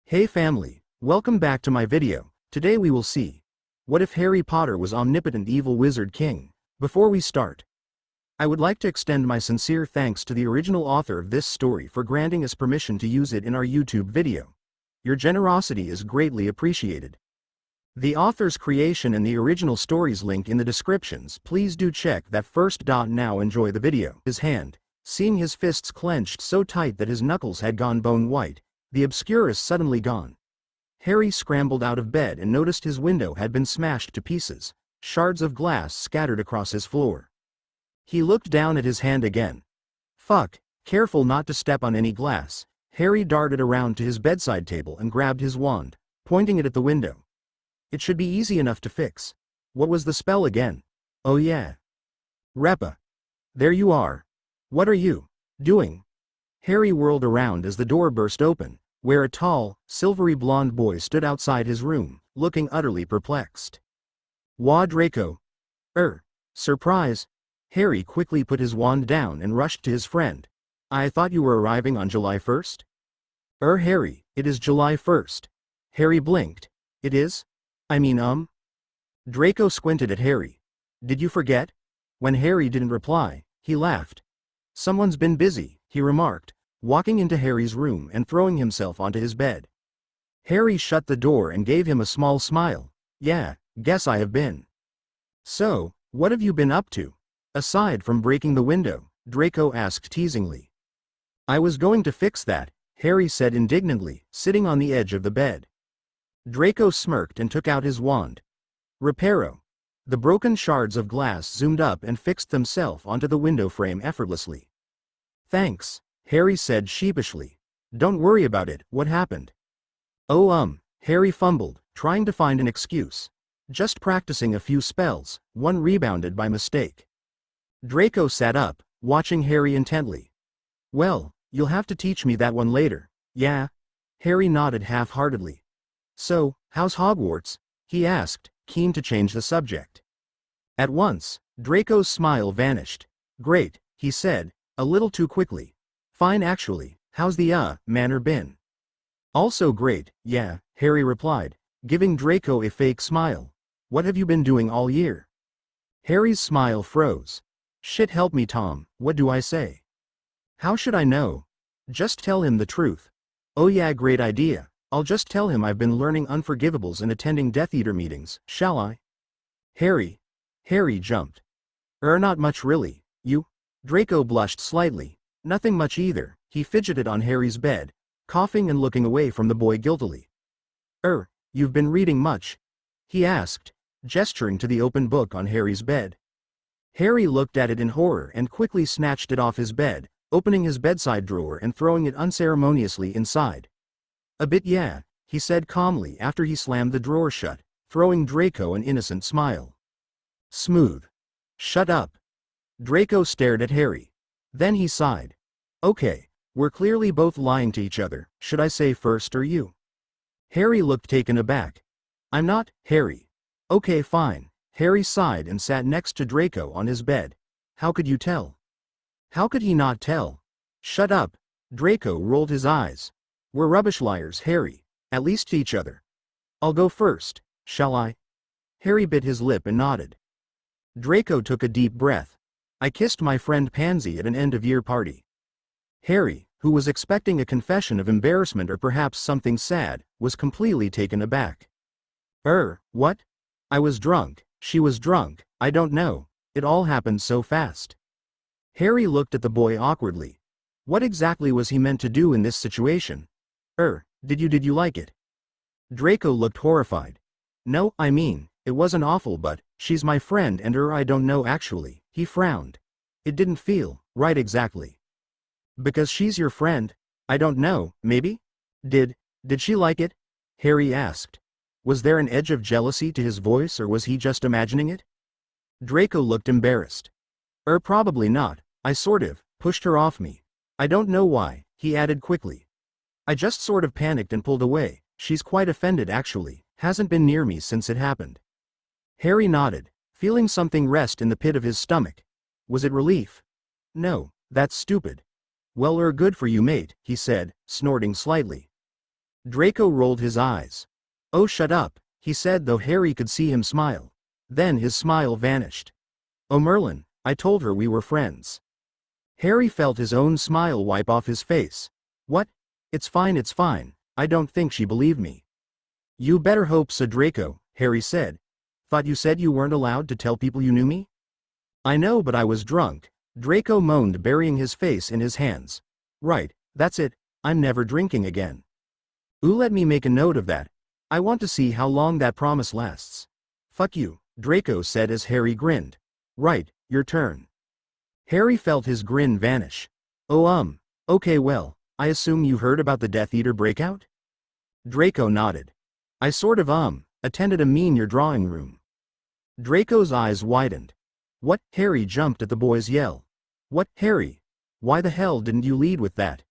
Hey family, welcome back to my video. Today we will see, what if Harry Potter was omnipotent evil wizard king? Before we start, I would like to extend my sincere thanks to the original author of this story for granting us permission to use it in our YouTube video. Your generosity is greatly appreciated. The author's creation and the original stories link in the descriptions. Please do check that first. Now enjoy the video. His hand, seeing his fists clenched so tight that his knuckles had gone bone white, the obscurus suddenly gone. Harry scrambled out of bed and noticed his window had been smashed to pieces, shards of glass scattered across his floor. He looked down at his hand again. Fuck, careful not to step on any glass. Harry darted around to his bedside table and grabbed his wand, pointing it at the window. It should be easy enough to fix. What was the spell again? Oh yeah. Repa. There you are. What are you doing? Harry whirled around as the door burst open, where a tall, silvery blonde boy stood outside his room, looking utterly perplexed. Wah, Draco. Surprise. Harry quickly put his wand down and rushed to his friend. I thought you were arriving on July 1st? Harry, it is July 1st. Harry blinked. It is? Draco squinted at Harry. Did you forget? When Harry didn't reply, he laughed. Someone's been busy, he remarked, walking into Harry's room and throwing himself onto his bed. Harry shut the door and gave him a small smile. Yeah, guess I have been. So, what have you been up to? Aside from breaking the window, Draco asked teasingly. I was going to fix that, Harry said indignantly, sitting on the edge of the bed. Draco smirked and took out his wand. Reparo. The broken shards of glass zoomed up and fixed themselves onto the window frame effortlessly. Thanks, Harry said sheepishly. Don't worry about it. What happened? Harry fumbled, trying to find an excuse. Just practicing a few spells, one rebounded by mistake. Draco sat up, watching Harry intently. Well, you'll have to teach me that one later. Yeah? Harry nodded half-heartedly. So, how's Hogwarts? He asked, keen to change the subject. At once, Draco's smile vanished. Great, he said, a little too quickly. Fine actually, how's the manor been? Also great, yeah, Harry replied, giving Draco a fake smile. What have you been doing all year? Harry's smile froze. Shit help me Tom, what do I say? How should I know? Just tell him the truth. Oh yeah, great idea. I'll just tell him I've been learning unforgivables and attending Death Eater meetings, shall I? Harry jumped. Not much really, you? Draco blushed slightly. Nothing much either, he fidgeted on Harry's bed, coughing and looking away from the boy guiltily. You've been reading much? He asked, gesturing to the open book on Harry's bed. Harry looked at it in horror and quickly snatched it off his bed, opening his bedside drawer and throwing it unceremoniously inside. A bit yeah, he said calmly after he slammed the drawer shut, throwing Draco an innocent smile. Smooth. Shut up. Draco stared at Harry. Then he sighed. Okay, we're clearly both lying to each other, should I say first or you? Harry looked taken aback. I'm not, Harry. Okay fine. Harry sighed and sat next to Draco on his bed. How could you tell? How could he not tell? Shut up. Draco rolled his eyes. We're rubbish liars, Harry. At least to each other. I'll go first, shall I? Harry bit his lip and nodded. Draco took a deep breath. I kissed my friend Pansy at an end-of-year party. Harry, who was expecting a confession of embarrassment or perhaps something sad, was completely taken aback. What? I was drunk, she was drunk, I don't know, it all happened so fast. Harry looked at the boy awkwardly. What exactly was he meant to do in this situation? Did you like it? Draco looked horrified. No, it wasn't awful but, she's my friend and I don't know actually, he frowned. It didn't feel right exactly. Because she's your friend? I don't know, maybe? Did she like it? Harry asked. Was there an edge of jealousy to his voice or was he just imagining it? Draco looked embarrassed. Probably not, I sort of pushed her off me. I don't know why, he added quickly. I just sort of panicked and pulled away, she's quite offended actually, hasn't been near me since it happened. Harry nodded, feeling something rest in the pit of his stomach. Was it relief? No, that's stupid. Well good for you mate, he said, snorting slightly. Draco rolled his eyes. "Oh, shut up," he said, though Harry could see him smile. Then his smile vanished. "Oh, Merlin, I told her we were friends." Harry felt his own smile wipe off his face. "What? It's fine, it's fine. I don't think she believed me." "You better hope so, Draco," Harry said. "Thought you said you weren't allowed to tell people you knew me?" "I know, but I was drunk," Draco moaned, burying his face in his hands. "Right, that's it, I'm never drinking again." "Ooh, let me make a note of that. I want to see how long that promise lasts." "Fuck you," Draco said as Harry grinned. "Right, your turn." Harry felt his grin vanish. "Oh, okay, well, I assume you heard about the Death Eater breakout?" Draco nodded. "I sort of, attended a your drawing room." Draco's eyes widened. "What?" Harry jumped at the boy's yell. "What, Harry? Why the hell didn't you lead with that?"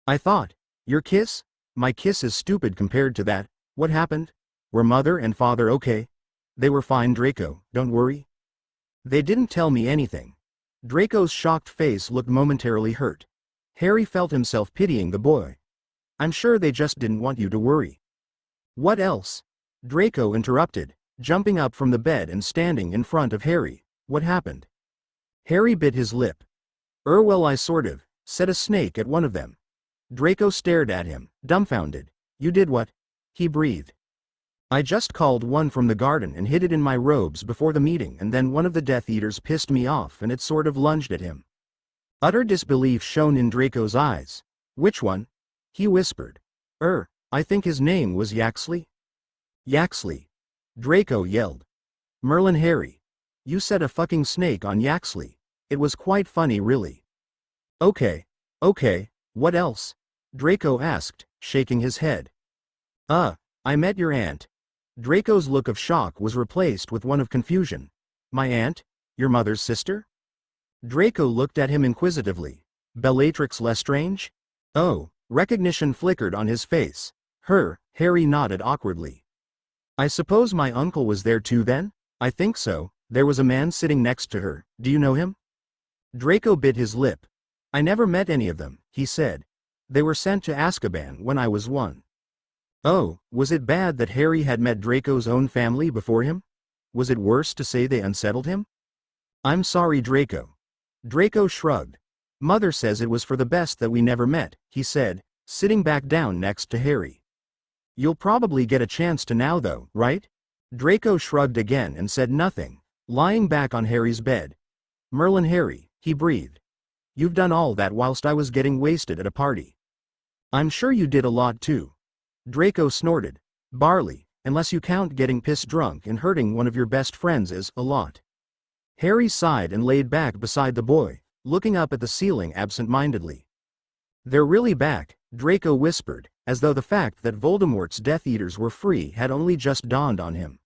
"I thought. Your kiss? My kiss is stupid compared to that. What happened? Were mother and father okay?" "They were fine, Draco, don't worry." "They didn't tell me anything." Draco's shocked face looked momentarily hurt. Harry felt himself pitying the boy. "I'm sure they just didn't want you to worry." "What else?" Draco interrupted, jumping up from the bed and standing in front of Harry. "What happened?" Harry bit his lip. Well, I sort of set a snake at one of them." Draco stared at him, dumbfounded. "You did what?" he breathed. "I just called one from the garden and hid it in my robes before the meeting, and then one of the Death Eaters pissed me off and it sort of lunged at him." Utter disbelief shone in Draco's eyes. "Which one?" he whispered. I think his name was Yaxley." "Yaxley!" Draco yelled. "Merlin, Harry. You set a fucking snake on Yaxley. It was quite funny, really." Okay, what else?" Draco asked, shaking his head. I met your aunt." Draco's look of shock was replaced with one of confusion. "My aunt? Your mother's sister?" Draco looked at him inquisitively. "Bellatrix Lestrange?" "Oh." Recognition flickered on his face. "Her," Harry nodded awkwardly. "I suppose my uncle was there too then?" "I think so. There was a man sitting next to her. Do you know him?" Draco bit his lip. "I never met any of them," he said. "They were sent to Azkaban when I was 1. "Oh, was it bad that Harry had met Draco's own family before him? Was it worse to say they unsettled him?" "I'm sorry, Draco." Draco shrugged. "Mother says it was for the best that we never met," he said, sitting back down next to Harry. "You'll probably get a chance to now though, right?" Draco shrugged again and said nothing, lying back on Harry's bed. "Merlin, Harry," he breathed. "You've done all that whilst I was getting wasted at a party." "I'm sure you did a lot too." Draco snorted. "Barley, unless you count getting piss drunk and hurting one of your best friends as a lot." Harry sighed and laid back beside the boy, looking up at the ceiling absent-mindedly. "They're really back," Draco whispered, as though the fact that Voldemort's Death Eaters were free had only just dawned on him.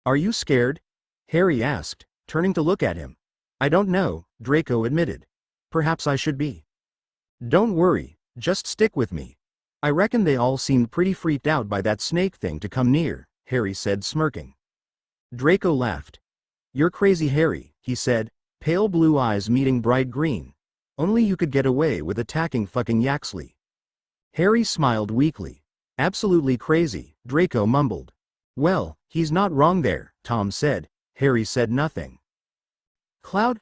"Are you scared?" Harry asked, turning to look at him. "I don't know," Draco admitted. "Perhaps I should be." "Don't worry, just stick with me. I reckon they all seemed pretty freaked out by that snake thing to come near," Harry said, smirking. Draco laughed. "You're crazy, Harry," he said, pale blue eyes meeting bright green. "Only you could get away with attacking fucking Yaxley." Harry smiled weakly. "Absolutely crazy," Draco mumbled. "Well, he's not wrong there," Tom said. Harry said nothing.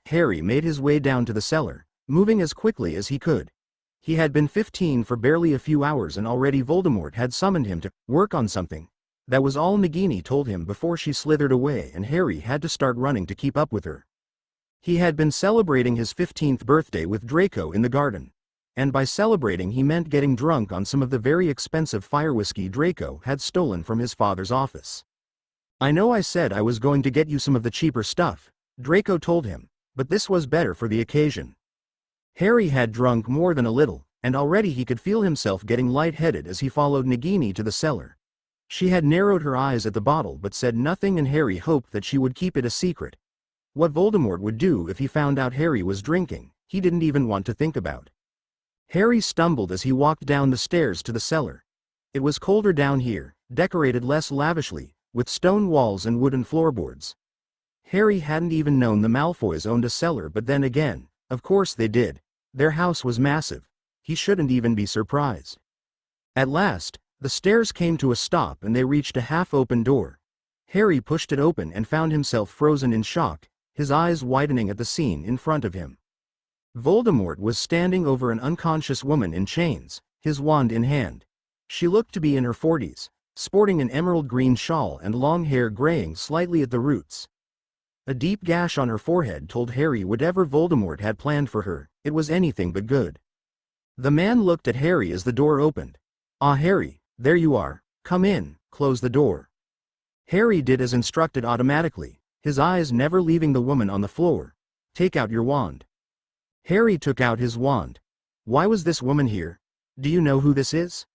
Harry made his way down to the cellar, moving as quickly as he could. He had been 15 for barely a few hours and already Voldemort had summoned him to work on something. That was all Nagini told him before she slithered away, and Harry had to start running to keep up with her. He had been celebrating his 15th birthday with Draco in the garden. And by celebrating he meant getting drunk on some of the very expensive fire whiskey Draco had stolen from his father's office. "I know I said I was going to get you some of the cheaper stuff," Draco told him, "but this was better for the occasion." Harry had drunk more than a little, and already he could feel himself getting lightheaded as he followed Nagini to the cellar. She had narrowed her eyes at the bottle but said nothing, and Harry hoped that she would keep it a secret. What Voldemort would do if he found out Harry was drinking, he didn't even want to think about. Harry stumbled as he walked down the stairs to the cellar. It was colder down here, decorated less lavishly, with stone walls and wooden floorboards. Harry hadn't even known the Malfoys owned a cellar, but then again, of course they did. Their house was massive. He shouldn't even be surprised. At last, The stairs came to a stop and they reached a half-open door. Harry pushed it open and found himself frozen in shock, his eyes widening at the scene in front of him. Voldemort was standing over an unconscious woman in chains, his wand in hand. She looked to be in her 40s, sporting an emerald green shawl and long hair graying slightly at the roots. A deep gash on her forehead told Harry whatever Voldemort had planned for her, it was anything but good. The man looked at Harry as the door opened. "Ah, Harry, there you are, come in, close the door." Harry did as instructed automatically, his eyes never leaving the woman on the floor. "Take out your wand." Harry took out his wand. "Why was this woman here? Do you know who this is?"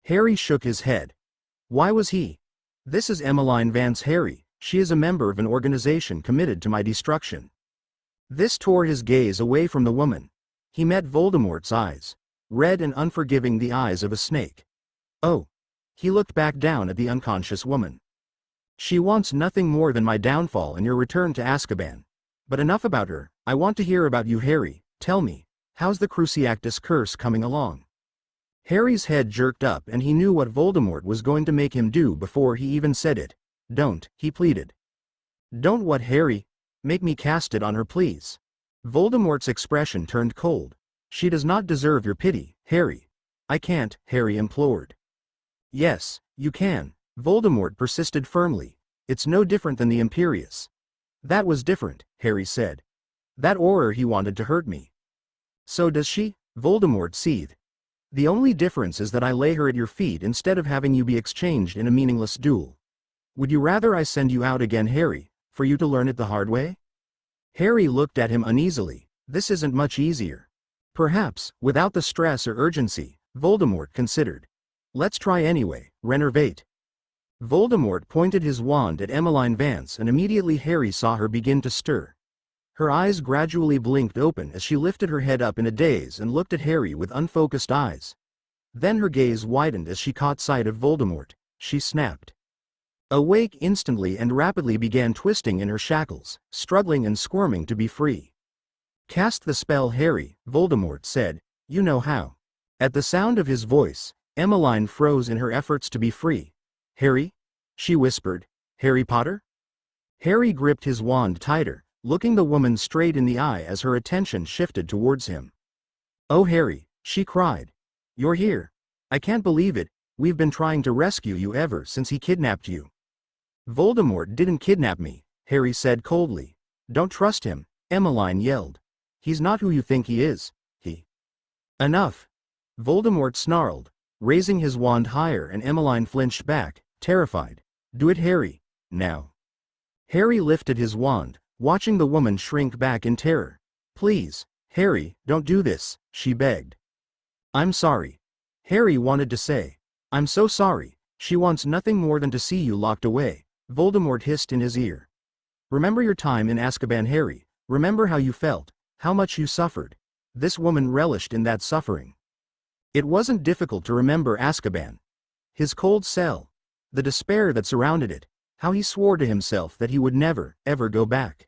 Harry shook his head. "Why was he? This is Emiline Vance, Harry. She is a member of an organization committed to my destruction." This tore his gaze away from the woman. He met Voldemort's eyes, red and unforgiving, the eyes of a snake. "Oh." He looked back down at the unconscious woman. "She wants nothing more than my downfall and your return to Azkaban. But enough about her, I want to hear about you, Harry. Tell me, how's the Cruciatus curse coming along?" Harry's head jerked up and he knew what Voldemort was going to make him do before he even said it. "Don't," he pleaded. "Don't what, Harry? Make me cast it on her, please." Voldemort's expression turned cold. "She does not deserve your pity, Harry." "I can't," Harry implored. "Yes, you can," Voldemort persisted firmly. "It's no different than the Imperius." "That was different," Harry said. "That Auror he wanted to hurt me." "So does she?" Voldemort seethed. "The only difference is that I lay her at your feet instead of having you be exchanged in a meaningless duel. Would you rather I send you out again, Harry, for you to learn it the hard way?" Harry looked at him uneasily. "This isn't much easier." "Perhaps, without the stress or urgency," Voldemort considered. "Let's try anyway, renervate." Voldemort pointed his wand at Emiline Vance and immediately Harry saw her begin to stir. Her eyes gradually blinked open as she lifted her head up in a daze and looked at Harry with unfocused eyes. Then her gaze widened as she caught sight of Voldemort. She snapped awake instantly and rapidly began twisting in her shackles, struggling and squirming to be free. "Cast the spell, Harry," Voldemort said. "You know how." At the sound of his voice, Emiline froze in her efforts to be free. "Harry?" she whispered. "Harry Potter?" Harry gripped his wand tighter, looking the woman straight in the eye as her attention shifted towards him. "Oh, Harry," she cried. "You're here. I can't believe it. We've been trying to rescue you ever since he kidnapped you." "Voldemort didn't kidnap me," Harry said coldly. "Don't trust him," Emiline yelled. "He's not who you think he is, he—" "Enough!" Voldemort snarled, raising his wand higher, and Emiline flinched back, terrified. "Do it, Harry, now." Harry lifted his wand, watching the woman shrink back in terror. "Please, Harry, don't do this," she begged. "I'm sorry." Harry wanted to say, "I'm so sorry. She wants nothing more than to see you locked away," Voldemort hissed in his ear. "Remember your time in Azkaban, Harry. Remember how you felt, how much you suffered." This woman relished in that suffering. It wasn't difficult to remember Azkaban. His cold cell, the despair that surrounded it, how he swore to himself that he would never, ever go back.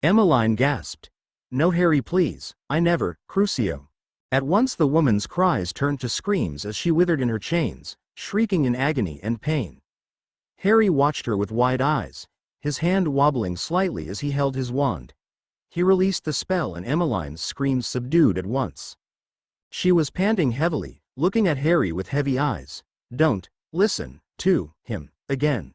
Emiline gasped. "No, Harry, please, I never, Crucio." At once the woman's cries turned to screams as she withered in her chains, shrieking in agony and pain. Harry watched her with wide eyes, his hand wobbling slightly as he held his wand. He released the spell and Emiline's screams subdued at once. She was panting heavily, looking at Harry with heavy eyes. "Don't listen to him again."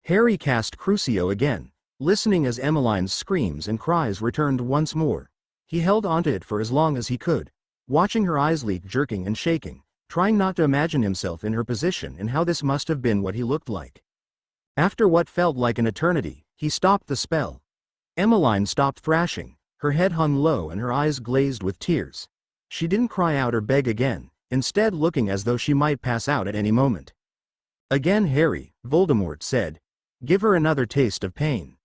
Harry cast Crucio again, listening as Emiline's screams and cries returned once more. He held onto it for as long as he could, watching her eyes leak, jerking and shaking, trying not to imagine himself in her position and how this must have been what he looked like. After what felt like an eternity, he stopped the spell. Emiline stopped thrashing, her head hung low and her eyes glazed with tears. She didn't cry out or beg again, instead looking as though she might pass out at any moment. "Again, Harry," Voldemort said. "Give her another taste of pain."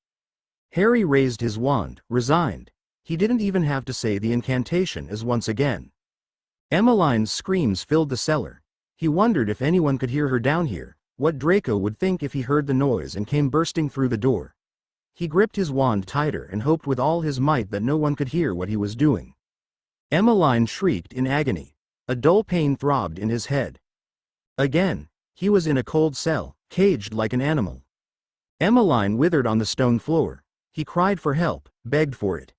Harry raised his wand, resigned. He didn't even have to say the incantation as once again. Emiline's screams filled the cellar. He wondered if anyone could hear her down here, what Draco would think if he heard the noise and came bursting through the door. He gripped his wand tighter and hoped with all his might that no one could hear what he was doing. Emiline shrieked in agony. A dull pain throbbed in his head. Again, he was in a cold cell, caged like an animal. Emiline withered on the stone floor. He cried for help, begged for it.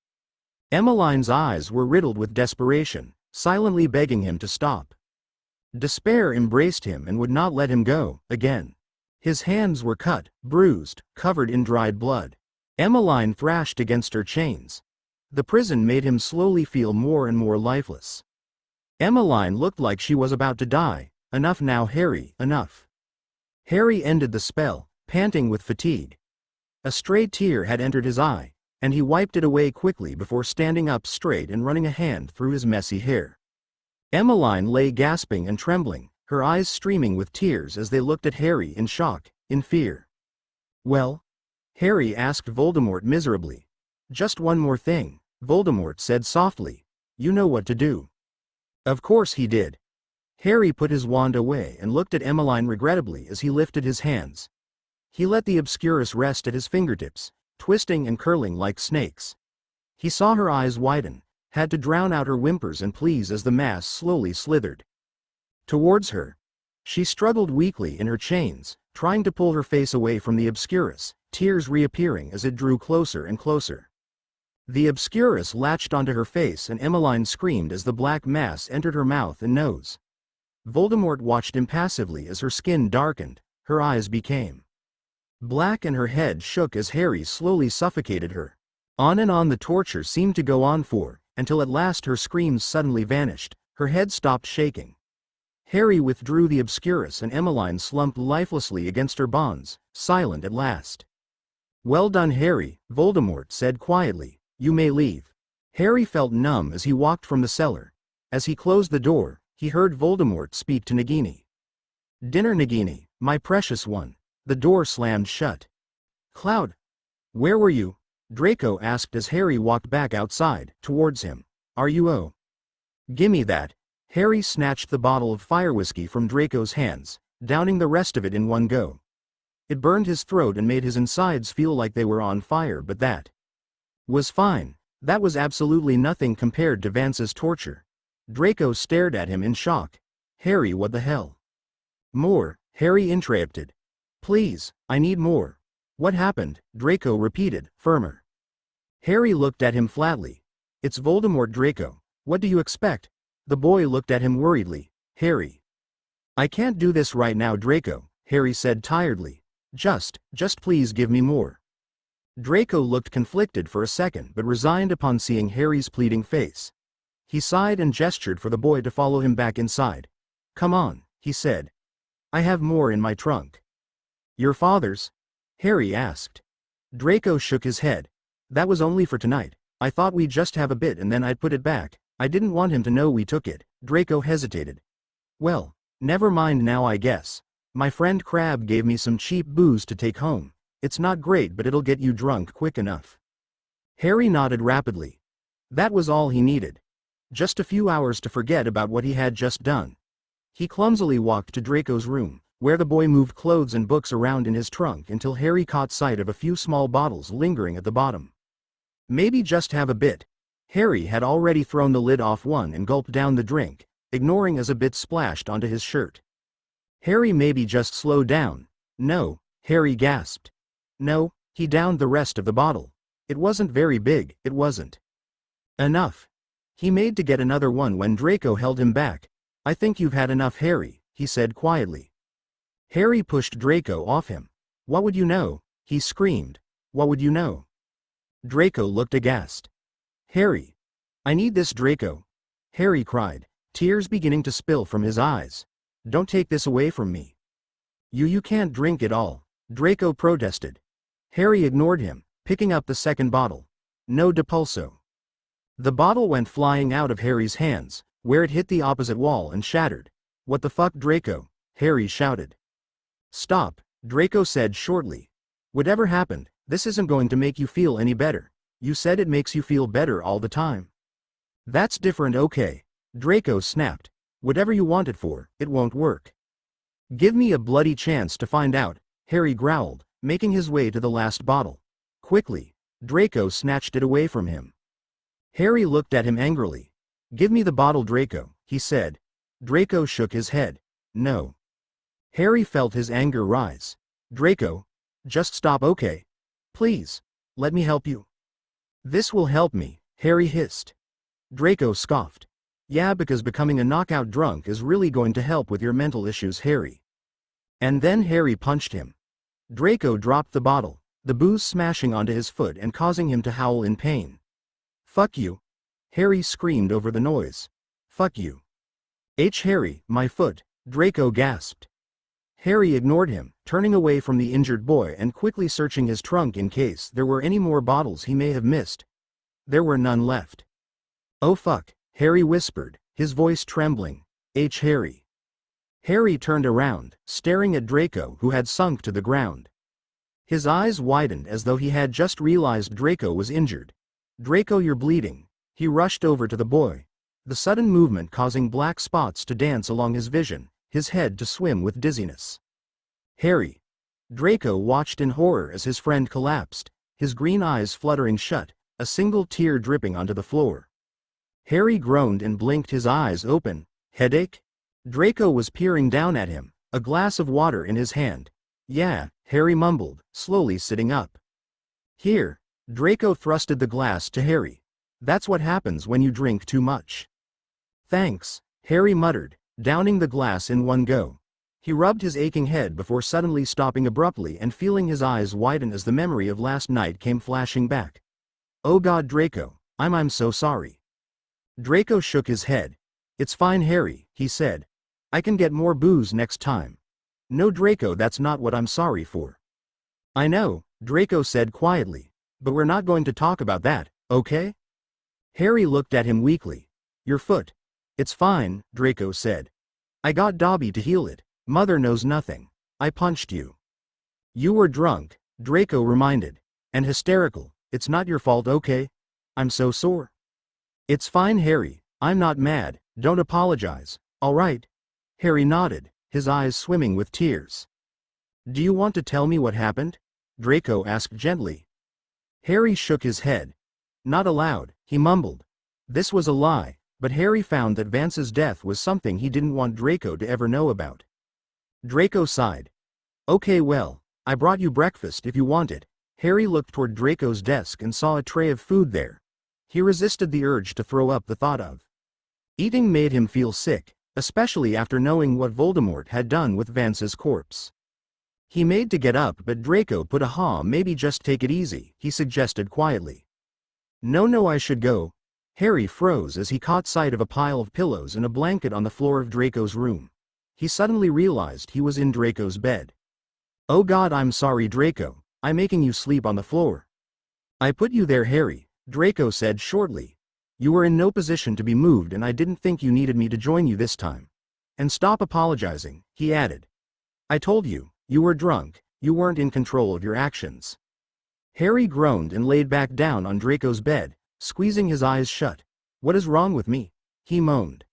Emiline's eyes were riddled with desperation, silently begging him to stop. Despair embraced him and would not let him go, again. His hands were cut, bruised, covered in dried blood. Emiline thrashed against her chains. The prison made him slowly feel more and more lifeless. Emiline looked like she was about to die. Enough now, Harry, enough. Harry ended the spell, panting with fatigue. A stray tear had entered his eye, and he wiped it away quickly before standing up straight and running a hand through his messy hair. Emiline lay gasping and trembling, her eyes streaming with tears as they looked at Harry in shock, in fear. "Well?" Harry asked Voldemort miserably. "Just one more thing," Voldemort said softly. "You know what to do." Of course he did. Harry put his wand away and looked at Emiline regrettably as he lifted his hands. He let the obscurus rest at his fingertips, twisting and curling like snakes. He saw her eyes widen, had to drown out her whimpers and pleas as the mass slowly slithered towards her. She struggled weakly in her chains, trying to pull her face away from the obscurus, tears reappearing as it drew closer and closer. The obscurus latched onto her face and Emiline screamed as the black mass entered her mouth and nose. Voldemort watched impassively as her skin darkened, her eyes became black and her head shook as Harry slowly suffocated her. On and on the torture seemed to go on until at last her screams suddenly vanished, her head stopped shaking. Harry withdrew the obscurus and Emiline slumped lifelessly against her bonds, silent at last. "Well done, Harry," Voldemort said quietly. "You may leave." Harry felt numb as he walked from the cellar. As he closed the door, he heard Voldemort speak to Nagini. "Dinner, Nagini, my precious one." The door slammed shut. "Cloud, where were you?" Draco asked as Harry walked back outside, towards him. "Are you oh? Gimme that." Harry snatched the bottle of fire whiskey from Draco's hands, downing the rest of it in one go. It burned his throat and made his insides feel like they were on fire, but that was fine. That was absolutely nothing compared to Vance's torture. Draco stared at him in shock. "Harry, what the hell?" "More," Harry interrupted. "Please, I need more." "What happened?" Draco repeated, firmer. Harry looked at him flatly. "It's Voldemort, Draco. What do you expect?" The boy looked at him worriedly. "Harry." "I can't do this right now, Draco," Harry said tiredly. Just please give me more." Draco looked conflicted for a second but resigned upon seeing Harry's pleading face. He sighed and gestured for the boy to follow him back inside. "Come on," he said. "I have more in my trunk." "Your father's?" Harry asked. Draco shook his head. "That was only for tonight. I thought we'd just have a bit and then I'd put it back. I didn't want him to know we took it." Draco hesitated. "Well, never mind now, I guess. My friend Crabbe gave me some cheap booze to take home. It's not great, but it'll get you drunk quick enough." Harry nodded rapidly. That was all he needed. Just a few hours to forget about what he had just done. He clumsily walked to Draco's room, where the boy moved clothes and books around in his trunk until Harry caught sight of a few small bottles lingering at the bottom. Maybe just have a bit. Harry had already thrown the lid off one and gulped down the drink, ignoring as a bit splashed onto his shirt. Harry, maybe just slow down. "No," Harry gasped. "No." He downed the rest of the bottle. It wasn't very big, it wasn't enough. He made to get another one when Draco held him back. "I think you've had enough, Harry," he said quietly. Harry pushed Draco off him. "What would you know?" he screamed. "What would you know?" Draco looked aghast. "Harry. I need this, Draco," Harry cried, tears beginning to spill from his eyes. "Don't take this away from me." You can't drink it all," Draco protested. Harry ignored him, picking up the second bottle. "No depulso." The bottle went flying out of Harry's hands, where it hit the opposite wall and shattered. "What the fuck, Draco?" Harry shouted. "Stop," Draco said shortly. "Whatever happened, this isn't going to make you feel any better. You said it makes you feel better all the time." "That's different, okay," Draco snapped. "Whatever you want it for, it won't work." "Give me a bloody chance to find out," Harry growled, making his way to the last bottle. Quickly, Draco snatched it away from him. Harry looked at him angrily. "Give me the bottle, Draco," he said. Draco shook his head. "No." Harry felt his anger rise. Draco, just stop, okay? Please, let me help you. This will help me, Harry hissed. Draco scoffed. Yeah, because becoming a knockout drunk is really going to help with your mental issues, Harry. And then Harry punched him. Draco dropped the bottle, the booze smashing onto his foot and causing him to howl in pain. Fuck you. Harry screamed over the noise. Fuck you. Harry, my foot, Draco gasped. Harry ignored him, turning away from the injured boy and quickly searching his trunk in case there were any more bottles he may have missed. There were none left. Oh fuck, Harry whispered, his voice trembling. Harry. Harry turned around, staring at Draco, who had sunk to the ground. His eyes widened as though he had just realized Draco was injured. Draco, you're bleeding. He rushed over to the boy, the sudden movement causing black spots to dance along his vision, his head to swim with dizziness. Harry. Draco watched in horror as his friend collapsed, his green eyes fluttering shut, a single tear dripping onto the floor. Harry groaned and blinked, his eyes open. Headache? Draco was peering down at him, a glass of water in his hand. Yeah, Harry mumbled, slowly sitting up. Here. Draco thrusted the glass to Harry. That's what happens when you drink too much. Thanks, Harry muttered, downing the glass in one go. He rubbed his aching head before suddenly stopping abruptly and feeling his eyes widen as the memory of last night came flashing back. Oh God, Draco, I'm so sorry. Draco shook his head. It's fine, Harry, he said. I can get more booze next time. No, Draco, that's not what I'm sorry for. I know, Draco said quietly, but we're not going to talk about that, okay? Harry looked at him weakly. Your foot. It's fine, Draco said. I got Dobby to heal it. Mother knows nothing. I punched you. You were drunk, Draco reminded. And hysterical. It's not your fault, okay? I'm so sore. It's fine, Harry. I'm not mad. Don't apologize. All right. Harry nodded, his eyes swimming with tears. Do you want to tell me what happened? Draco asked gently. Harry shook his head. Not aloud, he mumbled. This was a lie, but Harry found that Vance's death was something he didn't want Draco to ever know about. Draco sighed. Okay, well, I brought you breakfast if you want it. Harry looked toward Draco's desk and saw a tray of food there. He resisted the urge to throw up the thought of eating made him feel sick, especially after knowing what Voldemort had done with Vance's corpse. He made to get up, but Draco put a maybe just take it easy, he suggested quietly. No, I should go. Harry froze as he caught sight of a pile of pillows and a blanket on the floor of Draco's room. He suddenly realized he was in Draco's bed. Oh God, I'm sorry, Draco. I'm making you sleep on the floor. I put you there, Harry, Draco said shortly. You were in no position to be moved and I didn't think you needed me to join you this time. And stop apologizing, he added. I told you, you were drunk, you weren't in control of your actions. Harry groaned and laid back down on Draco's bed, squeezing his eyes shut. What is wrong with me? He moaned.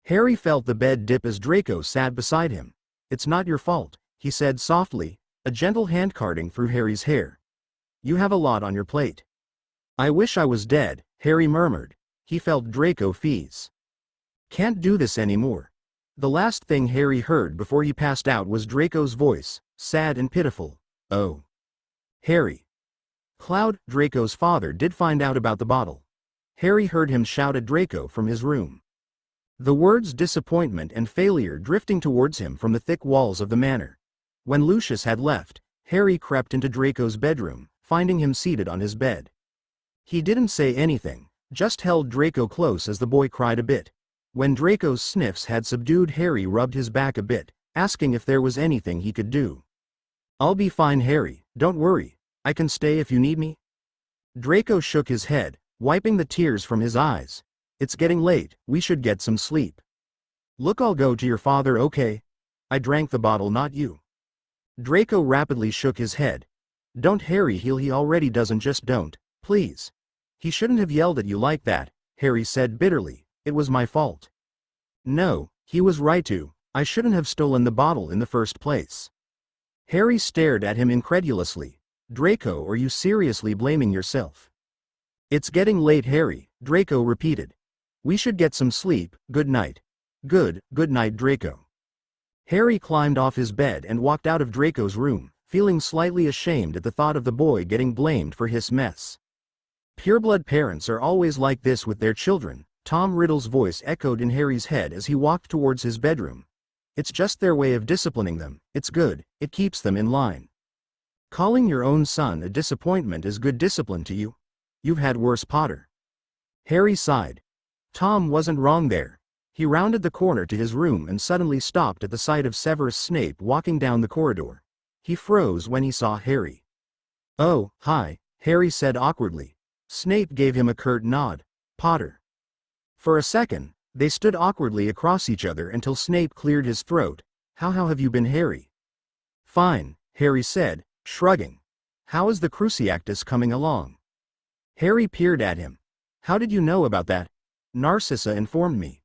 Harry felt the bed dip as Draco sat beside him. It's not your fault, he said softly, a gentle hand carding through Harry's hair. You have a lot on your plate. I wish I was dead, Harry murmured. He felt Draco fees. Can't do this anymore. The last thing Harry heard before he passed out was Draco's voice, sad and pitiful. Oh. Harry. Cloud, Draco's father, did find out about the bottle. Harry heard him shout at Draco from his room. The words disappointment and failure drifting towards him from the thick walls of the manor. When Lucius had left, Harry crept into Draco's bedroom, finding him seated on his bed. He didn't say anything, just held Draco close as the boy cried a bit. When Draco's sniffs had subdued, Harry rubbed his back a bit, asking if there was anything he could do. I'll be fine, Harry, don't worry. I can stay if you need me. Draco shook his head, wiping the tears from his eyes. It's getting late, we should get some sleep. Look, I'll go to your father, okay? I drank the bottle, not you. Draco rapidly shook his head. Don't, Harry, he already doesn't, just don't, please. He shouldn't have yelled at you like that, Harry said bitterly. It was my fault. No, he was right to. I shouldn't have stolen the bottle in the first place. Harry stared at him incredulously. Draco, are you seriously blaming yourself? It's getting late, Harry, Draco repeated. We should get some sleep. Good night. Good night, Draco. Harry climbed off his bed and walked out of Draco's room, feeling slightly ashamed at the thought of the boy getting blamed for his mess. Pureblood parents are always like this with their children, Tom Riddle's voice echoed in Harry's head as he walked towards his bedroom. It's just their way of disciplining them, it's good, it keeps them in line. Calling your own son a disappointment is good discipline to you? You've had worse, Potter. Harry sighed. Tom wasn't wrong there. He rounded the corner to his room and suddenly stopped at the sight of Severus Snape walking down the corridor. He froze when he saw Harry. "Oh, hi," Harry said awkwardly. Snape gave him a curt nod. "Potter." For a second, they stood awkwardly across each other until Snape cleared his throat. How have you been, Harry?" "Fine," Harry said, shrugging. "How is the Cruciatus coming along?" Harry peered at him. "How did you know about that?" "Narcissa informed me."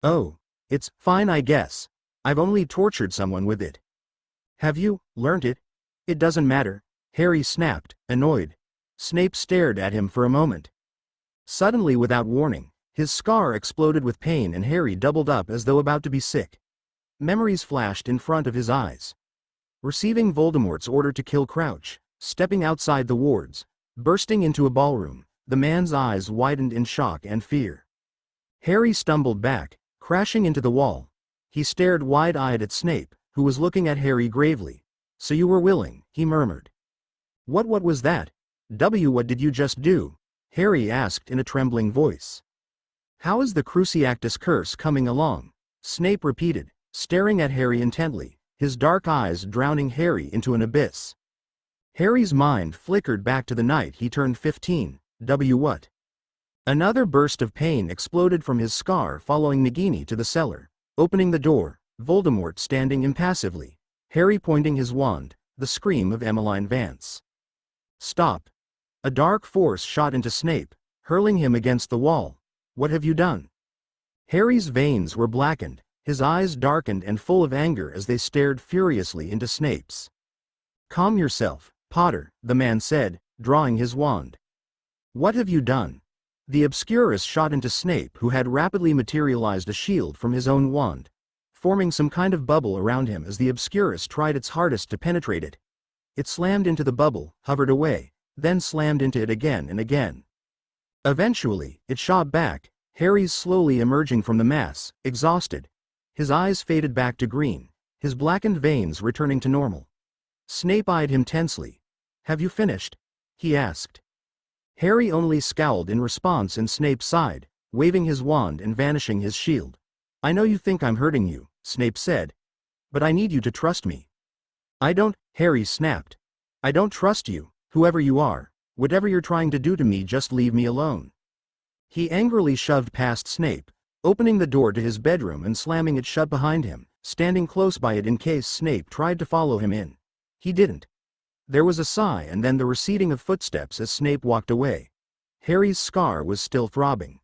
"Oh, it's fine, I guess. I've only tortured someone with it." "Have you learnt it?" "It doesn't matter," Harry snapped, annoyed. Snape stared at him for a moment. Suddenly, without warning, his scar exploded with pain and Harry doubled up as though about to be sick. Memories flashed in front of his eyes. Receiving Voldemort's order to kill Crouch, stepping outside the wards, bursting into a ballroom, the man's eyes widened in shock and fear. Harry stumbled back, crashing into the wall. He stared wide-eyed at Snape, who was looking at Harry gravely. "So you were willing," he murmured. What was that? What did you just do?" Harry asked in a trembling voice. "How is the Cruciatus curse coming along?" Snape repeated, staring at Harry intently, his dark eyes drowning Harry into an abyss. Harry's mind flickered back to the night he turned 15. What? Another burst of pain exploded from his scar, following Nagini to the cellar. Opening the door, Voldemort standing impassively, Harry pointing his wand, the scream of Emiline Vance. "Stop." A dark force shot into Snape, hurling him against the wall. "What have you done?" Harry's veins were blackened, his eyes darkened and full of anger as they stared furiously into Snape's. "Calm yourself, Potter," the man said, drawing his wand. "What have you done?" The obscurus shot into Snape, who had rapidly materialized a shield from his own wand, forming some kind of bubble around him as the obscurus tried its hardest to penetrate it. It slammed into the bubble, hovered away, then slammed into it again and again. Eventually, it shot back, Harry's slowly emerging from the mass, exhausted. His eyes faded back to green, his blackened veins returning to normal. Snape eyed him tensely. "Have you finished?" he asked. Harry only scowled in response, and Snape sighed, waving his wand and vanishing his shield. "I know you think I'm hurting you," Snape said. "But I need you to trust me." "I don't," Harry snapped. "I don't trust you, whoever you are. Whatever you're trying to do to me, just leave me alone." He angrily shoved past Snape, opening the door to his bedroom and slamming it shut behind him, standing close by it in case Snape tried to follow him in. He didn't. There was a sigh and then the receding of footsteps as Snape walked away. Harry's scar was still throbbing.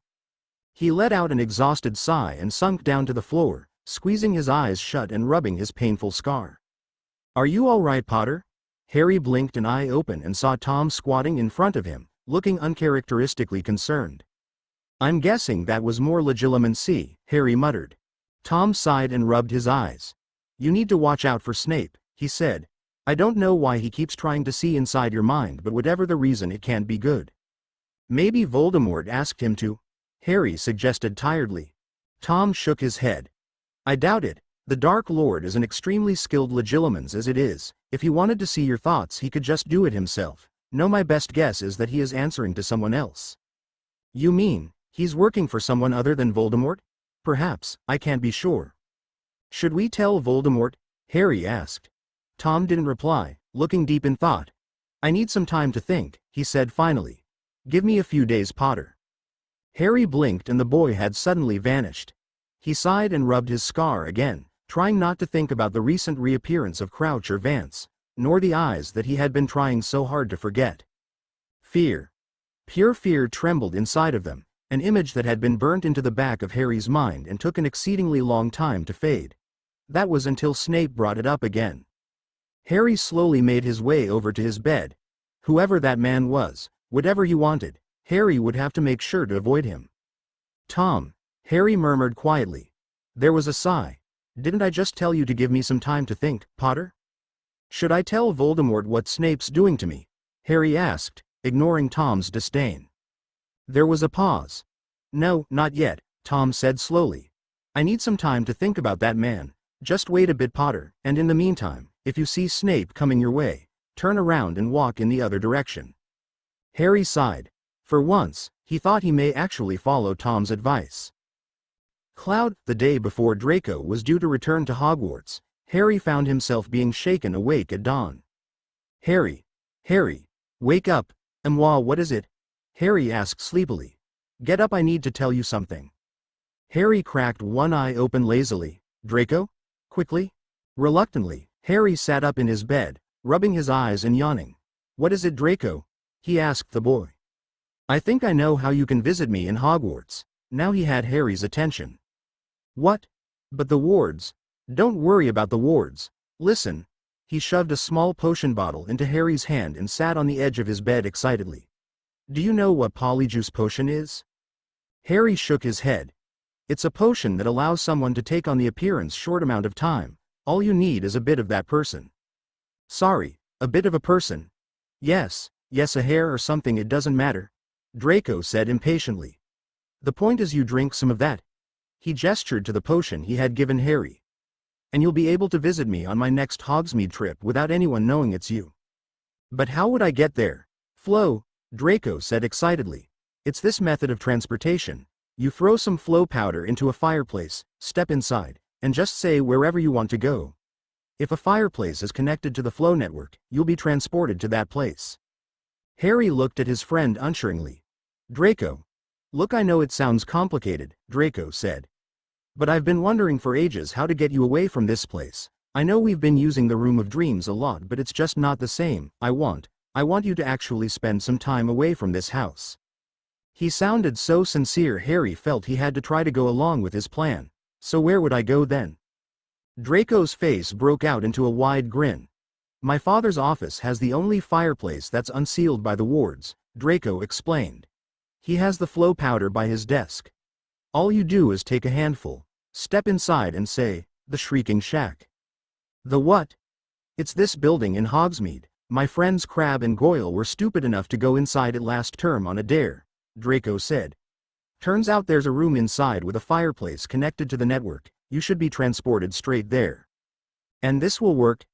He let out an exhausted sigh and sunk down to the floor, squeezing his eyes shut and rubbing his painful scar. "Are you all right, Potter?" Harry blinked an eye open and saw Tom squatting in front of him, looking uncharacteristically concerned. "I'm guessing that was more legilimency," Harry muttered. Tom sighed and rubbed his eyes. "You need to watch out for Snape," he said. "I don't know why he keeps trying to see inside your mind, but whatever the reason, it can't be good." "Maybe Voldemort asked him to," Harry suggested tiredly. Tom shook his head. "I doubt it. The Dark Lord is an extremely skilled legilimens as it is. If he wanted to see your thoughts, he could just do it himself. No, my best guess is that he is answering to someone else." "You mean he's working for someone other than Voldemort?" "Perhaps, I can't be sure." "Should we tell Voldemort?" Harry asked. Tom didn't reply, looking deep in thought. "I need some time to think," he said finally. "Give me a few days, Potter." Harry blinked and the boy had suddenly vanished. He sighed and rubbed his scar again, trying not to think about the recent reappearance of Crouch or Vance, nor the eyes that he had been trying so hard to forget. Fear. Pure fear trembled inside of them, an image that had been burnt into the back of Harry's mind and took an exceedingly long time to fade. That was until Snape brought it up again. Harry slowly made his way over to his bed. Whoever that man was, whatever he wanted, Harry would have to make sure to avoid him. "Tom," Harry murmured quietly. There was a sigh. Didn't I just tell you to give me some time to think, Potter? Should I tell Voldemort what Snape's doing to me? Harry asked, ignoring Tom's disdain. There was a pause. No, not yet, Tom said slowly. I need some time to think about that man. Just wait a bit, Potter, and in the meantime, if you see Snape coming your way, turn around and walk in the other direction. Harry sighed. For once, he thought he may actually follow Tom's advice. The day before Draco was due to return to Hogwarts, Harry found himself being shaken awake at dawn. Harry, wake up. What is it? Harry asked sleepily. Get up, I need to tell you something. Harry cracked one eye open lazily. Draco? Quickly? Reluctantly, Harry sat up in his bed, rubbing his eyes and yawning. What is it, Draco? He asked the boy. I think I know how you can visit me in Hogwarts. Now he had Harry's attention. What? But the wards. Don't worry about the wards. Listen. He shoved a small potion bottle into Harry's hand and sat on the edge of his bed excitedly. Do you know what polyjuice potion is? Harry shook his head. It's a potion that allows someone to take on the appearance short amount of time. All you need is a bit of that person. Sorry, a bit of a person. Yes, a hair or something, it doesn't matter. Draco said impatiently. The point is you drink some of that. He gestured to the potion he had given Harry. And you'll be able to visit me on my next Hogsmeade trip without anyone knowing it's you. But how would I get there? Flow, Draco said excitedly. It's this method of transportation. You throw some flow powder into a fireplace, step inside, and just say wherever you want to go. If a fireplace is connected to the flow network, you'll be transported to that place. Harry looked at his friend unssuringly. Draco. Look, I know it sounds complicated, Draco said. But I've been wondering for ages how to get you away from this place. I know we've been using the Room of Dreams a lot, but it's just not the same. I want you to actually spend some time away from this house. He sounded so sincere Harry felt he had to try to go along with his plan. So where would I go then? Draco's face broke out into a wide grin. My father's office has the only fireplace that's unsealed by the wards, Draco explained. He has the flow powder by his desk. All you do is take a handful, step inside and say, the Shrieking Shack. The what? It's this building in Hogsmeade. My friends Crabbe and Goyle were stupid enough to go inside it last term on a dare, Draco said. Turns out there's a room inside with a fireplace connected to the network. You should be transported straight there. And this will work?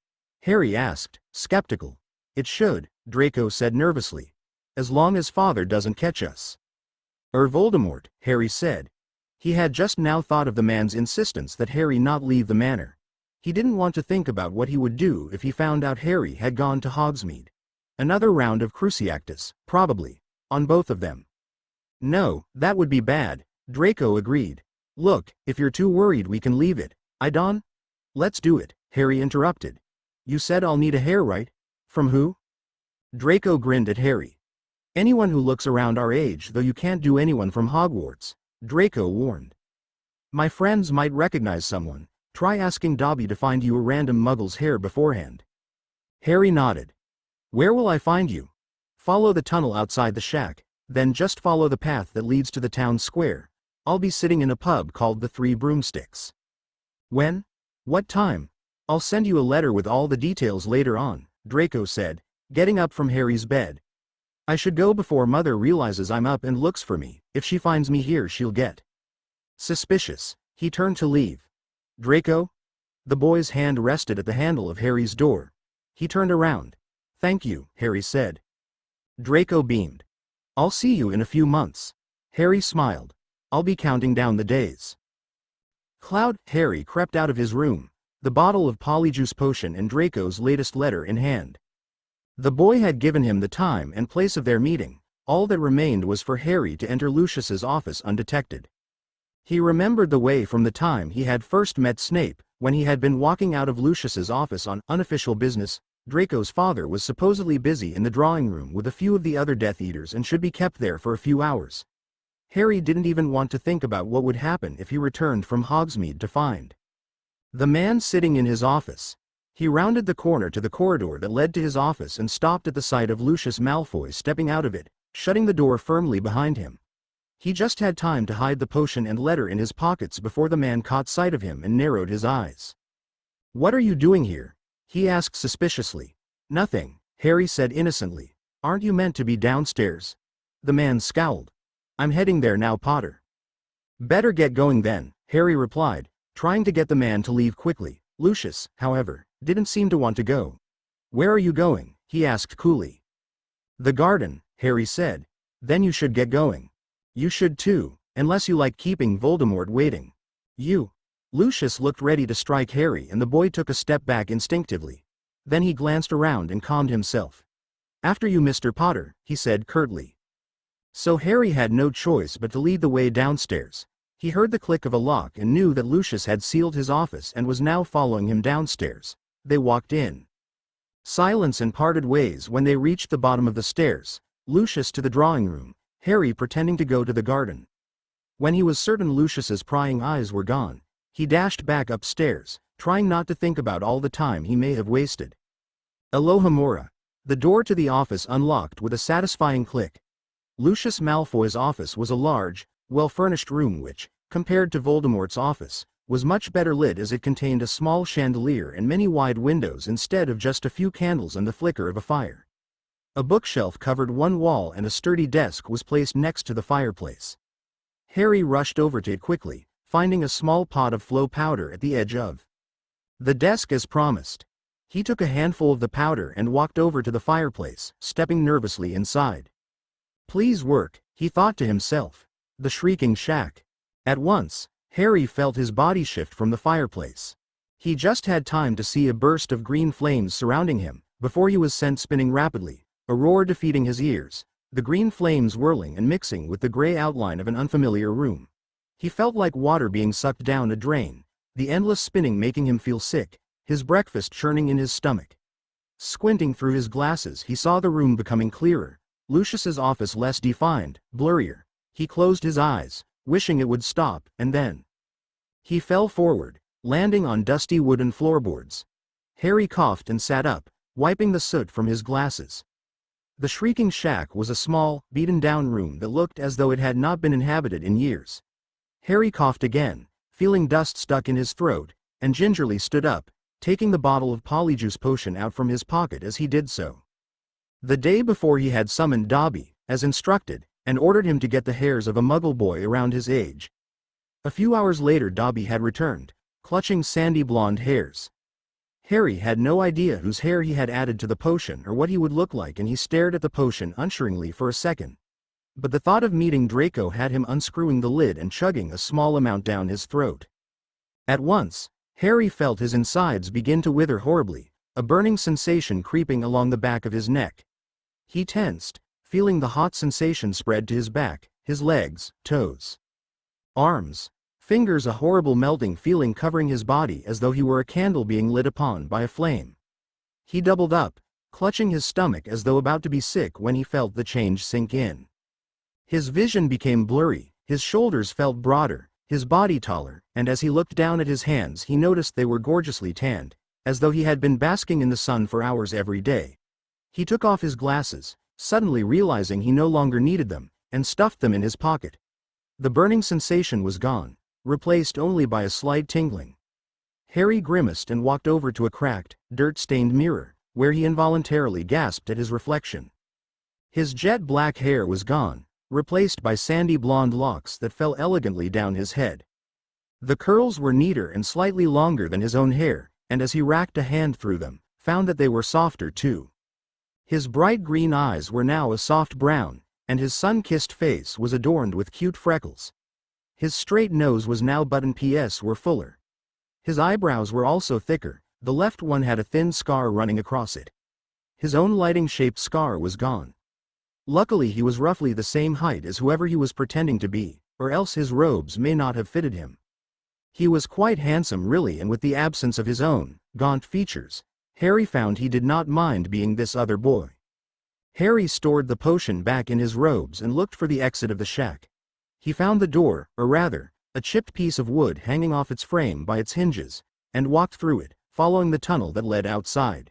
Harry asked, skeptical. It should, Draco said nervously. As long as Father doesn't catch us. Voldemort, Harry said. He had just now thought of the man's insistence that Harry not leave the manor. He didn't want to think about what he would do if he found out Harry had gone to Hogsmeade. Another round of Cruciatus, probably, on both of them. No, that would be bad, Draco agreed. Look, if you're too worried we can leave it. Let's do it, Harry interrupted. You said I'll need a hair, right? From who? Draco grinned at Harry. Anyone who looks around our age, though you can't do anyone from Hogwarts, Draco warned. My friends might recognize someone. Try asking Dobby to find you a random muggle's hair beforehand. Harry nodded. Where will I find you? Follow the tunnel outside the shack, then just follow the path that leads to the town square. I'll be sitting in a pub called the Three Broomsticks. When? What time? I'll send you a letter with all the details later on, Draco said, getting up from Harry's bed. I should go before Mother realizes I'm up and looks for me. If she finds me here she'll get suspicious. He turned to leave. Draco? The boy's hand rested at the handle of Harry's door. He turned around. Thank you, Harry said. Draco beamed. I'll see you in a few months. Harry smiled. I'll be counting down the days. Harry crept out of his room, the bottle of polyjuice potion and Draco's latest letter in hand. The boy had given him the time and place of their meeting. All that remained was for Harry to enter Lucius's office undetected. He remembered the way from the time he had first met Snape, when he had been walking out of Lucius's office on unofficial business. Draco's father was supposedly busy in the drawing room with a few of the other Death Eaters and should be kept there for a few hours. Harry didn't even want to think about what would happen if he returned from Hogsmeade to find the man sitting in his office. He rounded the corner to the corridor that led to his office and stopped at the sight of Lucius Malfoy stepping out of it, shutting the door firmly behind him. He just had time to hide the potion and letter in his pockets before the man caught sight of him and narrowed his eyes. "What are you doing here?" he asked suspiciously. "Nothing," Harry said innocently. "Aren't you meant to be downstairs?" The man scowled. "I'm heading there now, Potter." "Better get going then," Harry replied, trying to get the man to leave quickly. Lucius, however, didn't seem to want to go. "Where are you going?" he asked coolly. "The garden," Harry said. "Then you should get going." "You should too, unless you like keeping Voldemort waiting." "You." Lucius looked ready to strike Harry and the boy took a step back instinctively. Then he glanced around and calmed himself. "After you, Mr. Potter," he said curtly. So Harry had no choice but to lead the way downstairs. He heard the click of a lock and knew that Lucius had sealed his office and was now following him downstairs. They walked in silence and parted ways when they reached the bottom of the stairs, Lucius to the drawing room, Harry pretending to go to the garden. When he was certain Lucius's prying eyes were gone, he dashed back upstairs, trying not to think about all the time he may have wasted. Alohomora. The door to the office unlocked with a satisfying click. Lucius Malfoy's office was a large, well-furnished room which, compared to Voldemort's office, was much better lit as it contained a small chandelier and many wide windows instead of just a few candles and the flicker of a fire. A bookshelf covered one wall and a sturdy desk was placed next to the fireplace. Harry rushed over to it quickly, finding a small pot of flow powder at the edge of the desk as promised. He took a handful of the powder and walked over to the fireplace, stepping nervously inside. "Please work," he thought to himself. The shrieking shack. At once, Harry felt his body shift from the fireplace. He just had time to see a burst of green flames surrounding him, before he was sent spinning rapidly, a roar defeating his ears, the green flames whirling and mixing with the gray outline of an unfamiliar room. He felt like water being sucked down a drain, the endless spinning making him feel sick, his breakfast churning in his stomach. Squinting through his glasses he saw the room becoming clearer, Lucius's office less defined, blurrier. He closed his eyes, wishing it would stop, and then he fell forward, landing on dusty wooden floorboards. Harry coughed and sat up, wiping the soot from his glasses. The shrieking shack was a small, beaten-down room that looked as though it had not been inhabited in years. Harry coughed again, feeling dust stuck in his throat, and gingerly stood up, taking the bottle of polyjuice potion out from his pocket as he did so. The day before he had summoned Dobby, as instructed, and ordered him to get the hairs of a muggle boy around his age. A few hours later Dobby had returned, clutching sandy blonde hairs. Harry had no idea whose hair he had added to the potion or what he would look like, and he stared at the potion unsheringly for a second. But the thought of meeting Draco had him unscrewing the lid and chugging a small amount down his throat. At once, Harry felt his insides begin to wither horribly, a burning sensation creeping along the back of his neck. He tensed, feeling the hot sensation spread to his back, his legs, toes, arms, fingers, a horrible melting feeling covering his body as though he were a candle being lit upon by a flame. He doubled up, clutching his stomach as though about to be sick when he felt the change sink in. His vision became blurry, his shoulders felt broader, his body taller, and as he looked down at his hands he noticed they were gorgeously tanned, as though he had been basking in the sun for hours every day. He took off his glasses, suddenly realizing he no longer needed them, and stuffed them in his pocket. The burning sensation was gone, replaced only by a slight tingling. Harry grimaced and walked over to a cracked, dirt-stained mirror, where he involuntarily gasped at his reflection. His jet black hair was gone, replaced by sandy blonde locks that fell elegantly down his head. The curls were neater and slightly longer than his own hair, and as he racked a hand through them, found that they were softer too. His bright green eyes were now a soft brown, and his sun-kissed face was adorned with cute freckles. His straight nose was now button-ps were fuller. His eyebrows were also thicker, the left one had a thin scar running across it. His own lighting-shaped scar was gone. Luckily he was roughly the same height as whoever he was pretending to be, or else his robes may not have fitted him. He was quite handsome really, and with the absence of his own, gaunt features, Harry found he did not mind being this other boy. Harry stored the potion back in his robes and looked for the exit of the shack. He found the door, or rather, a chipped piece of wood hanging off its frame by its hinges, and walked through it, following the tunnel that led outside.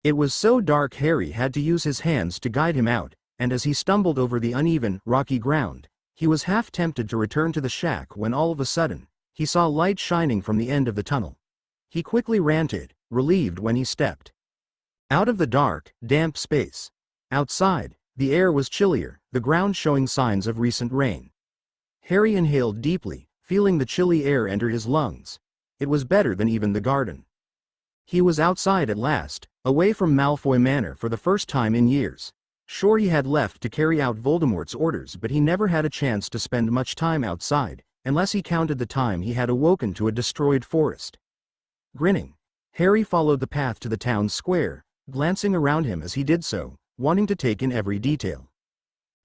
It was so dark Harry had to use his hands to guide him out, and as he stumbled over the uneven, rocky ground, He was half tempted to return to the shack when all of a sudden, he saw light shining from the end of the tunnel. He quickly ran to it, relieved when he stepped out of the dark, damp space. Outside, the air was chillier, the ground showing signs of recent rain. Harry inhaled deeply, feeling the chilly air enter his lungs. It was better than even the garden. He was outside at last, away from Malfoy Manor for the first time in years. Sure, he had left to carry out Voldemort's orders, but he never had a chance to spend much time outside, unless he counted the time he had awoken to a destroyed forest. Grinning, Harry followed the path to the town square, glancing around him as he did so, wanting to take in every detail.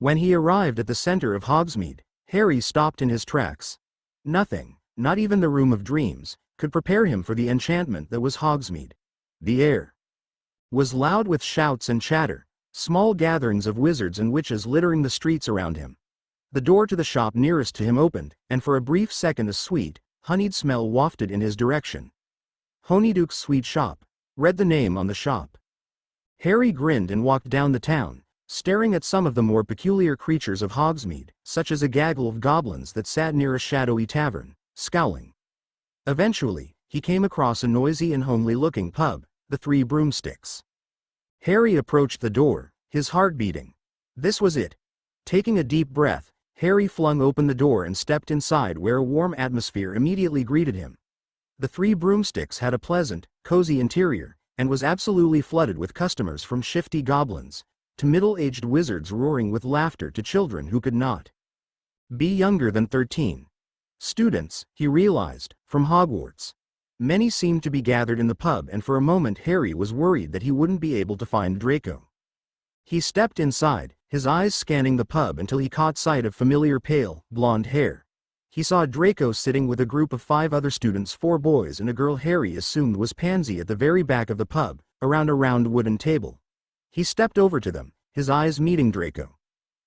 When he arrived at the center of Hogsmeade, Harry stopped in his tracks. Nothing, not even the Room of Dreams, could prepare him for the enchantment that was Hogsmeade. The air was loud with shouts and chatter, small gatherings of wizards and witches littering the streets around him. The door to the shop nearest to him opened, and for a brief second a sweet, honeyed smell wafted in his direction. Honeydukes Sweet Shop, read the name on the shop. Harry grinned and walked down the town, staring at some of the more peculiar creatures of Hogsmeade, such as a gaggle of goblins that sat near a shadowy tavern, scowling. Eventually, he came across a noisy and homely-looking pub, the Three Broomsticks. Harry approached the door, his heart beating. This was it. Taking a deep breath, Harry flung open the door and stepped inside, where a warm atmosphere immediately greeted him. The Three Broomsticks had a pleasant, cozy interior, and was absolutely flooded with customers, from shifty goblins to middle-aged wizards roaring with laughter to children who could not be younger than 13. Students, he realized, from Hogwarts. Many seemed to be gathered in the pub, and for a moment Harry was worried that he wouldn't be able to find Draco. He stepped inside, his eyes scanning the pub until he caught sight of familiar pale, blonde hair. He saw Draco sitting with a group of 5 other students, 4 boys and a girl Harry assumed was Pansy, at the very back of the pub, around a round wooden table. He stepped over to them, his eyes meeting Draco.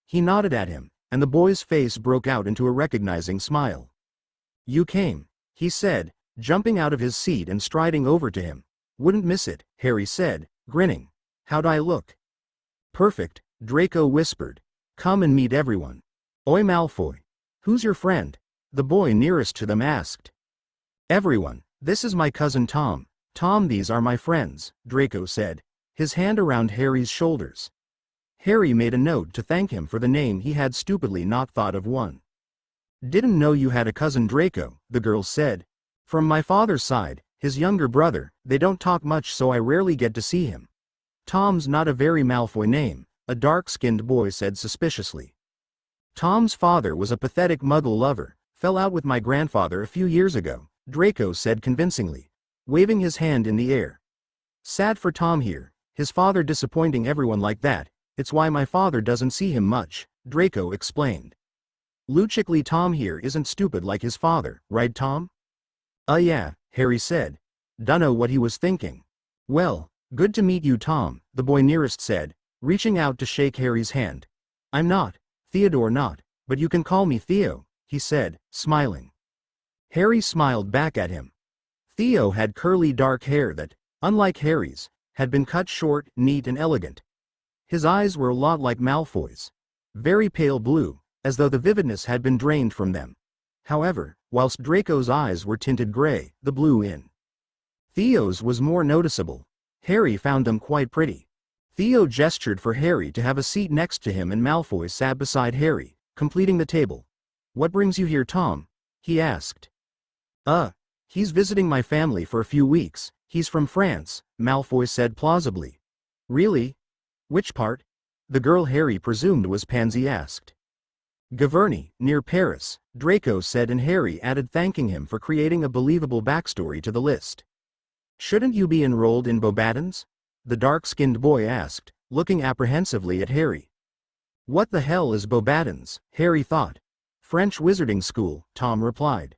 He nodded at him, and the boy's face broke out into a recognizing smile. "You came," he said, jumping out of his seat and striding over to him. "Wouldn't miss it," Harry said, grinning. "How'd I look?" "Perfect," Draco whispered. "Come and meet everyone." "Oi Malfoy. Who's your friend?" the boy nearest to them asked. "Everyone. This is my cousin Tom. Tom, these are my friends," Draco said, his hand around Harry's shoulders. Harry made a note to thank him for the name he had stupidly not thought of one. "Didn't know you had a cousin Draco," the girl said. "From my father's side, his younger brother. They don't talk much, so I rarely get to see him." "Tom's not a very Malfoy name," a dark-skinned boy said suspiciously. "Tom's father was a pathetic muggle lover, fell out with my grandfather a few years ago," Draco said convincingly, waving his hand in the air. "Sad for Tom here, his father disappointing everyone like that. It's why my father doesn't see him much," Draco explained. "Logically, Tom here isn't stupid like his father, right Tom?" Yeah," Harry said. Dunno what he was thinking. "Well, good to meet you Tom," the boy nearest said, reaching out to shake Harry's hand. "I'm not Theodore, not, but you can call me Theo," he said, smiling. Harry smiled back at him. Theo had curly dark hair that, unlike Harry's, had been cut short, neat and elegant. His eyes were a lot like Malfoy's. Very pale blue, as though the vividness had been drained from them. However, whilst Draco's eyes were tinted gray, the blue in Theo's was more noticeable. Harry found them quite pretty. Theo gestured for Harry to have a seat next to him, and Malfoy sat beside Harry, completing the table. "What brings you here, Tom?" he asked. He's visiting my family for a few weeks. He's from France," Malfoy said plausibly. "Really? Which part?" the girl Harry presumed was Pansy asked. "Gaverny, near Paris," Draco said, and Harry added, thanking him for creating a believable backstory to the list. "Shouldn't you be enrolled in Beauxbatons?" the dark-skinned boy asked, looking apprehensively at Harry. "What the hell is Beauxbatons?" Harry thought. "French wizarding school," Tom replied.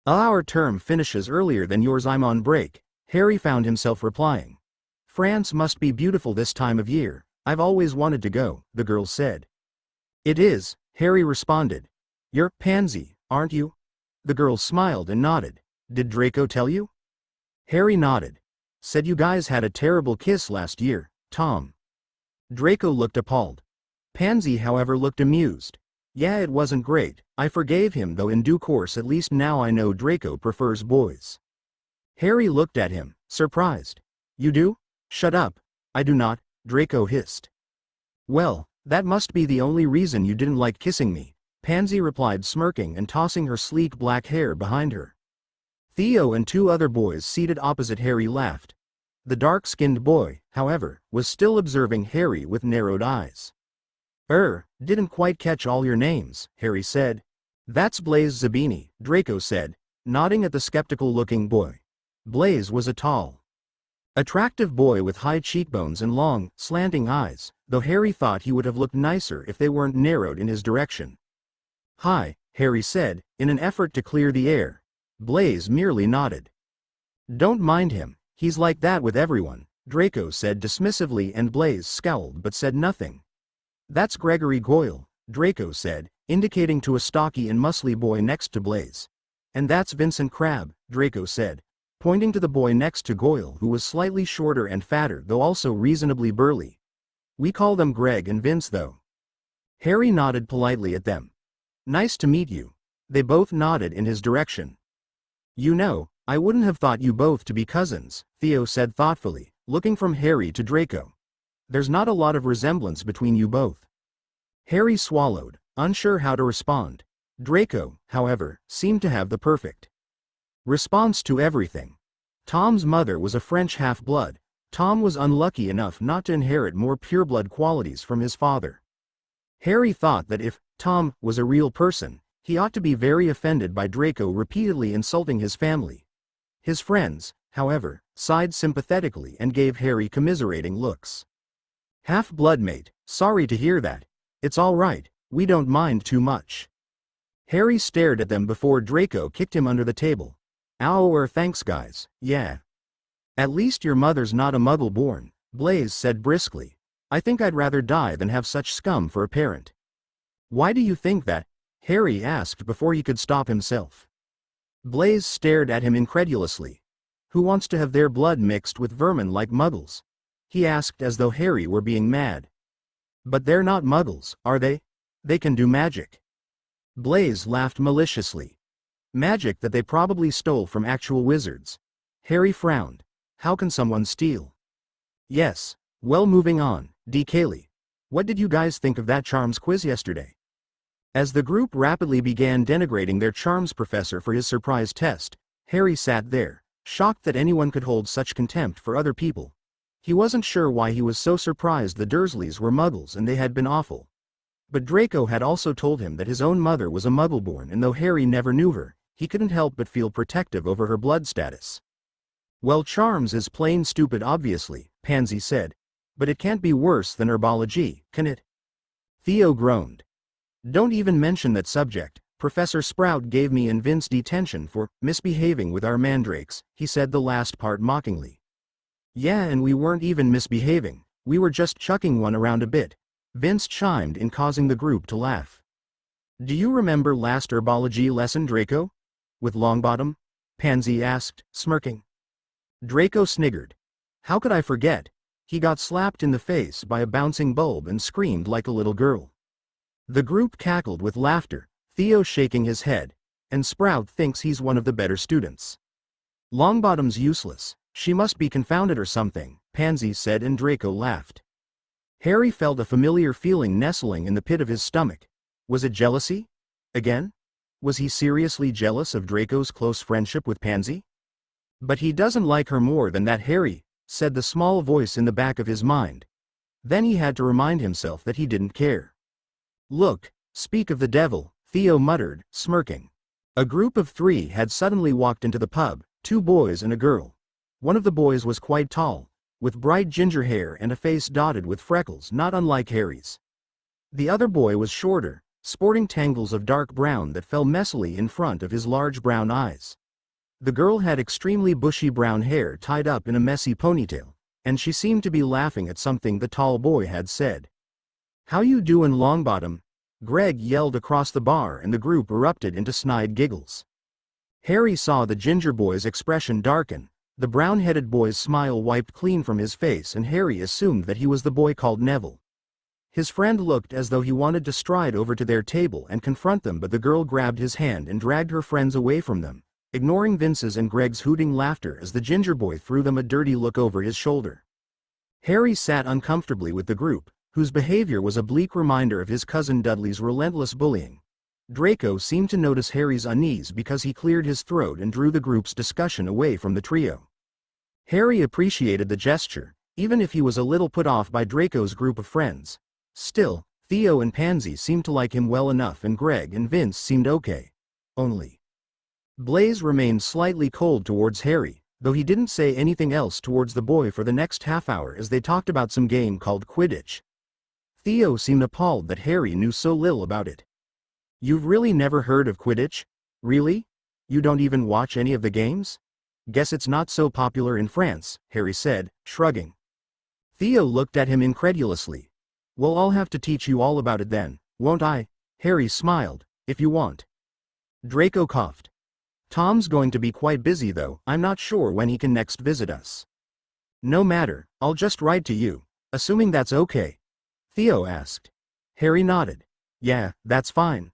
"Our term finishes earlier than yours. I'm on break," Harry found himself replying. "France must be beautiful this time of year. I've always wanted to go," the girl said. "It is," Harry responded. "You're Pansy, aren't you?" The girl smiled and nodded. "Did Draco tell you?" Harry nodded. "Said you guys had a terrible kiss last year, Tom." Draco looked appalled. Pansy, however, looked amused. Yeah, it wasn't great. I forgave him though in due course, at least now I know Draco prefers boys. Harry looked at him, surprised. You do? Shut up. I do not, Draco hissed. Well, that must be the only reason you didn't like kissing me, Pansy replied, smirking and tossing her sleek black hair behind her. Theo and two other boys seated opposite Harry laughed. The dark-skinned boy, however, was still observing Harry with narrowed eyes. Didn't quite catch all your names, Harry said. That's Blaise Zabini, Draco said, nodding at the skeptical-looking boy. Blaise was a tall, attractive boy with high cheekbones and long, slanting eyes, though Harry thought he would have looked nicer if they weren't narrowed in his direction. Hi, Harry said, in an effort to clear the air. Blaise merely nodded. Don't mind him, he's like that with everyone, Draco said dismissively, and Blaise scowled but said nothing. That's Gregory Goyle, Draco said, indicating to a stocky and muscly boy next to Blaise. And that's Vincent Crabbe, Draco said, pointing to the boy next to Goyle, who was slightly shorter and fatter though also reasonably burly. We call them Greg and Vince though. Harry nodded politely at them. Nice to meet you. They both nodded in his direction. You know, I wouldn't have thought you both to be cousins, Theo said thoughtfully, looking from Harry to Draco. There's not a lot of resemblance between you both. Harry swallowed, unsure how to respond. Draco, however, seemed to have the perfect response to everything. Tom's mother was a French half-blood. Tom was unlucky enough not to inherit more pureblood qualities from his father. Harry thought that if Tom was a real person, he ought to be very offended by Draco repeatedly insulting his family. His friends, however, sighed sympathetically and gave Harry commiserating looks. Half-blood mate, sorry to hear that. It's all right, we don't mind too much. Harry stared at them before Draco kicked him under the table. Ow, thanks guys, yeah. At least your mother's not a muggle born, Blaise said briskly. I think I'd rather die than have such scum for a parent. Why do you think that? Harry asked before he could stop himself. Blaise stared at him incredulously. Who wants to have their blood mixed with vermin like muggles? He asked as though Harry were being mad. But they're not muggles, are they? They can do magic. Blaise laughed maliciously. Magic that they probably stole from actual wizards. Harry frowned. How can someone steal? Yes, well, moving on, D. Cayley. What did you guys think of that charms quiz yesterday? As the group rapidly began denigrating their charms professor for his surprise test, Harry sat there, shocked that anyone could hold such contempt for other people. He wasn't sure why he was so surprised the Dursleys were muggles and they had been awful. But Draco had also told him that his own mother was a muggle-born, and though Harry never knew her, he couldn't help but feel protective over her blood status. Well, charms is plain stupid obviously, Pansy said. But it can't be worse than herbology, can it? Theo groaned. Don't even mention that subject. Professor Sprout gave me and Vince detention for misbehaving with our mandrakes, he said the last part mockingly. Yeah, and we weren't even misbehaving, we were just chucking one around a bit, Vince chimed in, causing the group to laugh. Do you remember last herbology lesson, Draco? With Longbottom? Pansy asked, smirking. Draco sniggered. How could I forget? He got slapped in the face by a bouncing bulb and screamed like a little girl. The group cackled with laughter, Theo shaking his head, and Sprout thinks he's one of the better students. Longbottom's useless, she must be confounded or something, Pansy said, and Draco laughed. Harry felt a familiar feeling nestling in the pit of his stomach. Was it jealousy? Again? Was he seriously jealous of Draco's close friendship with Pansy? But he doesn't like her more than that, Harry, said the small voice in the back of his mind. Then he had to remind himself that he didn't care. Look, speak of the devil, Theo muttered, smirking. A group of 3 had suddenly walked into the pub, 2 boys and a girl. One of the boys was quite tall, with bright ginger hair and a face dotted with freckles not unlike Harry's. The other boy was shorter, sporting tangles of dark brown that fell messily in front of his large brown eyes. The girl had extremely bushy brown hair tied up in a messy ponytail, and she seemed to be laughing at something the tall boy had said. How you doin', Longbottom? Greg yelled across the bar, and the group erupted into snide giggles. Harry saw the ginger boy's expression darken, the brown-headed boy's smile wiped clean from his face, and Harry assumed that he was the boy called Neville. His friend looked as though he wanted to stride over to their table and confront them, but the girl grabbed his hand and dragged her friends away from them, ignoring Vince's and Greg's hooting laughter as the ginger boy threw them a dirty look over his shoulder. Harry sat uncomfortably with the group, whose behavior was a bleak reminder of his cousin Dudley's relentless bullying. Draco seemed to notice Harry's unease because he cleared his throat and drew the group's discussion away from the trio. Harry appreciated the gesture, even if he was a little put off by Draco's group of friends. Still, Theo and Pansy seemed to like him well enough, and Greg and Vince seemed okay. Only Blaise remained slightly cold towards Harry, though he didn't say anything else towards the boy for the next half hour as they talked about some game called Quidditch. Theo seemed appalled that Harry knew so little about it. "You've really never heard of Quidditch? Really? You don't even watch any of the games? Guess it's not so popular in France," Harry said, shrugging. Theo looked at him incredulously. "Well, I'll have to teach you all about it then, won't I?" Harry smiled. "If you want." Draco coughed. "Tom's going to be quite busy though. I'm not sure when he can next visit us." "No matter, I'll just write to you, assuming that's okay?" Theo asked. Harry nodded. "Yeah, that's fine."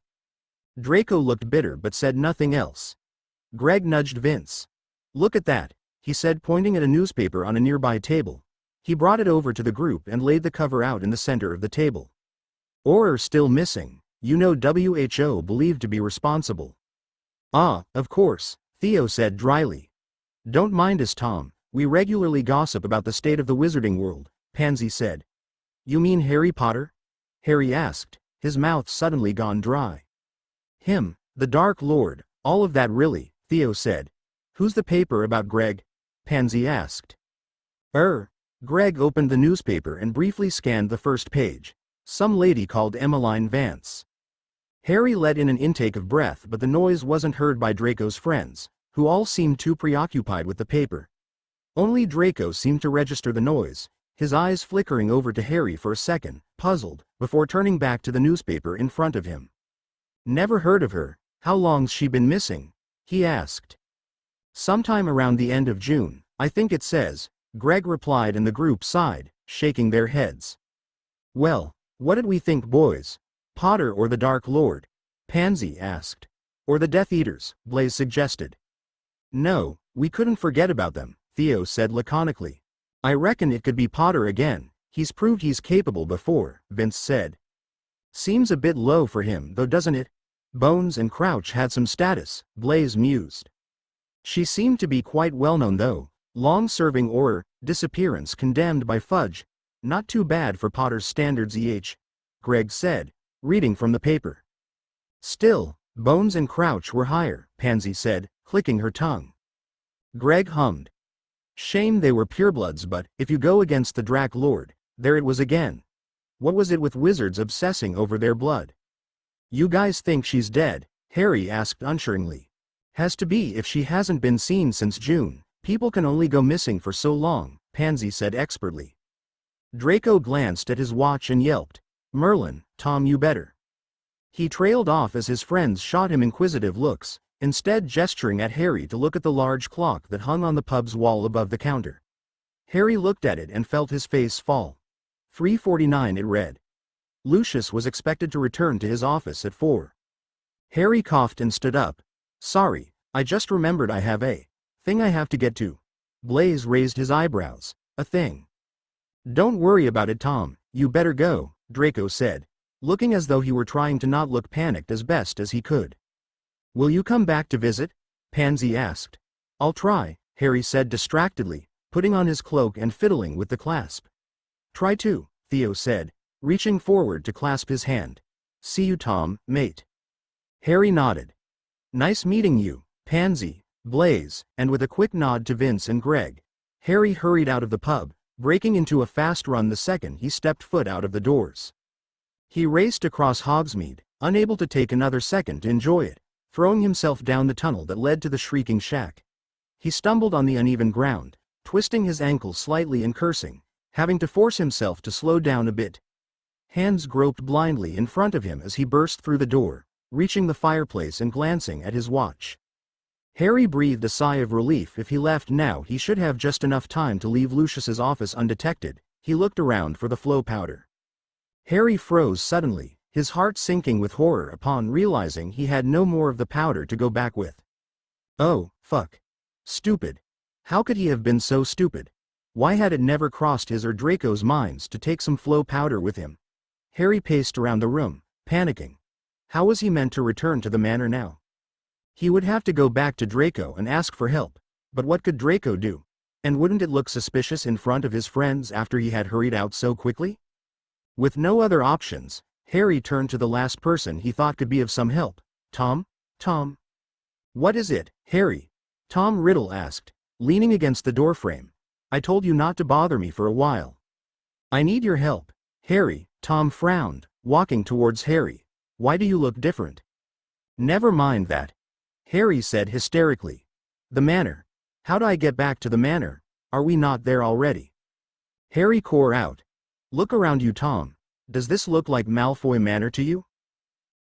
Draco looked bitter but said nothing else. Greg nudged Vince. "Look at that," he said, pointing at a newspaper on a nearby table. He brought it over to the group and laid the cover out in the center of the table. "Auror still missing, you know, WHO believed to be responsible." "Ah, of course," Theo said dryly. "Don't mind us, Tom, we regularly gossip about the state of the wizarding world," Pansy said. "You mean Harry Potter?" Harry asked, his mouth suddenly gone dry. "Him, the Dark Lord, all of that really," Theo said. "Who's the paper about Greg?" Pansy asked. Greg opened the newspaper and briefly scanned the first page. Some lady called Emiline Vance. Harry let in an intake of breath, but the noise wasn't heard by Draco's friends, who all seemed too preoccupied with the paper. Only Draco seemed to register the noise, his eyes flickering over to Harry for a second, puzzled, before turning back to the newspaper in front of him. "Never heard of her. How long's she been missing?" he asked. "Sometime around the end of June, I think it says," Greg replied, and the group sighed, shaking their heads. "Well, what did we think, boys? Potter or the Dark Lord?" Pansy asked. "Or the Death Eaters," Blaise suggested. "No, we couldn't forget about them," Theo said laconically. "I reckon it could be Potter again. He's proved he's capable before," Vince said. "Seems a bit low for him though, doesn't it? Bones and Crouch had some status," Blaise mused. "She seemed to be quite well known though. Long-serving Auror, disappearance condemned by Fudge. Not too bad for Potter's standards, Greg said, reading from the paper. "Still, Bones and Crouch were higher," Pansy said, clicking her tongue. Greg hummed. "Shame they were purebloods, but if you go against the Drac Lord, there it was again. What was it with wizards obsessing over their blood?" "You guys think she's dead?" Harry asked unssuringly. "Has to be if she hasn't been seen since June. People can only go missing for so long," Pansy said expertly. Draco glanced at his watch and yelped, "Merlin, Tom, you better." He trailed off as his friends shot him inquisitive looks, instead gesturing at Harry to look at the large clock that hung on the pub's wall above the counter. Harry looked at it and felt his face fall. 3:49 it read. Lucius was expected to return to his office at 4. Harry coughed and stood up. "Sorry, I just remembered I have a thing I have to get to." Blaise raised his eyebrows. "A thing?" "Don't worry about it, Tom, you better go," Draco said, looking as though he were trying to not look panicked as best as he could. "Will you come back to visit?" Pansy asked. "I'll try," Harry said distractedly, putting on his cloak and fiddling with the clasp. "Try to," Theo said, reaching forward to clasp his hand. "See you, Tom, mate." Harry nodded. "Nice meeting you, Pansy, Blaise," and with a quick nod to Vince and Greg, Harry hurried out of the pub, breaking into a fast run the second he stepped foot out of the doors. He raced across Hogsmeade, unable to take another second to enjoy it, throwing himself down the tunnel that led to the Shrieking Shack. He stumbled on the uneven ground, twisting his ankle slightly and cursing, having to force himself to slow down a bit. Hands groped blindly in front of him as he burst through the door, reaching the fireplace and glancing at his watch. Harry breathed a sigh of relief. If he left now, he should have just enough time to leave Lucius's office undetected. He looked around for the flow powder. Harry froze suddenly, his heart sinking with horror upon realizing he had no more of the powder to go back with. Oh, fuck. Stupid. How could he have been so stupid? Why had it never crossed his or Draco's minds to take some flow powder with him? Harry paced around the room, panicking. How was he meant to return to the manor now? He would have to go back to Draco and ask for help, but what could Draco do? And wouldn't it look suspicious in front of his friends after he had hurried out so quickly? With no other options, Harry turned to the last person he thought could be of some help. Tom? Tom? What is it, Harry? Tom Riddle asked, leaning against the doorframe. I told you not to bother me for a while. I need your help, Harry. Tom frowned, walking towards Harry. Why do you look different? Never mind that, Harry said hysterically. The manor. How do I get back to the manor? Are we not there already? Harry tore out. Look around you, Tom. Does this look like Malfoy Manor to you?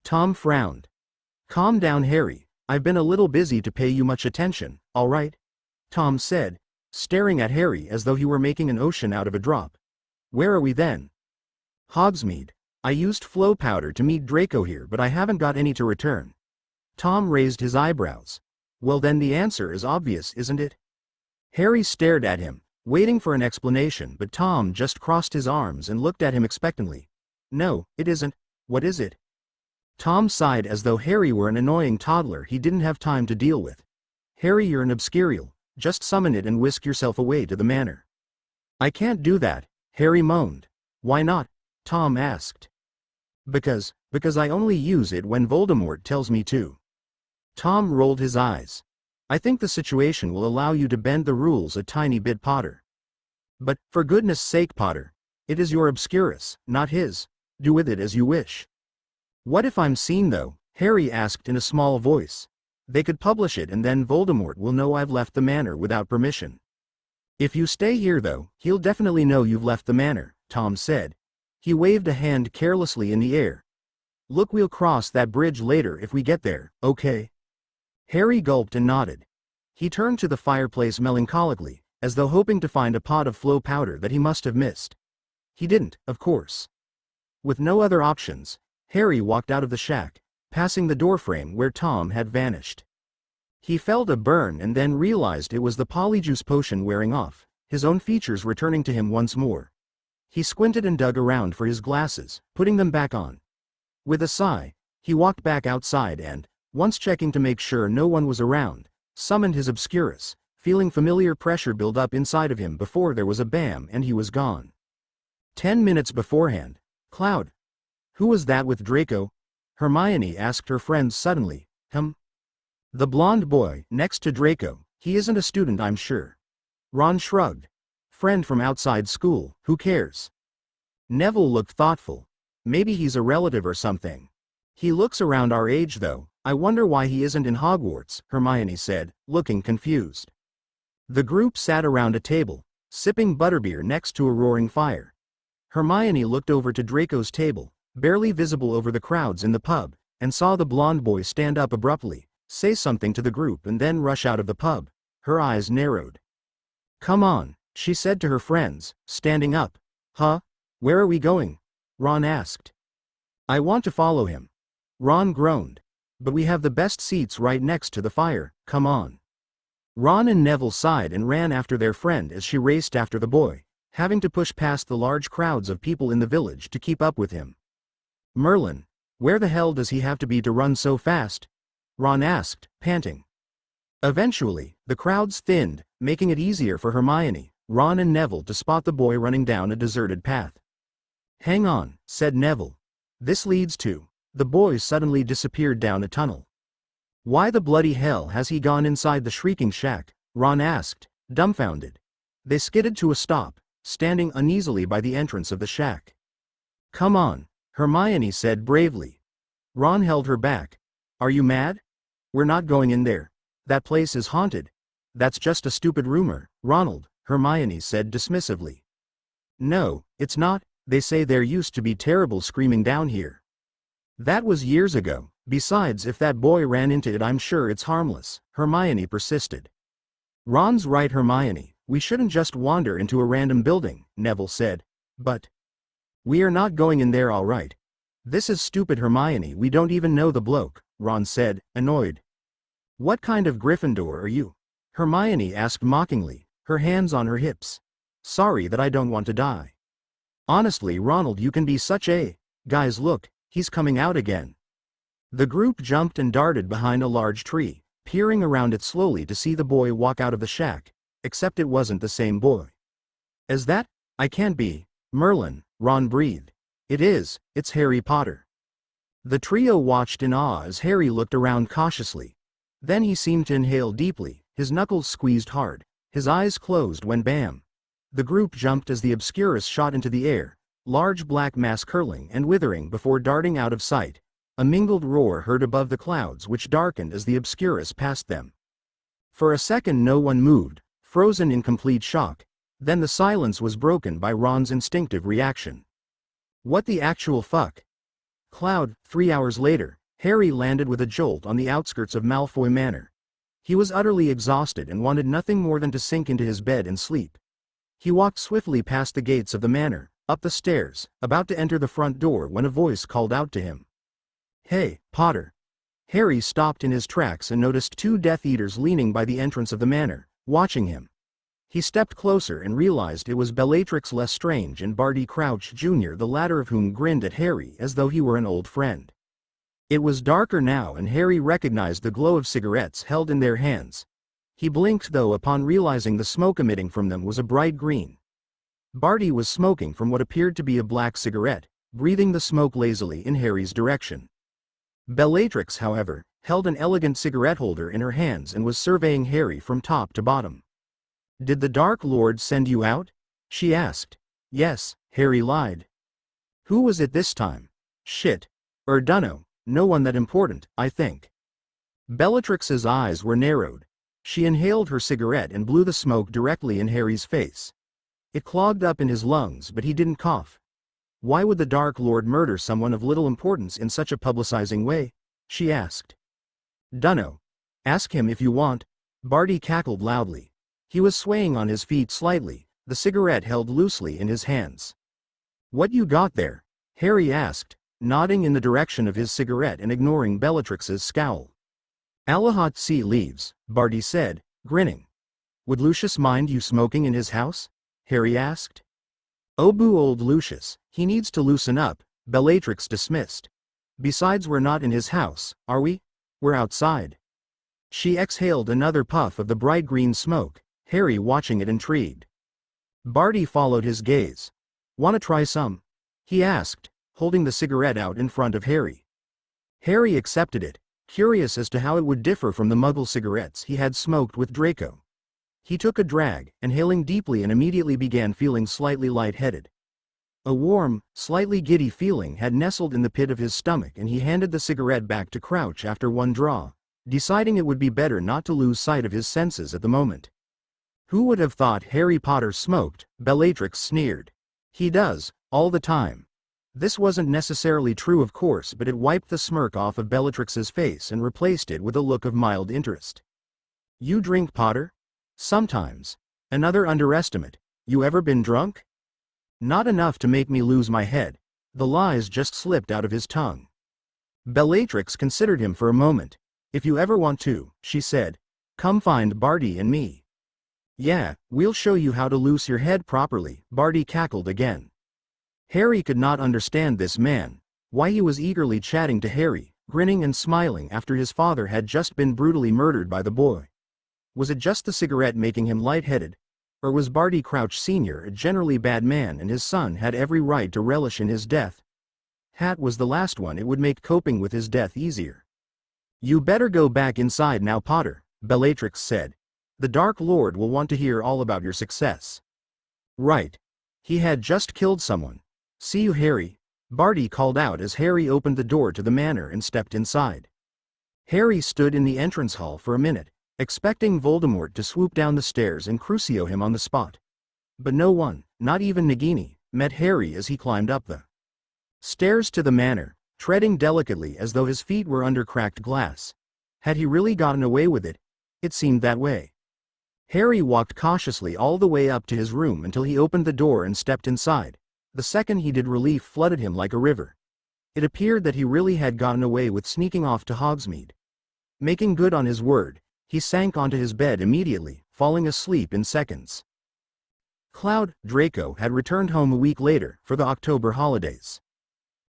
Tom frowned. Calm down, Harry. I've been a little busy to pay you much attention, all right? Tom said, staring at Harry as though he were making an ocean out of a drop. Where are we then? Hogsmeade. I used flow powder to meet Draco here, but I haven't got any to return. Tom raised his eyebrows. Well, then the answer is obvious, isn't it? Harry stared at him, waiting for an explanation, but Tom just crossed his arms and looked at him expectantly. No, it isn't. What is it? Tom sighed as though Harry were an annoying toddler he didn't have time to deal with. Harry, you're an obscurial. Just summon it and whisk yourself away to the manor. I can't do that, Harry moaned. Why not? Tom asked. Because I only use it when Voldemort tells me to. Tom rolled his eyes. I think the situation will allow you to bend the rules a tiny bit, Potter. But, for goodness sake, Potter, it is your obscurus, not his. Do with it as you wish. What if I'm seen though? Harry asked in a small voice. They could publish it and then Voldemort will know I've left the manor without permission. If you stay here though, he'll definitely know you've left the manor, Tom said. He waved a hand carelessly in the air. Look, we'll cross that bridge later if we get there, okay? Harry gulped and nodded. He turned to the fireplace melancholically, as though hoping to find a pot of flow powder that he must have missed. He didn't, of course. With no other options, Harry walked out of the shack, passing the doorframe where Tom had vanished. He felt a burn and then realized it was the polyjuice potion wearing off, his own features returning to him once more. He squinted and dug around for his glasses, putting them back on. With a sigh, he walked back outside and, once checking to make sure no one was around, summoned his obscurus, feeling familiar pressure build up inside of him before there was a bam and he was gone. 10 minutes beforehand, Cloud. Who was that with Draco? Hermione asked her friends suddenly. The blonde boy, next to Draco. He isn't a student, I'm sure. Ron shrugged. Friend from outside school, who cares? Neville looked thoughtful. Maybe he's a relative or something. He looks around our age though. I wonder why he isn't in Hogwarts, Hermione said, looking confused. The group sat around a table, sipping butterbeer next to a roaring fire. Hermione looked over to Draco's table, barely visible over the crowds in the pub, and saw the blonde boy stand up abruptly, say something to the group and then rush out of the pub. Her eyes narrowed. Come on, she said to her friends, standing up. Huh? Where are we going? Ron asked. I want to follow him. Ron groaned. But we have the best seats right next to the fire, come on. Ron and Neville sighed and ran after their friend as she raced after the boy, having to push past the large crowds of people in the village to keep up with him. Merlin, where the hell does he have to be to run so fast? Ron asked, panting. Eventually, the crowds thinned, making it easier for Hermione, Ron and Neville to spot the boy running down a deserted path. Hang on, said Neville. This leads to... The boy suddenly disappeared down a tunnel. Why the bloody hell has he gone inside the shrieking shack? Ron asked, dumbfounded. They skidded to a stop, standing uneasily by the entrance of the shack. Come on, Hermione said bravely. Ron held her back. Are you mad? We're not going in there. That place is haunted. That's just a stupid rumor, Ronald, Hermione said dismissively. No, it's not. They say there used to be terrible screaming down here. That was years ago. Besides, if that boy ran into it, I'm sure it's harmless, Hermione persisted. Ron's right, Hermione. We shouldn't just wander into a random building, Neville said. But We are not going in there, all right. This is stupid, Hermione, we don't even know the bloke, Ron said, annoyed. What kind of Gryffindor are you? Hermione asked mockingly, her hands on her hips. Sorry that I don't want to die. Honestly, Ronald, you can be such a... Guys, look, he's coming out again. The group jumped and darted behind a large tree, peering around it slowly to see the boy walk out of the shack, except it wasn't the same boy. Is that? I can't be. Merlin, Ron breathed. It is, it's Harry Potter. The trio watched in awe as Harry looked around cautiously. Then he seemed to inhale deeply, his knuckles squeezed hard, his eyes closed when bam. The group jumped as the obscurus shot into the air, large black mass curling and withering before darting out of sight, a mingled roar heard above the clouds which darkened as the obscurus passed them. For a second no one moved, frozen in complete shock, then the silence was broken by Ron's instinctive reaction. What the actual fuck? Cloud, 3 hours later, Harry landed with a jolt on the outskirts of Malfoy Manor. He was utterly exhausted and wanted nothing more than to sink into his bed and sleep. He walked swiftly past the gates of the manor, up the stairs, about to enter the front door when a voice called out to him. Hey, Potter. Harry stopped in his tracks and noticed 2 Death Eaters leaning by the entrance of the manor, watching him. He stepped closer and realized it was Bellatrix Lestrange and Barty Crouch Jr., the latter of whom grinned at Harry as though he were an old friend. It was darker now and Harry recognized the glow of cigarettes held in their hands. He blinked though upon realizing the smoke emitting from them was a bright green. Barty was smoking from what appeared to be a black cigarette, breathing the smoke lazily in Harry's direction. Bellatrix, however, held an elegant cigarette holder in her hands and was surveying Harry from top to bottom. Did the Dark Lord send you out? She asked. Yes, Harry lied. Who was it this time? Shit. Dunno, no one that important, I think. Bellatrix's eyes were narrowed. She inhaled her cigarette and blew the smoke directly in Harry's face. It clogged up in his lungs but he didn't cough. Why would the Dark Lord murder someone of little importance in such a publicizing way? She asked. Dunno. Ask him if you want. Barty cackled loudly. He was swaying on his feet slightly, the cigarette held loosely in his hands. What you got there? Harry asked, nodding in the direction of his cigarette and ignoring Bellatrix's scowl. Alahat sea leaves, Barty said, grinning. Would Lucius mind you smoking in his house? Harry asked. Oh boo old Lucius, he needs to loosen up, Bellatrix dismissed. Besides, we're not in his house, are we? We're outside. She exhaled another puff of the bright green smoke, Harry watching it intrigued. Barty followed his gaze. Wanna try some? He asked, holding the cigarette out in front of Harry. Harry accepted it, curious as to how it would differ from the Muggle cigarettes he had smoked with Draco. He took a drag, inhaling deeply and immediately began feeling slightly lightheaded. A warm, slightly giddy feeling had nestled in the pit of his stomach and he handed the cigarette back to Crouch after one draw, deciding it would be better not to lose sight of his senses at the moment. Who would have thought Harry Potter smoked? Bellatrix sneered. He does, all the time. This wasn't necessarily true of course, but it wiped the smirk off of Bellatrix's face and replaced it with a look of mild interest. You drink, Potter? Sometimes. Another underestimate. You ever been drunk? Not enough to make me lose my head. The lies just slipped out of his tongue. Bellatrix considered him for a moment. If you ever want to, she said, come find Barty and me. Yeah, we'll show you how to loose your head properly, Barty cackled again. Harry could not understand this man, why he was eagerly chatting to Harry, grinning and smiling after his father had just been brutally murdered by the boy. Was it just the cigarette making him lightheaded? Or was Barty Crouch Sr. a generally bad man and his son had every right to relish in his death? Hat was the last one, it would make coping with his death easier. You better go back inside now, Potter, Bellatrix said. The Dark Lord will want to hear all about your success. Right. He had just killed someone. See you, Harry, Barty called out as Harry opened the door to the manor and stepped inside. Harry stood in the entrance hall for a minute, expecting Voldemort to swoop down the stairs and crucio him on the spot. But no one, not even Nagini, met Harry as he climbed up the stairs to the manor, treading delicately as though his feet were under cracked glass. Had he really gotten away with it? It seemed that way. Harry walked cautiously all the way up to his room until he opened the door and stepped inside, The second he did, relief flooded him like a river. It appeared that he really had gotten away with sneaking off to Hogsmeade. Making good on his word, he sank onto his bed immediately, falling asleep in seconds. Draco had returned home a week later, for the October holidays.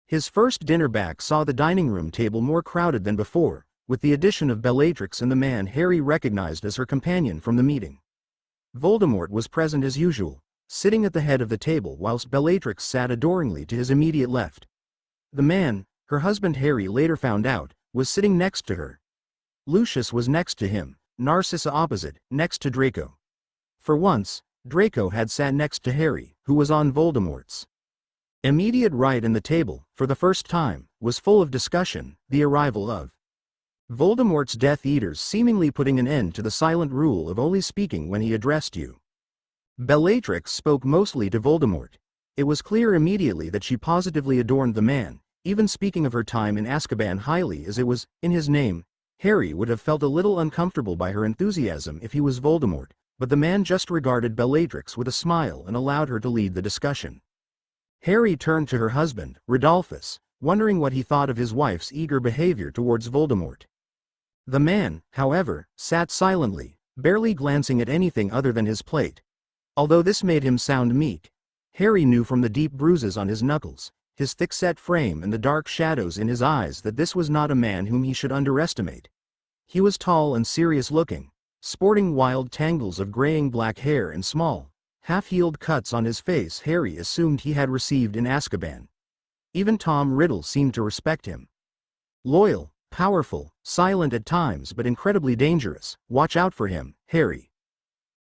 His first dinner back saw the dining room table more crowded than before, with the addition of Bellatrix and the man Harry recognized as her companion from the meeting. Voldemort was present as usual, sitting at the head of the table whilst Bellatrix sat adoringly to his immediate left. The man, her husband Harry later found out, was sitting next to her. Lucius was next to him, Narcissa opposite, next to Draco. For once, Draco had sat next to Harry, who was on Voldemort's immediate right, and the table, for the first time, was full of discussion, the arrival of Voldemort's Death Eaters seemingly putting an end to the silent rule of only speaking when he addressed you. Bellatrix spoke mostly to Voldemort. It was clear immediately that she positively adorned the man, even speaking of her time in Azkaban highly as it was, in his name. Harry would have felt a little uncomfortable by her enthusiasm if he was Voldemort, but the man just regarded Bellatrix with a smile and allowed her to lead the discussion. Harry turned to her husband, Rodolphus, wondering what he thought of his wife's eager behavior towards Voldemort. The man, however, sat silently, barely glancing at anything other than his plate. Although this made him sound meek, Harry knew from the deep bruises on his knuckles, his thick-set frame and the dark shadows in his eyes that this was not a man whom he should underestimate. He was tall and serious-looking, sporting wild tangles of graying black hair and small, half-healed cuts on his face Harry assumed he had received in Azkaban. Even Tom Riddle seemed to respect him. Loyal, powerful, silent at times but incredibly dangerous. Watch out for him, Harry.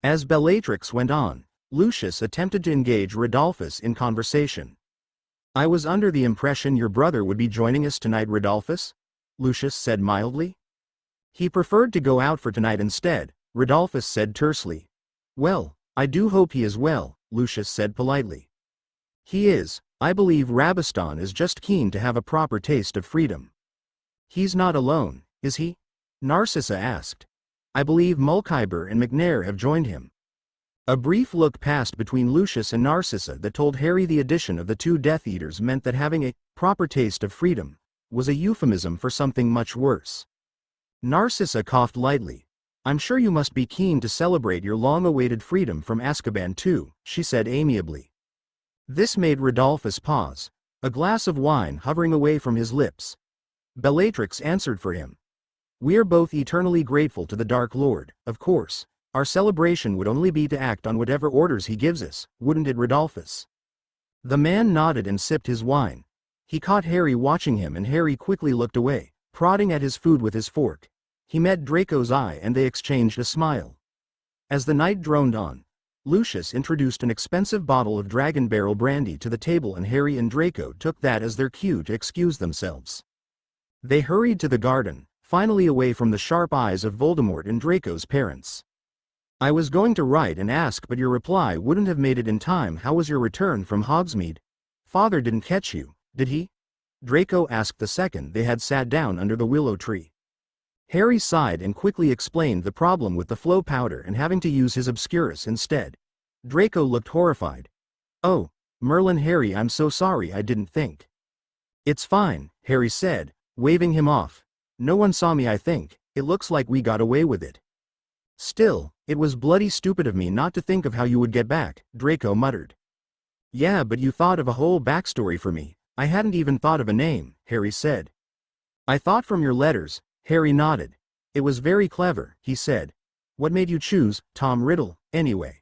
As Bellatrix went on, Lucius attempted to engage Rodolphus in conversation. I was under the impression your brother would be joining us tonight, Rodolphus, Lucius said mildly. He preferred to go out for tonight instead, Rodolphus said tersely. Well, I do hope he is well, Lucius said politely. He is. I believe Rabaston is just keen to have a proper taste of freedom. He's not alone, is he? Narcissa asked. I believe Mulciber and McNair have joined him. A brief look passed between Lucius and Narcissa that told Harry the addition of the two Death Eaters meant that having a proper taste of freedom was a euphemism for something much worse. Narcissa coughed lightly. I'm sure you must be keen to celebrate your long-awaited freedom from Azkaban too, she said amiably. This made Rodolphus pause, a glass of wine hovering away from his lips. Bellatrix answered for him. We're both eternally grateful to the Dark Lord, of course. Our celebration would only be to act on whatever orders he gives us, wouldn't it, Rodolphus? The man nodded and sipped his wine. He caught Harry watching him and Harry quickly looked away, prodding at his food with his fork. He met Draco's eye and they exchanged a smile. As the night droned on, Lucius introduced an expensive bottle of Dragon Barrel brandy to the table and Harry and Draco took that as their cue to excuse themselves. They hurried to the garden, finally away from the sharp eyes of Voldemort and Draco's parents. I was going to write and ask but your reply wouldn't have made it in time. How was your return from Hogsmeade? Father didn't catch you, did he? Draco asked the second they had sat down under the willow tree. Harry sighed and quickly explained the problem with the flow powder and having to use his obscurus instead. Draco looked horrified. Oh, Merlin, Harry, I'm so sorry, I didn't think. It's fine, Harry said, waving him off. No one saw me, I think. It looks like we got away with it. Still, it was bloody stupid of me not to think of how you would get back, Draco muttered. Yeah, but you thought of a whole backstory for me. I hadn't even thought of a name, Harry said. I thought from your letters, Harry nodded. It was very clever, he said. What made you choose Tom Riddle, anyway?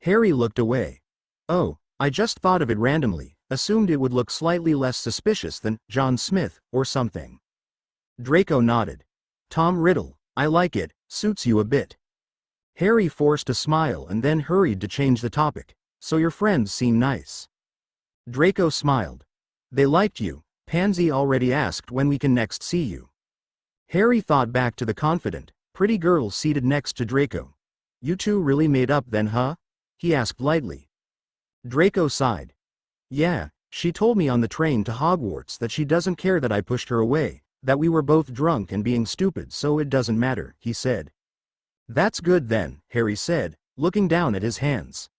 Harry looked away. Oh, I just thought of it randomly, assumed it would look slightly less suspicious than John Smith, or something. Draco nodded. Tom Riddle, I like it, suits you a bit. Harry forced a smile and then hurried to change the topic. So your friends seem nice. Draco smiled. They liked you. Pansy already asked when we can next see you. Harry thought back to the confident, pretty girl seated next to Draco. You two really made up then, huh? He asked lightly. Draco sighed. Yeah, she told me on the train to Hogwarts that she doesn't care that I pushed her away, that we were both drunk and being stupid, so it doesn't matter, he said. That's good then, Harry said, looking down at his hands.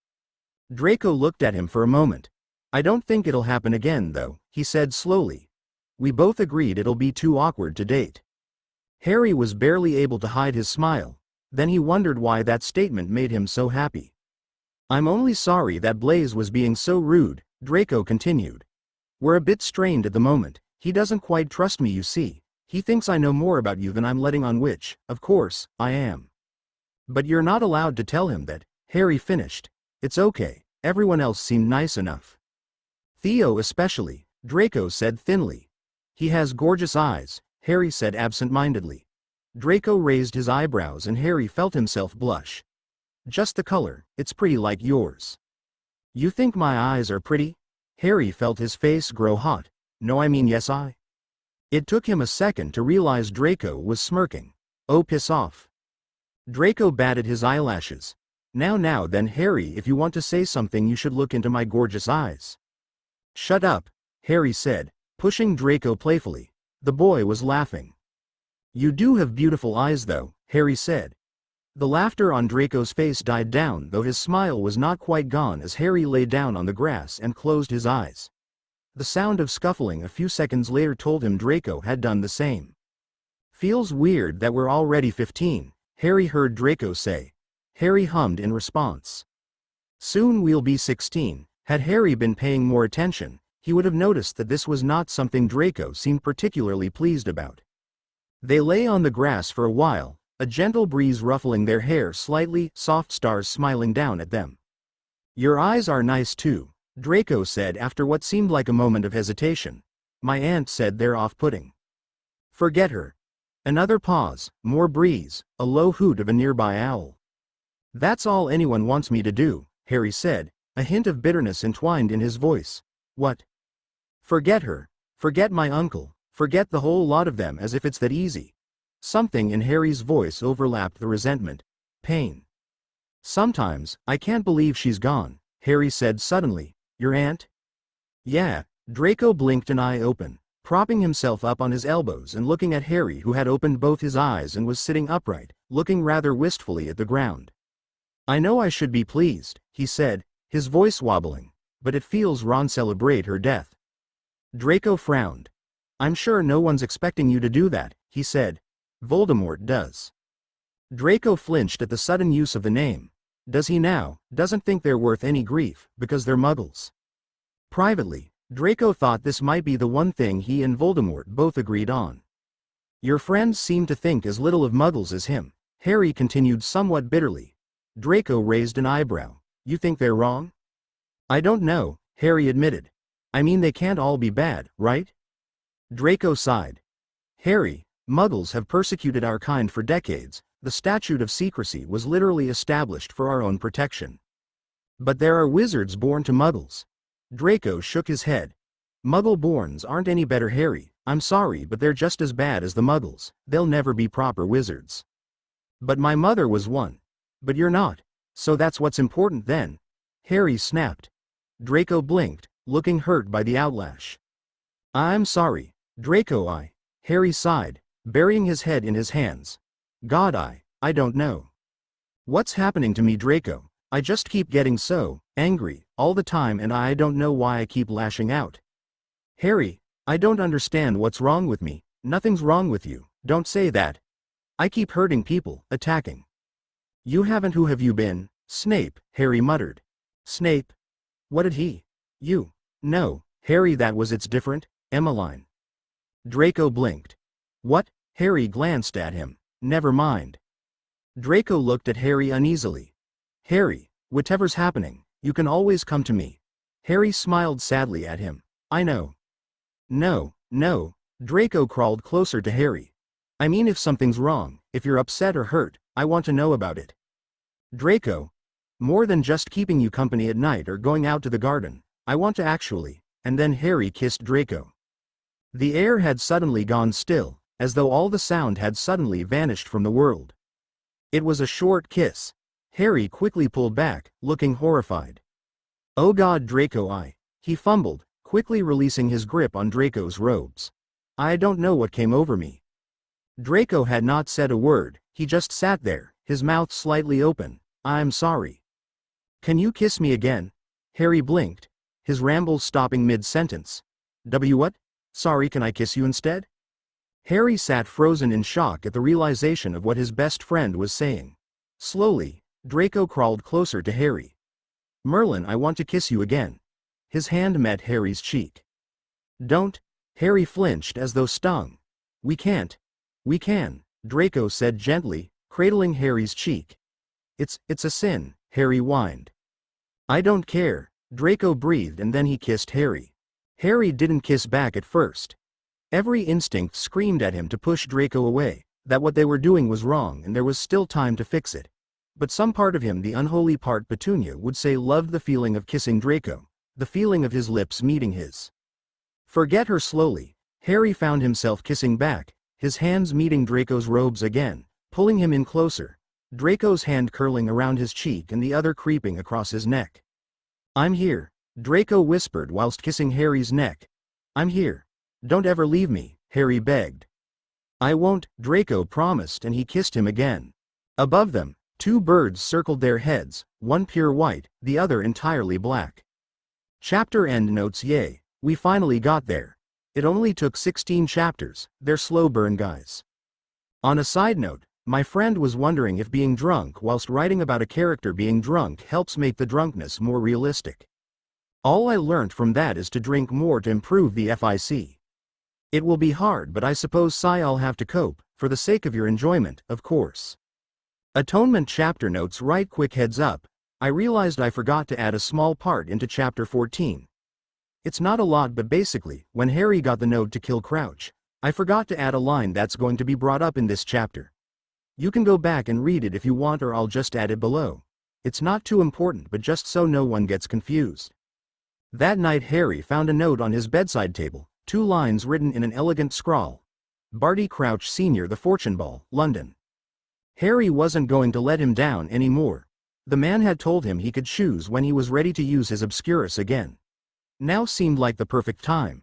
Draco looked at him for a moment. I don't think it'll happen again though, he said slowly. We both agreed it'll be too awkward to date. Harry was barely able to hide his smile, then he wondered why that statement made him so happy. I'm only sorry that Blaise was being so rude, Draco continued. We're a bit strained at the moment, he doesn't quite trust me, you see. He thinks I know more about you than I'm letting on, which, of course, I am. But you're not allowed to tell him that, Harry finished. It's okay, everyone else seemed nice enough. Theo especially, Draco said thinly. He has gorgeous eyes, Harry said absent-mindedly. Draco raised his eyebrows and Harry felt himself blush. Just the color, it's pretty like yours. You think my eyes are pretty? Harry felt his face grow hot. No, I mean yes, I. It took him a second to realize Draco was smirking. Oh, piss off. Draco batted his eyelashes. Now then, Harry, if you want to say something you should look into my gorgeous eyes. Shut up, Harry said, pushing Draco playfully. The boy was laughing. You do have beautiful eyes though, Harry said. The laughter on Draco's face died down, though his smile was not quite gone, as Harry lay down on the grass and closed his eyes. The sound of scuffling a few seconds later told him Draco had done the same. Feels weird that we're already 15, Harry heard Draco say. Harry hummed in response. Soon we'll be 16. Had Harry been paying more attention, he would have noticed that this was not something Draco seemed particularly pleased about. They lay on the grass for a while, a gentle breeze ruffling their hair slightly, soft stars smiling down at them. Your eyes are nice too, Draco said after what seemed like a moment of hesitation. My aunt said they're off-putting. Forget her. Another pause, more breeze, a low hoot of a nearby owl. That's all anyone wants me to do, Harry said, a hint of bitterness entwined in his voice. What? Forget her. Forget my uncle. Forget the whole lot of them, as if it's that easy. Something in Harry's voice overlapped the resentment. Pain. Sometimes, I can't believe she's gone, Harry said suddenly. Your aunt? Yeah, Draco blinked an eye open, propping himself up on his elbows and looking at Harry, who had opened both his eyes and was sitting upright, looking rather wistfully at the ground. I know I should be pleased, he said, his voice wobbling, but it feels wrong. Celebrate her death. Draco frowned. I'm sure no one's expecting you to do that, he said. Voldemort does. Draco flinched at the sudden use of the name. Does he now? Doesn't think they're worth any grief, because they're muggles. Privately, Draco thought this might be the one thing he and Voldemort both agreed on. Your friends seem to think as little of muggles as him, Harry continued somewhat bitterly. Draco raised an eyebrow. You think they're wrong? I don't know, Harry admitted. I mean, they can't all be bad, right? Draco sighed. Harry, muggles have persecuted our kind for decades. The statute of secrecy was literally established for our own protection. But there are wizards born to muggles. Draco shook his head. Muggle-borns aren't any better, Harry. I'm sorry, but they're just as bad as the muggles. They'll never be proper wizards. But my mother was one. But you're not. So that's what's important then. Harry snapped. Draco blinked, looking hurt by the outlash. I'm sorry, Draco. Harry sighed, burying his head in his hands. God, I don't know. What's happening to me, Draco? I just keep getting so angry all the time, and I don't know why I keep lashing out. Harry, I don't understand what's wrong with me. Nothing's wrong with you. Don't say that. I keep hurting people, attacking. You haven't. Who have you been? Snape, Harry muttered. Snape? What did he? You? No, Harry, that was it's different, Emiline. Draco blinked. What? Harry glanced at him. Never mind. Draco looked at Harry uneasily. Harry, whatever's happening, you can always come to me. Harry smiled sadly at him. I know. No, Draco crawled closer to Harry. I mean, if something's wrong, if you're upset or hurt, I want to know about it. Draco. More than just keeping you company at night or going out to the garden. I want to actually. And then Harry kissed Draco. The air had suddenly gone still, as though all the sound had suddenly vanished from the world. It was a short kiss. Harry quickly pulled back, looking horrified. Oh God, Draco, he fumbled, quickly releasing his grip on Draco's robes. I don't know what came over me. Draco had not said a word, he just sat there, his mouth slightly open. I'm sorry. Can you kiss me again? Harry blinked. his ramble stopping mid-sentence. What? Sorry, can I kiss you instead? Harry sat frozen in shock at the realization of what his best friend was saying. Slowly, Draco crawled closer to Harry. Merlin, I want to kiss you again. His hand met Harry's cheek. Don't. Harry flinched as though stung. We can't. We can, Draco said gently, cradling Harry's cheek. It's a sin, Harry whined. I don't care, Draco breathed, and then he kissed Harry. Harry didn't kiss back at first. Every instinct screamed at him to push Draco away, that what they were doing was wrong and there was still time to fix it. But some part of him, the unholy part Petunia would say, loved the feeling of kissing Draco, the feeling of his lips meeting his. Forget her. Slowly, Harry found himself kissing back, his hands meeting Draco's robes again, pulling him in closer, Draco's hand curling around his cheek and the other creeping across his neck. I'm here, Draco whispered whilst kissing Harry's neck. I'm here. Don't ever leave me, Harry begged. I won't, Draco promised, and he kissed him again. Above them, two birds circled their heads, one pure white, the other entirely black. Chapter end notes. Yay, we finally got there. It only took 16 chapters, they're slow burn guys. On a side note, my friend was wondering if being drunk whilst writing about a character being drunk helps make the drunkenness more realistic. All I learnt from that is to drink more to improve the FIC. It will be hard, but I suppose I'll have to cope, for the sake of your enjoyment, of course. Atonement chapter notes. Right, quick heads up, I realized I forgot to add a small part into chapter 14. It's not a lot, but basically, when Harry got the node to kill Crouch, I forgot to add a line that's going to be brought up in this chapter. You can go back and read it if you want, or I'll just add it below. It's not too important, but just so no one gets confused. That night Harry found a note on his bedside table, 2 lines written in an elegant scrawl. Barty Crouch Sr., The Fortune Ball, London. Harry wasn't going to let him down anymore. The man had told him he could choose when he was ready to use his obscurus again. Now seemed like the perfect time.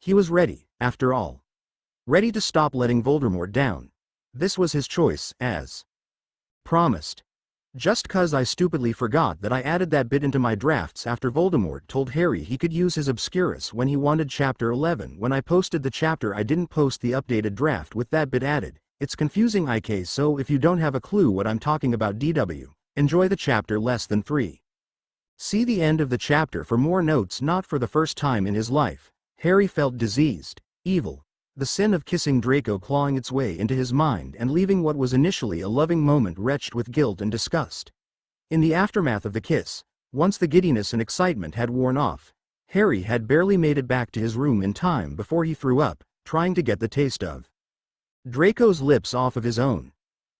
He was ready, after all. Ready to stop letting Voldemort down. This was his choice, as promised. Just 'cause I stupidly forgot that I added that bit into my drafts after Voldemort told Harry he could use his obscurus when he wanted. Chapter 11. When I posted the chapter I didn't post the updated draft with that bit added. It's confusing IK, so if you don't have a clue what I'm talking about DW, enjoy the chapter less than 3. See the end of the chapter for more notes. Not for the first time in his life, Harry felt diseased, evil, the sin of kissing Draco clawing its way into his mind and leaving what was initially a loving moment wretched with guilt and disgust. In the aftermath of the kiss, once the giddiness and excitement had worn off, Harry had barely made it back to his room in time before he threw up, trying to get the taste of Draco's lips off of his own.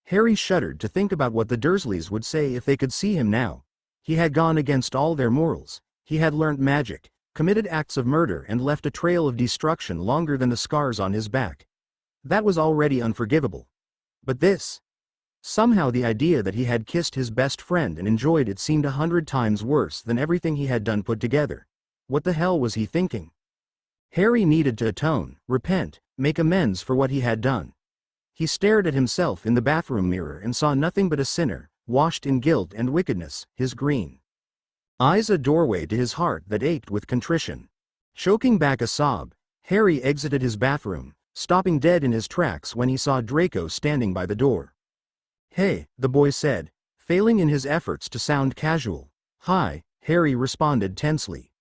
Harry shuddered to think about what the Dursleys would say if they could see him now. He had gone against all their morals, he had learnt magic, committed acts of murder and left a trail of destruction longer than the scars on his back. That was already unforgivable. But this? Somehow the idea that he had kissed his best friend and enjoyed it seemed 100 times worse than everything he had done put together. What the hell was he thinking? Harry needed to atone, repent, make amends for what he had done. He stared at himself in the bathroom mirror and saw nothing but a sinner, washed in guilt and wickedness, his green eyes a doorway to his heart that ached with contrition. Choking back a sob, Harry exited his bathroom, stopping dead in his tracks when he saw Draco standing by the door. Hey, the boy said, failing in his efforts to sound casual. Hi, Harry responded tensely.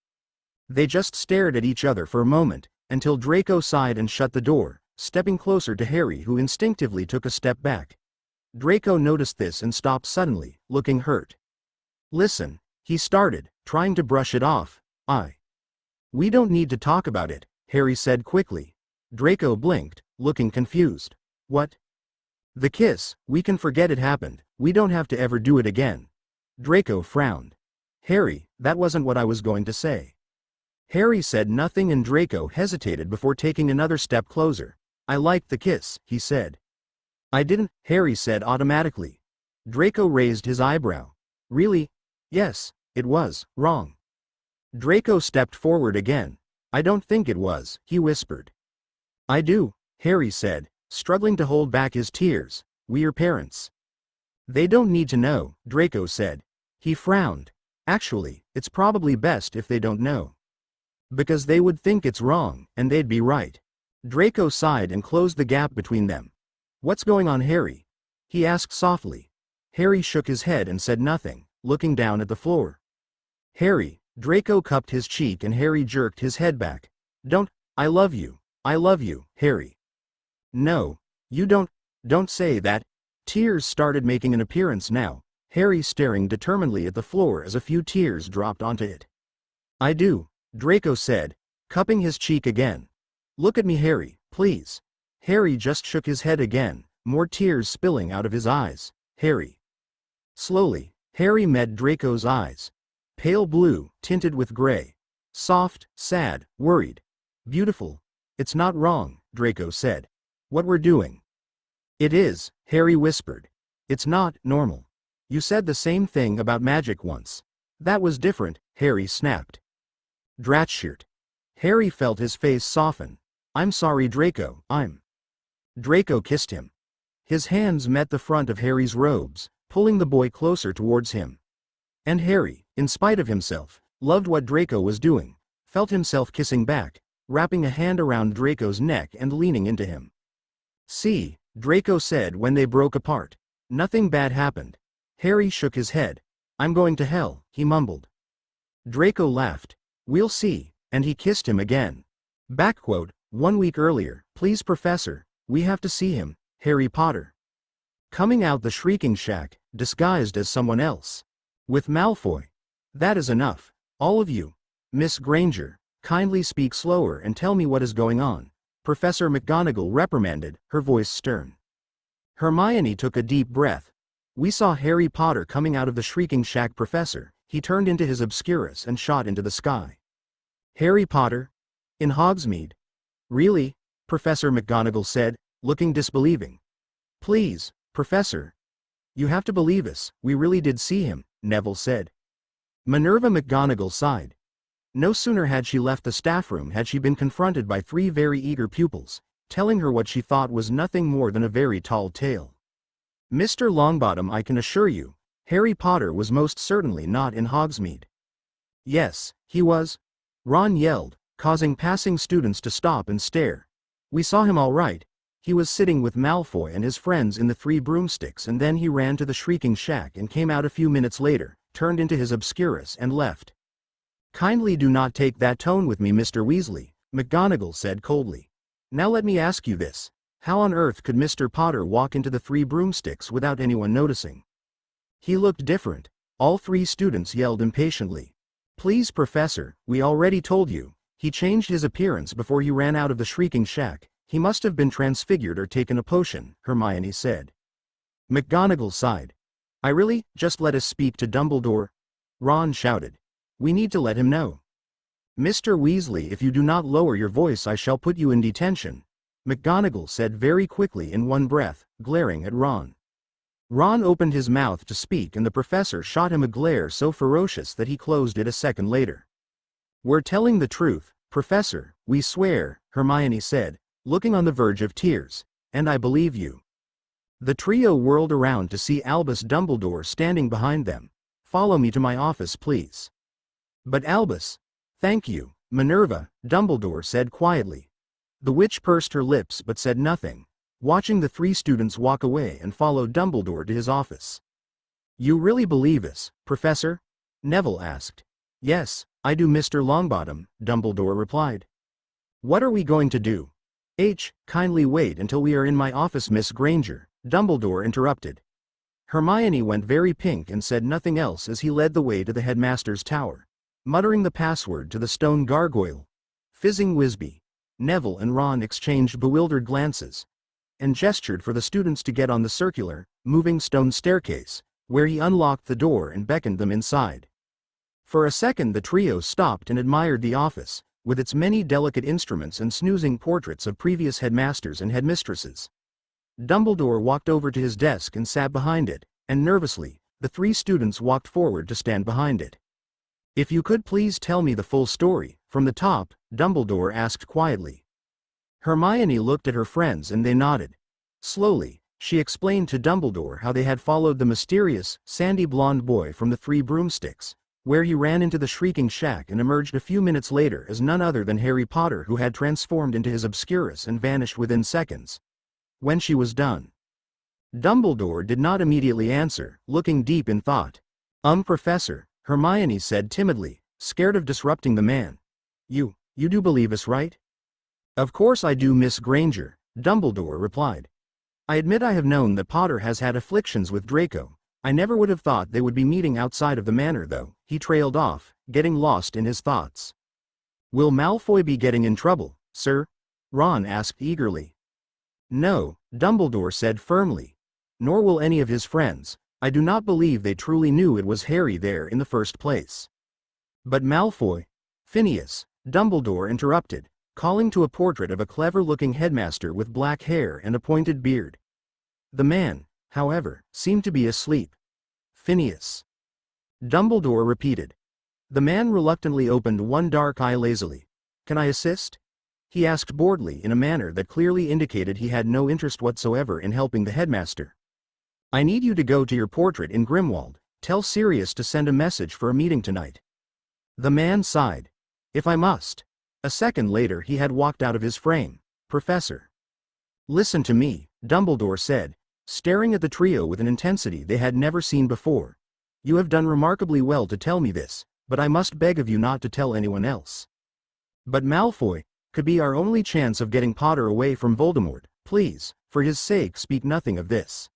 They just stared at each other for a moment, until Draco sighed and shut the door, stepping closer to Harry, who instinctively took a step back. Draco noticed this and stopped suddenly, looking hurt. Listen, he started, trying to brush it off. We don't need to talk about it, Harry said quickly. Draco blinked, looking confused. What? The kiss, we can forget it happened, we don't have to ever do it again. Draco frowned. Harry, that wasn't what I was going to say. Harry said nothing and Draco hesitated before taking another step closer. I liked the kiss, he said. I didn't, Harry said automatically. Draco raised his eyebrow. Really? Yes, it was, wrong. Draco stepped forward again. I don't think it was, he whispered. I do, Harry said, struggling to hold back his tears. We're parents. They don't need to know, Draco said. He frowned. Actually, it's probably best if they don't know. Because they would think it's wrong, and they'd be right. Draco sighed and closed the gap between them. What's going on, Harry? He asked softly. Harry shook his head and said nothing, looking down at the floor. Harry, Draco cupped his cheek and Harry jerked his head back. Don't, I love you, Harry. No, you don't say that. Tears started making an appearance now, Harry staring determinedly at the floor as a few tears dropped onto it. I do, Draco said, cupping his cheek again. Look at me, Harry, please. Harry just shook his head again, more tears spilling out of his eyes. Harry. Slowly, Harry met Draco's eyes. Pale blue, tinted with gray. Soft, sad, worried. Beautiful. It's not wrong, Draco said. What we're doing. It is, Harry whispered. It's not normal. You said the same thing about magic once. That was different, Harry snapped. Dratshit. Harry felt his face soften. I'm sorry, Draco, Draco kissed him. His hands met the front of Harry's robes, pulling the boy closer towards him. And Harry, in spite of himself, loved what Draco was doing, felt himself kissing back, wrapping a hand around Draco's neck and leaning into him. See, Draco said when they broke apart. Nothing bad happened. Harry shook his head. I'm going to hell, he mumbled. Draco laughed. We'll see, and he kissed him again. Backquote, 1 week earlier, please Professor, we have to see him, Harry Potter. Coming out the shrieking shack, disguised as someone else. With Malfoy. That is enough. All of you. Miss Granger, kindly speak slower and tell me what is going on, Professor McGonagall reprimanded, her voice stern. Hermione took a deep breath. We saw Harry Potter coming out of the shrieking shack, Professor. He turned into his obscurus and shot into the sky. Harry Potter? In Hogsmeade? Really? Professor McGonagall said, looking disbelieving. Please, Professor. You have to believe us, we really did see him, Neville said. Minerva McGonagall sighed. No sooner had she left the staff room had she been confronted by 3 very eager pupils, telling her what she thought was nothing more than a very tall tale. Mr. Longbottom, I can assure you, Harry Potter was most certainly not in Hogsmeade. Yes, he was. Ron yelled, causing passing students to stop and stare. We saw him all right. He was sitting with Malfoy and his friends in the 3 broomsticks, and then he ran to the shrieking shack and came out a few minutes later, turned into his obscurus and left. Kindly do not take that tone with me, Mr. Weasley, McGonagall said coldly. Now let me ask you this. How on earth could Mr. Potter walk into the 3 broomsticks without anyone noticing? He looked different. All 3 students yelled impatiently. Please, Professor, we already told you. He changed his appearance before he ran out of the shrieking shack. He must have been transfigured or taken a potion, Hermione said. McGonagall sighed. I really, just let us speak to Dumbledore? Ron shouted. We need to let him know. Mr. Weasley, if you do not lower your voice I shall put you in detention, McGonagall said very quickly in one breath, glaring at Ron. Ron opened his mouth to speak and the professor shot him a glare so ferocious that he closed it a second later. We're telling the truth, Professor, we swear, Hermione said, looking on the verge of tears, and I believe you. The trio whirled around to see Albus Dumbledore standing behind them. Follow me to my office, please. But Albus. Thank you, Minerva, Dumbledore said quietly. The witch pursed her lips but said nothing, watching the 3 students walk away and followed Dumbledore to his office. You really believe us, Professor? Neville asked. Yes, I do, Mr. Longbottom, Dumbledore replied. What are we going to do? Kindly wait until we are in my office, Miss Granger, Dumbledore interrupted. Hermione went very pink and said nothing else as he led the way to the headmaster's tower, muttering the password to the stone gargoyle. Fizzing Whisby. Neville and Ron exchanged bewildered glances, and gestured for the students to get on the circular, moving stone staircase, where he unlocked the door and beckoned them inside. For a second the trio stopped and admired the office, with its many delicate instruments and snoozing portraits of previous headmasters and headmistresses. Dumbledore walked over to his desk and sat behind it, and nervously, the 3 students walked forward to stand behind it. If you could please tell me the full story, from the top, Dumbledore asked quietly. Hermione looked at her friends and they nodded. Slowly, she explained to Dumbledore how they had followed the mysterious, sandy blonde boy from the 3 broomsticks, where he ran into the shrieking shack and emerged a few minutes later as none other than Harry Potter, who had transformed into his obscurus and vanished within seconds. When she was done, Dumbledore did not immediately answer, looking deep in thought. Professor," Hermione said timidly, scared of disrupting the man. You do believe us, right?" "Of course I do, Miss Granger," Dumbledore replied. "I admit I have known that Potter has had afflictions with Draco. I never would have thought they would be meeting outside of the manor though." He trailed off, getting lost in his thoughts. "Will Malfoy be getting in trouble, sir?" Ron asked eagerly. "No," Dumbledore said firmly. "Nor will any of his friends. I do not believe they truly knew it was Harry there in the first place." "But Malfoy—" "Phineas," Dumbledore interrupted, calling to a portrait of a clever-looking headmaster with black hair and a pointed beard. The man, however, seemed to be asleep. "Phineas," Dumbledore repeated. The man reluctantly opened one dark eye lazily. "Can I assist?" he asked boredly in a manner that clearly indicated he had no interest whatsoever in helping the headmaster. "I need you to go to your portrait in Grimwald. Tell Sirius to send a message for a meeting tonight." The man sighed. "If I must." A second later he had walked out of his frame. "Professor." "Listen to me," Dumbledore said, staring at the trio with an intensity they had never seen before. "You have done remarkably well to tell me this, but I must beg of you not to tell anyone else. But Malfoy could be our only chance of getting Potter away from Voldemort. Please, for his sake, speak nothing of this."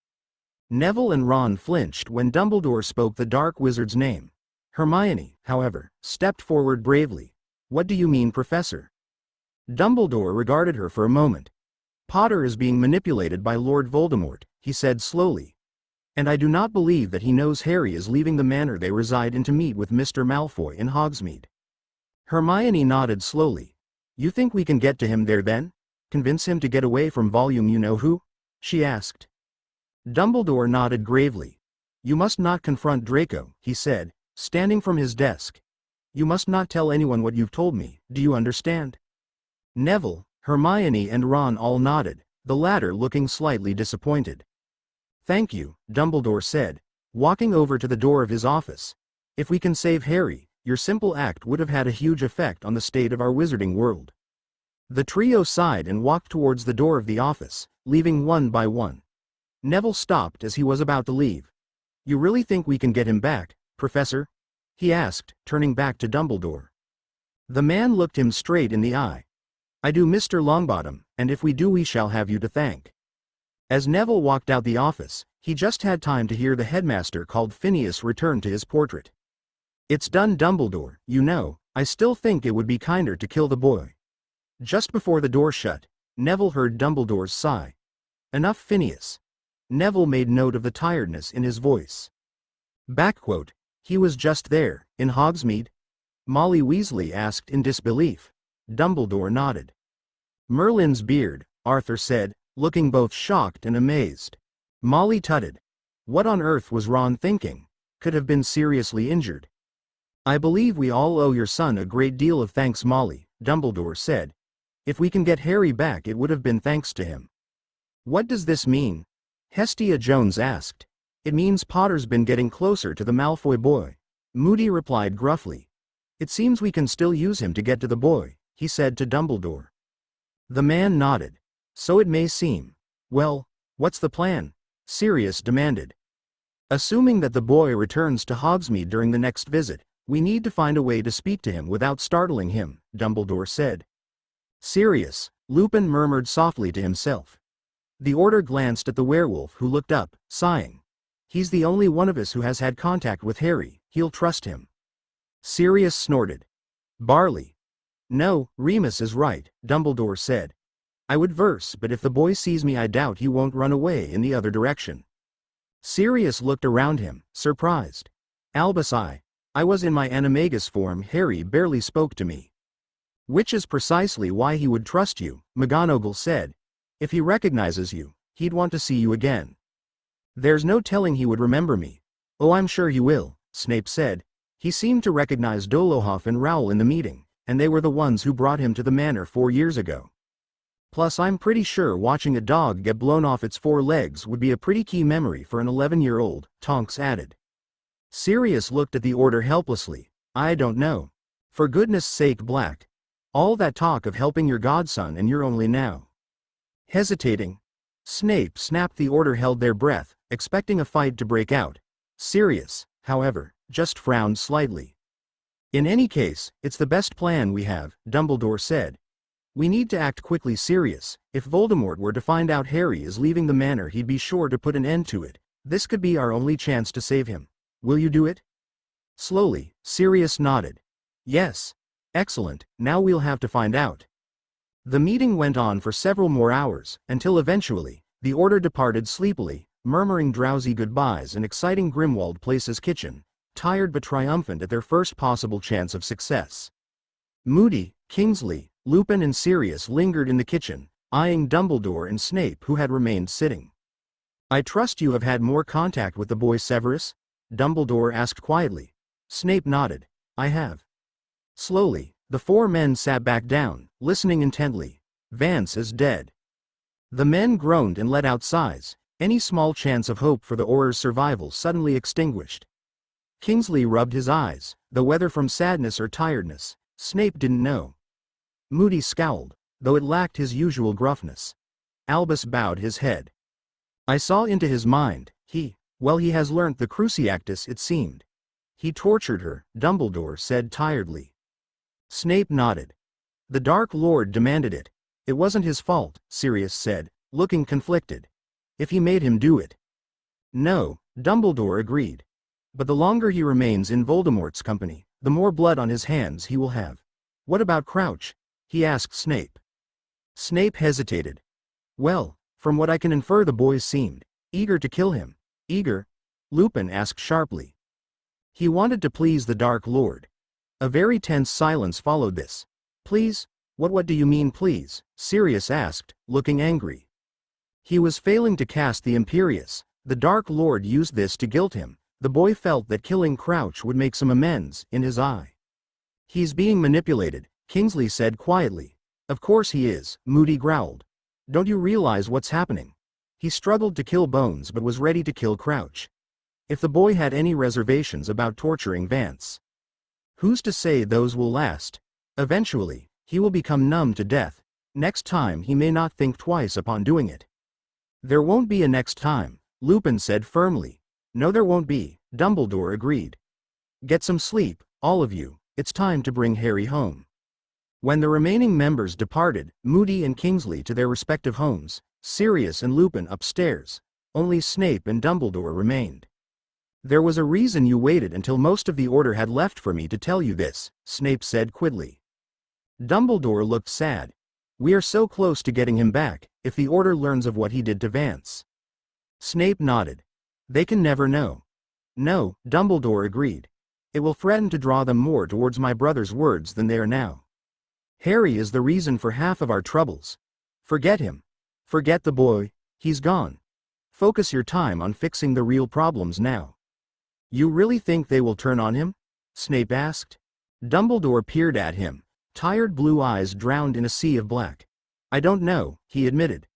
Neville and Ron flinched when Dumbledore spoke the dark wizard's name. Hermione, however, stepped forward bravely. "What do you mean, Professor?" Dumbledore regarded her for a moment. "Potter is being manipulated by Lord Voldemort," he said slowly. "And I do not believe that he knows Harry is leaving the manor they reside in to meet with Mr. Malfoy in Hogsmeade." Hermione nodded slowly. "You think we can get to him there then? Convince him to get away from you-know-who?" she asked. Dumbledore nodded gravely. "You must not confront Draco," he said, standing from his desk. "You must not tell anyone what you've told me, do you understand?" Neville, Hermione and Ron all nodded, the latter looking slightly disappointed. "Thank you," Dumbledore said, walking over to the door of his office. "If we can save Harry, your simple act would have had a huge effect on the state of our wizarding world." The trio sighed and walked towards the door of the office, leaving one by one. Neville stopped as he was about to leave. "You really think we can get him back, Professor?" he asked, turning back to Dumbledore. The man looked him straight in the eye. "I do, Mr. Longbottom, and if we do we shall have you to thank." As Neville walked out the office, he just had time to hear the headmaster called Phineas return to his portrait. "It's done, Dumbledore. You know, I still think it would be kinder to kill the boy." Just before the door shut, Neville heard Dumbledore's sigh. "Enough, Phineas." Neville made note of the tiredness in his voice. Backquote, "He was just there, in Hogsmeade?" Molly Weasley asked in disbelief. Dumbledore nodded. "Merlin's beard," Arthur said, looking both shocked and amazed. Molly tutted. What on earth was Ron thinking? Could have been seriously injured. "I believe we all owe your son a great deal of thanks, Molly," Dumbledore said. "If we can get Harry back it would have been thanks to him." "What does this mean?" Hestia Jones asked. "It means Potter's been getting closer to the Malfoy boy," Moody replied gruffly. "It seems we can still use him to get to the boy," he said to Dumbledore. The man nodded. "So it may seem. Well, what's the plan?" Sirius demanded. "Assuming that the boy returns to Hogsmeade during the next visit, we need to find a way to speak to him without startling him," Dumbledore said. "Sirius," Lupin murmured softly to himself. The Order glanced at the werewolf, who looked up, sighing. "He's the only one of us who has had contact with Harry, he'll trust him." Sirius snorted. "Barley." "No, Remus is right," Dumbledore said. "I would verse, but if the boy sees me I doubt he won't run away in the other direction." Sirius looked around him, surprised. "Albus, I was in my animagus form. Harry barely spoke to me." "Which is precisely why he would trust you," McGonagall said. "If he recognizes you, he'd want to see you again." "There's no telling he would remember me." "Oh, I'm sure he will," Snape said. "He seemed to recognize Dolohov and Rowell in the meeting, and they were the ones who brought him to the manor 4 years ago. Plus I'm pretty sure watching a dog get blown off its 4 legs would be a pretty key memory for an 11-year-old, Tonks added. Sirius looked at the order helplessly. I don't know. For goodness sake, Black. All that talk of helping your godson and you're only now hesitating. Snape snapped. The order held their breath, expecting a fight to break out. Sirius, however, just frowned slightly. In any case, it's the best plan we have, Dumbledore said. We need to act quickly. Sirius, if Voldemort were to find out Harry is leaving the manor, he'd be sure to put an end to it. This could be our only chance to save him. Will you do it? Slowly, Sirius nodded. Yes. Excellent, now we'll have to find out. The meeting went on for several more hours, until eventually, the order departed sleepily, murmuring drowsy goodbyes in exciting Grimmauld Place's kitchen, tired but triumphant at their first possible chance of success. Moody, Kingsley, Lupin and Sirius lingered in the kitchen, eyeing Dumbledore and Snape, who had remained sitting. I trust you have had more contact with the boy Severus? Dumbledore asked quietly. Snape nodded. I have. Slowly, the four men sat back down, listening intently. Vance is dead. The men groaned and let out sighs, any small chance of hope for the Auror's survival suddenly extinguished. Kingsley rubbed his eyes, though whether from sadness or tiredness, Snape didn't know. Moody scowled, though it lacked his usual gruffness. Albus bowed his head. I saw into his mind. He has learnt the Cruciatus, it seemed. He tortured her, Dumbledore said tiredly. Snape nodded. The Dark Lord demanded it. It wasn't his fault, Sirius said, looking conflicted. If he made him do it. No, Dumbledore agreed. But the longer he remains in Voldemort's company, the more blood on his hands he will have. What about Crouch? He asked Snape. Snape hesitated. Well, from what I can infer, the boys seemed eager to kill him. Eager? Lupin asked sharply. He wanted to please the Dark Lord. A very tense silence followed this. Please? What do you mean please? Sirius asked, looking angry. He was failing to cast the Imperius. The Dark Lord used this to guilt him. The boy felt that killing Crouch would make some amends, in his eye. He's being manipulated, Kingsley said quietly. Of course he is, Moody growled. Don't you realize what's happening? He struggled to kill Bones but was ready to kill Crouch. If the boy had any reservations about torturing Vance, who's to say those will last? Eventually, he will become numb to death. Next time he may not think twice upon doing it. There won't be a next time, Lupin said firmly. No, there won't be, Dumbledore agreed. Get some sleep, all of you, it's time to bring Harry home. When the remaining members departed, Moody and Kingsley to their respective homes, Sirius and Lupin upstairs, only Snape and Dumbledore remained. There was a reason you waited until most of the order had left for me to tell you this, Snape said quickly. Dumbledore looked sad. We are so close to getting him back, if the order learns of what he did to Vance. Snape nodded. They can never know. No, Dumbledore agreed. It will threaten to draw them more towards my brother's words than they are now. Harry is the reason for half of our troubles. Forget him. Forget the boy, he's gone. Focus your time on fixing the real problems now. You really think they will turn on him? Snape asked. Dumbledore peered at him, tired blue eyes drowned in a sea of black. I don't know, he admitted.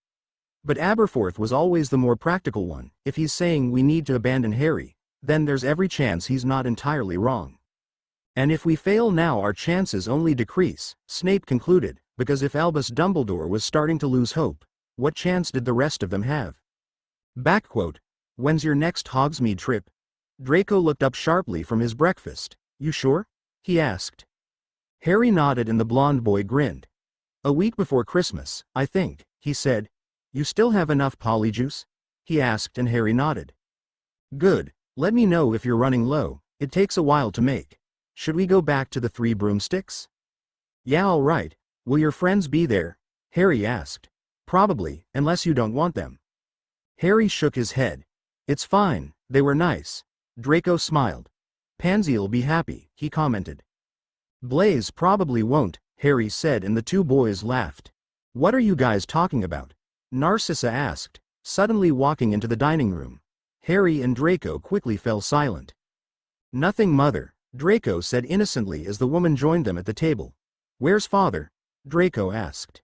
But Aberforth was always the more practical one. If he's saying we need to abandon Harry, then there's every chance he's not entirely wrong. And if we fail now, our chances only decrease, Snape concluded, because if Albus Dumbledore was starting to lose hope, what chance did the rest of them have? Backquote. When's your next Hogsmeade trip? Draco looked up sharply from his breakfast. You sure? He asked. Harry nodded and the blond boy grinned. A week before Christmas, I think, he said. You still have enough polyjuice? He asked and Harry nodded. Good, let me know if you're running low, it takes a while to make. Should we go back to the Three Broomsticks? Yeah, all right. Will your friends be there? Harry asked. Probably, unless you don't want them. Harry shook his head. It's fine, they were nice. Draco smiled. Pansy'll be happy, he commented. Blaise probably won't, Harry said and the two boys laughed. What are you guys talking about? Narcissa asked, suddenly walking into the dining room. Harry and Draco quickly fell silent. Nothing, mother, Draco said innocently as the woman joined them at the table. Where's father? Draco asked.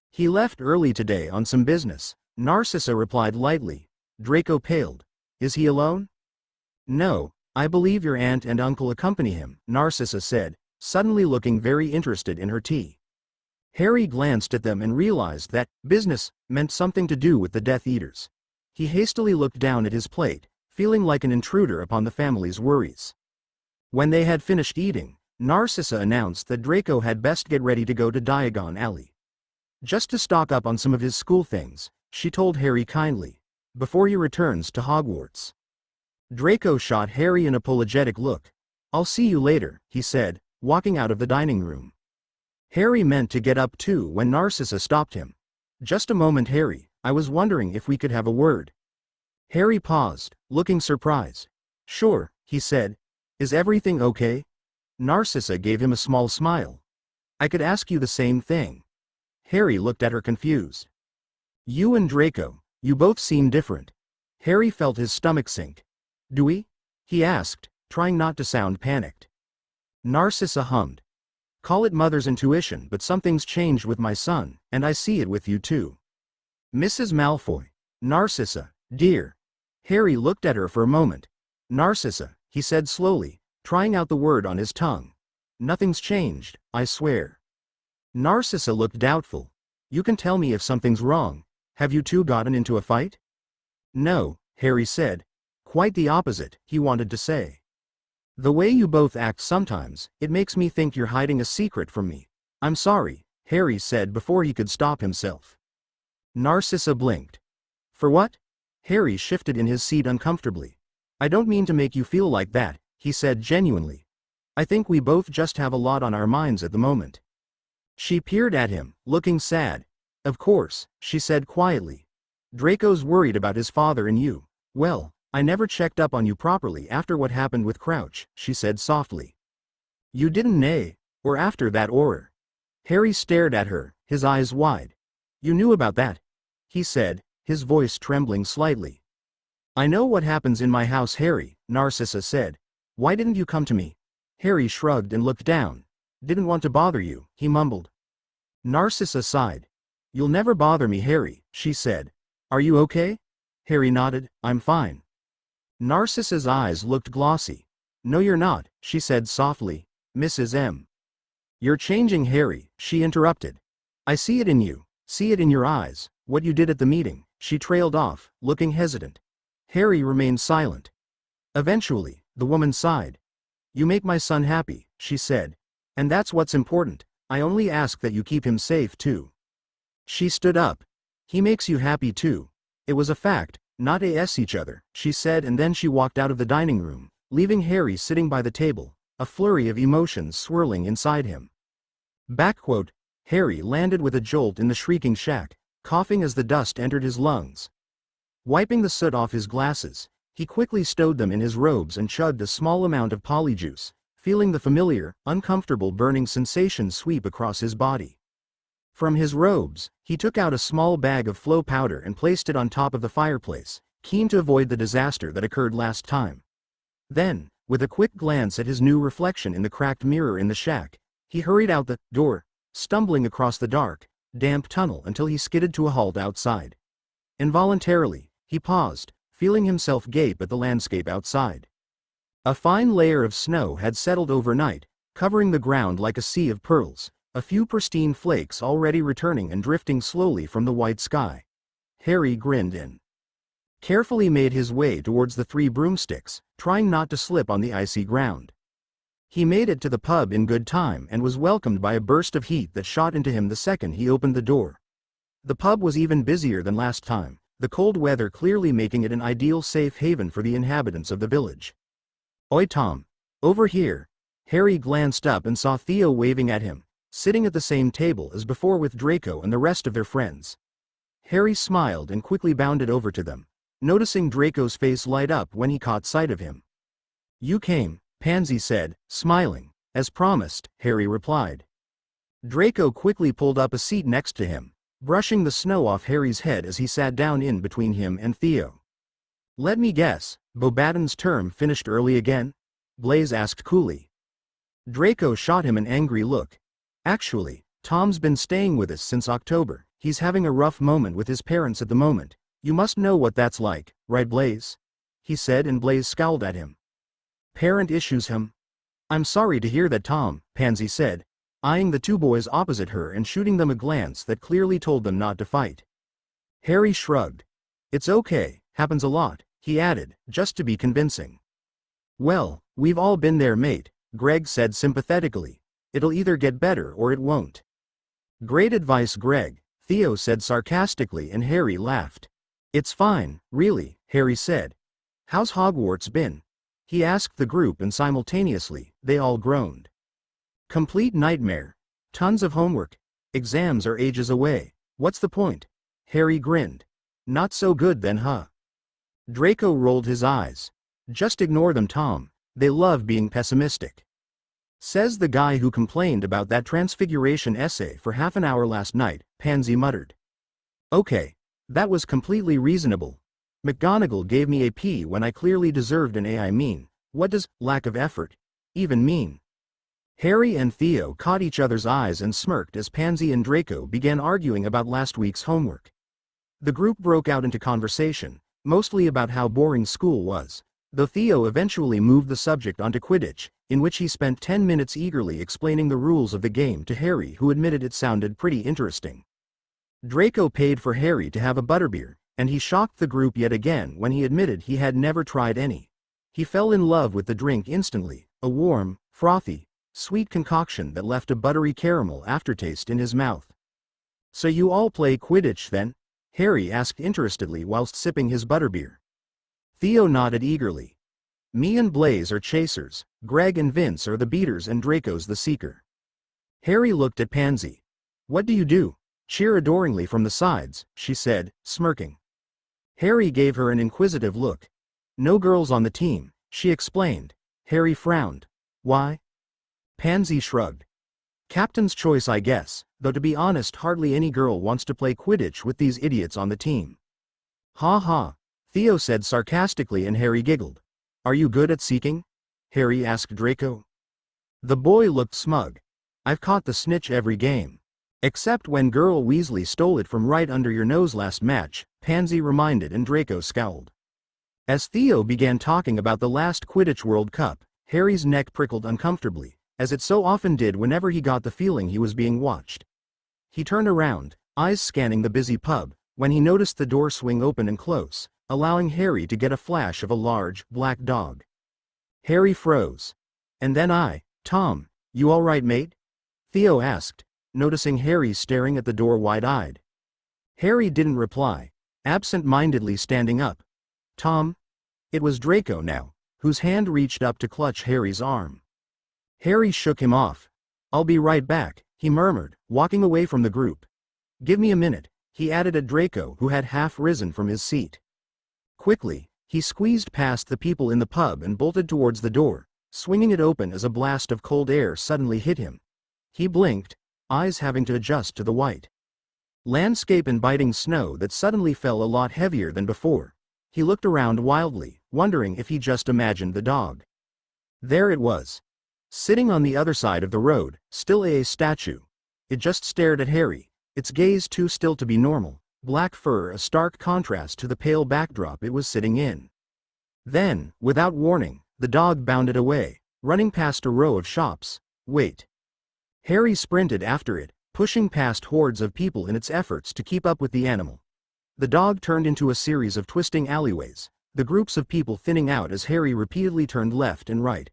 He left early today on some business, Narcissa replied lightly. Draco paled. Is he alone? No, I believe your aunt and uncle accompany him, Narcissa said, suddenly looking very interested in her tea. Harry glanced at them and realized that business meant something to do with the Death Eaters. He hastily looked down at his plate, feeling like an intruder upon the family's worries. When they had finished eating, Narcissa announced that Draco had best get ready to go to Diagon Alley. Just to stock up on some of his school things, she told Harry kindly, before he returns to Hogwarts. Draco shot Harry an apologetic look. I'll see you later, he said, walking out of the dining room. Harry meant to get up too when Narcissa stopped him. Just a moment, Harry, I was wondering if we could have a word. Harry paused, looking surprised. Sure, he said. Is everything okay? Narcissa gave him a small smile. I could ask you the same thing. Harry looked at her confused. You and Draco, you both seem different. Harry felt his stomach sink. Do we? He asked, trying not to sound panicked. Narcissa hummed. Call it mother's intuition, but something's changed with my son, and I see it with you too. Mrs. Malfoy. Narcissa, dear. Harry looked at her for a moment. Narcissa, he said slowly, trying out the word on his tongue. Nothing's changed, I swear. Narcissa looked doubtful. You can tell me if something's wrong. Have you two gotten into a fight? No, Harry said. Quite the opposite, he wanted to say. The way you both act sometimes, it makes me think you're hiding a secret from me. I'm sorry, Harry said before he could stop himself. Narcissa blinked. For what? Harry shifted in his seat uncomfortably. I don't mean to make you feel like that, he said genuinely. I think we both just have a lot on our minds at the moment. She peered at him, looking sad. Of course, she said quietly. Draco's worried about his father and you. Well, I never checked up on you properly after what happened with Crouch, she said softly. You didn't nay, or after that or. Harry stared at her, his eyes wide. You knew about that? He said, his voice trembling slightly. I know what happens in my house, Harry, Narcissa said. Why didn't you come to me? Harry shrugged and looked down. Didn't want to bother you, he mumbled. Narcissa sighed. You'll never bother me, Harry, she said. Are you okay? Harry nodded. I'm fine. Narcissa's eyes looked glossy. No, you're not, she said softly. Mrs. M. You're changing, Harry, she interrupted. I see it in you, see it in your eyes, what you did at the meeting. She trailed off, looking hesitant. Harry remained silent. Eventually, the woman sighed. You make my son happy, she said. And that's what's important. I only ask that you keep him safe too. She stood up. He makes you happy too. It was a fact, not as each other, she said, and then she walked out of the dining room, leaving Harry sitting by the table, a flurry of emotions swirling inside him. Backquote, Harry landed with a jolt in the shrieking shack, coughing as the dust entered his lungs. Wiping the soot off his glasses, he quickly stowed them in his robes and chugged a small amount of polyjuice, feeling the familiar, uncomfortable burning sensation sweep across his body. From his robes, he took out a small bag of flow powder and placed it on top of the fireplace, keen to avoid the disaster that occurred last time. Then, with a quick glance at his new reflection in the cracked mirror in the shack, he hurried out the door, stumbling across the dark, damp tunnel until he skidded to a halt outside. Involuntarily, he paused, feeling himself gape at the landscape outside. A fine layer of snow had settled overnight, covering the ground like a sea of pearls, a few pristine flakes already returning and drifting slowly from the white sky. Harry grinned and carefully made his way towards the 3 broomsticks, trying not to slip on the icy ground. He made it to the pub in good time and was welcomed by a burst of heat that shot into him the second he opened the door. The pub was even busier than last time, the cold weather clearly making it an ideal safe haven for the inhabitants of the village. Oi Tom. Over here. Harry glanced up and saw Theo waving at him, sitting at the same table as before with Draco and the rest of their friends. Harry smiled and quickly bounded over to them, noticing Draco's face light up when he caught sight of him. You came, Pansy said, smiling. As promised, Harry replied. Draco quickly pulled up a seat next to him, brushing the snow off Harry's head as he sat down in between him and Theo. Let me guess, Bobaden's term finished early again? Blaise asked coolly. Draco shot him an angry look. Actually, Tom's been staying with us since October. He's having a rough moment with his parents at the moment. You must know what that's like, right Blaise? He said, and Blaise scowled at him. Parent issues him. I'm sorry to hear that, Tom, Pansy said, eyeing the two boys opposite her and shooting them a glance that clearly told them not to fight. Harry shrugged. It's okay, happens a lot, he added, just to be convincing. Well, we've all been there, mate, Greg said sympathetically. It'll either get better or it won't. Great advice, Greg, Theo said sarcastically, and Harry laughed. It's fine, really, Harry said. How's Hogwarts been? He asked the group, and simultaneously, they all groaned. Complete nightmare. Tons of homework. Exams are ages away. What's the point? Harry grinned. Not so good then, huh? Draco rolled his eyes. Just ignore them, Tom. They love being pessimistic. Says the guy who complained about that transfiguration essay for half an hour last night, Pansy muttered. Okay. That was completely reasonable. McGonagall gave me a P when I clearly deserved an A. I mean, what does lack of effort even mean? Harry and Theo caught each other's eyes and smirked as Pansy and Draco began arguing about last week's homework. The group broke out into conversation, mostly about how boring school was, though Theo eventually moved the subject onto Quidditch, in which he spent 10 minutes eagerly explaining the rules of the game to Harry, who admitted it sounded pretty interesting. Draco paid for Harry to have a butterbeer, and he shocked the group yet again when he admitted he had never tried any. He fell in love with the drink instantly, a warm, frothy, sweet concoction that left a buttery caramel aftertaste in his mouth. So you all play Quidditch then? Harry asked interestedly whilst sipping his butterbeer. Theo nodded eagerly. Me and Blaze are chasers, Greg and Vince are the beaters, and Draco's the seeker. Harry looked at Pansy. What do you do? Cheer adoringly from the sides, she said, smirking. Harry gave her an inquisitive look. No girls on the team, she explained. Harry frowned. Why? Pansy shrugged. Captain's choice, I guess, though to be honest hardly any girl wants to play Quidditch with these idiots on the team. Ha ha, Theo said sarcastically, and Harry giggled. Are you good at seeking? Harry asked Draco. The boy looked smug. I've caught the snitch every game. Except when Girl Weasley stole it from right under your nose last match, Pansy reminded, and Draco scowled. As Theo began talking about the last Quidditch World Cup, Harry's neck prickled uncomfortably, as it so often did whenever he got the feeling he was being watched. He turned around, eyes scanning the busy pub, when he noticed the door swing open and close, allowing Harry to get a flash of a large, black dog. Harry froze. And then Tom, you all right, mate? Theo asked, noticing Harry staring at the door wide-eyed. Harry didn't reply, absent-mindedly standing up. Tom? It was Draco now, whose hand reached up to clutch Harry's arm. Harry shook him off. I'll be right back, he murmured, walking away from the group. Give me a minute, he added at Draco, who had half risen from his seat. Quickly, he squeezed past the people in the pub and bolted towards the door, swinging it open as a blast of cold air suddenly hit him. He blinked, eyes having to adjust to the white landscape and biting snow that suddenly fell a lot heavier than before. He looked around wildly, wondering if he just imagined the dog. There it was. Sitting on the other side of the road, still a statue. It just stared at Harry, its gaze too still to be normal, black fur a stark contrast to the pale backdrop it was sitting in. Then, without warning, the dog bounded away, running past a row of shops. Wait. Harry sprinted after it, pushing past hordes of people in its efforts to keep up with the animal. The dog turned into a series of twisting alleyways, the groups of people thinning out as Harry repeatedly turned left and right.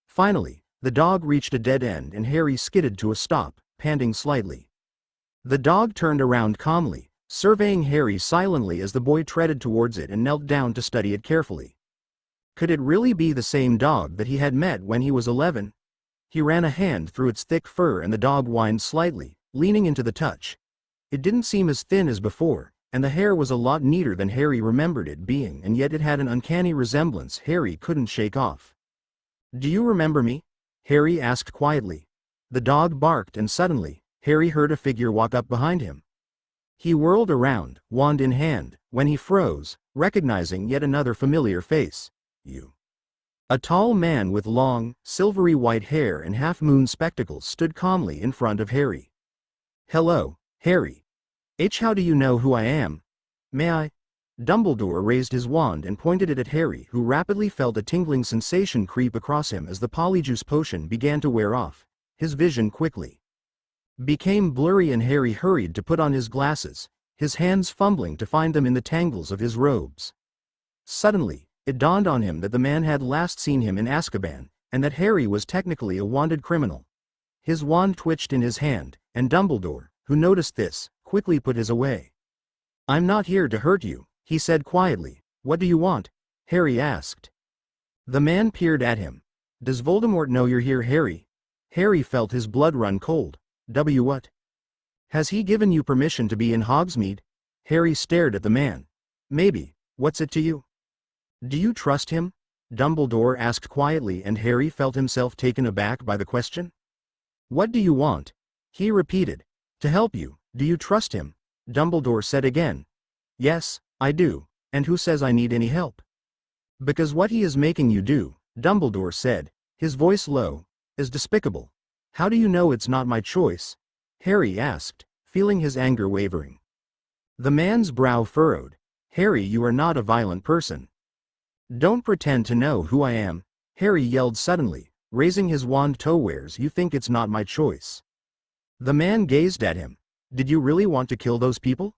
Finally, the dog reached a dead end and Harry skidded to a stop, panting slightly. The dog turned around calmly, surveying Harry silently as the boy treaded towards it and knelt down to study it carefully. Could it really be the same dog that he had met when he was 11? He ran a hand through its thick fur and the dog whined slightly, leaning into the touch. It didn't seem as thin as before, and the hair was a lot neater than Harry remembered it being, and yet it had an uncanny resemblance Harry couldn't shake off. Do you remember me? Harry asked quietly. The dog barked, and suddenly, Harry heard a figure walk up behind him. He whirled around, wand in hand, when he froze, recognizing yet another familiar face. You. A tall man with long, silvery white hair and half-moon spectacles stood calmly in front of Harry. Hello, Harry. How do you know who I am? May I? Dumbledore raised his wand and pointed it at Harry, who rapidly felt a tingling sensation creep across him as the polyjuice potion began to wear off. His vision quickly became blurry and Harry hurried to put on his glasses, his hands fumbling to find them in the tangles of his robes. Suddenly, it dawned on him that the man had last seen him in Azkaban, and that Harry was technically a wanted criminal. His wand twitched in his hand, and Dumbledore, who noticed this, quickly put his away. "I'm not here to hurt you," he said quietly. "What do you want?" Harry asked. The man peered at him. "Does Voldemort know you're here, Harry?" Harry felt his blood run cold. What? Has he given you permission to be in Hogsmeade?" Harry stared at the man. "Maybe. What's it to you?" "Do you trust him?" Dumbledore asked quietly, and Harry felt himself taken aback by the question. "What do you want?" he repeated. "To help you. Do you trust him?" Dumbledore said again. "Yes, I do. And who says I need any help?" "Because what he is making you do," Dumbledore said, his voice low, "is despicable." "How do you know it's not my choice?" Harry asked, feeling his anger wavering. The man's brow furrowed. "Harry, you are not a violent person." "Don't pretend to know who I am," Harry yelled suddenly, raising his wand towears. "You think it's not my choice." The man gazed at him. "Did you really want to kill those people?"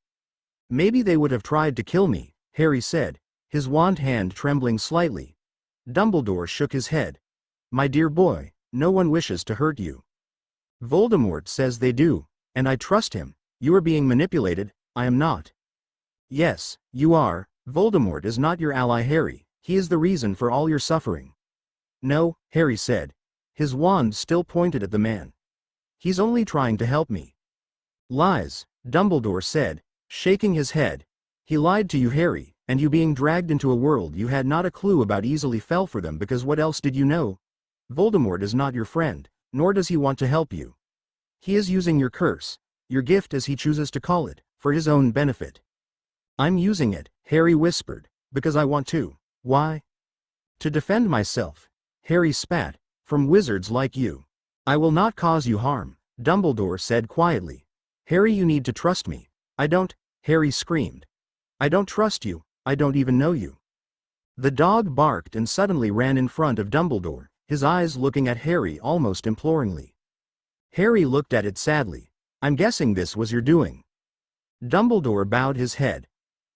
"Maybe they would have tried to kill me," Harry said, his wand hand trembling slightly. Dumbledore shook his head. "My dear boy, no one wishes to hurt you. Voldemort says they do, and I trust him. You are being manipulated, I am not." "Yes, you are. Voldemort is not your ally, Harry. He is the reason for all your suffering." "No," Harry said, his wand still pointed at the man. "He's only trying to help me." "Lies," Dumbledore said, shaking his head. "He lied to you, Harry, and you being dragged into a world you had not a clue about easily fell for them because what else did you know? Voldemort is not your friend, nor does he want to help you. He is using your curse, your gift as he chooses to call it, for his own benefit." "I'm using it," Harry whispered, "because I want to." "Why?" "To defend myself," Harry spat, "from wizards like you." "I will not cause you harm," Dumbledore said quietly. "Harry, you need to trust me." "I don't," Harry screamed. "I don't trust you, I don't even know you." The dog barked and suddenly ran in front of Dumbledore, his eyes looking at Harry almost imploringly. Harry looked at it sadly. "I'm guessing this was your doing." Dumbledore bowed his head.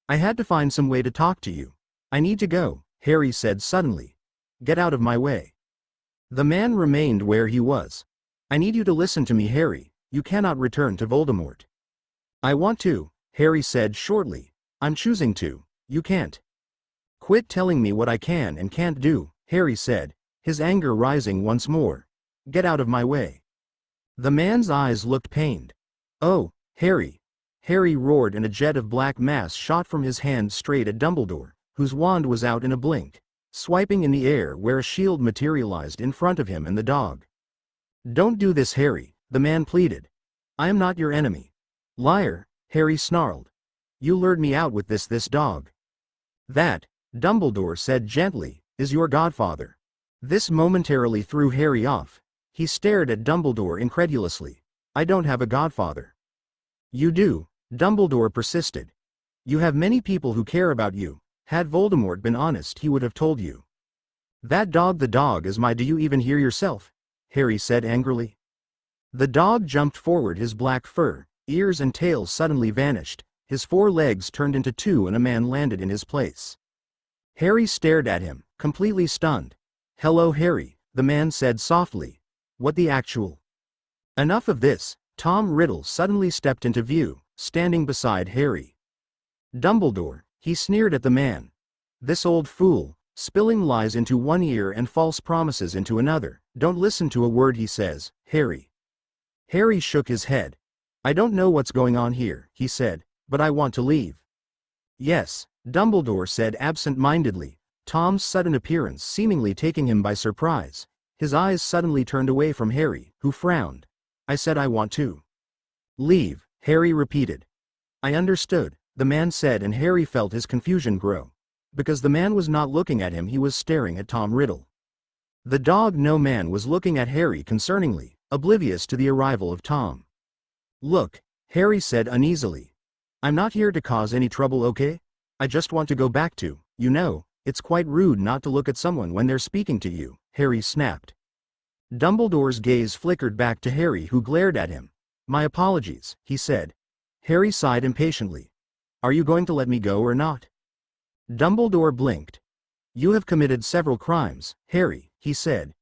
"I had to find some way to talk to you. I need to go," Harry said suddenly. "Get out of my way." The man remained where he was. "I need you to listen to me, Harry. You cannot return to Voldemort." "I want to," Harry said shortly. "I'm choosing to. You can't." "Quit telling me what I can and can't do," Harry said, his anger rising once more. "Get out of my way." The man's eyes looked pained. "Oh, Harry!" Harry roared, and a jet of black mass shot from his hand straight at Dumbledore, whose wand was out in a blink, swiping in the air where a shield materialized in front of him and the dog. "Don't do this, Harry," the man pleaded. "I am not your enemy." "Liar," Harry snarled. "You lured me out with this dog." "That," Dumbledore said gently, "is your godfather." This momentarily threw Harry off. He stared at Dumbledore incredulously. "I don't have a godfather." "You do," Dumbledore persisted. "You have many people who care about you. Had Voldemort been honest, he would have told you." "That dog, the dog is my—" "Do you even hear yourself?" Harry said angrily. The dog jumped forward, his black fur, ears and tail suddenly vanished, his 4 legs turned into 2 and a man landed in his place. Harry stared at him, completely stunned. "Hello, Harry," the man said softly. "What the actual—" Enough of this. Tom Riddle suddenly stepped into view, standing beside Harry. "Dumbledore," he sneered at the man. "This old fool, spilling lies into one ear and false promises into another. Don't listen to a word he says, Harry." Harry shook his head. "I don't know what's going on here," he said, "but I want to leave." "Yes," Dumbledore said absent-mindedly, Tom's sudden appearance seemingly taking him by surprise. His eyes suddenly turned away from Harry, who frowned. "I said I want to leave," Harry repeated. "I understood," the man said, and Harry felt his confusion grow. Because the man was not looking at him, he was staring at Tom Riddle. The dog, no man, was looking at Harry concerningly, oblivious to the arrival of Tom. "Look," Harry said uneasily. "I'm not here to cause any trouble, okay? I just want to go back to, it's quite rude not to look at someone when they're speaking to you, Harry snapped. Dumbledore's gaze flickered back to Harry, who glared at him. My apologies, he said. Harry sighed impatiently. Are you going to let me go or not? Dumbledore blinked. You have committed several crimes, Harry, he said.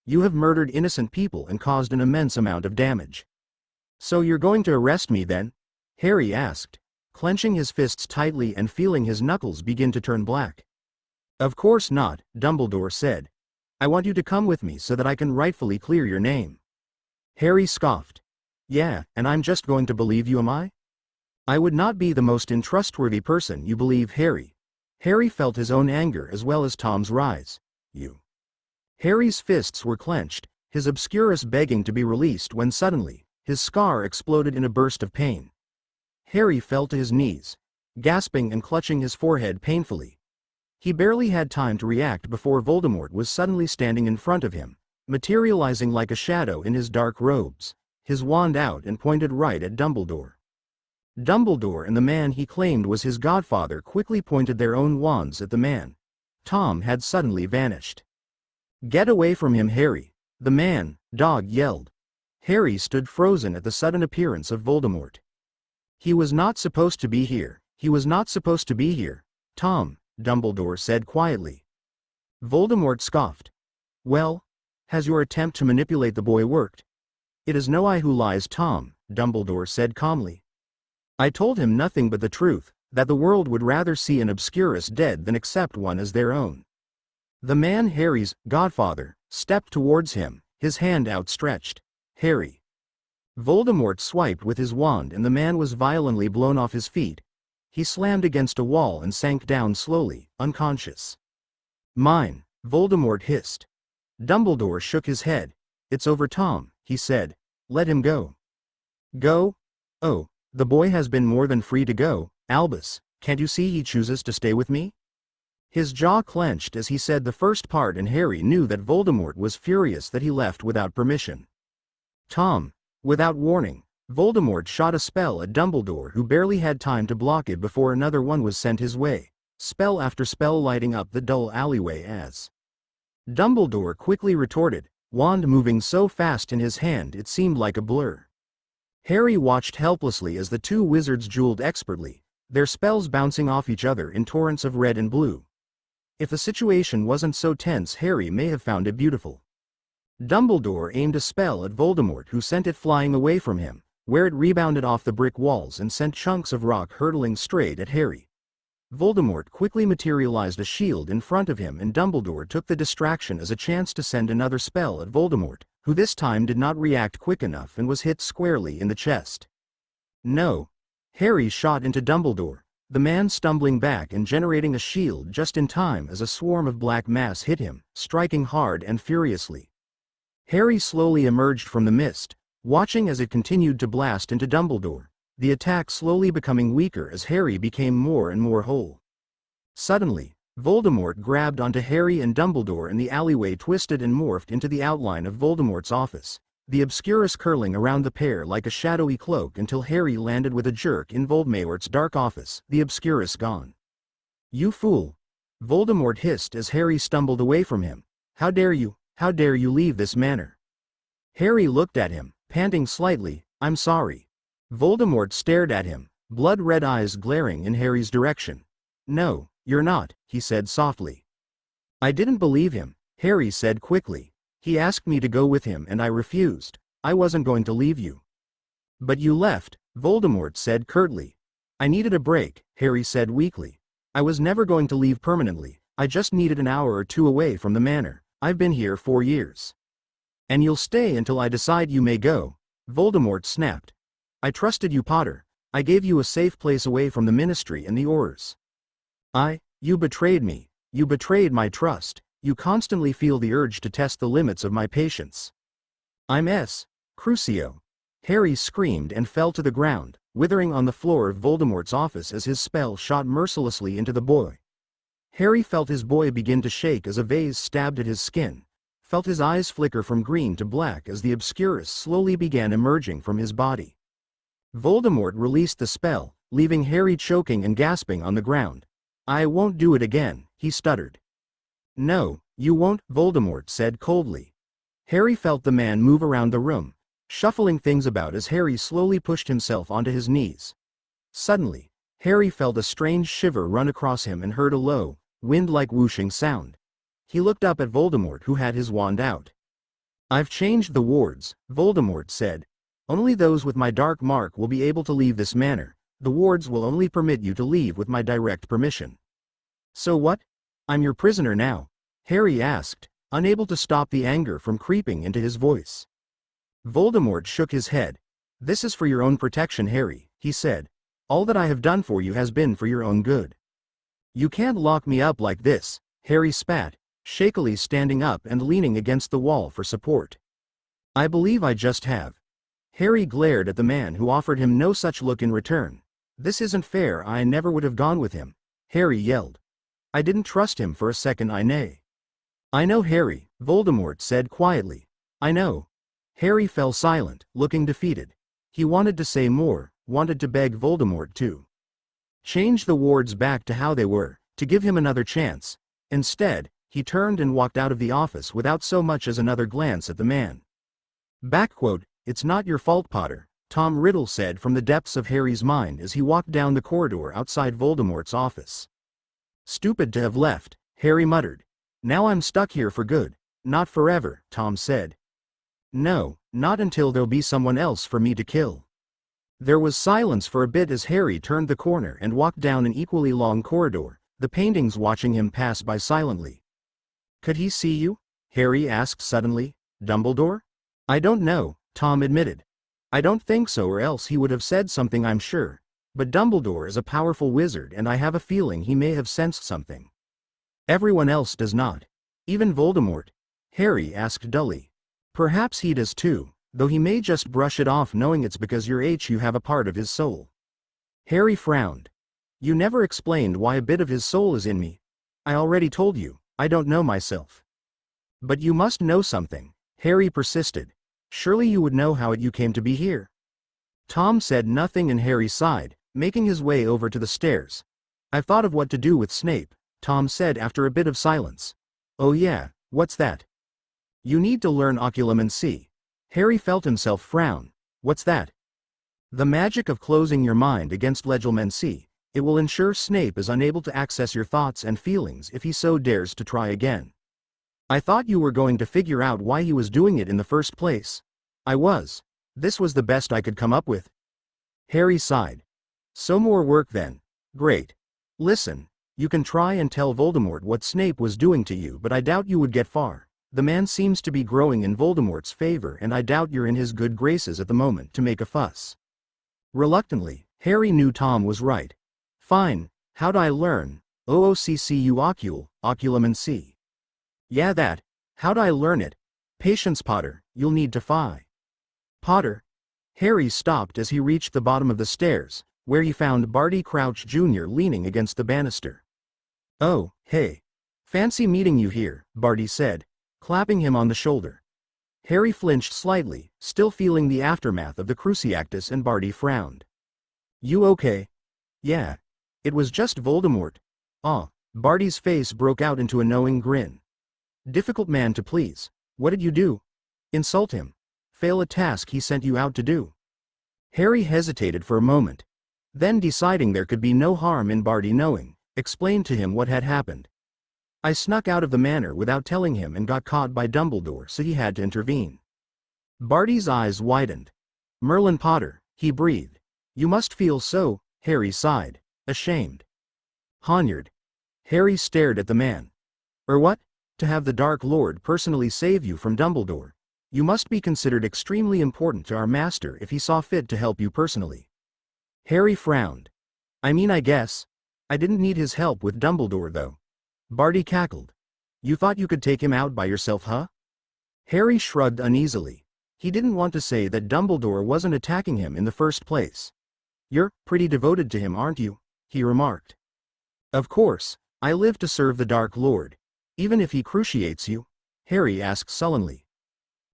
You have murdered innocent people and caused an immense amount of damage. So you're going to arrest me then? Harry asked, clenching his fists tightly and feeling his knuckles begin to turn black. Of course not, Dumbledore said. I want you to come with me so that I can rightfully clear your name. Harry scoffed. Yeah, and I'm just going to believe you, am I? I would not be the most untrustworthy person you believe, Harry. Harry felt his own anger as well as Tom's rise. You. Harry's fists were clenched, his obscurus begging to be released when suddenly, his scar exploded in a burst of pain. Harry fell to his knees, gasping and clutching his forehead painfully. He barely had time to react before Voldemort was suddenly standing in front of him, materializing like a shadow in his dark robes, his wand out and pointed right at Dumbledore. Dumbledore and the man he claimed was his godfather quickly pointed their own wands at the man. Tom had suddenly vanished. Get away from him, Harry, the man, dog yelled. Harry stood frozen at the sudden appearance of Voldemort. He was not supposed to be here, he was not supposed to be here, Tom, Dumbledore said quietly. Voldemort scoffed. Well, has your attempt to manipulate the boy worked? It is no I who lies, Tom, Dumbledore said calmly. I told him nothing but the truth, that the world would rather see an obscurus dead than accept one as their own. The man, Harry's godfather, stepped towards him, his hand outstretched. Harry. Voldemort swiped with his wand and the man was violently blown off his feet. He slammed against a wall and sank down slowly, unconscious. Mine, Voldemort hissed. Dumbledore shook his head. It's over, Tom, he said. Let him go. Go? Oh, the boy has been more than free to go, Albus, can't you see he chooses to stay with me? His jaw clenched as he said the first part and Harry knew that Voldemort was furious that he left without permission. Tom, without warning, Voldemort shot a spell at Dumbledore who barely had time to block it before another one was sent his way, spell after spell lighting up the dull alleyway as Dumbledore quickly retorted, wand moving so fast in his hand it seemed like a blur. Harry watched helplessly as the two wizards dueled expertly, their spells bouncing off each other in torrents of red and blue. If the situation wasn't so tense, Harry may have found it beautiful. Dumbledore aimed a spell at Voldemort who sent it flying away from him, where it rebounded off the brick walls and sent chunks of rock hurtling straight at Harry. Voldemort quickly materialized a shield in front of him and Dumbledore took the distraction as a chance to send another spell at Voldemort, who this time did not react quick enough and was hit squarely in the chest. No. Harry shot into Dumbledore, the man stumbling back and generating a shield just in time as a swarm of black mass hit him, striking hard and furiously. Harry slowly emerged from the mist, watching as it continued to blast into Dumbledore, the attack slowly becoming weaker as Harry became more and more whole. Suddenly, Voldemort grabbed onto Harry and Dumbledore and the alleyway twisted and morphed into the outline of Voldemort's office, the obscurus curling around the pair like a shadowy cloak until Harry landed with a jerk in Voldemort's dark office, the obscurus gone. You fool! Voldemort hissed as Harry stumbled away from him. How dare you leave this manor? Harry looked at him, panting slightly, I'm sorry. Voldemort stared at him, blood-red eyes glaring in Harry's direction. No, you're not, he said softly. I didn't believe him, Harry said quickly. He asked me to go with him and I refused. I wasn't going to leave you. But you left, Voldemort said curtly. I needed a break, Harry said weakly. I was never going to leave permanently, I just needed an hour or two away from the manor. I've been here 4 years. And you'll stay until I decide you may go, Voldemort snapped. I trusted you, Potter. I gave you a safe place away from the Ministry and the Aurors. You betrayed me. You betrayed my trust. You constantly feel the urge to test the limits of my patience. I'm Crucio. Harry screamed and fell to the ground, withering on the floor of Voldemort's office as his spell shot mercilessly into the boy. Harry felt his boy begin to shake as a vase stabbed at his skin, felt his eyes flicker from green to black as the obscurus slowly began emerging from his body. Voldemort released the spell, leaving Harry choking and gasping on the ground. I won't do it again, he stuttered. No, you won't, Voldemort said coldly. Harry felt the man move around the room, shuffling things about as Harry slowly pushed himself onto his knees. Suddenly, Harry felt a strange shiver run across him and heard a low, wind-like whooshing sound. He looked up at Voldemort, who had his wand out. I've changed the wards, Voldemort said. Only those with my dark mark will be able to leave this manor. The wards will only permit you to leave with my direct permission. So what? I'm your prisoner now? Harry asked, unable to stop the anger from creeping into his voice. Voldemort shook his head. This is for your own protection, Harry, he said. All that I have done for you has been for your own good. You can't lock me up like this, Harry spat, shakily standing up and leaning against the wall for support. I believe I just have. Harry glared at the man who offered him no such look in return. This isn't fair, I never would have gone with him, Harry yelled. I didn't trust him for a second, I know, Harry, Voldemort said quietly. I know. Harry fell silent, looking defeated. He wanted to say more, wanted to beg Voldemort to change the wards back to how they were, to give him another chance. Instead, he turned and walked out of the office without so much as another glance at the man. It's not your fault, Potter, Tom Riddle said from the depths of Harry's mind as he walked down the corridor outside Voldemort's office. Stupid to have left, Harry muttered. Now I'm stuck here for good. Not forever, Tom said. No, not until there'll be someone else for me to kill. There was silence for a bit as Harry turned the corner and walked down an equally long corridor, the paintings watching him pass by silently. Could he see you? Harry asked suddenly. Dumbledore? I don't know, Tom admitted. I don't think so, or else he would have said something, I'm sure. But Dumbledore is a powerful wizard and I have a feeling he may have sensed something. Everyone else does not. Even Voldemort? Harry asked dully. Perhaps he does too, though he may just brush it off knowing it's because you have a part of his soul. Harry frowned. You never explained why a bit of his soul is in me. I already told you, I don't know myself. But you must know something, Harry persisted. Surely you would know how you came to be here. Tom said nothing and Harry sighed, making his way over to the stairs. I've thought of what to do with Snape, Tom said after a bit of silence. Oh yeah, what's that? You need to learn occlumency. Harry felt himself frown. What's that? The magic of closing your mind against legilmency. It will ensure Snape is unable to access your thoughts and feelings if he so dares to try again. I thought you were going to figure out why he was doing it in the first place. I was. This was the best I could come up with. Harry sighed. So more work then. Great. Listen, you can try and tell Voldemort what Snape was doing to you, but I doubt you would get far. The man seems to be growing in Voldemort's favor and I doubt you're in his good graces at the moment to make a fuss. Reluctantly, Harry knew Tom was right. Fine, how'd I learn? Occlumency. Yeah, that. How'd I learn it? Patience, Potter, you'll need to fi. Potter? Harry stopped as he reached the bottom of the stairs, where he found Barty Crouch Jr. leaning against the banister. Oh, hey. Fancy meeting you here, Barty said, clapping him on the shoulder. Harry flinched slightly, still feeling the aftermath of the Cruciatus, and Barty frowned. You okay? Yeah. It was just Voldemort. Ah, Barty's face broke out into a knowing grin. Difficult man to please. What did you do? Insult him? Fail a task he sent you out to do? Harry hesitated for a moment. Then, deciding there could be no harm in Barty knowing, explained to him what had happened. I snuck out of the manor without telling him and got caught by Dumbledore, so he had to intervene. Barty's eyes widened. Merlin Potter, he breathed. You must feel so, Harry sighed, ashamed. Honyard. Harry stared at the man. What? To have the Dark Lord personally save you from Dumbledore. You must be considered extremely important to our master if he saw fit to help you personally. Harry frowned. I guess. I didn't need his help with Dumbledore though. Barty cackled. You thought you could take him out by yourself, huh? Harry shrugged uneasily. He didn't want to say that Dumbledore wasn't attacking him in the first place. You're pretty devoted to him, aren't you? He remarked. Of course, I live to serve the Dark Lord. Even if he cruciates you? Harry asked sullenly.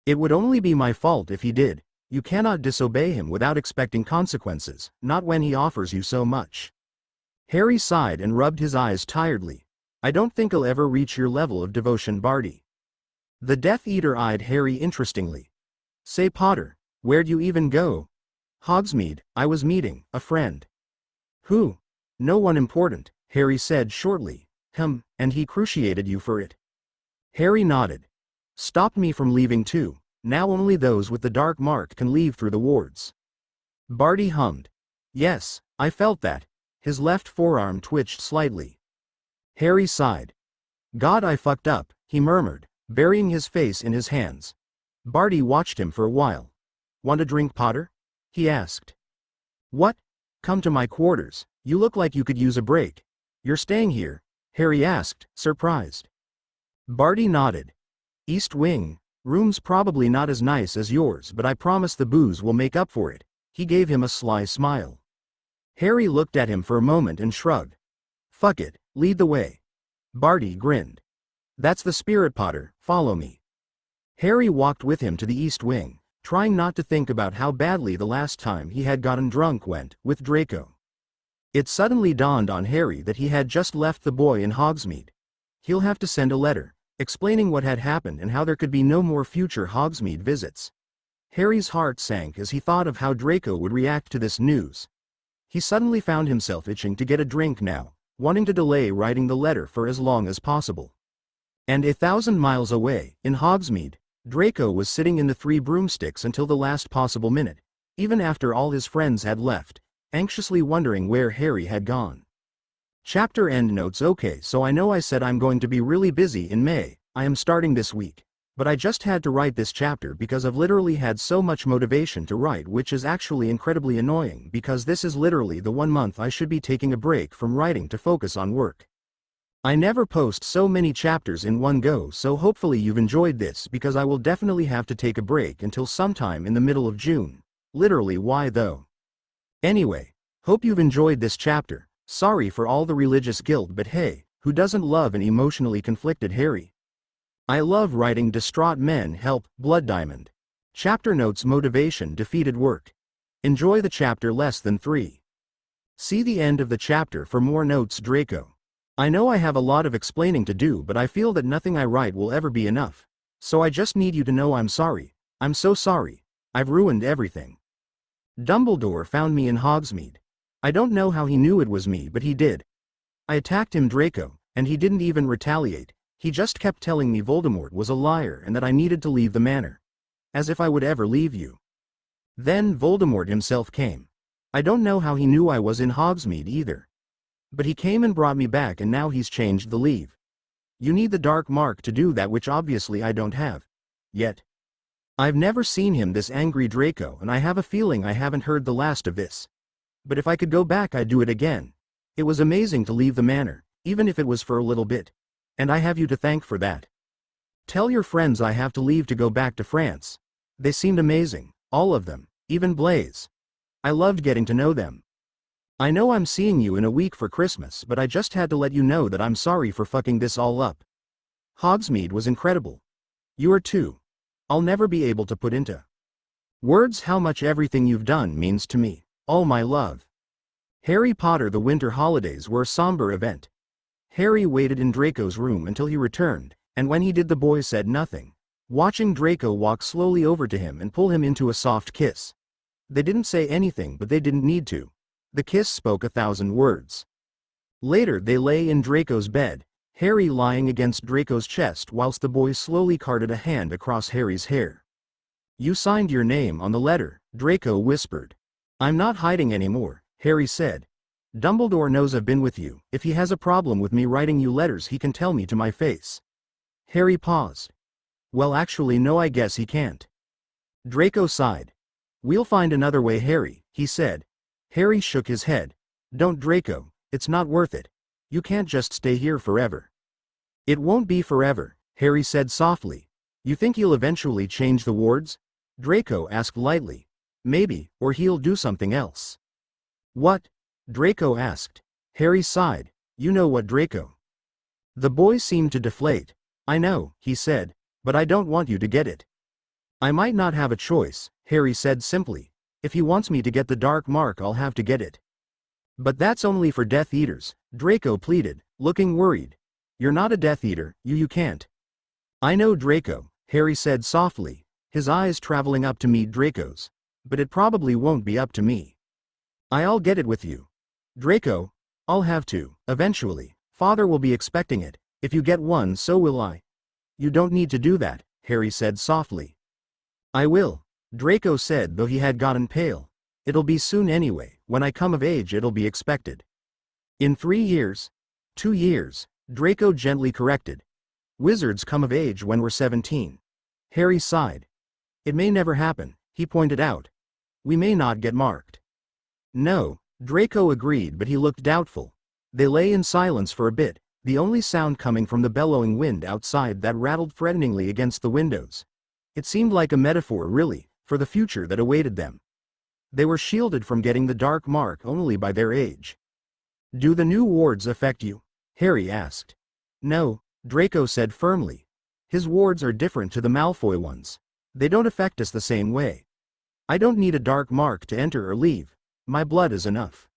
It would only be my fault if he did. You cannot disobey him without expecting consequences, not when he offers you so much. Harry sighed and rubbed his eyes tiredly. I don't think I'll ever reach your level of devotion, Barty. The Death Eater eyed Harry interestingly. Say, Potter, where'd you even go? Hogsmeade, I was meeting a friend. Who? No one important, Harry said shortly. And he cruciated you for it. Harry nodded. Stopped me from leaving too. Now only those with the dark mark can leave through the wards. Barty hummed. Yes, I felt that. His left forearm twitched slightly. Harry sighed. God, I fucked up, he murmured, burying his face in his hands. Barty watched him for a while. Want a drink, Potter? He asked. What? Come to my quarters, you look like you could use a break. You're staying here? Harry asked, surprised. Barty nodded. East Wing, room's probably not as nice as yours, but I promise the booze will make up for it. He gave him a sly smile. Harry looked at him for a moment and shrugged. Fuck it, lead the way. Barty grinned. That's the spirit, Potter, follow me. Harry walked with him to the East Wing, trying not to think about how badly the last time he had gotten drunk went, with Draco. It suddenly dawned on Harry that he had just left the boy in Hogsmeade. He'll have to send a letter, explaining what had happened and how there could be no more future Hogsmeade visits. Harry's heart sank as he thought of how Draco would react to this news. He suddenly found himself itching to get a drink now, wanting to delay writing the letter for as long as possible. And 1,000 miles away, in Hogsmeade, Draco was sitting in the Three Broomsticks until the last possible minute, even after all his friends had left, anxiously wondering where Harry had gone. Chapter endnotes. Okay, so I know I said I'm going to be really busy in May, I am starting this week. But I just had to write this chapter because I've literally had so much motivation to write, which is actually incredibly annoying because this is literally the 1 month I should be taking a break from writing to focus on work. I never post so many chapters in one go, so hopefully you've enjoyed this because I will definitely have to take a break until sometime in the middle of June. Literally, why though? Anyway, hope you've enjoyed this chapter. Sorry for all the religious guilt, but hey, who doesn't love an emotionally conflicted Harry? I love writing distraught men help. Blood Diamond. Chapter notes. Motivation defeated work. Enjoy the chapter. Less than 3. See the end of the chapter for more notes. Draco. I know I have a lot of explaining to do, but I feel that nothing I write will ever be enough. So I just need you to know I'm sorry. I'm so sorry. I've ruined everything. Dumbledore found me in Hogsmeade. I don't know how he knew it was me, but he did. I attacked him, Draco, and he didn't even retaliate. He just kept telling me Voldemort was a liar and that I needed to leave the manor. As if I would ever leave you. Then Voldemort himself came. I don't know how he knew I was in Hogsmeade either. But he came and brought me back, and now he's changed the leave. You need the dark mark to do that, which obviously I don't have. Yet. I've never seen him this angry, Draco, and I have a feeling I haven't heard the last of this. But if I could go back, I'd do it again. It was amazing to leave the manor, even if it was for a little bit. And I have you to thank for that. Tell your friends I have to leave to go back to France. They seemed amazing, all of them, even Blaise. I loved getting to know them. I know I'm seeing you in a week for Christmas, but I just had to let you know that I'm sorry for fucking this all up. Hogsmeade was incredible. You are too. I'll never be able to put into words how much everything you've done means to me. All my love. Harry Potter. The winter holidays were a somber event. Harry waited in Draco's room until he returned, and when he did, the boy said nothing, watching Draco walk slowly over to him and pull him into a soft kiss. They didn't say anything, but they didn't need to. The kiss spoke 1,000 words. Later they lay in Draco's bed, Harry lying against Draco's chest whilst the boy slowly carted a hand across Harry's hair. You signed your name on the letter, Draco whispered. I'm not hiding anymore, Harry said. Dumbledore knows I've been with you. If he has a problem with me writing you letters, he can tell me to my face. Harry paused. Well, actually no, I guess he can't. Draco sighed. We'll find another way, Harry, he said. Harry shook his head. Don't, Draco, it's not worth it. You can't just stay here forever. It won't be forever, Harry said softly. You think he'll eventually change the wards? Draco asked lightly. Maybe, or he'll do something else. What? Draco asked. Harry sighed. You know what, Draco? The boy seemed to deflate. I know, he said, but I don't want you to get it. I might not have a choice, Harry said simply. If he wants me to get the dark mark, I'll have to get it. But that's only for Death Eaters, Draco pleaded, looking worried. You're not a Death Eater, you can't. I know Draco, Harry said softly, his eyes traveling up to meet Draco's. But it probably won't be up to me. I'll get it with you. Draco, I'll have to, eventually. Father will be expecting it. If you get one, so will I. You don't need to do that, Harry said softly. I will, Draco said, though he had gotten pale. It'll be soon anyway. When I come of age it'll be expected. In 3 years? 2 years, Draco gently corrected. Wizards come of age when we're 17. Harry sighed. It may never happen, he pointed out. We may not get marked. No, Draco agreed, but he looked doubtful. They lay in silence for a bit, the only sound coming from the bellowing wind outside that rattled threateningly against the windows. It seemed like a metaphor, really, for the future that awaited them. They were shielded from getting the dark mark only by their age. Do the new wards affect you? Harry asked. No, Draco said firmly. His wards are different to the Malfoy ones. They don't affect us the same way. I don't need a dark mark to enter or leave. My blood is enough.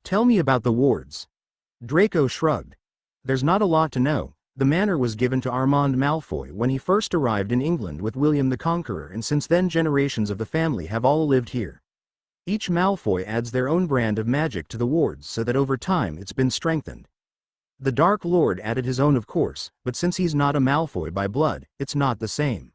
Tell me about the wards. Draco shrugged. There's not a lot to know. The manor was given to Armand Malfoy when he first arrived in England with William the Conqueror, and since then generations of the family have all lived here. Each Malfoy adds their own brand of magic to the wards so that over time it's been strengthened. The Dark Lord added his own, of course, but since he's not a Malfoy by blood, it's not the same.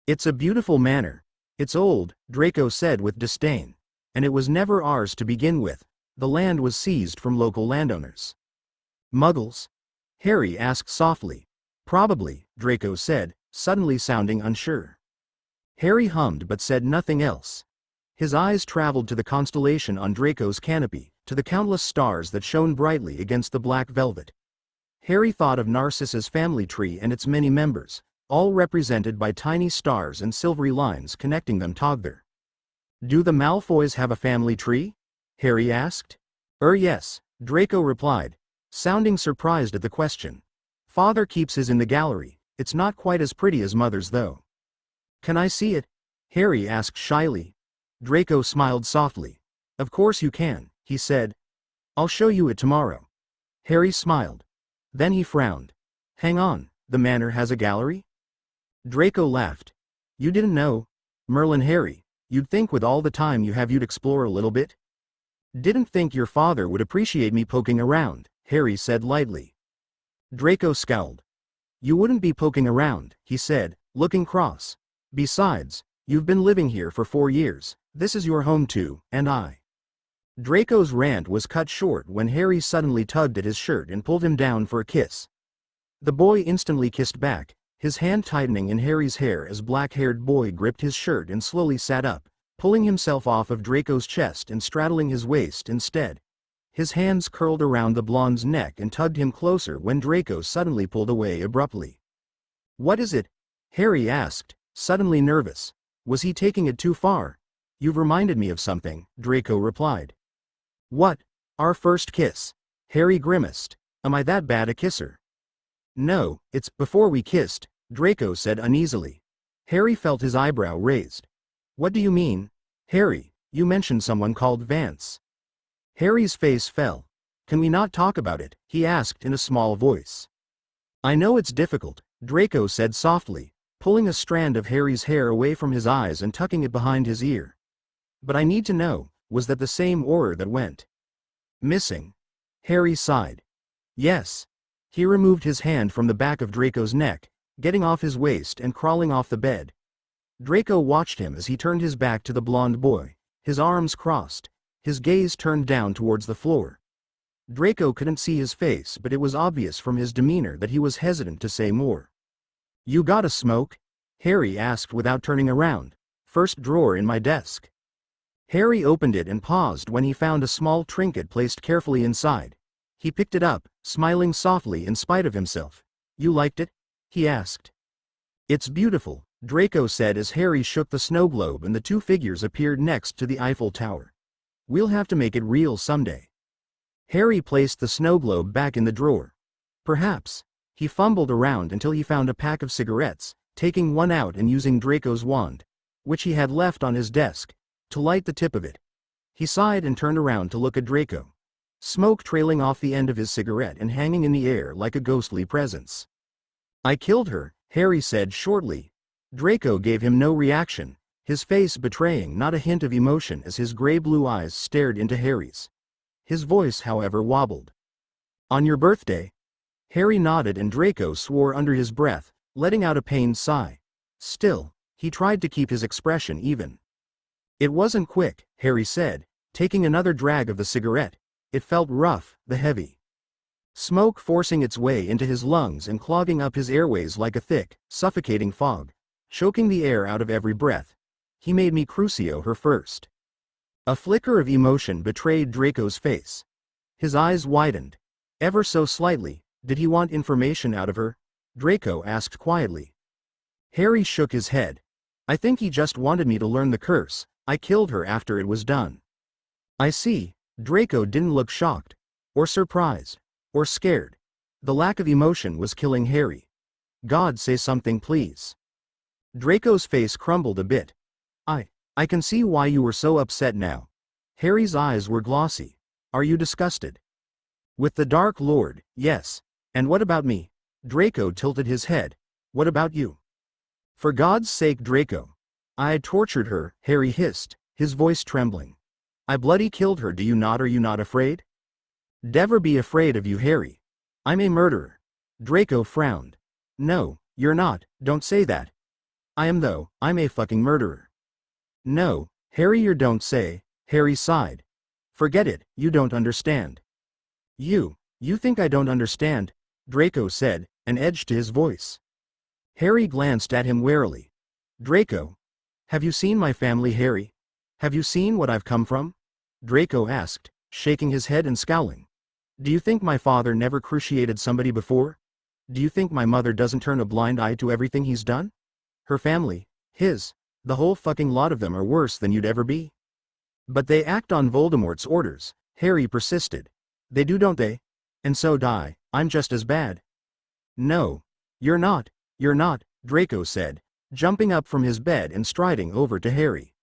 It's a beautiful manor. It's old, Draco said with disdain. And it was never ours to begin with. The land was seized from local landowners. Muggles? Harry asked softly. Probably, Draco said, suddenly sounding unsure. Harry hummed but said nothing else. His eyes traveled to the constellation on Draco's canopy, to the countless stars that shone brightly against the black velvet. Harry thought of Narcissa's family tree and its many members, all represented by tiny stars and silvery lines connecting them together. Do the Malfoys have a family tree? Harry asked. Yes, Draco replied, sounding surprised at the question. Father keeps his in the gallery. It's not quite as pretty as Mother's though. Can I see it? Harry asked shyly. Draco smiled softly. Of course you can, he said. I'll show you it tomorrow. Harry smiled. Then he frowned. Hang on, the manor has a gallery? Draco laughed. You didn't know? Merlin, Harry, you'd think with all the time you have you'd explore a little bit. Didn't think your father would appreciate me poking around, Harry said lightly. Draco scowled. You wouldn't be poking around, he said, looking cross. Besides, you've been living here for 4 years, this is your home too, and I. Draco's rant was cut short when Harry suddenly tugged at his shirt and pulled him down for a kiss. The boy instantly kissed back, his hand tightening in Harry's hair as black-haired boy gripped his shirt and slowly sat up, pulling himself off of Draco's chest and straddling his waist instead. His hands curled around the blonde's neck and tugged him closer when Draco suddenly pulled away abruptly. What is it? Harry asked, suddenly nervous. Was he taking it too far? You've reminded me of something, Draco replied. What? Our first kiss. Harry grimaced. Am I that bad a kisser? No, it's before we kissed, Draco said uneasily. Harry felt his eyebrow raised. What do you mean? Harry, you mentioned someone called Vance. Harry's face fell. Can we not talk about it? He asked in a small voice. I know it's difficult, Draco said softly, pulling a strand of Harry's hair away from his eyes and tucking it behind his ear. But I need to know, was that the same aura that went missing? Harry sighed. Yes. He removed his hand from the back of Draco's neck, getting off his waist and crawling off the bed. Draco watched him as he turned his back to the blonde boy, his arms crossed, his gaze turned down towards the floor. Draco couldn't see his face, but it was obvious from his demeanor that he was hesitant to say more. You got a smoke? Harry asked without turning around. First drawer in my desk. Harry opened it and paused when he found a small trinket placed carefully inside. He picked it up, smiling softly in spite of himself. You liked it? He asked. It's beautiful, Draco said as Harry shook the snow globe and the two figures appeared next to the Eiffel Tower. We'll have to make it real someday. Harry placed the snow globe back in the drawer. Perhaps. He fumbled around until he found a pack of cigarettes, taking one out and using Draco's wand, which he had left on his desk, to light the tip of it. He sighed and turned around to look at Draco. smoke trailing off the end of his cigarette and hanging in the air like a ghostly presence. "I killed her," Harry said shortly. Draco gave him no reaction, his face betraying not a hint of emotion as his gray-blue eyes stared into Harry's. His voice, however, wobbled. "On your birthday?" Harry nodded and Draco swore under his breath, letting out a pained sigh. Still, he tried to keep his expression even. "It wasn't quick," Harry said, taking another drag of the cigarette. "It felt rough, the heavy smoke forcing its way into his lungs and clogging up his airways like a thick, suffocating fog, choking the air out of every breath. He made me Crucio her first." A flicker of emotion betrayed Draco's face. His eyes widened. Ever so slightly. "Did he want information out of her?" Draco asked quietly. Harry shook his head. "I think he just wanted me to learn the curse. I killed her after it was done." "I see." Draco didn't look shocked, or surprised, or scared. The lack of emotion was killing Harry. "God, say something please." Draco's face crumbled a bit. I can see why you were so upset now." Harry's eyes were glossy. "Are you disgusted?" "With the Dark Lord, yes. And what about me?" Draco tilted his head. "What about you?" "For God's sake, Draco." "I tortured her," Harry hissed, his voice trembling. "I bloody killed her. Do you not? Are you not afraid?" "Never be afraid of you, Harry. I'm a murderer." Draco frowned. "No, you're not, don't say that." "I am though, I'm a fucking murderer." "No, Harry, you don't say." Harry sighed. "Forget it, you don't understand." You think I don't understand?" Draco said, an edge to his voice. Harry glanced at him warily. "Draco. Have you seen my family, Harry? Have you seen what I've come from?" Draco asked, shaking his head and scowling. "Do you think my father never cruciated somebody before? Do you think my mother doesn't turn a blind eye to everything he's done? Her family, his, the whole fucking lot of them are worse than you'd ever be." "But they act on Voldemort's orders," Harry persisted. "They do, don't they? And so die. I'm just as bad." "No, you're not, Draco said, jumping up from his bed and striding over to Harry.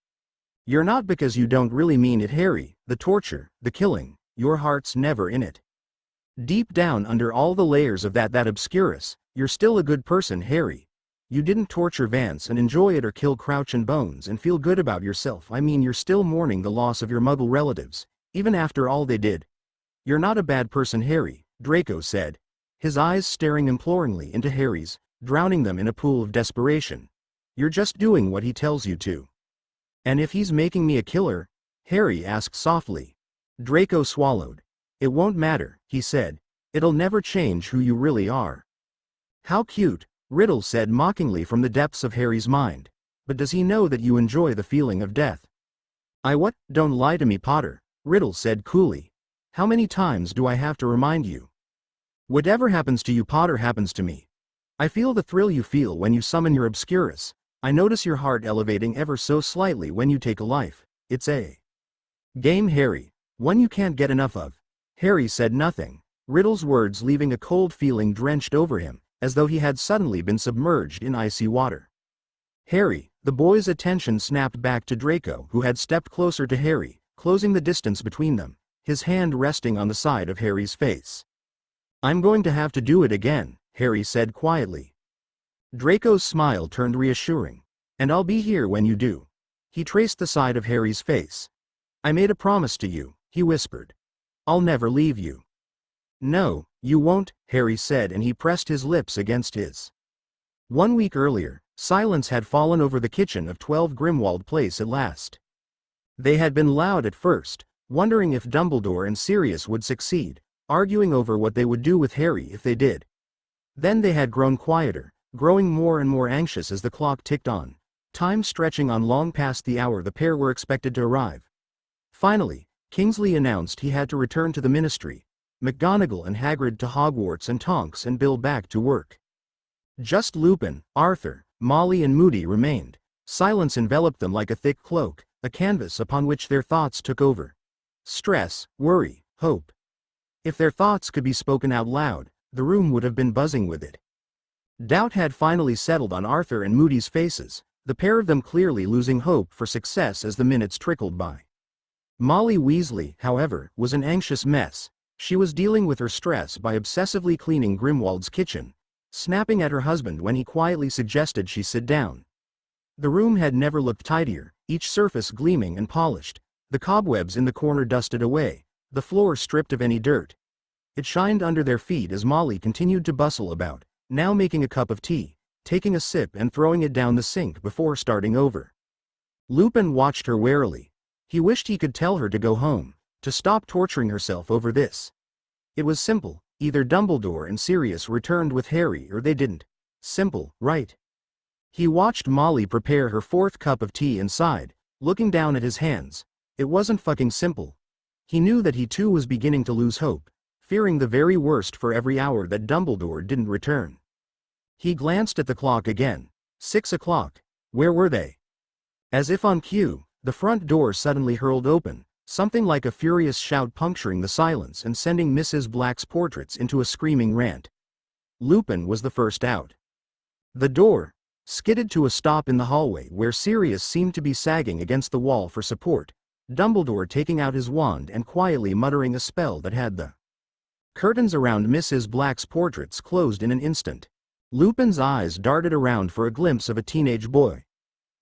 "You're not because you don't really mean it, Harry. The torture, the killing, your heart's never in it. Deep down under all the layers of that obscurus, you're still a good person, Harry. You didn't torture Vance and enjoy it or kill Crouch and Bones and feel good about yourself. I mean, you're still mourning the loss of your Muggle relatives, even after all they did. You're not a bad person, Harry," Draco said, his eyes staring imploringly into Harry's, drowning them in a pool of desperation. "You're just doing what he tells you to." "And if he's making me a killer?" Harry asked softly. Draco swallowed. "It won't matter," he said. "It'll never change who you really are." "How cute," Riddle said mockingly from the depths of Harry's mind. "But does he know that you enjoy the feeling of death?" What? Don't lie to me, Potter," Riddle said coolly. "How many times do I have to remind you? Whatever happens to you, Potter, happens to me. I feel the thrill you feel when you summon your obscurus. I notice your heart elevating ever so slightly when you take a life. It's a game, Harry. One you can't get enough of." Harry said nothing, Riddle's words leaving a cold feeling drenched over him, as though he had suddenly been submerged in icy water. "Harry," the boy's attention snapped back to Draco, who had stepped closer to Harry, closing the distance between them, his hand resting on the side of Harry's face. "I'm going to have to do it again," Harry said quietly. Draco's smile turned reassuring. "And I'll be here when you do." He traced the side of Harry's face. "I made a promise to you," he whispered. "I'll never leave you." "No, you won't," Harry said, and he pressed his lips against his. 1 week earlier, silence had fallen over the kitchen of 12 Grimwald Place at last. They had been loud at first, wondering if Dumbledore and Sirius would succeed, arguing over what they would do with Harry if they did. Then they had grown quieter, growing more and more anxious as the clock ticked on, time stretching on long past the hour the pair were expected to arrive. Finally, Kingsley announced he had to return to the Ministry, McGonagall and Hagrid to Hogwarts and Tonks and Bill back to work. Just Lupin, Arthur, Molly and Moody remained. Silence enveloped them like a thick cloak, a canvas upon which their thoughts took over. Stress, worry, hope. If their thoughts could be spoken out loud, the room would have been buzzing with it. Doubt had finally settled on Arthur and Moody's faces, the pair of them clearly losing hope for success as the minutes trickled by. Molly Weasley, however, was an anxious mess. She was dealing with her stress by obsessively cleaning Grimwald's kitchen, snapping at her husband when he quietly suggested she sit down. The room had never looked tidier, each surface gleaming and polished, the cobwebs in the corner dusted away, the floor stripped of any dirt. It shined under their feet as Molly continued to bustle about, now making a cup of tea, taking a sip and throwing it down the sink before starting over. Lupin watched her warily. He wished he could tell her to go home, to stop torturing herself over this. It was simple, either Dumbledore and Sirius returned with Harry or they didn't. Simple, right? He watched Molly prepare her fourth cup of tea and sighed, looking down at his hands. It wasn't fucking simple. He knew that he too was beginning to lose hope, fearing the very worst for every hour that Dumbledore didn't return. He glanced at the clock again. 6 o'clock. Where were they? As if on cue, the front door suddenly hurled open, something like a furious shout puncturing the silence and sending Mrs. Black's portraits into a screaming rant. Lupin was the first out. The door skidded to a stop in the hallway where Sirius seemed to be sagging against the wall for support, Dumbledore taking out his wand and quietly muttering a spell that had the curtains around Mrs. Black's portraits closed in an instant. Lupin's eyes darted around for a glimpse of a teenage boy.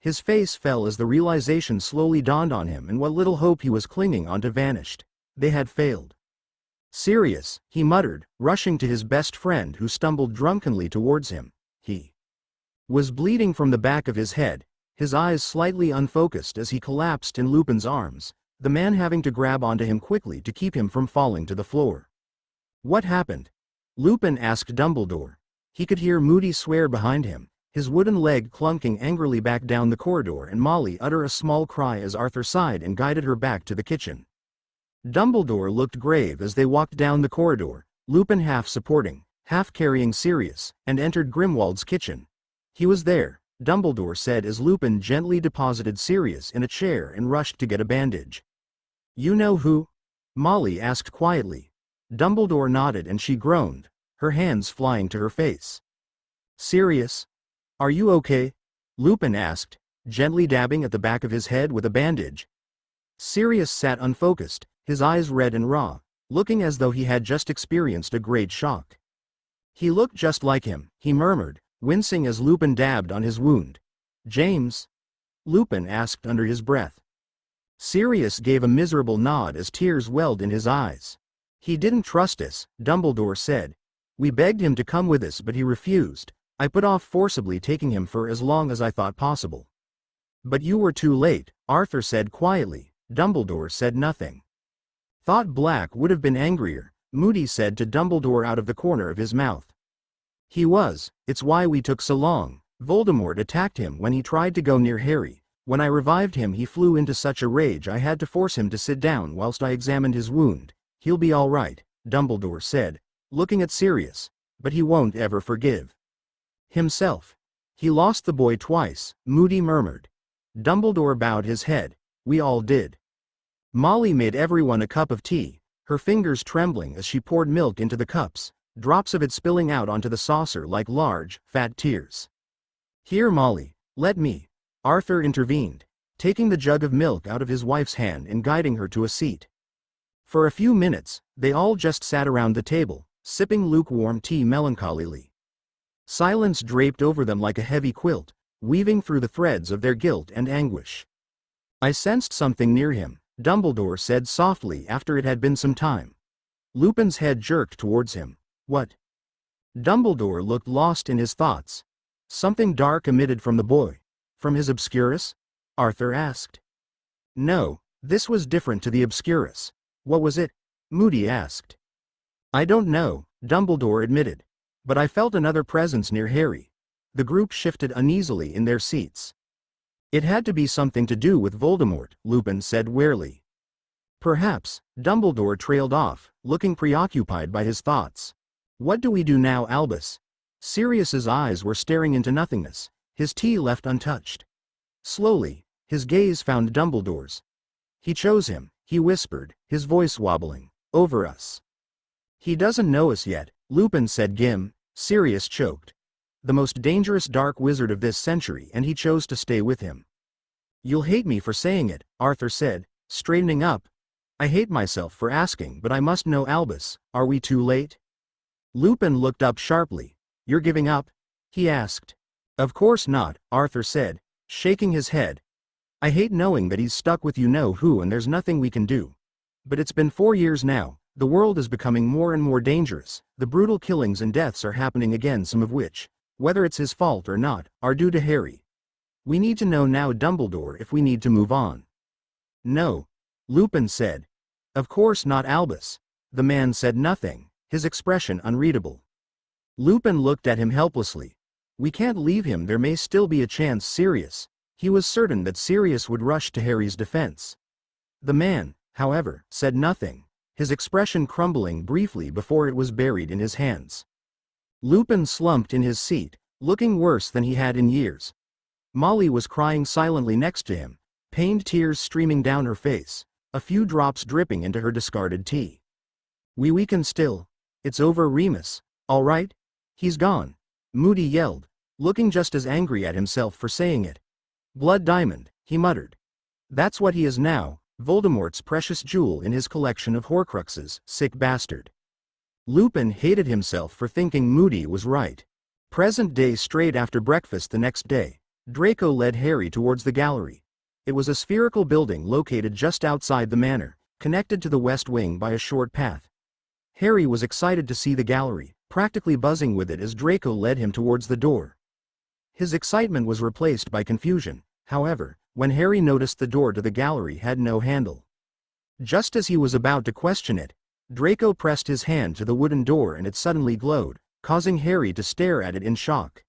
His face fell as the realization slowly dawned on him and what little hope he was clinging onto vanished. They had failed. Sirius, he muttered, rushing to his best friend who stumbled drunkenly towards him. He was bleeding from the back of his head, his eyes slightly unfocused as he collapsed in Lupin's arms, the man having to grab onto him quickly to keep him from falling to the floor. What happened? Lupin asked Dumbledore. He could hear Moody swear behind him, his wooden leg clunking angrily back down the corridor, and Molly utter a small cry as Arthur sighed and guided her back to the kitchen. Dumbledore looked grave as they walked down the corridor, Lupin half supporting, half carrying Sirius, and entered Grimwald's kitchen. He was there, Dumbledore said as Lupin gently deposited Sirius in a chair and rushed to get a bandage. You know who? Molly asked quietly. Dumbledore nodded and she groaned, her hands flying to her face. Sirius? Are you okay? Lupin asked, gently dabbing at the back of his head with a bandage. Sirius sat unfocused, his eyes red and raw, looking as though he had just experienced a great shock. He looked just like him, he murmured, wincing as Lupin dabbed on his wound. James? Lupin asked under his breath. Sirius gave a miserable nod as tears welled in his eyes. He didn't trust us, Dumbledore said. We begged him to come with us but he refused. I put off forcibly taking him for as long as I thought possible. But you were too late, Arthur said quietly. Dumbledore said nothing. Thought Black would have been angrier, Moody said to Dumbledore out of the corner of his mouth. He was, it's why we took so long. Voldemort attacked him when he tried to go near Harry. When I revived him he flew into such a rage I had to force him to sit down whilst I examined his wound. He'll be all right, Dumbledore said, looking at Sirius, but he won't ever forgive himself. He lost the boy twice, Moody murmured. Dumbledore bowed his head. We all did. Molly made everyone a cup of tea, her fingers trembling as she poured milk into the cups, drops of it spilling out onto the saucer like large, fat tears. Here Molly, let me. Arthur intervened, taking the jug of milk out of his wife's hand and guiding her to a seat. For a few minutes, they all just sat around the table, sipping lukewarm tea melancholily. Silence draped over them like a heavy quilt, weaving through the threads of their guilt and anguish. I sensed something near him, Dumbledore said softly after it had been some time. Lupin's head jerked towards him. What? Dumbledore looked lost in his thoughts. Something dark emitted from the boy. From his obscurus? Arthur asked. No, this was different to the obscurus. What was it? Moody asked. I don't know, Dumbledore admitted. But I felt another presence near Harry. The group shifted uneasily in their seats. It had to be something to do with Voldemort, Lupin said wearily. Perhaps, Dumbledore trailed off, looking preoccupied by his thoughts. What do we do now, Albus? Sirius's eyes were staring into nothingness, his tea left untouched. Slowly, his gaze found Dumbledore's. He chose him, he whispered, his voice wobbling. Over us. He doesn't know us yet, Lupin said. Sirius choked. The most dangerous dark wizard of this century, and he chose to stay with him. You'll hate me for saying it, Arthur said, Straightening up. I hate myself for asking, but I must know, Albus, are we too late? Lupin looked up sharply. You're giving up? He asked. Of course not, Arthur said, shaking his head. I hate knowing that he's stuck with you-know-who and there's nothing we can do. But it's been 4 years now, the world is becoming more and more dangerous, the brutal killings and deaths are happening again, some of which, whether it's his fault or not, are due to Harry. We need to know now, Dumbledore, if we need to move on. No. Lupin said. Of course not, Albus. The man said nothing, his expression unreadable. Lupin looked at him helplessly. We can't leave him, there may still be a chance. Sirius. He was certain that Sirius would rush to Harry's defense. The man, however, said nothing, his expression crumbling briefly before it was buried in his hands. Lupin slumped in his seat, looking worse than he had in years. Molly was crying silently next to him, pained tears streaming down her face, a few drops dripping into her discarded tea. We can still. It's over, Remus. All right? He's gone. Moody yelled, looking just as angry at himself for saying it. Blood Diamond, he muttered. That's what he is now, Voldemort's precious jewel in his collection of Horcruxes, sick bastard. Lupin hated himself for thinking Moody was right. Present day. Straight after breakfast the next day, Draco led Harry towards the gallery. It was a spherical building located just outside the manor, connected to the west wing by a short path. Harry was excited to see the gallery, practically buzzing with it as Draco led him towards the door. His excitement was replaced by confusion, however, when Harry noticed the door to the gallery had no handle. Just as he was about to question it, Draco pressed his hand to the wooden door and it suddenly glowed, causing Harry to stare at it in shock.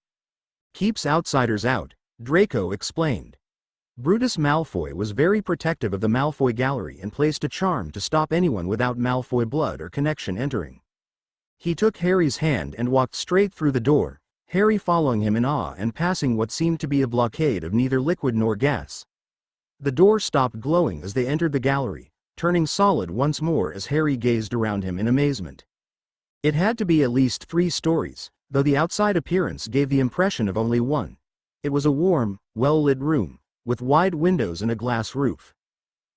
Keeps outsiders out, Draco explained. Brutus Malfoy was very protective of the Malfoy gallery and placed a charm to stop anyone without Malfoy blood or connection entering. He took Harry's hand and walked straight through the door, Harry following him in awe and passing what seemed to be a blockade of neither liquid nor gas. The door stopped glowing as they entered the gallery, turning solid once more as Harry gazed around him in amazement. It had to be at least 3 stories, though the outside appearance gave the impression of only one. It was a warm, well-lit room, with wide windows and a glass roof.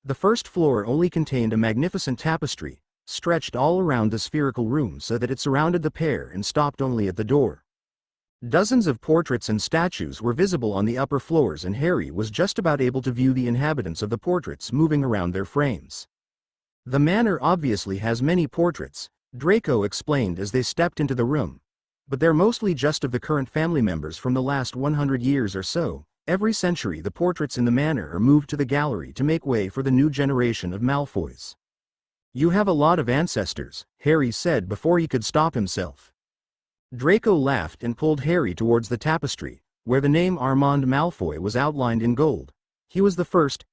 The first floor only contained a magnificent tapestry, stretched all around the spherical room so that it surrounded the pair and stopped only at the door. Dozens of portraits and statues were visible on the upper floors and Harry was just about able to view the inhabitants of the portraits moving around their frames. The manor obviously has many portraits, Draco explained as they stepped into the room. But they're mostly just of the current family members from the last 100 years or so. Every century the portraits in the manor are moved to the gallery to make way for the new generation of Malfoys. You have a lot of ancestors, Harry said before he could stop himself. Draco laughed and pulled Harry towards the tapestry, where the name Armand Malfoy was outlined in gold. He was the first?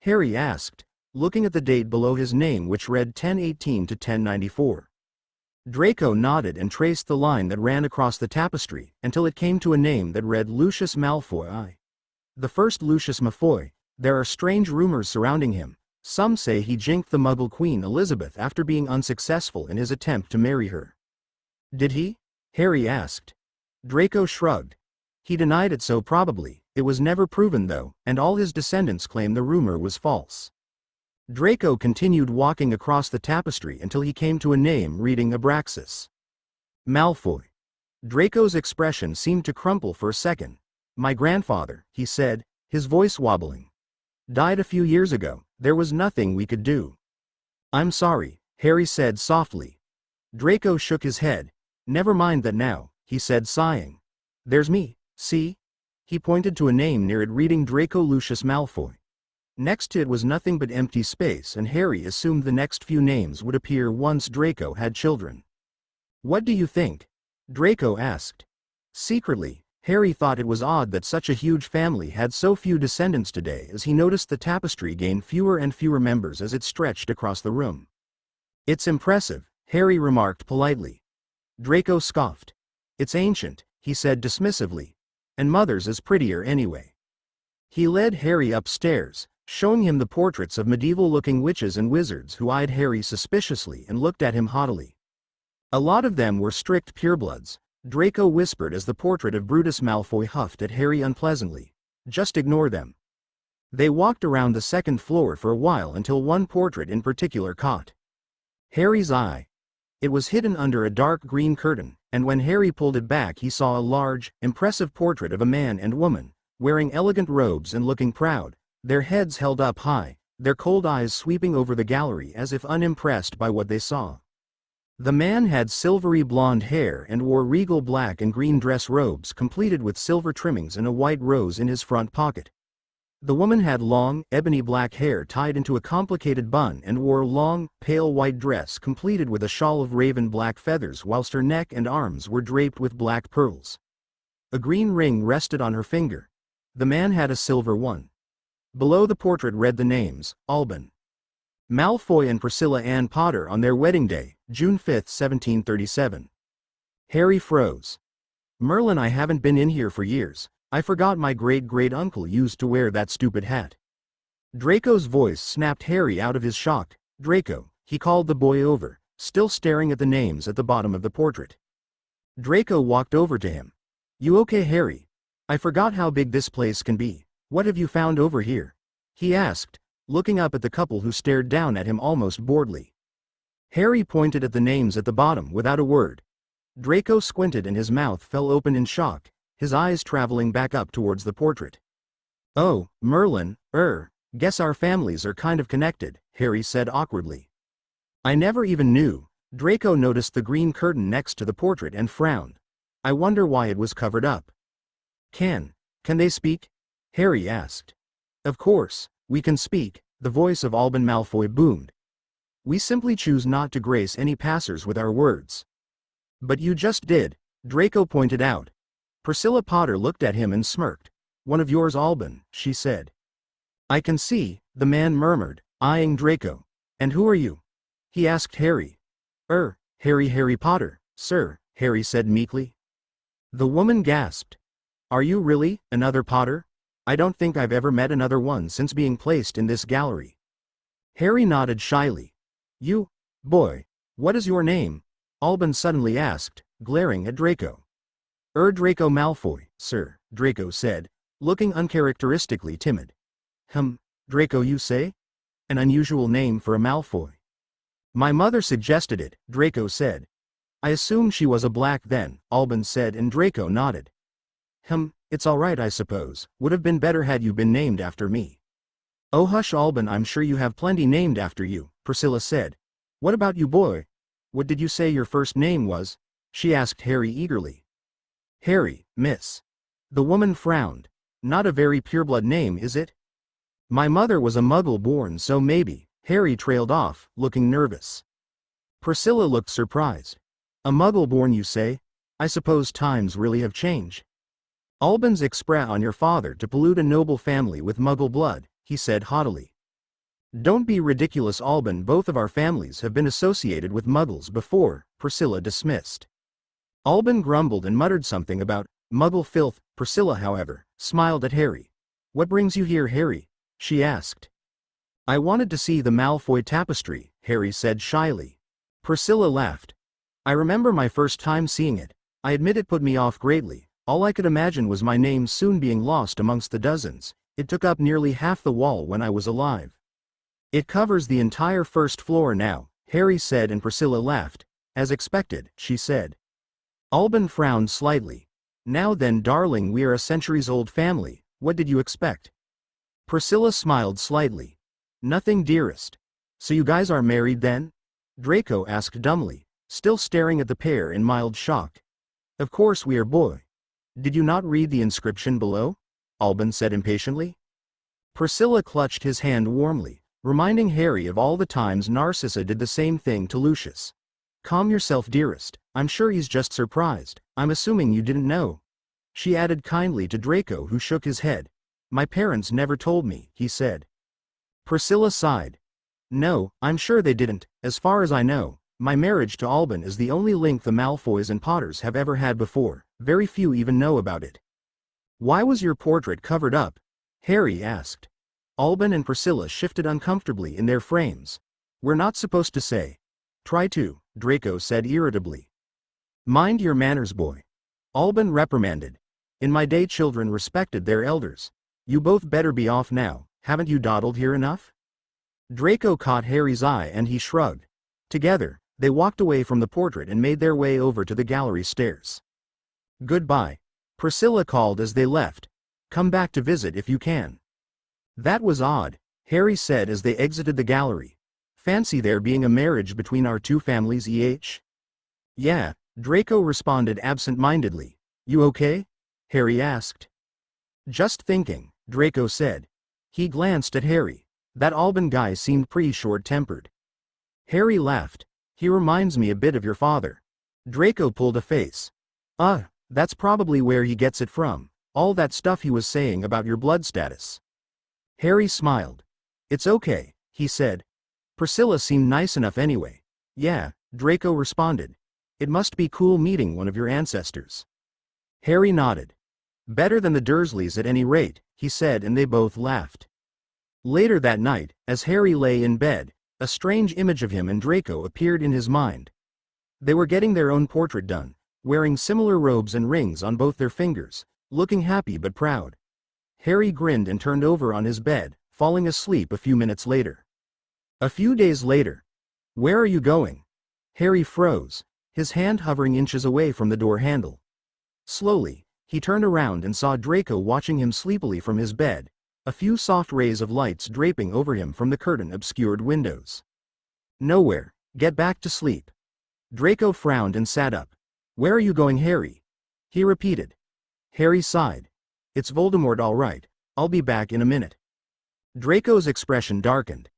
Harry asked, looking at the date below his name which read 1018 to 1094. Draco nodded and traced the line that ran across the tapestry until it came to a name that read Lucius Malfoy. The first Lucius Malfoy. There are strange rumors surrounding him. Some say he jinked the Muggle Queen Elizabeth after being unsuccessful in his attempt to marry her. Did he? Harry asked. Draco shrugged. He denied it, so probably. It was never proven though, and all his descendants claim the rumor was false. Draco continued walking across the tapestry until he came to a name reading Abraxas. Malfoy. Draco's expression seemed to crumple for a second. My grandfather, he said, his voice wobbling. Died a few years ago. There was nothing we could do. I'm sorry, Harry said softly. Draco shook his head. Never mind that now, he said sighing. There's me, see? He pointed to a name near it reading Draco Lucius Malfoy. Next to it was nothing but empty space and Harry assumed the next few names would appear once Draco had children. What do you think? Draco asked. Secretly, Harry thought it was odd that such a huge family had so few descendants today as he noticed the tapestry gain fewer and fewer members as it stretched across the room. It's impressive, Harry remarked politely. Draco scoffed. It's ancient, he said dismissively. And Mother's is prettier anyway. He led Harry upstairs, showing him the portraits of medieval-looking witches and wizards who eyed Harry suspiciously and looked at him haughtily. A lot of them were strict purebloods, Draco whispered as the portrait of Brutus Malfoy huffed at Harry unpleasantly. Just ignore them. They walked around the second floor for a while until one portrait in particular caught Harry's eye. It was hidden under a dark green curtain, and when Harry pulled it back he saw a large, impressive portrait of a man and woman, wearing elegant robes and looking proud, their heads held up high, their cold eyes sweeping over the gallery as if unimpressed by what they saw. The man had silvery blonde hair and wore regal black and green dress robes completed with silver trimmings and a white rose in his front pocket. The woman had long, ebony black hair tied into a complicated bun and wore a long, pale white dress completed with a shawl of raven black feathers whilst her neck and arms were draped with black pearls. A green ring rested on her finger. The man had a silver one. Below the portrait read the names, Albus Malfoy and Priscilla Ann Potter on their wedding day, June 5, 1737. Harry froze. Merlin, I haven't been in here for years. I forgot my great-great-uncle used to wear that stupid hat. Draco's voice snapped Harry out of his shock. Draco, he called the boy over, still staring at the names at the bottom of the portrait. Draco walked over to him. You okay, Harry? I forgot how big this place can be. What have you found over here? He asked, looking up at the couple who stared down at him almost boredly. Harry pointed at the names at the bottom without a word. Draco squinted and his mouth fell open in shock, his eyes traveling back up towards the portrait. Oh, Merlin, guess our families are kind of connected, Harry said awkwardly. I never even knew. Draco noticed the green curtain next to the portrait and frowned. I wonder why it was covered up. Can they speak? Harry asked. Of course, we can speak, the voice of Albus Malfoy boomed. We simply choose not to grace any passers with our words. But you just did, Draco pointed out. Priscilla Potter looked at him and smirked. One of yours, Albus, she said. I can see, the man murmured, eyeing Draco. And who are you? He asked Harry. Harry Potter, sir, Harry said meekly. The woman gasped. Are you really, another Potter? I don't think I've ever met another one since being placed in this gallery. Harry nodded shyly. You, boy, what is your name? Albus suddenly asked, glaring at Draco. Draco Malfoy, sir, Draco said, looking uncharacteristically timid. Draco you say? An unusual name for a Malfoy. My mother suggested it, Draco said. I assume she was a black then, Albus said, and Draco nodded. It's all right I suppose, would have been better had you been named after me. Oh hush Albus, I'm sure you have plenty named after you, Priscilla said. What about you, boy? What did you say your first name was? She asked Harry eagerly. Harry, miss. The woman frowned. Not a very pureblood name, is it? My mother was a muggle born, so maybe. Harry trailed off, looking nervous. Priscilla looked surprised. A muggle born, you say? I suppose times really have changed. Albans expra on your father to pollute a noble family with muggle blood, he said haughtily. Don't be ridiculous, Albus, both of our families have been associated with muggles before, Priscilla dismissed. Albus grumbled and muttered something about muggle filth. Priscilla, however, smiled at Harry. What brings you here, Harry? She asked. I wanted to see the Malfoy tapestry, Harry said shyly. Priscilla laughed. I remember my first time seeing it. I admit it put me off greatly. All I could imagine was my name soon being lost amongst the dozens. It took up nearly half the wall when I was alive. It covers the entire first floor now, Harry said, and Priscilla laughed. As expected, she said. Albus frowned slightly. Now then, darling, we are a centuries-old family. What did you expect? Priscilla smiled slightly. Nothing, dearest. So you guys are married then? Draco asked dumbly, still staring at the pair in mild shock. Of course we are, boy. Did you not read the inscription below? Albus said impatiently. Priscilla clutched his hand warmly, reminding Harry of all the times Narcissa did the same thing to Lucius. Calm yourself, dearest. I'm sure he's just surprised. I'm assuming you didn't know. She added kindly to Draco, who shook his head. My parents never told me, he said. Priscilla sighed. No, I'm sure they didn't. As far as I know, my marriage to Albus is the only link the Malfoys and Potters have ever had before. Very few even know about it. Why was your portrait covered up? Harry asked. Albus and Priscilla shifted uncomfortably in their frames. We're not supposed to say. Try to, Draco said irritably. Mind your manners, boy. Albus reprimanded. In my day children respected their elders. You both better be off now, haven't you dawdled here enough? Draco caught Harry's eye and he shrugged. Together, they walked away from the portrait and made their way over to the gallery stairs. Goodbye, Priscilla called as they left. Come back to visit if you can. That was odd, Harry said as they exited the gallery. Fancy there being a marriage between our two families, Yeah, Draco responded absent-mindedly. You okay? Harry asked. Just thinking, Draco said. He glanced at Harry. That Alban guy seemed pretty short-tempered. Harry laughed. He reminds me a bit of your father. Draco pulled a face. That's probably where he gets it from, all that stuff he was saying about your blood status. Harry smiled. It's okay, he said. Priscilla seemed nice enough anyway. Yeah, Draco responded. It must be cool meeting one of your ancestors. Harry nodded. Better than the Dursleys at any rate, he said, and they both laughed. Later that night, as Harry lay in bed, a strange image of him and Draco appeared in his mind. They were getting their own portrait done, wearing similar robes and rings on both their fingers, looking happy but proud. Harry grinned and turned over on his bed, falling asleep a few minutes later. A few days later. Where are you going? Harry froze, his hand hovering inches away from the door handle. Slowly, he turned around and saw Draco watching him sleepily from his bed, a few soft rays of lights draping over him from the curtain-obscured windows. Nowhere, get back to sleep. Draco frowned and sat up. Where are you going, Harry? He repeated. Harry sighed. It's Voldemort, all right, I'll be back in a minute. Draco's expression darkened.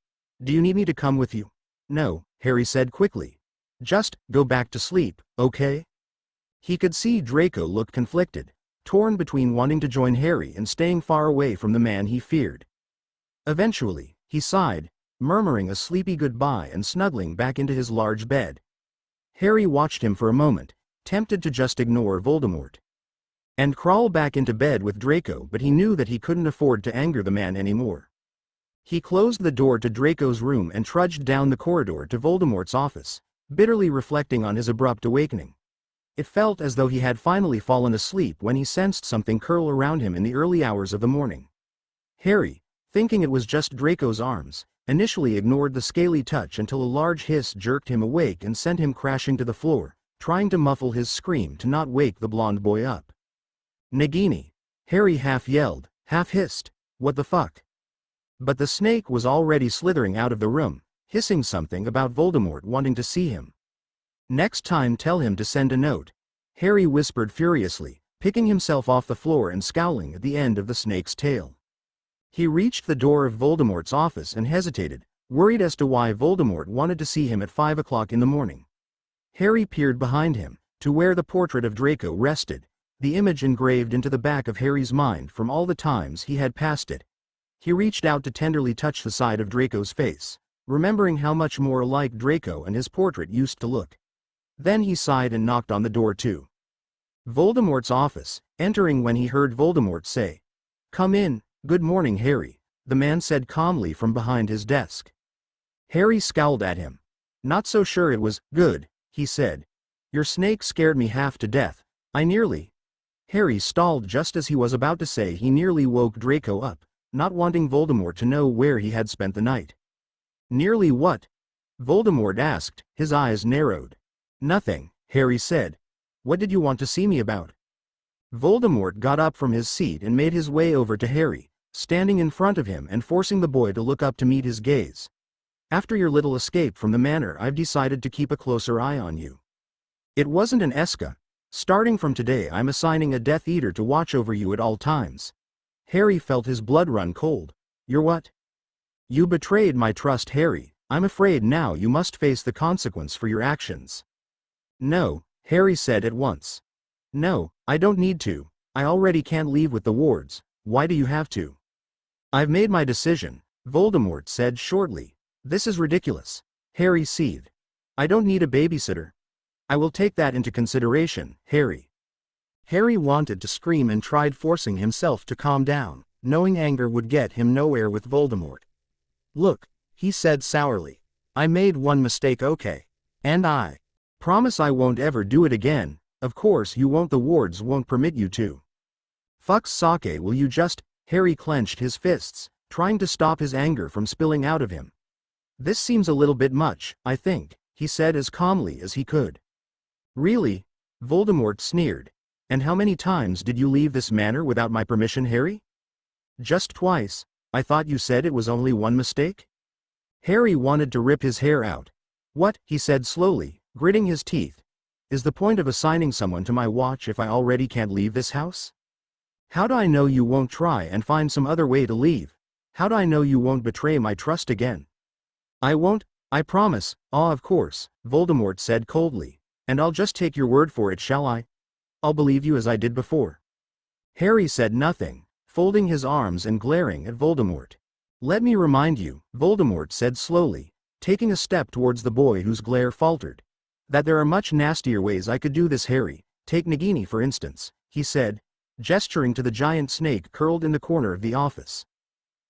Do you need me to come with you? No, Harry said quickly. Just go back to sleep, okay? He could see Draco look conflicted, torn between wanting to join Harry and staying far away from the man he feared. Eventually, he sighed, murmuring a sleepy goodbye and snuggling back into his large bed. Harry watched him for a moment, tempted to just ignore Voldemort and crawl back into bed with Draco, but he knew that he couldn't afford to anger the man anymore. He closed the door to Draco's room and trudged down the corridor to Voldemort's office, bitterly reflecting on his abrupt awakening. It felt as though he had finally fallen asleep when he sensed something curl around him in the early hours of the morning. Harry, thinking it was just Draco's arms, initially ignored the scaly touch until a large hiss jerked him awake and sent him crashing to the floor, trying to muffle his scream to not wake the blonde boy up. Nagini! Harry half yelled, half hissed, what the fuck? But the snake was already slithering out of the room, hissing something about Voldemort wanting to see him. Next time tell him to send a note, Harry whispered furiously, picking himself off the floor and scowling at the end of the snake's tail. He reached the door of Voldemort's office and hesitated, worried as to why Voldemort wanted to see him at 5 o'clock in the morning. Harry peered behind him, to where the portrait of Draco rested, the image engraved into the back of Harry's mind from all the times he had passed it. He reached out to tenderly touch the side of Draco's face, remembering how much more alike Draco and his portrait used to look. Then he sighed and knocked on the door too. Voldemort's office, entering when he heard Voldemort say, "Come in, good morning, Harry," the man said calmly from behind his desk. Harry scowled at him. Not so sure it was good, he said. Your snake scared me half to death. Harry stalled just as he was about to say he nearly woke Draco up, not wanting Voldemort to know where he had spent the night. Nearly what? Voldemort asked, his eyes narrowed. Nothing, Harry said. What did you want to see me about? Voldemort got up from his seat and made his way over to Harry, standing in front of him and forcing the boy to look up to meet his gaze. After your little escape from the manor, I've decided to keep a closer eye on you. It wasn't an esca. Starting from today, I'm assigning a Death Eater to watch over you at all times. Harry felt his blood run cold. You're what? You betrayed my trust, Harry. I'm afraid now you must face the consequence for your actions. No, Harry said at once. No, I don't need to. I already can't leave with the wards. Why do you have to? I've made my decision, Voldemort said shortly. This is ridiculous. Harry seethed. I don't need a babysitter. I will take that into consideration, Harry. Harry wanted to scream and tried forcing himself to calm down, knowing anger would get him nowhere with Voldemort. Look, he said sourly. I made one mistake, okay? And I promise I won't ever do it again. Of course you won't, the wards won't permit you to. Fuck's sake, will you just? Harry clenched his fists, trying to stop his anger from spilling out of him. "This seems a little bit much, I think," he said as calmly as he could. "Really?" Voldemort sneered. "And how many times did you leave this manor without my permission, Harry?" "Just twice. I thought you said it was only one mistake?" Harry wanted to rip his hair out. "What?" he said slowly, gritting his teeth. "Is the point of assigning someone to my watch if I already can't leave this house? How do I know you won't try and find some other way to leave? How do I know you won't betray my trust again?" "I won't, I promise." "Ah, of course," Voldemort said coldly. "And I'll just take your word for it, shall I? I'll believe you as I did before." Harry said nothing, folding his arms and glaring at Voldemort. "Let me remind you," Voldemort said slowly, taking a step towards the boy whose glare faltered, "that there are much nastier ways I could do this, Harry. Take Nagini for instance," he said, gesturing to the giant snake curled in the corner of the office.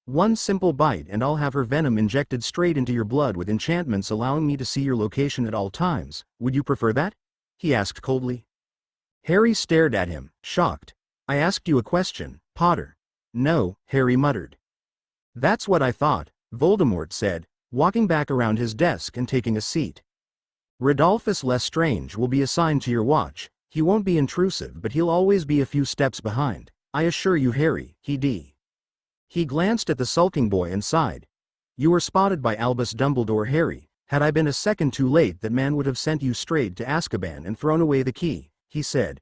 "One simple bite and I'll have her venom injected straight into your blood with enchantments allowing me to see your location at all times. Would you prefer that?" he asked coldly. Harry stared at him, shocked. "I asked you a question, Potter." "No," Harry muttered. "That's what I thought," Voldemort said, walking back around his desk and taking a seat. "Rodolphus Lestrange will be assigned to your watch. He won't be intrusive, but he'll always be a few steps behind, I assure you, Harry." He glanced at the sulking boy and sighed. "You were spotted by Albus Dumbledore, Harry. Had I been a second too late, that man would have sent you straight to Azkaban and thrown away the key," he said.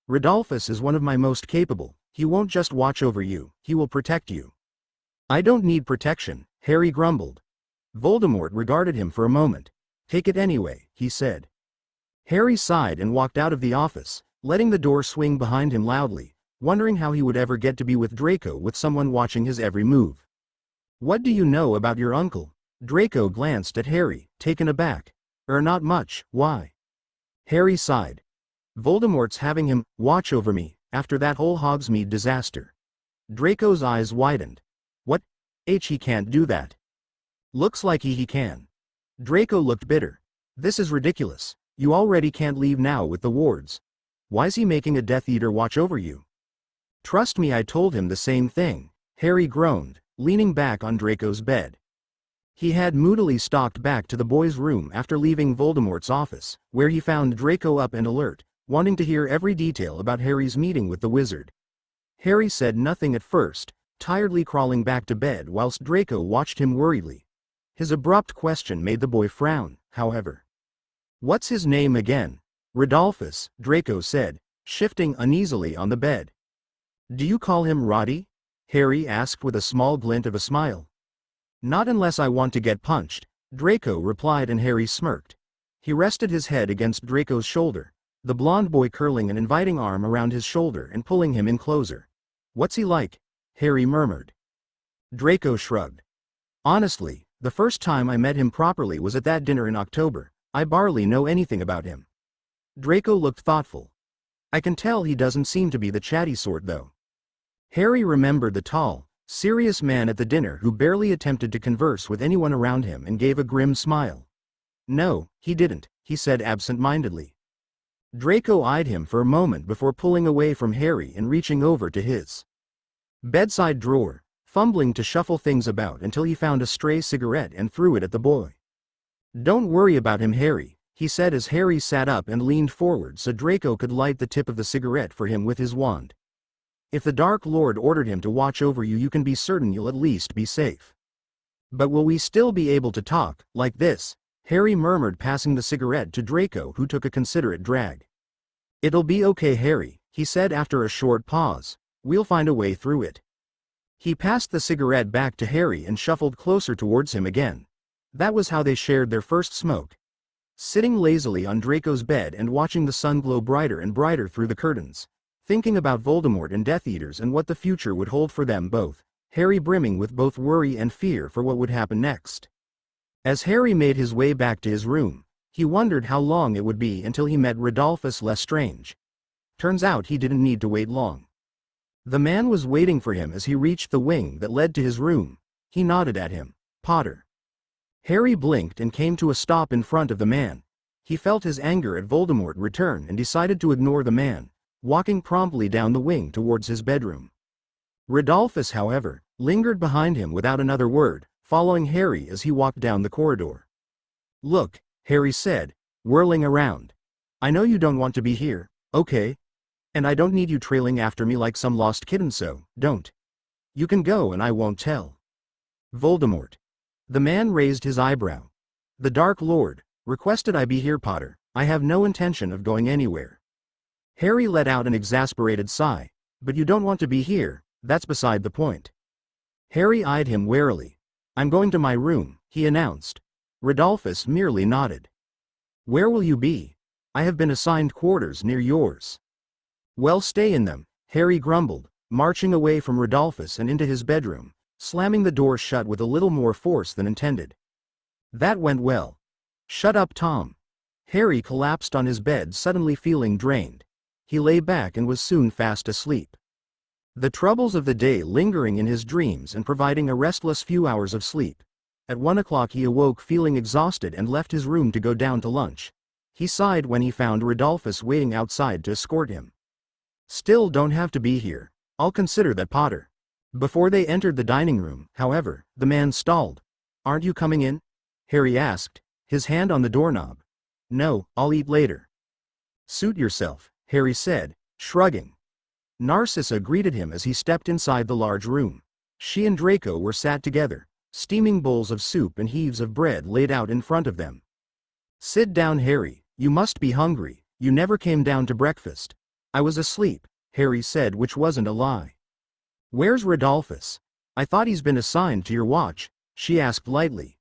"Rodolphus is one of my most capable. He won't just watch over you, he will protect you." "I don't need protection," Harry grumbled. Voldemort regarded him for a moment. "Take it anyway," he said. Harry sighed and walked out of the office, letting the door swing behind him loudly, wondering how he would ever get to be with Draco with someone watching his every move. "What do you know about your uncle?" Draco glanced at Harry, taken aback. Not much. Why?" Harry sighed. "Voldemort's having him watch over me, after that whole Hogsmeade disaster." Draco's eyes widened. "What? He can't do that." "Looks like he can." Draco looked bitter. "This is ridiculous. You already can't leave now with the wards. Why's he making a Death Eater watch over you?" "Trust me, I told him the same thing," Harry groaned, leaning back on Draco's bed. He had moodily stalked back to the boy's room after leaving Voldemort's office, where he found Draco up and alert, wanting to hear every detail about Harry's meeting with the wizard. Harry said nothing at first, tiredly crawling back to bed whilst Draco watched him worriedly. His abrupt question made the boy frown, however. "What's his name again?" "Rodolphus," Draco said, shifting uneasily on the bed. "Do you call him Roddy?" Harry asked with a small glint of a smile. "Not unless I want to get punched," Draco replied, and Harry smirked. He rested his head against Draco's shoulder, the blond boy curling an inviting arm around his shoulder and pulling him in closer. "What's he like?" Harry murmured. Draco shrugged. "Honestly, the first time I met him properly was at that dinner in October. I barely know anything about him." Draco looked thoughtful. "I can tell he doesn't seem to be the chatty sort, though." Harry remembered the tall, serious man at the dinner who barely attempted to converse with anyone around him and gave a grim smile. "No, he didn't," he said absent-mindedly. Draco eyed him for a moment before pulling away from Harry and reaching over to his bedside drawer, fumbling to shuffle things about until he found a stray cigarette and threw it at the boy. "Don't worry about him, Harry," he said as Harry sat up and leaned forward so Draco could light the tip of the cigarette for him with his wand. "If the Dark Lord ordered him to watch over you, you can be certain you'll at least be safe." "But will we still be able to talk, like this?" Harry murmured, passing the cigarette to Draco, who took a considerate drag. "It'll be okay, Harry," he said after a short pause. "We'll find a way through it." He passed the cigarette back to Harry and shuffled closer towards him again. That was how they shared their first smoke. Sitting lazily on Draco's bed and watching the sun glow brighter and brighter through the curtains, thinking about Voldemort and Death Eaters and what the future would hold for them both, Harry brimming with both worry and fear for what would happen next. As Harry made his way back to his room, he wondered how long it would be until he met Rodolphus Lestrange. Turns out he didn't need to wait long. The man was waiting for him as he reached the wing that led to his room. He nodded at him. "Potter." Harry blinked and came to a stop in front of the man. He felt his anger at Voldemort return and decided to ignore the man, walking promptly down the wing towards his bedroom. Rodolphus, however, lingered behind him without another word, following Harry as he walked down the corridor. "Look," Harry said, whirling around. "I know you don't want to be here, okay? And I don't need you trailing after me like some lost kitten, so don't. You can go and I won't tell." "Voldemort." The man raised his eyebrow. "The Dark Lord requested I be here, Potter. I have no intention of going anywhere." Harry let out an exasperated sigh. "But you don't want to be here, that's beside the point." Harry eyed him warily. "I'm going to my room," he announced. Rodolphus merely nodded. "Where will you be? I have been assigned quarters near yours." "Well, stay in them," Harry grumbled, marching away from Rodolphus and into his bedroom, slamming the door shut with a little more force than intended. That went well. "Shut up, Tom." Harry collapsed on his bed, suddenly feeling drained. He lay back and was soon fast asleep. The troubles of the day lingering in his dreams and providing a restless few hours of sleep. At 1 o'clock he awoke feeling exhausted and left his room to go down to lunch. He sighed when he found Rodolphus waiting outside to escort him. "Still don't have to be here. I'll consider that, Potter." Before they entered the dining room, however, the man stalled. "Aren't you coming in?" Harry asked, his hand on the doorknob. "No, I'll eat later." "Suit yourself," Harry said, shrugging. Narcissa greeted him as he stepped inside the large room. She and Draco were sat together, steaming bowls of soup and heaves of bread laid out in front of them. "Sit down, Harry, you must be hungry, you never came down to breakfast." "I was asleep," Harry said, which wasn't a lie. "Where's Rodolphus?" "I thought he's been assigned to your watch," she asked lightly.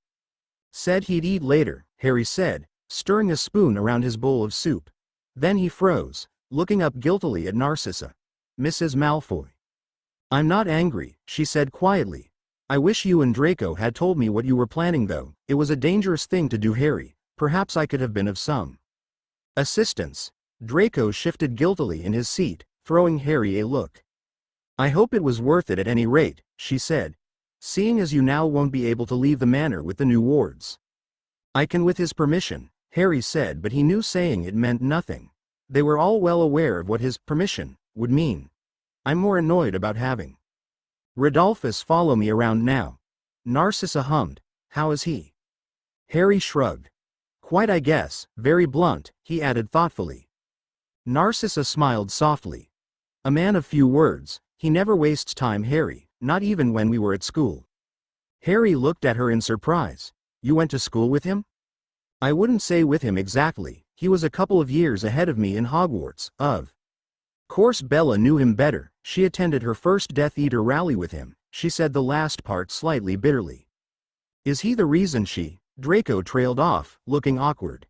"Said he'd eat later," Harry said, stirring a spoon around his bowl of soup. Then he froze, looking up guiltily at Narcissa. "Mrs. Malfoy." "I'm not angry," she said quietly. "I wish you and Draco had told me what you were planning, though. It was a dangerous thing to do, Harry. Perhaps I could have been of some assistance." Draco shifted guiltily in his seat, throwing Harry a look. "I hope it was worth it at any rate," she said, "seeing as you now won't be able to leave the manor with the new wards." "I can with his permission," Harry said, but he knew saying it meant nothing. They were all well aware of what his permission would mean. "I'm more annoyed about having Rodolphus follow me around now." Narcissa hummed. "How is he?" Harry shrugged. "Quite, I guess, very blunt," he added thoughtfully. Narcissa smiled softly. "A man of few words, he never wastes time, Harry, not even when we were at school." Harry looked at her in surprise. "You went to school with him?" "I wouldn't say with him exactly, he was a couple of years ahead of me in Hogwarts, of course Bella knew him better, she attended her first Death Eater rally with him," she said, the last part slightly bitterly. "Is he the reason she—" Draco trailed off, looking awkward.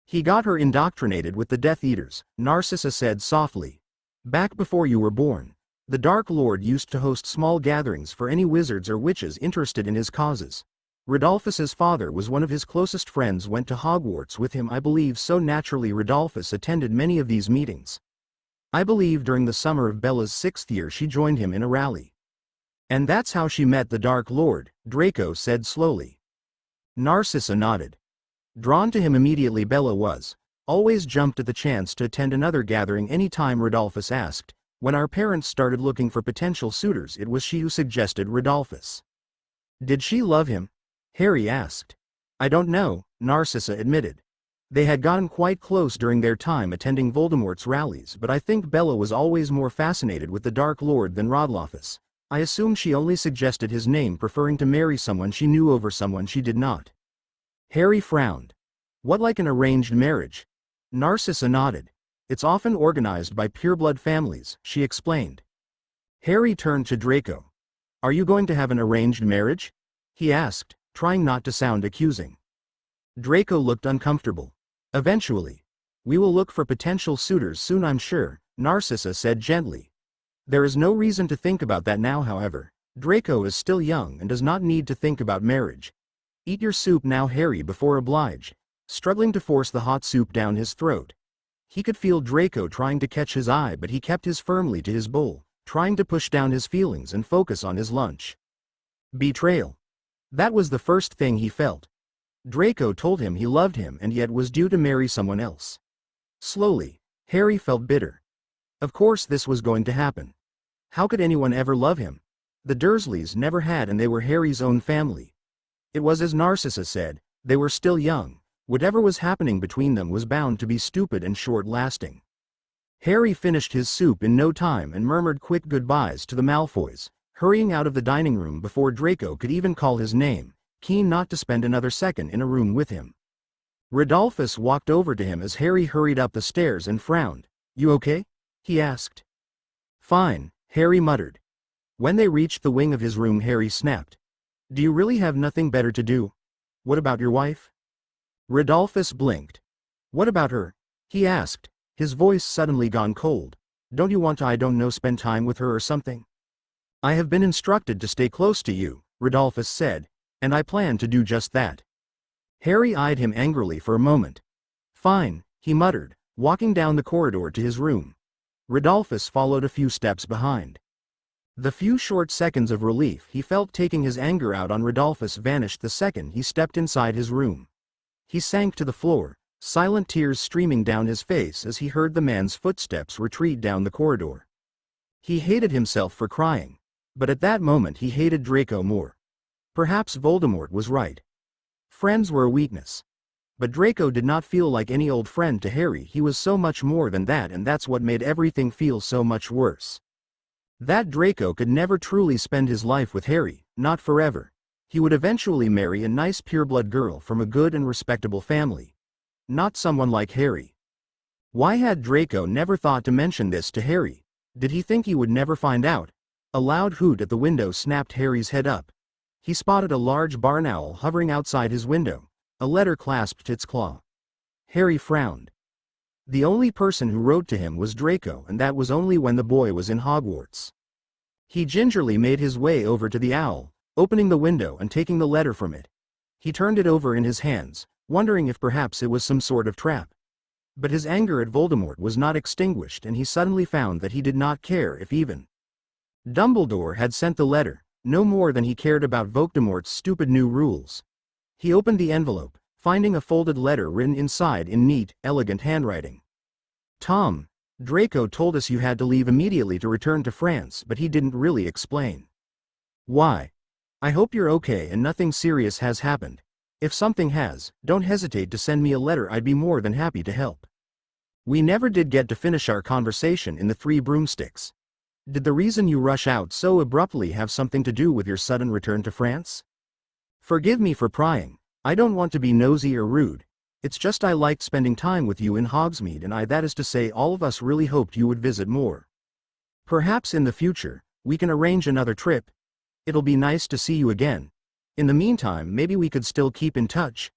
"He got her indoctrinated with the Death Eaters," Narcissa said softly. "Back before you were born. The Dark Lord used to host small gatherings for any wizards or witches interested in his causes. Rodolphus's father was one of his closest friends, went to Hogwarts with him, I believe, so naturally Rodolphus attended many of these meetings. I believe during the summer of Bella's 6th year she joined him in a rally. And that's how she met the Dark Lord," Draco said slowly. Narcissa nodded. Drawn to him immediately, Bella was. Always jumped at the chance to attend another gathering any time Rodolphus asked. When our parents started looking for potential suitors, it was she who suggested Rodolphus. "Did she love him?" Harry asked. "I don't know," Narcissa admitted. "They had gotten quite close during their time attending Voldemort's rallies, but I think Bella was always more fascinated with the Dark Lord than Rodolphus. I assume she only suggested his name, preferring to marry someone she knew over someone she did not." Harry frowned. "What, like an arranged marriage?" Narcissa nodded. "It's often organized by pureblood families," she explained. Harry turned to Draco. "Are you going to have an arranged marriage?" he asked, trying not to sound accusing. Draco looked uncomfortable. "Eventually. We will look for potential suitors soon, I'm sure," Narcissa said gently. "There is no reason to think about that now, however. Draco is still young and does not need to think about marriage. Eat your soup now, Harry, before oblige," struggling to force the hot soup down his throat. He could feel Draco trying to catch his eye, but he kept his firmly to his bowl, trying to push down his feelings and focus on his lunch. Betrayal. That was the first thing he felt. Draco told him he loved him and yet was due to marry someone else. Slowly, Harry felt bitter. Of course this was going to happen. How could anyone ever love him? The Dursleys never had, and they were Harry's own family. It was as Narcissa said, they were still young. Whatever was happening between them was bound to be stupid and short-lasting. Harry finished his soup in no time and murmured quick goodbyes to the Malfoys, hurrying out of the dining room before Draco could even call his name, keen not to spend another second in a room with him. Rodolphus walked over to him as Harry hurried up the stairs and frowned. "You okay?" he asked. "Fine," Harry muttered. When they reached the wing of his room, Harry snapped. "Do you really have nothing better to do? What about your wife?" Rodolphus blinked. "What about her?" he asked, his voice suddenly gone cold. "Don't you want to, I don't know, spend time with her or something?" "I have been instructed to stay close to you," Rodolphus said, "and I plan to do just that." Harry eyed him angrily for a moment. "Fine," he muttered, walking down the corridor to his room. Rodolphus followed a few steps behind. The few short seconds of relief he felt taking his anger out on Rodolphus vanished the second he stepped inside his room. He sank to the floor, silent tears streaming down his face as he heard the man's footsteps retreat down the corridor. He hated himself for crying, but at that moment he hated Draco more. Perhaps Voldemort was right. Friends were a weakness. But Draco did not feel like any old friend to Harry. He was so much more than that, and that's what made everything feel so much worse. That Draco could never truly spend his life with Harry, not forever. He would eventually marry a nice pureblood girl from a good and respectable family. Not someone like Harry. Why had Draco never thought to mention this to Harry? Did he think he would never find out? A loud hoot at the window snapped Harry's head up. He spotted a large barn owl hovering outside his window. A letter clasped its claw. Harry frowned. The only person who wrote to him was Draco, and that was only when the boy was in Hogwarts. He gingerly made his way over to the owl, opening the window and taking the letter from it. He turned it over in his hands, wondering if perhaps it was some sort of trap. But his anger at Voldemort was not extinguished, and he suddenly found that he did not care if even Dumbledore had sent the letter, no more than he cared about Voldemort's stupid new rules. He opened the envelope, finding a folded letter written inside in neat, elegant handwriting. "Tom, Draco told us you had to leave immediately to return to France, but he didn't really explain why. I hope you're okay and nothing serious has happened. If something has, don't hesitate to send me a letter. I'd be more than happy to help. We never did get to finish our conversation in the Three Broomsticks. Did the reason you rush out so abruptly have something to do with your sudden return to France? Forgive me for prying. I don't want to be nosy or rude. It's just I liked spending time with you in Hogsmeade, and that is to say, all of us really hoped you would visit more. Perhaps in the future, we can arrange another trip. It'll be nice to see you again. In the meantime, maybe we could still keep in touch.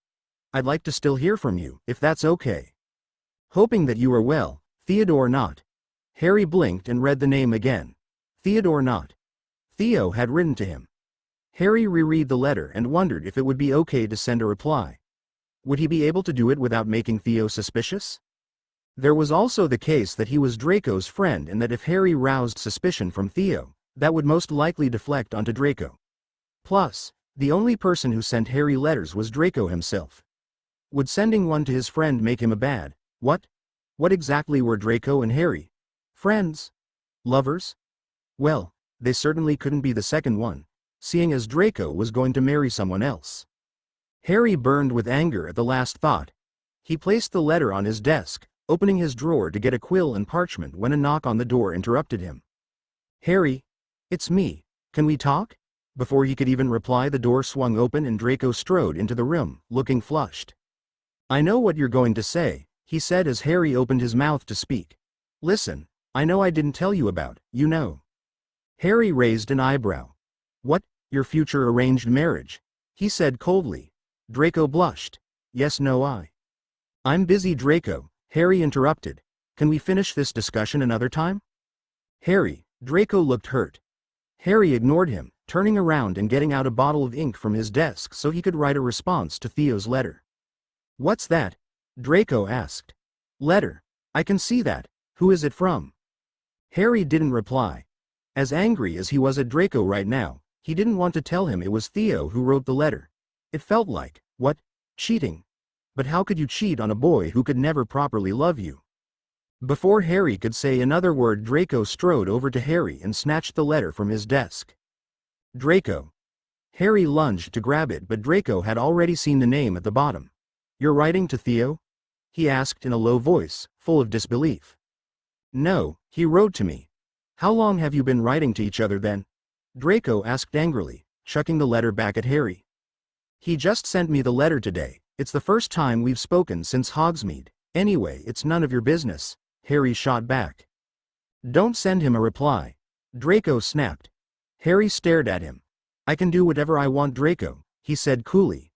I'd like to still hear from you, if that's okay. Hoping that you are well, Theodore Knott." Harry blinked and read the name again. Theodore Knott. Theo had written to him. Harry reread the letter and wondered if it would be okay to send a reply. Would he be able to do it without making Theo suspicious? There was also the case that he was Draco's friend, and that if Harry roused suspicion from Theo, that would most likely deflect onto Draco. Plus, the only person who sent Harry letters was Draco himself. Would sending one to his friend make him a bad? What exactly were Draco and Harry? Friends? Lovers? Well, they certainly couldn't be the second one, seeing as Draco was going to marry someone else. Harry burned with anger at the last thought. He placed the letter on his desk, opening his drawer to get a quill and parchment when a knock on the door interrupted him. "Harry, it's me. Can we talk?" Before he could even reply, the door swung open and Draco strode into the room, looking flushed. "I know what you're going to say," he said as Harry opened his mouth to speak. "Listen, I know I didn't tell you about, you know." Harry raised an eyebrow. "What, your future arranged marriage?" he said coldly. Draco blushed. "Yes, no, I'm busy, Draco," Harry interrupted. "Can we finish this discussion another time?" "Harry," Draco looked hurt. Harry ignored him, turning around and getting out a bottle of ink from his desk so he could write a response to Theo's letter. "What's that?" Draco asked. "Letter. I can see that. Who is it from?" Harry didn't reply. As angry as he was at Draco right now, he didn't want to tell him it was Theo who wrote the letter. It felt like, cheating. But how could you cheat on a boy who could never properly love you? Before Harry could say another word, Draco strode over to Harry and snatched the letter from his desk. Draco. Harry lunged to grab it, but Draco had already seen the name at the bottom. "You're writing to Theo?" he asked in a low voice, full of disbelief. "No, he wrote to me." "How long have you been writing to each other then?" Draco asked angrily, chucking the letter back at Harry. "He just sent me the letter today. It's the first time we've spoken since Hogsmeade. Anyway, it's none of your business," Harry shot back. "Don't send him a reply," Draco snapped. Harry stared at him. "I can do whatever I want, Draco," he said coolly.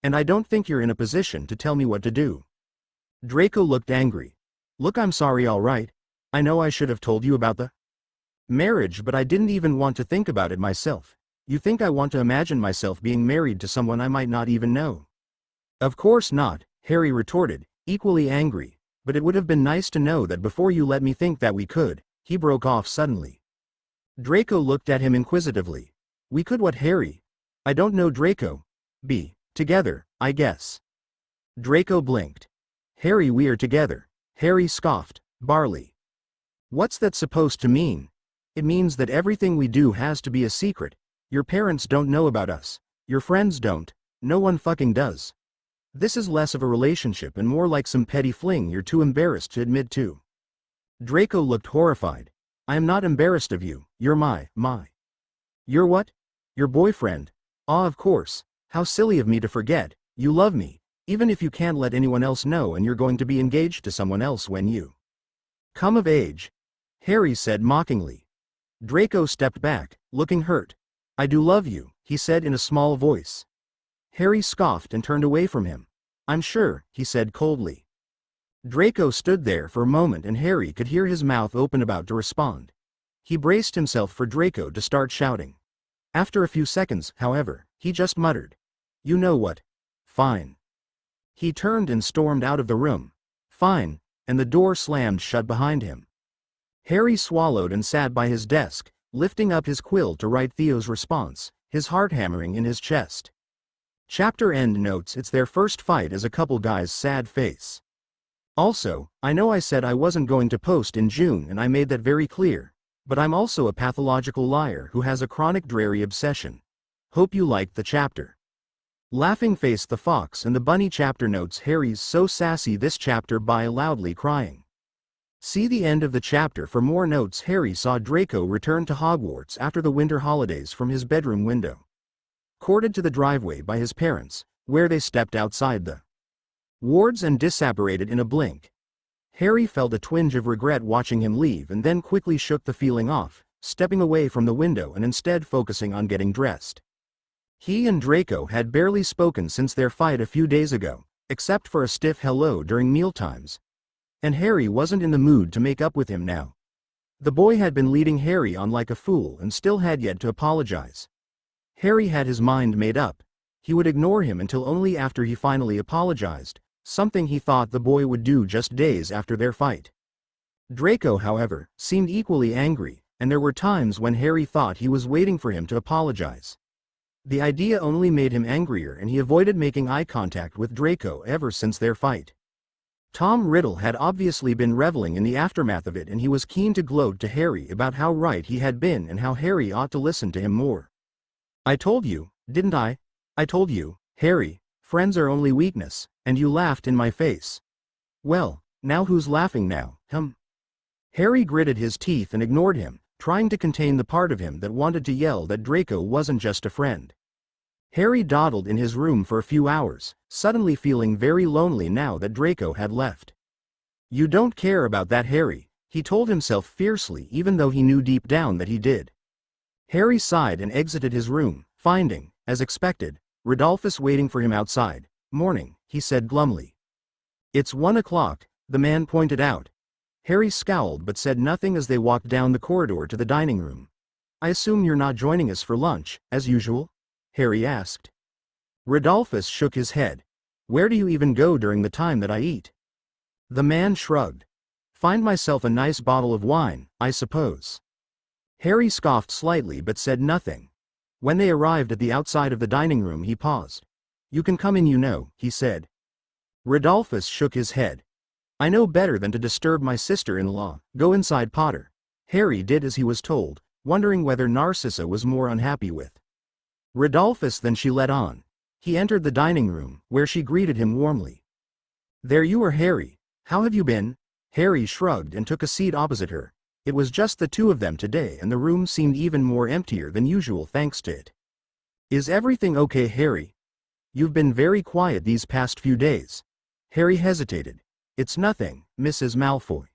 "And I don't think you're in a position to tell me what to do." Draco looked angry. "Look, I'm sorry, all right. I know I should have told you about the marriage, but I didn't even want to think about it myself. You think I want to imagine myself being married to someone I might not even know?" "Of course not," Harry retorted, equally angry, "but it would have been nice to know that before you let me think that we could." He broke off suddenly. Draco looked at him inquisitively. "We could what, Harry?" "I don't know, Draco. Be together, I guess." Draco blinked. "Harry, we're together." Harry scoffed. "Barley. What's that supposed to mean?" "It means that everything we do has to be a secret. Your parents don't know about us. Your friends don't. No one fucking does. This is less of a relationship and more like some petty fling you're too embarrassed to admit to." Draco looked horrified. "I am not embarrassed of you. You're my. You're what? Your boyfriend. Ah, of course. How silly of me to forget. You love me, even if you can't let anyone else know, and you're going to be engaged to someone else when you come of age," Harry said mockingly. Draco stepped back, looking hurt. "I do love you," he said in a small voice. Harry scoffed and turned away from him. "I'm sure," he said coldly. Draco stood there for a moment and Harry could hear his mouth open about to respond. He braced himself for Draco to start shouting. After a few seconds, however, he just muttered, "You know what? Fine." He turned and stormed out of the room. "Fine," and the door slammed shut behind him. Harry swallowed and sat by his desk, lifting up his quill to write Theo's response, his heart hammering in his chest. Chapter end notes. It's their first fight as a couple, guys. Sad face. Also, I know I said I wasn't going to post in June and I made that very clear, but I'm also a pathological liar who has a chronic dreary obsession. Hope you liked the chapter. Laughing face the fox and the bunny. Chapter notes. Harry's so sassy this chapter by loudly crying. See the end of the chapter for more notes. Harry saw Draco return to Hogwarts after the winter holidays from his bedroom window, courted to the driveway by his parents, where they stepped outside the wards and disapparated in a blink. Harry felt a twinge of regret watching him leave and then quickly shook the feeling off, stepping away from the window and instead focusing on getting dressed. He and Draco had barely spoken since their fight a few days ago, except for a stiff hello during mealtimes. And Harry wasn't in the mood to make up with him now. The boy had been leading Harry on like a fool and still had yet to apologize. Harry had his mind made up. He would ignore him until only after he finally apologized, something he thought the boy would do just days after their fight. Draco, however, seemed equally angry, and there were times when Harry thought he was waiting for him to apologize. The idea only made him angrier and he avoided making eye contact with Draco ever since their fight. Tom Riddle had obviously been reveling in the aftermath of it and he was keen to gloat to Harry about how right he had been and how Harry ought to listen to him more. "I told you, didn't I? I told you, Harry, friends are only weakness, and you laughed in my face." "Well, now who's laughing now, Harry gritted his teeth and ignored him, trying to contain the part of him that wanted to yell that Draco wasn't just a friend. Harry dawdled in his room for a few hours, suddenly feeling very lonely now that Draco had left. "You don't care about that, Harry," he told himself fiercely, even though he knew deep down that he did. Harry sighed and exited his room, finding, as expected, Rodolphus waiting for him outside. "Morning," he said glumly. "It's 1 o'clock, the man pointed out. Harry scowled but said nothing as they walked down the corridor to the dining room. "I assume you're not joining us for lunch, as usual?" Harry asked. Rodolphus shook his head. "Where do you even go during the time that I eat?" The man shrugged. "Find myself a nice bottle of wine, I suppose." Harry scoffed slightly but said nothing. When they arrived at the outside of the dining room he paused. "You can come in, you know," he said. Rodolphus shook his head. "I know better than to disturb my sister-in-law. Go inside, Potter." Harry did as he was told, wondering whether Narcissa was more unhappy with Rodolphus than she let on. He entered the dining room, where she greeted him warmly. "There you are, Harry. How have you been?" Harry shrugged and took a seat opposite her. It was just the two of them today, and the room seemed even more emptier than usual thanks to it. "Is everything okay, Harry? You've been very quiet these past few days." Harry hesitated. "It's nothing, Mrs. Malfoy."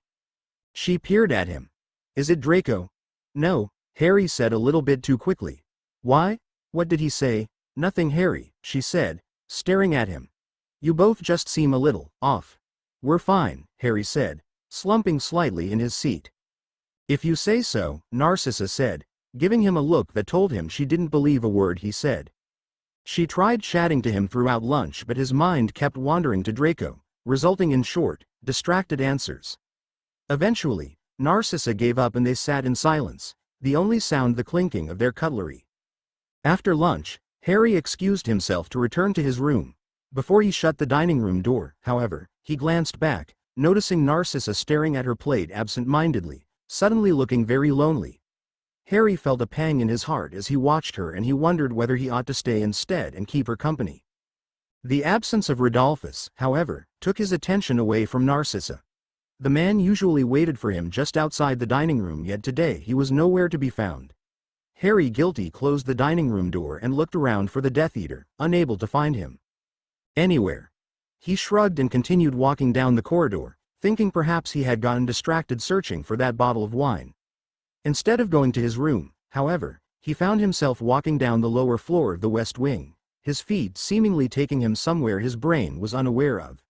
She peered at him. "Is it Draco?" "No," Harry said a little bit too quickly. "Why? What did he say?" "Nothing, Harry," she said, staring at him. "You both just seem a little off." "We're fine," Harry said, slumping slightly in his seat. "If you say so," Narcissa said, giving him a look that told him she didn't believe a word he said. She tried chatting to him throughout lunch, but his mind kept wandering to Draco, resulting in short, distracted answers. Eventually, Narcissa gave up and they sat in silence, the only sound the clinking of their cutlery. After lunch, Harry excused himself to return to his room. Before he shut the dining room door, however, he glanced back, noticing Narcissa staring at her plate absent-mindedly, suddenly looking very lonely. Harry felt a pang in his heart as he watched her, and he wondered whether he ought to stay instead and keep her company. The absence of Rodolphus, however, took his attention away from Narcissa. The man usually waited for him just outside the dining room, yet today he was nowhere to be found. Harry, guilty, closed the dining room door and looked around for the Death Eater, unable to find him anywhere. He shrugged and continued walking down the corridor, thinking perhaps he had gotten distracted searching for that bottle of wine. Instead of going to his room, however, he found himself walking down the lower floor of the West Wing, his feet seemingly taking him somewhere his brain was unaware of.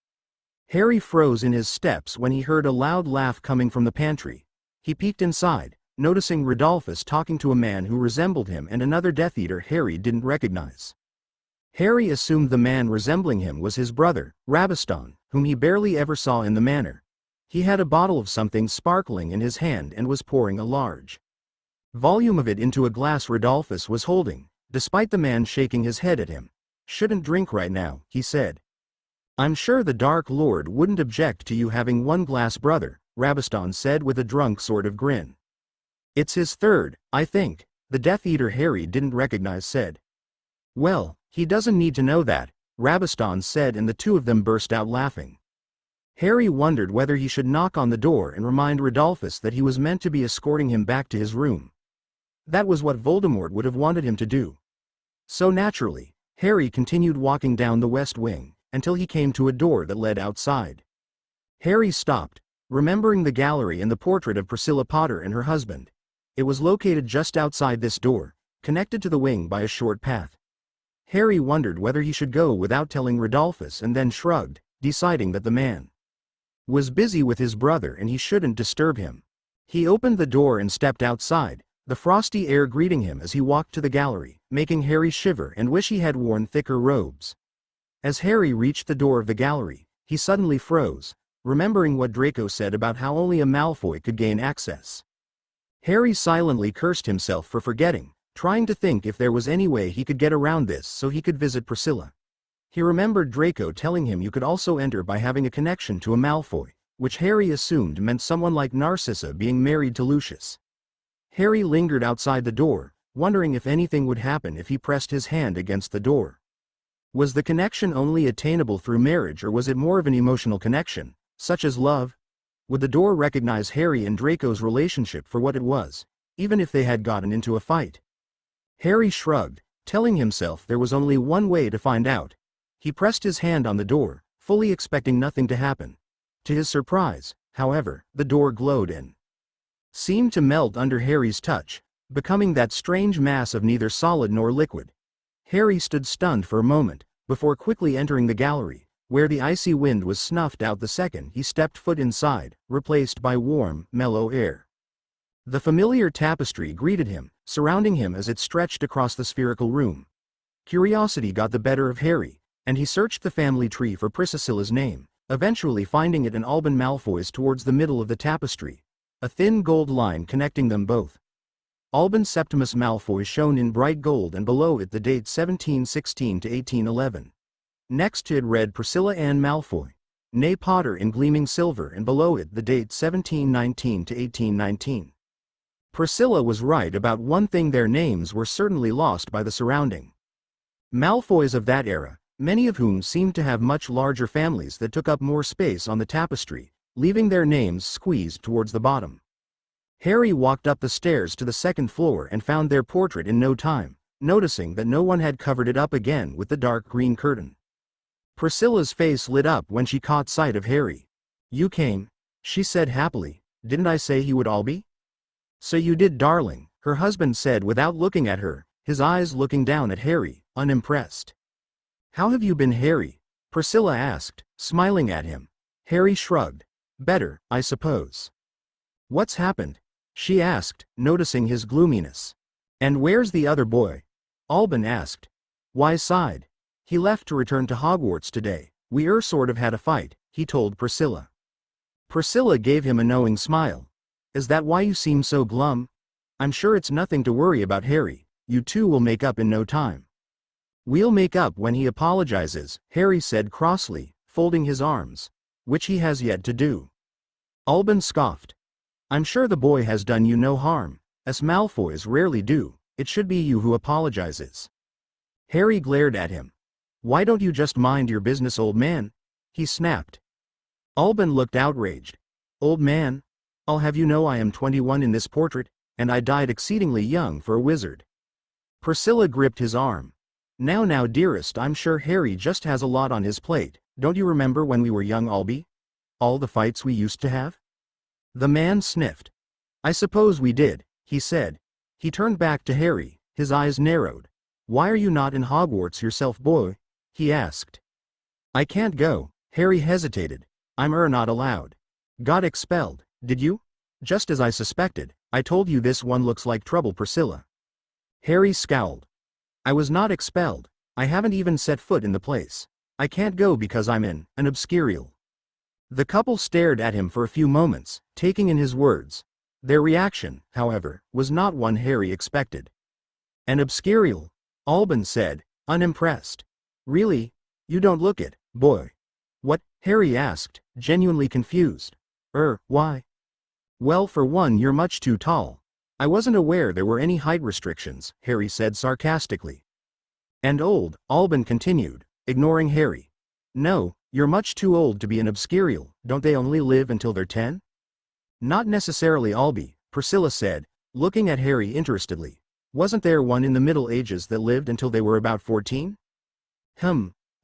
Harry froze in his steps when he heard a loud laugh coming from the pantry. He peeked inside, noticing Rodolphus talking to a man who resembled him and another Death Eater Harry didn't recognize. Harry assumed the man resembling him was his brother, Rabaston, whom he barely ever saw in the manor. He had a bottle of something sparkling in his hand and was pouring a large volume of it into a glass Rodolphus was holding, despite the man shaking his head at him. "Shouldn't drink right now," he said. "I'm sure the Dark Lord wouldn't object to you having one glass, brother," Rabaston said with a drunk sort of grin. "It's his third, I think," the Death Eater Harry didn't recognize said. "Well, he doesn't need to know that," Rabaston said, and the two of them burst out laughing. Harry wondered whether he should knock on the door and remind Rodolphus that he was meant to be escorting him back to his room. That was what Voldemort would have wanted him to do. So naturally, Harry continued walking down the West Wing, until he came to a door that led outside. Harry stopped, remembering the gallery and the portrait of Priscilla Potter and her husband. It was located just outside this door, connected to the wing by a short path. Harry wondered whether he should go without telling Rodolphus, and then shrugged, deciding that the man was busy with his brother and he shouldn't disturb him. He opened the door and stepped outside, the frosty air greeting him as he walked to the gallery, making Harry shiver and wish he had worn thicker robes. As Harry reached the door of the gallery, he suddenly froze, remembering what Draco said about how only a Malfoy could gain access. Harry silently cursed himself for forgetting, trying to think if there was any way he could get around this so he could visit Priscilla. He remembered Draco telling him you could also enter by having a connection to a Malfoy, which Harry assumed meant someone like Narcissa being married to Lucius. Harry lingered outside the door, wondering if anything would happen if he pressed his hand against the door. Was the connection only attainable through marriage, or was it more of an emotional connection, such as love? Would the door recognize Harry and Draco's relationship for what it was, even if they had gotten into a fight? Harry shrugged, telling himself there was only one way to find out. He pressed his hand on the door, fully expecting nothing to happen. To his surprise, however, the door glowed and seemed to melt under Harry's touch, becoming that strange mass of neither solid nor liquid. Harry stood stunned for a moment, before quickly entering the gallery, where the icy wind was snuffed out the second he stepped foot inside, replaced by warm, mellow air. The familiar tapestry greeted him, surrounding him as it stretched across the spherical room. Curiosity got the better of Harry, and he searched the family tree for Priscilla's name, eventually finding it in Alban Malfoy's towards the middle of the tapestry, a thin gold line connecting them both. Alban Septimus Malfoy shown in bright gold, and below it the date 1716 to 1811. Next to it read Priscilla Ann Malfoy, née Potter in gleaming silver, and below it the date 1719 to 1819. Priscilla was right about one thing: their names were certainly lost by the surrounding Malfoys of that era, many of whom seemed to have much larger families that took up more space on the tapestry, leaving their names squeezed towards the bottom. Harry walked up the stairs to the second floor and found their portrait in no time, noticing that no one had covered it up again with the dark green curtain. Priscilla's face lit up when she caught sight of Harry. "You came," she said happily. "Didn't I say he would all be?" "So you did, darling," her husband said without looking at her, his eyes looking down at Harry, unimpressed. "How have you been, Harry?" Priscilla asked, smiling at him. Harry shrugged. "Better, I suppose." "What's happened?" she asked, noticing his gloominess. "And where's the other boy?" Alban asked. Wise sighed. "He left to return to Hogwarts today. We sort of had a fight," he told Priscilla. Priscilla gave him a knowing smile. "Is that why you seem so glum?" "I'm sure it's nothing to worry about, Harry. You two will make up in no time." "We'll make up when he apologizes," Harry said crossly, folding his arms. "Which he has yet to do." Alban scoffed. "I'm sure the boy has done you no harm, as Malfoys rarely do. It should be you who apologizes." Harry glared at him. "Why don't you just mind your business, old man?" he snapped. Alban looked outraged. "Old man? I'll have you know I am 21 in this portrait, and I died exceedingly young for a wizard." Priscilla gripped his arm. Now dearest, I'm sure Harry just has a lot on his plate. Don't you remember when we were young, Albie? All the fights we used to have?" The man sniffed. "I suppose we did," he said. He turned back to Harry, his eyes narrowed. "Why are you not in Hogwarts yourself, boy?" he asked. "I can't go." Harry hesitated. "I'm not allowed." "Got expelled, did you?" "Just as I suspected. I told you this one looks like trouble, Priscilla." Harry scowled. "I was not expelled. I haven't even set foot in the place. I can't go because I'm an obscurial." The couple stared at him for a few moments, taking in his words. Their reaction, however, was not one Harry expected. "An obscurial?" Alban said, unimpressed. "Really? You don't look it, boy." "What?" Harry asked, genuinely confused. Why?" "Well, for one, you're much too tall." "I wasn't aware there were any height restrictions," Harry said sarcastically. "And old," Alban continued, ignoring Harry. "No, you're much too old to be an obscurial. Don't they only live until they're 10? "Not necessarily, Albie," Priscilla said, looking at Harry interestedly. "Wasn't there one in the Middle Ages that lived until they were about 14?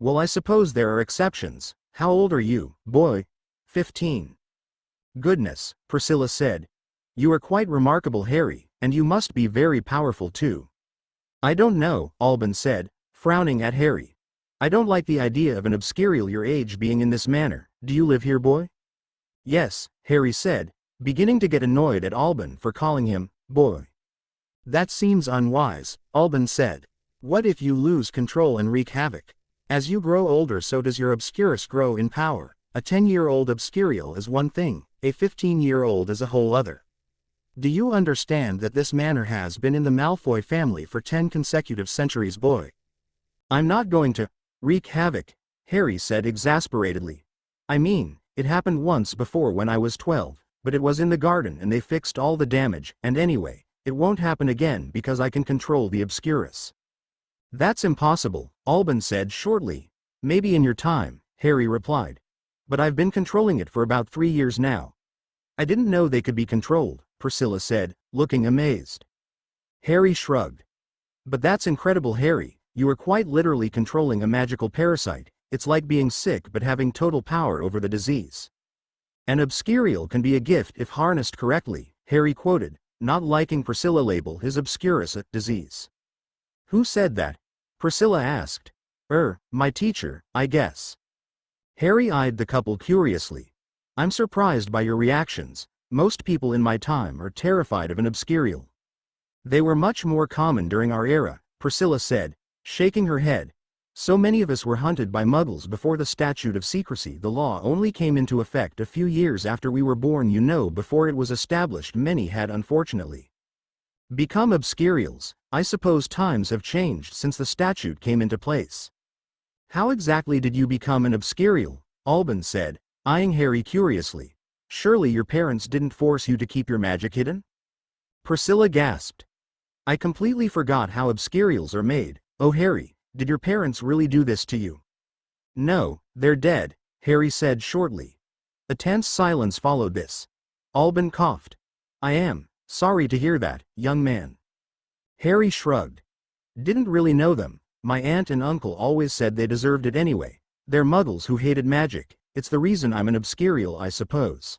Well, I suppose there are exceptions. How old are you, boy?" 15. "Goodness," Priscilla said. "You are quite remarkable, Harry, and you must be very powerful too." "I don't know," Alban said, frowning at Harry. "I don't like the idea of an obscurial your age being in this manner. Do you live here, boy?" "Yes," Harry said, beginning to get annoyed at Alban for calling him boy. "That seems unwise," Alban said. "What if you lose control and wreak havoc? As you grow older, so does your obscurus grow in power. A 10-year-old obscurial is one thing, a 15-year-old is a whole other. Do you understand that this manor has been in the Malfoy family for 10 consecutive centuries, boy?" "I'm not going to wreak havoc," Harry said exasperatedly. "I mean, it happened once before when I was 12, but it was in the garden and they fixed all the damage, and anyway, it won't happen again because I can control the obscurus." "That's impossible," Alban said shortly. "Maybe in your time," Harry replied. "But I've been controlling it for about 3 years now." "I didn't know they could be controlled," Priscilla said, looking amazed. Harry shrugged. "But that's incredible, Harry. You are quite literally controlling a magical parasite. It's like being sick but having total power over the disease." "An obscurial can be a gift if harnessed correctly," Harry quoted, not liking Priscilla label his obscurus a disease. "Who said that?" Priscilla asked. My teacher, I guess." Harry eyed the couple curiously. "I'm surprised by your reactions. Most people in my time are terrified of an obscurial." "They were much more common during our era," Priscilla said, shaking her head. "So many of us were hunted by muggles before the statute of secrecy. The law only came into effect a few years after we were born. Before it was established, many had unfortunately become obscurials. I suppose times have changed since the statute came into place." "How exactly did you become an obscurial?" Alban said, eyeing Harry curiously. "Surely your parents didn't force you to keep your magic hidden?" Priscilla gasped. I completely forgot how obscurials are made. Oh Harry, did your parents really do this to you? No, they're dead, Harry said shortly. A tense silence followed this. Alban coughed. I am sorry to hear that, young man. Harry shrugged. Didn't really know them. My aunt and uncle always said they deserved it anyway. They're muggles who hated magic. It's the reason I'm an obscurial, I suppose.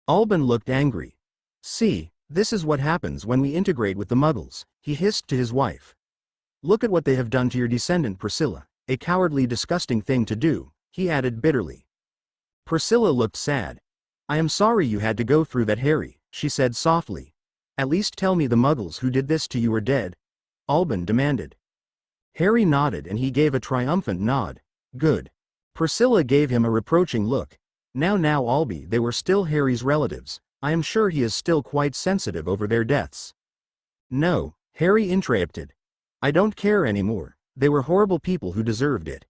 Alban looked angry. See, this is what happens when we integrate with the muggles, he hissed to his wife. Look at what they have done to your descendant Priscilla. A cowardly, disgusting thing to do, he added bitterly. Priscilla looked sad. I am sorry you had to go through that, Harry, she said softly. At least tell me the muggles who did this to you are dead, Alban demanded. Harry nodded and he gave a triumphant nod. Good. Priscilla gave him a reproaching look. Now Albie, they were still Harry's relatives. I am sure he is still quite sensitive over their deaths. No, Harry interrupted. I don't care anymore. They were horrible people who deserved it.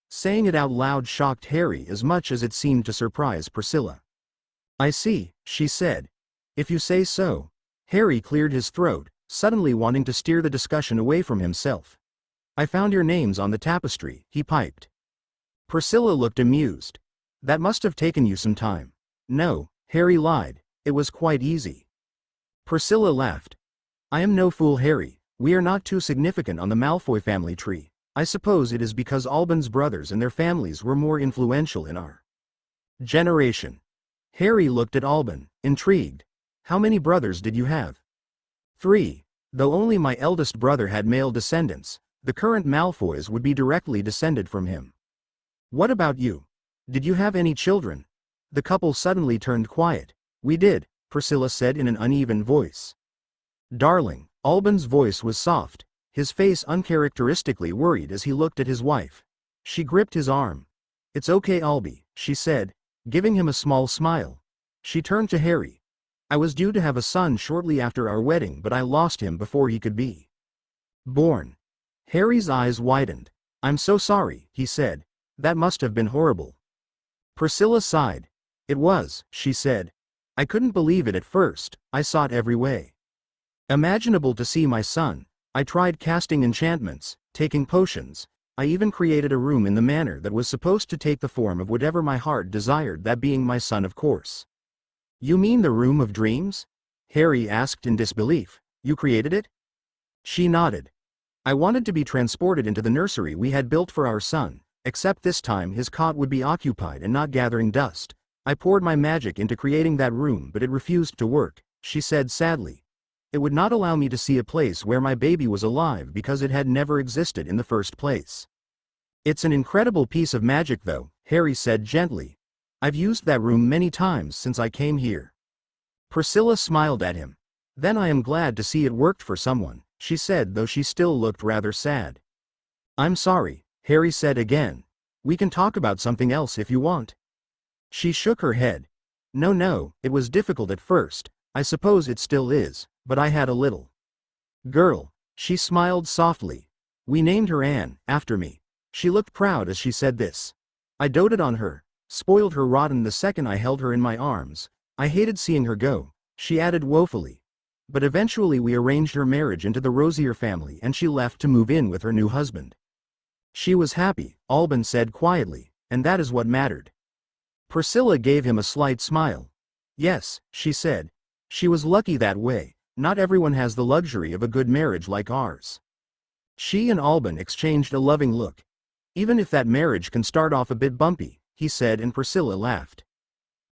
Saying it out loud shocked Harry as much as it seemed to surprise Priscilla. I see, she said. If you say so. Harry cleared his throat, suddenly wanting to steer the discussion away from himself. I found your names on the tapestry, he piped. Priscilla looked amused. That must have taken you some time. No, Harry lied. It was quite easy. Priscilla laughed. I am no fool, Harry. We are not too significant on the Malfoy family tree. I suppose it is because Alban's brothers and their families were more influential in our generation. Harry looked at Alban, intrigued. How many brothers did you have? 3. Though only my eldest brother had male descendants, the current Malfoys would be directly descended from him. What about you? Did you have any children? The couple suddenly turned quiet. We did, Priscilla said in an uneven voice. Darling, Alban's voice was soft, his face uncharacteristically worried as he looked at his wife. She gripped his arm. It's okay, Albie, she said, giving him a small smile. She turned to Harry. I was due to have a son shortly after our wedding, but I lost him before he could be born. Harry's eyes widened. I'm so sorry, he said. That must have been horrible. Priscilla sighed. It was, she said. I couldn't believe it at first. I sought every way imaginable to see my son. I tried casting enchantments, taking potions. I even created a room in the manor that was supposed to take the form of whatever my heart desired, that being my son, of course. You mean the Room of Dreams? Harry asked in disbelief. You created it? She nodded. I wanted to be transported into the nursery we had built for our son, except this time his cot would be occupied and not gathering dust. I poured my magic into creating that room, but it refused to work, she said sadly. It would not allow me to see a place where my baby was alive because it had never existed in the first place. It's an incredible piece of magic though, Harry said gently. I've used that room many times since I came here. Priscilla smiled at him. Then I am glad to see it worked for someone, she said, though she still looked rather sad. I'm sorry, Harry said again. We can talk about something else if you want. She shook her head. No, it was difficult at first. I suppose it still is, but I had a little girl. She smiled softly. We named her Anne, after me. She looked proud as she said this. I doted on her, spoiled her rotten the second I held her in my arms. I hated seeing her go, she added woefully. But eventually we arranged her marriage into the Rosier family and she left to move in with her new husband. She was happy, Alban said quietly, and that is what mattered. Priscilla gave him a slight smile. Yes, she said. She was lucky that way. Not everyone has the luxury of a good marriage like ours. She and Alban exchanged a loving look. Even if that marriage can start off a bit bumpy, he said, and Priscilla laughed.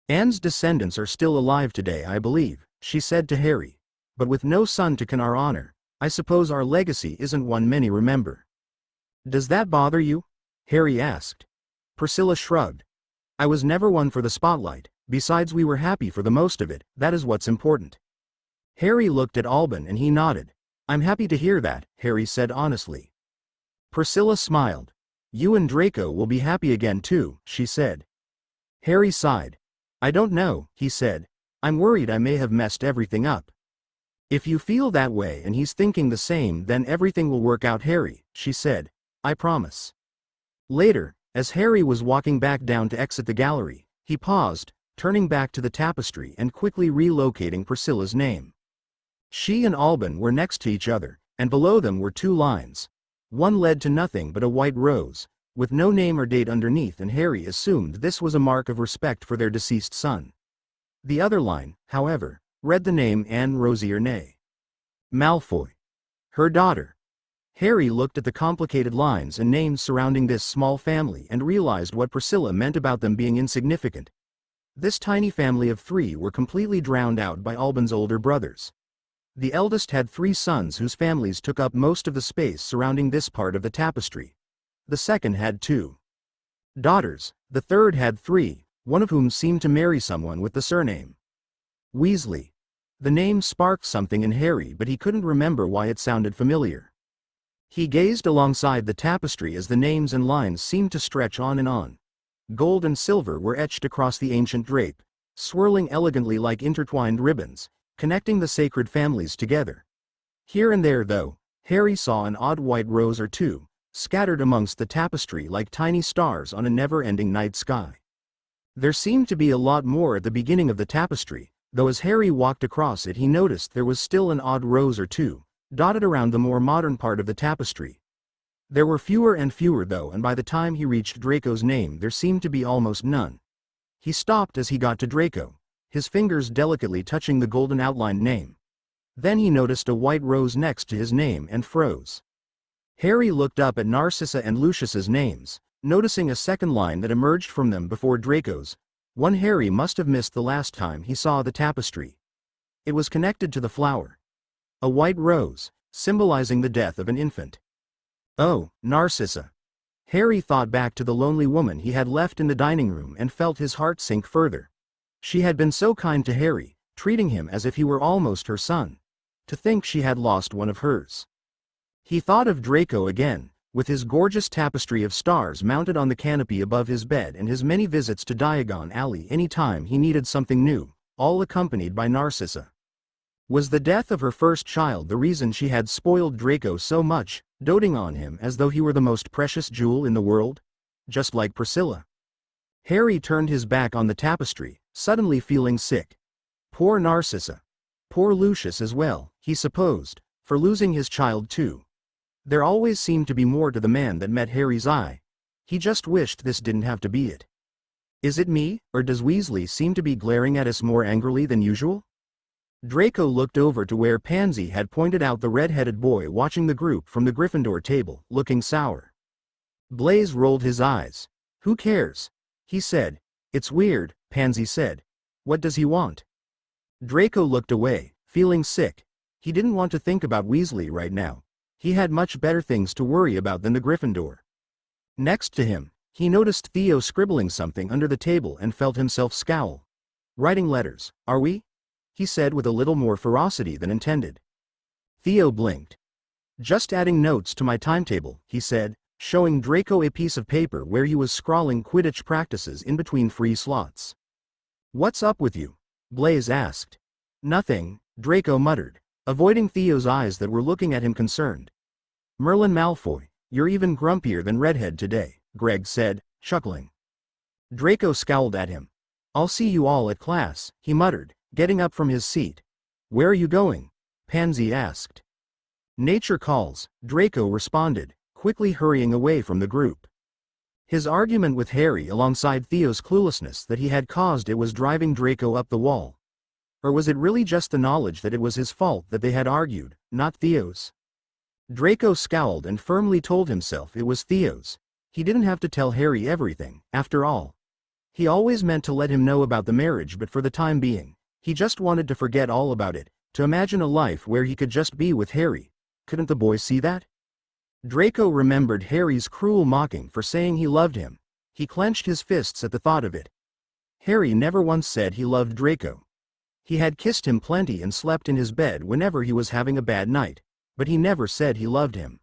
Anne's descendants are still alive today, I believe, she said to Harry. But with no son to our honor, I suppose our legacy isn't one many remember. Does that bother you? Harry asked. Priscilla shrugged. I was never one for the spotlight. Besides, we were happy for the most of it, that is what's important. Harry looked at Alban and he nodded. I'm happy to hear that, Harry said honestly. Priscilla smiled. You and Draco will be happy again too, she said. Harry sighed. I don't know, he said. I'm worried I may have messed everything up. If you feel that way and he's thinking the same, then everything will work out, Harry, she said. I promise. Later, as Harry was walking back down to exit the gallery, he paused, turning back to the tapestry and quickly relocating Priscilla's name. She and Alban were next to each other, and below them were two lines. One led to nothing but a white rose, with no name or date underneath, and Harry assumed this was a mark of respect for their deceased son. The other line, however, read the name Anne Rosier-Nay Malfoy. Her daughter. Harry looked at the complicated lines and names surrounding this small family and realized what Priscilla meant about them being insignificant. This tiny family of 3 were completely drowned out by Alban's older brothers. The eldest had 3 sons whose families took up most of the space surrounding this part of the tapestry. The second had 2 daughters, the third had 3, one of whom seemed to marry someone with the surname Weasley. The name sparked something in Harry, but he couldn't remember why it sounded familiar. He gazed alongside the tapestry as the names and lines seemed to stretch on and on. Gold and silver were etched across the ancient drape, swirling elegantly like intertwined ribbons, connecting the sacred families together. Here and there, though, Harry saw an odd white rose or two, scattered amongst the tapestry like tiny stars on a never-ending night sky. There seemed to be a lot more at the beginning of the tapestry, though as Harry walked across it he noticed there was still an odd rose or two, dotted around the more modern part of the tapestry. There were fewer and fewer though, and by the time he reached Draco's name there seemed to be almost none. He stopped as he got to Draco, his fingers delicately touching the golden outlined name. Then he noticed a white rose next to his name and froze. Harry looked up at Narcissa and Lucius's names, noticing a second line that emerged from them before Draco's, one Harry must have missed the last time he saw the tapestry. It was connected to the flower. A white rose, symbolizing the death of an infant. Oh, Narcissa. Harry thought back to the lonely woman he had left in the dining room and felt his heart sink further. She had been so kind to Harry, treating him as if he were almost her son. To think she had lost one of hers. He thought of Draco again, with his gorgeous tapestry of stars mounted on the canopy above his bed and his many visits to Diagon Alley any time he needed something new, all accompanied by Narcissa. Was the death of her first child the reason she had spoiled Draco so much, doting on him as though he were the most precious jewel in the world? Just like Priscilla. Harry turned his back on the tapestry, suddenly feeling sick. Poor Narcissa. Poor Lucius as well, he supposed, for losing his child too. There always seemed to be more to the man that met Harry's eye. He just wished this didn't have to be it. Is it me, or does Weasley seem to be glaring at us more angrily than usual? Draco looked over to where Pansy had pointed out the red-headed boy watching the group from the Gryffindor table, looking sour. Blaise rolled his eyes. Who cares? He said. It's weird, Pansy said. What does he want? Draco looked away, feeling sick. He didn't want to think about Weasley right now. He had much better things to worry about than the Gryffindor. Next to him, he noticed Theo scribbling something under the table and felt himself scowl. Writing letters, are we? He said with a little more ferocity than intended. Theo blinked. Just adding notes to my timetable, he said, showing Draco a piece of paper where he was scrawling Quidditch practices in between free slots. What's up with you? Blaise asked. Nothing, Draco muttered, avoiding Theo's eyes that were looking at him concerned. Merlin Malfoy, you're even grumpier than Redhead today, Greg said, chuckling. Draco scowled at him. I'll see you all at class, he muttered, getting up from his seat. Where are you going? Pansy asked. Nature calls, Draco responded, quickly hurrying away from the group. His argument with Harry alongside Theo's cluelessness that he had caused it was driving Draco up the wall. Or was it really just the knowledge that it was his fault that they had argued, not Theo's? Draco scowled and firmly told himself it was Theo's. He didn't have to tell Harry everything, after all. He always meant to let him know about the marriage, but for the time being, he just wanted to forget all about it, to imagine a life where he could just be with Harry. Couldn't the boy see that? Draco remembered Harry's cruel mocking for saying he loved him. He clenched his fists at the thought of it. Harry never once said he loved Draco. He had kissed him plenty and slept in his bed whenever he was having a bad night, but he never said he loved him.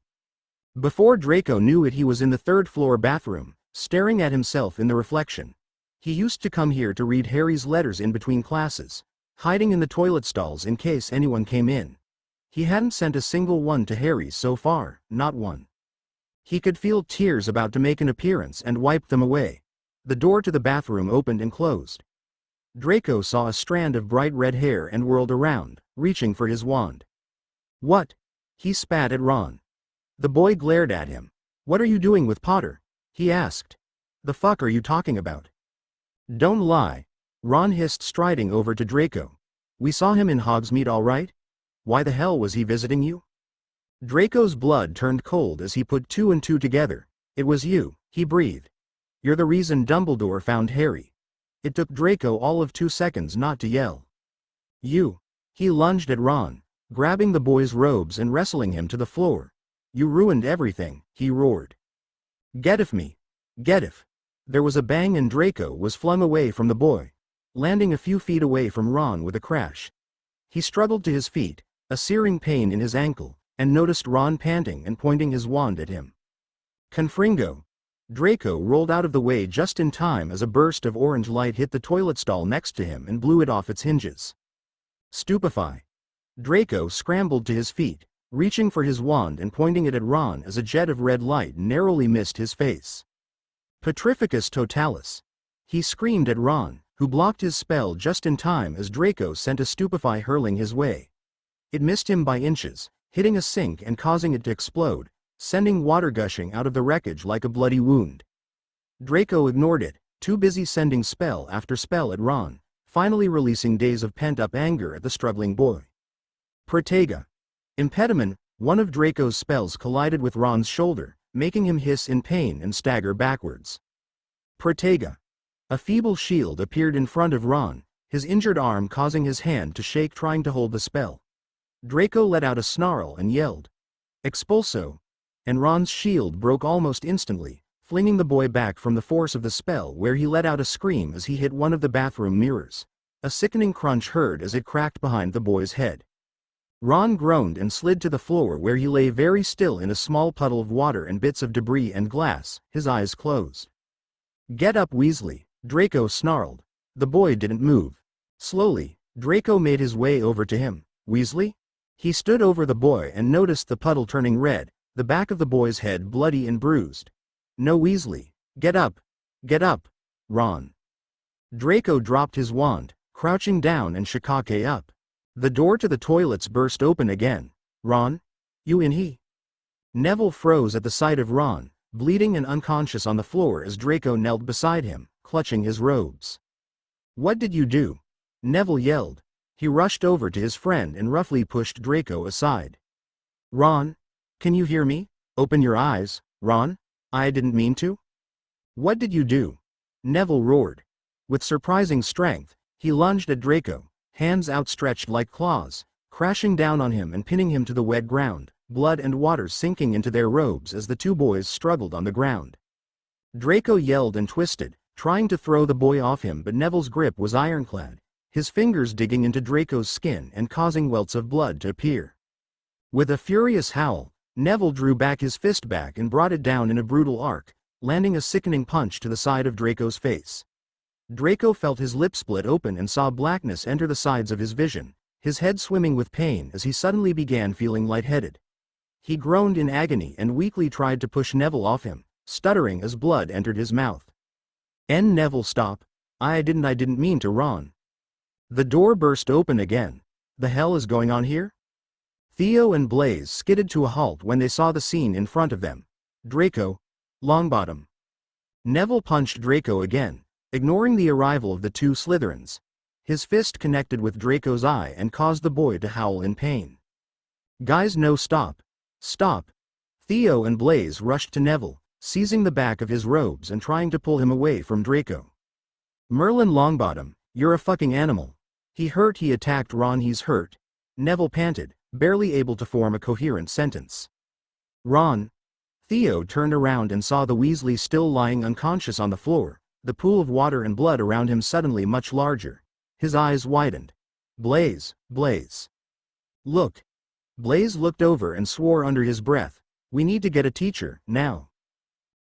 Before Draco knew it, he was in the third-floor bathroom, staring at himself in the reflection. He used to come here to read Harry's letters in between classes, hiding in the toilet stalls in case anyone came in. He hadn't sent a single one to Harry so far, not one. He could feel tears about to make an appearance and wiped them away. The door to the bathroom opened and closed. Draco saw a strand of bright red hair and whirled around, reaching for his wand. What? He spat at Ron. The boy glared at him. What are you doing with Potter? He asked. The fuck are you talking about? Don't lie. Ron hissed, striding over to Draco. We saw him in Hogsmeade, all right? Why the hell was he visiting you? Draco's blood turned cold as he put two and two together. It was you, he breathed. You're the reason Dumbledore found Harry. It took Draco all of 2 seconds not to yell. You. He lunged at Ron, grabbing the boy's robes and wrestling him to the floor. You ruined everything, he roared. Get off me. Get off. There was a bang and Draco was flung away from the boy, landing a few feet away from Ron with a crash. He struggled to his feet, a searing pain in his ankle, and noticed Ron panting and pointing his wand at him. Confringo. Draco rolled out of the way just in time as a burst of orange light hit the toilet stall next to him and blew it off its hinges. Stupefy. Draco scrambled to his feet, reaching for his wand and pointing it at Ron as a jet of red light narrowly missed his face. Petrificus totalis. He screamed at Ron, who blocked his spell just in time as Draco sent a stupefy hurling his way. It missed him by inches, hitting a sink and causing it to explode, sending water gushing out of the wreckage like a bloody wound. Draco ignored it, too busy sending spell after spell at Ron, finally releasing days of pent-up anger at the struggling boy. Protega. Impediment. One of Draco's spells collided with Ron's shoulder, making him hiss in pain and stagger backwards. Protega. A feeble shield appeared in front of Ron, his injured arm causing his hand to shake trying to hold the spell. Draco let out a snarl and yelled, Expulso! And Ron's shield broke almost instantly, flinging the boy back from the force of the spell where he let out a scream as he hit one of the bathroom mirrors. A sickening crunch heard as it cracked behind the boy's head. Ron groaned and slid to the floor where he lay very still in a small puddle of water and bits of debris and glass, his eyes closed. Get up, Weasley, Draco snarled. The boy didn't move. Slowly, Draco made his way over to him. Weasley? He stood over the boy and noticed the puddle turning red, the back of the boy's head bloody and bruised. No, Weasley. Get up. Get up. Ron. Draco dropped his wand, crouching down and shikake up. The door to the toilets burst open again. Ron? You in he? Neville froze at the sight of Ron, bleeding and unconscious on the floor as Draco knelt beside him, clutching his robes. What did you do? Neville yelled. He rushed over to his friend and roughly pushed Draco aside. Ron? Can you hear me? Open your eyes, Ron. I didn't mean to. What did you do? Neville roared. With surprising strength, he lunged at Draco, hands outstretched like claws, crashing down on him and pinning him to the wet ground, blood and water sinking into their robes as the two boys struggled on the ground. Draco yelled and twisted, trying to throw the boy off him, but Neville's grip was ironclad, his fingers digging into Draco's skin and causing welts of blood to appear. With a furious howl, Neville drew back his fist back and brought it down in a brutal arc, landing a sickening punch to the side of Draco's face. Draco felt his lips split open and saw blackness enter the sides of his vision, his head swimming with pain as he suddenly began feeling lightheaded. He groaned in agony and weakly tried to push Neville off him, stuttering as blood entered his mouth. Neville, stop. I didn't mean to, Ron. The door burst open again. The hell is going on here? Theo and Blaise skidded to a halt when they saw the scene in front of them. Draco. Longbottom. Neville punched Draco again, ignoring the arrival of the two Slytherins. His fist connected with Draco's eye and caused the boy to howl in pain. Guys, no, stop. Stop. Theo and Blaise rushed to Neville, seizing the back of his robes and trying to pull him away from Draco. Merlin Longbottom, you're a fucking animal. He attacked Ron. He's hurt. Neville panted, barely able to form a coherent sentence. Ron. Theo turned around and saw the Weasley still lying unconscious on the floor, the pool of water and blood around him suddenly much larger. His eyes widened. Blaise. Look. Blaise looked over and swore under his breath, we need to get a teacher, now.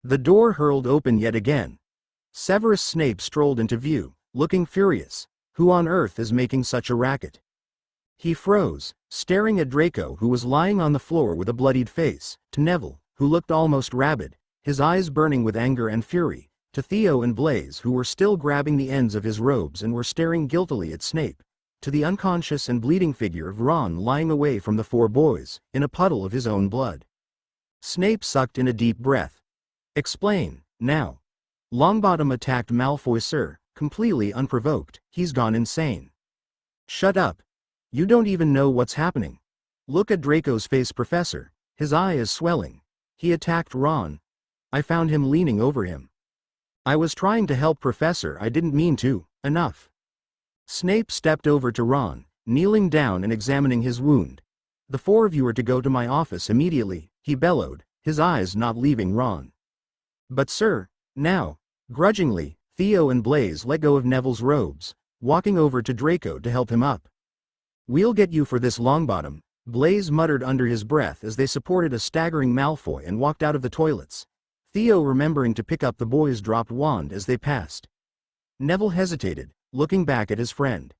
The door hurled open yet again. Severus Snape strolled into view, looking furious. Who on earth is making such a racket? He froze, staring at Draco, who was lying on the floor with a bloodied face, to Neville, who looked almost rabid, his eyes burning with anger and fury, to Theo and Blaise, who were still grabbing the ends of his robes and were staring guiltily at Snape, to the unconscious and bleeding figure of Ron lying away from the four boys, in a puddle of his own blood. Snape sucked in a deep breath. Explain, now. Longbottom attacked Malfoy, sir, completely unprovoked. He's gone insane. Shut up. You don't even know what's happening. Look at Draco's face, Professor. His eye is swelling. He attacked Ron. I found him leaning over him. I was trying to help, Professor. I didn't mean to. Enough. Snape stepped over to Ron, kneeling down and examining his wound. The four of you are to go to my office immediately, he bellowed, his eyes not leaving Ron. But sir, now. Grudgingly, Theo and Blaise let go of Neville's robes, walking over to Draco to help him up. We'll get you for this, Longbottom, Blaise muttered under his breath as they supported a staggering Malfoy and walked out of the toilets. Theo remembering to pick up the boy's dropped wand as they passed. Neville hesitated, looking back at his friend.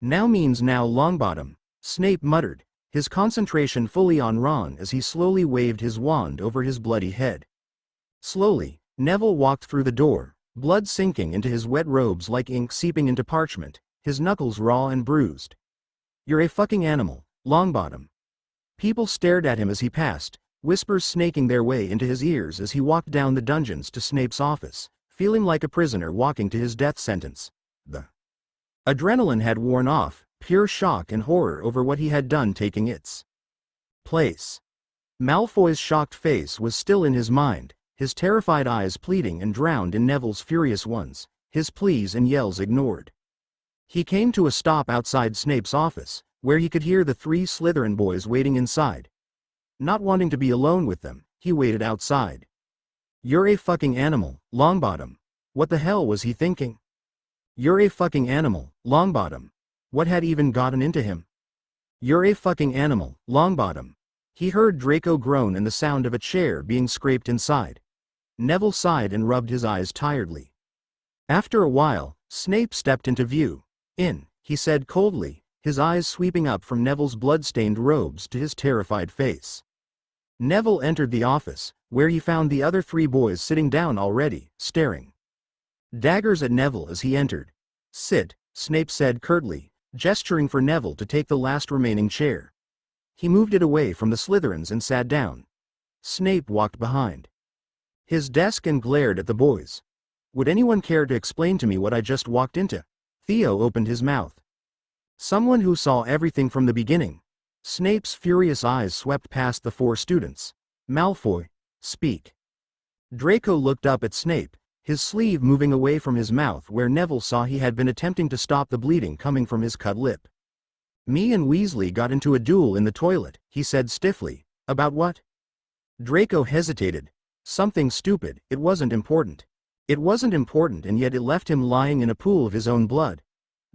Now means now, Longbottom, Snape muttered, his concentration fully on Ron as he slowly waved his wand over his bloody head. Slowly, Neville walked through the door, blood sinking into his wet robes like ink seeping into parchment, his knuckles raw and bruised. You're a fucking animal, Longbottom. People stared at him as he passed, whispers snaking their way into his ears as he walked down the dungeons to Snape's office, feeling like a prisoner walking to his death sentence. The adrenaline had worn off, pure shock and horror over what he had done taking its place. Malfoy's shocked face was still in his mind, his terrified eyes pleading and drowned in Neville's furious ones, his pleas and yells ignored. He came to a stop outside Snape's office, where he could hear the three Slytherin boys waiting inside. Not wanting to be alone with them, he waited outside. You're a fucking animal, Longbottom. What the hell was he thinking? You're a fucking animal, Longbottom. What had even gotten into him? You're a fucking animal, Longbottom. He heard Draco groan and the sound of a chair being scraped inside. Neville sighed and rubbed his eyes tiredly. After a while, Snape stepped into view. In, he said coldly, his eyes sweeping up from Neville's blood-stained robes to his terrified face. Neville entered the office, where he found the other three boys sitting down already, staring daggers at Neville as he entered. Sit, Snape said curtly, gesturing for Neville to take the last remaining chair. He moved it away from the Slytherins and sat down. Snape walked behind his desk and glared at the boys. Would anyone care to explain to me what I just walked into? Theo opened his mouth. Someone who saw everything from the beginning. Snape's furious eyes swept past the four students. Malfoy, speak. Draco looked up at Snape, his sleeve moving away from his mouth where Neville saw he had been attempting to stop the bleeding coming from his cut lip. Me and Weasley got into a duel in the toilet, he said stiffly. About what? Draco hesitated. Something stupid. It wasn't important. It wasn't important, and yet it left him lying in a pool of his own blood.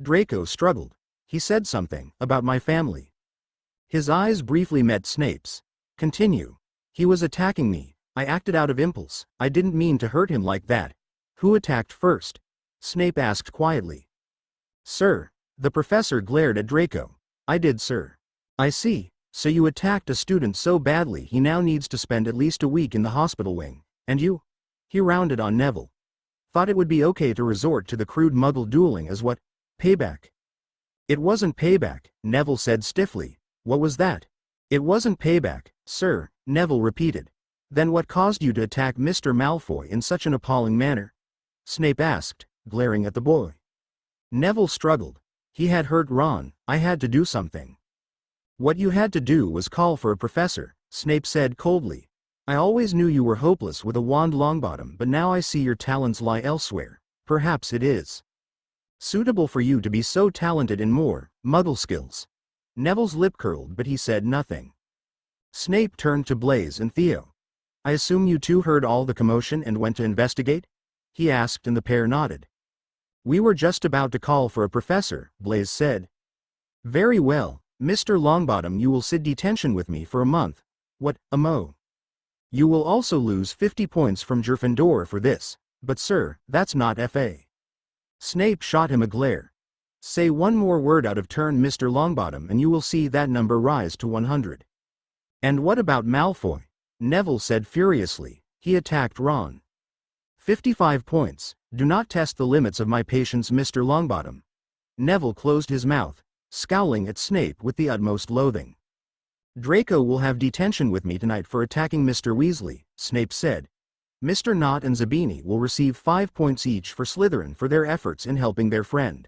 Draco struggled. He said something about my family. His eyes briefly met Snape's. Continue. He was attacking me. I acted out of impulse. I didn't mean to hurt him like that. Who attacked first? Snape asked quietly. Sir. The professor glared at Draco. I did, sir. I see. So you attacked a student so badly he now needs to spend at least a week in the hospital wing. And you? He rounded on Neville. Thought it would be okay to resort to the crude muggle dueling as what? Payback. It wasn't payback, Neville said stiffly. What was that? It wasn't payback, sir, Neville repeated. Then what caused you to attack Mr. Malfoy in such an appalling manner? Snape asked, glaring at the boy. Neville struggled. He had hurt Ron. I had to do something. What you had to do was call for a professor, Snape said coldly. I always knew you were hopeless with a wand, Longbottom, but now I see your talents lie elsewhere. Perhaps it is suitable for you to be so talented in more muggle skills. Neville's lip curled, but he said nothing. Snape turned to Blaise and Theo. I assume you two heard all the commotion and went to investigate? He asked, and the pair nodded. We were just about to call for a professor, Blaise said. Very well, Mr. Longbottom, you will sit detention with me for a month. What, a mo? You will also lose 50 points from Gryffindor for this. But sir, that's not FA. Snape shot him a glare. Say one more word out of turn, Mr. Longbottom, and you will see that number rise to 100. And what about Malfoy? Neville said furiously. He attacked Ron. 55 points. Do not test the limits of my patience, Mr. Longbottom. Neville closed his mouth, scowling at Snape with the utmost loathing. Draco will have detention with me tonight for attacking Mr. Weasley, Snape said. Mr. Nott and Zabini will receive 5 points each for Slytherin for their efforts in helping their friend.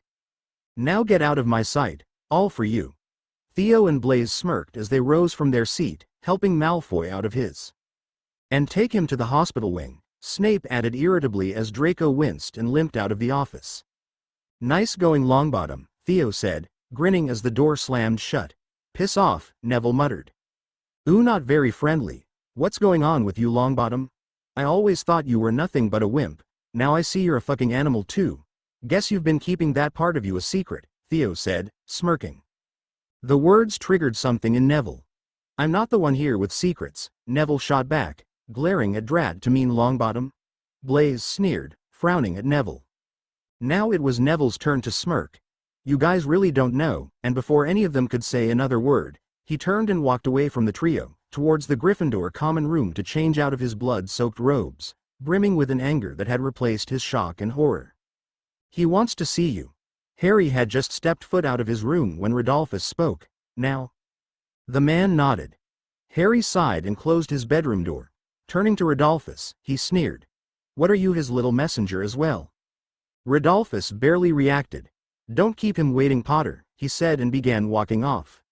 Now get out of my sight, all for you. Theo and Blaise smirked as they rose from their seat, helping Malfoy out of his. And take him to the hospital wing, Snape added irritably as Draco winced and limped out of the office. Nice going, Longbottom, Theo said, grinning as the door slammed shut. Piss off, Neville muttered. Ooh, not very friendly. What's going on with you, Longbottom? I always thought you were nothing but a wimp. Now I see you're a fucking animal too. Guess you've been keeping that part of you a secret, Theo said, smirking. The words triggered something in Neville. I'm not the one here with secrets, Neville shot back, glaring at Drat to mean Longbottom. Blaise sneered, frowning at Neville. Now it was Neville's turn to smirk. You guys really don't know, and before any of them could say another word, he turned and walked away from the trio, towards the Gryffindor common room to change out of his blood-soaked robes, brimming with an anger that had replaced his shock and horror. He wants to see you. Harry had just stepped foot out of his room when Rodolphus spoke. Now? The man nodded. Harry sighed and closed his bedroom door. Turning to Rodolphus, he sneered. What are you, his little messenger as well? Rodolphus barely reacted. Don't keep him waiting, Potter, he said and began walking off.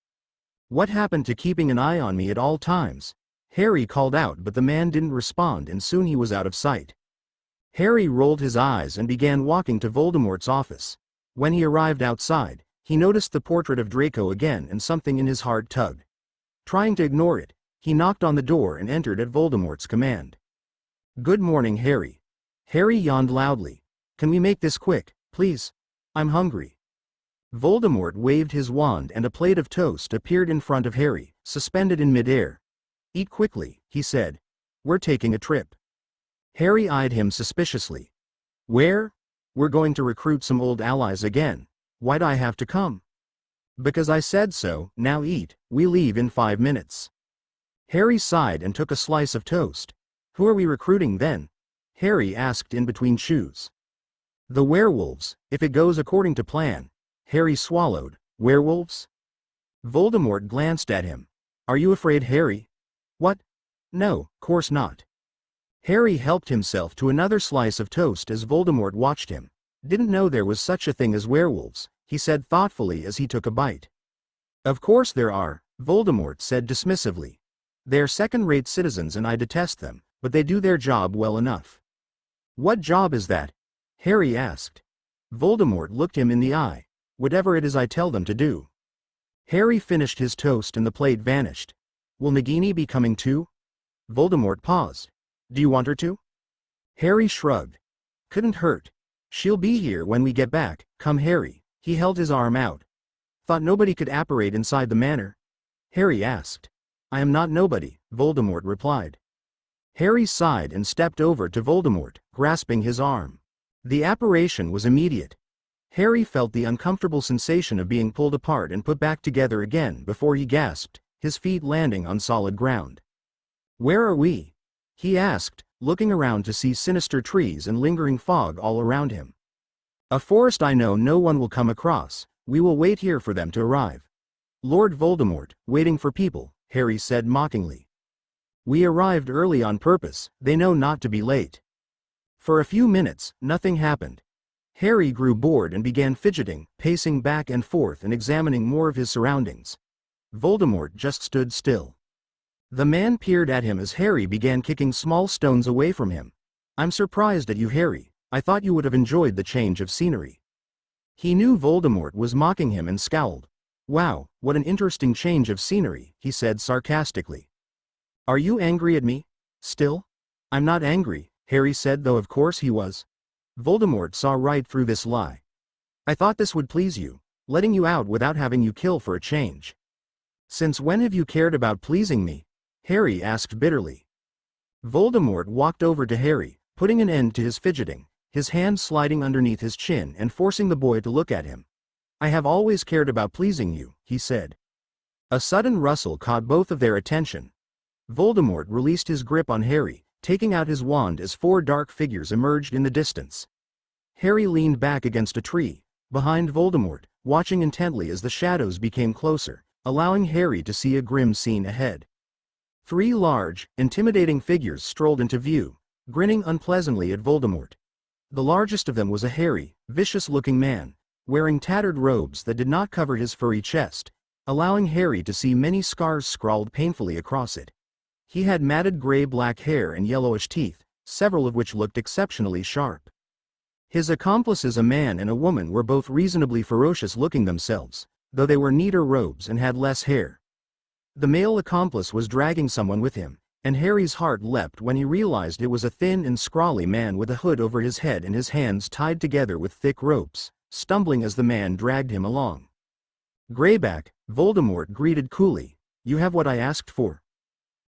What happened to keeping an eye on me at all times? Harry called out, but the man didn't respond and soon he was out of sight. Harry rolled his eyes and began walking to Voldemort's office. When he arrived outside, he noticed the portrait of Draco again and something in his heart tugged. Trying to ignore it, he knocked on the door and entered at Voldemort's command. Good morning, Harry. Harry yawned loudly. Can we make this quick, please? I'm hungry. Voldemort waved his wand and a plate of toast appeared in front of Harry, suspended in midair. Eat quickly, he said. We're taking a trip. Harry eyed him suspiciously. Where? We're going to recruit some old allies again. Why'd I have to come? Because I said so. Now eat, we leave in 5 minutes. Harry sighed and took a slice of toast. Who are we recruiting then? Harry asked in between chews. The werewolves, if it goes according to plan. Harry swallowed. Werewolves? Voldemort glanced at him. Are you afraid, Harry? What? No, course not. Harry helped himself to another slice of toast as Voldemort watched him. Didn't know there was such a thing as werewolves, he said thoughtfully as he took a bite. Of course there are, Voldemort said dismissively. They're second-rate citizens and I detest them, but they do their job well enough. What job is that? Harry asked. Voldemort looked him in the eye. Whatever it is I tell them to do. Harry finished his toast and the plate vanished. Will Nagini be coming too? Voldemort paused. Do you want her to? Harry shrugged. Couldn't hurt. She'll be here when we get back. Come, Harry. He held his arm out. Thought nobody could apparate inside the manor? Harry asked. I am not nobody, Voldemort replied. Harry sighed and stepped over to Voldemort, grasping his arm. The apparition was immediate. Harry felt the uncomfortable sensation of being pulled apart and put back together again before he gasped, his feet landing on solid ground. Where are we? He asked, looking around to see sinister trees and lingering fog all around him. A forest I know no one will come across. We will wait here for them to arrive. Lord Voldemort, waiting for people, Harry said mockingly. We arrived early on purpose, they know not to be late. For a few minutes, nothing happened. Harry grew bored and began fidgeting, pacing back and forth and examining more of his surroundings. Voldemort just stood still. The man peered at him as Harry began kicking small stones away from him. I'm surprised at you, Harry. I thought you would have enjoyed the change of scenery. He knew Voldemort was mocking him and scowled. Wow, what an interesting change of scenery, he said sarcastically. Are you angry at me? Still? I'm not angry, Harry said, though of course he was. Voldemort saw right through this lie. I thought this would please you, letting you out without having you kill for a change. Since when have you cared about pleasing me? Harry asked bitterly. Voldemort walked over to Harry, putting an end to his fidgeting, his hand sliding underneath his chin and forcing the boy to look at him. I have always cared about pleasing you, he said. A sudden rustle caught both of their attention. Voldemort released his grip on Harry, taking out his wand as 4 dark figures emerged in the distance. Harry leaned back against a tree, behind Voldemort, watching intently as the shadows became closer, allowing Harry to see a grim scene ahead. 3 large, intimidating figures strolled into view, grinning unpleasantly at Voldemort. The largest of them was a hairy, vicious-looking man, wearing tattered robes that did not cover his furry chest, allowing Harry to see many scars scrawled painfully across it. He had matted gray-black hair and yellowish teeth, several of which looked exceptionally sharp. His accomplices, a man and a woman, were both reasonably ferocious-looking themselves, though they wore neater robes and had less hair. The male accomplice was dragging someone with him, and Harry's heart leapt when he realized it was a thin and scrawly man with a hood over his head and his hands tied together with thick ropes, stumbling as the man dragged him along. "Greyback," Voldemort greeted coolly, "you have what I asked for."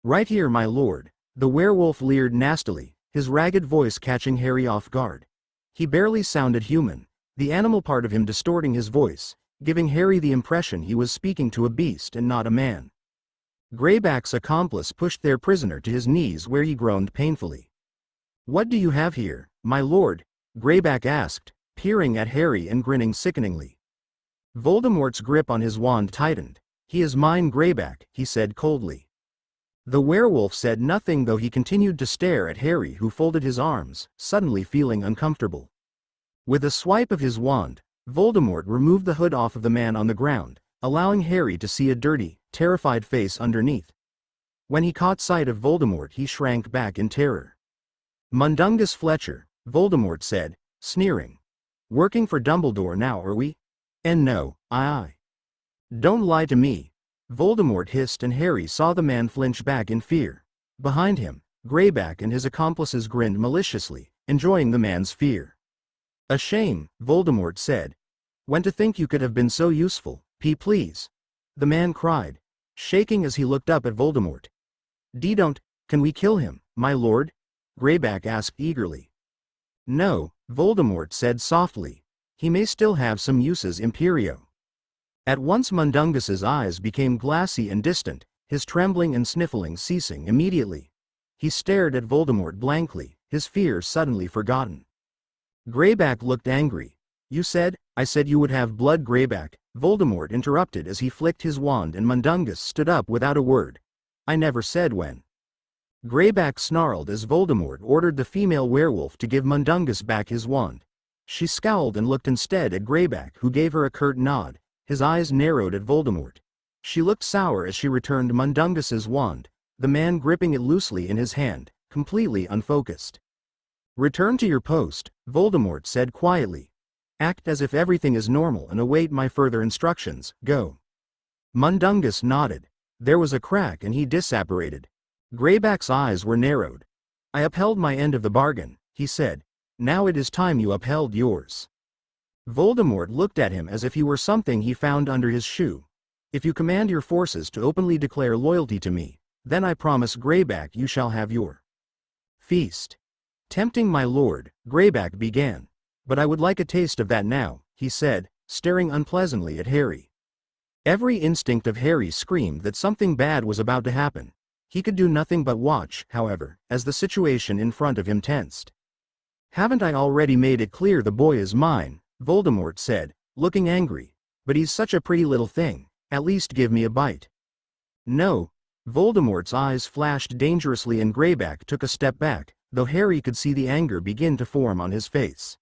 "Right here, my lord." The werewolf leered nastily, his ragged voice catching Harry off guard. He barely sounded human, the animal part of him distorting his voice, giving Harry the impression he was speaking to a beast and not a man. Greyback's accomplice pushed their prisoner to his knees, where he groaned painfully. "What do you have here, my lord?" Greyback asked, peering at Harry and grinning sickeningly. Voldemort's grip on his wand tightened. "He is mine, Greyback," he said coldly. The werewolf said nothing, though he continued to stare at Harry, who folded his arms, suddenly feeling uncomfortable. With a swipe of his wand, Voldemort removed the hood off of the man on the ground, allowing Harry to see a dirty, terrified face underneath. When he caught sight of Voldemort, he shrank back in terror. "Mundungus Fletcher," Voldemort said, sneering. "Working for Dumbledore now, are we? And no, I. Don't lie to me," Voldemort hissed, and Harry saw the man flinch back in fear. Behind him, Greyback and his accomplices grinned maliciously, enjoying the man's fear. "A shame," Voldemort said. "When to think you could have been so useful, please," the man cried, shaking as he looked up at Voldemort. "Don't, can we kill him, my lord?" Greyback asked eagerly. "No," Voldemort said softly. "He may still have some uses, Imperio." At once Mundungus's eyes became glassy and distant, his trembling and sniffling ceasing immediately. He stared at Voldemort blankly, his fear suddenly forgotten. Greyback looked angry. I said you would have blood, Greyback," Voldemort interrupted as he flicked his wand, and Mundungus stood up without a word. "I never said when." Greyback snarled as Voldemort ordered the female werewolf to give Mundungus back his wand. She scowled and looked instead at Greyback, who gave her a curt nod. His eyes narrowed at Voldemort. She looked sour as she returned Mundungus's wand, the man gripping it loosely in his hand, completely unfocused. "Return to your post," Voldemort said quietly. "Act as if everything is normal and await my further instructions. Go." Mundungus nodded. There was a crack and he disapparated. Greyback's eyes were narrowed. "I upheld my end of the bargain," he said. "Now it is time you upheld yours." Voldemort looked at him as if he were something he found under his shoe. "If you command your forces to openly declare loyalty to me, then I promise, Greyback, you shall have your feast." "Tempting, my lord," Greyback began. "But I would like a taste of that now," he said, staring unpleasantly at Harry. Every instinct of Harry screamed that something bad was about to happen. He could do nothing but watch, however, as the situation in front of him tensed. "Haven't I already made it clear the boy is mine?" Voldemort said, looking angry. "But he's such a pretty little thing, at least give me a bite." "No." Voldemort's eyes flashed dangerously and Greyback took a step back, though Harry could see the anger begin to form on his face.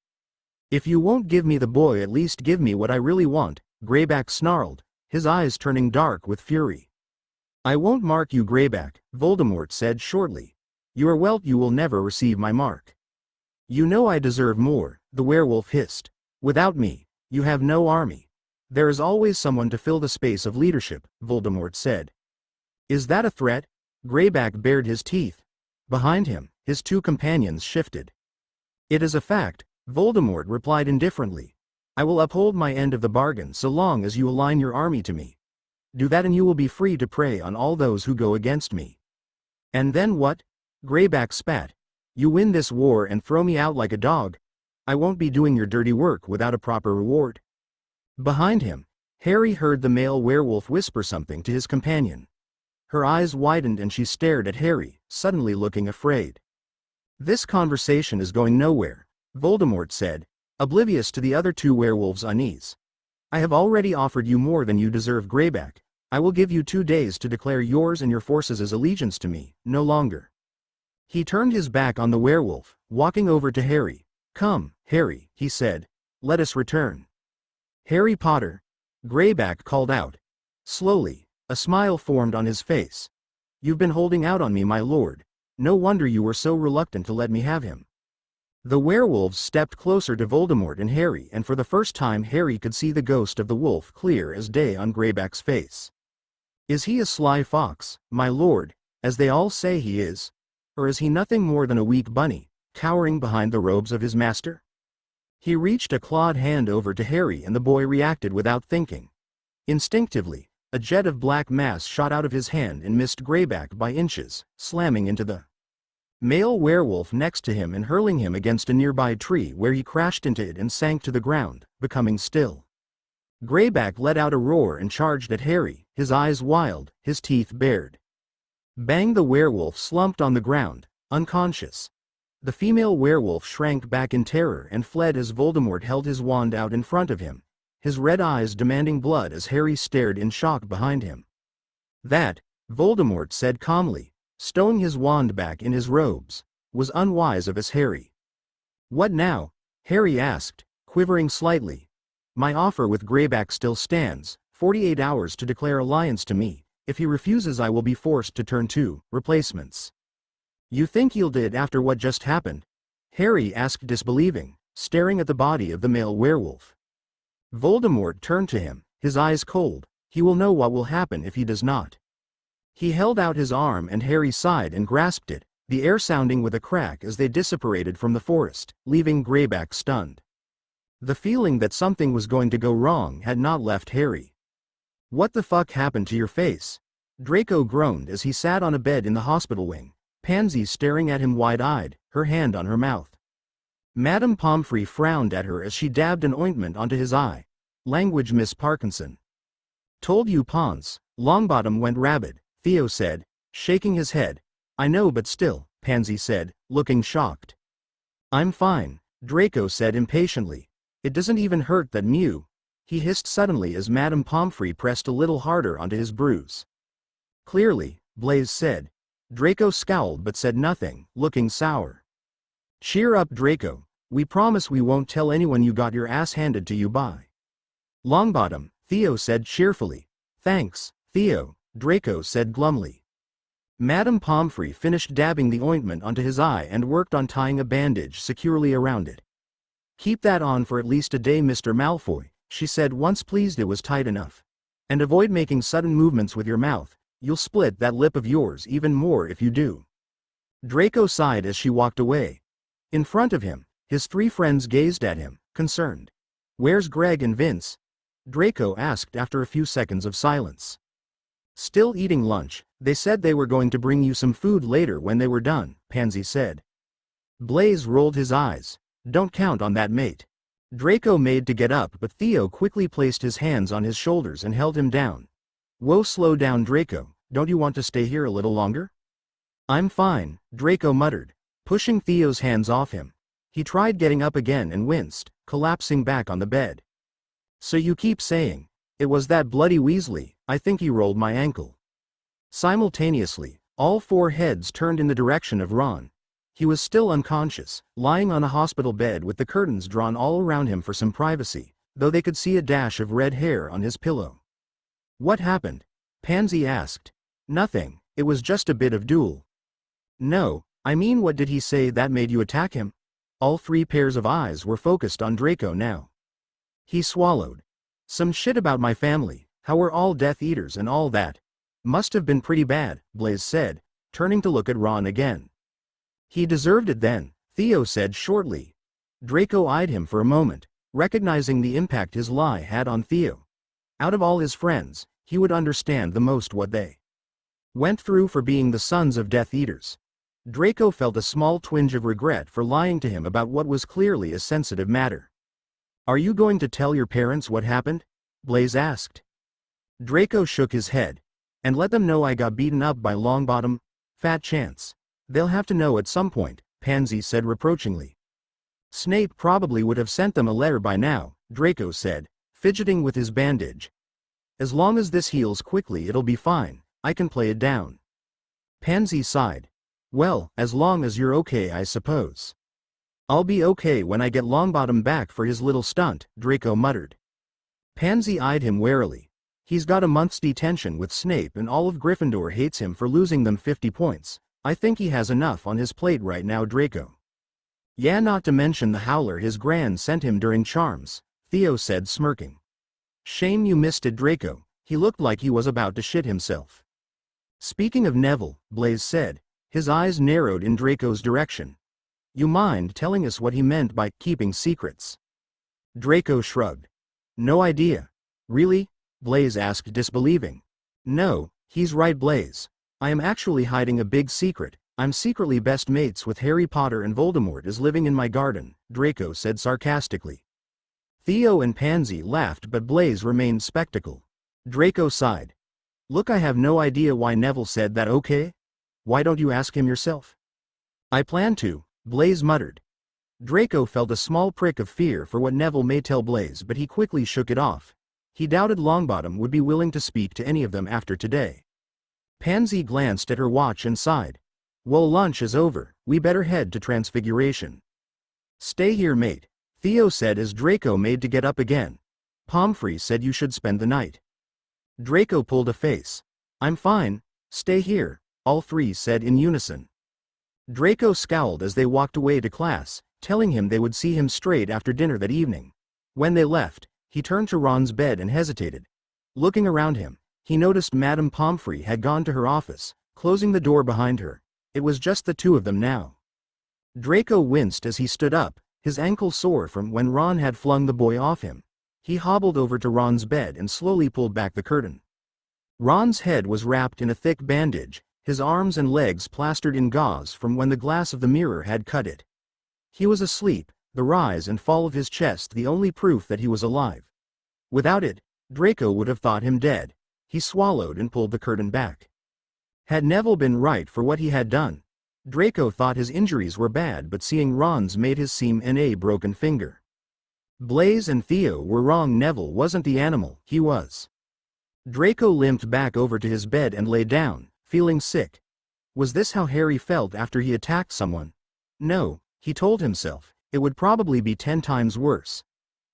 "If you won't give me the boy, at least give me what I really want," Greyback snarled, his eyes turning dark with fury. "I won't mark you, Greyback," Voldemort said shortly. "You will never receive my mark." "You know I deserve more," the werewolf hissed. "Without me, you have no army." "There is always someone to fill the space of leadership," Voldemort said. "Is that a threat?" Greyback bared his teeth. Behind him, his 2 companions shifted. "It is a fact," Voldemort replied indifferently. "I will uphold my end of the bargain so long as you align your army to me. Do that and you will be free to prey on all those who go against me." "And then what?" Greyback spat. "You win this war and throw me out like a dog? I won't be doing your dirty work without a proper reward." Behind him, Harry heard the male werewolf whisper something to his companion. Her eyes widened and she stared at Harry, suddenly looking afraid. "This conversation is going nowhere," Voldemort said, oblivious to the other 2 werewolves' unease. I have already offered you more than you deserve, Greyback. I will give you 2 days to declare yours and your forces' allegiance to me, no longer. He turned his back on the werewolf, walking over to Harry. Come, Harry, he said. Let us return. Harry Potter, Greyback called out. Slowly, a smile formed on his face. You've been holding out on me, my lord. No wonder you were so reluctant to let me have him. The werewolves stepped closer to Voldemort and Harry, and for the first time Harry could see the ghost of the wolf clear as day on Greyback's face. Is he a sly fox, my lord, as they all say he is? Or is he nothing more than a weak bunny, cowering behind the robes of his master? He reached a clawed hand over to Harry and the boy reacted without thinking. Instinctively, a jet of black mass shot out of his hand and missed Greyback by inches, slamming into the male werewolf next to him and hurling him against a nearby tree where he crashed into it and sank to the ground, becoming still. Greyback let out a roar and charged at Harry, his eyes wild, his teeth bared. Bang! The werewolf slumped on the ground, unconscious. The female werewolf shrank back in terror and fled as Voldemort held his wand out in front of him, his red eyes demanding blood as Harry stared in shock behind him. That, Voldemort said calmly, stowing his wand back in his robes, was unwise of us, Harry. What now? Harry asked, quivering slightly. My offer with Greyback still stands, 48 hours to declare alliance to me. If he refuses, I will be forced to turn to replacements. You think he'll do it after what just happened? Harry asked, disbelieving, staring at the body of the male werewolf. Voldemort turned to him, his eyes cold. He will know what will happen if he does not. He held out his arm and Harry sighed and grasped it, the air sounding with a crack as they dissipated from the forest, leaving Greyback stunned. The feeling that something was going to go wrong had not left Harry. What the fuck happened to your face? Draco groaned as he sat on a bed in the hospital wing, Pansy staring at him wide-eyed, her hand on her mouth. Madame Pomfrey frowned at her as she dabbed an ointment onto his eye. Language, Miss Parkinson. Told you, Pons. Longbottom went rabid, Theo said, shaking his head. I know, but still, Pansy said, looking shocked. I'm fine, Draco said impatiently. It doesn't even hurt, that mew. He hissed suddenly as Madame Pomfrey pressed a little harder onto his bruise. Clearly, Blaise said. Draco scowled but said nothing, looking sour. Cheer up, Draco. We promise we won't tell anyone you got your ass handed to you by Longbottom, Theo said cheerfully. Thanks, Theo, Draco said glumly. Madame Pomfrey finished dabbing the ointment onto his eye and worked on tying a bandage securely around it. Keep that on for at least a day, Mr. Malfoy, she said, once pleased it was tight enough. And avoid making sudden movements with your mouth. You'll split that lip of yours even more if you do. Draco sighed as she walked away. In front of him, his 3 friends gazed at him, concerned. Where's Greg and Vince? Draco asked after a few seconds of silence. Still eating lunch. They said they were going to bring you some food later when they were done, Pansy said. Blaise rolled his eyes. Don't count on that, mate. Draco made to get up, but Theo quickly placed his hands on his shoulders and held him down. Whoa, slow down, Draco. Don't you want to stay here a little longer? I'm fine, Draco muttered, pushing Theo's hands off him. He tried getting up again and winced, collapsing back on the bed. So you keep saying, it was that bloody Weasley. I think he rolled my ankle. Simultaneously, all 4 heads turned in the direction of Ron. He was still unconscious, lying on a hospital bed with the curtains drawn all around him for some privacy, though they could see a dash of red hair on his pillow. What happened? Pansy asked. Nothing, it was just a bit of duel. No, I mean, what did he say that made you attack him? All 3 pairs of eyes were focused on Draco now. He swallowed. Some shit about my family, how we're all Death Eaters and all that. Must have been pretty bad, Blaise said, turning to look at Ron again. He deserved it then, Theo said shortly. Draco eyed him for a moment, recognizing the impact his lie had on Theo. Out of all his friends, he would understand the most what they went through for being the sons of Death Eaters. Draco felt a small twinge of regret for lying to him about what was clearly a sensitive matter. Are you going to tell your parents what happened? Blaise asked. Draco shook his head. And let them know I got beaten up by Longbottom? Fat chance. They'll have to know at some point, Pansy said reproachingly. Snape probably would have sent them a letter by now, Draco said, fidgeting with his bandage. As long as this heals quickly it'll be fine, I can play it down. Pansy sighed. Well, as long as you're okay I suppose. I'll be okay when I get Longbottom back for his little stunt, Draco muttered. Pansy eyed him warily. He's got a month's detention with Snape and all of Gryffindor hates him for losing them 50 points. I think he has enough on his plate right now, Draco. Yeah, not to mention the howler his gran sent him during charms, Theo said smirking. Shame you missed it, Draco. He looked like he was about to shit himself. Speaking of Neville, Blaise said, his eyes narrowed in Draco's direction. You mind telling us what he meant by keeping secrets? Draco shrugged. No idea. Really? Blaise asked, disbelieving. No, he's right, Blaise. I am actually hiding a big secret. I'm secretly best mates with Harry Potter and Voldemort is living in my garden, Draco said sarcastically. Theo and Pansy laughed but Blaise remained skeptical. Draco sighed. Look, I have no idea why Neville said that. Okay? Why don't you ask him yourself? I plan to, Blaise muttered. Draco felt a small prick of fear for what Neville may tell Blaise but he quickly shook it off. He doubted Longbottom would be willing to speak to any of them after today. Pansy glanced at her watch and sighed. Well, lunch is over, we better head to Transfiguration. Stay here, mate, Theo said as Draco made to get up again. Pomfrey said you should spend the night. Draco pulled a face. I'm fine, stay here, all three said in unison. Draco scowled as they walked away to class, telling him they would see him straight after dinner that evening. When they left, he turned to Ron's bed and hesitated. Looking around him, he noticed Madame Pomfrey had gone to her office, closing the door behind her. It was just the two of them now. Draco winced as he stood up, his ankle sore from when Ron had flung the boy off him. He hobbled over to Ron's bed and slowly pulled back the curtain. Ron's head was wrapped in a thick bandage, his arms and legs plastered in gauze from when the glass of the mirror had cut it. He was asleep, the rise and fall of his chest the only proof that he was alive. Without it, Draco would have thought him dead. He swallowed and pulled the curtain back. Had Neville been right for what he had done? Draco thought his injuries were bad but seeing Ron's made his seem a broken finger. Blaise and Theo were wrong, Neville wasn't the animal he was. Draco limped back over to his bed and lay down, feeling sick. Was this how Harry felt after he attacked someone? No, he told himself, it would probably be 10 times worse.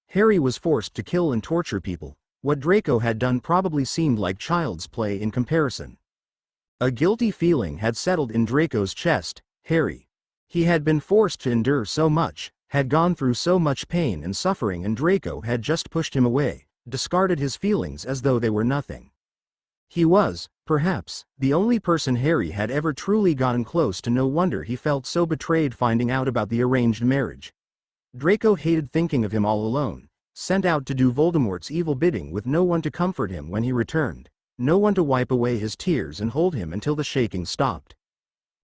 Harry was forced to kill and torture people. What Draco had done probably seemed like child's play in comparison. A guilty feeling had settled in Draco's chest. Harry. He had been forced to endure so much, had gone through so much pain and suffering, and Draco had just pushed him away, discarded his feelings as though they were nothing. He was, perhaps, the only person Harry had ever truly gotten close to. No wonder he felt so betrayed finding out about the arranged marriage. Draco hated thinking of him all alone, sent out to do Voldemort's evil bidding with no one to comfort him when he returned, no one to wipe away his tears and hold him until the shaking stopped.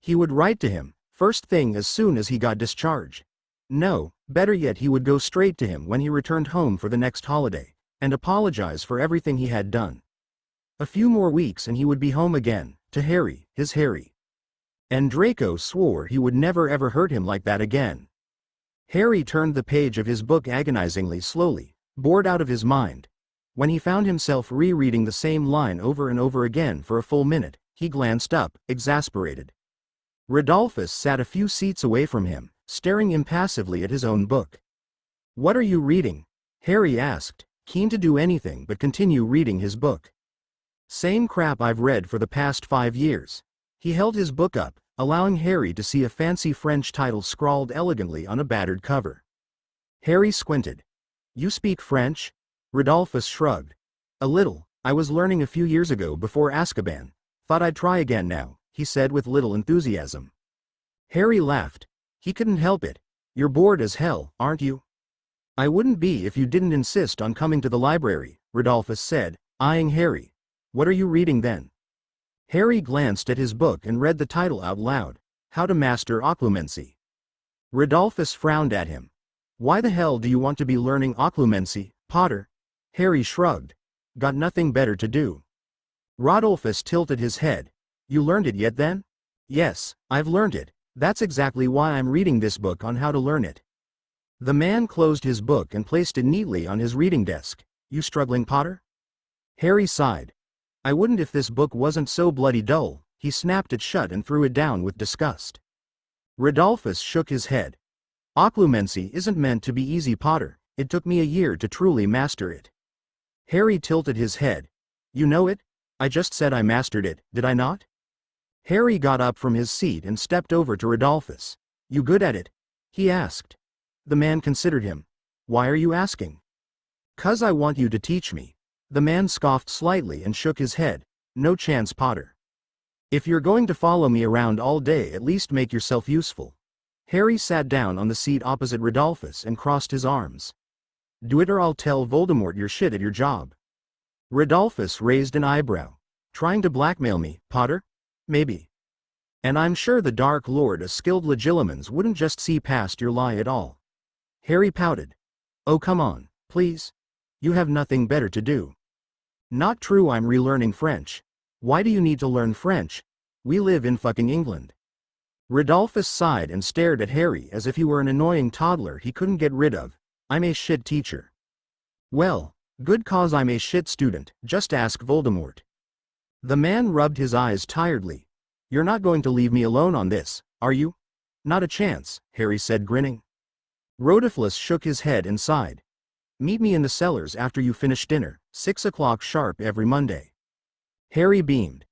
He would write to him, first thing as soon as he got discharged. No, better yet, he would go straight to him when he returned home for the next holiday, and apologize for everything he had done. A few more weeks and he would be home again, to Harry, his Harry. And Draco swore he would never ever hurt him like that again. Harry turned the page of his book agonizingly slowly, bored out of his mind. When he found himself rereading the same line over and over again for a full minute, he glanced up, exasperated. Rodolphus sat a few seats away from him, staring impassively at his own book. What are you reading? Harry asked, keen to do anything but continue reading his book. Same crap I've read for the past 5 years. He held his book up, allowing Harry to see a fancy French title scrawled elegantly on a battered cover. Harry squinted. You speak French? Rodolphus shrugged. A little, I was learning a few years ago before Azkaban. Thought I'd try again now, he said with little enthusiasm. Harry laughed. He couldn't help it. You're bored as hell, aren't you? I wouldn't be if you didn't insist on coming to the library, Rodolphus said, eyeing Harry. What are you reading then? Harry glanced at his book and read the title out loud. How to Master Occlumency. Rodolphus frowned at him. Why the hell do you want to be learning occlumency, Potter? Harry shrugged. Got nothing better to do. Rodolphus tilted his head. You learned it yet then? Yes, I've learned it. That's exactly why I'm reading this book on how to learn it. The man closed his book and placed it neatly on his reading desk. You struggling, Potter? Harry sighed. I wouldn't if this book wasn't so bloody dull. He snapped it shut and threw it down with disgust. Rodolphus shook his head. Occlumency isn't meant to be easy, Potter. It took me a year to truly master it. Harry tilted his head. You know it? I just said I mastered it, did I not? Harry got up from his seat and stepped over to Rodolphus. You good at it? He asked. The man considered him. Why are you asking? 'Cause I want you to teach me. The man scoffed slightly and shook his head. No chance, Potter. If you're going to follow me around all day, at least make yourself useful. Harry sat down on the seat opposite Rodolphus and crossed his arms. Do it or I'll tell Voldemort you're shit at your job. Rodolphus raised an eyebrow. Trying to blackmail me, Potter? Maybe. And I'm sure the Dark Lord, a skilled legilimens, wouldn't just see past your lie at all. Harry pouted. Oh come on, please. You have nothing better to do. Not true, I'm relearning French. Why do you need to learn French? We live in fucking England. Rodolphus sighed and stared at Harry as if he were an annoying toddler he couldn't get rid of. I'm a shit teacher. Well, good cause I'm a shit student, just ask Voldemort. The man rubbed his eyes tiredly. You're not going to leave me alone on this, are you? Not a chance, Harry said, grinning. Rodolphus shook his head and sighed. Meet me in the cellars after you finish dinner, 6 o'clock sharp every Monday. Harry beamed.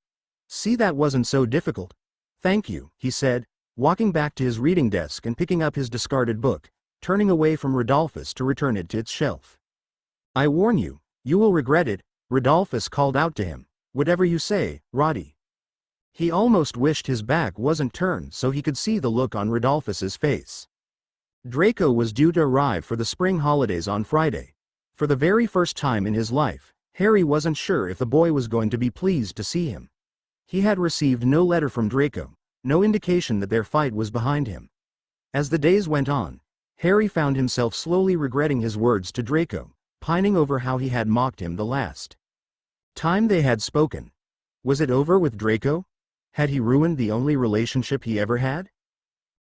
See, that wasn't so difficult. Thank you, he said, walking back to his reading desk and picking up his discarded book, turning away from Rodolphus to return it to its shelf. I warn you, you will regret it, Rodolphus called out to him. Whatever you say, Roddy. He almost wished his back wasn't turned so he could see the look on Rodolphus's face. Draco was due to arrive for the spring holidays on Friday. For the very first time in his life, Harry wasn't sure if the boy was going to be pleased to see him. He had received no letter from Draco, no indication that their fight was behind him. As the days went on, Harry found himself slowly regretting his words to Draco, pining over how he had mocked him the last time they had spoken. Was it over with Draco? Had he ruined the only relationship he ever had?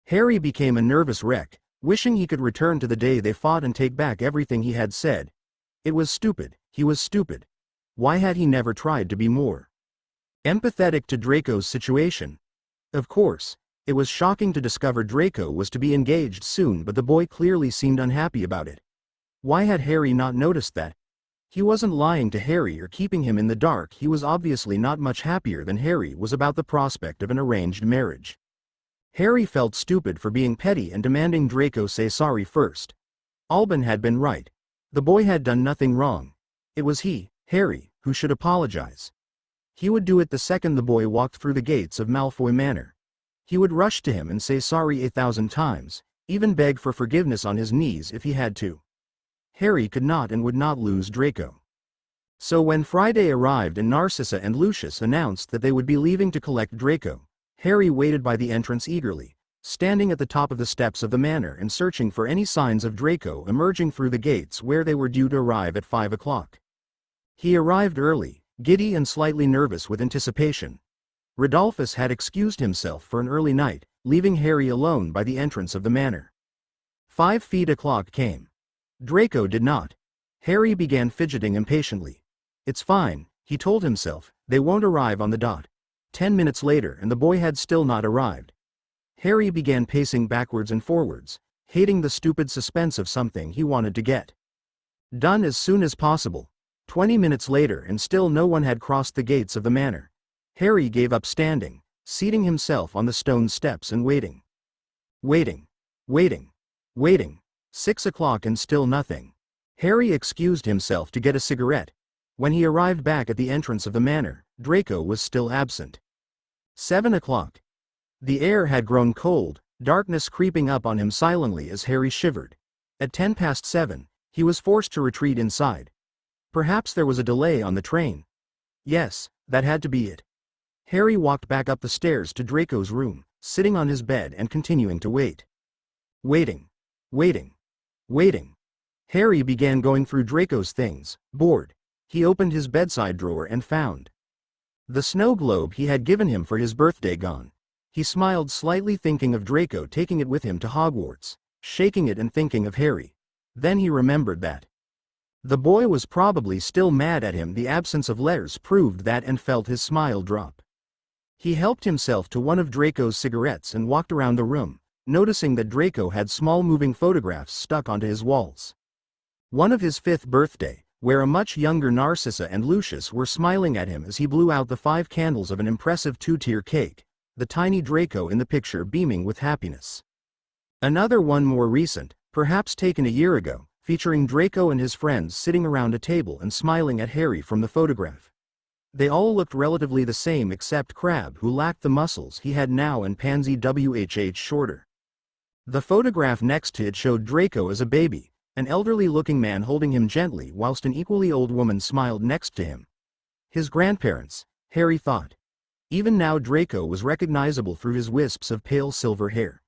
Harry became a nervous wreck, wishing he could return to the day they fought and take back everything he had said. It was stupid, he was stupid. Why had he never tried to be more empathetic to Draco's situation? Of course, it was shocking to discover Draco was to be engaged soon, but the boy clearly seemed unhappy about it. Why had Harry not noticed that? He wasn't lying to Harry or keeping him in the dark. He was obviously not much happier than Harry was about the prospect of an arranged marriage. Harry felt stupid for being petty and demanding Draco say sorry first. Alban had been right. The boy had done nothing wrong. It was he, Harry, who should apologize. He would do it the second the boy walked through the gates of Malfoy Manor. He would rush to him and say sorry 1,000 times, even beg for forgiveness on his knees if he had to. Harry could not and would not lose Draco. So when Friday arrived and Narcissa and Lucius announced that they would be leaving to collect Draco, Harry waited by the entrance eagerly, standing at the top of the steps of the manor and searching for any signs of Draco emerging through the gates where they were due to arrive at 5 o'clock. He arrived early, giddy and slightly nervous with anticipation. Rodolphus had excused himself for an early night, leaving Harry alone by the entrance of the manor. 5 o'clock came. Draco did not. Harry began fidgeting impatiently. It's fine, he told himself, they won't arrive on the dot. 10 minutes later and the boy had still not arrived. Harry began pacing backwards and forwards, hating the stupid suspense of something he wanted to get done as soon as possible. 20 minutes later and still no one had crossed the gates of the manor. Harry gave up standing, seating himself on the stone steps and waiting. Waiting. 6 o'clock and still nothing. Harry excused himself to get a cigarette. When he arrived back at the entrance of the manor, Draco was still absent. 7 o'clock. The air had grown cold, darkness creeping up on him silently as Harry shivered. At 7:10, he was forced to retreat inside. Perhaps there was a delay on the train. Yes, that had to be it. Harry walked back up the stairs to Draco's room, sitting on his bed and continuing to wait. Waiting. Harry began going through Draco's things, bored. He opened his bedside drawer and found the snow globe he had given him for his birthday gone. He smiled slightly, thinking of Draco taking it with him to Hogwarts, shaking it and thinking of Harry. Then he remembered that The boy was probably still mad at him. The absence of letters proved that, and felt his smile drop. He helped himself to one of Draco's cigarettes and walked around the room, noticing that Draco had small moving photographs stuck onto his walls. One of his 5th birthday, where a much younger Narcissa and Lucius were smiling at him as he blew out the 5 candles of an impressive 2-tier cake, the tiny Draco in the picture beaming with happiness. Another one more recent, perhaps taken a year ago, featuring Draco and his friends sitting around a table and smiling at Harry from the photograph. They all looked relatively the same except Crabbe, who lacked the muscles he had now, and Pansy WHH shorter. The photograph next to it showed Draco as a baby, an elderly-looking man holding him gently whilst an equally old woman smiled next to him. His grandparents, Harry thought. Even now Draco was recognizable through his wisps of pale silver hair.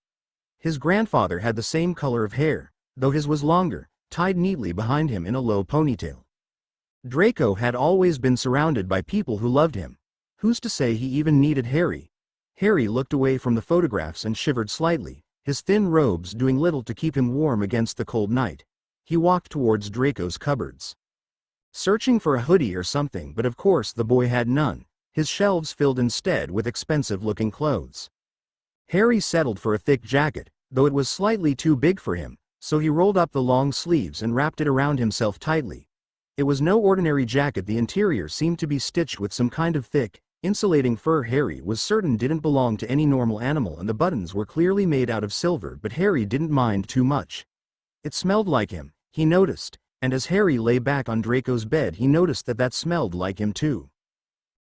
His grandfather had the same color of hair, though his was longer, tied neatly behind him in a low ponytail. Draco had always been surrounded by people who loved him. Who's to say he even needed Harry? Harry looked away from the photographs and shivered slightly, his thin robes doing little to keep him warm against the cold night. He walked towards Draco's cupboards, searching for a hoodie or something, but of course the boy had none, his shelves filled instead with expensive-looking clothes. Harry settled for a thick jacket, though it was slightly too big for him, so he rolled up the long sleeves and wrapped it around himself tightly. It was no ordinary jacket. The interior seemed to be stitched with some kind of thick, insulating fur Harry was certain didn't belong to any normal animal, and the buttons were clearly made out of silver, but Harry didn't mind too much. It smelled like him, he noticed, and as Harry lay back on Draco's bed he noticed that smelled like him too.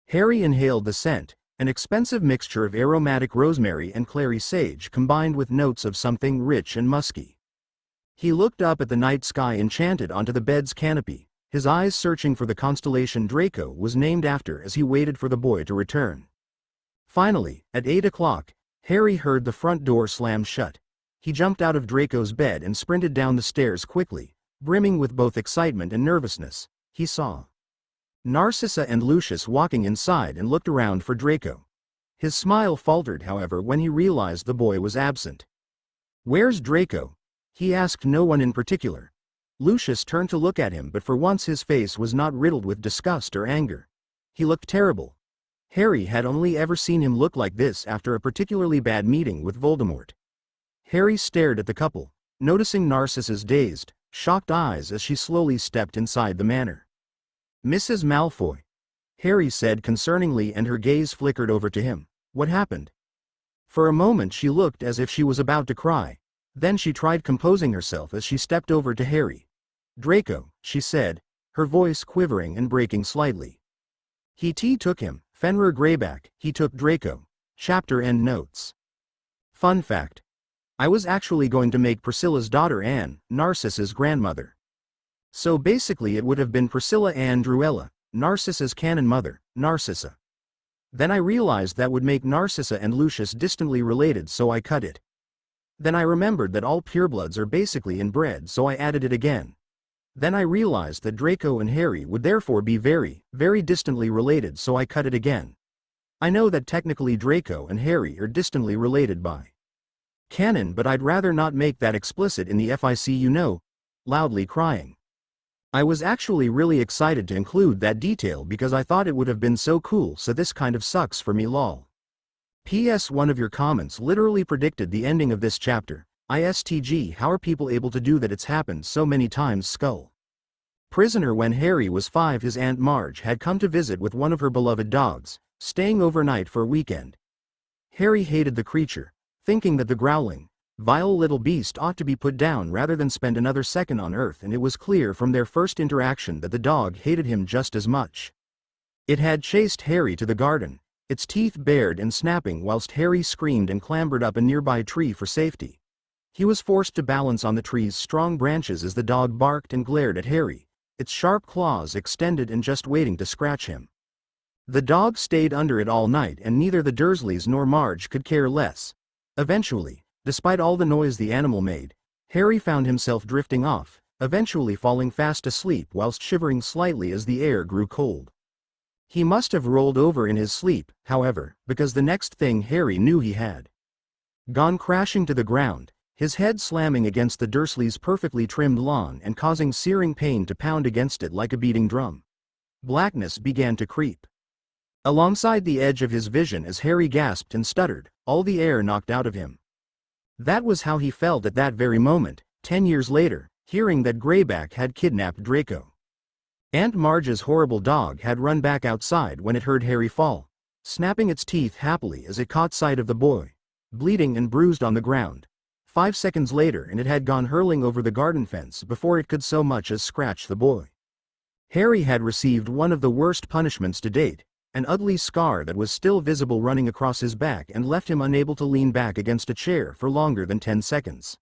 Harry inhaled the scent, an expensive mixture of aromatic rosemary and clary sage combined with notes of something rich and musky. He looked up at the night sky enchanted onto the bed's canopy, his eyes searching for the constellation Draco was named after as he waited for the boy to return. Finally, at 8 o'clock, Harry heard the front door slam shut. He jumped out of Draco's bed and sprinted down the stairs quickly, brimming with both excitement and nervousness. He saw Narcissa and Lucius walking inside and looked around for Draco. His smile faltered, however, when he realized the boy was absent. "Where's Draco?" he asked no one in particular. Lucius turned to look at him, but for once his face was not riddled with disgust or anger. He looked terrible. Harry had only ever seen him look like this after a particularly bad meeting with Voldemort. Harry stared at the couple, noticing Narcissa's dazed, shocked eyes as she slowly stepped inside the manor. "Mrs. Malfoy," Harry said concerningly, and her gaze flickered over to him. "What happened?" For a moment she looked as if she was about to cry. Then she tried composing herself as she stepped over to Harry. "Draco," she said, her voice quivering and breaking slightly. He took him, Fenrir Greyback, he took Draco. Chapter end notes. Fun fact. I was actually going to make Priscilla's daughter Anne, Narcissa's grandmother. So basically it would have been Priscilla Anne Druella, Narcissa's canon mother, Narcissa. Then I realized that would make Narcissa and Lucius distantly related, so I cut it. Then I remembered that all purebloods are basically inbred, so I added it again. Then I realized that Draco and Harry would therefore be very, very distantly related, so I cut it again. I know that technically Draco and Harry are distantly related by canon, but I'd rather not make that explicit in the FIC, you know. Loudly crying. I was actually really excited to include that detail because I thought it would have been so cool, so this kind of sucks for me, lol. P.S. One of your comments literally predicted the ending of this chapter. ISTG, how are people able to do that? It's happened so many times. Skull. Prisoner. When Harry was 5, his Aunt Marge had come to visit with one of her beloved dogs, staying overnight for a weekend. Harry hated the creature, thinking that the growling, vile little beast ought to be put down rather than spend another second on Earth, and it was clear from their first interaction that the dog hated him just as much. It had chased Harry to the garden, its teeth bared and snapping whilst Harry screamed and clambered up a nearby tree for safety. He was forced to balance on the tree's strong branches as the dog barked and glared at Harry, its sharp claws extended and just waiting to scratch him. The dog stayed under it all night, and neither the Dursleys nor Marge could care less. Eventually, despite all the noise the animal made, Harry found himself drifting off, eventually falling fast asleep whilst shivering slightly as the air grew cold. He must have rolled over in his sleep, however, because the next thing Harry knew he had gone crashing to the ground, his head slamming against the Dursleys' perfectly trimmed lawn and causing searing pain to pound against it like a beating drum. Blackness began to creep alongside the edge of his vision as Harry gasped and stuttered, all the air knocked out of him. That was how he felt at that very moment, 10 years later, hearing that Greyback had kidnapped Draco. Aunt Marge's horrible dog had run back outside when it heard Harry fall, snapping its teeth happily as it caught sight of the boy, bleeding and bruised on the ground. 5 seconds later and it had gone hurling over the garden fence before it could so much as scratch the boy. Harry had received one of the worst punishments to date, an ugly scar that was still visible running across his back and left him unable to lean back against a chair for longer than 10 seconds.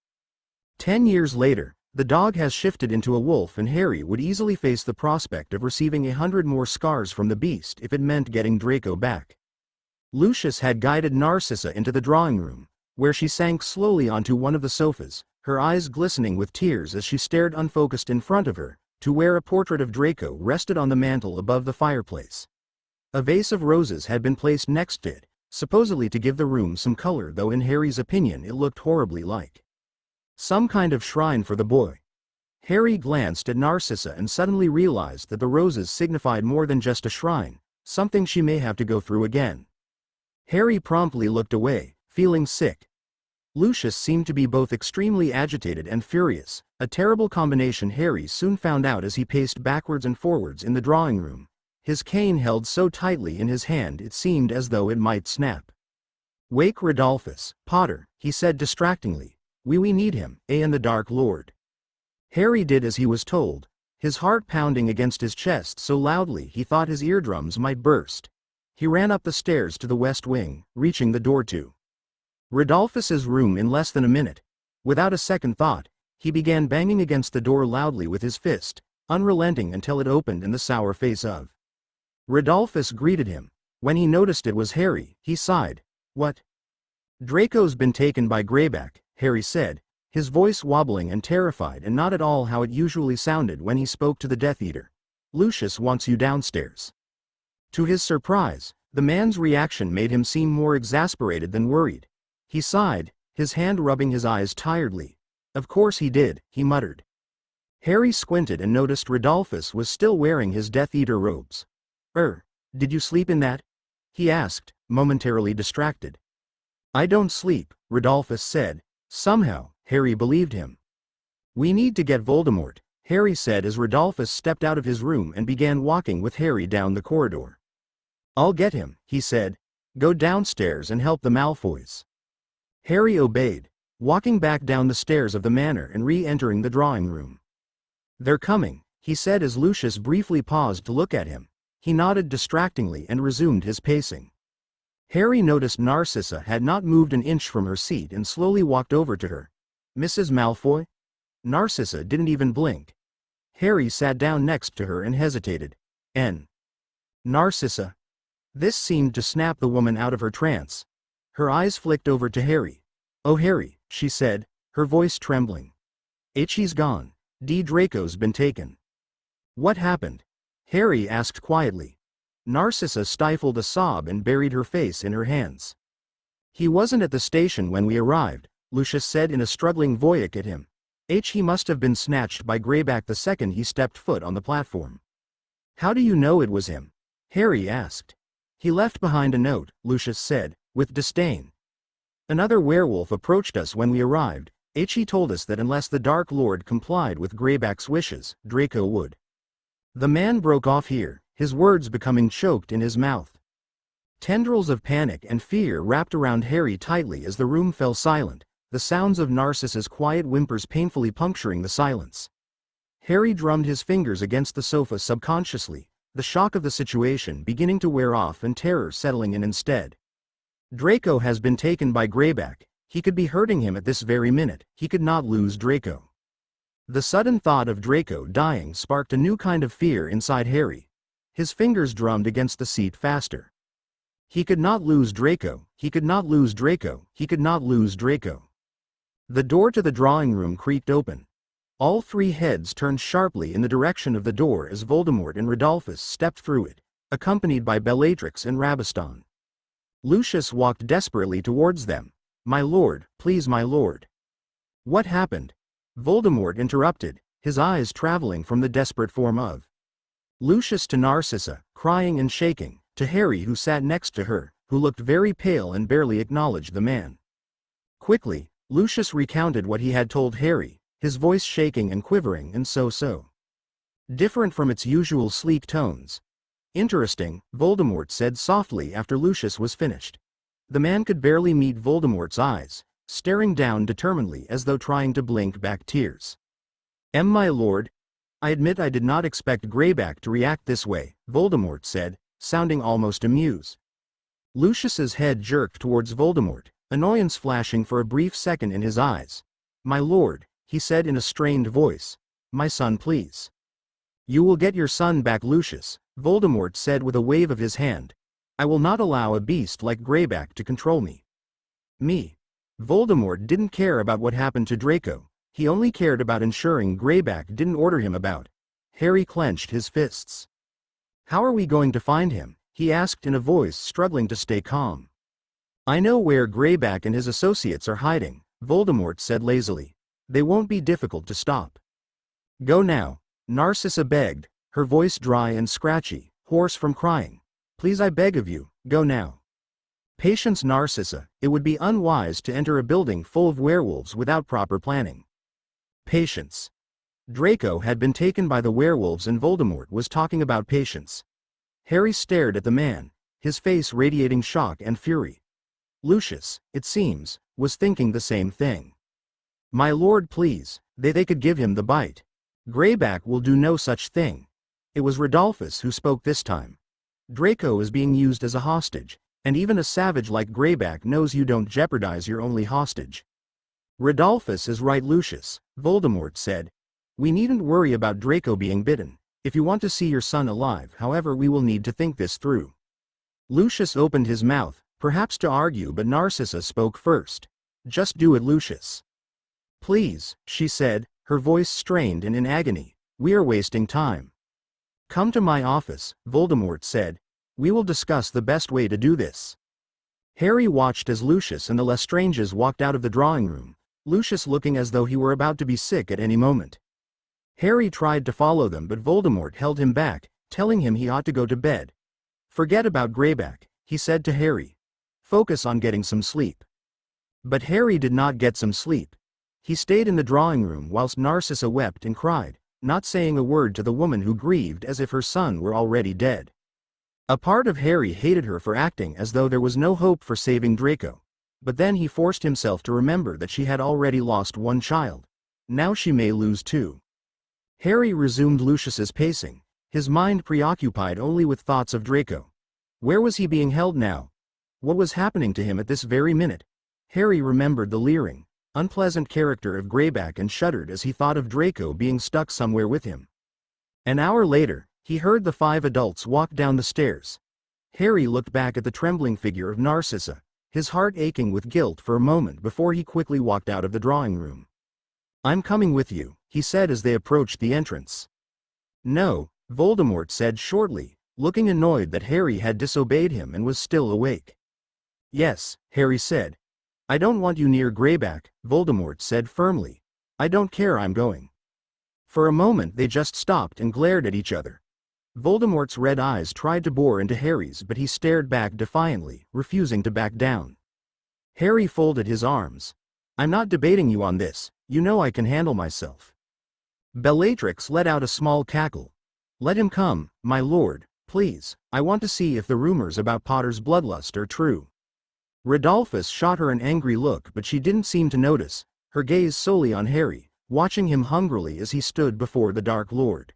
10 years later, the dog has shifted into a wolf and Harry would easily face the prospect of receiving 100 more scars from the beast if it meant getting Draco back. Lucius had guided Narcissa into the drawing room, where she sank slowly onto one of the sofas, her eyes glistening with tears as she stared unfocused in front of her, to where a portrait of Draco rested on the mantel above the fireplace. A vase of roses had been placed next to it, supposedly to give the room some color, though in Harry's opinion it looked horribly like some kind of shrine for the boy. Harry glanced at Narcissa and suddenly realized that the roses signified more than just a shrine, something she may have to go through again. Harry promptly looked away, feeling sick. Lucius seemed to be both extremely agitated and furious, a terrible combination Harry soon found out as he paced backwards and forwards in the drawing room, his cane held so tightly in his hand it seemed as though it might snap. "Wake Rodolphus, Potter," he said distractingly. We need him, and the Dark Lord." Harry did as he was told, his heart pounding against his chest so loudly he thought his eardrums might burst. He ran up the stairs to the west wing, reaching the door to Rodolphus's room in less than a minute. Without a second thought, he began banging against the door loudly with his fist, unrelenting until it opened and the sour face of Rodolphus greeted him. When he noticed it was Harry, he sighed. "What?" "Draco's been taken by Greyback," Harry said, his voice wobbling and terrified and not at all how it usually sounded when he spoke to the Death Eater. "Lucius wants you downstairs." To his surprise, the man's reaction made him seem more exasperated than worried. He sighed, his hand rubbing his eyes tiredly. "Of course he did," he muttered. Harry squinted and noticed Rodolphus was still wearing his Death Eater robes. Did you sleep in that?" he asked, momentarily distracted. "I don't sleep," Rodolphus said. Somehow, Harry believed him. "We need to get Voldemort," Harry said as Rodolphus stepped out of his room and began walking with Harry down the corridor. "I'll get him," he said. "Go downstairs and help the Malfoys." Harry obeyed, walking back down the stairs of the manor and re-entering the drawing room. "They're coming," he said as Lucius briefly paused to look at him. He nodded distractingly and resumed his pacing. Harry noticed Narcissa had not moved an inch from her seat and slowly walked over to her. "Mrs. Malfoy?" Narcissa didn't even blink. Harry sat down next to her and hesitated. Narcissa." This seemed to snap the woman out of her trance. Her eyes flicked over to Harry. "Oh Harry," she said, her voice trembling. "He's gone. Draco's been taken." "What happened?" Harry asked quietly. Narcissa stifled a sob and buried her face in her hands. "He wasn't at the station when we arrived," Lucius said in a struggling voice at him. He must have been snatched by Greyback the second he stepped foot on the platform." "How do you know it was him?" Harry asked. "He left behind a note," Lucius said, with disdain. "Another werewolf approached us when we arrived. He told us that unless the Dark Lord complied with Greyback's wishes, Draco would." The man broke off here, his words becoming choked in his mouth. Tendrils of panic and fear wrapped around Harry tightly as the room fell silent, the sounds of Narcissa's quiet whimpers painfully puncturing the silence. Harry drummed his fingers against the sofa subconsciously, the shock of the situation beginning to wear off and terror settling in instead. Draco has been taken by Greyback. He could be hurting him at this very minute. He could not lose Draco. The sudden thought of Draco dying sparked a new kind of fear inside Harry. His fingers drummed against the seat faster. He could not lose Draco, he could not lose Draco, he could not lose Draco. The door to the drawing room creaked open. All three heads turned sharply in the direction of the door as Voldemort and Rodolphus stepped through it, accompanied by Bellatrix and Rabaston. Lucius walked desperately towards them. "My lord, please my lord." What happened? Voldemort interrupted, his eyes traveling from the desperate form of Lucius to Narcissa, crying and shaking, to Harry who sat next to her, who looked very pale and barely acknowledged the man. Quickly, Lucius recounted what he had told Harry, his voice shaking and quivering and so different from its usual sleek tones. Interesting, Voldemort said softly after Lucius was finished. The man could barely meet Voldemort's eyes, staring down determinedly as though trying to blink back tears. My lord, I admit I did not expect Greyback to react this way, Voldemort said, sounding almost amused. Lucius's head jerked towards Voldemort, annoyance flashing for a brief second in his eyes. My lord, he said in a strained voice. My son, please. You will get your son back, Lucius, Voldemort said with a wave of his hand. I will not allow a beast like Greyback to control me. Me. Voldemort didn't care about what happened to Draco, he only cared about ensuring Greyback didn't order him about. Harry clenched his fists. How are we going to find him? He asked in a voice struggling to stay calm. I know where Greyback and his associates are hiding, Voldemort said lazily. They won't be difficult to stop. Go now, Narcissa begged, her voice dry and scratchy, hoarse from crying. Please, I beg of you, go now. Patience, Narcissa, it would be unwise to enter a building full of werewolves without proper planning. Patience. Draco had been taken by the werewolves and Voldemort was talking about patience. Harry stared at the man, his face radiating shock and fury. Lucius, it seems, was thinking the same thing. My lord, please, they could give him the bite. Greyback will do no such thing. It was Rodolphus who spoke this time. Draco is being used as a hostage, and even a savage like Greyback knows you don't jeopardize your only hostage. Rodolphus is right, Lucius, Voldemort said. We needn't worry about Draco being bitten. If you want to see your son alive, however, we will need to think this through. Lucius opened his mouth, perhaps to argue, but Narcissa spoke first. Just do it, Lucius. Please, she said, her voice strained and in agony. We are wasting time. Come to my office, Voldemort said. We will discuss the best way to do this. Harry watched as Lucius and the Lestranges walked out of the drawing room, Lucius looking as though he were about to be sick at any moment. Harry tried to follow them, but Voldemort held him back, telling him he ought to go to bed. Forget about Greyback, he said to Harry. Focus on getting some sleep. But Harry did not get some sleep. He stayed in the drawing room whilst Narcissa wept and cried, not saying a word to the woman who grieved as if her son were already dead. A part of Harry hated her for acting as though there was no hope for saving Draco. But then he forced himself to remember that she had already lost one child. Now she may lose two. Harry resumed Lucius's pacing, his mind preoccupied only with thoughts of Draco. Where was he being held now? What was happening to him at this very minute? Harry remembered the leering, unpleasant character of Greyback and shuddered as he thought of Draco being stuck somewhere with him. An hour later, he heard the 5 adults walk down the stairs. Harry looked back at the trembling figure of Narcissa, his heart aching with guilt for a moment before he quickly walked out of the drawing room. I'm coming with you, he said as they approached the entrance. No, Voldemort said shortly, looking annoyed that Harry had disobeyed him and was still awake. Yes, Harry said. I don't want you near Greyback, Voldemort said firmly. I don't care, I'm going. For a moment they just stopped and glared at each other. Voldemort's red eyes tried to bore into Harry's, but he stared back defiantly, refusing to back down. Harry folded his arms. I'm not debating you on this, you know I can handle myself. Bellatrix let out a small cackle. Let him come, my lord, please, I want to see if the rumors about Potter's bloodlust are true. Rodolphus shot her an angry look, but she didn't seem to notice, her gaze solely on Harry, watching him hungrily as he stood before the Dark Lord.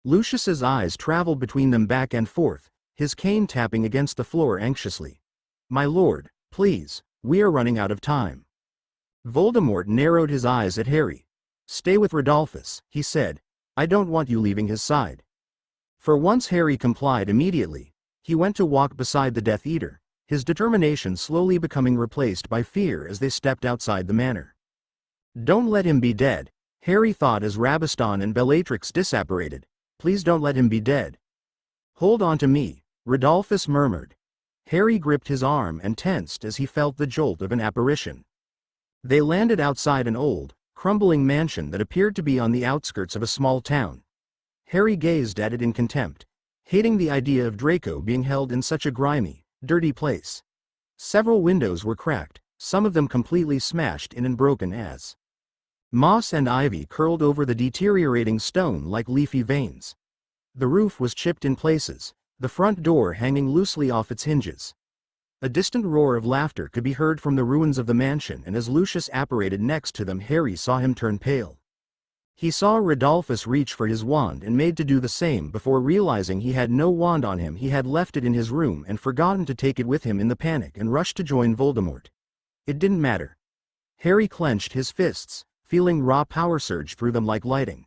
Lucius's eyes traveled between them back and forth, his cane tapping against the floor anxiously. My lord, please, we are running out of time. Voldemort narrowed his eyes at Harry. Stay with Rodolphus, he said. I don't want you leaving his side. For once Harry complied immediately. He went to walk beside the Death Eater, his determination slowly becoming replaced by fear as they stepped outside the manor. Don't let him be dead, Harry thought as Rabaston and Bellatrix disapparated. Please don't let him be dead. Hold on to me, Rodolphus murmured. Harry gripped his arm and tensed as he felt the jolt of an apparition. They landed outside an old, crumbling mansion that appeared to be on the outskirts of a small town. Harry gazed at it in contempt, hating the idea of Draco being held in such a grimy, dirty place. Several windows were cracked, some of them completely smashed in and broken as moss and ivy curled over the deteriorating stone like leafy veins. The roof was chipped in places, the front door hanging loosely off its hinges. A distant roar of laughter could be heard from the ruins of the mansion, and as Lucius apparated next to them, Harry saw him turn pale. He saw Rodolphus reach for his wand and made to do the same before realizing he had no wand on him. He had left it in his room and forgotten to take it with him in the panic and rushed to join Voldemort. It didn't matter. Harry clenched his fists, feeling raw power surge through them like lightning.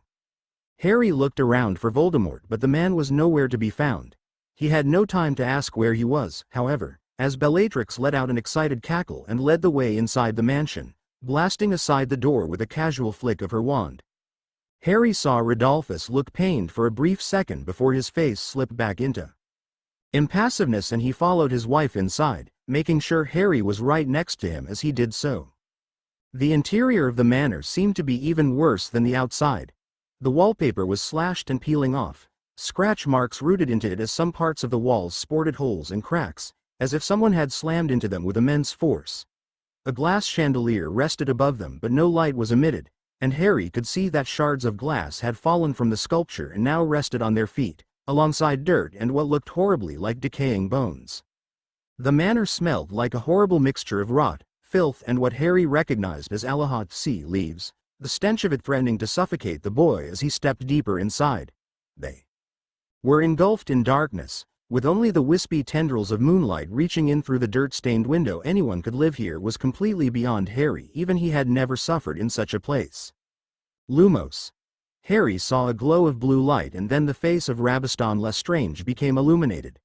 Harry looked around for Voldemort, but the man was nowhere to be found. He had no time to ask where he was, however, as Bellatrix let out an excited cackle and led the way inside the mansion, blasting aside the door with a casual flick of her wand. Harry saw Rodolphus look pained for a brief second before his face slipped back into impassiveness, and he followed his wife inside, making sure Harry was right next to him as he did so. The interior of the manor seemed to be even worse than the outside. The wallpaper was slashed and peeling off, scratch marks rooted into it as some parts of the walls sported holes and cracks, as if someone had slammed into them with immense force. A glass chandelier rested above them, but no light was emitted, and Harry could see that shards of glass had fallen from the sculpture and now rested on their feet, alongside dirt and what looked horribly like decaying bones. The manor smelled like a horrible mixture of rot, filth, and what Harry recognized as Alahot sea leaves, the stench of it threatening to suffocate the boy as he stepped deeper inside. They were engulfed in darkness, with only the wispy tendrils of moonlight reaching in through the dirt-stained window. Anyone could live here was completely beyond Harry. Even he had never suffered in such a place. Lumos. Harry saw a glow of blue light, and then the face of Rabaston Lestrange became illuminated.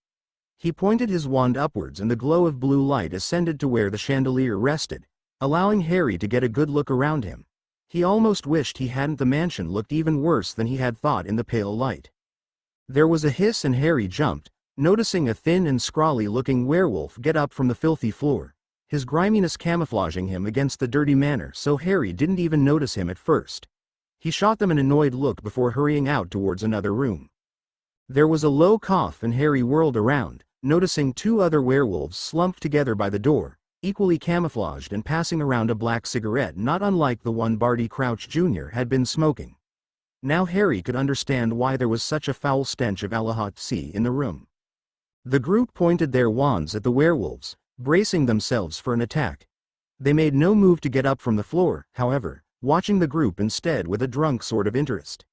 He pointed his wand upwards and the glow of blue light ascended to where the chandelier rested, allowing Harry to get a good look around him. He almost wished he hadn't. The mansion looked even worse than he had thought in the pale light. There was a hiss and Harry jumped, noticing a thin and scrawly-looking werewolf get up from the filthy floor, his griminess camouflaging him against the dirty manor so Harry didn't even notice him at first. He shot them an annoyed look before hurrying out towards another room. There was a low cough and Harry whirled around, noticing two other werewolves slumped together by the door, equally camouflaged and passing around a black cigarette not unlike the one Barty Crouch Jr. had been smoking. Now Harry could understand why there was such a foul stench of Alahot sea in the room. The group pointed their wands at the werewolves, bracing themselves for an attack. They made no move to get up from the floor, however, watching the group instead with a drunk sort of interest.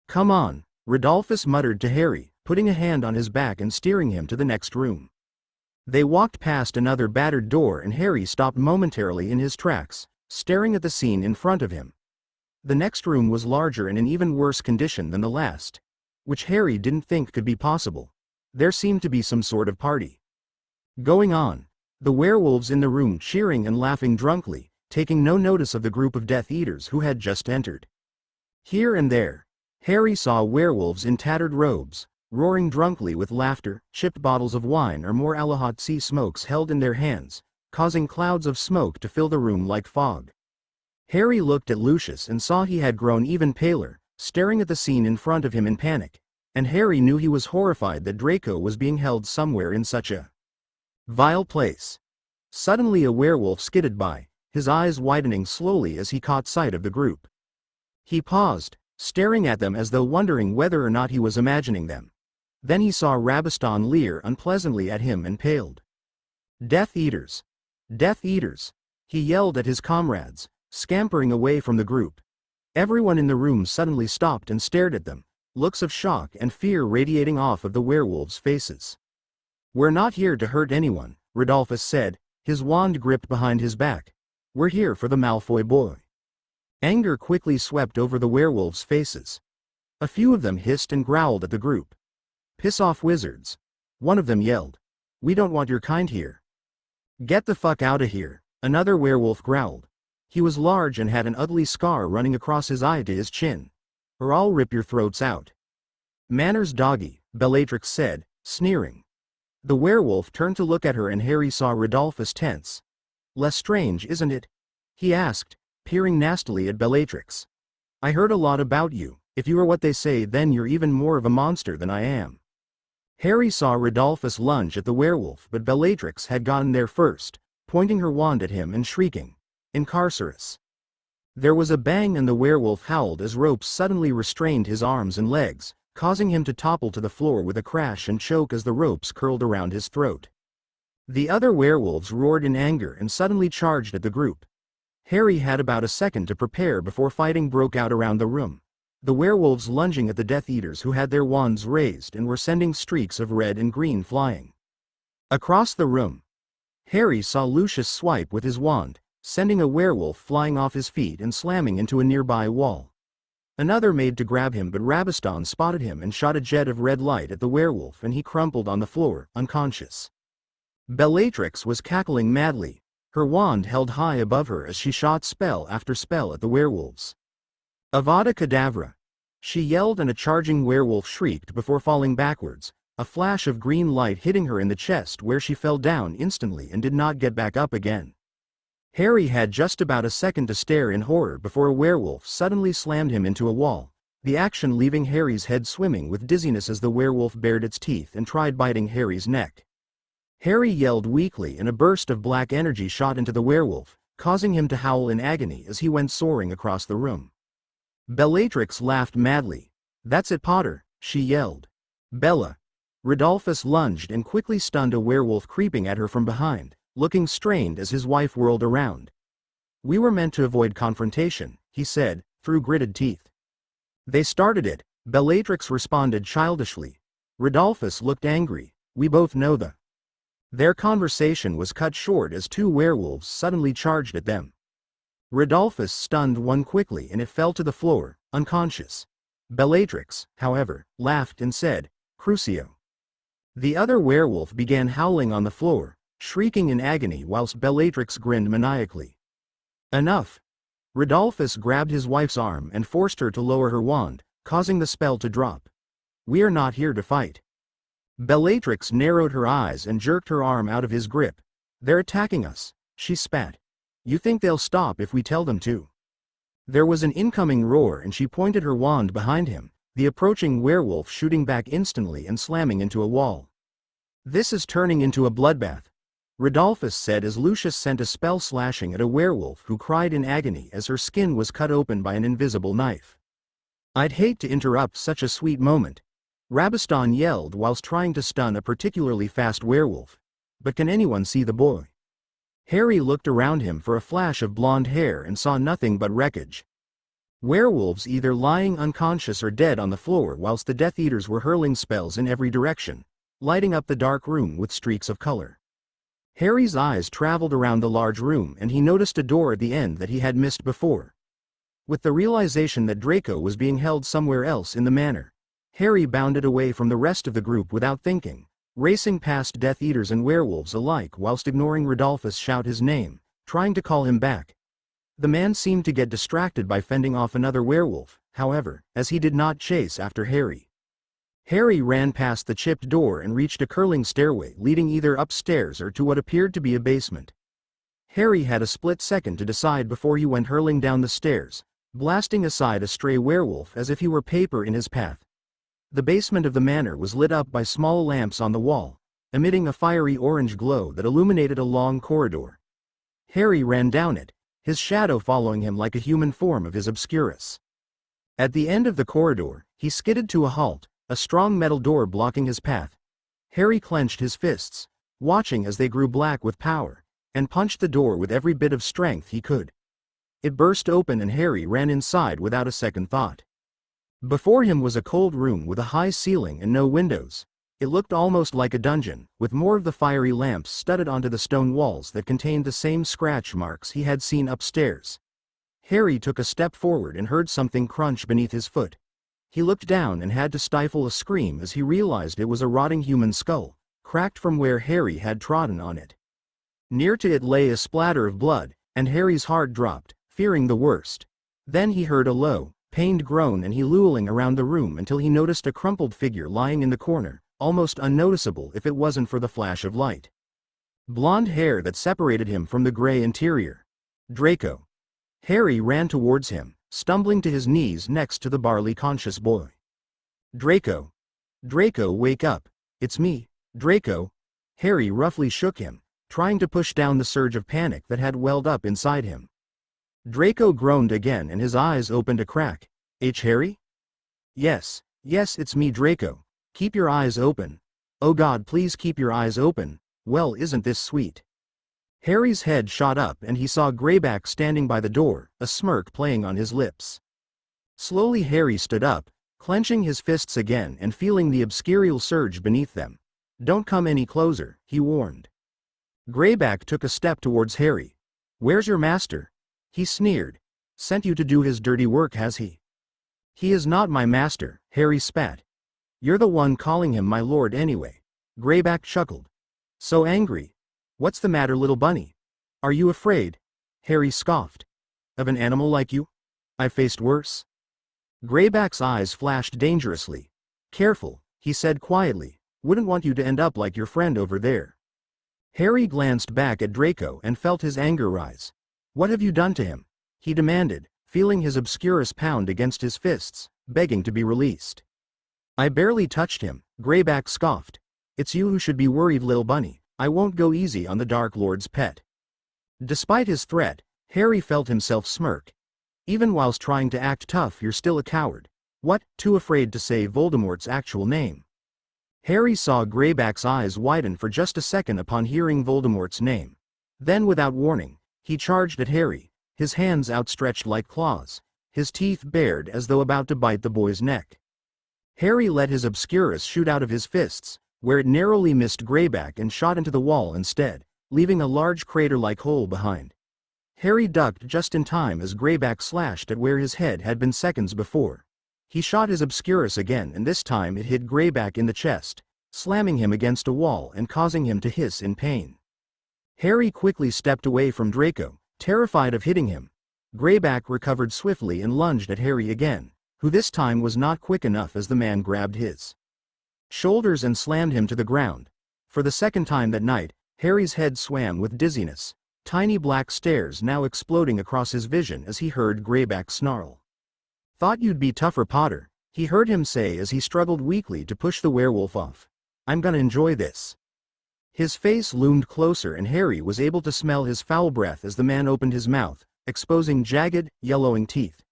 "Come on," Rodolphus muttered to Harry, putting a hand on his back and steering him to the next room. They walked past another battered door and Harry stopped momentarily in his tracks, staring at the scene in front of him. The next room was larger and in even worse condition than the last, which Harry didn't think could be possible. There seemed to be some sort of party going on. The werewolves in the room cheering and laughing drunkenly, taking no notice of the group of Death Eaters who had just entered. Here and there, Harry saw werewolves in tattered robes, roaring drunkenly with laughter, chipped bottles of wine or more Alahot sea smokes held in their hands, causing clouds of smoke to fill the room like fog. Harry looked at Lucius and saw he had grown even paler, staring at the scene in front of him in panic, and Harry knew he was horrified that Draco was being held somewhere in such a vile place. Suddenly a werewolf skidded by, his eyes widening slowly as he caught sight of the group. He paused, staring at them as though wondering whether or not he was imagining them. Then he saw Rabaston leer unpleasantly at him and paled. "Death Eaters! Death Eaters!" he yelled at his comrades, scampering away from the group. Everyone in the room suddenly stopped and stared at them, looks of shock and fear radiating off of the werewolves' faces. "We're not here to hurt anyone," Rodolphus said, his wand gripped behind his back. "We're here for the Malfoy boy." Anger quickly swept over the werewolves' faces. A few of them hissed and growled at the group. "Piss off, wizards!" one of them yelled. "We don't want your kind here." "Get the fuck out of here," another werewolf growled. He was large and had an ugly scar running across his eye to his chin. "Or I'll rip your throats out." "Manners, doggy," Bellatrix said, sneering. The werewolf turned to look at her and Harry saw Rodolphus tense. "Lestrange, isn't it?" he asked, peering nastily at Bellatrix. "I heard a lot about you. If you are what they say, then you're even more of a monster than I am." Harry saw Rodolphus lunge at the werewolf, but Bellatrix had gotten there first, pointing her wand at him and shrieking, "Incarcerus!" There was a bang and the werewolf howled as ropes suddenly restrained his arms and legs, causing him to topple to the floor with a crash and choke as the ropes curled around his throat. The other werewolves roared in anger and suddenly charged at the group. Harry had about a second to prepare before fighting broke out around the room. The werewolves lunging at the Death Eaters who had their wands raised and were sending streaks of red and green flying. Across the room, Harry saw Lucius swipe with his wand, sending a werewolf flying off his feet and slamming into a nearby wall. Another made to grab him, but Rabaston spotted him and shot a jet of red light at the werewolf and he crumpled on the floor, unconscious. Bellatrix was cackling madly, her wand held high above her as she shot spell after spell at the werewolves. "Avada Kedavra!" she yelled, and a charging werewolf shrieked before falling backwards, a flash of green light hitting her in the chest where she fell down instantly and did not get back up again. Harry had just about a second to stare in horror before a werewolf suddenly slammed him into a wall, the action leaving Harry's head swimming with dizziness as the werewolf bared its teeth and tried biting Harry's neck. Harry yelled weakly and a burst of black energy shot into the werewolf, causing him to howl in agony as he went soaring across the room. Bellatrix laughed madly. "That's it, Potter," she yelled. "Bella." Rodolphus lunged and quickly stunned a werewolf creeping at her from behind, looking strained as his wife whirled around. "We were meant to avoid confrontation," he said, through gritted teeth. "They started it," Bellatrix responded childishly. Rodolphus looked angry. "We both know the..." Their conversation was cut short as two werewolves suddenly charged at them. Rodolphus stunned one quickly and it fell to the floor, unconscious. Bellatrix, however, laughed and said, "Crucio." The other werewolf began howling on the floor, shrieking in agony whilst Bellatrix grinned maniacally. "Enough." Rodolphus grabbed his wife's arm and forced her to lower her wand, causing the spell to drop. "We are not here to fight." Bellatrix narrowed her eyes and jerked her arm out of his grip. "They're attacking us," she spat. "You think they'll stop if we tell them to?" There was an incoming roar and she pointed her wand behind him, the approaching werewolf shooting back instantly and slamming into a wall. "This is turning into a bloodbath," Rodolphus said as Lucius sent a spell slashing at a werewolf who cried in agony as her skin was cut open by an invisible knife. "I'd hate to interrupt such a sweet moment," Rabaston yelled whilst trying to stun a particularly fast werewolf. "But can anyone see the boy?" Harry looked around him for a flash of blonde hair and saw nothing but wreckage. Werewolves either lying unconscious or dead on the floor whilst the Death Eaters were hurling spells in every direction, lighting up the dark room with streaks of color. Harry's eyes traveled around the large room and he noticed a door at the end that he had missed before. With the realization that Draco was being held somewhere else in the manor, Harry bounded away from the rest of the group without thinking, racing past Death Eaters and werewolves alike whilst ignoring Rodolphus shout his name, trying to call him back. The man seemed to get distracted by fending off another werewolf, however, as he did not chase after Harry. Harry ran past the chipped door and reached a curling stairway leading either upstairs or to what appeared to be a basement. Harry had a split second to decide before he went hurling down the stairs, blasting aside a stray werewolf as if he were paper in his path. The basement of the manor was lit up by small lamps on the wall, emitting a fiery orange glow that illuminated a long corridor. Harry ran down it, his shadow following him like a human form of his obscurus. At the end of the corridor, he skidded to a halt, a strong metal door blocking his path. Harry clenched his fists, watching as they grew black with power, and punched the door with every bit of strength he could. It burst open and Harry ran inside without a second thought. Before him was a cold room with a high ceiling and no windows. It looked almost like a dungeon, with more of the fiery lamps studded onto the stone walls that contained the same scratch marks he had seen upstairs. Harry took a step forward and heard something crunch beneath his foot. He looked down and had to stifle a scream as he realized it was a rotting human skull, cracked from where Harry had trodden on it. Near to it lay a splatter of blood, and Harry's heart dropped, fearing the worst. Then he heard a low, pained groan and he luling around the room until he noticed a crumpled figure lying in the corner, almost unnoticeable if it wasn't for the flash of light. Blonde hair that separated him from the gray interior. Draco. Harry ran towards him, stumbling to his knees next to the barely conscious boy. Draco. Draco, wake up. It's me, Draco. Harry roughly shook him, trying to push down the surge of panic that had welled up inside him. Draco groaned again and his eyes opened a crack. Harry? Yes, it's me, Draco. Keep your eyes open. Oh God, please keep your eyes open. Well, isn't this sweet? Harry's head shot up and he saw Greyback standing by the door, a smirk playing on his lips. Slowly Harry stood up, clenching his fists again and feeling the obscurial surge beneath them. Don't come any closer, he warned. Greyback took a step towards Harry. Where's your master? He sneered. Sent you to do his dirty work, has he? He is not my master, Harry spat. You're the one calling him my lord anyway. Greyback chuckled. So angry. What's the matter, little bunny? Are you afraid? Harry scoffed. Of an animal like you? I've faced worse. Greyback's eyes flashed dangerously. Careful, he said quietly. Wouldn't want you to end up like your friend over there. Harry glanced back at Draco and felt his anger rise. What have you done to him? He demanded, feeling his obscurus pound against his fists, begging to be released. I barely touched him, Greyback scoffed. It's you who should be worried, little bunny. I won't go easy on the Dark Lord's pet. Despite his threat, Harry felt himself smirk. Even whilst trying to act tough, you're still a coward. What, too afraid to say Voldemort's actual name? Harry saw Greyback's eyes widen for just a second upon hearing Voldemort's name. Then without warning, he charged at Harry, his hands outstretched like claws, his teeth bared as though about to bite the boy's neck. Harry let his obscurus shoot out of his fists, where it narrowly missed Greyback and shot into the wall instead, leaving a large crater-like hole behind. Harry ducked just in time as Greyback slashed at where his head had been seconds before. He shot his obscurus again and this time it hit Greyback in the chest, slamming him against a wall and causing him to hiss in pain. Harry quickly stepped away from Draco, terrified of hitting him. Greyback recovered swiftly and lunged at Harry again, who this time was not quick enough as the man grabbed his shoulders and slammed him to the ground. For the second time that night, Harry's head swam with dizziness, tiny black stares now exploding across his vision as he heard Greyback snarl. Thought you'd be tougher, Potter, he heard him say as he struggled weakly to push the werewolf off. I'm gonna enjoy this. His face loomed closer and Harry was able to smell his foul breath as the man opened his mouth, exposing jagged, yellowing teeth.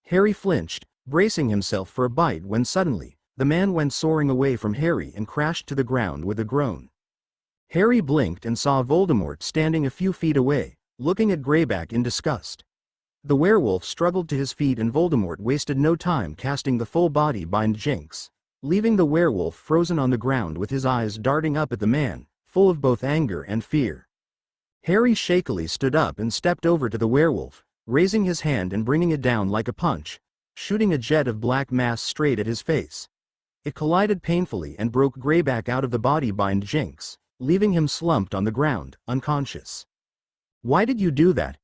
Harry flinched, bracing himself for a bite when suddenly, the man went soaring away from Harry and crashed to the ground with a groan. Harry blinked and saw Voldemort standing a few feet away, looking at Greyback in disgust. The werewolf struggled to his feet and Voldemort wasted no time casting the full body bind jinx, leaving the werewolf frozen on the ground with his eyes darting up at the man, full of both anger and fear. Harry shakily stood up and stepped over to the werewolf, raising his hand and bringing it down like a punch, shooting a jet of black mass straight at his face. It collided painfully and broke Greyback out of the body bind jinx, leaving him slumped on the ground, unconscious. Why did you do that?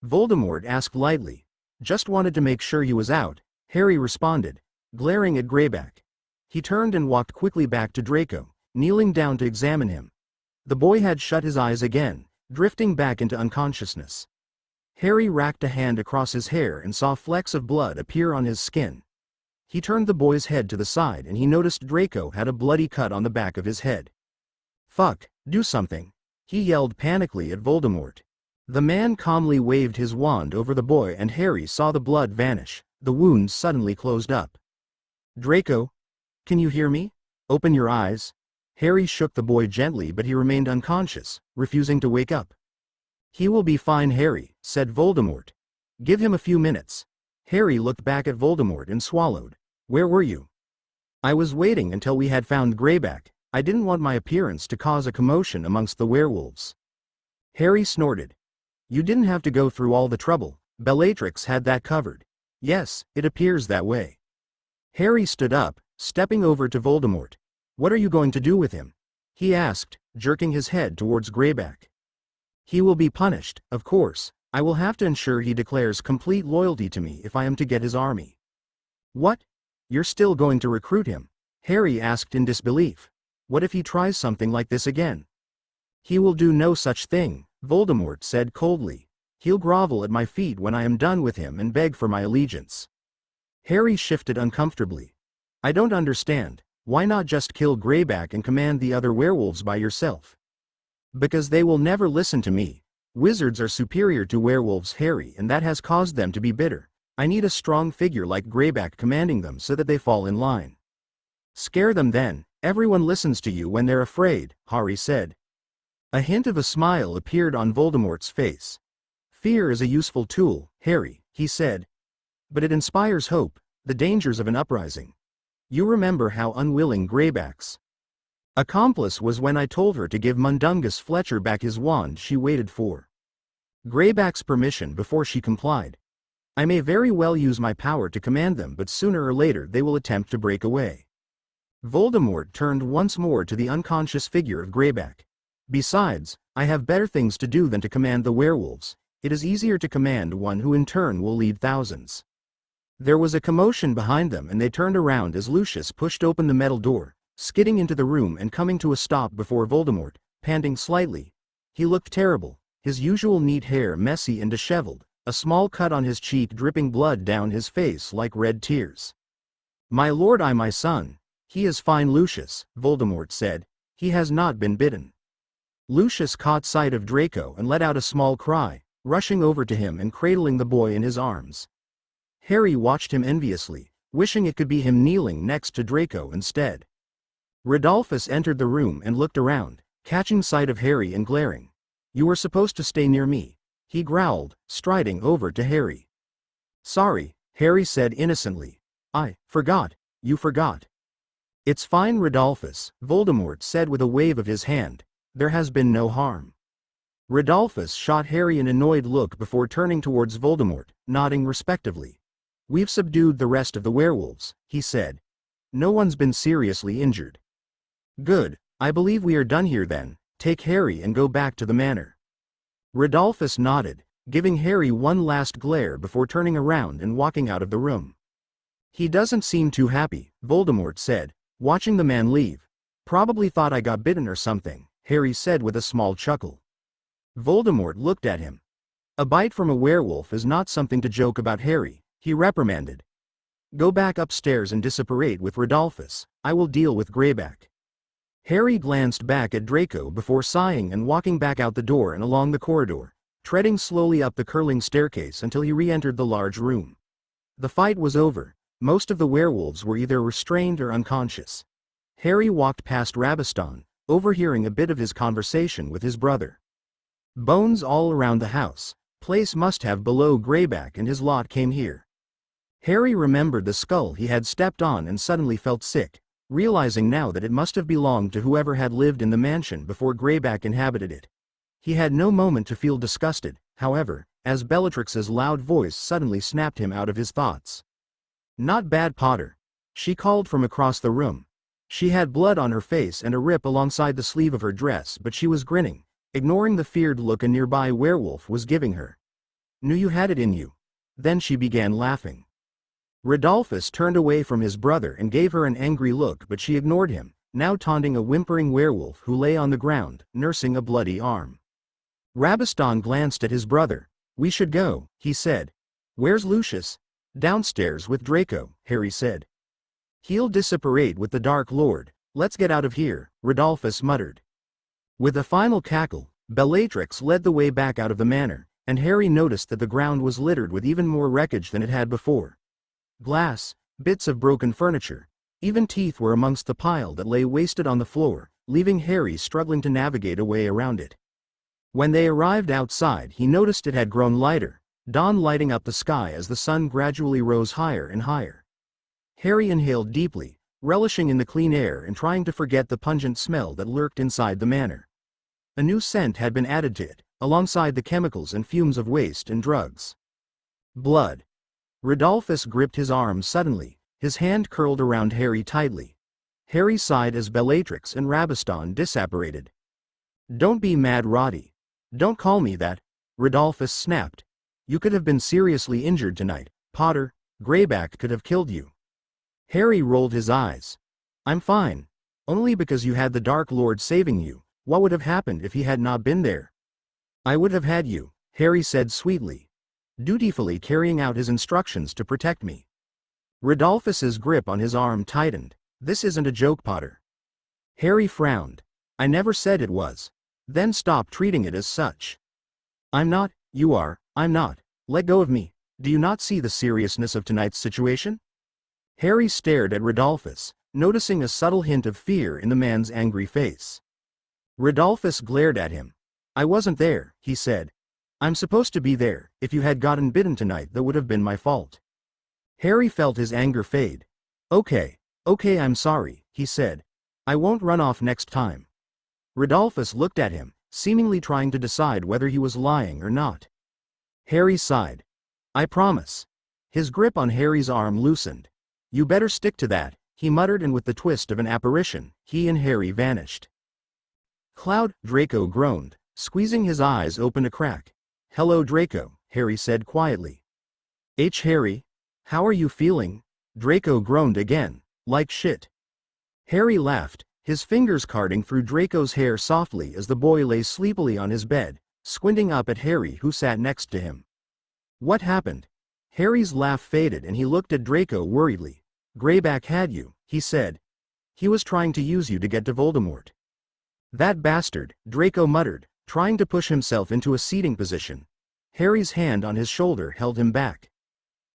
Voldemort asked lightly. Just wanted to make sure he was out, Harry responded, glaring at Greyback. He turned and walked quickly back to Draco, kneeling down to examine him. The boy had shut his eyes again, drifting back into unconsciousness. Harry racked a hand across his hair and saw flecks of blood appear on his skin. He turned the boy's head to the side and he noticed Draco had a bloody cut on the back of his head. Fuck, do something, he yelled panically at Voldemort. The man calmly waved his wand over the boy and Harry saw the blood vanish, the wounds suddenly closed up. Draco? Can you hear me? Open your eyes. Harry shook the boy gently but he remained unconscious, refusing to wake up. He will be fine, Harry, said Voldemort. Give him a few minutes. Harry looked back at Voldemort and swallowed. Where were you? I was waiting until we had found Greyback. I didn't want my appearance to cause a commotion amongst the werewolves. Harry snorted. You didn't have to go through all the trouble. Bellatrix had that covered. Yes, it appears that way. Harry stood up, stepping over to Voldemort. What are you going to do with him? He asked, jerking his head towards Greyback. He will be punished, of course. I will have to ensure he declares complete loyalty to me if I am to get his army. What? You're still going to recruit him? Harry asked in disbelief. What if he tries something like this again? He will do no such thing, Voldemort said coldly. He'll grovel at my feet when I am done with him and beg for my allegiance. Harry shifted uncomfortably. I don't understand. Why not just kill Greyback and command the other werewolves by yourself? Because they will never listen to me. Wizards are superior to werewolves, Harry, and that has caused them to be bitter. I need a strong figure like Greyback commanding them so that they fall in line. Scare them then. Everyone listens to you when they're afraid, Harry said. A hint of a smile appeared on Voldemort's face. Fear is a useful tool, Harry, he said. But it inspires hope, the dangers of an uprising. You remember how unwilling Greyback's accomplice was when I told her to give Mundungus Fletcher back his wand. She waited for Greyback's permission before she complied. I may very well use my power to command them, but sooner or later they will attempt to break away. Voldemort turned once more to the unconscious figure of Greyback. Besides, I have better things to do than to command the werewolves. It is easier to command one who in turn will lead thousands. There was a commotion behind them and they turned around as Lucius pushed open the metal door, skidding into the room and coming to a stop before Voldemort, panting slightly. He looked terrible, his usual neat hair messy and disheveled, a small cut on his cheek dripping blood down his face like red tears. My lord, my son. He is fine, Lucius, Voldemort said. He has not been bitten. Lucius caught sight of Draco and let out a small cry, rushing over to him and cradling the boy in his arms. Harry watched him enviously, wishing it could be him kneeling next to Draco instead. Rodolphus entered the room and looked around, catching sight of Harry and glaring. You were supposed to stay near me, he growled, striding over to Harry. Sorry, Harry said innocently. I forgot. You forgot. It's fine, Rodolphus, Voldemort said with a wave of his hand. There has been no harm. Rodolphus shot Harry an annoyed look before turning towards Voldemort, nodding respectively. We've subdued the rest of the werewolves, he said. No one's been seriously injured. Good, I believe we are done here then. Take Harry and go back to the manor. Rodolphus nodded, giving Harry one last glare before turning around and walking out of the room. He doesn't seem too happy, Voldemort said, watching the man leave. Probably thought I got bitten or something, Harry said with a small chuckle. Voldemort looked at him. A bite from a werewolf is not something to joke about, Harry, he reprimanded. Go back upstairs and disapparate with Rodolphus. I will deal with Greyback. Harry glanced back at Draco before sighing and walking back out the door and along the corridor, treading slowly up the curling staircase until he re-entered the large room. The fight was over. Most of the werewolves were either restrained or unconscious. Harry walked past Rabaston, overhearing a bit of his conversation with his brother. Bones all around the house. Place must have below Greyback and his lot came here. Harry remembered the skull he had stepped on and suddenly felt sick, realizing now that it must have belonged to whoever had lived in the mansion before Greyback inhabited it. He had no moment to feel disgusted, however, as Bellatrix's loud voice suddenly snapped him out of his thoughts. Not bad, Potter, she called from across the room. She had blood on her face and a rip alongside the sleeve of her dress, but she was grinning, ignoring the feared look a nearby werewolf was giving her. Knew you had it in you. Then she began laughing. Rodolphus turned away from his brother and gave her an angry look, but she ignored him, now taunting a whimpering werewolf who lay on the ground, nursing a bloody arm. Rabaston glanced at his brother. We should go, he said. Where's Lucius? Downstairs with Draco, Harry said. He'll disapparate with the Dark Lord. Let's get out of here, Rodolphus muttered. With a final cackle, Bellatrix led the way back out of the manor, and Harry noticed that the ground was littered with even more wreckage than it had before. Glass, bits of broken furniture, even teeth were amongst the pile that lay wasted on the floor, leaving Harry struggling to navigate a way around it. When they arrived outside, he noticed it had grown lighter, dawn lighting up the sky as the sun gradually rose higher and higher. Harry inhaled deeply, relishing in the clean air and trying to forget the pungent smell that lurked inside the manor. A new scent had been added to it, alongside the chemicals and fumes of waste and drugs. Blood. Rodolphus gripped his arm suddenly, his hand curled around Harry tightly. Harry sighed as Bellatrix and Rabaston disapparated. Don't be mad, Roddy. Don't call me that, Rodolphus snapped. You could have been seriously injured tonight, Potter. Greyback could have killed you. Harry rolled his eyes. I'm fine. Only because you had the Dark Lord saving you. What would have happened if he had not been there? I would have had you, Harry said sweetly, dutifully carrying out his instructions to protect me. Rodolphus's grip on his arm tightened. This isn't a joke, Potter. Harry frowned. I never said it was. Then stop treating it as such. I'm not, you are, I'm not. Let go of me. Do you not see the seriousness of tonight's situation? Harry stared at Rodolphus, noticing a subtle hint of fear in the man's angry face. Rodolphus glared at him. I wasn't there, he said. I'm supposed to be there. If you had gotten bitten tonight, that would have been my fault. Harry felt his anger fade. Okay, I'm sorry, he said. I won't run off next time. Rodolphus looked at him, seemingly trying to decide whether he was lying or not. Harry sighed. I promise. His grip on Harry's arm loosened. You better stick to that, he muttered, and with the twist of an apparition, he and Harry vanished. Cloud, Draco groaned, squeezing his eyes open a crack. Hello, Draco, Harry said quietly. Harry? How are you feeling? Draco groaned again. Like shit. Harry laughed, his fingers carding through Draco's hair softly as the boy lay sleepily on his bed, squinting up at Harry, who sat next to him. What happened? Harry's laugh faded and he looked at Draco worriedly. Greyback had you, he said. He was trying to use you to get to Voldemort. That bastard, Draco muttered, trying to push himself into a seating position. Harry's hand on his shoulder held him back.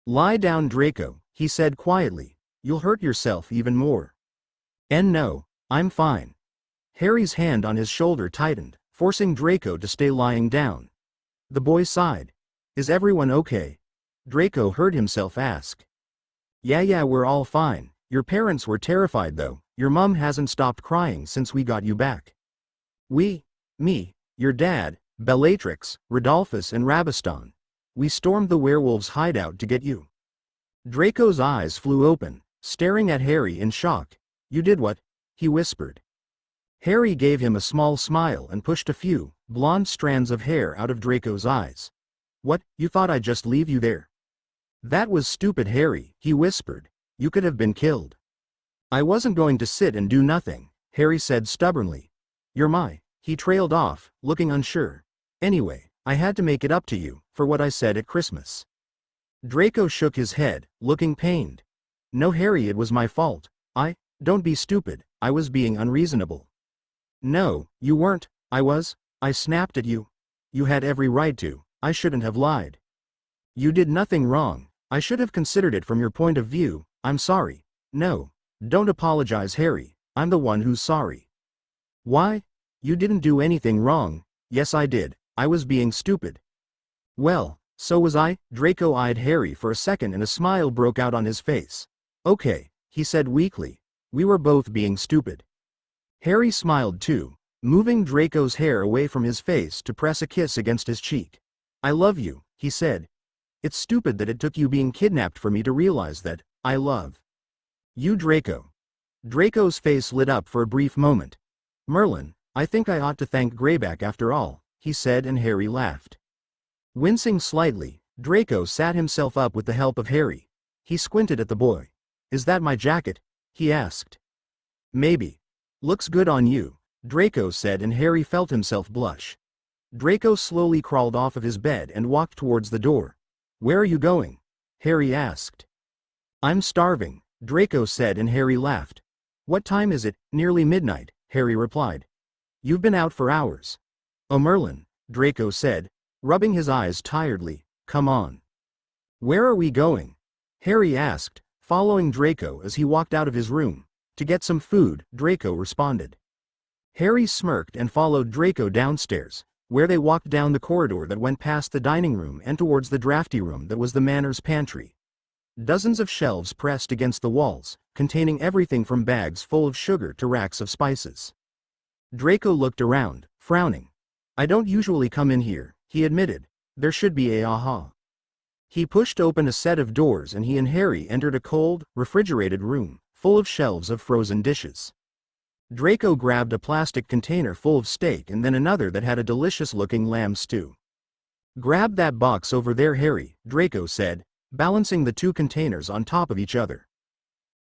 Lie down, Draco, he said quietly. You'll hurt yourself even more. No, I'm fine. Harry's hand on his shoulder tightened, forcing Draco to stay lying down. The boy sighed. Is everyone okay? Draco heard himself ask. Yeah, we're all fine. Your parents were terrified though. Your mum hasn't stopped crying since we got you back. Me, your dad, Bellatrix, Rodolphus and Rabaston. We stormed the werewolves' hideout to get you. Draco's eyes flew open, staring at Harry in shock. You did what? He whispered. Harry gave him a small smile and pushed a few, blonde strands of hair out of Draco's eyes. What, you thought I'd just leave you there? That was stupid, Harry, he whispered. You could have been killed. I wasn't going to sit and do nothing, Harry said stubbornly. He trailed off, looking unsure. Anyway, I had to make it up to you, for what I said at Christmas. Draco shook his head, looking pained. No, Harry, it was my fault. Don't be stupid, I was being unreasonable. No, you weren't. I snapped at you. You had every right to. I shouldn't have lied. You did nothing wrong. I should have considered it from your point of view. I'm sorry. No, don't apologize, Harry. I'm the one who's sorry. Why? You didn't do anything wrong. Yes, I did. I was being stupid. Well, so was I. Draco eyed Harry for a second and a smile broke out on his face. Okay, he said weakly. We were both being stupid. Harry smiled too, moving Draco's hair away from his face to press a kiss against his cheek. I love you, he said. It's stupid that it took you being kidnapped for me to realize that I love you, Draco. Draco's face lit up for a brief moment. Merlin, I think I ought to thank Greyback after all, he said, and Harry laughed. Wincing slightly, Draco sat himself up with the help of Harry. He squinted at the boy. Is that my jacket? He asked. Maybe. Looks good on you, Draco said, and Harry felt himself blush. Draco slowly crawled off of his bed and walked towards the door. Where are you going? Harry asked. I'm starving, Draco said, and Harry laughed. What time is it? Nearly midnight, Harry replied. You've been out for hours. Oh, Merlin, Draco said, rubbing his eyes tiredly. Come on. Where are we going? Harry asked, following Draco as he walked out of his room. To get some food, Draco responded. Harry smirked and followed Draco downstairs, where they walked down the corridor that went past the dining room and towards the drafty room that was the manor's pantry. Dozens of shelves pressed against the walls, containing everything from bags full of sugar to racks of spices. Draco looked around, frowning. I don't usually come in here, he admitted. There should be a aha. He pushed open a set of doors and he and Harry entered a cold, refrigerated room, full of shelves of frozen dishes. Draco grabbed a plastic container full of steak and then another that had a delicious-looking lamb stew. Grab that box over there, Harry, Draco said, balancing the two containers on top of each other.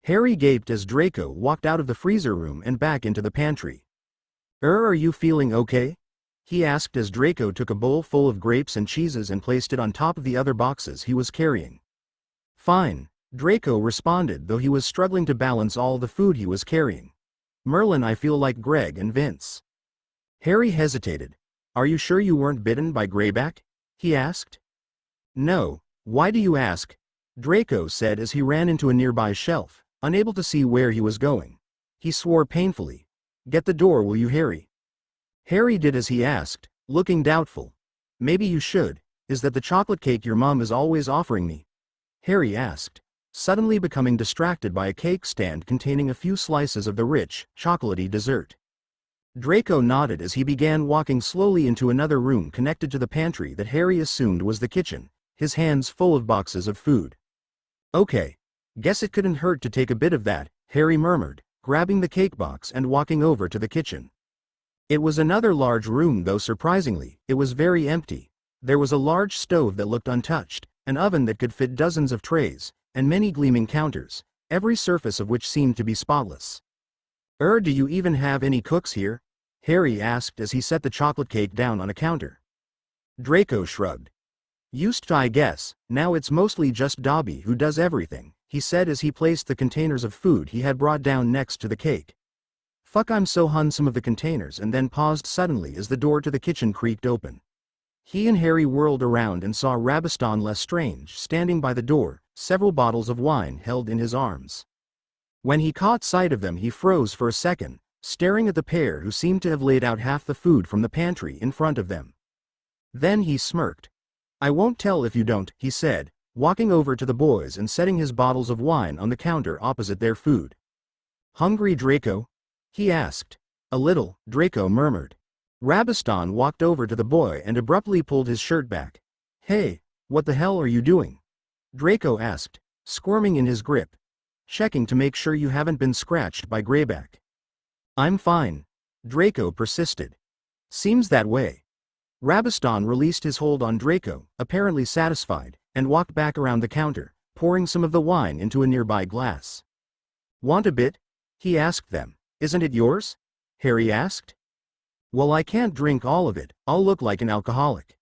Harry gaped as Draco walked out of the freezer room and back into the pantry. Are you feeling okay? he asked as Draco took a bowl full of grapes and cheeses and placed it on top of the other boxes he was carrying. Fine, Draco responded, though he was struggling to balance all the food he was carrying. Merlin, I feel like Greg and Vince. Harry hesitated. Are you sure you weren't bitten by Greyback? He asked. No, why do you ask? Draco said as he ran into a nearby shelf, unable to see where he was going. He swore painfully. Get the door, will you, Harry? Harry did as he asked, looking doubtful. Maybe you should. Is that the chocolate cake your mom is always offering me? Harry asked, suddenly becoming distracted by a cake stand containing a few slices of the rich, chocolatey dessert. Draco nodded as he began walking slowly into another room connected to the pantry that Harry assumed was the kitchen, his hands full of boxes of food. Okay. Guess it couldn't hurt to take a bit of that, Harry murmured, grabbing the cake box and walking over to the kitchen. It was another large room, though surprisingly, it was very empty. There was a large stove that looked untouched, an oven that could fit dozens of trays, and many gleaming counters, every surface of which seemed to be spotless. Do you even have any cooks here? Harry asked as he set the chocolate cake down on a counter. Draco shrugged. Used to, I guess, now it's mostly just Dobby who does everything, he said as he placed the containers of food he had brought down next to the cake. Fuck, I'm so hung some of the containers, and then paused suddenly as the door to the kitchen creaked open. He and Harry whirled around and saw Rabaston Lestrange standing by the door, several bottles of wine held in his arms. When he caught sight of them, he froze for a second, staring at the pair who seemed to have laid out half the food from the pantry in front of them. Then he smirked. I won't tell if you don't, he said, walking over to the boys and setting his bottles of wine on the counter opposite their food. Hungry, Draco? He asked. A little, Draco murmured. Rabaston walked over to the boy and abruptly pulled his shirt back. Hey, what the hell are you doing? Draco asked, squirming in his grip. Checking to make sure you haven't been scratched by Greyback. I'm fine. Draco persisted. Seems that way. Rabaston released his hold on Draco, apparently satisfied, and walked back around the counter, pouring some of the wine into a nearby glass. Want a bit? He asked them. Isn't it yours? Harry asked. Well, I can't drink all of it, I'll look like an alcoholic.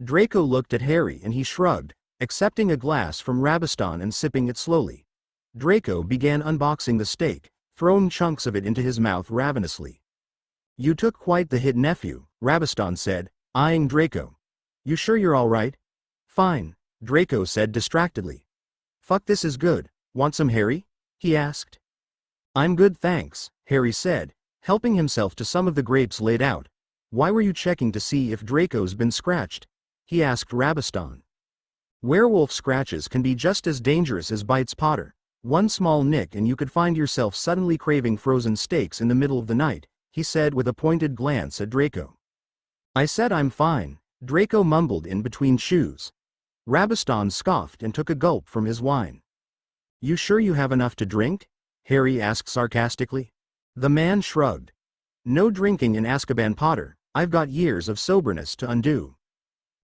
Draco looked at Harry and he shrugged, accepting a glass from Rabaston and sipping it slowly. Draco began unboxing the steak, throwing chunks of it into his mouth ravenously. You took quite the hit, nephew, Rabaston said, eyeing Draco. You sure you're all right? Fine, Draco said distractedly. Fuck, this is good. Want some, Harry? He asked. I'm good, thanks, Harry said, helping himself to some of the grapes laid out. Why were you checking to see if Draco's been scratched? He asked Rabaston. Werewolf scratches can be just as dangerous as bites, Potter. One small nick and you could find yourself suddenly craving frozen steaks in the middle of the night, he said with a pointed glance at Draco. I said I'm fine, Draco mumbled in between chews. Rabaston scoffed and took a gulp from his wine. You sure you have enough to drink? Harry asked sarcastically. The man shrugged. No drinking in Azkaban, Potter, I've got years of soberness to undo.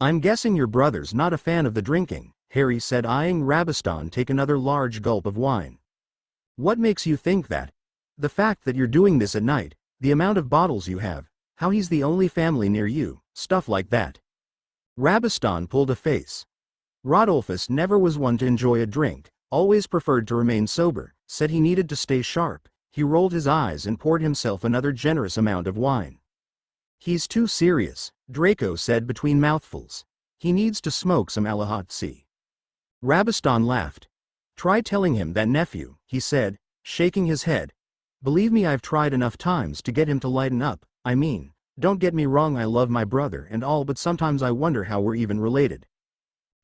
I'm guessing your brother's not a fan of the drinking, Harry said, eyeing Rabaston take another large gulp of wine. What makes you think that? The fact that you're doing this at night, the amount of bottles you have, how he's the only family near you, stuff like that. Rabaston pulled a face. Rodolphus never was one to enjoy a drink, always preferred to remain sober, said he needed to stay sharp. He rolled his eyes and poured himself another generous amount of wine. He's too serious, Draco said between mouthfuls. He needs to smoke some Alahatsi. Rabaston laughed. Try telling him that, nephew, he said, shaking his head. Believe me, I've tried enough times to get him to lighten up. I mean, don't get me wrong, I love my brother and all, but sometimes I wonder how we're even related.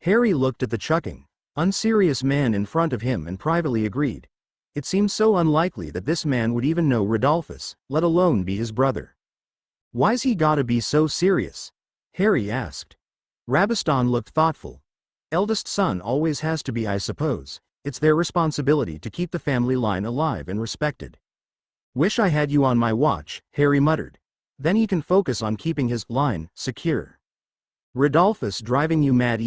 Harry looked at the chucking, unserious man in front of him and privately agreed. It seemed so unlikely that this man would even know Rodolphus, let alone be his brother. Why's he gotta be so serious? Harry asked. Rabaston looked thoughtful. Eldest son always has to be, I suppose. It's their responsibility to keep the family line alive and respected. Wish I had you on my watch, Harry muttered. Then he can focus on keeping his line secure. Rodolphus driving you mad,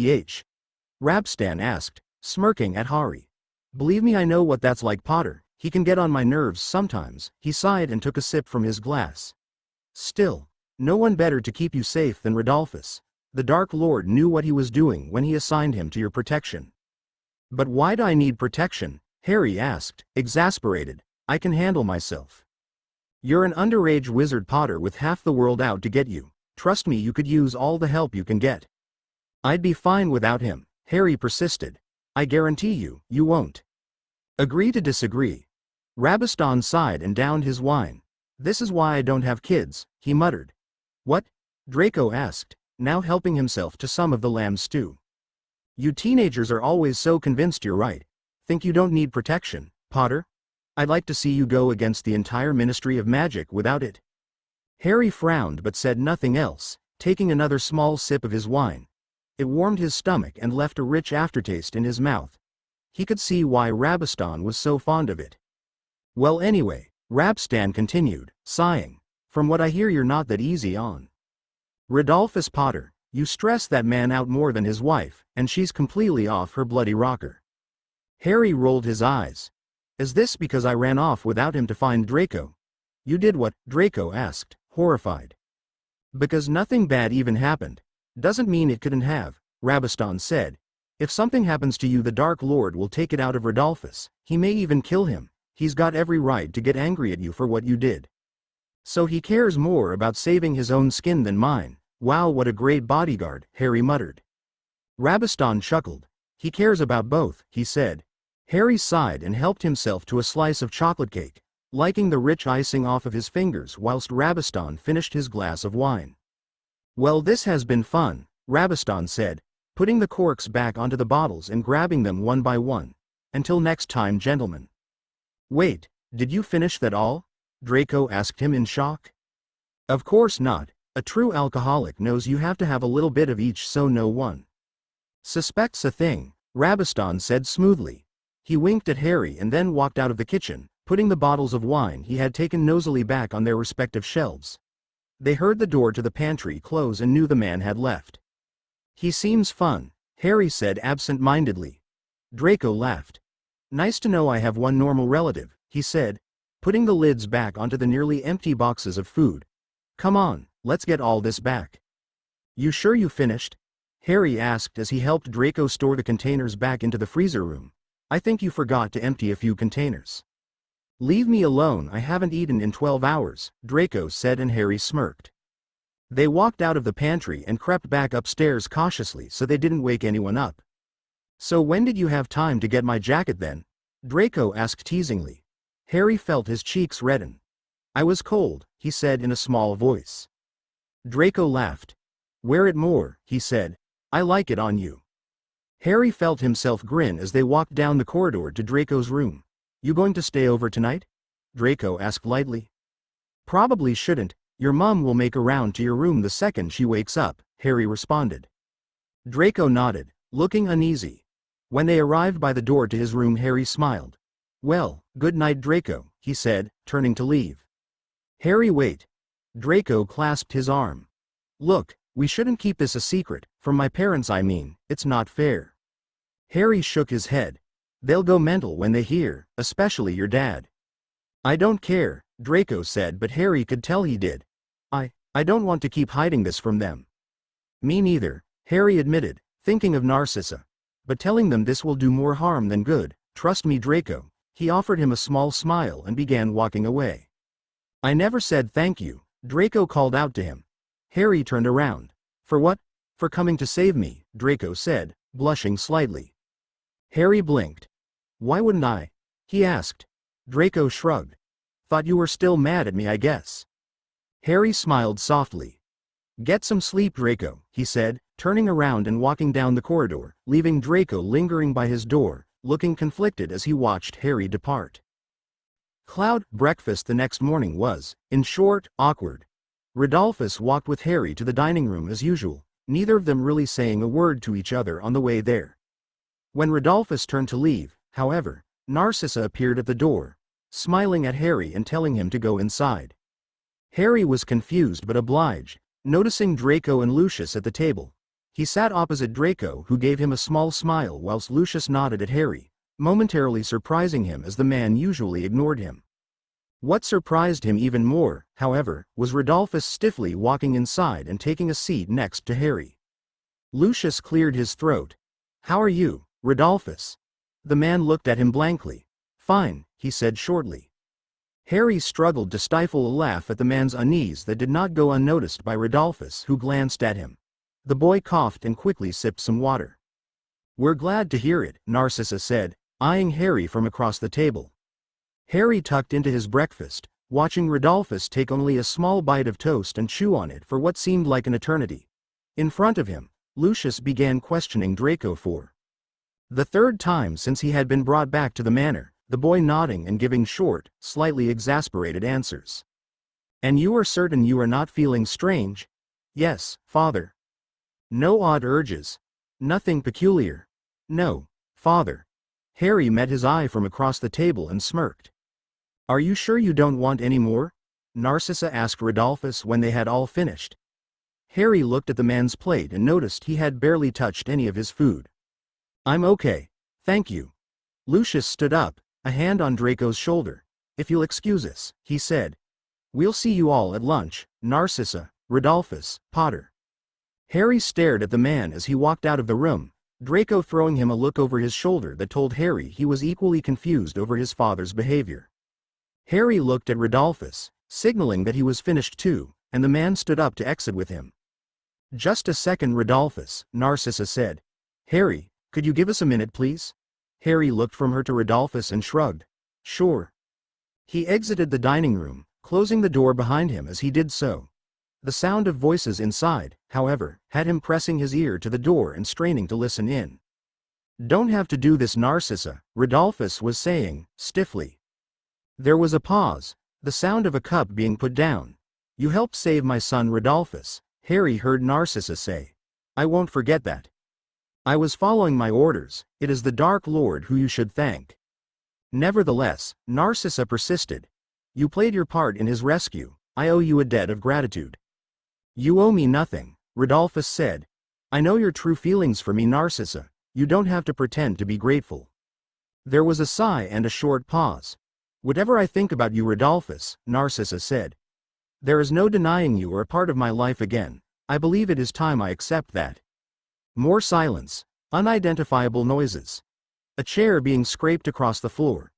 Rabaston asked, smirking at Harry. Believe me, I know what that's like, Potter. He can get on my nerves sometimes. He sighed and took a sip from his glass. Still, No one better to keep you safe than Rodolphus. The Dark Lord knew what he was doing when he assigned him to your protection. But why'd I need protection? Harry asked, exasperated. I can handle myself. You're an underage wizard, Potter, with half the world out to get you. Trust me, you could use all the help you can get. I'd be fine without him, Harry persisted. I guarantee you, you won't. Agree to disagree. Rabaston sighed and downed his wine. This is why I don't have kids, he muttered. What? Draco asked, now helping himself to some of the lamb stew. You teenagers are always so convinced you're right. Think you don't need protection, Potter? I'd like to see you go against the entire Ministry of Magic without it. Harry frowned but said nothing else, taking another small sip of his wine. It warmed his stomach and left a rich aftertaste in his mouth. He could see why Rabaston was so fond of it. Well anyway, Rabstan continued, sighing. From what I hear, you're not that easy on Rodolphus, Potter. You stress that man out more than his wife, and she's completely off her bloody rocker. Harry rolled his eyes. Is this because I ran off without him to find Draco? You did what? Draco asked, horrified. Because nothing bad even happened. Doesn't mean it couldn't have, Rabaston said. If something happens to you, the Dark Lord will take it out of Rodolphus. He may even kill him. He's got every right to get angry at you for what you did. So he cares more about saving his own skin than mine. Wow, what a great bodyguard, Harry muttered. Rabaston chuckled. He cares about both, he said. Harry sighed and helped himself to a slice of chocolate cake, liking the rich icing off of his fingers whilst Rabaston finished his glass of wine. Well, this has been fun, Rabaston said, putting the corks back onto the bottles and grabbing them one by one. Until next time, gentlemen. Wait, did you finish that all? Draco asked him in shock. Of course not. A true alcoholic knows you have to have a little bit of each so no one suspects a thing, Rabaston said smoothly. He winked at Harry and then walked out of the kitchen, putting the bottles of wine he had taken nosily back on their respective shelves. They heard the door to the pantry close and knew the man had left. He seems fun, Harry said absent-mindedly. Draco laughed. Nice to know I have one normal relative, he said, putting the lids back onto the nearly empty boxes of food. Come on, let's get all this back. You sure you finished? Harry asked as he helped Draco store the containers back into the freezer room. I think you forgot to empty a few containers. Leave me alone, I haven't eaten in 12 hours, Draco said, and Harry smirked. They walked out of the pantry and crept back upstairs cautiously so they didn't wake anyone up. So when did you have time to get my jacket then? Draco asked teasingly. Harry felt his cheeks redden. I was cold, he said in a small voice. Draco laughed. Wear it more, he said. I like it on you. Harry felt himself grin as they walked down the corridor to Draco's room. You going to stay over tonight? Draco asked lightly. Probably shouldn't. Your mum will make a round to your room the second she wakes up, Harry responded. Draco nodded, looking uneasy. When they arrived by the door to his room, Harry smiled. Well, good night, Draco, he said, turning to leave. Harry, wait. Draco clasped his arm. Look, we shouldn't keep this a secret, from my parents I mean, it's not fair. Harry shook his head. They'll go mental when they hear, especially your dad. I don't care, Draco said, but Harry could tell he did. I don't want to keep hiding this from them. Me neither, Harry admitted, thinking of Narcissa. But telling them this will do more harm than good, trust me, Draco. He offered him a small smile and began walking away. I never said thank you, Draco called out to him. Harry turned around. For what? For coming to save me, Draco said, blushing slightly. Harry blinked. Why wouldn't I? He asked. Draco shrugged. Thought you were still mad at me, I guess. Harry smiled softly. Get some sleep, Draco, he said, turning around and walking down the corridor, leaving Draco lingering by his door, looking conflicted as he watched Harry depart. Breakfast the next morning was, in short, awkward. Rodolphus walked with Harry to the dining room as usual, neither of them really saying a word to each other on the way there. When Rodolphus turned to leave, however, Narcissa appeared at the door, smiling at Harry and telling him to go inside. Harry was confused but obliged, noticing Draco and Lucius at the table. He sat opposite Draco, who gave him a small smile whilst Lucius nodded at Harry, momentarily surprising him as the man usually ignored him. What surprised him even more, however, was Rodolphus stiffly walking inside and taking a seat next to Harry. Lucius cleared his throat. "How are you, Rodolphus?" The man looked at him blankly. "Fine," he said shortly. Harry struggled to stifle a laugh at the man's unease that did not go unnoticed by Rodolphus, who glanced at him. The boy coughed and quickly sipped some water. "We're glad to hear it," Narcissa said, eyeing Harry from across the table. Harry tucked into his breakfast, watching Rodolphus take only a small bite of toast and chew on it for what seemed like an eternity. In front of him, Lucius began questioning Draco for the third time since he had been brought back to the manor, the boy nodding and giving short, slightly exasperated answers. "And you are certain you are not feeling strange?" "Yes, father." "No odd urges? Nothing peculiar?" "No, father." Harry met his eye from across the table and smirked. "Are you sure you don't want any more?" Narcissa asked Rodolphus when they had all finished. Harry looked at the man's plate and noticed he had barely touched any of his food. "I'm okay, thank you." Lucius stood up, a hand on Draco's shoulder. "If you'll excuse us," he said. "We'll see you all at lunch, Narcissa, Rodolphus, Potter." Harry stared at the man as he walked out of the room, Draco throwing him a look over his shoulder that told Harry he was equally confused over his father's behavior. Harry looked at Rodolphus, signaling that he was finished too, and the man stood up to exit with him. "Just a second, Rodolphus," Narcissa said. "Harry, could you give us a minute please?" Harry looked from her to Rodolphus and shrugged. "Sure." He exited the dining room, closing the door behind him as he did so. The sound of voices inside, however, had him pressing his ear to the door and straining to listen in. "Don't have to do this, Narcissa," Rodolphus was saying, stiffly. There was a pause, the sound of a cup being put down. "You helped save my son Rodolphus," Harry heard Narcissa say. "I won't forget that. I was following my orders, it is the Dark Lord who you should thank." Nevertheless, Narcissa persisted. "You played your part in his rescue, I owe you a debt of gratitude." "You owe me nothing," Rodolphus said. "I know your true feelings for me, Narcissa, you don't have to pretend to be grateful." There was a sigh and a short pause. "Whatever I think about you, Rodolphus," Narcissa said, "there is no denying you are a part of my life again. I believe it is time I accept that." More silence, unidentifiable noises. A chair being scraped across the floor.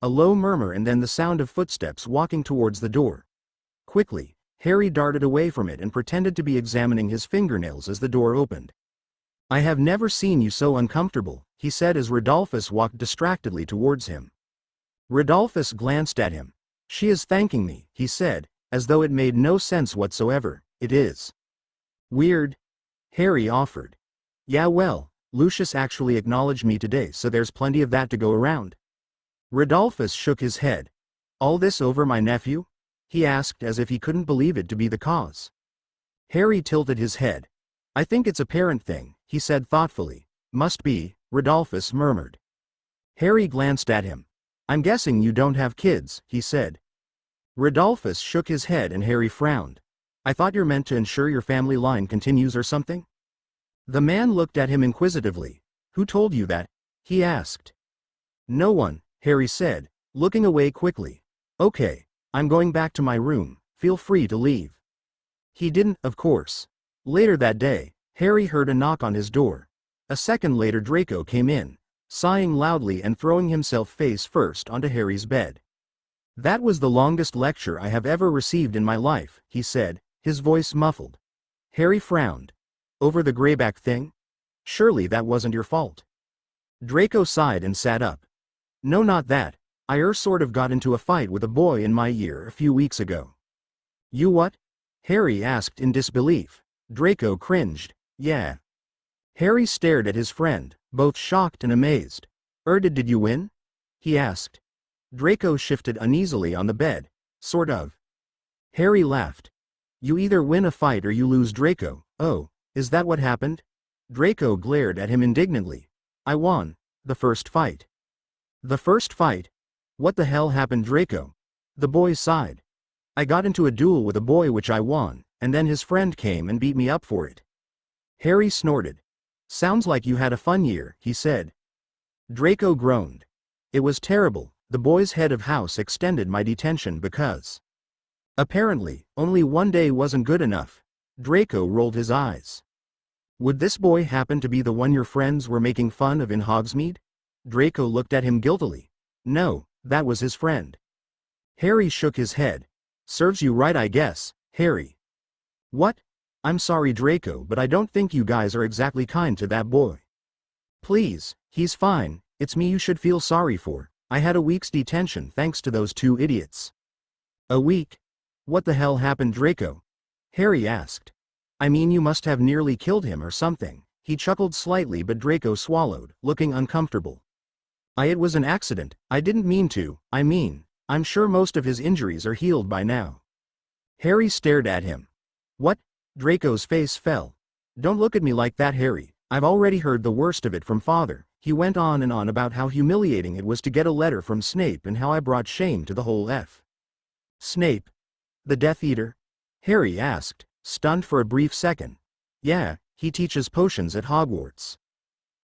A low murmur and then the sound of footsteps walking towards the door. Quickly, Harry darted away from it and pretended to be examining his fingernails as the door opened. "I have never seen you so uncomfortable," he said as Rodolphus walked distractedly towards him. Rodolphus glanced at him. "She is thanking me," he said, as though it made no sense whatsoever. "It is weird," Harry offered. "Yeah, well, Lucius actually acknowledged me today, so there's plenty of that to go around." Rodolphus shook his head. "All this over my nephew?" he asked as if he couldn't believe it to be the cause. Harry tilted his head. "I think it's a parent thing," he said thoughtfully. "Must be," Rodolphus murmured. Harry glanced at him. "I'm guessing you don't have kids," he said. Rodolphus shook his head and Harry frowned. "I thought you're meant to ensure your family line continues or something?" The man looked at him inquisitively. "Who told you that?" he asked. "No one," Harry said, looking away quickly. "Okay, I'm going back to my room, feel free to leave." He didn't, of course. Later that day, Harry heard a knock on his door. A second later Draco came in, sighing loudly and throwing himself face first onto Harry's bed. "That was the longest lecture I have ever received in my life," he said, his voice muffled. Harry frowned. "Over the grayback thing? Surely that wasn't your fault." Draco sighed and sat up. "No, not that. I sort of got into a fight with a boy in my year a few weeks ago." "You what?" Harry asked in disbelief. Draco cringed. "Yeah." Harry stared at his friend, both shocked and amazed. Did you win?" he asked. Draco shifted uneasily on the bed. "Sort of." Harry laughed. "You either win a fight or you lose, Draco." "Oh, is that what happened?" Draco glared at him indignantly. "I won the first fight." "The first fight? What the hell happened, Draco?" The boy sighed. "I got into a duel with a boy which I won, and then his friend came and beat me up for it." Harry snorted. "Sounds like you had a fun year," he said. Draco groaned. "It was terrible, The boy's head of house extended my detention because. Apparently, only one day wasn't good enough. Draco rolled his eyes. Would this boy happen to be the one your friends were making fun of in Hogsmeade? Draco looked at him guiltily. No, that was his friend. Harry shook his head. Serves you right, I guess, Harry. What? I'm sorry, Draco, but I don't think you guys are exactly kind to that boy. Please, he's fine, it's me you should feel sorry for. I had a week's detention thanks to those two idiots. A week? What the hell happened, Draco? Harry asked. I mean, you must have nearly killed him or something. He chuckled slightly, but Draco swallowed, looking uncomfortable. It was an accident. I didn't mean to. I'm sure most of his injuries are healed by now. Harry stared at him. What? Draco's face fell. Don't look at me like that, Harry. I've already heard the worst of it from Father. He went on and on about how humiliating it was to get a letter from Snape and how I brought shame to the whole F. Snape? The Death Eater? Harry asked, stunned for a brief second. Yeah, he teaches potions at Hogwarts.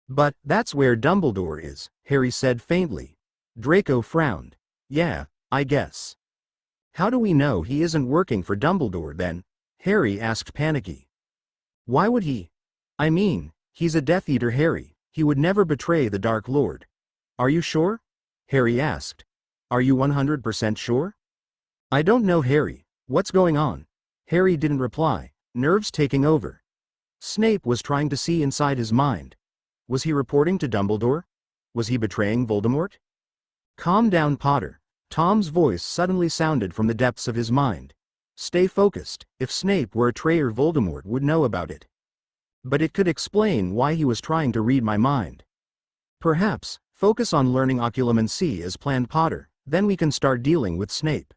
But that's where Dumbledore is, Harry said faintly. Draco frowned. Yeah, I guess. How do we know he isn't working for Dumbledore then? Harry asked panicky. Why would he? I mean, he's a Death Eater, Harry. He would never betray the Dark Lord. Are you sure? Harry asked. Are you 100% sure? I don't know, Harry. What's going on? Harry didn't reply, nerves taking over. Snape was trying to see inside his mind. Was he reporting to Dumbledore? Was he betraying Voldemort? Calm down, Potter. Tom's voice suddenly sounded from the depths of his mind. Stay focused. If Snape were a traitor, Voldemort would know about it. But it could explain why he was trying to read my mind. Perhaps, focus on learning occlumency as planned, Potter, then we can start dealing with Snape.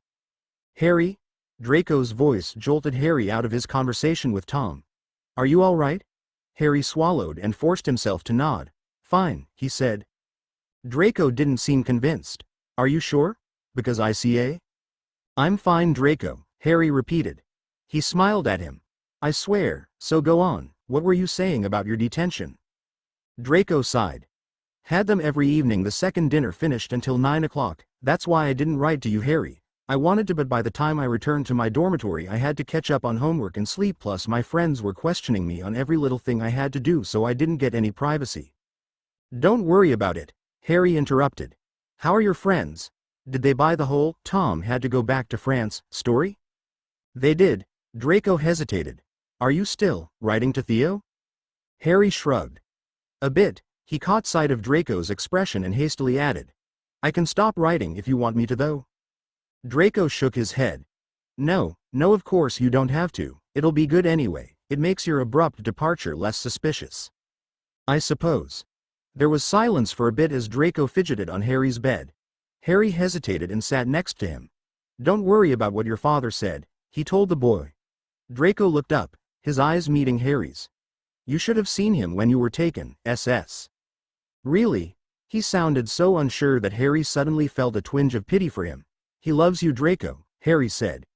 Harry? Draco's voice jolted Harry out of his conversation with Tom. Are you all right? Harry swallowed and forced himself to nod. Fine, he said. Draco didn't seem convinced. Are you sure? Because ICA? I'm fine, Draco, Harry repeated. He smiled at him. I swear, so go on, what were you saying about your detention? Draco sighed. Had them every evening. The second dinner finished until 9 o'clock, that's why I didn't write to you, Harry. I wanted to, but by the time I returned to my dormitory I had to catch up on homework and sleep, plus my friends were questioning me on every little thing I had to do, so I didn't get any privacy. Don't worry about it, Harry interrupted. How are your friends? Did they buy the whole "Tom had to go back to France" story? They did. Draco hesitated. Are you still writing to Theo? Harry shrugged. A bit. He caught sight of Draco's expression and hastily added. I can stop writing if you want me to, though. Draco shook his head. No, of course you don't have to. It'll be good anyway. It makes your abrupt departure less suspicious. I suppose. There was silence for a bit as Draco fidgeted on Harry's bed. Harry hesitated and sat next to him. Don't worry about what your father said, he told the boy. Draco looked up, his eyes meeting Harry's. You should have seen him when you were taken, SS. Really? He sounded so unsure that Harry suddenly felt a twinge of pity for him. He loves you, Draco, Harry said.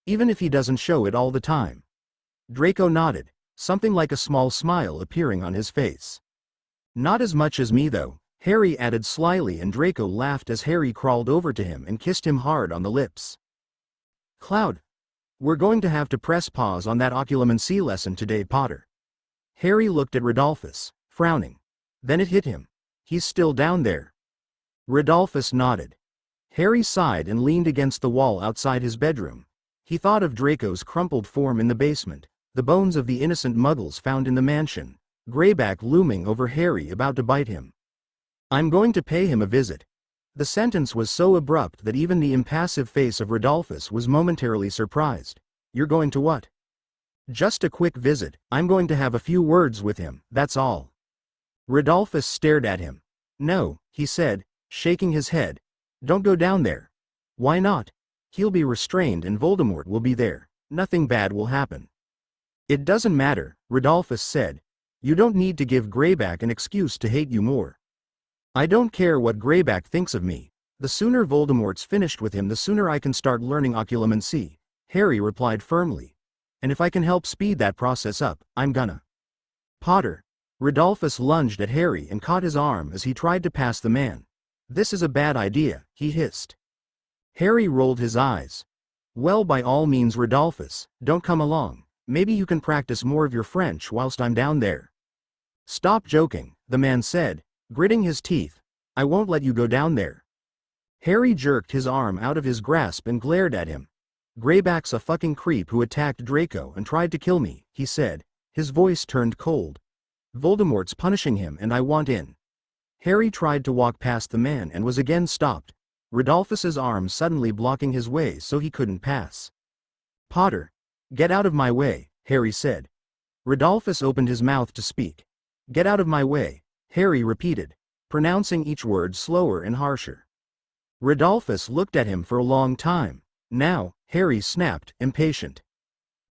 Even if he doesn't show it all the time. Draco nodded, something like a small smile appearing on his face. Not as much as me, though, Harry added slyly, and Draco laughed as Harry crawled over to him and kissed him hard on the lips. Cloud. We're going to have to press pause on that occlumency lesson today, Potter. Harry looked at Rodolphus, frowning. Then it hit him. He's still down there. Rodolphus nodded. Harry sighed and leaned against the wall outside his bedroom. He thought of Draco's crumpled form in the basement, the bones of the innocent muggles found in the mansion, Greyback looming over Harry about to bite him. I'm going to pay him a visit. The sentence was so abrupt that even the impassive face of Rodolphus was momentarily surprised. You're going to what? Just a quick visit. I'm going to have a few words with him, that's all. Rodolphus stared at him. No, he said, shaking his head. Don't go down there. Why not? He'll be restrained and Voldemort will be there. Nothing bad will happen. It doesn't matter, Rodolphus said. You don't need to give Greyback an excuse to hate you more. I don't care what Greyback thinks of me. The sooner Voldemort's finished with him, the sooner I can start learning occlumency, Harry replied firmly. And if I can help speed that process up, I'm gonna. Potter. Rodolphus lunged at Harry and caught his arm as he tried to pass the man. "This is a bad idea," he hissed. Harry rolled his eyes. "Well, by all means, Rodolphus, don't come along. Maybe you can practice more of your French whilst I'm down there." "Stop joking," the man said, gritting his teeth. "I won't let you go down there." Harry jerked his arm out of his grasp and glared at him. "Greyback's a fucking creep who attacked Draco and tried to kill me," he said. His voice turned cold. "Voldemort's punishing him and I want in." Harry tried to walk past the man and was again stopped, Rodolphus's arm suddenly blocking his way so he couldn't pass. "Potter, get out of my way," Harry said. Rodolphus opened his mouth to speak. "Get out of my way," Harry repeated, pronouncing each word slower and harsher. Rodolphus looked at him for a long time. "Now," Harry snapped, impatient.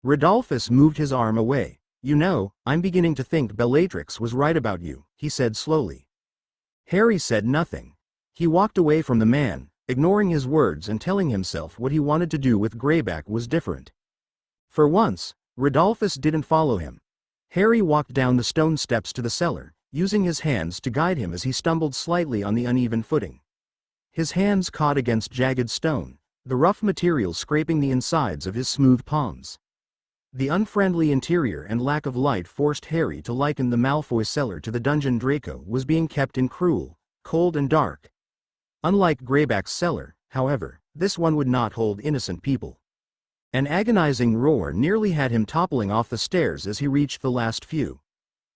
Rodolphus moved his arm away. "You know, I'm beginning to think Bellatrix was right about you," he said slowly. Harry said nothing. He walked away from the man, ignoring his words and telling himself what he wanted to do with Greyback was different. For once, Rodolphus didn't follow him. Harry walked down the stone steps to the cellar, using his hands to guide him as he stumbled slightly on the uneven footing. His hands caught against jagged stone, the rough material scraping the insides of his smooth palms. The unfriendly interior and lack of light forced Harry to liken the Malfoy cellar to the dungeon Draco was being kept in cruel, cold and dark. Unlike Greyback's cellar, however, this one would not hold innocent people. An agonizing roar nearly had him toppling off the stairs as he reached the last few.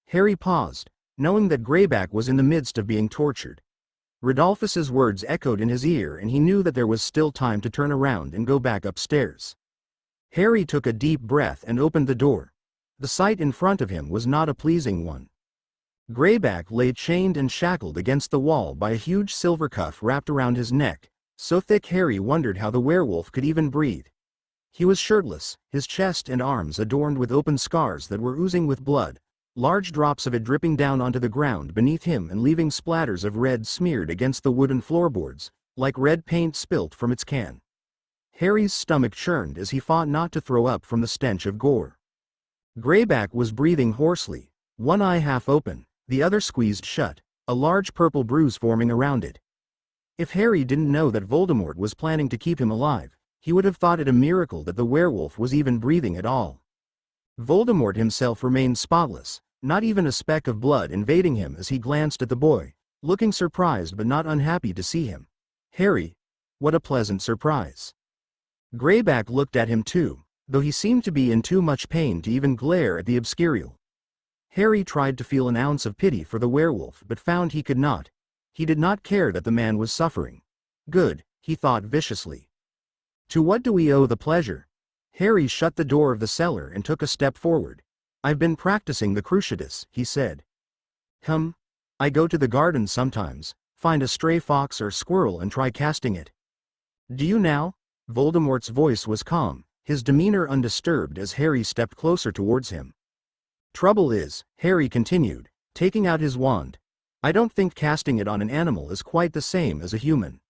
Harry paused, knowing that Greyback was in the midst of being tortured. Rodolphus's words echoed in his ear and he knew that there was still time to turn around and go back upstairs. Harry took a deep breath and opened the door. The sight in front of him was not a pleasing one. Greyback lay chained and shackled against the wall by a huge silver cuff wrapped around his neck, so thick Harry wondered how the werewolf could even breathe. He was shirtless, his chest and arms adorned with open scars that were oozing with blood, large drops of it dripping down onto the ground beneath him and leaving splatters of red smeared against the wooden floorboards, like red paint spilt from its can. Harry's stomach churned as he fought not to throw up from the stench of gore. Greyback was breathing hoarsely, one eye half open, the other squeezed shut, a large purple bruise forming around it. If Harry didn't know that Voldemort was planning to keep him alive, he would have thought it a miracle that the werewolf was even breathing at all. Voldemort himself remained spotless, not even a speck of blood invading him as he glanced at the boy, looking surprised but not unhappy to see him. "Harry, what a pleasant surprise." Greyback looked at him too, though he seemed to be in too much pain to even glare at the obscurial. Harry tried to feel an ounce of pity for the werewolf but found he could not. He did not care that the man was suffering. "Good," he thought viciously. "To what do we owe the pleasure?" Harry shut the door of the cellar and took a step forward. "I've been practicing the cruciatus," he said. I go to the garden sometimes, find a stray fox or squirrel and try casting it." "Do you now?" Voldemort's voice was calm, his demeanor undisturbed as Harry stepped closer towards him. "Trouble is," Harry continued, taking out his wand, "I don't think casting it on an animal is quite the same as a human."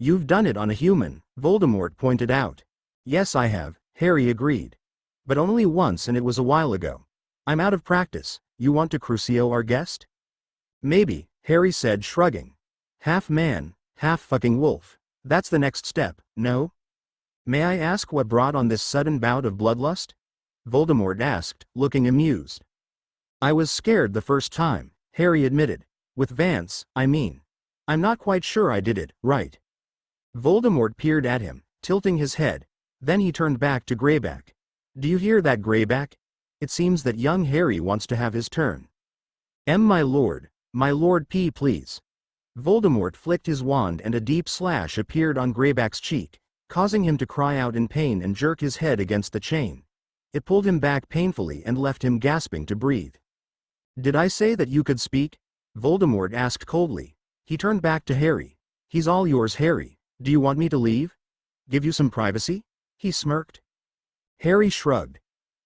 "You've done it on a human," Voldemort pointed out. "Yes, I have," Harry agreed. "But only once and it was a while ago. I'm out of practice. You want to crucio our guest?" "Maybe," Harry said, shrugging. "Half man, half fucking wolf. That's the next step, no?" "May I ask what brought on this sudden bout of bloodlust?" Voldemort asked, looking amused. "I was scared the first time," Harry admitted. "With Vance, I mean. I'm not quite sure I did it right." Voldemort peered at him, tilting his head. Then he turned back to Greyback. "Do you hear that, Greyback? It seems that young Harry wants to have his turn." My Lord P, please." Voldemort flicked his wand and a deep slash appeared on Greyback's cheek, causing him to cry out in pain and jerk his head against the chain. It pulled him back painfully and left him gasping to breathe. "Did I say that you could speak?" Voldemort asked coldly. He turned back to Harry. "He's all yours, Harry. Do you want me to leave? Give you some privacy?" He smirked. Harry shrugged.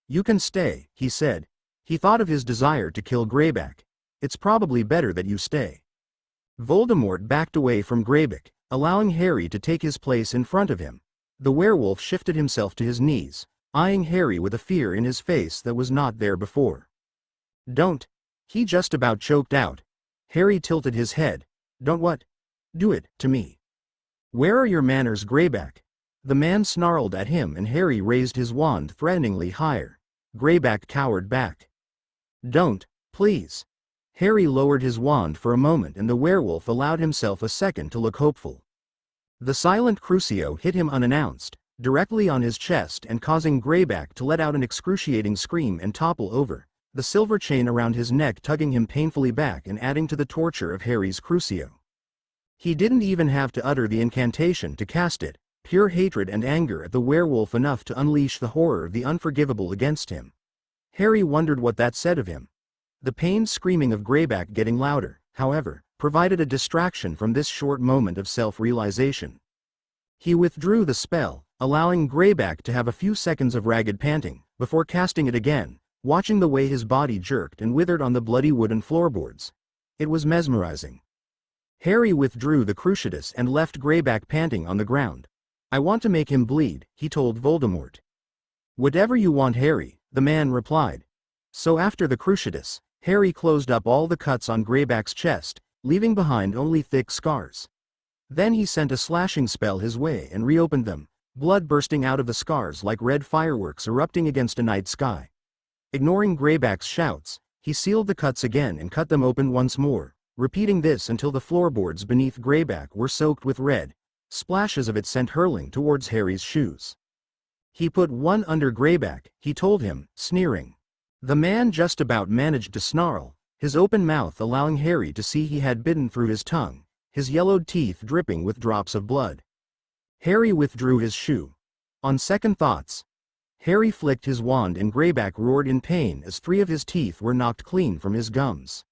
"You can stay," he said. He thought of his desire to kill Greyback. "It's probably better that you stay." Voldemort backed away from Greyback, allowing Harry to take his place in front of him. The werewolf shifted himself to his knees, eyeing Harry with a fear in his face that was not there before. "Don't." He just about choked out. Harry tilted his head. "Don't what?" Do it, to me. Where are your manners, Greyback? The man snarled at him and Harry raised his wand threateningly higher. Greyback cowered back. Don't, please. Harry lowered his wand for a moment and the werewolf allowed himself a second to look hopeful. The silent crucio hit him unannounced, directly on his chest and causing Greyback to let out an excruciating scream and topple over, the silver chain around his neck tugging him painfully back and adding to the torture of Harry's crucio. He didn't even have to utter the incantation to cast it, pure hatred and anger at the werewolf enough to unleash the horror of the unforgivable against him. Harry wondered what that said of him. The pained screaming of Greyback getting louder, however, provided a distraction from this short moment of self-realization. He withdrew the spell, allowing Greyback to have a few seconds of ragged panting, before casting it again, watching the way his body jerked and withered on the bloody wooden floorboards. It was mesmerizing. Harry withdrew the cruciatus and left Greyback panting on the ground. I want to make him bleed, he told Voldemort. Whatever you want, Harry, the man replied. So after the cruciatus, Harry closed up all the cuts on Greyback's chest, leaving behind only thick scars. Then he sent a slashing spell his way and reopened them, blood bursting out of the scars like red fireworks erupting against a night sky. Ignoring Greyback's shouts, he sealed the cuts again and cut them open once more, repeating this until the floorboards beneath Greyback were soaked with red, splashes of it sent hurling towards Harry's shoes. He put one under Greyback, he told him, sneering. The man just about managed to snarl, his open mouth allowing Harry to see he had bitten through his tongue, his yellowed teeth dripping with drops of blood. Harry withdrew his shoe. On second thoughts, Harry flicked his wand and Greyback roared in pain as 3 of his teeth were knocked clean from his gums.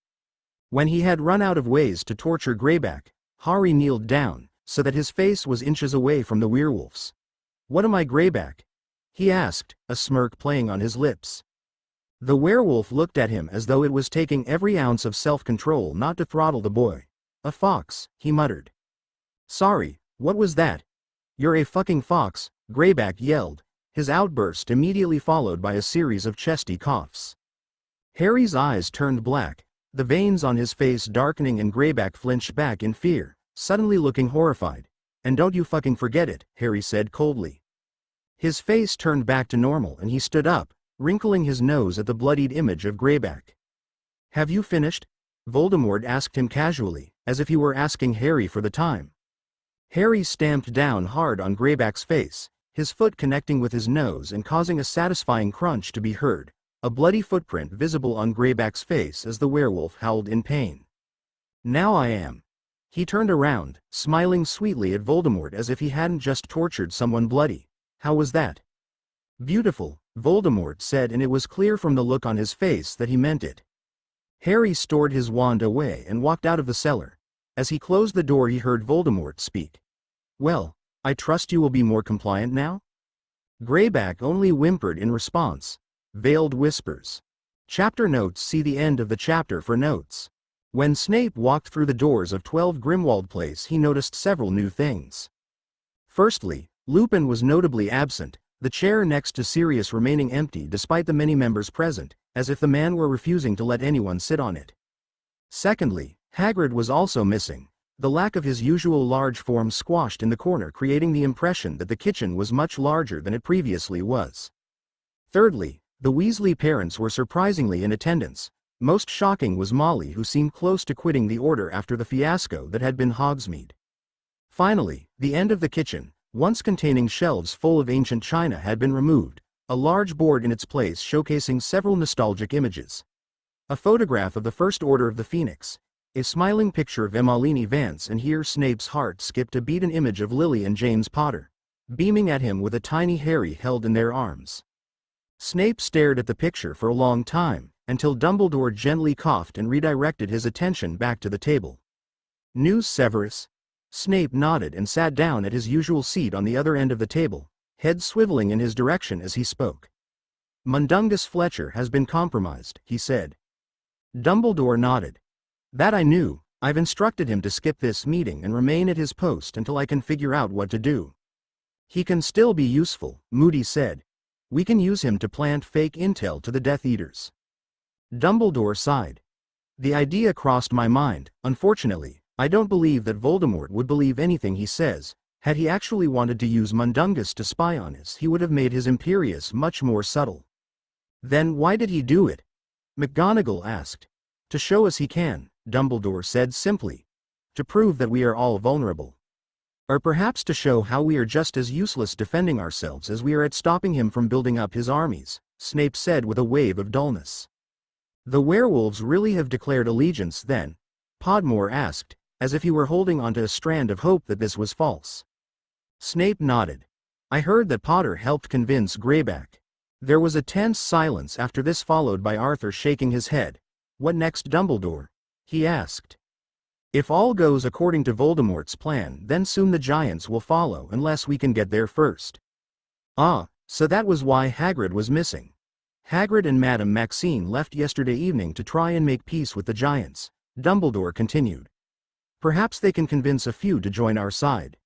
When he had run out of ways to torture Greyback, Harry kneeled down, so that his face was inches away from the werewolf's. What am I, Greyback? He asked, a smirk playing on his lips. The werewolf looked at him as though it was taking every ounce of self-control not to throttle the boy. A fox, he muttered. Sorry, what was that? You're a fucking fox, Greyback yelled, his outburst immediately followed by a series of chesty coughs. Harry's eyes turned black, the veins on his face darkening and Greyback flinched back in fear, suddenly looking horrified. And don't you fucking forget it, Harry said coldly. His face turned back to normal and he stood up, wrinkling his nose at the bloodied image of Greyback. Have you finished? Voldemort asked him casually, as if he were asking Harry for the time. Harry stamped down hard on Greyback's face, his foot connecting with his nose and causing a satisfying crunch to be heard, a bloody footprint visible on Greyback's face as the werewolf howled in pain. Now I am. He turned around, smiling sweetly at Voldemort as if he hadn't just tortured someone bloody. How was that? Beautiful, Voldemort said, and it was clear from the look on his face that he meant it. Harry stored his wand away and walked out of the cellar. As he closed the door he heard Voldemort speak. Well, I trust you will be more compliant now? Greyback only whimpered in response. Veiled whispers. Chapter notes. See the end of the chapter for notes. When Snape walked through the doors of 12 Grimmauld Place he noticed several new things. Firstly, Lupin was notably absent, the chair next to Sirius remaining empty despite the many members present, as if the man were refusing to let anyone sit on it. Secondly, Hagrid was also missing, the lack of his usual large form squashed in the corner creating the impression that the kitchen was much larger than it previously was. Thirdly, the Weasley parents were surprisingly in attendance. Most shocking was Molly, who seemed close to quitting the order after the fiasco that had been Hogsmeade. Finally, the end of the kitchen, once containing shelves full of ancient china, had been removed, a large board in its place showcasing several nostalgic images. A photograph of the First Order of the Phoenix, a smiling picture of Emiline Vance, and here Snape's heart skipped a beat, an image of Lily and James Potter, beaming at him with a tiny Harry held in their arms. Snape stared at the picture for a long time, until Dumbledore gently coughed and redirected his attention back to the table. News, Severus? Snape nodded and sat down at his usual seat on the other end of the table, head swiveling in his direction as he spoke. Mundungus Fletcher has been compromised, he said. Dumbledore nodded. That I knew. I've instructed him to skip this meeting and remain at his post until I can figure out what to do. He can still be useful, Moody said. We can use him to plant fake intel to the Death Eaters. Dumbledore sighed. The idea crossed my mind. Unfortunately, I don't believe that Voldemort would believe anything he says. Had he actually wanted to use Mundungus to spy on us, he would have made his Imperius much more subtle. Then why did he do it? McGonagall asked. To show us he can, Dumbledore said simply. To prove that we are all vulnerable. Or perhaps to show how we are just as useless defending ourselves as we are at stopping him from building up his armies, Snape said with a wave of dullness. The werewolves really have declared allegiance then? Podmore asked, as if he were holding onto a strand of hope that this was false. Snape nodded. I heard that Potter helped convince Greyback. There was a tense silence after this, followed by Arthur shaking his head. What next, Dumbledore? He asked. If all goes according to Voldemort's plan, then soon the giants will follow unless we can get there first. Ah, so that was why Hagrid was missing. Hagrid and Madame Maxime left yesterday evening to try and make peace with the giants, Dumbledore continued. Perhaps they can convince a few to join our side.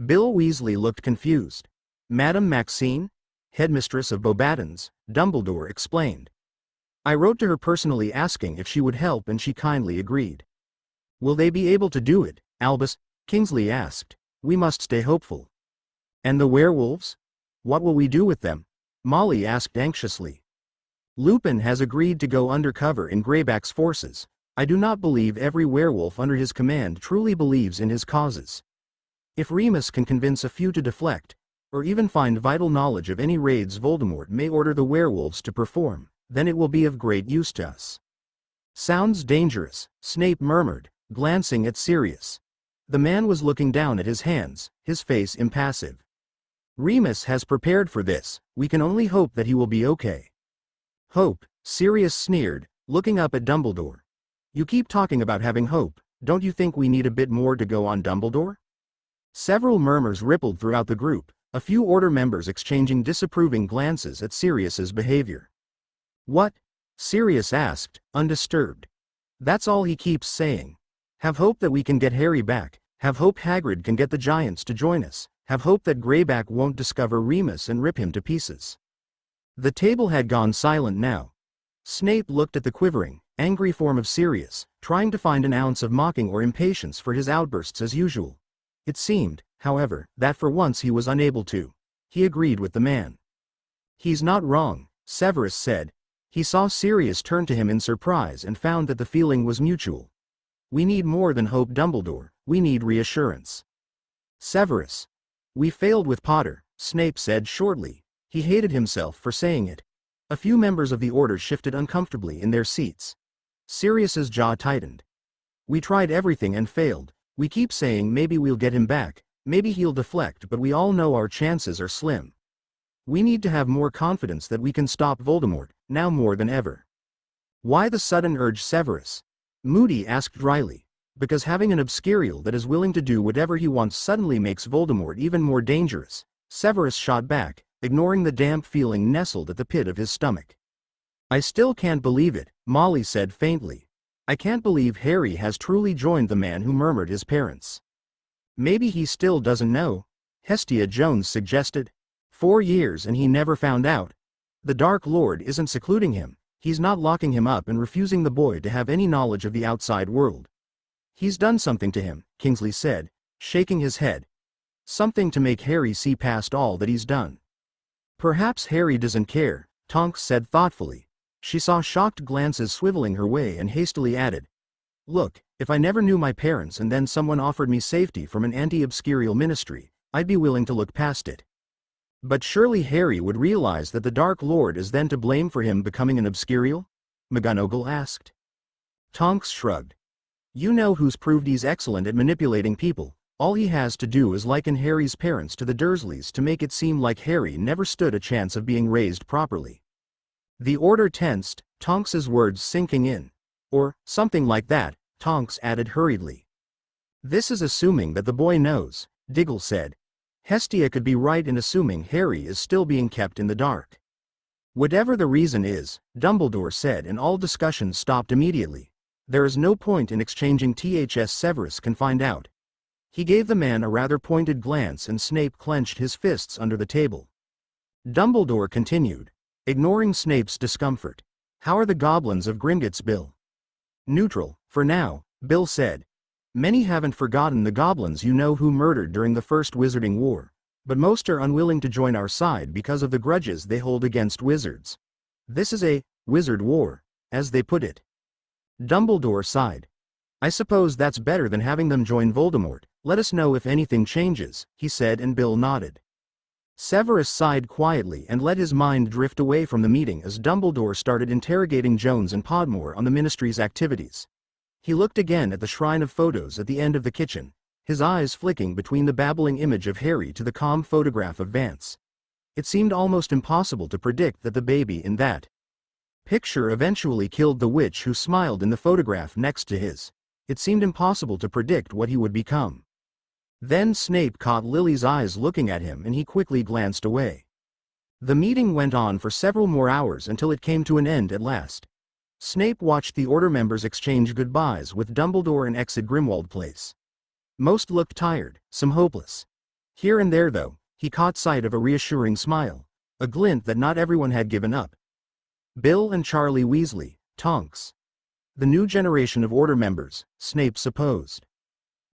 Bill Weasley looked confused. Madame Maxime? Headmistress of Beauxbatons, Dumbledore explained. I wrote to her personally asking if she would help and she kindly agreed. Will they be able to do it? Albus Kingsley asked. We must stay hopeful. And the werewolves? What will we do with them? Molly asked anxiously. Lupin has agreed to go undercover in Greyback's forces. I do not believe every werewolf under his command truly believes in his causes. If Remus can convince a few to deflect, or even find vital knowledge of any raids Voldemort may order the werewolves to perform, then it will be of great use to us. Sounds dangerous, Snape murmured, glancing at Sirius. The man was looking down at his hands, his face impassive. Remus has prepared for this, we can only hope that he will be okay. Hope, Sirius sneered, looking up at Dumbledore. You keep talking about having hope, don't you think we need a bit more to go on, Dumbledore? Several murmurs rippled throughout the group, a few Order members exchanging disapproving glances at Sirius's behavior. What? Sirius asked, undisturbed. That's all he keeps saying. Have hope that we can get Harry back, have hope Hagrid can get the giants to join us, have hope that Greyback won't discover Remus and rip him to pieces. The table had gone silent now. Snape looked at the quivering, angry form of Sirius, trying to find an ounce of mocking or impatience for his outbursts as usual. It seemed, however, that for once he was unable to. He agreed with the man. He's not wrong, Severus said. He saw Sirius turn to him in surprise and found that the feeling was mutual. We need more than hope, Dumbledore, we need reassurance. Severus. We failed with Potter, Snape said shortly. He hated himself for saying it. A few members of the Order shifted uncomfortably in their seats. Sirius's jaw tightened. We tried everything and failed. We keep saying maybe we'll get him back, maybe he'll deflect, but we all know our chances are slim. We need to have more confidence that we can stop Voldemort, now more than ever. Why the sudden urge, Severus? Moody asked dryly. Because having an obscurial that is willing to do whatever he wants suddenly makes Voldemort even more dangerous, Severus shot back, ignoring the damp feeling nestled at the pit of his stomach. I still can't believe it, Molly said faintly. I can't believe Harry has truly joined the man who murmured his parents. Maybe he still doesn't know, Hestia Jones suggested. 4 years and he never found out. The Dark Lord isn't secluding him, he's not locking him up and refusing the boy to have any knowledge of the outside world. He's done something to him, Kingsley said, shaking his head. Something to make Harry see past all that he's done. Perhaps Harry doesn't care, Tonks said thoughtfully. She saw shocked glances swiveling her way and hastily added. Look, if I never knew my parents and then someone offered me safety from an anti-obscurial ministry, I'd be willing to look past it. But surely Harry would realize that the Dark Lord is then to blame for him becoming an obscurial? McGonagall asked. Tonks shrugged. You know who's proved he's excellent at manipulating people. All he has to do is liken Harry's parents to the Dursleys to make it seem like Harry never stood a chance of being raised properly. The Order tensed, Tonks's words sinking in. Or, something like that, Tonks added hurriedly. This is assuming that the boy knows, Diggle said. Hestia could be right in assuming Harry is still being kept in the dark. Whatever the reason is, Dumbledore said, and all discussion stopped immediately. There is no point in exchanging THS. Severus can find out. He gave the man a rather pointed glance and Snape clenched his fists under the table. Dumbledore continued, ignoring Snape's discomfort. How are the goblins of Gringotts, Bill? Neutral, for now, Bill said. Many haven't forgotten the goblins you know who murdered during the First Wizarding War, but most are unwilling to join our side because of the grudges they hold against wizards. This is a wizard war, as they put it. Dumbledore sighed. I suppose that's better than having them join Voldemort. Let us know if anything changes, he said, and Bill nodded. Severus sighed quietly and let his mind drift away from the meeting as Dumbledore started interrogating Jones and Podmore on the Ministry's activities. He looked again at the shrine of photos at the end of the kitchen, his eyes flicking between the babbling image of Harry to the calm photograph of Vance. It seemed almost impossible to predict that the baby in that picture eventually killed the witch who smiled in the photograph next to his. It seemed impossible to predict what he would become. Then Snape caught Lily's eyes looking at him and he quickly glanced away. The meeting went on for several more hours until it came to an end at last. Snape watched the Order members exchange goodbyes with Dumbledore and exit Grimmauld Place. Most looked tired, some hopeless. Here and there though, he caught sight of a reassuring smile, a glint that not everyone had given up. Bill and Charlie Weasley, Tonks. The new generation of Order members, Snape supposed.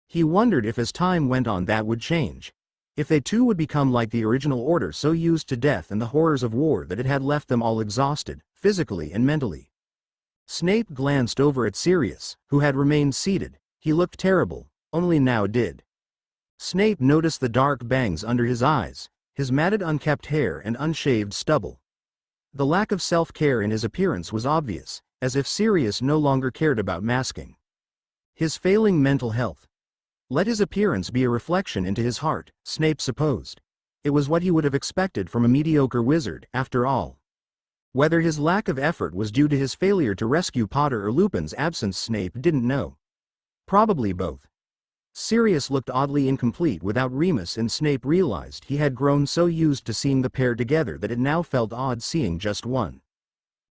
He wondered if as time went on that would change. If they too would become like the original Order, so used to death and the horrors of war that it had left them all exhausted, physically and mentally. Snape glanced over at Sirius, who had remained seated. He looked terrible, only now did. Snape noticed the dark bangs under his eyes, his matted unkempt hair and unshaved stubble. The lack of self-care in his appearance was obvious, as if Sirius no longer cared about masking his failing mental health. Let his appearance be a reflection into his heart, Snape supposed. It was what he would have expected from a mediocre wizard, after all. Whether his lack of effort was due to his failure to rescue Potter or Lupin's absence, Snape didn't know. Probably both. Sirius looked oddly incomplete without Remus, and Snape realized he had grown so used to seeing the pair together that it now felt odd seeing just one.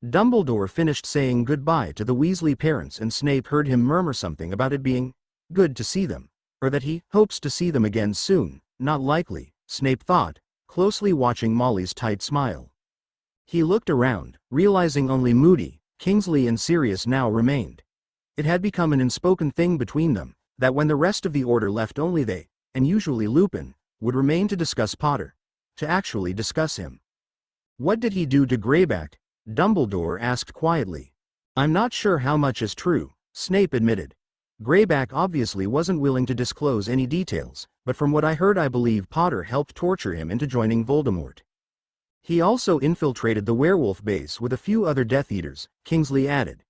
Dumbledore finished saying goodbye to the Weasley parents and Snape heard him murmur something about it being good to see them, or that he hopes to see them again soon. Not likely, Snape thought, closely watching Molly's tight smile. He looked around, realizing only Moody, Kingsley and Sirius now remained. It had become an unspoken thing between them, that when the rest of the Order left only they, and usually Lupin, would remain to discuss Potter. To actually discuss him. What did he do to Greyback? Dumbledore asked quietly. I'm not sure how much is true, Snape admitted. Greyback obviously wasn't willing to disclose any details, but from what I heard I believe Potter helped torture him into joining Voldemort. He also infiltrated the werewolf base with a few other Death Eaters, Kingsley added.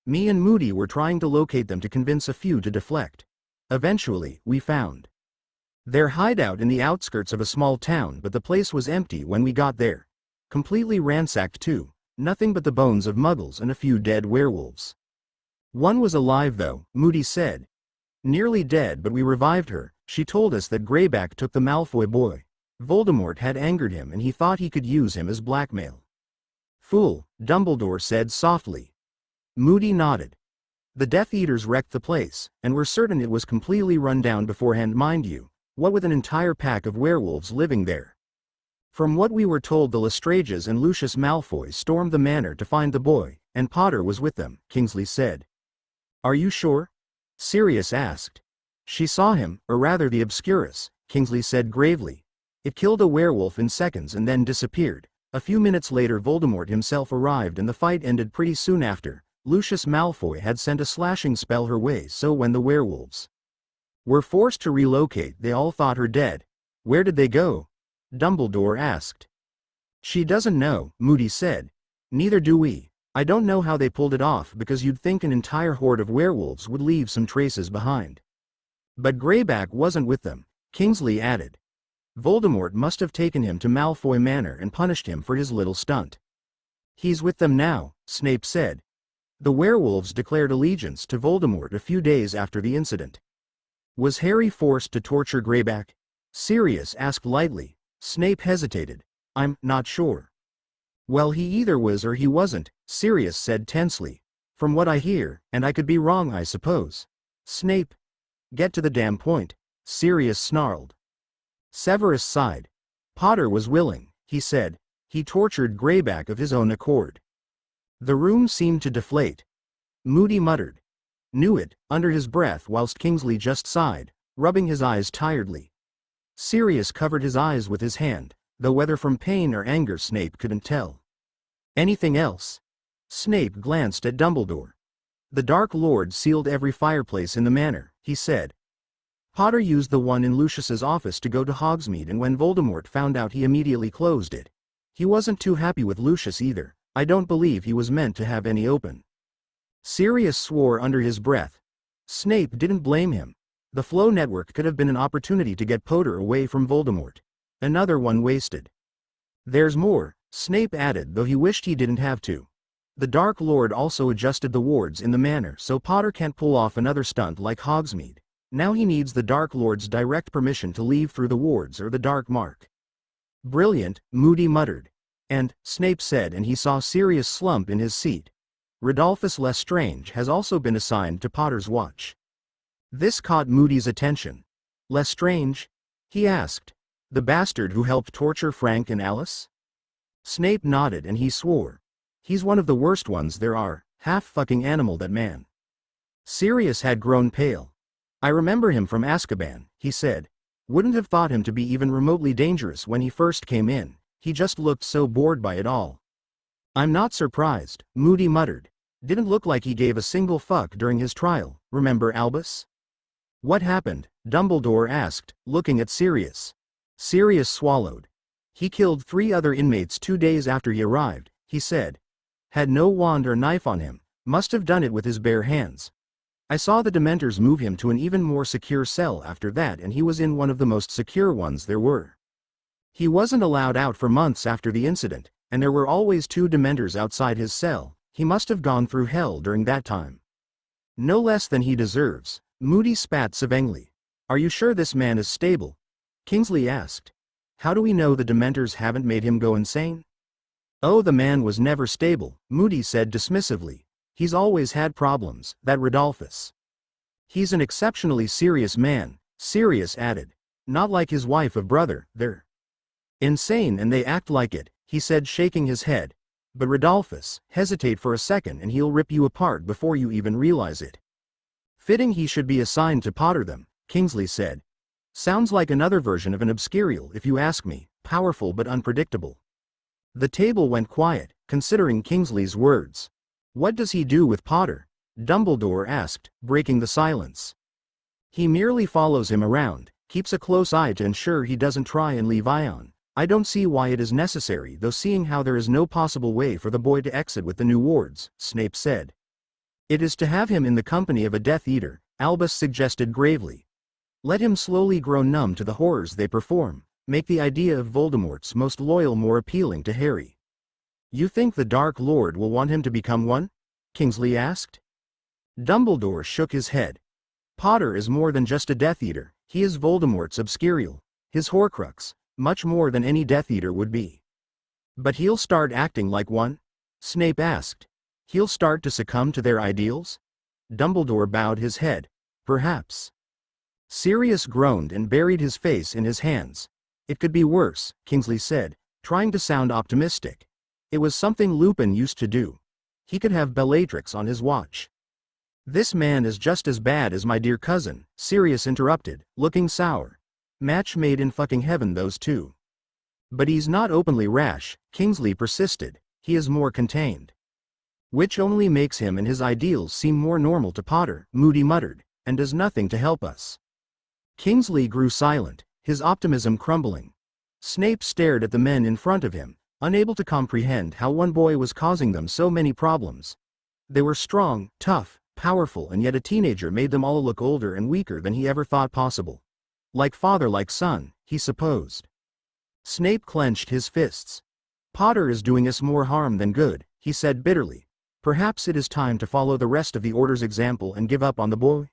Me and Moody were trying to locate them to convince a few to deflect. Eventually, we found their hideout in the outskirts of a small town, but the place was empty when we got there. Completely ransacked too, nothing but the bones of muggles and a few dead werewolves. One was alive though, Moody said. Nearly dead, but we revived her. She told us that Greyback took the Malfoy boy. Voldemort had angered him and he thought he could use him as blackmail. Fool, Dumbledore said softly. Moody nodded. The Death Eaters wrecked the place, and we're certain it was completely run down beforehand, mind you, what with an entire pack of werewolves living there. From what we were told, the Lestranges and Lucius Malfoy stormed the manor to find the boy, and Potter was with them, Kingsley said. Are you sure? Sirius asked. She saw him, or rather the obscurus, Kingsley said gravely. It killed a werewolf in seconds and then disappeared. A few minutes later Voldemort himself arrived and the fight ended pretty soon after. Lucius Malfoy had sent a slashing spell her way, so when the werewolves were forced to relocate they all thought her dead. Where did they go? Dumbledore asked. She doesn't know, Moody said. Neither do we. I don't know how they pulled it off because you'd think an entire horde of werewolves would leave some traces behind. But Greyback wasn't with them, Kingsley added. Voldemort must have taken him to Malfoy Manor and punished him for his little stunt. He's with them now, Snape said. The werewolves declared allegiance to Voldemort a few days after the incident. Was Harry forced to torture Greyback? Sirius asked lightly. Snape hesitated. I'm not sure. Well, he either was or he wasn't, Sirius said tensely. From what I hear, and I could be wrong I suppose. Snape. Get to the damn point, Sirius snarled. Severus sighed. Potter was willing, he said. He tortured Greyback of his own accord. The room seemed to deflate. Moody muttered. Knew it, under his breath whilst Kingsley just sighed, rubbing his eyes tiredly. Sirius covered his eyes with his hand, though whether from pain or anger Snape couldn't tell. Anything else? Snape glanced at Dumbledore. The Dark Lord sealed every fireplace in the manor, he said. Potter used the one in Lucius's office to go to Hogsmeade, and when Voldemort found out he immediately closed it. He wasn't too happy with Lucius either. I don't believe he was meant to have any open. Sirius swore under his breath. Snape didn't blame him. The Flow network could have been an opportunity to get Potter away from Voldemort. Another one wasted. There's more, Snape added, though he wished he didn't have to. The Dark Lord also adjusted the wards in the manor so Potter can't pull off another stunt like Hogsmeade. Now he needs the Dark Lord's direct permission to leave through the wards or the Dark Mark. Brilliant, Moody muttered. And, Snape said, and he saw Sirius slump in his seat. Rodolphus Lestrange has also been assigned to Potter's watch. This caught Moody's attention. Lestrange? He asked. The bastard who helped torture Frank and Alice? Snape nodded and he swore. He's one of the worst ones there are, half-fucking animal that man. Sirius had grown pale. I remember him from Azkaban, he said. Wouldn't have thought him to be even remotely dangerous when he first came in, he just looked so bored by it all. I'm not surprised, Moody muttered. Didn't look like he gave a single fuck during his trial, remember Albus? What happened? Dumbledore asked, looking at Sirius. Sirius swallowed. He killed 3 other inmates 2 days after he arrived, he said. Had no wand or knife on him, must have done it with his bare hands. I saw the Dementors move him to an even more secure cell after that, and he was in one of the most secure ones there were. He wasn't allowed out for months after the incident, and there were always 2 Dementors outside his cell. He must have gone through hell during that time. No less than he deserves, Moody spat severely. Are you sure this man is stable? Kingsley asked. How do we know the Dementors haven't made him go insane? Oh, the man was never stable, Moody said dismissively. He's always had problems, that Rodolphus. He's an exceptionally serious man, Sirius added. Not like his wife or brother, they're insane and they act like it, he said, shaking his head. But Rodolphus, hesitate for a second and he'll rip you apart before you even realize it. Fitting he should be assigned to Potter them, Kingsley said. Sounds like another version of an obscurial if you ask me, powerful but unpredictable. The table went quiet, considering Kingsley's words. What does he do with Potter? Dumbledore asked, breaking the silence. He merely follows him around, keeps a close eye to ensure he doesn't try and leave Ion. I don't see why it is necessary, though, seeing how there is no possible way for the boy to exit with the new wards, Snape said. It is to have him in the company of a Death Eater, Albus suggested gravely. Let him slowly grow numb to the horrors they perform, make the idea of Voldemort's most loyal more appealing to Harry. You think the Dark Lord will want him to become one? Kingsley asked. Dumbledore shook his head. Potter is more than just a Death Eater, he is Voldemort's obscurial, his Horcrux, much more than any Death Eater would be. But he'll start acting like one? Snape asked. He'll start to succumb to their ideals? Dumbledore bowed his head. Perhaps. Sirius groaned and buried his face in his hands. It could be worse, Kingsley said, trying to sound optimistic. It was something Lupin used to do. He could have Bellatrix on his watch. This man is just as bad as my dear cousin, Sirius interrupted, looking sour. Match made in fucking heaven, those two. But he's not openly rash, Kingsley persisted. He is more contained. Which only makes him and his ideals seem more normal to Potter, Moody muttered, and does nothing to help us. Kingsley grew silent, his optimism crumbling. Snape stared at the men in front of him, unable to comprehend how one boy was causing them so many problems. They were strong, tough, powerful, and yet a teenager made them all look older and weaker than he ever thought possible. Like father like son, he supposed. Snape clenched his fists. Potter is doing us more harm than good, he said bitterly. Perhaps it is time to follow the rest of the Order's example and give up on the boy?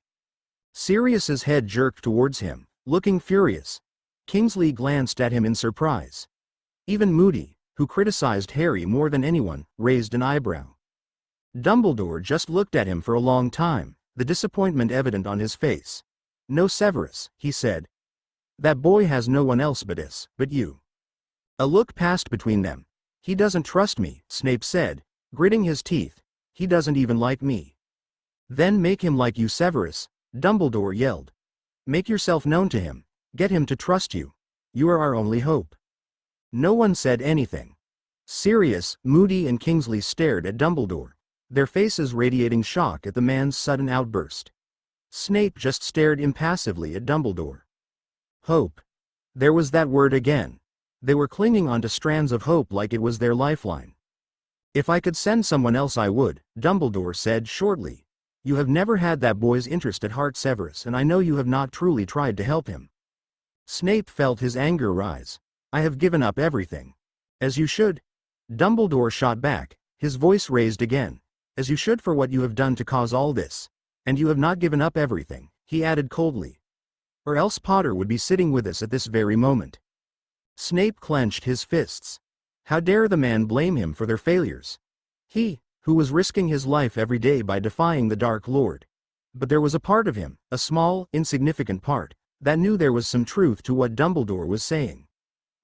Sirius's head jerked towards him, looking furious. Kingsley glanced at him in surprise. Even Moody, who criticized Harry more than anyone, raised an eyebrow. Dumbledore just looked at him for a long time, the disappointment evident on his face. No, Severus, he said. That boy has no one else but us, but you. A look passed between them. He doesn't trust me, Snape said, gritting his teeth. He doesn't even like me. Then make him like you, Severus, Dumbledore yelled. Make yourself known to him. Get him to trust you. You are our only hope. No one said anything. Sirius, Moody and Kingsley stared at Dumbledore, their faces radiating shock at the man's sudden outburst. Snape just stared impassively at Dumbledore. Hope. There was that word again. They were clinging onto strands of hope like it was their lifeline. If I could send someone else I would, Dumbledore said shortly. You have never had that boy's interest at heart, Severus, and I know you have not truly tried to help him. Snape felt his anger rise. I have given up everything. As you should. Dumbledore shot back, his voice raised again. As you should for what you have done to cause all this. And you have not given up everything, he added coldly. Or else Potter would be sitting with us at this very moment. Snape clenched his fists. How dare the man blame him for their failures? He, who was risking his life every day by defying the Dark Lord. But there was a part of him, a small, insignificant part, that knew there was some truth to what Dumbledore was saying.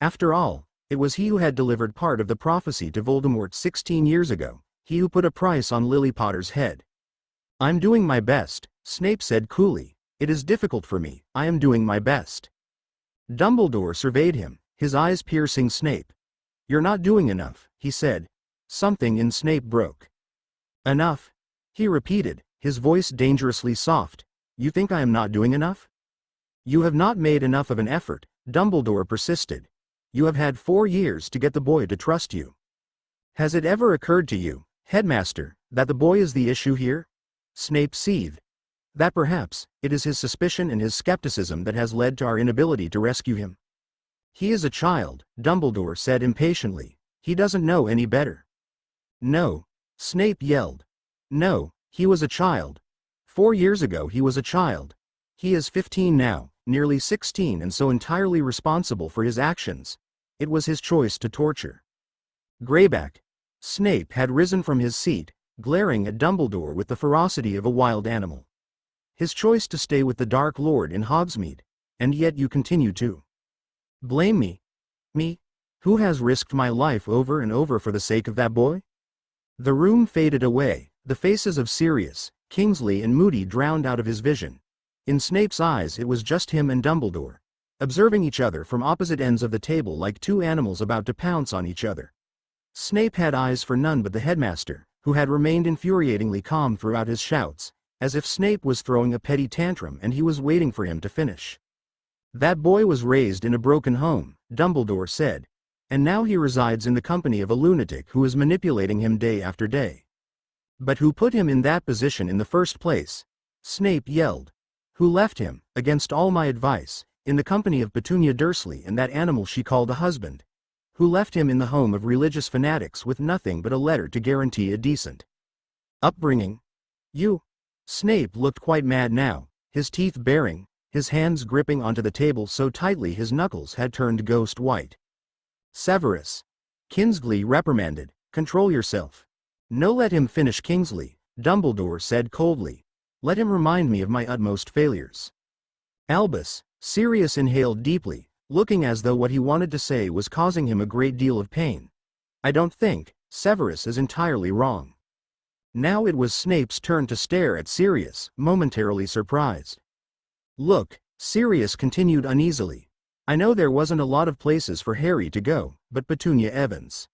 After all, it was he who had delivered part of the prophecy to Voldemort 16 years ago, he who put a price on Lily Potter's head. I'm doing my best, Snape said coolly. It is difficult for me, I am doing my best. Dumbledore surveyed him, his eyes piercing Snape. You're not doing enough, he said. Something in Snape broke. Enough? He repeated, his voice dangerously soft. You think I am not doing enough? You have not made enough of an effort, Dumbledore persisted. You have had 4 years to get the boy to trust you. Has it ever occurred to you, Headmaster, that the boy is the issue here? Snape seethed. That perhaps, it is his suspicion and his skepticism that has led to our inability to rescue him. He is a child, Dumbledore said impatiently. He doesn't know any better. No, Snape yelled. No, he was a child. 4 years ago he was a child. He is 15 now, nearly 16, and so entirely responsible for his actions. It was his choice to torture. Greyback. Snape had risen from his seat, glaring at Dumbledore with the ferocity of a wild animal. His choice to stay with the Dark Lord in Hogsmeade, and yet you continue to blame me? Me? Who has risked my life over and over for the sake of that boy? The room faded away, the faces of Sirius, Kingsley and Moody drowned out of his vision. In Snape's eyes it was just him and Dumbledore, observing each other from opposite ends of the table like two animals about to pounce on each other. Snape had eyes for none but the headmaster, who had remained infuriatingly calm throughout his shouts, as if Snape was throwing a petty tantrum and he was waiting for him to finish. That boy was raised in a broken home, Dumbledore said, and now he resides in the company of a lunatic who is manipulating him day after day. But who put him in that position in the first place? Snape yelled. Who left him, against all my advice, in the company of Petunia Dursley and that animal she called a husband? Who left him in the home of religious fanatics with nothing but a letter to guarantee a decent upbringing? You? Snape looked quite mad now, his teeth baring, his hands gripping onto the table so tightly his knuckles had turned ghost white. Severus. Kingsley reprimanded, control yourself. No, let him finish, Kingsley, Dumbledore said coldly. Let him remind me of my utmost failures. Albus. Sirius inhaled deeply, looking as though what he wanted to say was causing him a great deal of pain. I don't think Severus is entirely wrong. Now it was Snape's turn to stare at Sirius, momentarily surprised. Look, Sirius continued uneasily. I know there wasn't a lot of places for Harry to go, but Petunia Evans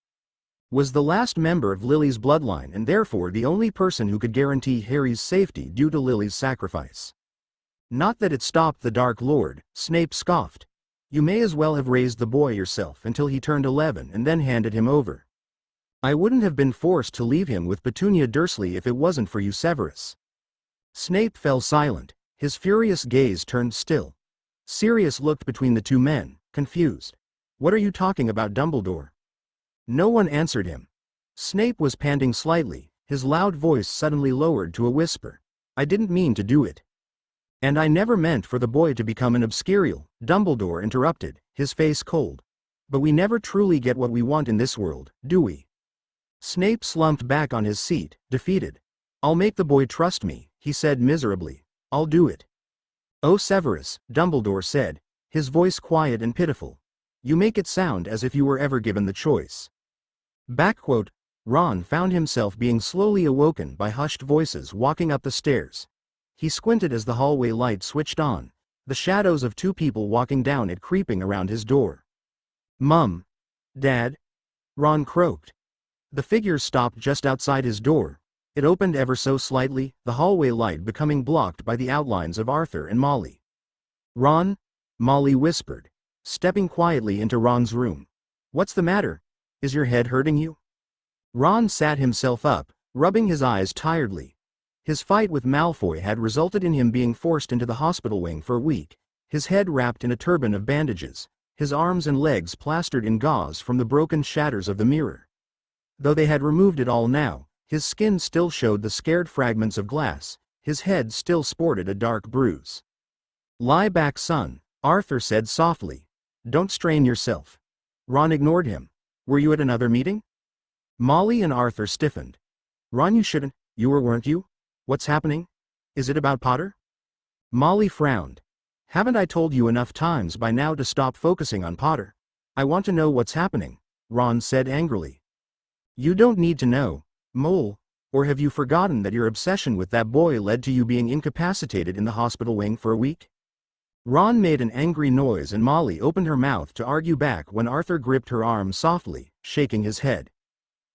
was the last member of Lily's bloodline and therefore the only person who could guarantee Harry's safety due to Lily's sacrifice. Not that it stopped the Dark Lord, Snape scoffed. You may as well have raised the boy yourself until he turned 11 and then handed him over. I wouldn't have been forced to leave him with Petunia Dursley if it wasn't for you, Severus. Snape fell silent, his furious gaze turned still. Sirius looked between the two men, confused. What are you talking about, Dumbledore? No one answered him. Snape was panting slightly, his loud voice suddenly lowered to a whisper. I didn't mean to do it. And I never meant for the boy to become an obscurial, Dumbledore interrupted, his face cold. But we never truly get what we want in this world, do we? Snape slumped back on his seat, defeated. I'll make the boy trust me, he said miserably. I'll do it. Oh, Severus, Dumbledore said, his voice quiet and pitiful. You make it sound as if you were ever given the choice. Backquote, Ron found himself being slowly awoken by hushed voices walking up the stairs. He squinted as the hallway light switched on, the shadows of two people walking down it creeping around his door. "Mum. Dad?" Ron croaked. The figures stopped just outside his door. It opened ever so slightly, the hallway light becoming blocked by the outlines of Arthur and Molly. "Ron?" Molly whispered, stepping quietly into Ron's room. "What's the matter? Is your head hurting you?" Ron sat himself up, rubbing his eyes tiredly. His fight with Malfoy had resulted in him being forced into the hospital wing for a week, his head wrapped in a turban of bandages, his arms and legs plastered in gauze from the broken shatters of the mirror. Though they had removed it all now, his skin still showed the scared fragments of glass, his head still sported a dark bruise. "Lie back, son," Arthur said softly. "Don't strain yourself." Ron ignored him. "Were you at another meeting?" Molly and Arthur stiffened. "Ron, you shouldn't. You weren't you? What's happening? Is it about Potter?" Molly frowned. "Haven't I told you enough times by now to stop focusing on Potter? I want to know what's happening," Ron said angrily. "You don't need to know, Mole. Or have you forgotten that your obsession with that boy led to you being incapacitated in the hospital wing for a week?" Ron made an angry noise and Molly opened her mouth to argue back when Arthur gripped her arm softly, shaking his head.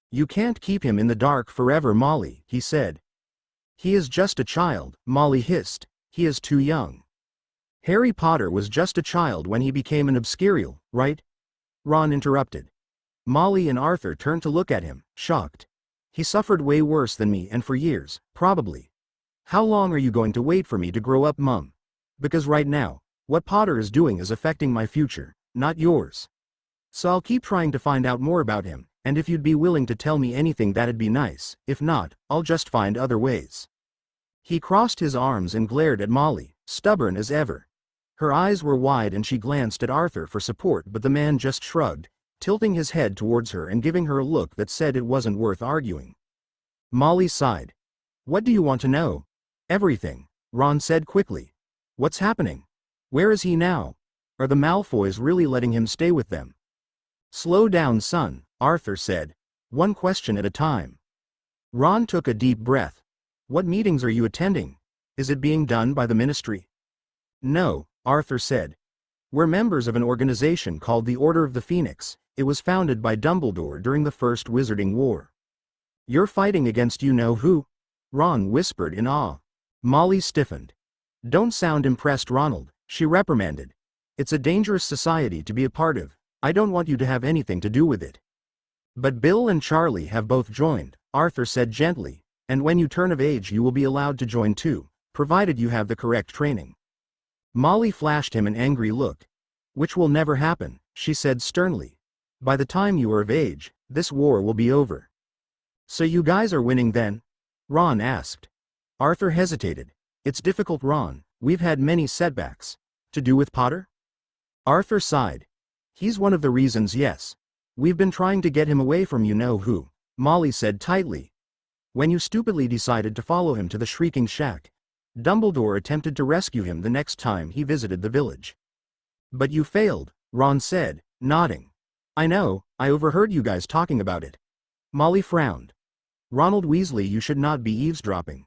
"You can't keep him in the dark forever, Molly," he said. "He is just a child," Molly hissed. "He is too young." "Harry Potter was just a child when he became an obscurial, right?" Ron interrupted. Molly and Arthur turned to look at him, shocked. "He suffered way worse than me and for years, probably. How long are you going to wait for me to grow up, Mum? Because right now, what Potter is doing is affecting my future, not yours. So I'll keep trying to find out more about him, and if you'd be willing to tell me anything that'd be nice, if not, I'll just find other ways." He crossed his arms and glared at Molly, stubborn as ever. Her eyes were wide and she glanced at Arthur for support, but the man just shrugged, tilting his head towards her and giving her a look that said it wasn't worth arguing. Molly sighed. "What do you want to know?" "Everything," Ron said quickly. "What's happening? Where is he now? Are the Malfoys really letting him stay with them?" "Slow down, son," Arthur said. "One question at a time." Ron took a deep breath. "What meetings are you attending? Is it being done by the Ministry?" "No," Arthur said. "We're members of an organization called the Order of the Phoenix. It was founded by Dumbledore during the First Wizarding War." "You're fighting against you-know-who?" Ron whispered in awe. Molly stiffened. "Don't sound impressed, Ronald," she reprimanded. "It's a dangerous society to be a part of. I don't want you to have anything to do with it." "But Bill and Charlie have both joined," Arthur said gently, "and when you turn of age you will be allowed to join too, provided you have the correct training." Molly flashed him an angry look. "Which will never happen," she said sternly. "By the time you are of age, this war will be over." "So you guys are winning then?" Ron asked. Arthur hesitated. "It's difficult, Ron. We've had many setbacks." "To do with Potter?" Arthur sighed. "He's one of the reasons, yes. We've been trying to get him away from you-know-who," Molly said tightly. "When you stupidly decided to follow him to the Shrieking Shack, Dumbledore attempted to rescue him the next time he visited the village." "But you failed," Ron said, nodding. "I know, I overheard you guys talking about it." Molly frowned. "Ronald Weasley, you should not be eavesdropping."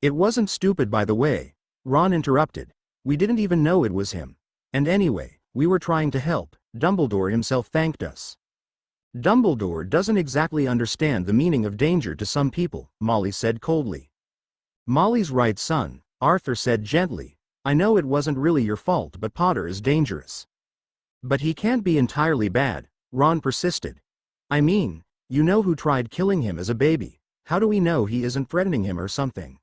"It wasn't stupid, by the way," Ron interrupted. "We didn't even know it was him. And anyway, we were trying to help. Dumbledore himself thanked us." "Dumbledore doesn't exactly understand the meaning of danger to some people," Molly said coldly. "Molly's right, son," Arthur said gently. "I know it wasn't really your fault, but Potter is dangerous." "But he can't be entirely bad," Ron persisted. "I mean, you know who tried killing him as a baby. How do we know he isn't threatening him or something?"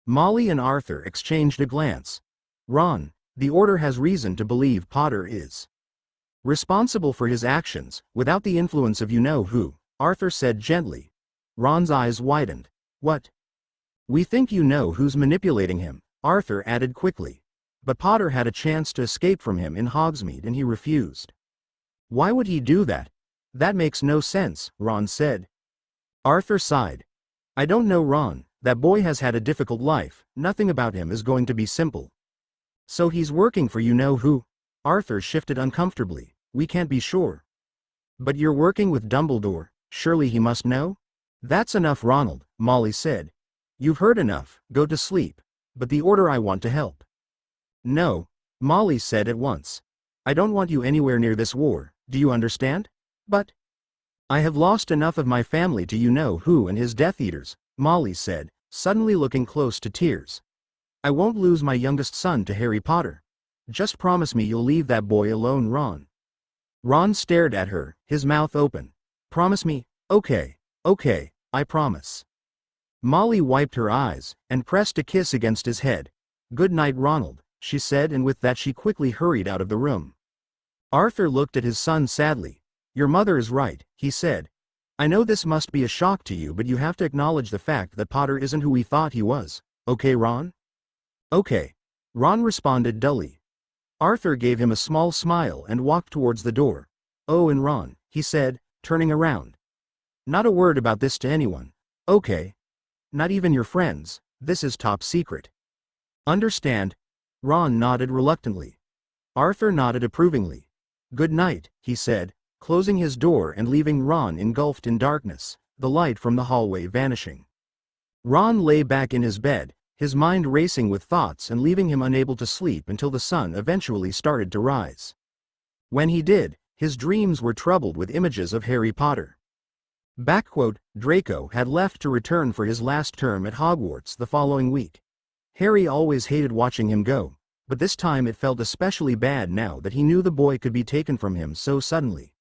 Molly and Arthur exchanged a glance. "Ron, the Order has reason to believe Potter is responsible for his actions, without the influence of you-know-who," Arthur said gently. Ron's eyes widened. "What?" "We think you know who's manipulating him," Arthur added quickly. "But Potter had a chance to escape from him in Hogsmeade and he refused." "Why would he do that? That makes no sense," Ron said. Arthur sighed. "I don't know, Ron. That boy has had a difficult life. Nothing about him is going to be simple." "So he's working for you-know-who?" Arthur shifted uncomfortably. "We can't be sure." "But you're working with Dumbledore. Surely he must know? That's enough, Ronald, Molly said. You've heard enough, go to sleep. But the order, I want to help. No, Molly said at once. I don't want you anywhere near this war, do you understand? But I have lost enough of my family to you know who and his Death Eaters, Molly said, suddenly looking close to tears. I won't lose my youngest son to Harry Potter. Just promise me you'll leave that boy alone, Ron. Ron stared at her, his mouth open. Promise me? Okay, I promise. Molly wiped her eyes, and pressed a kiss against his head. Good night, Ronald, she said, and with that she quickly hurried out of the room. Arthur looked at his son sadly. Your mother is right, he said. I know this must be a shock to you, but you have to acknowledge the fact that Potter isn't who we thought he was. Okay, Ron? Okay. Ron responded dully. Arthur gave him a small smile and walked towards the door. Oh, and Ron, he said, turning around. Not a word about this to anyone. Okay. Not even your friends, this is top secret. Understand? Ron nodded reluctantly. Arthur nodded approvingly. Good night, he said, closing his door and leaving Ron engulfed in darkness, the light from the hallway vanishing. Ron lay back in his bed, his mind racing with thoughts and leaving him unable to sleep until the sun eventually started to rise. When he did, his dreams were troubled with images of Harry Potter. Draco had left to return for his last term at Hogwarts the following week. Harry always hated watching him go, but this time it felt especially bad now that he knew the boy could be taken from him so suddenly.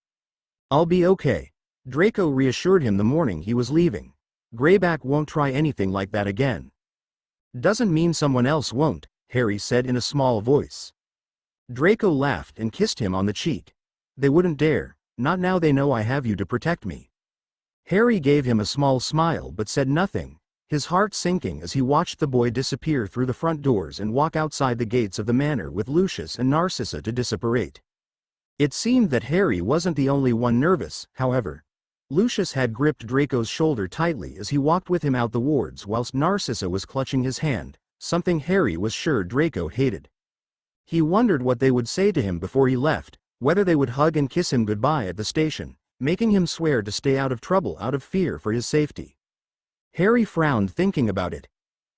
I'll be okay, Draco reassured him the morning he was leaving. Greyback won't try anything like that again. Doesn't mean someone else won't, Harry said in a small voice. Draco laughed and kissed him on the cheek. They wouldn't dare, not now they know I have you to protect me. Harry gave him a small smile but said nothing, his heart sinking as he watched the boy disappear through the front doors and walk outside the gates of the manor with Lucius and Narcissa to disapparate. It seemed that Harry wasn't the only one nervous, however. Lucius had gripped Draco's shoulder tightly as he walked with him out the wards whilst Narcissa was clutching his hand, something Harry was sure Draco hated. He wondered what they would say to him before he left, whether they would hug and kiss him goodbye at the station, making him swear to stay out of trouble out of fear for his safety. Harry frowned thinking about it.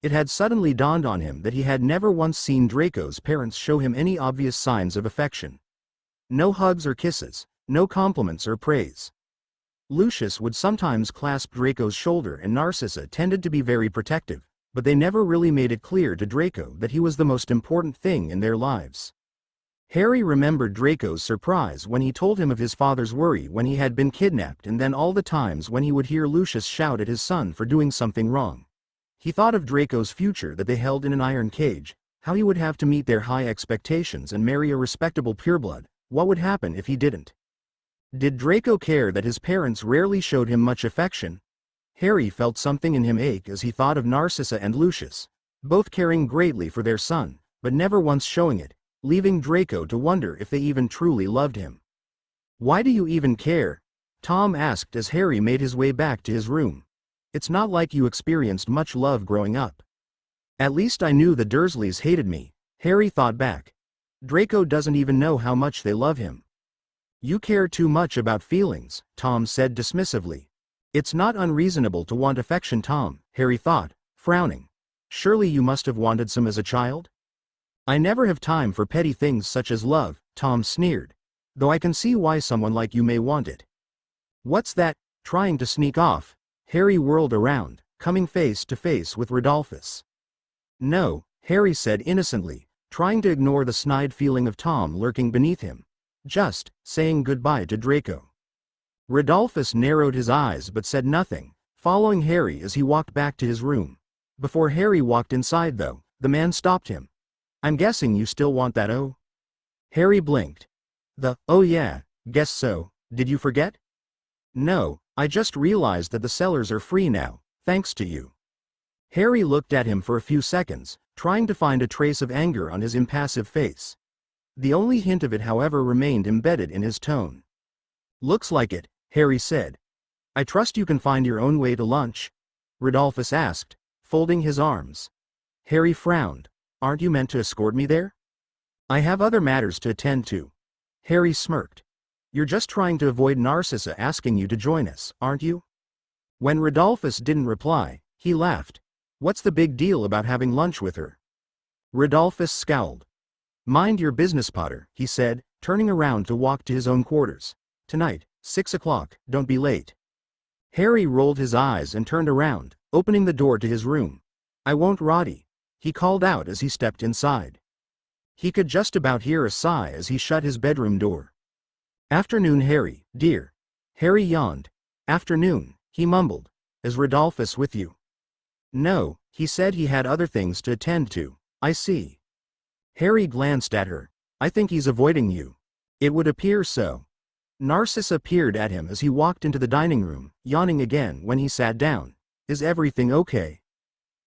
It had suddenly dawned on him that he had never once seen Draco's parents show him any obvious signs of affection. No hugs or kisses, no compliments or praise. Lucius would sometimes clasp Draco's shoulder and Narcissa tended to be very protective, but they never really made it clear to Draco that he was the most important thing in their lives. Harry remembered Draco's surprise when he told him of his father's worry when he had been kidnapped, and then all the times when he would hear Lucius shout at his son for doing something wrong. He thought of Draco's future that they held in an iron cage, how he would have to meet their high expectations and marry a respectable pureblood. What would happen if he didn't? Did Draco care that his parents rarely showed him much affection? Harry felt something in him ache as he thought of Narcissa and Lucius, both caring greatly for their son, but never once showing it, leaving Draco to wonder if they even truly loved him. Why do you even care? Tom asked as Harry made his way back to his room. It's not like you experienced much love growing up. At least I knew the Dursleys hated me, Harry thought back. Draco doesn't even know how much they love him. You care too much about feelings, Tom said dismissively. It's not unreasonable to want affection, Tom, Harry thought, frowning. Surely you must have wanted some as a child? I never have time for petty things such as love, Tom sneered. Though I can see why someone like you may want it. What's that? Trying to sneak off? Harry whirled around, coming face to face with Rodolphus. No, Harry said innocently, trying to ignore the snide feeling of Tom lurking beneath him. Just saying goodbye to Draco. Rodolphus narrowed his eyes but said nothing, following Harry as he walked back to his room. Before Harry walked inside though, the man stopped him. I'm guessing you still want that, oh? Harry blinked. Oh yeah, guess so, did you forget? No, I just realized that the cellars are free now, thanks to you. Harry looked at him for a few seconds, trying to find a trace of anger on his impassive face. The only hint of it, however, remained embedded in his tone. Looks like it, Harry said. I trust you can find your own way to lunch? Rodolphus asked, folding his arms. Harry frowned. Aren't you meant to escort me there? I have other matters to attend to. Harry smirked. You're just trying to avoid Narcissa asking you to join us, aren't you? When Rodolphus didn't reply, he laughed. What's the big deal about having lunch with her? Rodolphus scowled. Mind your business, Potter, he said, turning around to walk to his own quarters. Tonight, 6 o'clock, don't be late. Harry rolled his eyes and turned around, opening the door to his room. I won't, Roddy, he called out as he stepped inside. He could just about hear a sigh as he shut his bedroom door. Afternoon, Harry, dear. Harry yawned. Afternoon, he mumbled. Is Rodolphus with you? No, he said he had other things to attend to. I see. Harry glanced at her. I think he's avoiding you. It would appear so. Narcissa peered at him as he walked into the dining room, yawning again when he sat down. Is everything okay?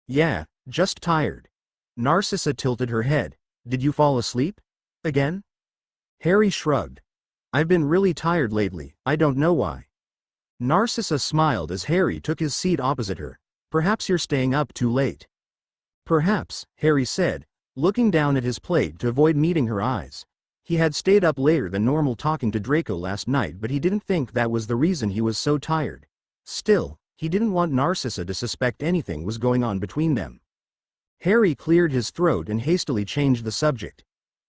Yeah, just tired. Narcissa tilted her head. Did you fall asleep? Again? Harry shrugged. I've been really tired lately, I don't know why. Narcissa smiled as Harry took his seat opposite her. Perhaps you're staying up too late. Perhaps, Harry said, looking down at his plate to avoid meeting her eyes. He had stayed up later than normal talking to Draco last night, but he didn't think that was the reason he was so tired. Still, he didn't want Narcissa to suspect anything was going on between them. Harry cleared his throat and hastily changed the subject.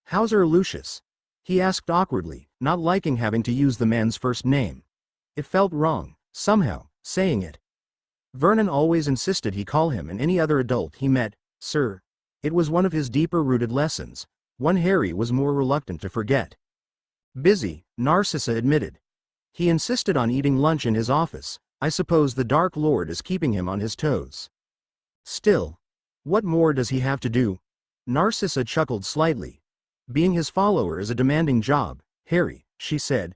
How's Lucius? He asked awkwardly, not liking having to use the man's first name. It felt wrong, somehow, saying it. Vernon always insisted he call him and any other adult he met, sir. It was one of his deeper-rooted lessons, one Harry was more reluctant to forget. Busy, Narcissa admitted. He insisted on eating lunch in his office. I suppose the Dark Lord is keeping him on his toes. Still, what more does he have to do? Narcissa chuckled slightly. Being his follower is a demanding job, Harry, she said.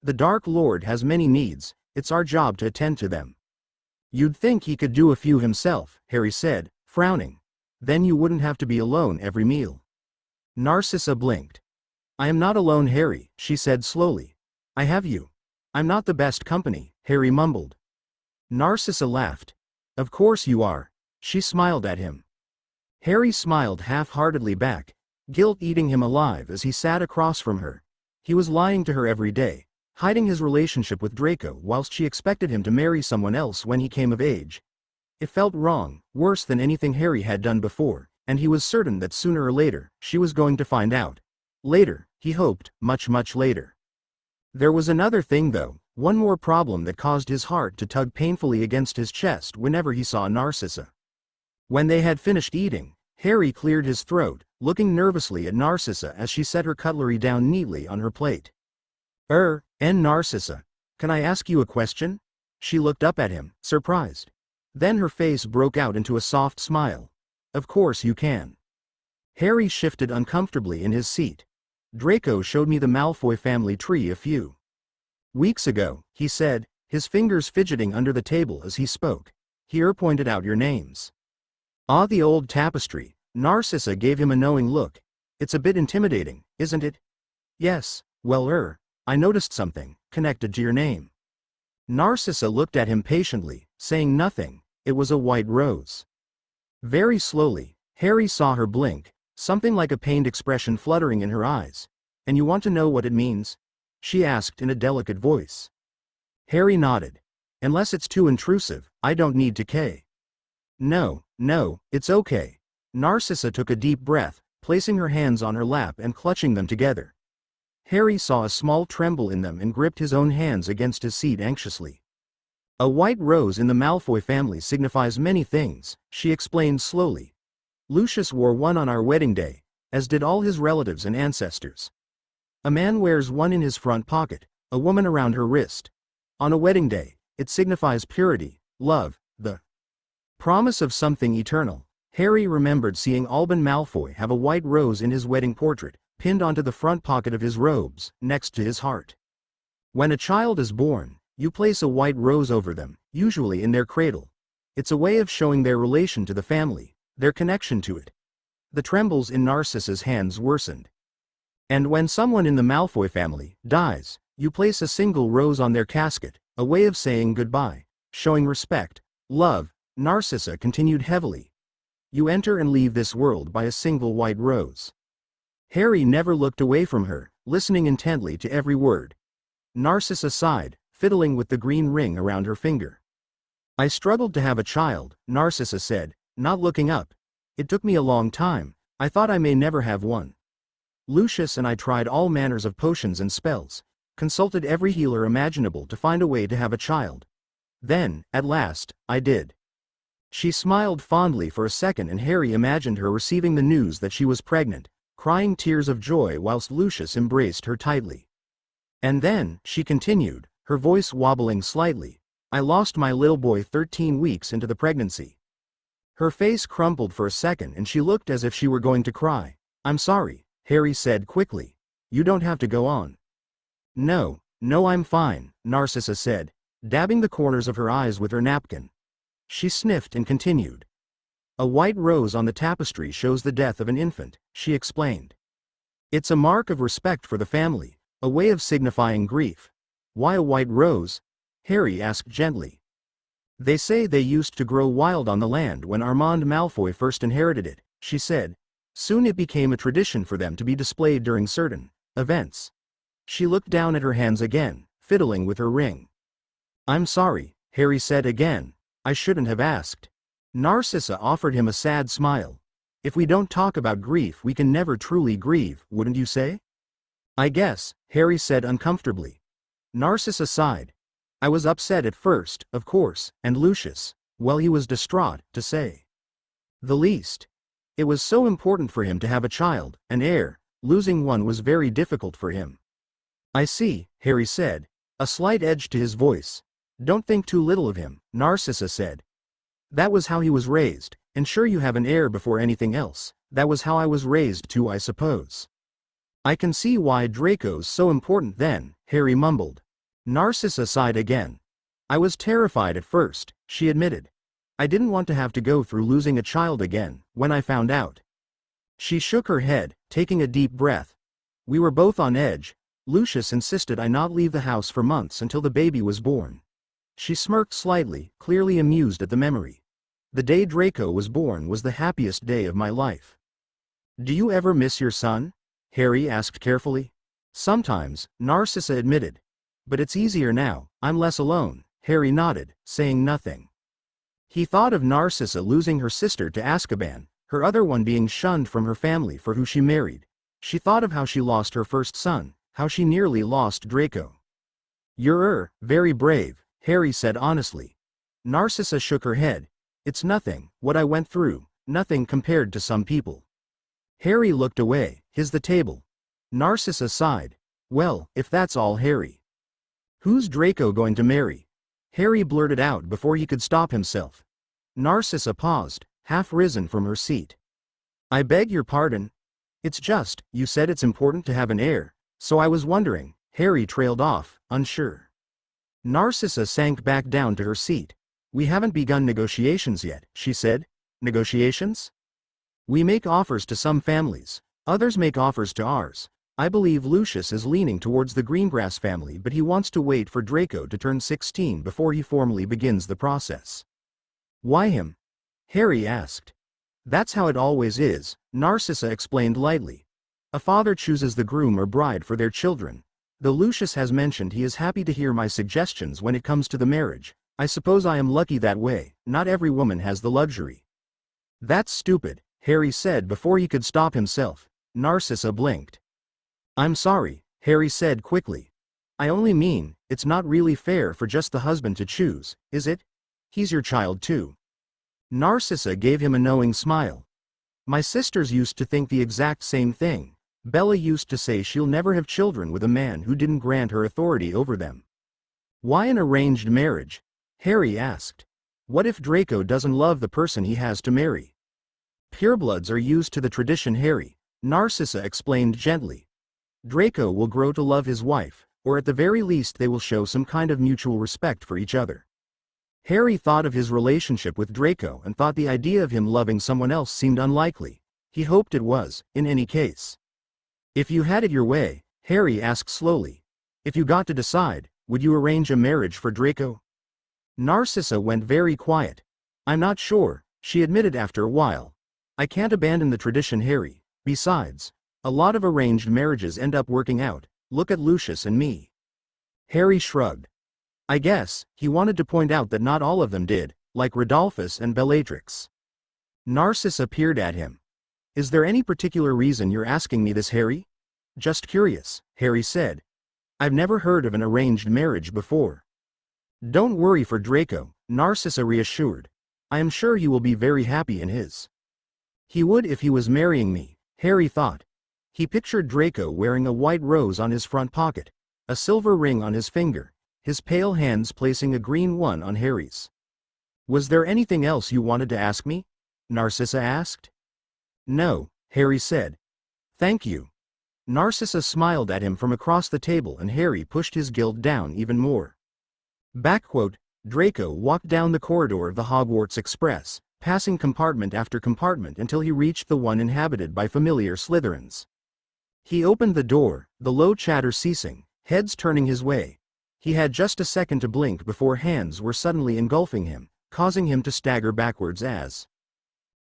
The Dark Lord has many needs, it's our job to attend to them. You'd think he could do a few himself, Harry said, frowning. Then you wouldn't have to be alone every meal. Narcissa blinked. I am not alone, Harry, she said slowly. I have you. I'm not the best company, Harry mumbled. Narcissa laughed. Of course you are. She smiled at him. Harry smiled half-heartedly back, guilt eating him alive as he sat across from her. He was lying to her every day, hiding his relationship with Draco whilst she expected him to marry someone else when he came of age. It felt wrong, worse than anything Harry had done before, and he was certain that sooner or later, she was going to find out. Later, he hoped, much later. There was another thing though, one more problem that caused his heart to tug painfully against his chest whenever he saw Narcissa. When they had finished eating, Harry cleared his throat, looking nervously at Narcissa as she set her cutlery down neatly on her plate. Narcissa, can I ask you a question? She looked up at him, surprised. Then her face broke out into a soft smile. Of course you can. Harry shifted uncomfortably in his seat. Draco showed me the Malfoy family tree a few weeks ago, he said, his fingers fidgeting under the table as he spoke. Here pointed out your names. Ah, the old tapestry. Narcissa gave him a knowing look. It's a bit intimidating, isn't it? Yes, well, I noticed something, connected to your name. Narcissa looked at him patiently, saying nothing. It was a white rose. Very slowly, Harry saw her blink, something like a pained expression fluttering in her eyes. And you want to know what it means? She asked in a delicate voice. Harry nodded. Unless it's too intrusive, I don't need to K. No, it's okay. Narcissa took a deep breath, placing her hands on her lap and clutching them together. Harry saw a small tremble in them and gripped his own hands against his seat anxiously. A white rose in the Malfoy family signifies many things, she explained slowly. Lucius wore one on our wedding day, as did all his relatives and ancestors. A man wears one in his front pocket, a woman around her wrist. On a wedding day, it signifies purity, love, the promise of something eternal. Harry remembered seeing Albus Malfoy have a white rose in his wedding portrait, pinned onto the front pocket of his robes, next to his heart. When a child is born, you place a white rose over them, usually in their cradle. It's a way of showing their relation to the family, their connection to it. The trembles in Narcissa's hands worsened. And when someone in the Malfoy family dies, you place a single rose on their casket, a way of saying goodbye, showing respect, love. Narcissa continued heavily. You enter and leave this world by a single white rose. Harry never looked away from her, listening intently to every word. Narcissa sighed, fiddling with the green ring around her finger. I struggled to have a child, Narcissa said, not looking up. It took me a long time. I thought I may never have one. Lucius and I tried all manners of potions and spells, consulted every healer imaginable to find a way to have a child. Then, at last, I did. She smiled fondly for a second, and Harry imagined her receiving the news that she was pregnant, crying tears of joy whilst Lucius embraced her tightly. And then, she continued, her voice wobbling slightly, I lost my little boy 13 weeks into the pregnancy. Her face crumpled for a second and she looked as if she were going to cry. I'm sorry, Harry said quickly. You don't have to go on. No, I'm fine, Narcissa said, dabbing the corners of her eyes with her napkin. She sniffed and continued. A white rose on the tapestry shows the death of an infant, she explained. It's a mark of respect for the family, a way of signifying grief. Why a white rose? Harry asked gently. They say they used to grow wild on the land when Armand Malfoy first inherited it, she said. Soon it became a tradition for them to be displayed during certain events. She looked down at her hands again, fiddling with her ring. I'm sorry, Harry said again. I shouldn't have asked. Narcissa offered him a sad smile. If we don't talk about grief, we can never truly grieve, wouldn't you say? I guess, Harry said uncomfortably. Narcissa sighed. I was upset at first, of course, and Lucius, well, he was distraught, to say the least. It was so important for him to have a child, an heir. Losing one was very difficult for him. I see, Harry said, a slight edge to his voice. Don't think too little of him, Narcissa said. That was how he was raised. Ensure you have an heir before anything else. That was how I was raised too, I suppose. I can see why Draco's so important then, Harry mumbled. Narcissa sighed again. I was terrified at first, she admitted. I didn't want to have to go through losing a child again, when I found out. She shook her head, taking a deep breath. We were both on edge. Lucius insisted I not leave the house for months until the baby was born. She smirked slightly, clearly amused at the memory. The day Draco was born was the happiest day of my life. Do you ever miss your son? Harry asked carefully. Sometimes, Narcissa admitted. But it's easier now, I'm less alone, Harry nodded, saying nothing. He thought of Narcissa losing her sister to Azkaban, her other one being shunned from her family for who she married. She thought of how she lost her first son, how she nearly lost Draco. You're very brave, Harry said honestly. Narcissa shook her head. It's nothing, what I went through, nothing compared to some people. Harry looked away, the table. Narcissa sighed. Well, if that's all, Harry. Who's Draco going to marry? Harry blurted out before he could stop himself. Narcissa paused, half risen from her seat. I beg your pardon. It's just, you said it's important to have an heir, so I was wondering. Harry trailed off, unsure. Narcissa sank back down to her seat. We haven't begun negotiations yet, she said. Negotiations? We make offers to some families, others make offers to ours. I believe Lucius is leaning towards the Greengrass family, but he wants to wait for Draco to turn 16 before he formally begins the process. Why him? Harry asked. That's how it always is, Narcissa explained lightly. A father chooses the groom or bride for their children. Though Lucius has mentioned he is happy to hear my suggestions when it comes to the marriage, I suppose I am lucky that way. Not every woman has the luxury. That's stupid, Harry said before he could stop himself. Narcissa blinked. I'm sorry, Harry said quickly. I only mean, it's not really fair for just the husband to choose, is it? He's your child too. Narcissa gave him a knowing smile. My sisters used to think the exact same thing. Bella used to say she'll never have children with a man who didn't grant her authority over them. Why an arranged marriage? Harry asked. What if Draco doesn't love the person he has to marry? Purebloods are used to the tradition, Harry, Narcissa explained gently. Draco will grow to love his wife, or at the very least they will show some kind of mutual respect for each other. Harry thought of his relationship with Draco and thought the idea of him loving someone else seemed unlikely. He hoped it was, in any case. If you had it your way, Harry asked slowly. If you got to decide, would you arrange a marriage for Draco? Narcissa went very quiet. I'm not sure, she admitted after a while. I can't abandon the tradition, Harry. Besides, a lot of arranged marriages end up working out. Look at Lucius and me. Harry shrugged. I guess, he wanted to point out that not all of them did, like Rodolphus and Bellatrix. Narcissa peered at him. Is there any particular reason you're asking me this, Harry? Just curious, Harry said. I've never heard of an arranged marriage before. Don't worry for Draco, Narcissa reassured. I am sure he will be very happy in his. He would if he was marrying me, Harry thought. He pictured Draco wearing a white rose on his front pocket, a silver ring on his finger, his pale hands placing a green one on Harry's. Was there anything else you wanted to ask me? Narcissa asked. No, Harry said. Thank you. Narcissa smiled at him from across the table and Harry pushed his guilt down even more. Draco walked down the corridor of the Hogwarts Express, passing compartment after compartment until he reached the one inhabited by familiar Slytherins. He opened the door, the low chatter ceasing, heads turning his way. He had just a second to blink before hands were suddenly engulfing him, causing him to stagger backwards as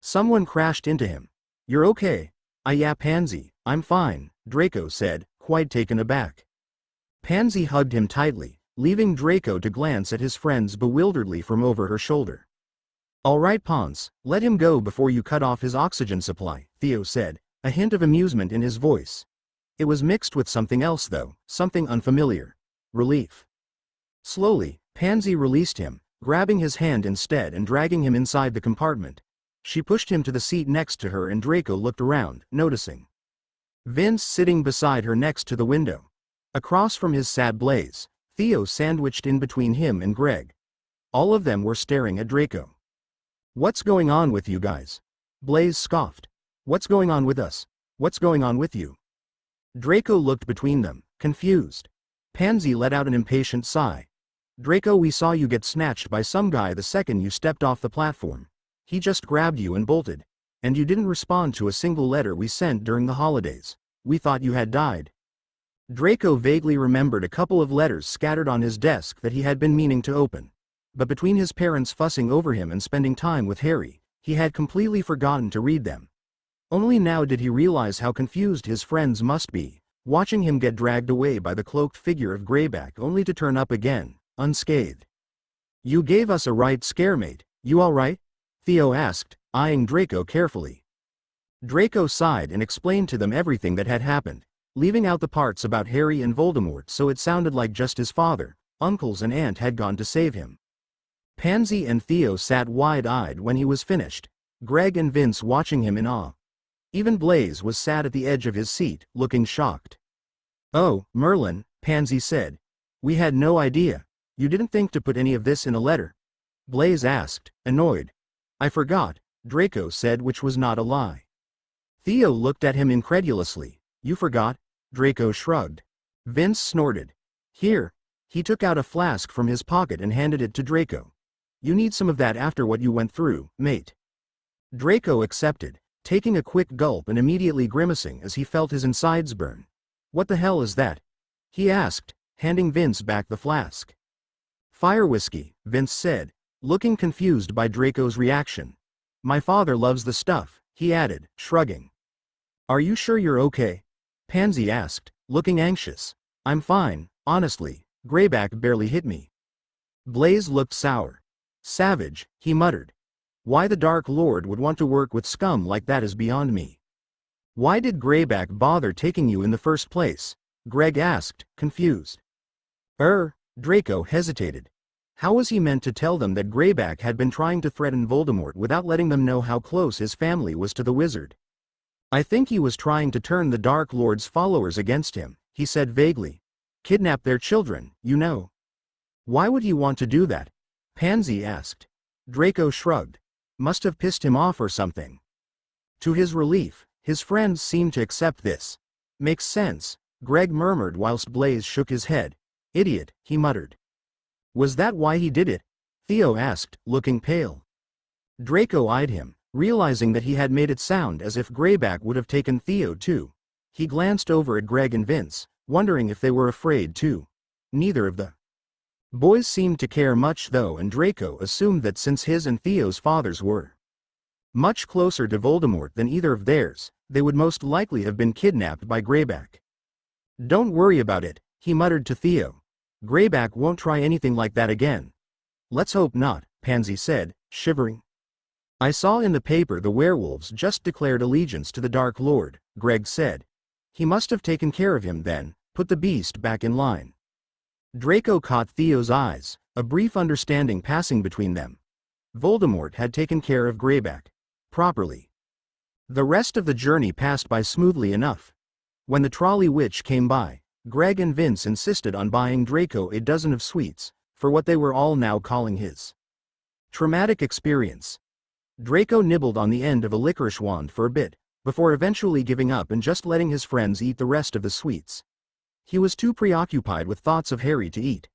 someone crashed into him. You're okay. Yeah, Pansy, I'm fine, Draco said, quite taken aback. Pansy hugged him tightly, leaving Draco to glance at his friends bewilderedly from over her shoulder. All right, Pons, let him go before you cut off his oxygen supply, Theo said, a hint of amusement in his voice. It was mixed with something else though, something unfamiliar. Relief. Slowly, Pansy released him, grabbing his hand instead and dragging him inside the compartment. She pushed him to the seat next to her and Draco looked around, noticing Vince sitting beside her next to the window. Across from his sat Blaise, Theo sandwiched in between him and Greg. All of them were staring at Draco. What's going on with you guys? Blaise scoffed. What's going on with us? What's going on with you? Draco looked between them, confused. Pansy let out an impatient sigh. Draco, we saw you get snatched by some guy the second you stepped off the platform. He just grabbed you and bolted. And you didn't respond to a single letter we sent during the holidays. We thought you had died. Draco vaguely remembered a couple of letters scattered on his desk that he had been meaning to open. But between his parents fussing over him and spending time with Harry, he had completely forgotten to read them. Only now did he realize how confused his friends must be, watching him get dragged away by the cloaked figure of Greyback only to turn up again, unscathed. You gave us a right scare, mate. You all right? Theo asked, eyeing Draco carefully. Draco sighed and explained to them everything that had happened, leaving out the parts about Harry and Voldemort so it sounded like just his father, uncles and aunt had gone to save him. Pansy and Theo sat wide-eyed when he was finished, Greg and Vince watching him in awe. Even Blaise was sat at the edge of his seat, looking shocked. Oh, Merlin, Pansy said. We had no idea. You didn't think to put any of this in a letter? Blaise asked, annoyed. I forgot, Draco said, which was not a lie. Theo looked at him incredulously. You forgot? Draco shrugged. Vince snorted. Here. He took out a flask from his pocket and handed it to Draco. You need some of that after what you went through, mate. Draco accepted, taking a quick gulp and immediately grimacing as he felt his insides burn. What the hell is that? He asked, handing Vince back the flask. Fire whiskey, Vince said, looking confused by Draco's reaction. My father loves the stuff, he added, shrugging. Are you sure you're okay? Pansy asked, looking anxious. I'm fine, honestly, Greyback barely hit me. Blaise looked sour. Savage, he muttered. Why the Dark Lord would want to work with scum like that is beyond me. Why did Greyback bother taking you in the first place? Greg asked, confused. Draco hesitated. How was he meant to tell them that Greyback had been trying to threaten Voldemort without letting them know how close his family was to the wizard? I think he was trying to turn the Dark Lord's followers against him, he said vaguely. Kidnap their children, you know. Why would he want to do that? Pansy asked. Draco shrugged. Must have pissed him off or something. To his relief, his friends seemed to accept this. Makes sense, Greg murmured whilst Blaise shook his head. Idiot, he muttered. Was that why he did it? Theo asked, looking pale. Draco eyed him, realizing that he had made it sound as if Greyback would have taken Theo too. He glanced over at Greg and Vince, wondering if they were afraid too. Neither of the boys seemed to care much though, and Draco assumed that since his and Theo's fathers were much closer to Voldemort than either of theirs, they would most likely have been kidnapped by Greyback. Don't worry about it, he muttered to Theo. Greyback won't try anything like that again. Let's hope not, Pansy said, shivering. I saw in the paper the werewolves just declared allegiance to the Dark Lord, Greg said. He must have taken care of him then, put the beast back in line. Draco caught Theo's eyes, a brief understanding passing between them. Voldemort had taken care of Greyback. Properly. The rest of the journey passed by smoothly enough. When the trolley witch came by, Greg and Vince insisted on buying Draco a dozen of sweets, for what they were all now calling his traumatic experience. Draco nibbled on the end of a licorice wand for a bit, before eventually giving up and just letting his friends eat the rest of the sweets. He was too preoccupied with thoughts of Harry to eat.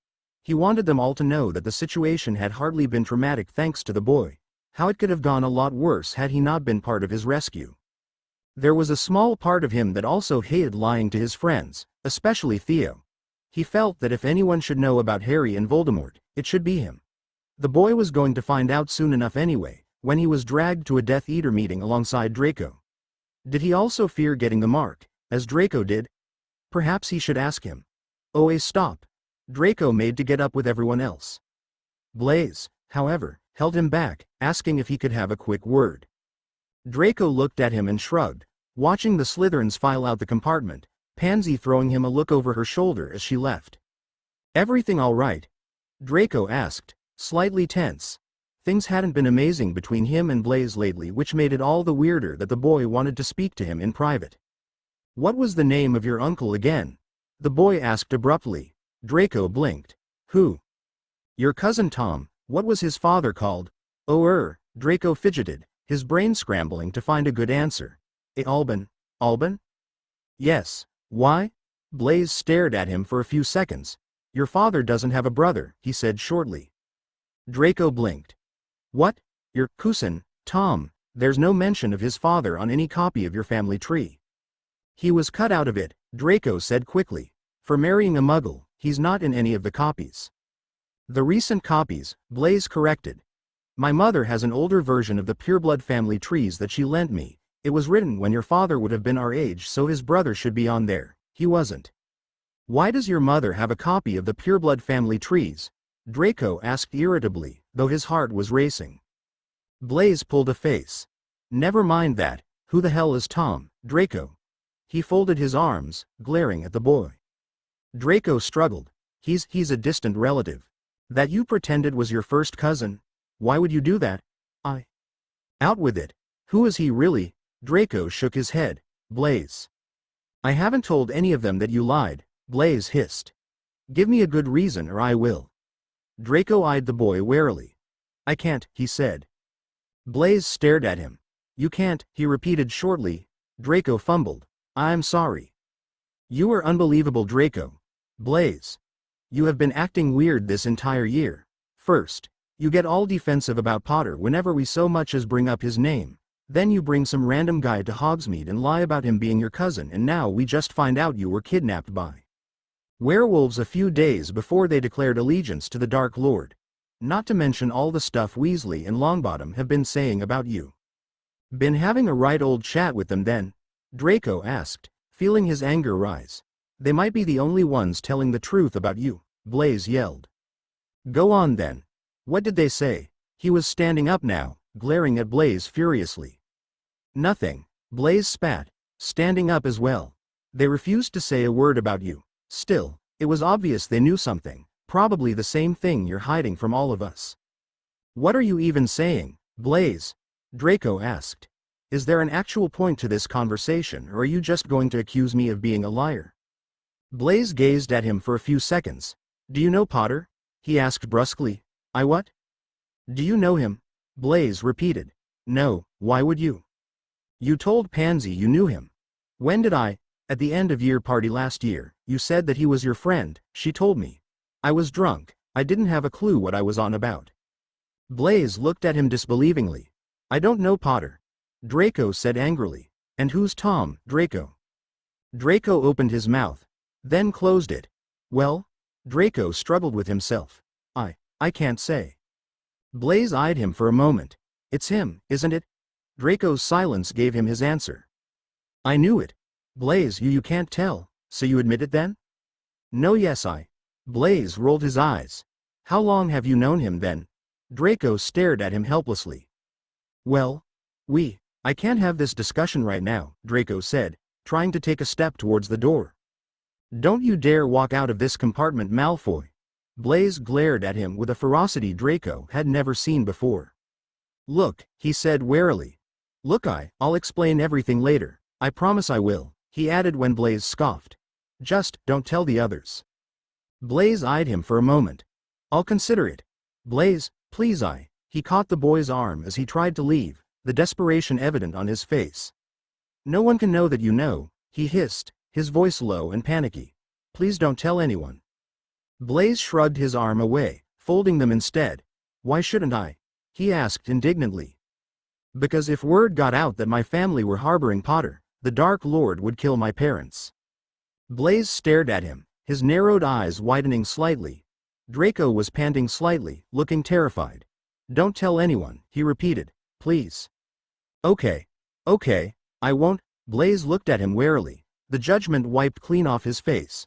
He wanted them all to know that the situation had hardly been traumatic thanks to the boy. How it could have gone a lot worse had he not been part of his rescue. There was a small part of him that also hated lying to his friends, especially Theo. He felt that if anyone should know about Harry and Voldemort, it should be him. The boy was going to find out soon enough anyway, when he was dragged to a Death Eater meeting alongside Draco. Did he also fear getting the mark, as Draco did? Perhaps he should ask him. Oh, stop. Draco made to get up with everyone else. Blaise, however, held him back, asking if he could have a quick word. Draco looked at him and shrugged, watching the Slytherins file out the compartment, Pansy throwing him a look over her shoulder as she left. Everything all right? Draco asked, slightly tense. Things hadn't been amazing between him and Blaise lately, which made it all the weirder that the boy wanted to speak to him in private. What was the name of your uncle again? The boy asked abruptly. Draco blinked. Who? Your cousin Tom. What was his father called? Oh, Draco fidgeted, his brain scrambling to find a good answer. Alban. Alban? Yes. Why? Blaise stared at him for a few seconds. Your father doesn't have a brother, he said shortly. Draco blinked. What? Your cousin, Tom. There's no mention of his father on any copy of your family tree. He was cut out of it, Draco said quickly. For marrying a muggle, he's not in any of the copies. The recent copies, Blaise corrected. My mother has an older version of the pureblood family trees that she lent me. It was written when your father would have been our age, so his brother should be on there. He wasn't. Why does your mother have a copy of the pureblood family trees? Draco asked irritably, though his heart was racing. Blaise pulled a face. Never mind that. Who the hell is Tom, Draco? He folded his arms, glaring at the boy. Draco struggled. He's a distant relative. That you pretended was your first cousin? Why would you do that? Out with it. Who is he really? Draco shook his head. Blaise. I haven't told any of them that you lied, Blaise hissed. Give me a good reason or I will. Draco eyed the boy warily. I can't, he said. Blaise stared at him. You can't, he repeated shortly. Draco fumbled. I'm sorry. You are unbelievable, Draco. Blaise. You have been acting weird this entire year. First, you get all defensive about Potter whenever we so much as bring up his name. Then you bring some random guy to Hogsmeade and lie about him being your cousin, and now we just find out you were kidnapped by werewolves a few days before they declared allegiance to the Dark Lord. Not to mention all the stuff Weasley and Longbottom have been saying about you. Been having a right old chat with them then? Draco asked, feeling his anger rise. They might be the only ones telling the truth about you, Blaise yelled. Go on then. What did they say? He was standing up now, glaring at Blaise furiously. Nothing, Blaise spat, standing up as well. They refused to say a word about you. Still, it was obvious they knew something, probably the same thing you're hiding from all of us. What are you even saying, Blaise? Draco asked. Is there an actual point to this conversation, or are you just going to accuse me of being a liar? Blaise gazed at him for a few seconds. Do you know Potter? He asked brusquely. I what? Do you know him? Blaise repeated. No, why would you? You told Pansy you knew him. When did I? At the end of year party last year, you said that he was your friend, she told me. I was drunk, I didn't have a clue what I was on about. Blaise looked at him disbelievingly. I don't know Potter. Draco said angrily. And who's Tom, Draco? Draco opened his mouth, then closed it. Well? Draco struggled with himself. I can't say. Blaise eyed him for a moment. It's him, isn't it? Draco's silence gave him his answer. I knew it. Blaise, you can't tell, so you admit it then? No, yes, Blaise rolled his eyes. How long have you known him then? Draco stared at him helplessly. Well, I can't have this discussion right now, Draco said, trying to take a step towards the door. Don't you dare walk out of this compartment, Malfoy. Blaise glared at him with a ferocity Draco had never seen before. Look, he said warily. Look, I'll explain everything later. I promise I will, he added when Blaise scoffed. Just don't tell the others. Blaise eyed him for a moment. I'll consider it. Blaise, please. He caught the boy's arm as he tried to leave, the desperation evident on his face. No one can know that you know, he hissed, his voice low and panicky. Please don't tell anyone. Blaise shrugged his arm away, folding them instead. Why shouldn't I? He asked indignantly. Because if word got out that my family were harboring Potter, the Dark Lord would kill my parents. Blaise stared at him, his narrowed eyes widening slightly. Draco was panting slightly, looking terrified. Don't tell anyone, he repeated, please. Okay, I won't. Blaise looked at him warily, the judgment wiped clean off his face.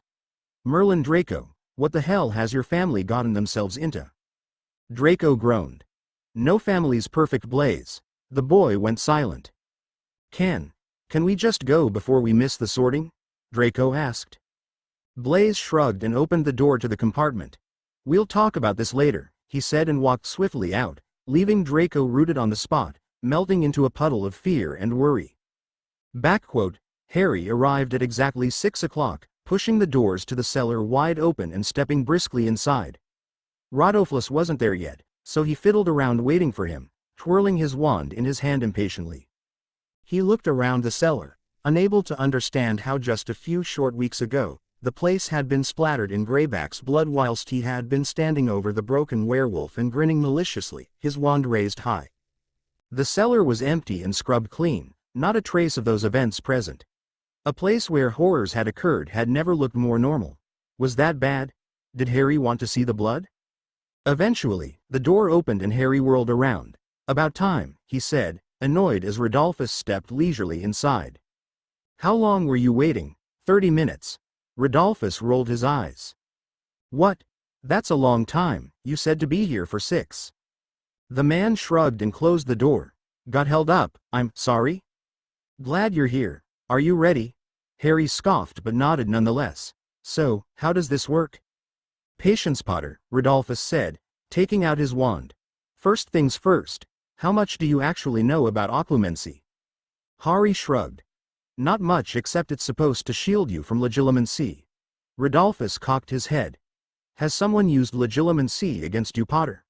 Merlin Draco, what the hell has your family gotten themselves into? Draco groaned. No family's perfect, Blaise. The boy went silent. Can we just go before we miss the sorting? Draco asked. Blaise shrugged and opened the door to the compartment. We'll talk about this later, he said and walked swiftly out, leaving Draco rooted on the spot, melting into a puddle of fear and worry. Harry arrived at exactly 6 o'clock, pushing the doors to the cellar wide open and stepping briskly inside. Rodolphus wasn't there yet, so he fiddled around waiting for him, twirling his wand in his hand impatiently. He looked around the cellar, unable to understand how just a few short weeks ago, the place had been splattered in Greyback's blood whilst he had been standing over the broken werewolf and grinning maliciously, his wand raised high. The cellar was empty and scrubbed clean, not a trace of those events present. A place where horrors had occurred had never looked more normal. Was that bad? Did Harry want to see the blood? Eventually, the door opened and Harry whirled around. About time, he said, annoyed as Rodolphus stepped leisurely inside. How long were you waiting? 30 minutes. Rodolphus rolled his eyes. What? That's a long time, you said to be here for 6. The man shrugged and closed the door. Got held up, I'm sorry? Glad you're here. Are you ready? Harry scoffed but nodded nonetheless. So, how does this work? Patience, Potter, Rodolphus said, taking out his wand. First things first, how much do you actually know about occlumency? Harry shrugged. Not much, except it's supposed to shield you from legilimency. Rodolphus cocked his head. Has someone used legilimency against you, Potter?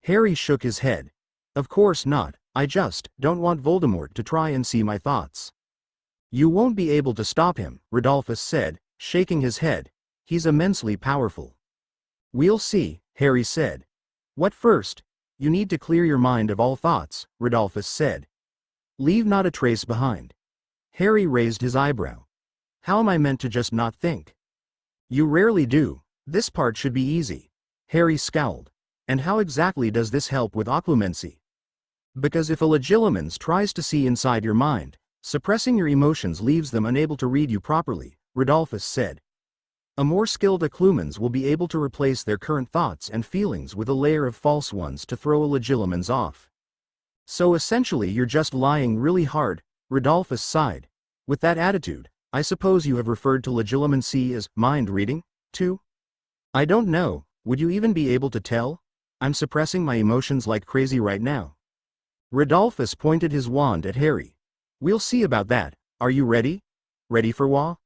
Harry shook his head. Of course not, I just don't want Voldemort to try and see my thoughts. You won't be able to stop him, Rodolphus said, shaking his head. He's immensely powerful. We'll see, Harry said. What first? You need to clear your mind of all thoughts, Rodolphus said. Leave not a trace behind. Harry raised his eyebrow. How am I meant to just not think? You rarely do. This part should be easy. Harry scowled. And how exactly does this help with occlumency? Because if a legilimens tries to see inside your mind, suppressing your emotions leaves them unable to read you properly, Rodolphus said. A more skilled occlumens will be able to replace their current thoughts and feelings with a layer of false ones to throw a legilimens off. So essentially you're just lying really hard, Rodolphus sighed. With that attitude, I suppose you have referred to legilimency as mind reading, too? I don't know, would you even be able to tell? I'm suppressing my emotions like crazy right now. Rodolphus pointed his wand at Harry. We'll see about that, are you ready? Ready for what?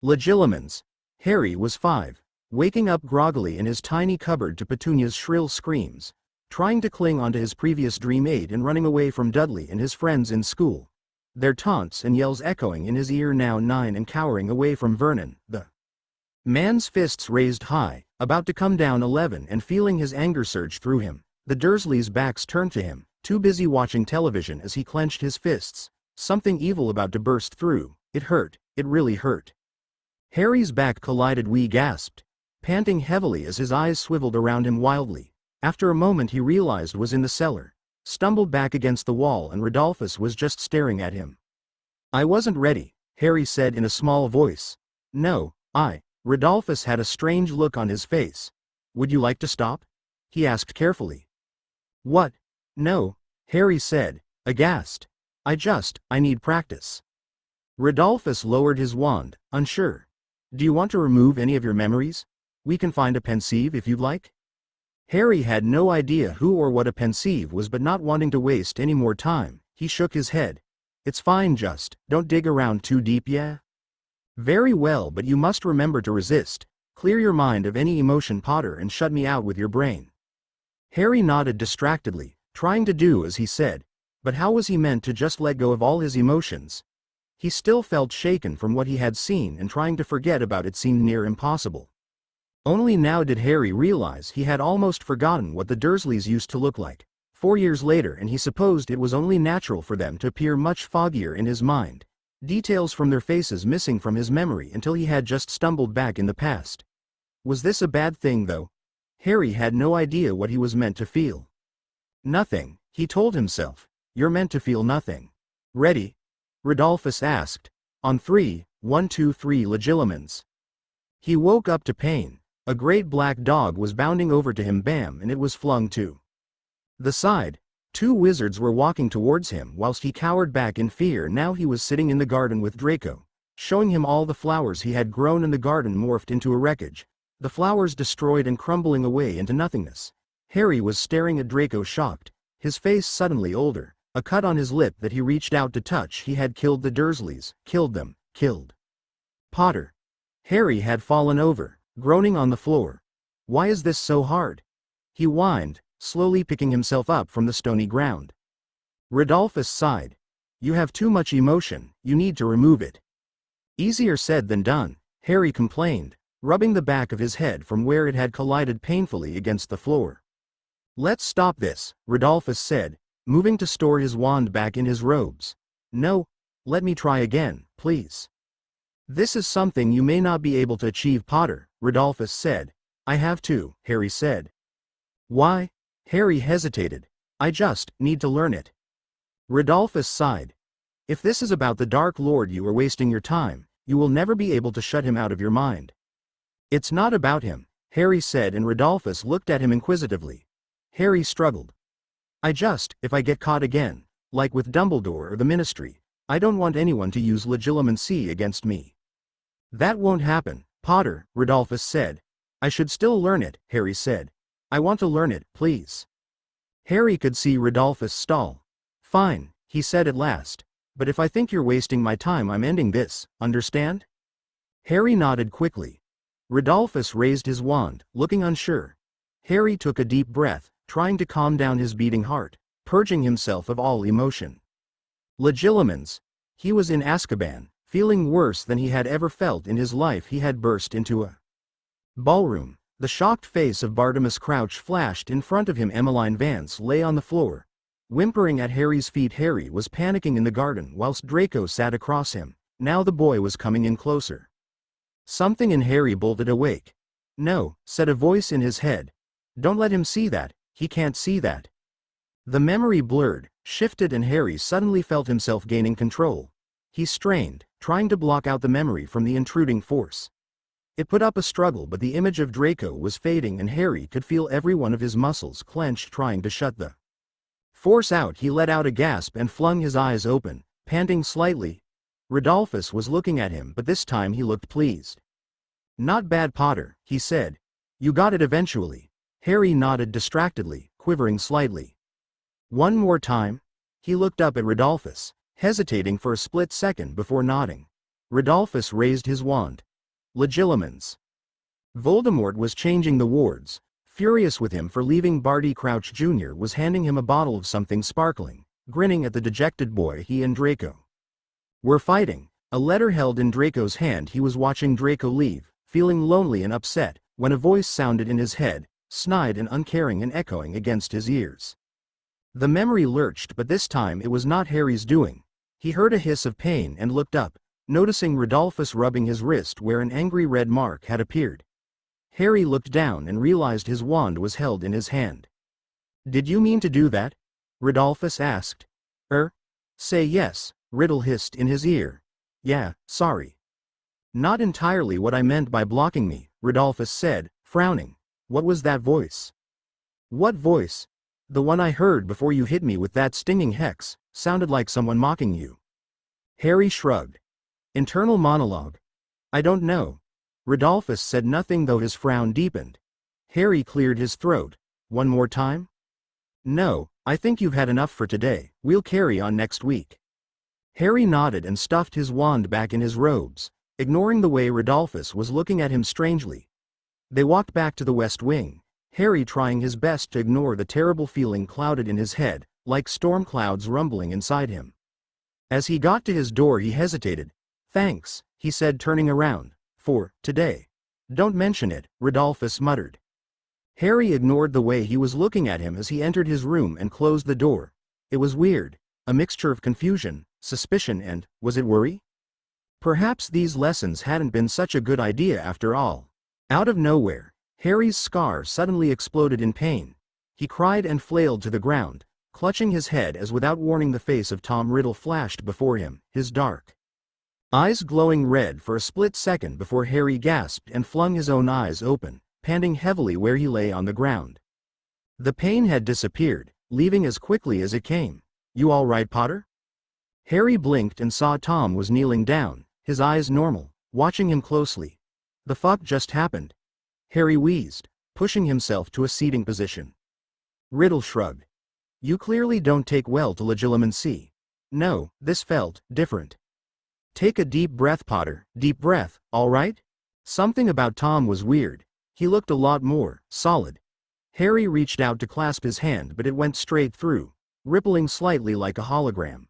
Legilimens. Harry was 5, waking up groggily in his tiny cupboard to Petunia's shrill screams, trying to cling onto his previous dream aid and running away from Dudley and his friends in school. Their taunts and yells echoing in his ear, now 9 and cowering away from Vernon, the man's fists raised high, about to come down 11 and feeling his anger surge through him. The Dursleys' backs turned to him, too busy watching television as he clenched his fists, something evil about to burst through. It hurt, it really hurt. Harry's back collided. We gasped, panting heavily as his eyes swiveled around him wildly. After a moment he realized was in the cellar, stumbled back against the wall and Rodolphus was just staring at him. I wasn't ready, Harry said in a small voice. No, Rodolphus had a strange look on his face. Would you like to stop? He asked carefully. What? No, Harry said, aghast. I need practice. Rodolphus lowered his wand, unsure. Do you want to remove any of your memories? We can find a pensieve if you'd like. Harry had no idea who or what a pensieve was, but not wanting to waste any more time, he shook his head. It's fine, just don't dig around too deep, yeah? Very well, but you must remember to resist. Clear your mind of any emotion, Potter, and shut me out with your brain. Harry nodded distractedly, trying to do as he said, but how was he meant to just let go of all his emotions? He still felt shaken from what he had seen, and trying to forget about it seemed near impossible. Only now did Harry realize he had almost forgotten what the Dursleys used to look like 4 years later, and he supposed it was only natural for them to appear much foggier in his mind, details from their faces missing from his memory until he had just stumbled back in the past. Was this a bad thing, though? Harry had no idea what he was meant to feel. Nothing, he told himself. You're meant to feel nothing. Ready? Rodolphus asked. On 3, 1, 2, 3 legilimens. He woke up to pain. A great black dog was bounding over to him, bam, and it was flung to the side. 2 wizards were walking towards him whilst he cowered back in fear. Now he was sitting in the garden with Draco, showing him all the flowers he had grown, and the garden morphed into a wreckage, the flowers destroyed and crumbling away into nothingness. Harry was staring at Draco, shocked, his face suddenly older, a cut on his lip that he reached out to touch. He had killed the Dursleys, killed them, killed Potter. Harry had fallen over, groaning on the floor. Why is this so hard? He whined, slowly picking himself up from the stony ground. Rodolphus sighed. You have too much emotion, you need to remove it. Easier said than done, Harry complained, rubbing the back of his head from where it had collided painfully against the floor. Let's stop this, Rodolphus said, moving to store his wand back in his robes. No, let me try again, please. This is something you may not be able to achieve, Potter, Rodolphus said. I have to, Harry said. Why? Harry hesitated. I just need to learn it. Rodolphus sighed. If this is about the Dark Lord, you are wasting your time. You will never be able to shut him out of your mind. It's not about him, Harry said, and Rodolphus looked at him inquisitively. Harry struggled. If I get caught again, like with Dumbledore or the Ministry, I don't want anyone to use legilimency against me. That won't happen, Potter, Rodolphus said. I should still learn it, Harry said. I want to learn it, please. Harry could see Rodolphus stall. Fine, he said at last. But if I think you're wasting my time, I'm ending this, understand? Harry nodded quickly. Rodolphus raised his wand, looking unsure. Harry took a deep breath, trying to calm down his beating heart, purging himself of all emotion. Legilimens. He was in Azkaban, feeling worse than he had ever felt in his life. He had burst into a ballroom. The shocked face of Bartimus Crouch flashed in front of him. Emiline Vance lay on the floor, whimpering at Harry's feet. Harry was panicking in the garden whilst Draco sat across him. Now the boy was coming in closer. Something in Harry bolted awake. No, said a voice in his head. Don't let him see that, he can't see that. The memory blurred, shifted, and Harry suddenly felt himself gaining control. He strained, trying to block out the memory from the intruding force. It put up a struggle, but the image of Draco was fading, and Harry could feel every one of his muscles clenched, trying to shut the force out. He let out a gasp and flung his eyes open, panting slightly. Rodolphus was looking at him, but this time he looked pleased. Not bad, Potter, he said. You got it eventually. Harry nodded distractedly, quivering slightly. One more time? He looked up at Rodolphus, hesitating for a split second before nodding. Rodolphus raised his wand. Legilimens. Voldemort was changing the wards, furious with him for leaving. Barty Crouch Jr. was handing him a bottle of something sparkling, grinning at the dejected boy. He and Draco were fighting. A letter held in Draco's hand. He was watching Draco leave, feeling lonely and upset, when a voice sounded in his head, snide and uncaring and echoing against his ears. The memory lurched, but this time it was not Harry's doing. He heard a hiss of pain and looked up, noticing Rodolphus rubbing his wrist where an angry red mark had appeared. Harry looked down and realized his wand was held in his hand. Did you mean to do that? Rodolphus asked. Say yes, Riddle hissed in his ear. Yeah, sorry. Not entirely what I meant by blocking me, Rodolphus said, frowning. What was that voice? What voice? The one I heard before you hit me with that stinging hex, sounded like someone mocking you. Harry shrugged. Internal monologue. I don't know. Rodolphus said nothing though his frown deepened. Harry cleared his throat. One more time? No, I think you've had enough for today, we'll carry on next week. Harry nodded and stuffed his wand back in his robes, ignoring the way Rodolphus was looking at him strangely. They walked back to the West Wing, Harry trying his best to ignore the terrible feeling clouded in his head, like storm clouds rumbling inside him. As he got to his door he hesitated. Thanks, he said turning around, for today. Don't mention it, Rodolphus muttered. Harry ignored the way he was looking at him as he entered his room and closed the door. It was weird, a mixture of confusion, suspicion and, was it worry? Perhaps these lessons hadn't been such a good idea after all. Out of nowhere, Harry's scar suddenly exploded in pain. He cried and flailed to the ground, clutching his head as without warning the face of Tom Riddle flashed before him, his dark eyes glowing red for a split second before Harry gasped and flung his own eyes open, panting heavily where he lay on the ground. The pain had disappeared, leaving as quickly as it came. You all right, Potter? Harry blinked and saw Tom was kneeling down, his eyes normal, watching him closely. The fuck just happened? Harry wheezed, pushing himself to a seating position. Riddle shrugged. You clearly don't take well to legilimency. No, this felt different. Take a deep breath, Potter, deep breath, all right? Something about Tom was weird. He looked a lot more solid. Harry reached out to clasp his hand but it went straight through, rippling slightly like a hologram.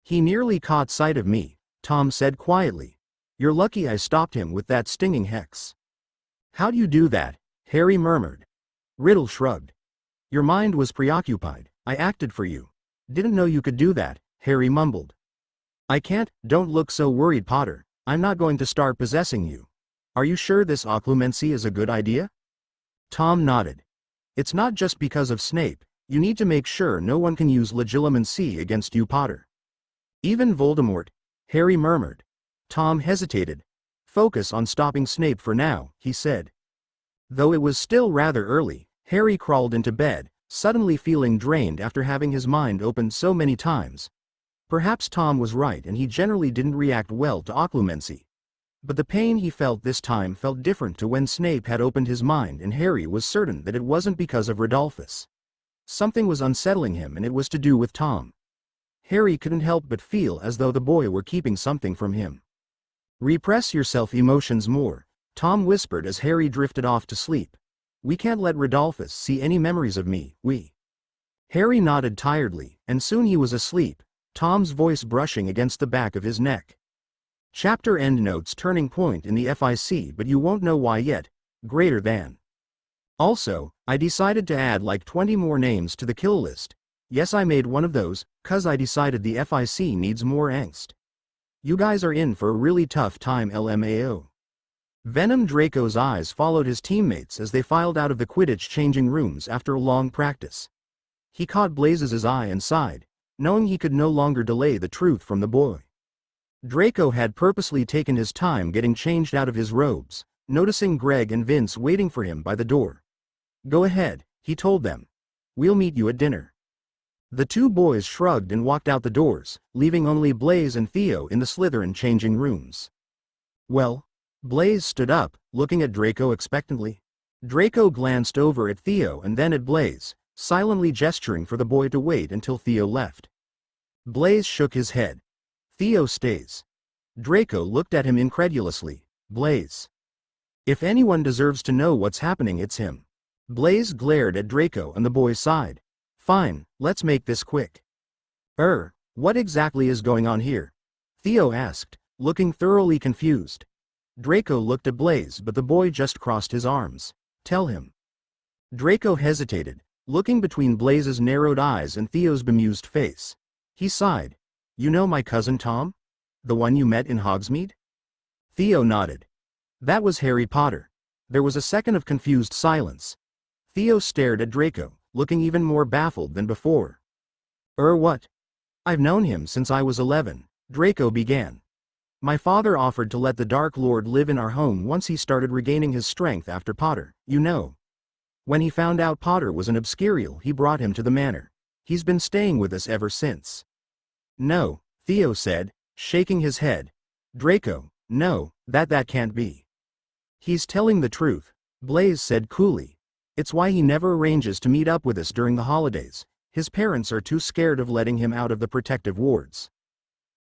He nearly caught sight of me, Tom said quietly. You're lucky I stopped him with that stinging hex. How'd you do that? Harry murmured. Riddle shrugged. Your mind was preoccupied, I acted for you. Didn't know you could do that, Harry mumbled. I can't, don't look so worried, Potter, I'm not going to start possessing you. Are you sure this occlumency is a good idea? Tom nodded. It's not just because of Snape, you need to make sure no one can use legilimency against you, Potter. Even Voldemort, Harry murmured. Tom hesitated. Focus on stopping Snape for now, he said. Though it was still rather early, Harry crawled into bed, suddenly feeling drained after having his mind opened so many times. Perhaps Tom was right and he generally didn't react well to occlumency. But the pain he felt this time felt different to when Snape had opened his mind and Harry was certain that it wasn't because of Rodolphus. Something was unsettling him and it was to do with Tom. Harry couldn't help but feel as though the boy were keeping something from him. Repress yourself emotions more, Tom whispered as Harry drifted off to sleep. We can't let Rodolphus see any memories of me, we. Harry nodded tiredly, and soon he was asleep, Tom's voice brushing against the back of his neck. Chapter endnotes turning point in the FIC but you won't know why yet, greater than. Also, I decided to add like 20 more names to the kill list. Yes, I made one of those, cause I decided the FIC needs more angst. You guys are in for a really tough time LMAO. Venom Draco's eyes followed his teammates as they filed out of the Quidditch changing rooms after a long practice. He caught Blaze's eye and sighed, knowing he could no longer delay the truth from the boy. Draco had purposely taken his time getting changed out of his robes, noticing Greg and Vince waiting for him by the door. Go ahead, he told them. We'll meet you at dinner. The two boys shrugged and walked out the doors, leaving only Blaze and Theo in the Slytherin changing rooms. Well? Blaze stood up, looking at Draco expectantly. Draco glanced over at Theo and then at Blaze, silently gesturing for the boy to wait until Theo left. Blaze shook his head. Theo stays. Draco looked at him incredulously. Blaze. If anyone deserves to know what's happening, it's him. Blaze glared at Draco and the boy sighed. Fine, let's make this quick. What exactly is going on here? Theo asked, looking thoroughly confused. Draco looked at Blaze but the boy just crossed his arms. Tell him. Draco hesitated, looking between Blaze's narrowed eyes and Theo's bemused face. He sighed. You know my cousin Tom? The one you met in Hogsmeade? Theo nodded. That was Harry Potter. There was a second of confused silence. Theo stared at Draco, looking even more baffled than before. What? I've known him since I was 11, Draco began. My father offered to let the Dark Lord live in our home once he started regaining his strength after Potter, you know. When he found out Potter was an obscurial, he brought him to the manor. He's been staying with us ever since." "No," Theo said, shaking his head. "Draco, no, that can't be." "He's telling the truth," Blaise said coolly. "It's why he never arranges to meet up with us during the holidays. His parents are too scared of letting him out of the protective wards."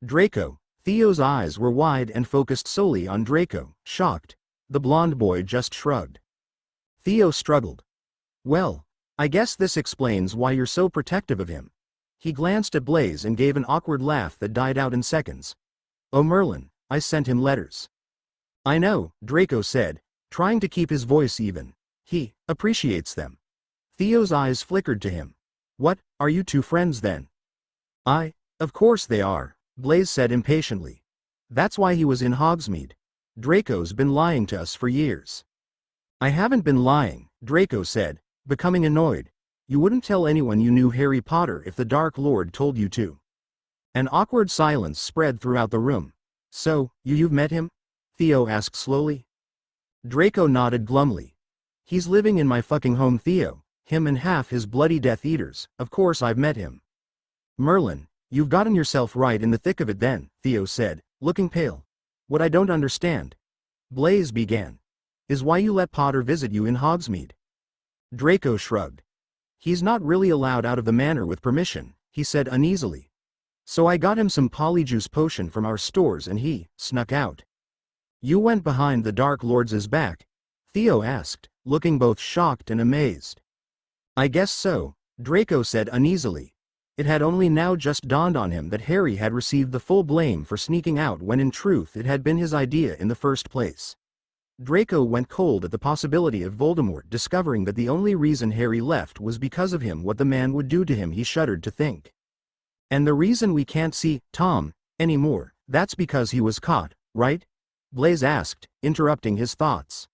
"Draco," Theo's eyes were wide and focused solely on Draco, shocked. The blonde boy just shrugged. Theo struggled. "Well, I guess this explains why you're so protective of him." He glanced at Blaise and gave an awkward laugh that died out in seconds. "Oh Merlin, I sent him letters." "I know," Draco said, trying to keep his voice even. "He appreciates them." Theo's eyes flickered to him. "What, are you two friends then?" Of course they are," Blaise said impatiently. "That's why he was in Hogsmeade. Draco's been lying to us for years." "I haven't been lying," Draco said, becoming annoyed. "You wouldn't tell anyone you knew Harry Potter if the Dark Lord told you to." An awkward silence spread throughout the room. "So, you've met him?" Theo asked slowly. Draco nodded glumly. "He's living in my fucking home, Theo. Him and half his bloody Death Eaters, of course I've met him." "Merlin, you've gotten yourself right in the thick of it then," Theo said, looking pale. "What I don't understand," Blaise began, "is why you let Potter visit you in Hogsmeade." Draco shrugged. "He's not really allowed out of the manor with permission," he said uneasily. "So I got him some polyjuice potion from our stores and he snuck out." "You went behind the Dark Lord's back?" Theo asked, looking both shocked and amazed. "I guess so," Draco said uneasily. It had only now just dawned on him that Harry had received the full blame for sneaking out when in truth it had been his idea in the first place. Draco went cold at the possibility of Voldemort discovering that the only reason Harry left was because of him. What the man would do to him he shuddered to think. "And the reason we can't see Tom anymore, that's because he was caught, right?" Blaise asked, interrupting his thoughts.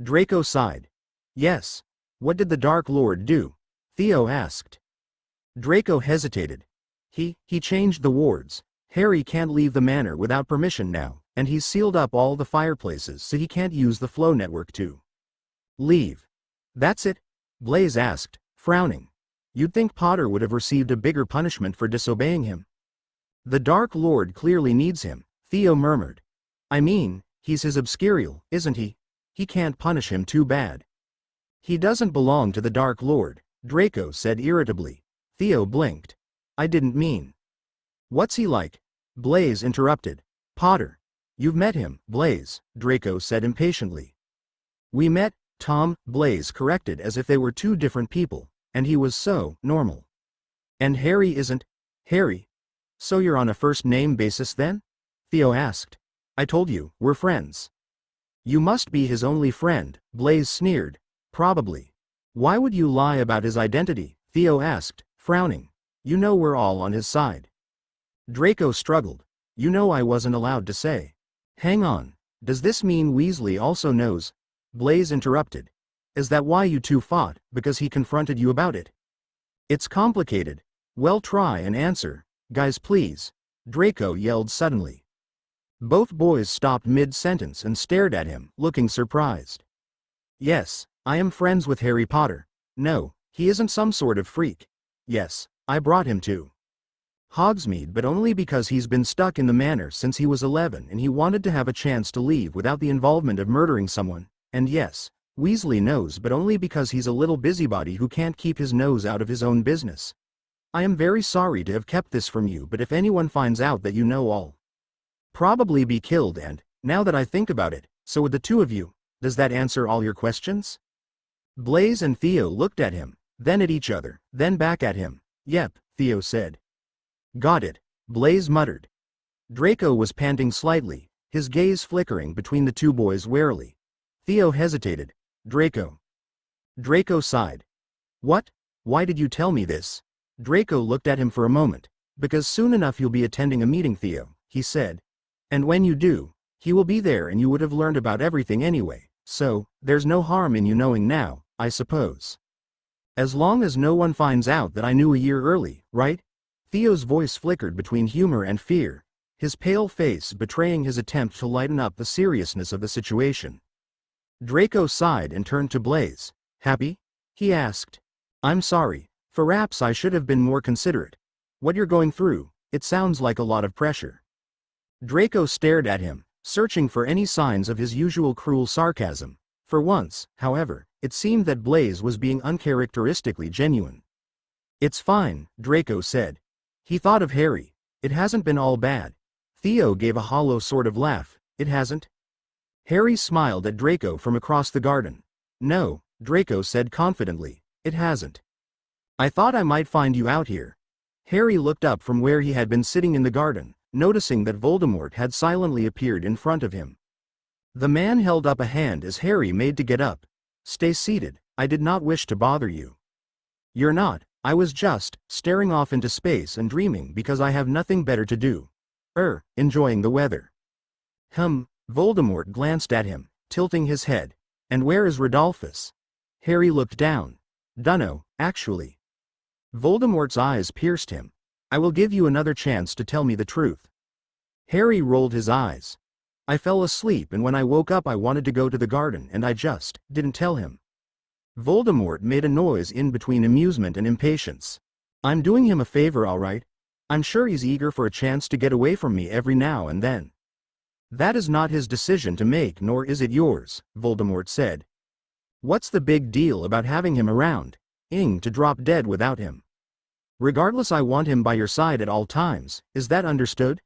Draco sighed. "Yes. What did the Dark Lord do?" Theo asked. Draco hesitated. He changed the wards. Harry can't leave the manor without permission now, and he's sealed up all the fireplaces so he can't use the flow network to leave." "That's it?" Blaise asked, frowning. "You'd think Potter would have received a bigger punishment for disobeying him." "The Dark Lord clearly needs him," Theo murmured. "I mean, he's his obscurial, isn't he? He can't punish him too bad." "He doesn't belong to the Dark Lord," Draco said irritably. Theo blinked. "I didn't mean." "What's he like?" Blaise interrupted. "Potter. You've met him, Blaise," Draco said impatiently. "We met Tom," Blaise corrected as if they were two different people, "and he was so normal." "And Harry isn't Harry? So you're on a first-name basis then?" Theo asked. "I told you, we're friends." "You must be his only friend," Blaise sneered. "Probably." "Why would you lie about his identity?" Theo asked, frowning. "You know we're all on his side." Draco struggled. "You know I wasn't allowed to say." "Hang on, does this mean Weasley also knows?" Blaise interrupted. "Is that why you two fought, because he confronted you about it?" "It's complicated." "Well, try and answer, guys please," Draco yelled suddenly. Both boys stopped mid-sentence and stared at him, looking surprised. "Yes, I am friends with Harry Potter. No, he isn't some sort of freak. Yes, I brought him to Hogsmeade, but only because he's been stuck in the manor since he was 11 and he wanted to have a chance to leave without the involvement of murdering someone. And yes, Weasley knows, but only because he's a little busybody who can't keep his nose out of his own business. I am very sorry to have kept this from you, but if anyone finds out that you know, I'll probably be killed. And, now that I think about it, so would the two of you. Does that answer all your questions?" Blaise and Theo looked at him, then at each other, then back at him. "Yep," Theo said. "Got it," Blaise muttered. Draco was panting slightly, his gaze flickering between the two boys warily. Theo hesitated. "Draco." Draco sighed. "What? Why did you tell me this?" Draco looked at him for a moment. "Because soon enough you'll be attending a meeting, Theo," he said. "And when you do, he will be there and you would have learned about everything anyway, so, there's no harm in you knowing now, I suppose. As long as no one finds out that I knew a year early, right?" Theo's voice flickered between humor and fear. his pale face betraying his attempt to lighten up the seriousness of the situation. Draco sighed and turned to Blaise. "Happy?" he asked. "I'm sorry. Perhaps I should have been more considerate. What you're going through, it sounds like a lot of pressure." Draco stared at him, searching for any signs of his usual cruel sarcasm. For once, however, it seemed that Blaise was being uncharacteristically genuine. "It's fine," Draco said. He thought of Harry. "It hasn't been all bad." Theo gave a hollow sort of laugh. "It hasn't?" Harry smiled at Draco from across the garden. "No," Draco said confidently, "it hasn't. I thought I might find you out here." Harry looked up from where he had been sitting in the garden, noticing that Voldemort had silently appeared in front of him. The man held up a hand as Harry made to get up. "Stay seated, I did not wish to bother you." "You're not, I was just staring off into space and dreaming because I have nothing better to do. Enjoying the weather." Voldemort glanced at him, tilting his head. "And where is Rodolphus?" Harry looked down. "Dunno, actually." Voldemort's eyes pierced him. "I will give you another chance to tell me the truth." Harry rolled his eyes. "I fell asleep and when I woke up I wanted to go to the garden and I just didn't tell him." Voldemort made a noise in between amusement and impatience. "I'm doing him a favor, all right. I'm sure he's eager for a chance to get away from me every now and then." "That is not his decision to make, nor is it yours," Voldemort said. "What's the big deal about having him around? To drop dead without him. Regardless, I want him by your side at all times, is that understood?"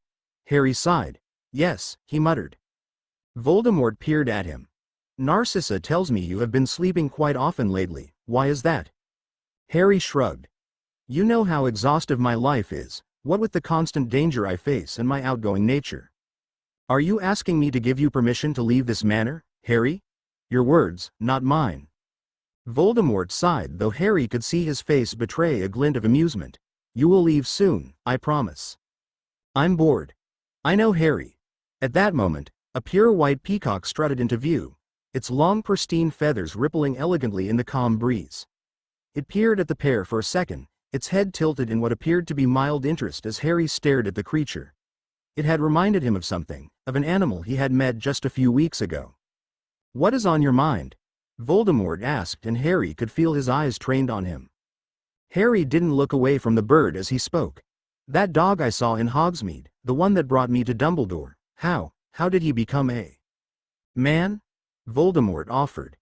Harry sighed. "Yes," he muttered. Voldemort peered at him. "Narcissa tells me you have been sleeping quite often lately, why is that?" Harry shrugged. "You know how exhaustive my life is, what with the constant danger I face and my outgoing nature." "Are you asking me to give you permission to leave this manor, Harry? Your words, not mine." Voldemort sighed, though Harry could see his face betray a glint of amusement. "You will leave soon, I promise." "I'm bored." "I know, Harry." At that moment, a pure white peacock strutted into view, its long pristine feathers rippling elegantly in the calm breeze. It peered at the pair for a second, its head tilted in what appeared to be mild interest as Harry stared at the creature. It had reminded him of something, of an animal he had met just a few weeks ago. "What is on your mind?" Voldemort asked, and Harry could feel his eyes trained on him. Harry didn't look away from the bird as he spoke. "That dog I saw in Hogsmeade, the one that brought me to Dumbledore, how did he become a man?" Voldemort offered.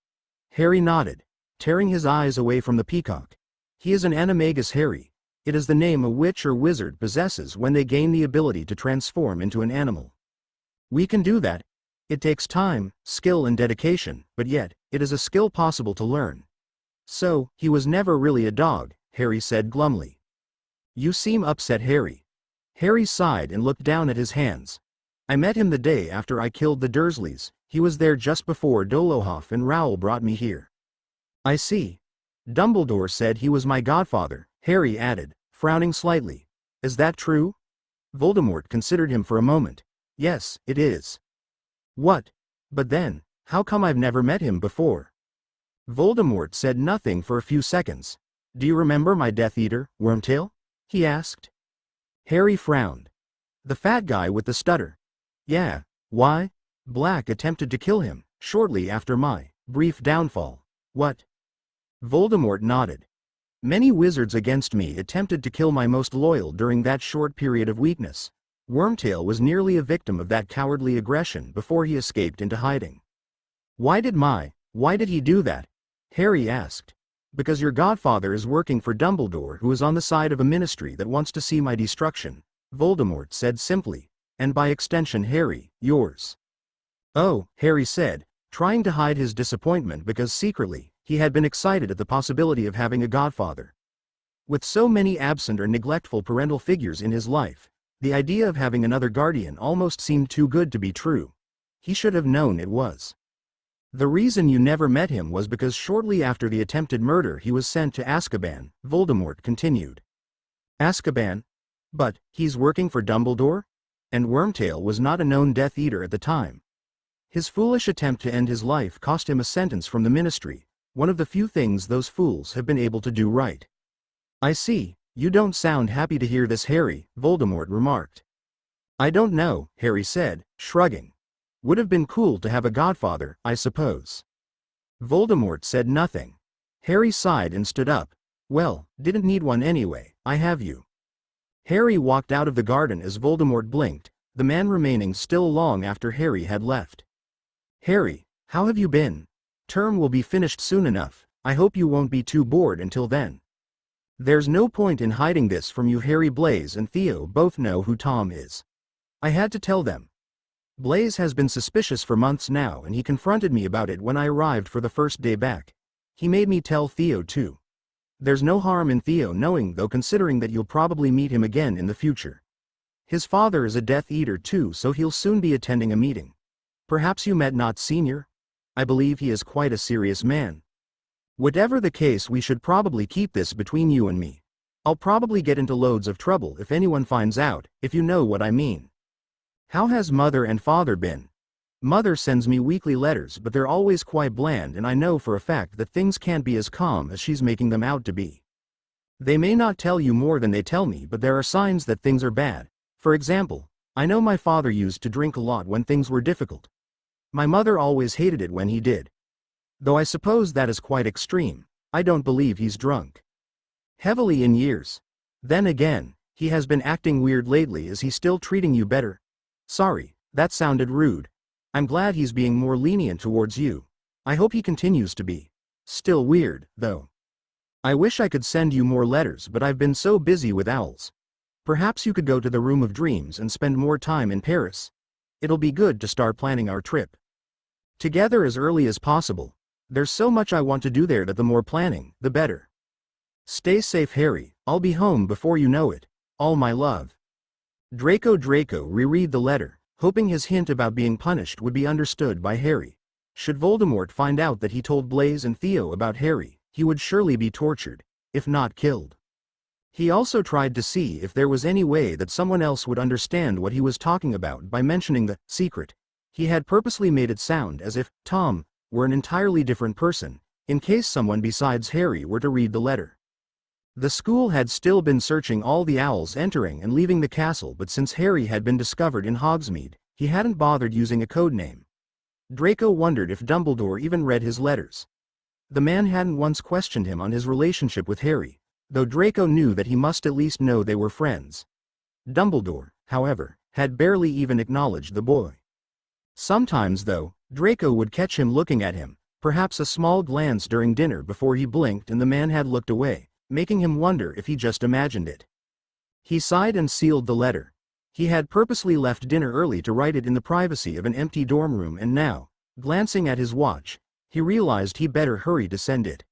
Harry nodded, tearing his eyes away from the peacock. "He is an animagus, Harry. It is the name a witch or wizard possesses when they gain the ability to transform into an animal. We can do that. It takes time, skill and dedication, but yet, it is a skill possible to learn." "So, he was never really a dog," Harry said glumly. "You seem upset, Harry." Harry sighed and looked down at his hands. "I met him the day after I killed the Dursleys. He was there just before Dolohov and Raoul brought me here." "I see. Dumbledore said he was my godfather," Harry added, frowning slightly. "Is that true?" Voldemort considered him for a moment. "Yes, it is." "What? But then, how come I've never met him before?" Voldemort said nothing for a few seconds. "Do you remember my Death Eater, Wormtail?" he asked. Harry frowned. "The fat guy with the stutter." "Yeah, why? Black attempted to kill him, shortly after my brief downfall." "What?" Voldemort nodded. "Many wizards against me attempted to kill my most loyal during that short period of weakness. Wormtail was nearly a victim of that cowardly aggression before he escaped into hiding." Why did he do that?" Harry asked. "Because your godfather is working for Dumbledore, who is on the side of a ministry that wants to see my destruction," Voldemort said simply. "And by extension, Harry, yours." "Oh," Harry said, trying to hide his disappointment because secretly, he had been excited at the possibility of having a godfather. With so many absent or neglectful parental figures in his life, the idea of having another guardian almost seemed too good to be true. He should have known it was. "The reason you never met him was because shortly after the attempted murder he was sent to Azkaban," Voldemort continued. "Azkaban? But, he's working for Dumbledore?" And Wormtail was not a known Death Eater at the time. His foolish attempt to end his life cost him a sentence from the ministry, one of the few things those fools have been able to do right. "I see, you don't sound happy to hear this, Harry," Voldemort remarked. I don't know, Harry said, shrugging. Would have been cool to have a godfather, I suppose. Voldemort said nothing. Harry sighed and stood up. Well, didn't need one anyway, I have you. Harry walked out of the garden as Voldemort blinked, the man remaining still long after Harry had left. Harry, how have you been? Term will be finished soon enough, I hope you won't be too bored until then. There's no point in hiding this from you. Harry, Blaise and Theo both know who Tom is. I had to tell them. Blaise has been suspicious for months now and he confronted me about it when I arrived for the first day back. He made me tell Theo too. There's no harm in Theo knowing though, considering that you'll probably meet him again in the future. His father is a Death Eater too, so he'll soon be attending a meeting. Perhaps you met not Senior? I believe he is quite a serious man. Whatever the case, we should probably keep this between you and me. I'll probably get into loads of trouble if anyone finds out, if you know what I mean. How has Mother and Father been? Mother sends me weekly letters, but they're always quite bland, and I know for a fact that things can't be as calm as she's making them out to be. They may not tell you more than they tell me, but there are signs that things are bad. For example, I know my father used to drink a lot when things were difficult. My mother always hated it when he did. Though I suppose that is quite extreme. I don't believe he's drunk heavily in years. Then again, he has been acting weird lately. Is he still treating you better? Sorry, that sounded rude. I'm glad he's being more lenient towards you. I hope he continues to be. Still weird, though. I wish I could send you more letters, but I've been so busy with owls. Perhaps you could go to the Room of Dreams and spend more time in Paris. It'll be good to start planning our trip together as early as possible. There's so much I want to do there that the more planning, the better. Stay safe, Harry. I'll be home before you know it. All my love. Draco reread the letter, hoping his hint about being punished would be understood by Harry. Should Voldemort find out that he told Blaise and Theo about Harry, he would surely be tortured, if not killed. He also tried to see if there was any way that someone else would understand what he was talking about by mentioning the secret. He had purposely made it sound as if Tom were an entirely different person, in case someone besides Harry were to read the letter. The school had still been searching all the owls entering and leaving the castle, but since Harry had been discovered in Hogsmeade, he hadn't bothered using a code name. Draco wondered if Dumbledore even read his letters. The man hadn't once questioned him on his relationship with Harry, though Draco knew that he must at least know they were friends. Dumbledore, however, had barely even acknowledged the boy. Sometimes, though, Draco would catch him looking at him, perhaps a small glance during dinner before he blinked and the man had looked away, making him wonder if he just imagined it. He sighed and sealed the letter. He had purposely left dinner early to write it in the privacy of an empty dorm room, and now, glancing at his watch, he realized he better hurry to send it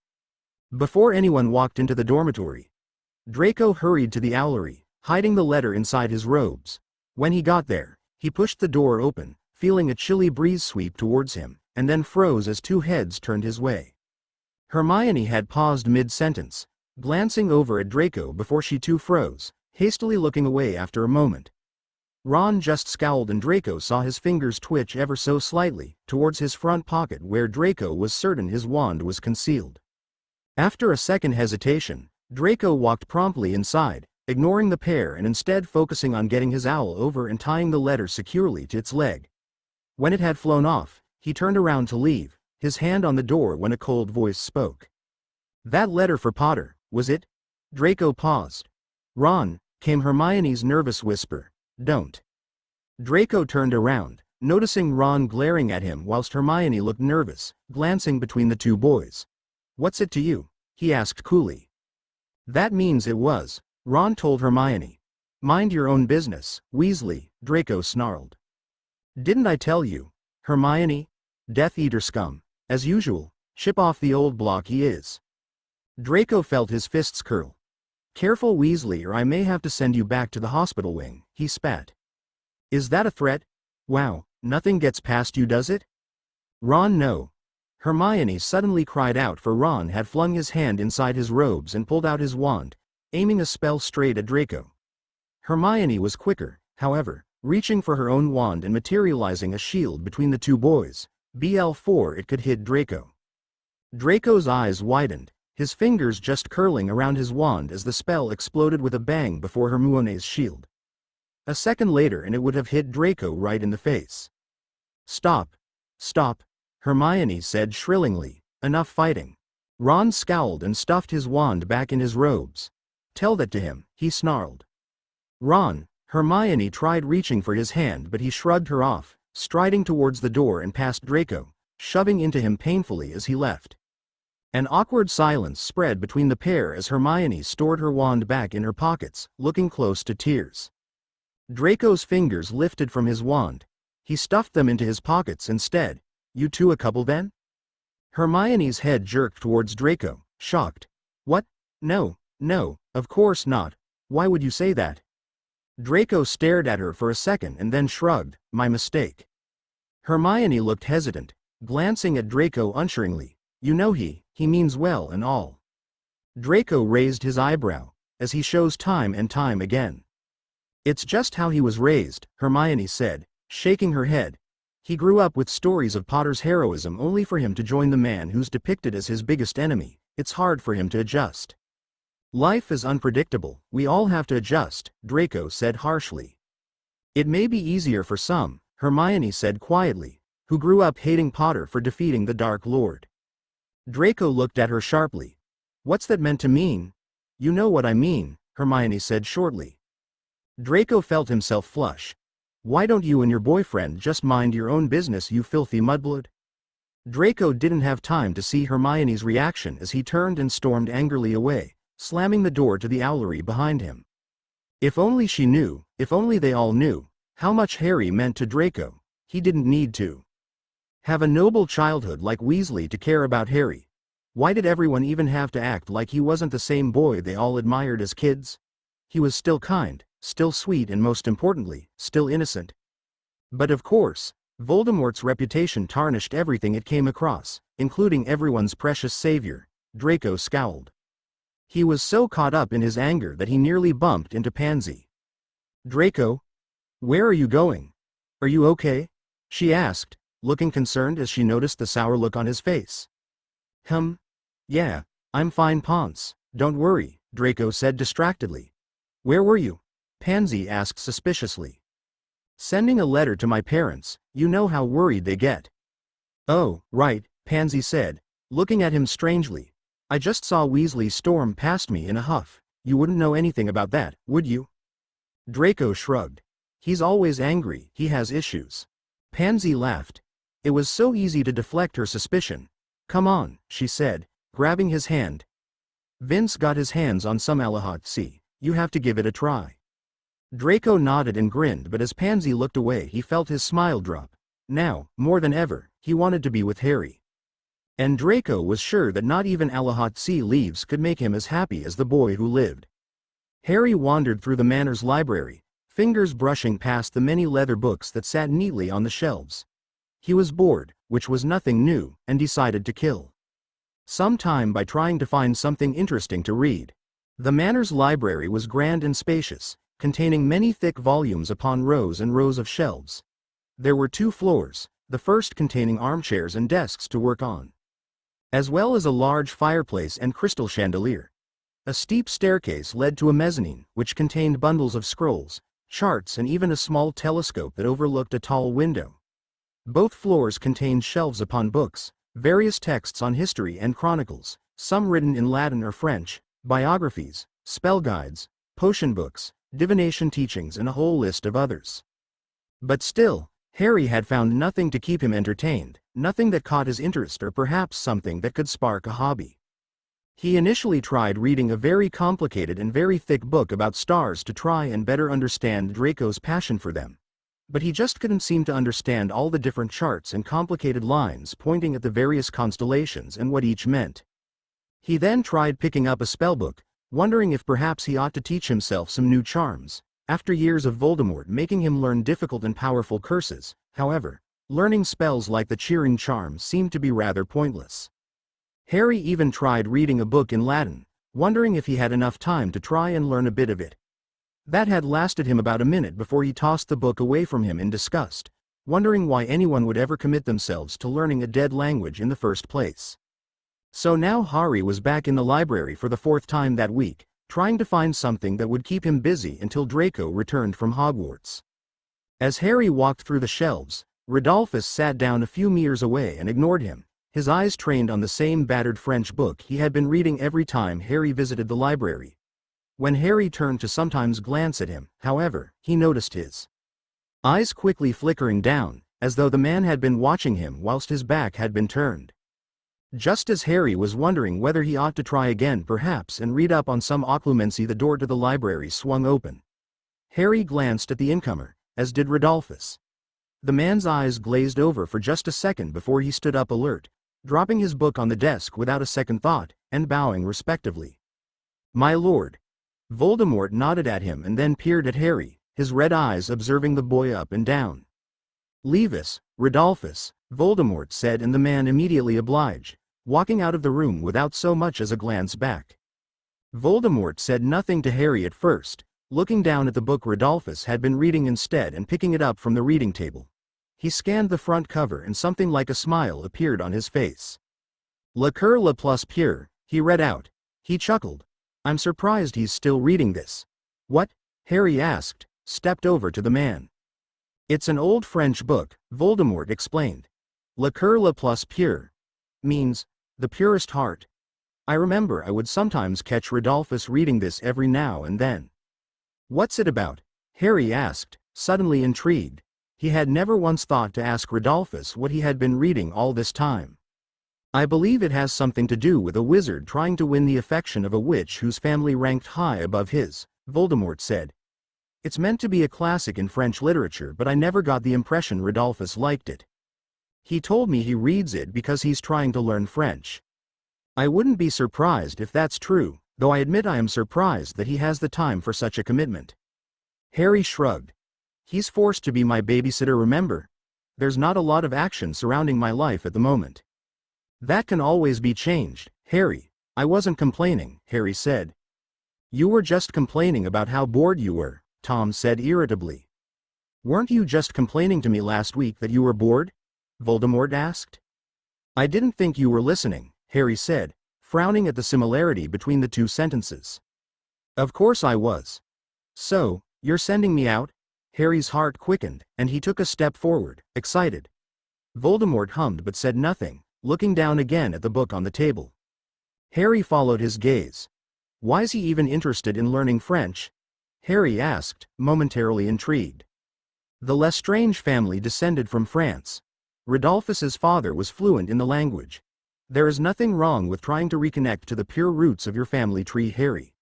before anyone walked into the dormitory. Draco hurried to the owlery, hiding the letter inside his robes. When he got there, he pushed the door open, feeling a chilly breeze sweep towards him, and then froze as two heads turned his way. Hermione had paused mid-sentence, glancing over at Draco before she too froze, hastily looking away after a moment. Ron just scowled and Draco saw his fingers twitch ever so slightly, towards his front pocket where Draco was certain his wand was concealed. After a second hesitation, Draco walked promptly inside, ignoring the pair and instead focusing on getting his owl over and tying the letter securely to its leg. When it had flown off, he turned around to leave, his hand on the door when a cold voice spoke. That letter for Potter, was it? Draco paused. Ron, came Hermione's nervous whisper. Don't. Draco turned around, noticing Ron glaring at him whilst Hermione looked nervous, glancing between the two boys. What's it to you? He asked coolly. That means it was, Ron told Hermione. Mind your own business, Weasley, Draco snarled. Didn't I tell you? Hermione? Death Eater scum. As usual, chip off the old block he is. Draco felt his fists curl. Careful, Weasley, or I may have to send you back to the hospital wing, he spat. Is that a threat? Wow, nothing gets past you, does it? Ron, no. Hermione suddenly cried out, for Ron had flung his hand inside his robes and pulled out his wand, aiming a spell straight at Draco. Hermione was quicker, however, reaching for her own wand and materializing a shield between the two boys, before it could hit Draco. Draco's eyes widened, his fingers just curling around his wand as the spell exploded with a bang before Hermione's shield. A second later and it would have hit Draco right in the face. "Stop. Stop," Hermione said shrillingly. "Enough fighting." Ron scowled and stuffed his wand back in his robes. "Tell that to him," he snarled. "Ron," Hermione tried reaching for his hand but he shrugged her off, striding towards the door and past Draco, shoving into him painfully as he left. An awkward silence spread between the pair as Hermione stored her wand back in her pockets, looking close to tears. Draco's fingers lifted from his wand. He stuffed them into his pockets instead. "You two a couple then?" Hermione's head jerked towards Draco, shocked. "What? No, no, of course not. Why would you say that?" Draco stared at her for a second and then shrugged. "My mistake." Hermione looked hesitant, glancing at Draco unssuringly. "You know he means well and all." Draco raised his eyebrow, as he shows time and time again. "It's just how he was raised," Hermione said, shaking her head. "He grew up with stories of Potter's heroism only for him to join the man who's depicted as his biggest enemy. It's hard for him to adjust." "Life is unpredictable, we all have to adjust," Draco said harshly. "It may be easier for some," Hermione said quietly, "who grew up hating Potter for defeating the Dark Lord." Draco looked at her sharply. "What's that meant to mean?" "You know what I mean," Hermione said shortly. Draco felt himself flush. "Why don't you and your boyfriend just mind your own business, you filthy mudblood?" Draco didn't have time to see Hermione's reaction as he turned and stormed angrily away, slamming the door to the owlery behind him. If only she knew, if only they all knew, how much Harry meant to Draco. He didn't need to have a noble childhood like Weasley to care about Harry. Why did everyone even have to act like he wasn't the same boy they all admired as kids? He was still kind, still sweet and most importantly, still innocent. But of course, Voldemort's reputation tarnished everything it came across, including everyone's precious savior. Draco scowled. He was so caught up in his anger that he nearly bumped into Pansy. "Draco? Where are you going? Are you okay?" she asked, looking concerned as she noticed the sour look on his face. Yeah, I'm fine, Ponce, don't worry," Draco said distractedly. "Where were you?" Pansy asked suspiciously. "Sending a letter to my parents, you know how worried they get." "Oh, right," Pansy said, looking at him strangely. "I just saw Weasley storm past me in a huff. You wouldn't know anything about that, would you?" Draco shrugged. "He's always angry, he has issues." Pansy laughed. It was so easy to deflect her suspicion. "Come on," she said, grabbing his hand. "Vince got his hands on some Alahatsi. You have to give it a try." Draco nodded and grinned, but as Pansy looked away he felt his smile drop. Now, more than ever, he wanted to be with Harry. And Draco was sure that not even Alahatsi leaves could make him as happy as the boy who lived. Harry wandered through the manor's library, fingers brushing past the many leather books that sat neatly on the shelves. He was bored, which was nothing new, and decided to kill some time by trying to find something interesting to read. The manor's library was grand and spacious, containing many thick volumes upon rows and rows of shelves. There were 2 floors, the first containing armchairs and desks to work on, as well as a large fireplace and crystal chandelier. A steep staircase led to a mezzanine, which contained bundles of scrolls, charts and even a small telescope that overlooked a tall window. Both floors contained shelves upon books, various texts on history and chronicles, some written in Latin or French, biographies, spell guides, potion books, divination teachings and a whole list of others. But still, Harry had found nothing to keep him entertained, nothing that caught his interest or perhaps something that could spark a hobby. He initially tried reading a very complicated and very thick book about stars to try and better understand Draco's passion for them. But he just couldn't seem to understand all the different charts and complicated lines pointing at the various constellations and what each meant. He then tried picking up a spellbook, wondering if perhaps he ought to teach himself some new charms. After years of Voldemort making him learn difficult and powerful curses, however, learning spells like the cheering charm seemed to be rather pointless. Harry even tried reading a book in Latin, wondering if he had enough time to try and learn a bit of it. That had lasted him about a minute before he tossed the book away from him in disgust, wondering why anyone would ever commit themselves to learning a dead language in the first place. So now Harry was back in the library for the 4th time that week, trying to find something that would keep him busy until Draco returned from Hogwarts. As Harry walked through the shelves, Rodolphus sat down a few meters away and ignored him, his eyes trained on the same battered French book he had been reading every time Harry visited the library. When Harry turned to sometimes glance at him, however, he noticed his eyes quickly flickering down, as though the man had been watching him whilst his back had been turned. Just as Harry was wondering whether he ought to try again perhaps and read up on some occlumency, the door to the library swung open. Harry glanced at the incomer, as did Rodolphus. The man's eyes glazed over for just a second before he stood up alert, dropping his book on the desk without a second thought, and bowing respectively. "My lord." Voldemort nodded at him and then peered at Harry, his red eyes observing the boy up and down. "Leave us, Rodolphus," Voldemort said, and the man immediately obliged, walking out of the room without so much as a glance back. Voldemort said nothing to Harry at first, looking down at the book Rodolphus had been reading instead and picking it up from the reading table. He scanned the front cover and something like a smile appeared on his face. "Le Coeur le plus pur," he read out. He chuckled. "I'm surprised he's still reading this." "What?" Harry asked, stepped over to the man. "It's an old French book," Voldemort explained. "Le Coeur le plus pur means the purest heart. I remember I would sometimes catch Rodolphus reading this every now and then." "What's it about?" Harry asked, suddenly intrigued. He had never once thought to ask Rodolphus what he had been reading all this time. "I believe it has something to do with a wizard trying to win the affection of a witch whose family ranked high above his," Voldemort said. "It's meant to be a classic in French literature, but I never got the impression Rodolphus liked it. He told me he reads it because he's trying to learn French. I wouldn't be surprised if that's true, though I admit I am surprised that he has the time for such a commitment." Harry shrugged. "He's forced to be my babysitter, remember? There's not a lot of action surrounding my life at the moment." "That can always be changed, Harry. I wasn't complaining," Harry said. "You were just complaining about how bored you were," Tom said irritably. "Weren't you just complaining to me last week that you were bored?" Voldemort asked. "I didn't think you were listening," Harry said, frowning at the similarity between the two sentences. "Of course I was. So, you're sending me out?" Harry's heart quickened, and he took a step forward, excited. Voldemort hummed but said nothing, looking down again at the book on the table. Harry followed his gaze. "Why's he even interested in learning French?" Harry asked, momentarily intrigued. The Lestrange family descended from France. Rodolphus's father was fluent in the language. "There is nothing wrong with trying to reconnect to the pure roots of your family tree, Harry."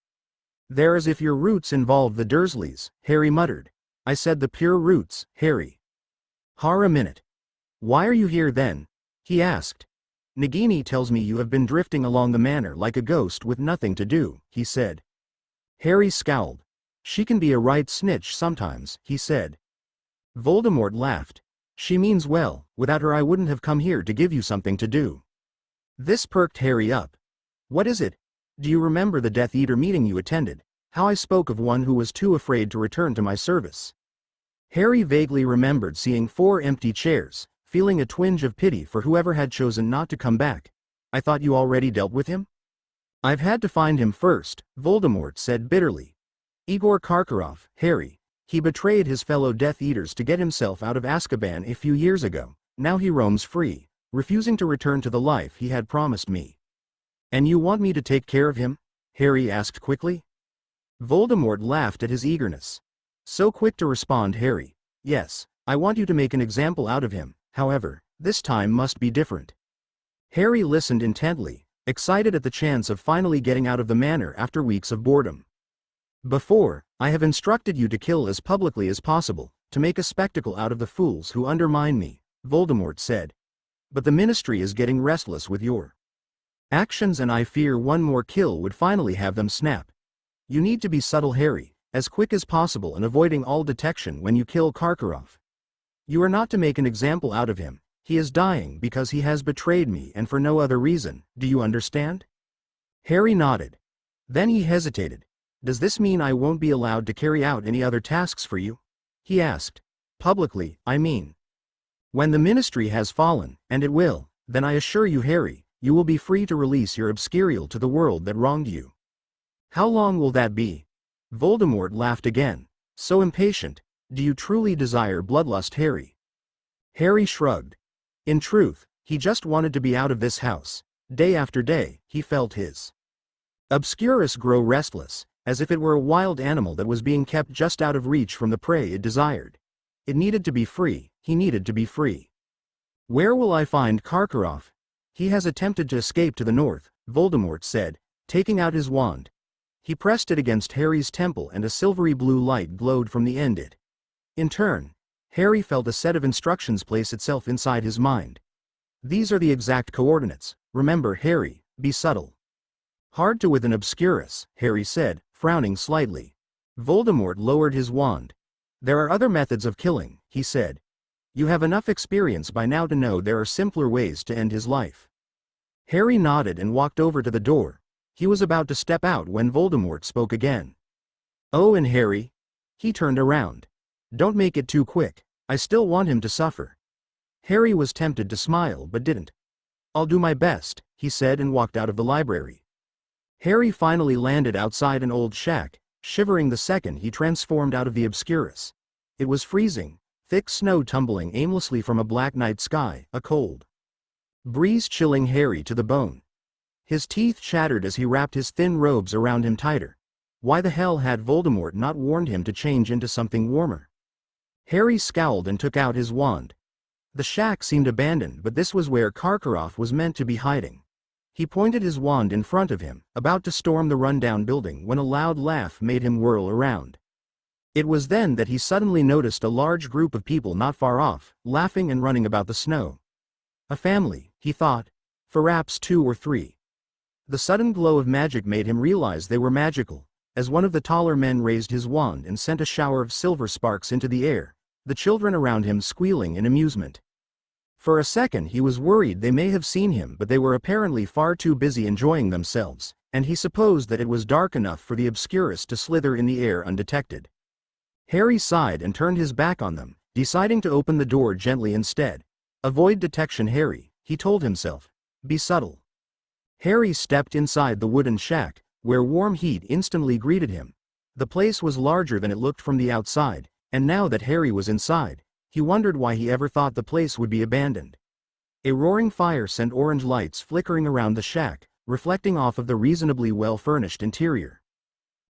"There is if your roots involve the Dursleys," Harry muttered. "I said the pure roots, Harry." "A minute. Why are you here then?" he asked. "Nagini tells me you have been drifting along the manor like a ghost with nothing to do," he said. Harry scowled. "She can be a right snitch sometimes," he said. Voldemort laughed. "She means well, without her I wouldn't have come here to give you something to do." This perked Harry up. "What is it? Do you remember the Death Eater meeting you attended? How I spoke of one who was too afraid to return to my service?" Harry vaguely remembered seeing 4 empty chairs, feeling a twinge of pity for whoever had chosen not to come back. "I thought you already dealt with him?" "I've had to find him first," Voldemort said bitterly. "Igor Karkaroff, Harry. He betrayed his fellow Death Eaters to get himself out of Azkaban a few years ago. Now he roams free, refusing to return to the life he had promised me." "And you want me to take care of him?" Harry asked quickly. Voldemort laughed at his eagerness. "So quick to respond, Harry. Yes, I want you to make an example out of him, however, this time must be different." Harry listened intently, excited at the chance of finally getting out of the manor after weeks of boredom. "Before, I have instructed you to kill as publicly as possible, to make a spectacle out of the fools who undermine me," Voldemort said. "But the Ministry is getting restless with your actions, and I fear one more kill would finally have them snap. You need to be subtle, Harry, as quick as possible and avoiding all detection when you kill Karkaroff. You are not to make an example out of him. He is dying because he has betrayed me and for no other reason, do you understand?" Harry nodded. Then he hesitated. "Does this mean I won't be allowed to carry out any other tasks for you?" he asked. "Publicly, I mean." "When the Ministry has fallen, and it will, then I assure you, Harry, you will be free to release your obscurial to the world that wronged you." How long will that be? Voldemort laughed again. So impatient. Do you truly desire bloodlust, Harry? Harry shrugged. In truth, he just wanted to be out of this house. Day after day, he felt his obscurus grow restless, as if it were a wild animal that was being kept just out of reach from the prey it desired. It needed to be free, he needed to be free. Where will I find Karkaroff? He has attempted to escape to the north, Voldemort said, taking out his wand. He pressed it against Harry's temple and a silvery blue light glowed from the end it. In turn, Harry felt a set of instructions place itself inside his mind. These are the exact coordinates. Remember, Harry, be subtle. Hard to with an obscurus, Harry said, frowning slightly. Voldemort lowered his wand. There are other methods of killing, he said. You have enough experience by now to know there are simpler ways to end his life. Harry nodded and walked over to the door. He was about to step out when Voldemort spoke again. Oh, and Harry? He turned around. Don't make it too quick. I still want him to suffer. Harry was tempted to smile but didn't. I'll do my best, he said and walked out of the library. Harry finally landed outside an old shack, shivering the second he transformed out of the obscurus. It was freezing, thick snow tumbling aimlessly from a black night sky, a cold breeze chilling Harry to the bone. His teeth chattered as he wrapped his thin robes around him tighter. Why the hell had Voldemort not warned him to change into something warmer? Harry scowled and took out his wand. The shack seemed abandoned, but this was where Karkaroff was meant to be hiding. He pointed his wand in front of him, about to storm the rundown building when a loud laugh made him whirl around. It was then that he suddenly noticed a large group of people not far off, laughing and running about the snow. A family, he thought. Perhaps 2 or 3. The sudden glow of magic made him realize they were magical. As one of the taller men raised his wand and sent a shower of silver sparks into the air, the children around him squealing in amusement. For a second he was worried they may have seen him, but they were apparently far too busy enjoying themselves, and he supposed that it was dark enough for the obscurus to slither in the air undetected. Harry sighed and turned his back on them, deciding to open the door gently instead. Avoid detection, Harry, he told himself. Be subtle. Harry stepped inside the wooden shack, where warm heat instantly greeted him. The place was larger than it looked from the outside, and now that Harry was inside, he wondered why he ever thought the place would be abandoned. A roaring fire sent orange lights flickering around the shack, reflecting off of the reasonably well-furnished interior.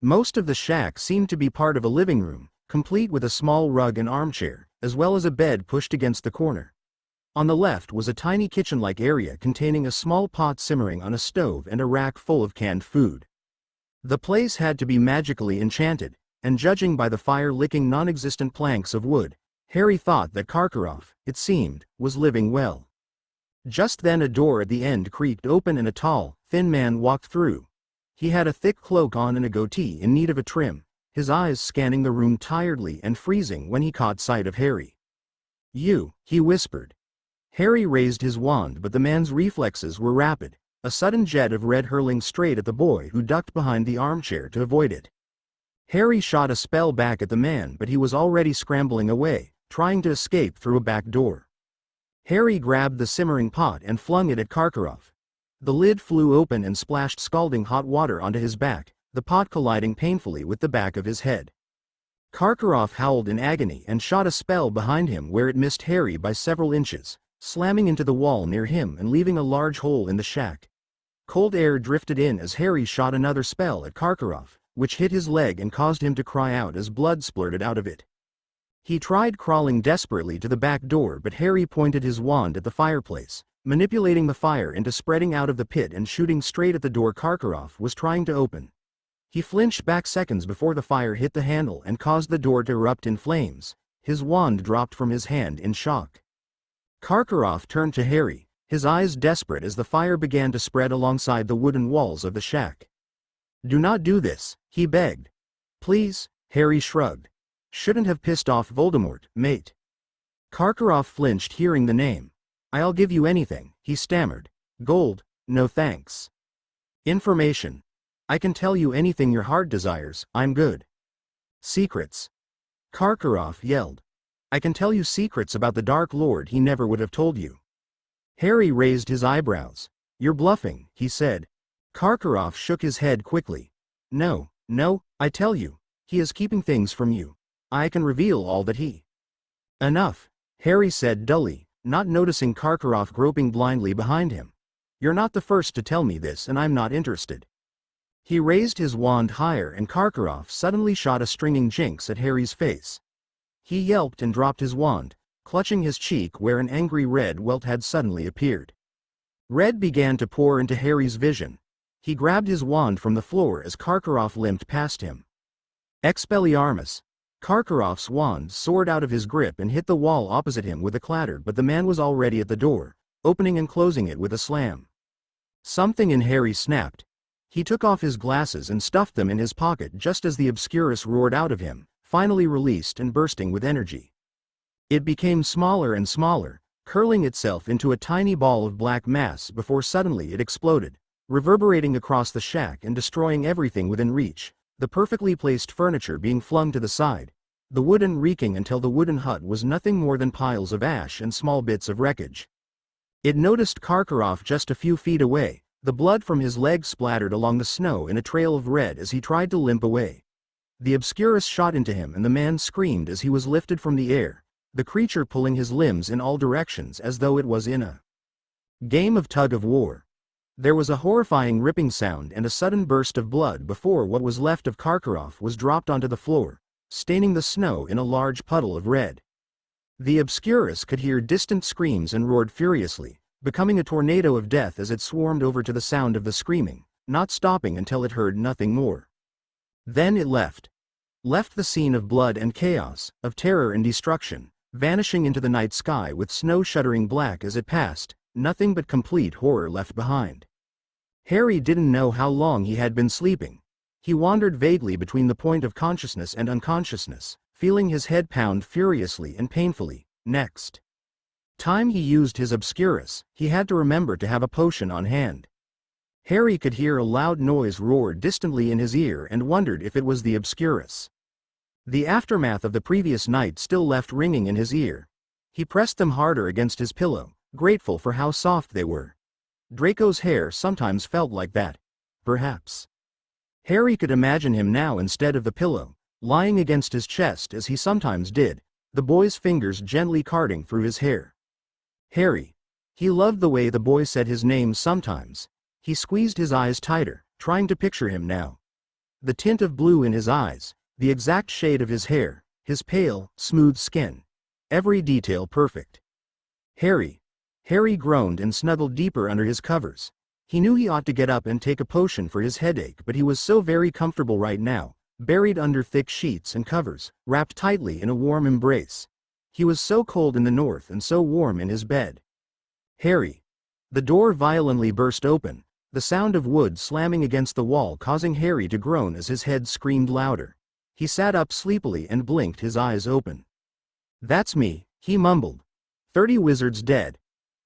Most of the shack seemed to be part of a living room, complete with a small rug and armchair, as well as a bed pushed against the corner. On the left was a tiny kitchen-like area containing a small pot simmering on a stove and a rack full of canned food. The place had to be magically enchanted, and judging by the fire-licking non-existent planks of wood, Harry thought that Karkaroff, it seemed, was living well. Just then a door at the end creaked open and a tall, thin man walked through. He had a thick cloak on and a goatee in need of a trim, his eyes scanning the room tiredly and freezing when he caught sight of Harry. "You," he whispered. Harry raised his wand, but the man's reflexes were rapid, a sudden jet of red hurling straight at the boy who ducked behind the armchair to avoid it. Harry shot a spell back at the man, but he was already scrambling away, trying to escape through a back door. Harry grabbed the simmering pot and flung it at Karkaroff. The lid flew open and splashed scalding hot water onto his back, the pot colliding painfully with the back of his head. Karkaroff howled in agony and shot a spell behind him where it missed Harry by several inches, slamming into the wall near him and leaving a large hole in the shack. Cold air drifted in as Harry shot another spell at Karkaroff, which hit his leg and caused him to cry out as blood splurted out of it. He tried crawling desperately to the back door, but Harry pointed his wand at the fireplace, manipulating the fire into spreading out of the pit and shooting straight at the door Karkaroff was trying to open. He flinched back seconds before the fire hit the handle and caused the door to erupt in flames. His wand dropped from his hand in shock. Karkaroff turned to Harry, his eyes desperate as the fire began to spread alongside the wooden walls of the shack. "Do not do this," he begged. "Please," Harry shrugged. "Shouldn't have pissed off Voldemort, mate." Karkaroff flinched hearing the name. "I'll give you anything," he stammered. "Gold, no thanks. Information. I can tell you anything your heart desires, I'm good." "Secrets." Karkaroff yelled. "I can tell you secrets about the Dark Lord he never would have told you." Harry raised his eyebrows. "You're bluffing," he said. Karkaroff shook his head quickly. No, no, I tell you, he is keeping things from you. I can reveal all that he. Enough, Harry said dully, not noticing Karkaroff groping blindly behind him. You're not the first to tell me this and I'm not interested. He raised his wand higher and Karkaroff suddenly shot a stinging jinx at Harry's face. He yelped and dropped his wand, clutching his cheek where an angry red welt had suddenly appeared. Red began to pour into Harry's vision. He grabbed his wand from the floor as Karkaroff limped past him. Expelliarmus! Karkaroff's wand soared out of his grip and hit the wall opposite him with a clatter, but the man was already at the door, opening and closing it with a slam. Something in Harry snapped. He took off his glasses and stuffed them in his pocket just as the obscurus roared out of him, finally released and bursting with energy. It became smaller and smaller, curling itself into a tiny ball of black mass before suddenly it exploded, reverberating across the shack and destroying everything within reach, the perfectly placed furniture being flung to the side, the wooden reeking until the wooden hut was nothing more than piles of ash and small bits of wreckage. It noticed Karkaroff just a few feet away. The blood from his leg splattered along the snow in a trail of red as he tried to limp away. The obscurus shot into him and the man screamed as he was lifted from the air, the creature pulling his limbs in all directions as though it was in a game of tug-of-war. There was a horrifying ripping sound and a sudden burst of blood before what was left of Karkaroff was dropped onto the floor, staining the snow in a large puddle of red. The obscurus could hear distant screams and roared furiously, becoming a tornado of death as it swarmed over to the sound of the screaming, not stopping until it heard nothing more. Then it left the scene of blood and chaos, of terror and destruction, vanishing into the night sky with snow shuddering black as it passed, nothing but complete horror left behind. Harry didn't know how long he had been sleeping. He wandered vaguely between the point of consciousness and unconsciousness, feeling his head pound furiously and painfully. Next time he used his obscurus, he had to remember to have a potion on hand. Harry could hear a loud noise roar distantly in his ear and wondered if it was the obscurus. The aftermath of the previous night still left ringing in his ear. He pressed them harder against his pillow, grateful for how soft they were. Draco's hair sometimes felt like that. Perhaps. Harry could imagine him now instead of the pillow, lying against his chest as he sometimes did, the boy's fingers gently carding through his hair. Harry. He loved the way the boy said his name sometimes. He squeezed his eyes tighter, trying to picture him now. The tint of blue in his eyes, the exact shade of his hair, his pale, smooth skin. Every detail perfect. Harry. Harry groaned and snuggled deeper under his covers. He knew he ought to get up and take a potion for his headache, but he was so very comfortable right now, buried under thick sheets and covers, wrapped tightly in a warm embrace. He was so cold in the north and so warm in his bed. Harry. The door violently burst open, the sound of wood slamming against the wall causing Harry to groan as his head screamed louder. He sat up sleepily and blinked his eyes open. "That's me," he mumbled. 30 wizards dead.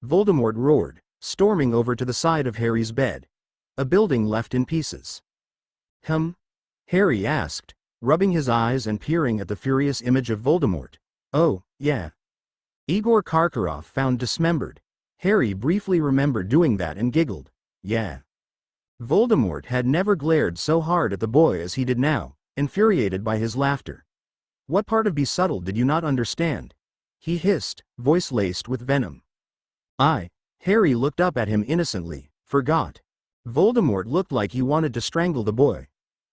Voldemort roared, storming over to the side of Harry's bed. A building left in pieces. Harry asked, rubbing his eyes and peering at the furious image of Voldemort. "Oh, yeah. Igor Karkaroff found dismembered." Harry briefly remembered doing that and giggled. "Yeah." Voldemort had never glared so hard at the boy as he did now, infuriated by his laughter. "What part of be subtle did you not understand?" he hissed, voice laced with venom. Harry looked up at him innocently, forgot. Voldemort looked like he wanted to strangle the boy.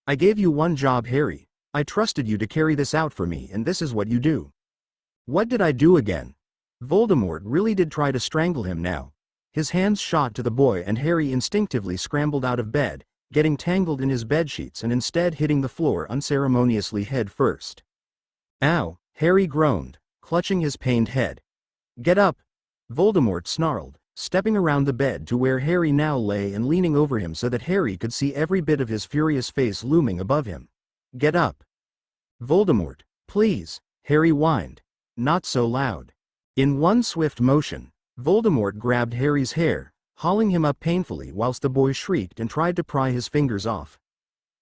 "I gave you one job, Harry. I trusted you to carry this out for me, and this is what you do." "What did I do again?" Voldemort really did try to strangle him now. His hands shot to the boy and Harry instinctively scrambled out of bed, getting tangled in his bedsheets and instead hitting the floor unceremoniously head first. "Ow," Harry groaned, clutching his pained head. "Get up," Voldemort snarled, stepping around the bed to where Harry now lay and leaning over him so that Harry could see every bit of his furious face looming above him. "Get up." "Voldemort, please," Harry whined. "Not so loud." In one swift motion, Voldemort grabbed Harry's hair, hauling him up painfully whilst the boy shrieked and tried to pry his fingers off.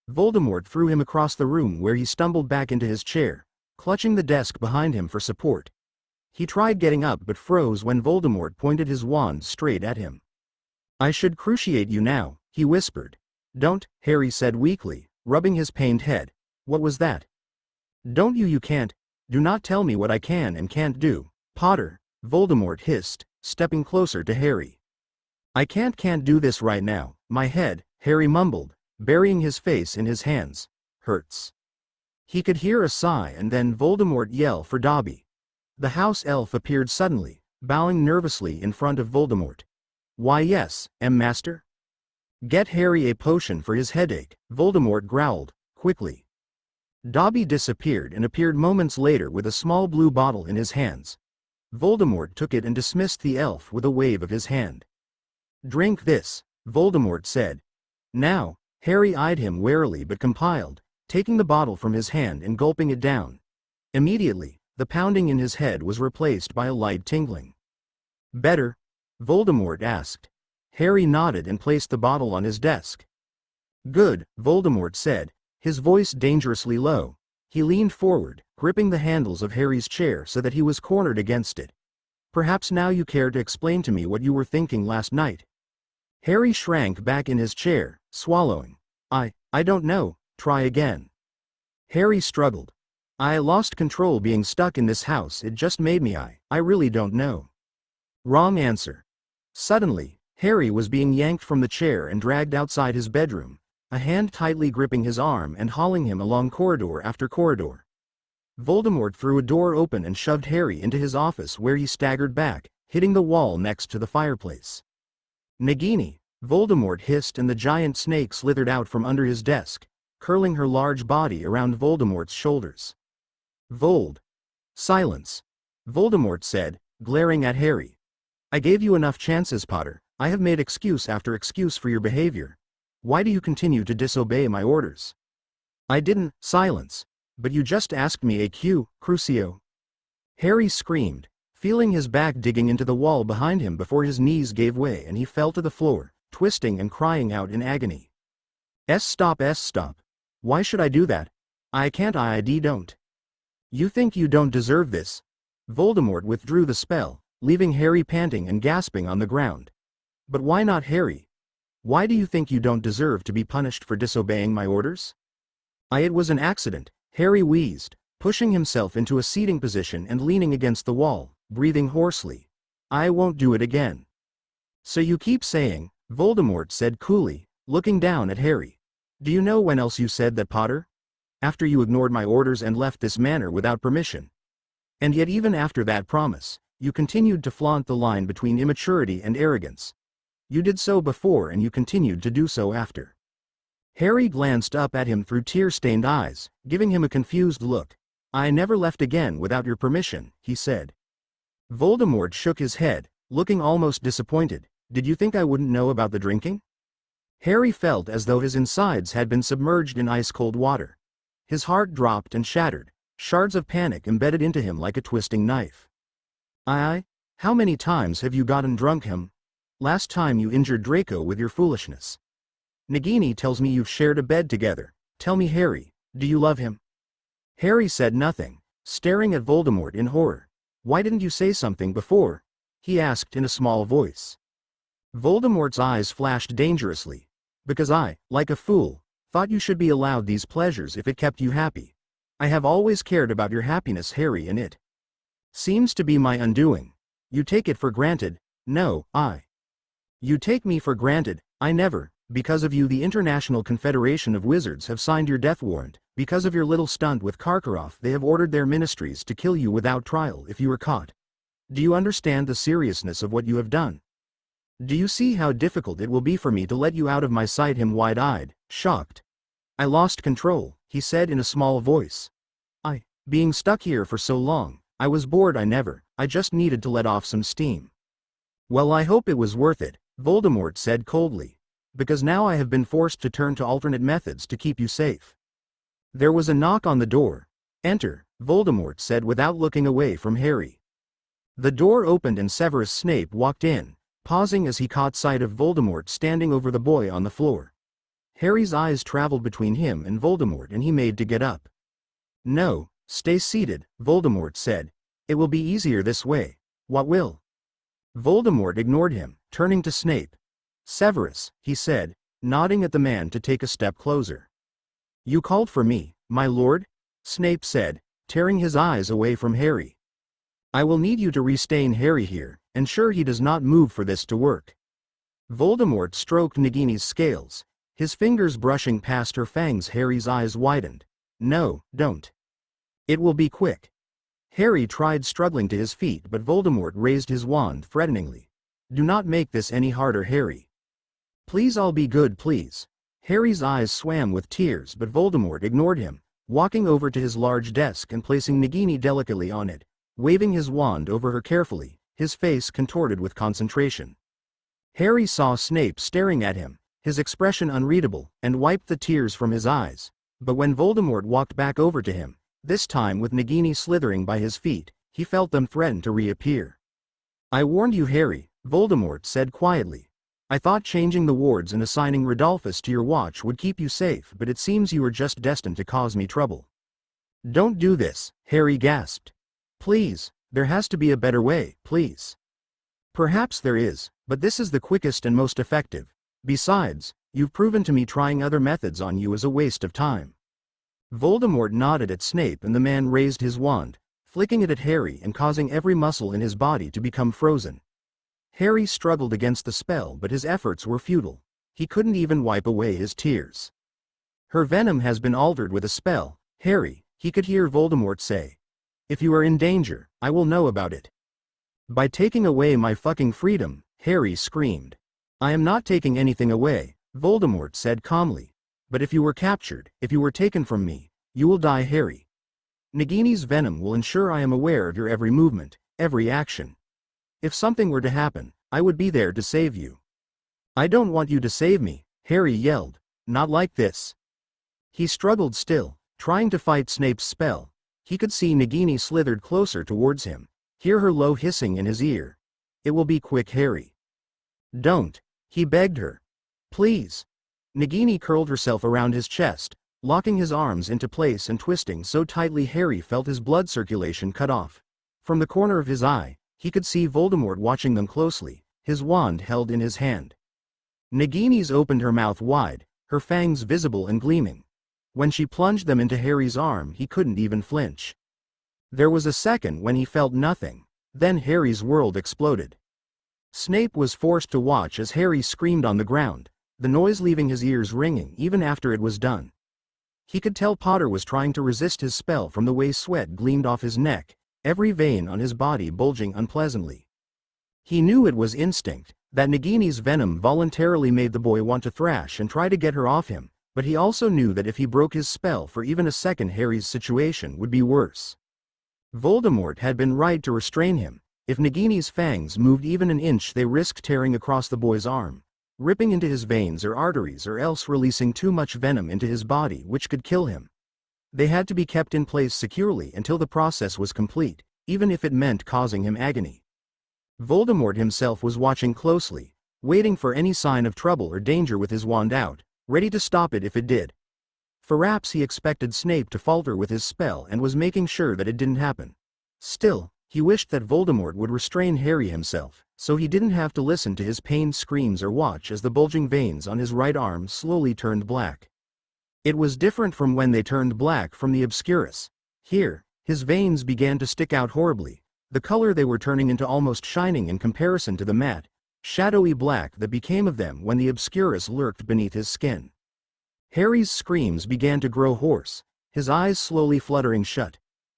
Voldemort threw him across the room where he stumbled back into his chair, clutching the desk behind him for support. He tried getting up but froze when Voldemort pointed his wand straight at him. "I should cruciate you now," he whispered. "Don't," Harry said weakly, rubbing his pained head. What was that? Don't you can't. Do not tell me what I can and can't do, Potter, Voldemort hissed, stepping closer to Harry. I can't do this right now. My head, Harry mumbled, burying his face in his hands, hurts. He could hear a sigh and then Voldemort yell for Dobby. The house elf appeared suddenly, bowing nervously in front of Voldemort. Why yes, Master? Get Harry a potion for his headache, Voldemort growled, quickly. Dobby disappeared and appeared moments later with a small blue bottle in his hands. Voldemort took it and dismissed the elf with a wave of his hand. Drink this, Voldemort said. Now, Harry eyed him warily but compiled, taking the bottle from his hand and gulping it down. Immediately, the pounding in his head was replaced by a light tingling. Better? Voldemort asked. Harry nodded and placed the bottle on his desk. Good, Voldemort said, his voice dangerously low. He leaned forward, gripping the handles of Harry's chair so that he was cornered against it. Perhaps now you care to explain to me what you were thinking last night. Harry shrank back in his chair, swallowing. I don't know, try again. Harry struggled. I lost control being stuck in this house, it just made me I really don't know. Wrong answer. Suddenly, Harry was being yanked from the chair and dragged outside his bedroom, a hand tightly gripping his arm and hauling him along corridor after corridor. Voldemort threw a door open and shoved Harry into his office where he staggered back, hitting the wall next to the fireplace. Nagini, Voldemort hissed and the giant snake slithered out from under his desk, curling her large body around Voldemort's shoulders. Vold. Silence. Voldemort said, glaring at Harry. I gave you enough chances, Potter. I have made excuse after excuse for your behavior. Why do you continue to disobey my orders? I didn't. Silence. But you just asked me a Crucio. Harry screamed, feeling his back digging into the wall behind him before his knees gave way and he fell to the floor, twisting and crying out in agony. Stop. Why should I do that? I can't. I don't. You think you don't deserve this? Voldemort withdrew the spell, leaving Harry panting and gasping on the ground. But why not, Harry? Why do you think you don't deserve to be punished for disobeying my orders? It was an accident, Harry wheezed, pushing himself into a seating position and leaning against the wall, breathing hoarsely. I won't do it again. So you keep saying, Voldemort said coolly, looking down at Harry. Do you know when else you said that, Potter? After you ignored my orders and left this manor without permission. And yet even after that promise, you continued to flaunt the line between immaturity and arrogance. You did so before and you continued to do so after. Harry glanced up at him through tear-stained eyes, giving him a confused look. I never left again without your permission, he said. Voldemort shook his head, looking almost disappointed. Did you think I wouldn't know about the drinking? Harry felt as though his insides had been submerged in ice-cold water. His heart dropped and shattered, shards of panic embedded into him like a twisting knife. How many times have you gotten drunk, him? Last time you injured Draco with your foolishness. Nagini tells me you've shared a bed together. Tell me, Harry, do you love him? Harry said nothing, staring at Voldemort in horror. Why didn't you say something before? He asked in a small voice. Voldemort's eyes flashed dangerously. Because I, like a fool, thought you should be allowed these pleasures if it kept you happy. I have always cared about your happiness, Harry, and it seems to be my undoing. You take it for granted. No, You take me for granted. I never. Because of you the International Confederation of Wizards have signed your death warrant. Because of your little stunt with Karkaroff they have ordered their ministries to kill you without trial if you are caught. Do you understand the seriousness of what you have done? Do you see how difficult it will be for me to let you out of my sight? Him wide-eyed, shocked. I lost control, he said in a small voice. Being stuck here for so long, I was bored. I just needed to let off some steam. Well, I hope it was worth it, Voldemort said coldly. Because now I have been forced to turn to alternate methods to keep you safe. There was a knock on the door. Enter, Voldemort said without looking away from Harry. The door opened and Severus Snape walked in, pausing as he caught sight of Voldemort standing over the boy on the floor. Harry's eyes traveled between him and Voldemort and he made to get up. No, stay seated, Voldemort said. It will be easier this way. What will? Voldemort ignored him, turning to Snape. Severus, he said, nodding at the man to take a step closer. You called for me, my lord? Snape said, tearing his eyes away from Harry. I will need you to restrain Harry here, ensure he does not move for this to work. Voldemort stroked Nagini's scales, his fingers brushing past her fangs. Harry's eyes widened. No, don't. It will be quick. Harry tried struggling to his feet, but Voldemort raised his wand threateningly. Do not make this any harder, Harry. Please, I'll be good, please. Harry's eyes swam with tears, but Voldemort ignored him, walking over to his large desk and placing Nagini delicately on it, waving his wand over her carefully, his face contorted with concentration. Harry saw Snape staring at him, his expression unreadable, and wiped the tears from his eyes. But when Voldemort walked back over to him, this time with Nagini slithering by his feet, he felt them threaten to reappear. I warned you, Harry, Voldemort said quietly. I thought changing the wards and assigning Rodolphus to your watch would keep you safe, but it seems you are just destined to cause me trouble. Don't do this, Harry gasped. Please, there has to be a better way, please. Perhaps there is, but this is the quickest and most effective. Besides, you've proven to me trying other methods on you is a waste of time. Voldemort nodded at Snape, and the man raised his wand, flicking it at Harry and causing every muscle in his body to become frozen. Harry struggled against the spell, but his efforts were futile. He couldn't even wipe away his tears. Her venom has been altered with a spell, Harry, he could hear Voldemort say. If you are in danger, I will know about it. By taking away my fucking freedom, Harry screamed. I am not taking anything away, Voldemort said calmly. But if you were captured, if you were taken from me, you will die, Harry. Nagini's venom will ensure I am aware of your every movement, every action. If something were to happen, I would be there to save you. I don't want you to save me, Harry yelled. Not like this. He struggled still, trying to fight Snape's spell. He could see Nagini slithered closer towards him, hear her low hissing in his ear. It will be quick, Harry. Don't, he begged her. Please. Nagini curled herself around his chest, locking his arms into place and twisting so tightly Harry felt his blood circulation cut off. From the corner of his eye, he could see Voldemort watching them closely, his wand held in his hand. Nagini's opened her mouth wide, her fangs visible and gleaming. When she plunged them into Harry's arm, he couldn't even flinch. There was a second when he felt nothing, then Harry's world exploded. Snape was forced to watch as Harry screamed on the ground, the noise leaving his ears ringing even after it was done. He could tell Potter was trying to resist his spell from the way sweat gleamed off his neck, every vein on his body bulging unpleasantly. He knew it was instinct, that Nagini's venom voluntarily made the boy want to thrash and try to get her off him, but he also knew that if he broke his spell for even a second, Harry's situation would be worse. Voldemort had been right to restrain him. If Nagini's fangs moved even an inch, they risked tearing across the boy's arm, ripping into his veins or arteries, or else releasing too much venom into his body which could kill him. They had to be kept in place securely until the process was complete, even if it meant causing him agony. Voldemort himself was watching closely, waiting for any sign of trouble or danger with his wand out, ready to stop it if it did. Perhaps he expected Snape to falter with his spell and was making sure that it didn't happen. Still, he wished that Voldemort would restrain Harry himself, so he didn't have to listen to his pained screams or watch as the bulging veins on his right arm slowly turned black. It was different from when they turned black from the obscurus. Here, his veins began to stick out horribly, the color they were turning into almost shining in comparison to the matte, shadowy black that became of them when the obscurus lurked beneath his skin. Harry's screams began to grow hoarse, his eyes slowly fluttering shut.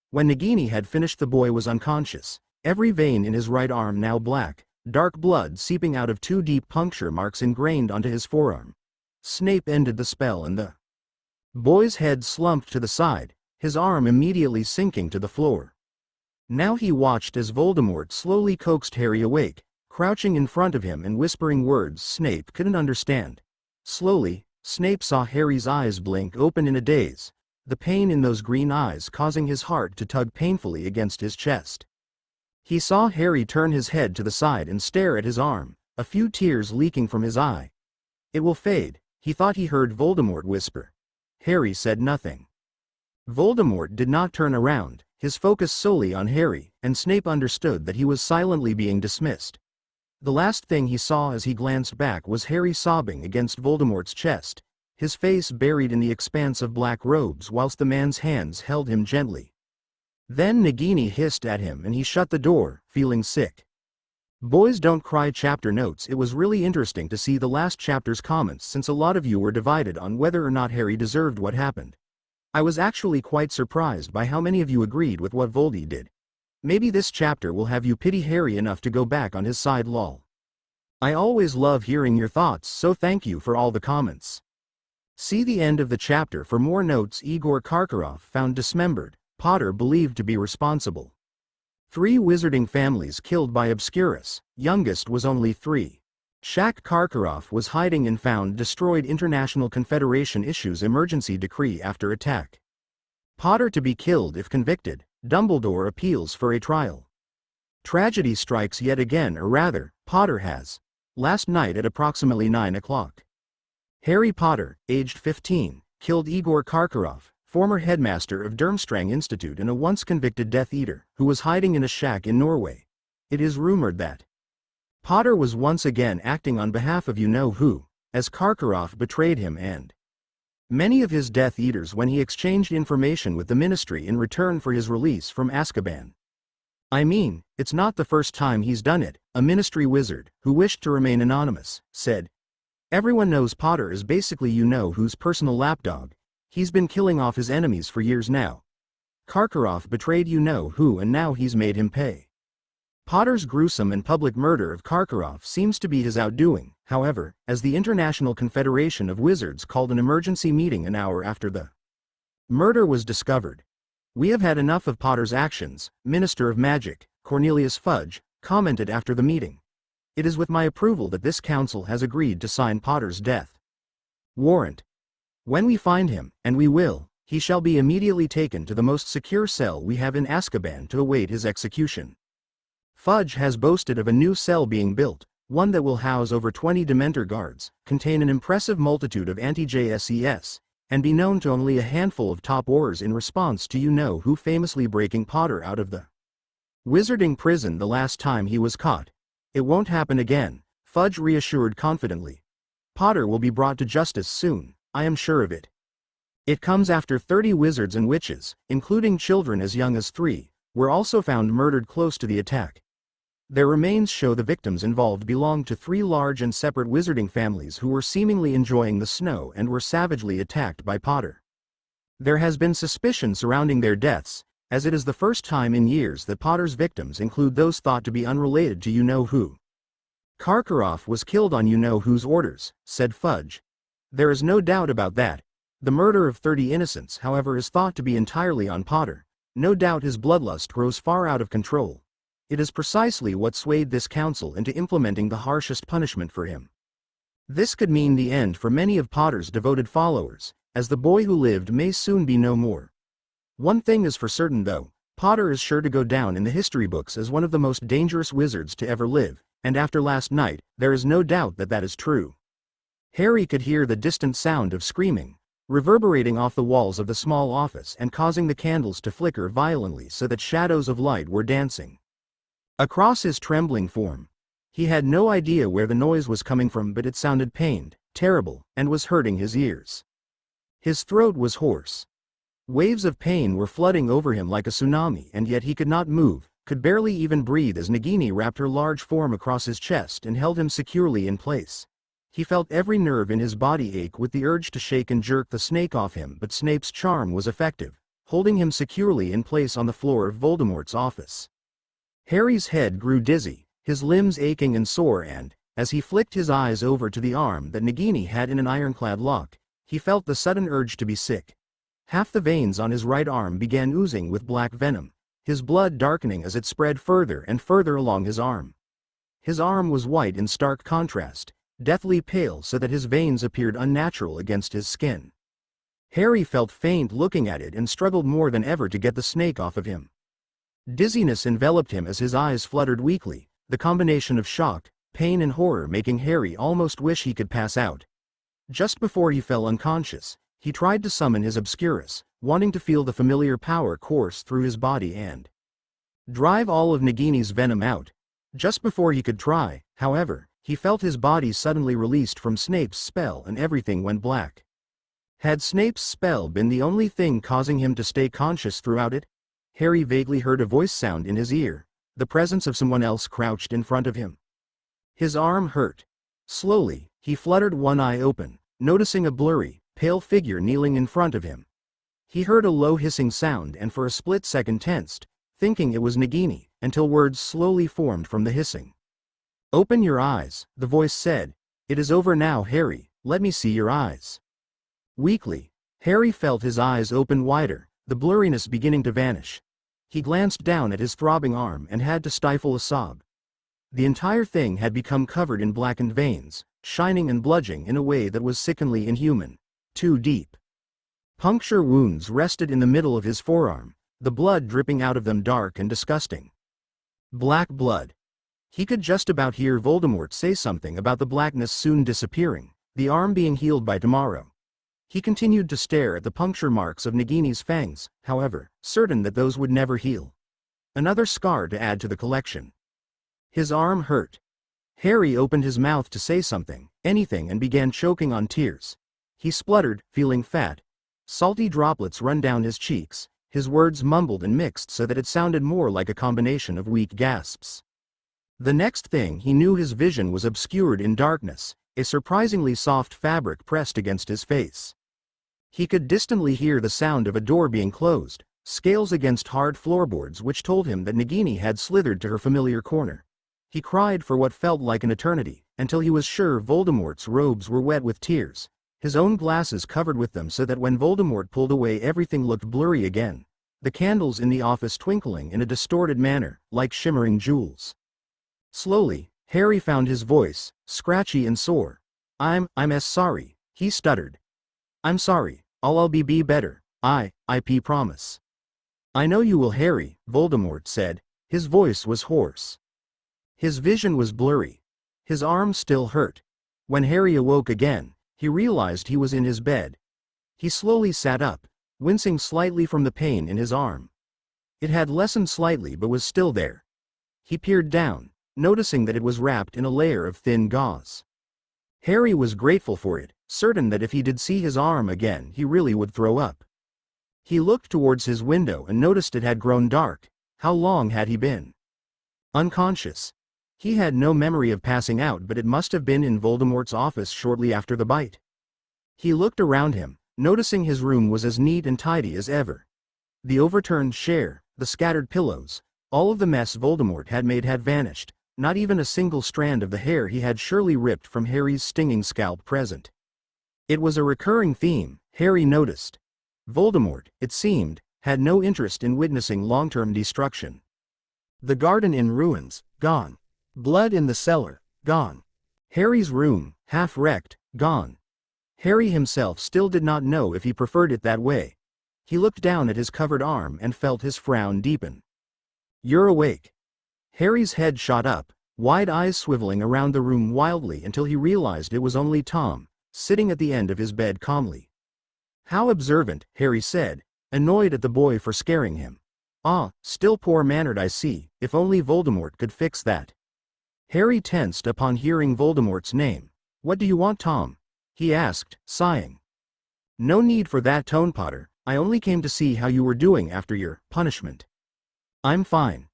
When Nagini had finished, the boy was unconscious, every vein in his right arm now black, dark blood seeping out of 2 deep puncture marks ingrained onto his forearm. Snape ended the spell and the boy's head slumped to the side, his arm immediately sinking to the floor. Now he watched as Voldemort slowly coaxed Harry awake, crouching in front of him and whispering words Snape couldn't understand. Slowly, Snape saw Harry's eyes blink open in a daze, the pain in those green eyes causing his heart to tug painfully against his chest. He saw Harry turn his head to the side and stare at his arm, a few tears leaking from his eye. It will fade, he thought he heard Voldemort whisper. Harry said nothing. Voldemort did not turn around, his focus solely on Harry, and Snape understood that he was silently being dismissed. The last thing he saw as he glanced back was Harry sobbing against Voldemort's chest, his face buried in the expanse of black robes whilst the man's hands held him gently. Then Nagini hissed at him and he shut the door, feeling sick. Boys Don't Cry chapter notes. It was really interesting to see the last chapter's comments since a lot of you were divided on whether or not Harry deserved what happened. I was actually quite surprised by how many of you agreed with what Voldy did. Maybe this chapter will have you pity Harry enough to go back on his side lol. I always love hearing your thoughts, so thank you for all the comments. See the end of the chapter for more notes. Igor Karkaroff found dismembered, Potter believed to be responsible. 3 wizarding families killed by Obscurus, youngest was only 3. Shaq Karkaroff was hiding and found destroyed. International Confederation issues emergency decree after attack. Potter to be killed if convicted, Dumbledore appeals for a trial. Tragedy strikes yet again, or rather, Potter has. Last night at approximately 9 o'clock. Harry Potter, aged 15, killed Igor Karkaroff, former headmaster of Durmstrang Institute and a once-convicted Death Eater, who was hiding in a shack in Norway. It is rumored that Potter was once again acting on behalf of you-know-who, as Karkaroff betrayed him and many of his Death Eaters when he exchanged information with the Ministry in return for his release from Azkaban. I mean, it's not the first time he's done it, a Ministry wizard, who wished to remain anonymous, said. Everyone knows Potter is basically you-know-who's personal lapdog. He's been killing off his enemies for years now. Karkaroff betrayed you-know-who and now he's made him pay. Potter's gruesome and public murder of Karkaroff seems to be his outdoing, however, as the International Confederation of Wizards called an emergency meeting an hour after the murder was discovered. We have had enough of Potter's actions, Minister of Magic, Cornelius Fudge, commented after the meeting. It is with my approval that this council has agreed to sign Potter's death warrant. When we find him, and we will, he shall be immediately taken to the most secure cell we have in Azkaban to await his execution. Fudge has boasted of a new cell being built, one that will house over 20 Dementor guards, contain an impressive multitude of anti-JSES, and be known to only a handful of top Aurors in response to you-know-who famously breaking Potter out of the wizarding prison the last time he was caught. It won't happen again, Fudge reassured confidently. Potter will be brought to justice soon, I am sure of it. It comes after 30 wizards and witches, including children as young as 3, were also found murdered close to the attack. Their remains show the victims involved belonged to 3 large and separate wizarding families who were seemingly enjoying the snow and were savagely attacked by Potter. There has been suspicion surrounding their deaths, as it is the first time in years that Potter's victims include those thought to be unrelated to you-know-who. Karkaroff was killed on you-know-who's orders, said Fudge. There is no doubt about that. The murder of 30 innocents, however, is thought to be entirely on Potter. No doubt his bloodlust grows far out of control. It is precisely what swayed this council into implementing the harshest punishment for him. This could mean the end for many of Potter's devoted followers, as the boy who lived may soon be no more. One thing is for certain though, Potter is sure to go down in the history books as one of the most dangerous wizards to ever live, and after last night, there is no doubt that that is true. Harry could hear the distant sound of screaming, reverberating off the walls of the small office and causing the candles to flicker violently so that shadows of light were dancing across his trembling form. He had no idea where the noise was coming from, but it sounded pained, terrible, and was hurting his ears. His throat was hoarse. Waves of pain were flooding over him like a tsunami, and yet he could not move, could barely even breathe as Nagini wrapped her large form across his chest and held him securely in place. He felt every nerve in his body ache with the urge to shake and jerk the snake off him, but Snape's charm was effective, holding him securely in place on the floor of Voldemort's office. Harry's head grew dizzy, his limbs aching and sore, and, as he flicked his eyes over to the arm that Nagini had in an ironclad lock, he felt the sudden urge to be sick. Half the veins on his right arm began oozing with black venom, his blood darkening as it spread further and further along his arm. His arm was white in stark contrast, deathly pale so that his veins appeared unnatural against his skin. Harry felt faint looking at it and struggled more than ever to get the snake off of him. Dizziness enveloped him as his eyes fluttered weakly, the combination of shock, pain and horror making Harry almost wish he could pass out. Just before he fell unconscious, he tried to summon his obscurus, wanting to feel the familiar power course through his body and drive all of Nagini's venom out. Just before he could try, however, he felt his body suddenly released from Snape's spell and everything went black. Had Snape's spell been the only thing causing him to stay conscious throughout it? Harry vaguely heard a voice sound in his ear, the presence of someone else crouched in front of him. His arm hurt. Slowly, he fluttered one eye open, noticing a blurry, pale figure kneeling in front of him. He heard a low hissing sound and for a split second tensed, thinking it was Nagini, until words slowly formed from the hissing. "Open your eyes," the voice said. "It is over now, Harry, let me see your eyes." Weakly, Harry felt his eyes open wider, the blurriness beginning to vanish. He glanced down at his throbbing arm and had to stifle a sob. The entire thing had become covered in blackened veins, shining and bludgeoning in a way that was sickeningly inhuman. Too deep. Puncture wounds rested in the middle of his forearm, the blood dripping out of them dark and disgusting. Black blood. He could just about hear Voldemort say something about the blackness soon disappearing, the arm being healed by tomorrow. He continued to stare at the puncture marks of Nagini's fangs, however, certain that those would never heal. Another scar to add to the collection. His arm hurt. Harry opened his mouth to say something, anything, and began choking on tears. He spluttered, feeling fat. Salty droplets run down his cheeks, his words mumbled and mixed so that it sounded more like a combination of weak gasps. The next thing he knew, his vision was obscured in darkness, a surprisingly soft fabric pressed against his face. He could distantly hear the sound of a door being closed, scales against hard floorboards which told him that Nagini had slithered to her familiar corner. He cried for what felt like an eternity, until he was sure Voldemort's robes were wet with tears, his own glasses covered with them so that when Voldemort pulled away everything looked blurry again, the candles in the office twinkling in a distorted manner, like shimmering jewels. Slowly, Harry found his voice, scratchy and sore. I'm sorry," he stuttered. "I'm sorry, I'll be better, I promise." "I know you will, Harry," Voldemort said. His voice was hoarse. His vision was blurry. His arm still hurt. When Harry awoke again, he realized he was in his bed. He slowly sat up, wincing slightly from the pain in his arm. It had lessened slightly but was still there. He peered down, noticing that it was wrapped in a layer of thin gauze. Harry was grateful for it, certain that if he did see his arm again he really would throw up. He looked towards his window and noticed it had grown dark. How long had he been unconscious? He had no memory of passing out, but it must have been in Voldemort's office shortly after the bite. He looked around him, noticing his room was as neat and tidy as ever. The overturned chair, the scattered pillows, all of the mess Voldemort had made had vanished, not even a single strand of the hair he had surely ripped from Harry's stinging scalp present. It was a recurring theme, Harry noticed. Voldemort, it seemed, had no interest in witnessing long-term destruction. The garden in ruins, gone. Blood in the cellar, gone. Harry's room, half wrecked, gone. Harry himself still did not know if he preferred it that way. He looked down at his covered arm and felt his frown deepen. "You're awake." Harry's head shot up, wide eyes swiveling around the room wildly until he realized it was only Tom, sitting at the end of his bed calmly. "How observant," Harry said, annoyed at the boy for scaring him. "Ah, still poor-mannered, I see. If only Voldemort could fix that." Harry tensed upon hearing Voldemort's name. "What do you want, Tom?" he asked, sighing. "No need for that tone, Potter. I only came to see how you were doing after your punishment." "I'm fine."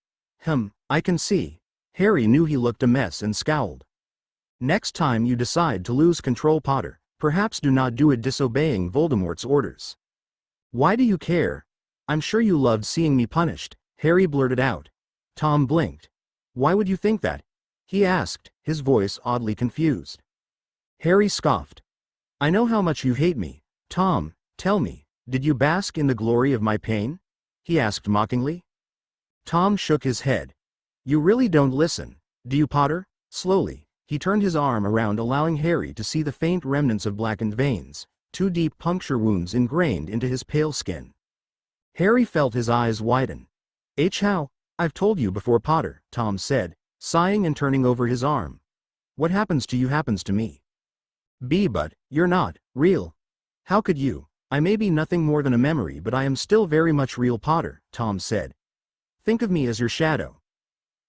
I can see." Harry knew he looked a mess and scowled. "Next time you decide to lose control, Potter, perhaps do not do it disobeying Voldemort's orders." "Why do you care? I'm sure you loved seeing me punished," Harry blurted out. Tom blinked. "Why would you think that?" he asked, his voice oddly confused. Harry scoffed. "I know how much you hate me. Tom, tell me, did you bask in the glory of my pain?" he asked mockingly. Tom shook his head. "You really don't listen, do you, Potter?" Slowly, he turned his arm around, allowing Harry to see the faint remnants of blackened veins, 2 deep puncture wounds ingrained into his pale skin. Harry felt his eyes widen. How? I've told you before, Potter," Tom said, sighing and turning over his arm. "What happens to you happens to me. But you're not real. How could you? I may be nothing more than a memory, but I am still very much real, Potter," Tom said. "Think of me as your shadow.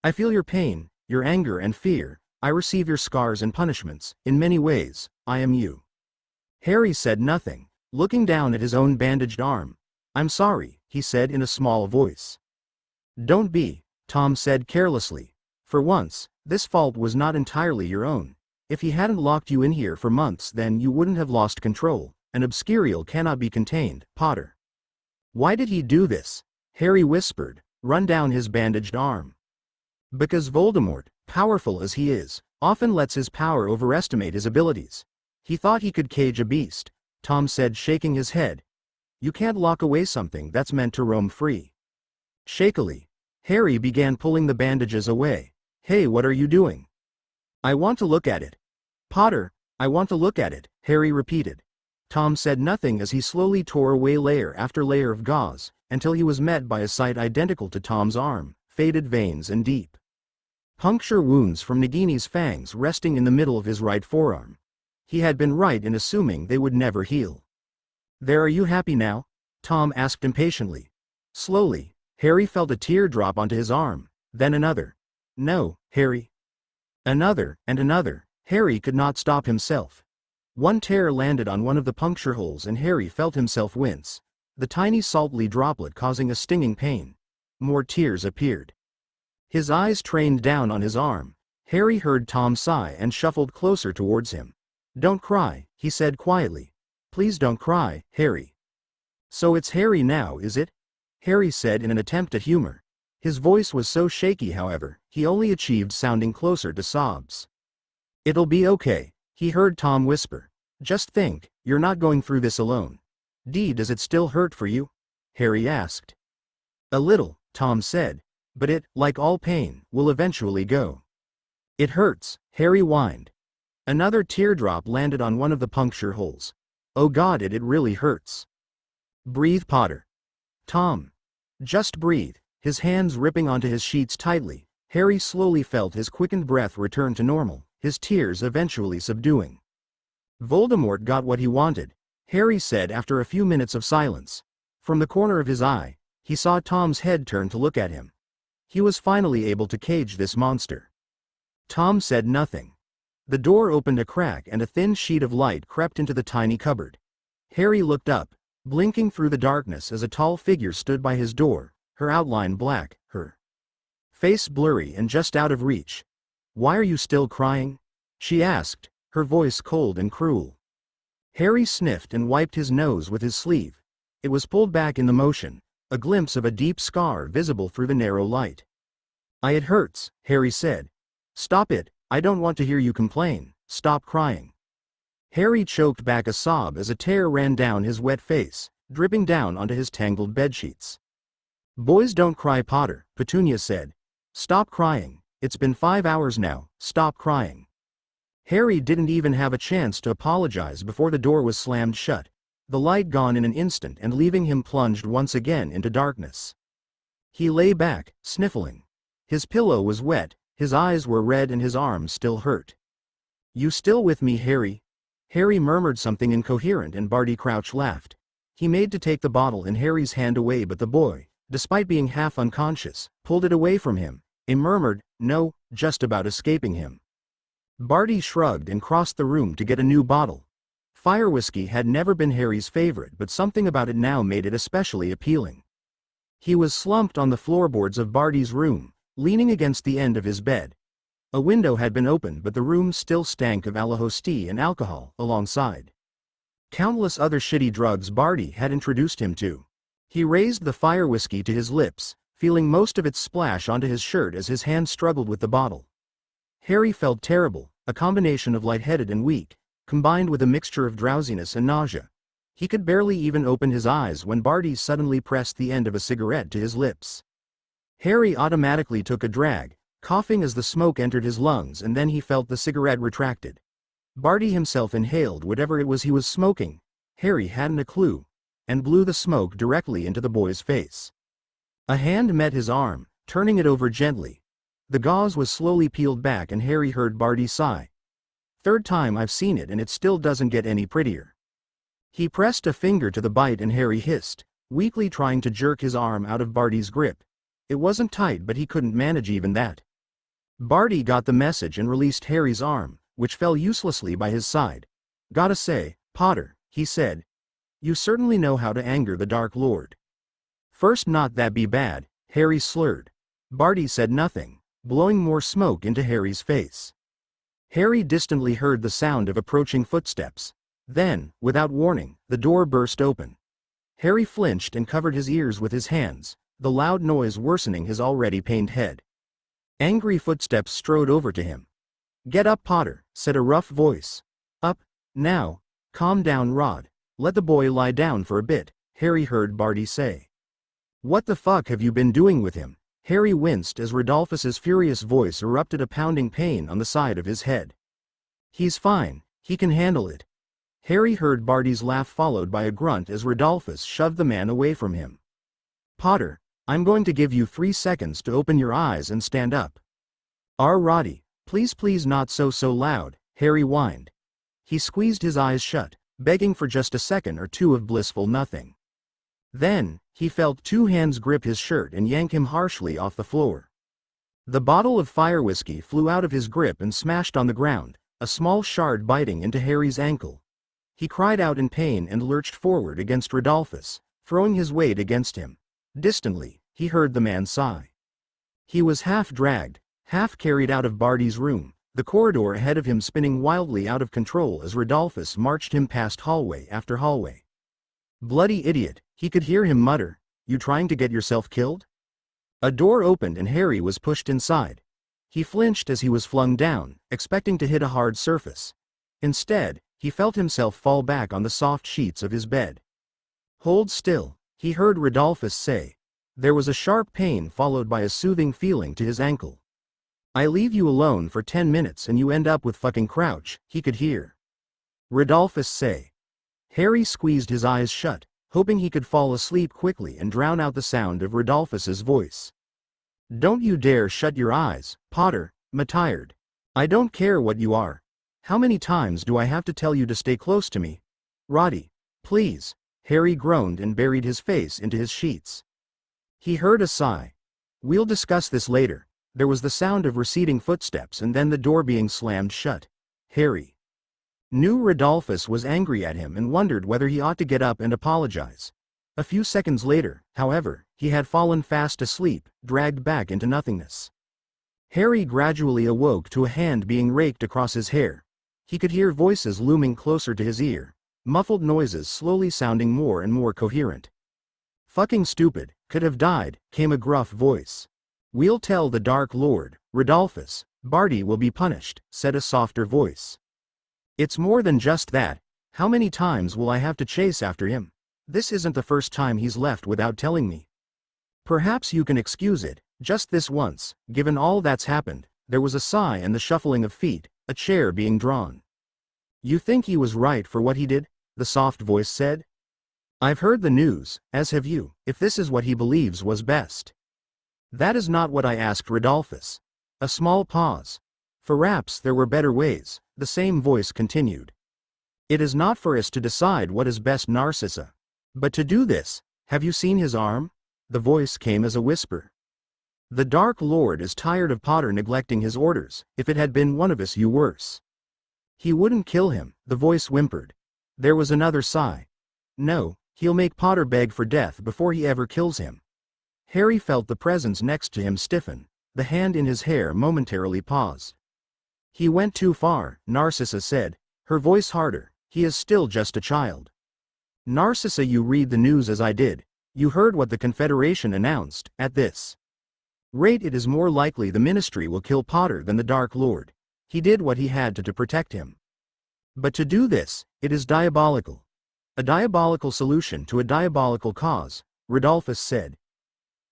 I feel your pain, your anger and fear. I receive your scars and punishments. In many ways, I am you." Harry said nothing, looking down at his own bandaged arm. "I'm sorry," he said in a small voice. "Don't be," Tom said carelessly. "For once, this fault was not entirely your own. If he hadn't locked you in here for months, then you wouldn't have lost control. An obscurial cannot be contained, Potter." "Why did he do this?" Harry whispered, run down his bandaged arm. "Because Voldemort, powerful as he is, often lets his power overestimate his abilities. He thought he could cage a beast," Tom said, shaking his head. "You can't lock away something that's meant to roam free." Shakily, Harry began pulling the bandages away. "Hey, what are you doing?" "I want to look at it." "Potter, I want to look at it," Harry repeated. Tom said nothing as he slowly tore away layer after layer of gauze, until he was met by a sight identical to Tom's arm: faded veins and deep puncture wounds from Nagini's fangs resting in the middle of his right forearm. He had been right in assuming they would never heal. "There, are you happy now?" Tom asked impatiently. Slowly, Harry felt a tear drop onto his arm, then another. "No, Harry." Another, and another. Harry could not stop himself. One tear landed on one of the puncture holes and Harry felt himself wince, the tiny saltly droplet causing a stinging pain. More tears appeared. His eyes trained down on his arm. Harry heard Tom sigh and shuffled closer towards him. "Don't cry," he said quietly. "Please don't cry, Harry." "So it's Harry now, is it?" Harry said in an attempt at humor. His voice was so shaky, however, he only achieved sounding closer to sobs. "It'll be okay," he heard Tom whisper. "Just think, you're not going through this alone." Does it still hurt for you?" Harry asked. "A little," Tom said, "but it, like all pain, will eventually go." "It hurts," Harry whined. Another teardrop landed on one of the puncture holes. "Oh God, it really hurts." "Breathe, Potter." "Tom. Just breathe." His hands ripping onto his sheets tightly, Harry slowly felt his quickened breath return to normal, his tears eventually subduing. "Voldemort got what he wanted," Harry said after a few minutes of silence. From the corner of his eye, he saw Tom's head turn to look at him. He was finally able to cage this monster. Tom said nothing. The door opened a crack and a thin sheet of light crept into the tiny cupboard. Harry looked up, blinking through the darkness as a tall figure stood by his door, her outline black, her face blurry and just out of reach. "Why are you still crying?" she asked, her voice cold and cruel. Harry sniffed and wiped his nose with his sleeve. It was pulled back in the motion, a glimpse of a deep scar visible through the narrow light. It hurts," Harry said. "Stop it, I don't want to hear you complain, stop crying." Harry choked back a sob as a tear ran down his wet face, dripping down onto his tangled bedsheets. "Boys don't cry, Potter," Petunia said. "Stop crying, it's been 5 hours now, stop crying." Harry didn't even have a chance to apologize before the door was slammed shut, the light gone in an instant and leaving him plunged once again into darkness. He lay back, sniffling. His pillow was wet, his eyes were red and his arms still hurt. "You still with me, Harry?" Harry murmured something incoherent and Barty Crouch laughed. He made to take the bottle in Harry's hand away, but the boy, despite being half unconscious, pulled it away from him. He murmured, "No," just about escaping him. Barty shrugged and crossed the room to get a new bottle. Fire whiskey had never been Harry's favorite, but something about it now made it especially appealing. He was slumped on the floorboards of Barty's room, leaning against the end of his bed. A window had been opened, but the room still stank of alahostie and alcohol, alongside countless other shitty drugs Barty had introduced him to. He raised the fire whiskey to his lips, feeling most of it splash onto his shirt as his hand struggled with the bottle. Harry felt terrible, a combination of lightheaded and weak, combined with a mixture of drowsiness and nausea. He could barely even open his eyes when Barty suddenly pressed the end of a cigarette to his lips. Harry automatically took a drag, coughing as the smoke entered his lungs, and then he felt the cigarette retracted. Barty himself inhaled whatever it was he was smoking. Harry hadn't a clue, and blew the smoke directly into the boy's face. A hand met his arm, turning it over gently. The gauze was slowly peeled back and Harry heard Barty sigh. "Third time I've seen it and it still doesn't get any prettier." He pressed a finger to the bite and Harry hissed, weakly trying to jerk his arm out of Barty's grip. It wasn't tight, but he couldn't manage even that. Barty got the message and released Harry's arm, which fell uselessly by his side. "Gotta say, Potter," he said. You certainly know how to anger the Dark Lord. First, not that be bad, Harry slurred. Barty said nothing, blowing more smoke into Harry's face. Harry distantly heard the sound of approaching footsteps. Then, without warning, the door burst open. Harry flinched and covered his ears with his hands, the loud noise worsening his already pained head. Angry footsteps strode over to him. "Get up, Potter," said a rough voice. "Up, now. Calm down, Rod. Let the boy lie down for a bit," Harry heard Barty say. "What the fuck have you been doing with him?" Harry winced as Rodolphus's furious voice erupted a pounding pain on the side of his head. "He's fine, he can handle it." Harry heard Barty's laugh followed by a grunt as Rodolphus shoved the man away from him. "Potter, I'm going to give you 3 seconds to open your eyes and stand up." Roddy, please not so loud," Harry whined. He squeezed his eyes shut, begging for just a second or two of blissful nothing. Then, he felt 2 hands grip his shirt and yank him harshly off the floor. The bottle of fire whiskey flew out of his grip and smashed on the ground, a small shard biting into Harry's ankle. He cried out in pain and lurched forward against Rodolphus, throwing his weight against him. Distantly, he heard the man sigh. He was half dragged, half carried out of Barty's room, the corridor ahead of him spinning wildly out of control as Rodolphus marched him past hallway after hallway. "Bloody idiot," he could hear him mutter, "you trying to get yourself killed?" A door opened and Harry was pushed inside. He flinched as he was flung down, expecting to hit a hard surface. Instead, he felt himself fall back on the soft sheets of his bed. "Hold still," he heard Rodolphus say. There was a sharp pain followed by a soothing feeling to his ankle. "I leave you alone for 10 minutes and you end up with fucking Crouch," he could hear Rodolphus say. Harry squeezed his eyes shut, hoping he could fall asleep quickly and drown out the sound of Rodolphus's voice. "Don't you dare shut your eyes, Potter, I'm tired. I don't care what you are. How many times do I have to tell you to stay close to me? Roddy, please." Harry groaned and buried his face into his sheets. He heard a sigh. "We'll discuss this later." There was the sound of receding footsteps and then the door being slammed shut. Harry knew Rodolphus was angry at him and wondered whether he ought to get up and apologize. A few seconds later, however, he had fallen fast asleep, dragged back into nothingness. Harry gradually awoke to a hand being raked across his hair. He could hear voices looming closer to his ear, muffled noises slowly sounding more and more coherent. "Fucking stupid, could have died," came a gruff voice. "We'll tell the Dark Lord, Rodolphus. Barty will be punished," said a softer voice. "It's more than just that. How many times will I have to chase after him? This isn't the first time he's left without telling me." "Perhaps you can excuse it, just this once, given all that's happened." There was a sigh and the shuffling of feet, a chair being drawn. "You think he was right for what he did?" the soft voice said. "I've heard the news, as have you, if this is what he believes was best." "That is not what I asked, Rodolphus." A small pause. "Perhaps there were better ways," the same voice continued. "It is not for us to decide what is best, Narcissa. But to do this, have you seen his arm?" The voice came as a whisper. "The Dark Lord is tired of Potter neglecting his orders. If it had been one of us, you worse. He wouldn't kill him," the voice whimpered. There was another sigh. "No, he'll make Potter beg for death before he ever kills him." Harry felt the presence next to him stiffen, the hand in his hair momentarily paused. "He went too far," Narcissa said, her voice harder. "He is still just a child." "Narcissa, you read the news as I did. You heard what the Confederation announced. At this rate it is more likely the Ministry will kill Potter than the Dark Lord. He did what he had to protect him. But to do this, it is diabolical. A diabolical solution to a diabolical cause," Rodolphus said.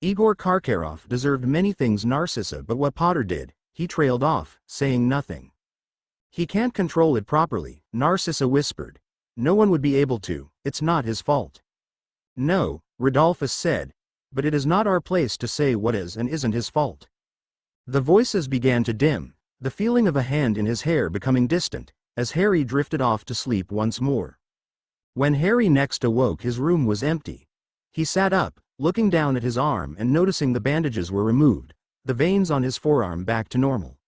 "Igor Karkaroff deserved many things, Narcissa, but what Potter did," he trailed off, saying nothing. "He can't control it properly," Narcissa whispered. "No one would be able to. It's not his fault." "No," Rodolphus said, "but it is not our place to say what is and isn't his fault." The voices began to dim, the feeling of a hand in his hair becoming distant, as Harry drifted off to sleep once more. When Harry next awoke, his room was empty. He sat up, looking down at his arm and noticing the bandages were removed, the veins on his forearm back to normal.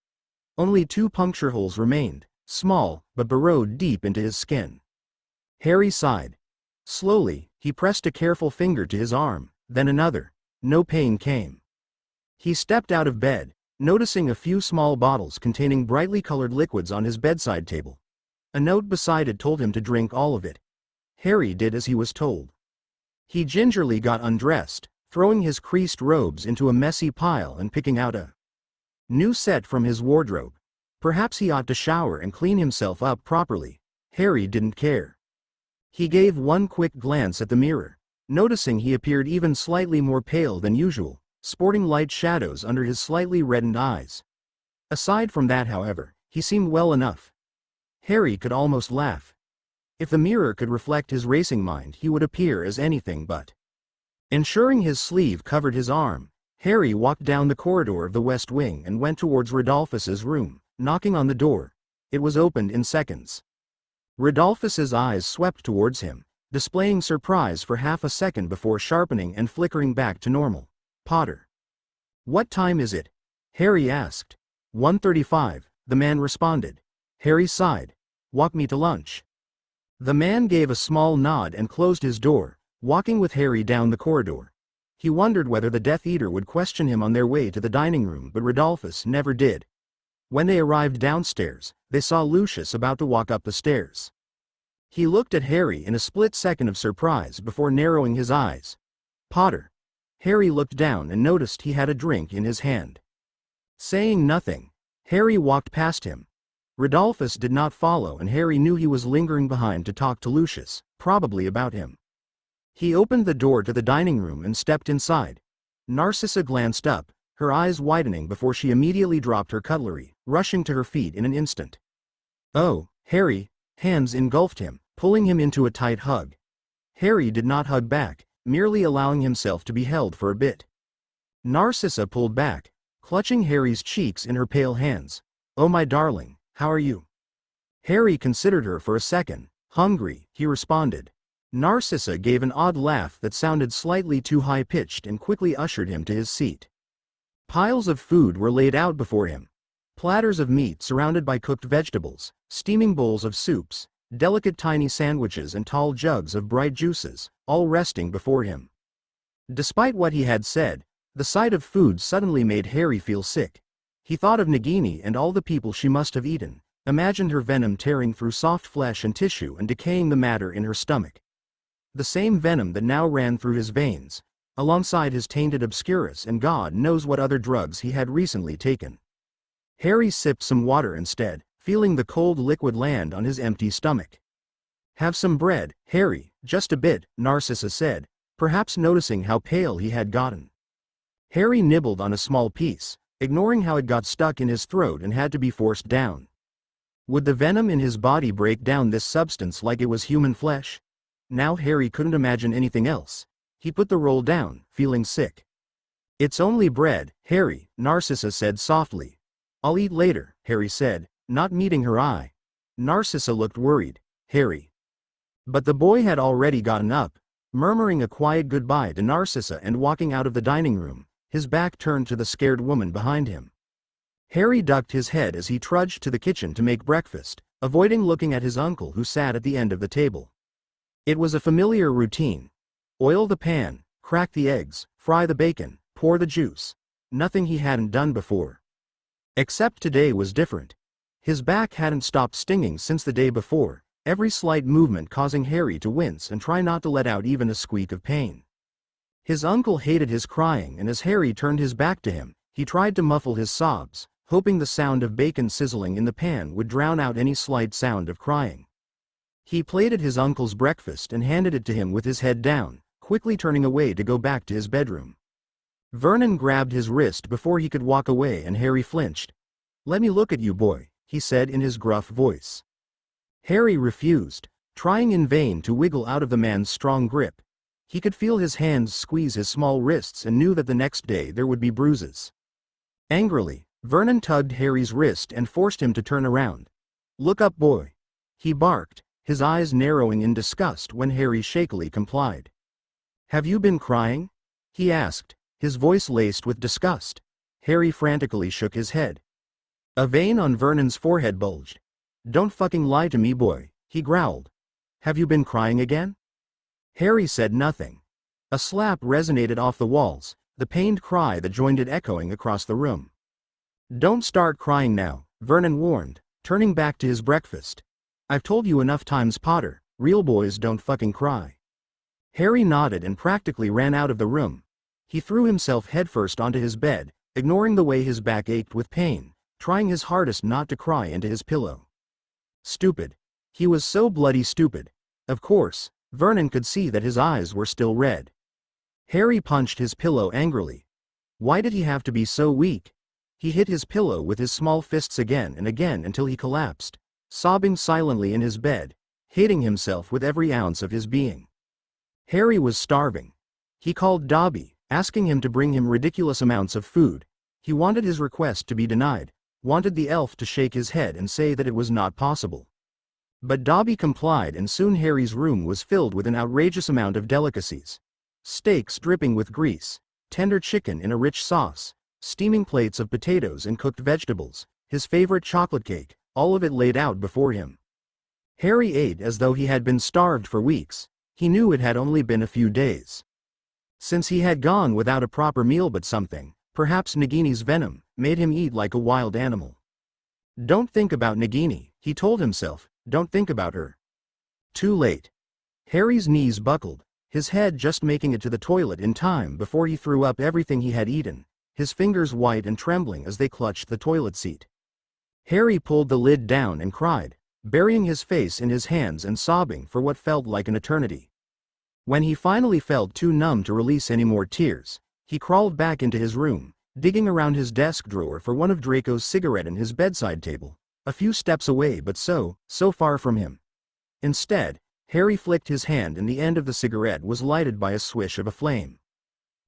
Only 2 puncture holes remained, small, but burrowed deep into his skin. Harry sighed. Slowly, he pressed a careful finger to his arm, then another. No pain came. He stepped out of bed, noticing a few small bottles containing brightly colored liquids on his bedside table. A note beside it told him to drink all of it. Harry did as he was told. He gingerly got undressed, throwing his creased robes into a messy pile and picking out a new set from his wardrobe. Perhaps he ought to shower and clean himself up properly. Harry didn't care. He gave one quick glance at the mirror, noticing he appeared even slightly more pale than usual, sporting light shadows under his slightly reddened eyes. Aside from that, however, he seemed well enough. Harry could almost laugh. If the mirror could reflect his racing mind, he would appear as anything but. Ensuring his sleeve covered his arm, Harry walked down the corridor of the West Wing and went towards Rodolphus's room, knocking on the door. It was opened in seconds. Rodolphus's eyes swept towards him, displaying surprise for half a second before sharpening and flickering back to normal. Potter. What time is it? Harry asked. 1:35, the man responded. Harry sighed. Walk me to lunch. The man gave a small nod and closed his door, walking with Harry down the corridor. He wondered whether the Death Eater would question him on their way to the dining room, but Rodolphus never did. When they arrived downstairs, they saw Lucius about to walk up the stairs. He looked at Harry in a split second of surprise before narrowing his eyes. Potter. Harry looked down and noticed he had a drink in his hand. Saying nothing, Harry walked past him. Rodolphus did not follow, and Harry knew he was lingering behind to talk to Lucius, probably about him. He opened the door to the dining room and stepped inside. Narcissa glanced up, her eyes widening before she immediately dropped her cutlery, rushing to her feet in an instant. Oh, Harry! Hands engulfed him, pulling him into a tight hug. Harry did not hug back, merely allowing himself to be held for a bit. Narcissa pulled back, clutching Harry's cheeks in her pale hands. Oh my darling, how are you? Harry considered her for a second. Hungry, he responded. Narcissa gave an odd laugh that sounded slightly too high-pitched and quickly ushered him to his seat. Piles of food were laid out before him. Platters of meat surrounded by cooked vegetables, steaming bowls of soups, delicate tiny sandwiches and tall jugs of bright juices, all resting before him. Despite what he had said, the sight of food suddenly made Harry feel sick. He thought of Nagini and all the people she must have eaten, imagined her venom tearing through soft flesh and tissue and decaying the matter in her stomach. The same venom that now ran through his veins, alongside his tainted obscurus and God knows what other drugs he had recently taken. Harry sipped some water instead, feeling the cold liquid land on his empty stomach. Have some bread, Harry, just a bit, Narcissa said, perhaps noticing how pale he had gotten. Harry nibbled on a small piece, ignoring how it got stuck in his throat and had to be forced down. Would the venom in his body break down this substance like it was human flesh? Now Harry couldn't imagine anything else. He put the roll down, feeling sick. It's only bread, Harry, Narcissa said softly. I'll eat later, Harry said, not meeting her eye. Narcissa looked worried. Harry. But the boy had already gotten up, murmuring a quiet goodbye to Narcissa and walking out of the dining room, his back turned to the scared woman behind him. Harry ducked his head as he trudged to the kitchen to make breakfast, avoiding looking at his uncle who sat at the end of the table. It was a familiar routine. Oil the pan, crack the eggs, fry the bacon, pour the juice. Nothing he hadn't done before. Except today was different. His back hadn't stopped stinging since the day before, every slight movement causing Harry to wince and try not to let out even a squeak of pain. His uncle hated his crying, and as Harry turned his back to him, he tried to muffle his sobs, hoping the sound of bacon sizzling in the pan would drown out any slight sound of crying. He plated his uncle's breakfast and handed it to him with his head down, quickly turning away to go back to his bedroom. Vernon grabbed his wrist before he could walk away and Harry flinched. Let me look at you, boy, he said in his gruff voice. Harry refused, trying in vain to wiggle out of the man's strong grip. He could feel his hands squeeze his small wrists and knew that the next day there would be bruises. Angrily, Vernon tugged Harry's wrist and forced him to turn around. Look up, boy, he barked, his eyes narrowing in disgust when Harry shakily complied. Have you been crying? He asked, his voice laced with disgust. Harry frantically shook his head. A vein on Vernon's forehead bulged. Don't fucking lie to me, boy, he growled. Have you been crying again? Harry said nothing. A slap resonated off the walls, the pained cry that joined it echoing across the room. "Don't start crying now," Vernon warned, turning back to his breakfast. "I've told you enough times, Potter, real boys don't fucking cry." Harry nodded and practically ran out of the room. He threw himself headfirst onto his bed, ignoring the way his back ached with pain, trying his hardest not to cry into his pillow. Stupid. He was so bloody stupid. Of course, Vernon could see that his eyes were still red. Harry punched his pillow angrily. Why did he have to be so weak? He hit his pillow with his small fists again and again until he collapsed, sobbing silently in his bed, hating himself with every ounce of his being. Harry was starving. He called Dobby, asking him to bring him ridiculous amounts of food. He wanted his request to be denied, wanted the elf to shake his head and say that it was not possible. But Dobby complied, and soon Harry's room was filled with an outrageous amount of delicacies. Steaks dripping with grease, tender chicken in a rich sauce, steaming plates of potatoes and cooked vegetables, his favorite chocolate cake, all of it laid out before him. Harry ate as though he had been starved for weeks. He knew it had only been a few days since he had gone without a proper meal, but something, perhaps Nagini's venom, made him eat like a wild animal. "Don't think about Nagini," he told himself, "don't think about her." Too late. Harry's knees buckled, his head just making it to the toilet in time before he threw up everything he had eaten, his fingers white and trembling as they clutched the toilet seat. Harry pulled the lid down and cried, burying his face in his hands and sobbing for what felt like an eternity. When he finally felt too numb to release any more tears, he crawled back into his room, digging around his desk drawer for one of Draco's cigarettes in his bedside table, a few steps away but so far from him. Instead, Harry flicked his hand and the end of the cigarette was lighted by a swish of a flame.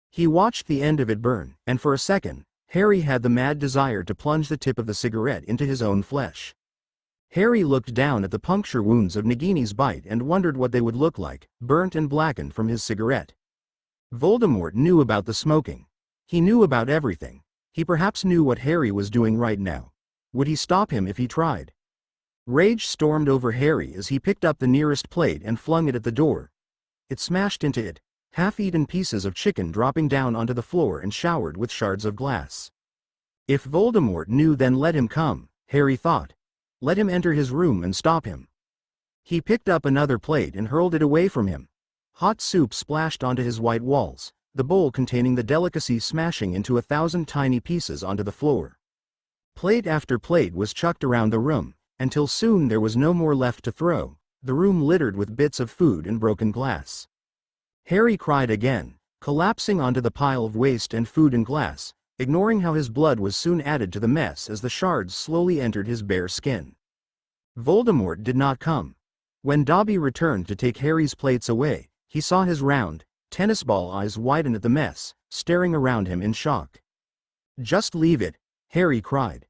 He watched the end of it burn, and for a second, Harry had the mad desire to plunge the tip of the cigarette into his own flesh. Harry looked down at the puncture wounds of Nagini's bite and wondered what they would look like, burnt and blackened from his cigarette. Voldemort knew about the smoking. He knew about everything. He perhaps knew what Harry was doing right now. Would he stop him if he tried? Rage stormed over Harry as he picked up the nearest plate and flung it at the door. It smashed into it, half-eaten pieces of chicken dropping down onto the floor and showered with shards of glass. If Voldemort knew, then let him come, Harry thought. Let him enter his room and stop him. He picked up another plate and hurled it away from him. Hot soup splashed onto his white walls, the bowl containing the delicacy smashing into 1,000 tiny pieces onto the floor. Plate after plate was chucked around the room, until soon there was no more left to throw, the room littered with bits of food and broken glass. Harry cried again, collapsing onto the pile of waste and food and glass, ignoring how his blood was soon added to the mess as the shards slowly entered his bare skin. Voldemort did not come. When Dobby returned to take Harry's plates away, he saw his round, tennis ball eyes widen at the mess, staring around him in shock. "Just leave it," Harry cried.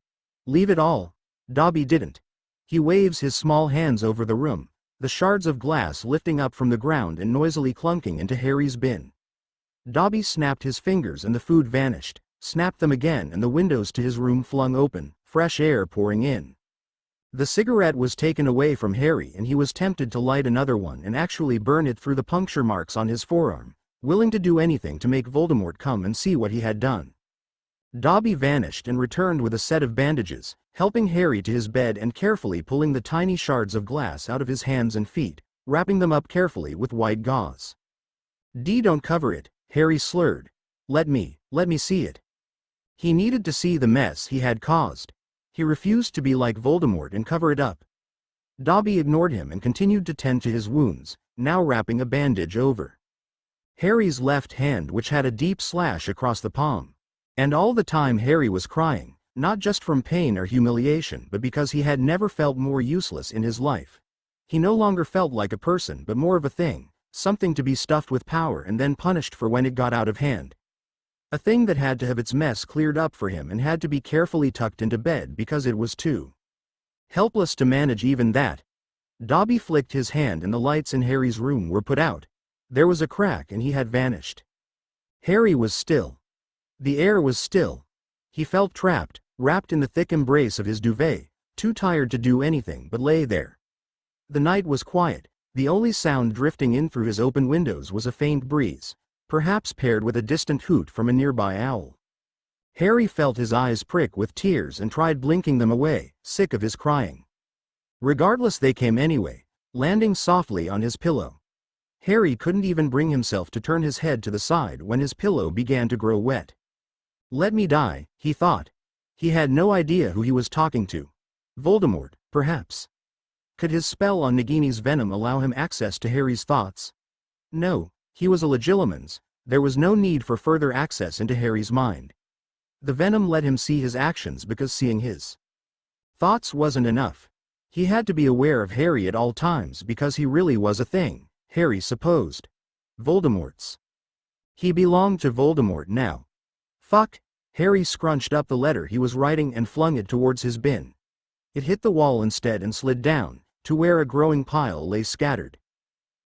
"Leave it all." Dobby didn't. He waves his small hands over the room, the shards of glass lifting up from the ground and noisily clunking into Harry's bin. Dobby snapped his fingers and the food vanished, snapped them again and the windows to his room flung open, fresh air pouring in. The cigarette was taken away from Harry and he was tempted to light another one and actually burn it through the puncture marks on his forearm, willing to do anything to make Voldemort come and see what he had done. Dobby vanished and returned with a set of bandages, helping Harry to his bed and carefully pulling the tiny shards of glass out of his hands and feet, wrapping them up carefully with white gauze. Don't cover it," Harry slurred. Let me see it." He needed to see the mess he had caused. He refused to be like Voldemort and cover it up. Dobby ignored him and continued to tend to his wounds, now wrapping a bandage over Harry's left hand, which had a deep slash across the palm. And all the time Harry was crying, not just from pain or humiliation but because he had never felt more useless in his life. He no longer felt like a person but more of a thing, something to be stuffed with power and then punished for when it got out of hand. A thing that had to have its mess cleared up for him and had to be carefully tucked into bed because it was too helpless to manage even that. Dobby flicked his hand and the lights in Harry's room were put out. There was a crack and he had vanished. Harry was still. The air was still. He felt trapped, wrapped in the thick embrace of his duvet, too tired to do anything but lay there. The night was quiet, The only sound drifting in through his open windows was a faint breeze, perhaps paired with a distant hoot from a nearby owl. Harry felt his eyes prick with tears and tried blinking them away, sick of his crying. Regardless, they came anyway, landing softly on his pillow. Harry couldn't even bring himself to turn his head to the side when his pillow began to grow wet. Let me die, he thought. He had no idea who he was talking to. Voldemort, perhaps. Could his spell on Nagini's venom allow him access to Harry's thoughts? No, he was a legilimens. There was no need for further access into Harry's mind. The venom let him see his actions because seeing his thoughts wasn't enough. He had to be aware of Harry at all times because he really was a thing, Harry supposed. Voldemort's. He belonged to Voldemort now. Fuck. Harry scrunched up the letter he was writing and flung it towards his bin. It hit the wall instead and slid down, to where a growing pile lay scattered.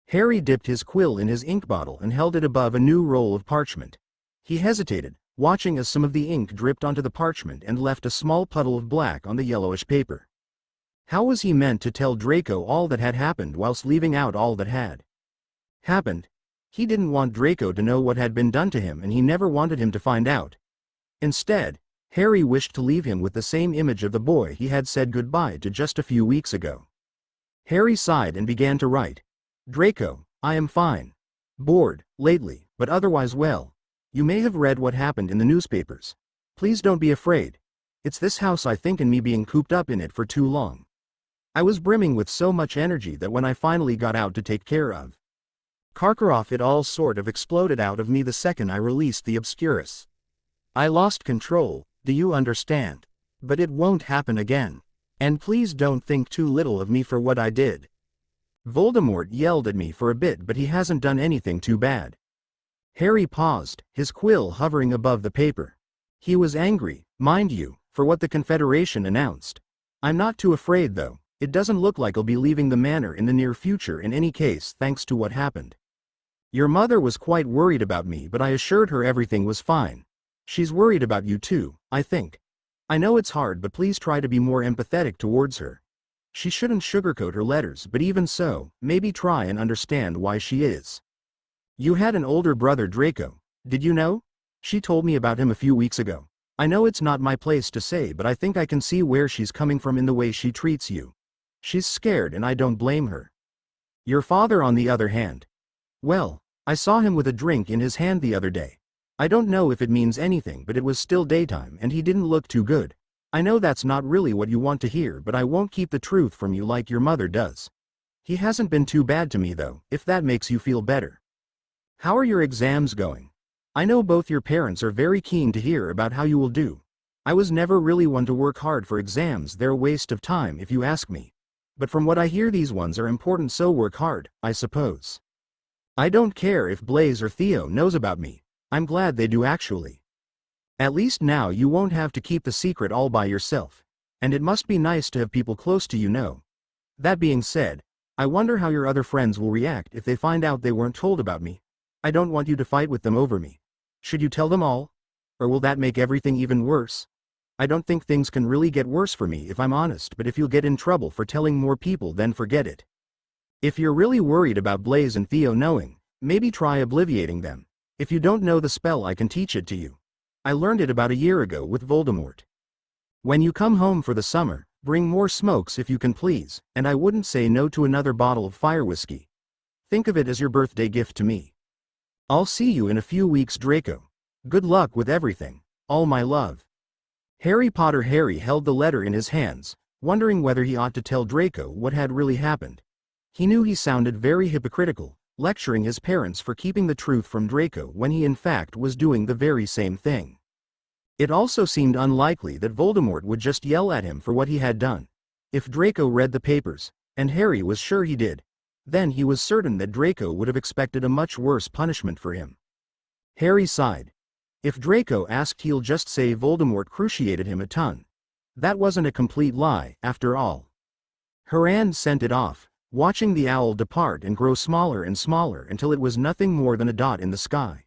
Harry dipped his quill in his ink bottle and held it above a new roll of parchment. He hesitated, watching as some of the ink dripped onto the parchment and left a small puddle of black on the yellowish paper. How was he meant to tell Draco all that had happened whilst leaving out all that had happened? He didn't want Draco to know what had been done to him, and he never wanted him to find out. Instead, Harry wished to leave him with the same image of the boy he had said goodbye to just a few weeks ago. Harry sighed and began to write. Draco, I am fine. Bored, lately, but otherwise well. You may have read what happened in the newspapers. Please don't be afraid. It's this house I think, and me being cooped up in it for too long. I was brimming with so much energy that when I finally got out to take care of Karkaroff, it all sort of exploded out of me the second I released the obscurus. I lost control, do you understand? But it won't happen again. And please don't think too little of me for what I did. Voldemort yelled at me for a bit, but he hasn't done anything too bad. Harry paused, his quill hovering above the paper. He was angry, mind you, for what the Confederation announced. I'm not too afraid though. It doesn't look like I'll be leaving the manor in the near future in any case, thanks to what happened. Your mother was quite worried about me, but I assured her everything was fine. She's worried about you too, I think. I know it's hard, but please try to be more empathetic towards her. She shouldn't sugarcoat her letters, but even so, maybe try and understand why she is. You had an older brother, Draco, did you know? She told me about him a few weeks ago. I know it's not my place to say, but I think I can see where she's coming from in the way she treats you. She's scared, and I don't blame her. Your father, on the other hand. Well, I saw him with a drink in his hand the other day. I don't know if it means anything, but it was still daytime and he didn't look too good. I know that's not really what you want to hear, but I won't keep the truth from you like your mother does. He hasn't been too bad to me though, if that makes you feel better. How are your exams going? I know both your parents are very keen to hear about how you will do. I was never really one to work hard for exams, they're a waste of time if you ask me. But from what I hear, these ones are important, so work hard, I suppose. I don't care if Blaise or Theo knows about me. I'm glad they do actually. At least now you won't have to keep the secret all by yourself. And it must be nice to have people close to you know. That being said, I wonder how your other friends will react if they find out they weren't told about me. I don't want you to fight with them over me. Should you tell them all? Or will that make everything even worse? I don't think things can really get worse for me if I'm honest, but if you'll get in trouble for telling more people, then forget it. If you're really worried about Blaise and Theo knowing, maybe try obliviating them. If you don't know the spell, I can teach it to you. I learned it about a year ago with Voldemort. When you come home for the summer, bring more smokes if you can please, and I wouldn't say no to another bottle of fire whiskey. Think of it as your birthday gift to me. I'll see you in a few weeks, Draco. Good luck with everything. All my love. Harry Potter. Harry held the letter in his hands, wondering whether he ought to tell Draco what had really happened. He knew he sounded very hypocritical, lecturing his parents for keeping the truth from Draco when he in fact was doing the very same thing. It also seemed unlikely that Voldemort would just yell at him for what he had done. If Draco read the papers, and Harry was sure he did, then he was certain that Draco would have expected a much worse punishment for him. Harry sighed. If Draco asked, he'll just say Voldemort cruciated him a ton. That wasn't a complete lie, after all. Haran sent it off, watching the owl depart and grow smaller and smaller until it was nothing more than a dot in the sky.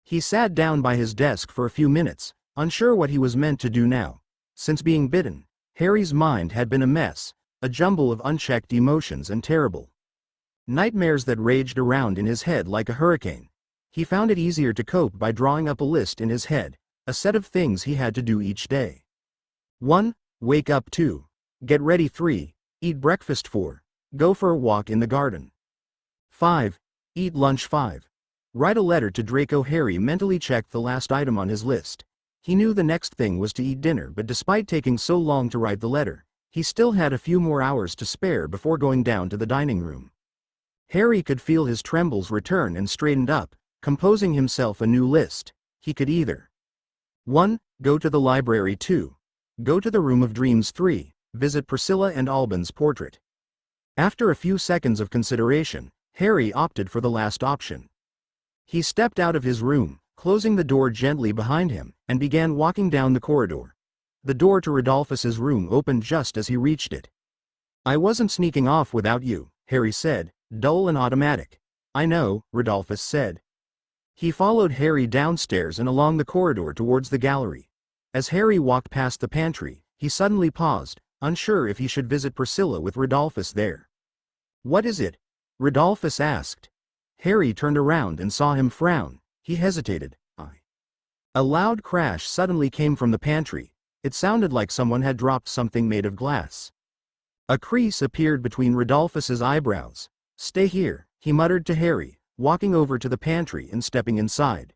He sat down by his desk for a few minutes, unsure what he was meant to do now. Since being bitten, Harry's mind had been a mess, a jumble of unchecked emotions and terrible Nightmares that raged around in his head like a hurricane. He found it easier to cope by drawing up a list in his head, a set of things he had to do each day. 1. Wake up. 2. Get ready. 3. Eat breakfast. 4. Go for a walk in the garden. 5. Eat lunch. 5. Write a letter to Draco. Harry mentally checked the last item on his list. He knew the next thing was to eat dinner, but despite taking so long to write the letter, he still had a few more hours to spare before going down to the dining room. Harry could feel his trembles return and straightened up, composing himself a new list. He could either 1. Go to the library. 2. Go to the Room of Dreams. 3. Visit Priscilla and Albin's portrait. After a few seconds of consideration, Harry opted for the last option. He stepped out of his room, closing the door gently behind him, and began walking down the corridor. The door to Rodolphus's room opened just as he reached it. "I wasn't sneaking off without you," Harry said, dull and automatic. "I know," Rodolphus said. He followed Harry downstairs and along the corridor towards the gallery. As Harry walked past the pantry, he suddenly paused, unsure if he should visit Priscilla with Rodolphus there. "What is it?" Rodolphus asked. Harry turned around and saw him frown. He hesitated. A loud crash suddenly came from the pantry. It sounded like someone had dropped something made of glass. A crease appeared between Rodolphus's eyebrows. "Stay here," he muttered to Harry, walking over to the pantry and stepping inside.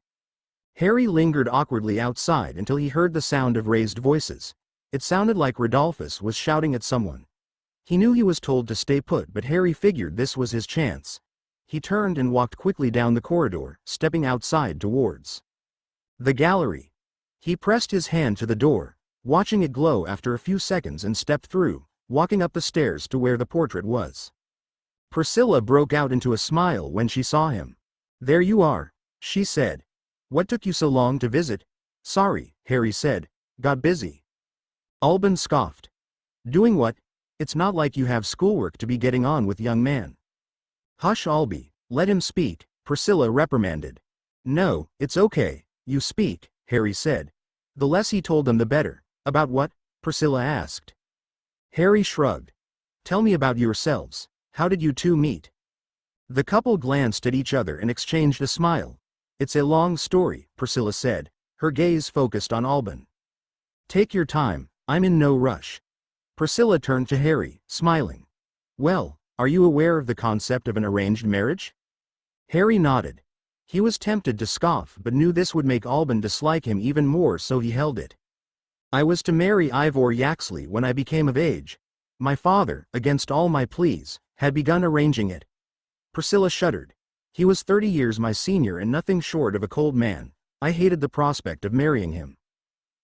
Harry lingered awkwardly outside until he heard the sound of raised voices. It sounded like Rodolphus was shouting at someone. He knew he was told to stay put, but Harry figured this was his chance. He turned and walked quickly down the corridor, stepping outside towards the gallery. He pressed his hand to the door, watching it glow after a few seconds, and stepped through, walking up the stairs to where the portrait was. Priscilla broke out into a smile when she saw him. "There you are," she said. "What took you so long to visit?" "Sorry," Harry said. "Got busy." Albin scoffed. "Doing what? It's not like you have schoolwork to be getting on with, young man." "Hush, Albie, let him speak," Priscilla reprimanded. "No, it's okay, you speak," Harry said. The less he told them the better. "About what?" Priscilla asked. Harry shrugged. "Tell me about yourselves. How did you two meet?" The couple glanced at each other and exchanged a smile. "It's a long story," Priscilla said, her gaze focused on Albin. "Take your time, I'm in no rush." Priscilla turned to Harry, smiling. "Well, are you aware of the concept of an arranged marriage?" Harry nodded. He was tempted to scoff but knew this would make Albin dislike him even more, so he held it. "I was to marry Ivor Yaxley when I became of age. My father, against all my pleas, had begun arranging it." Priscilla shuddered. "He was 30 years my senior and nothing short of a cold man. I hated the prospect of marrying him."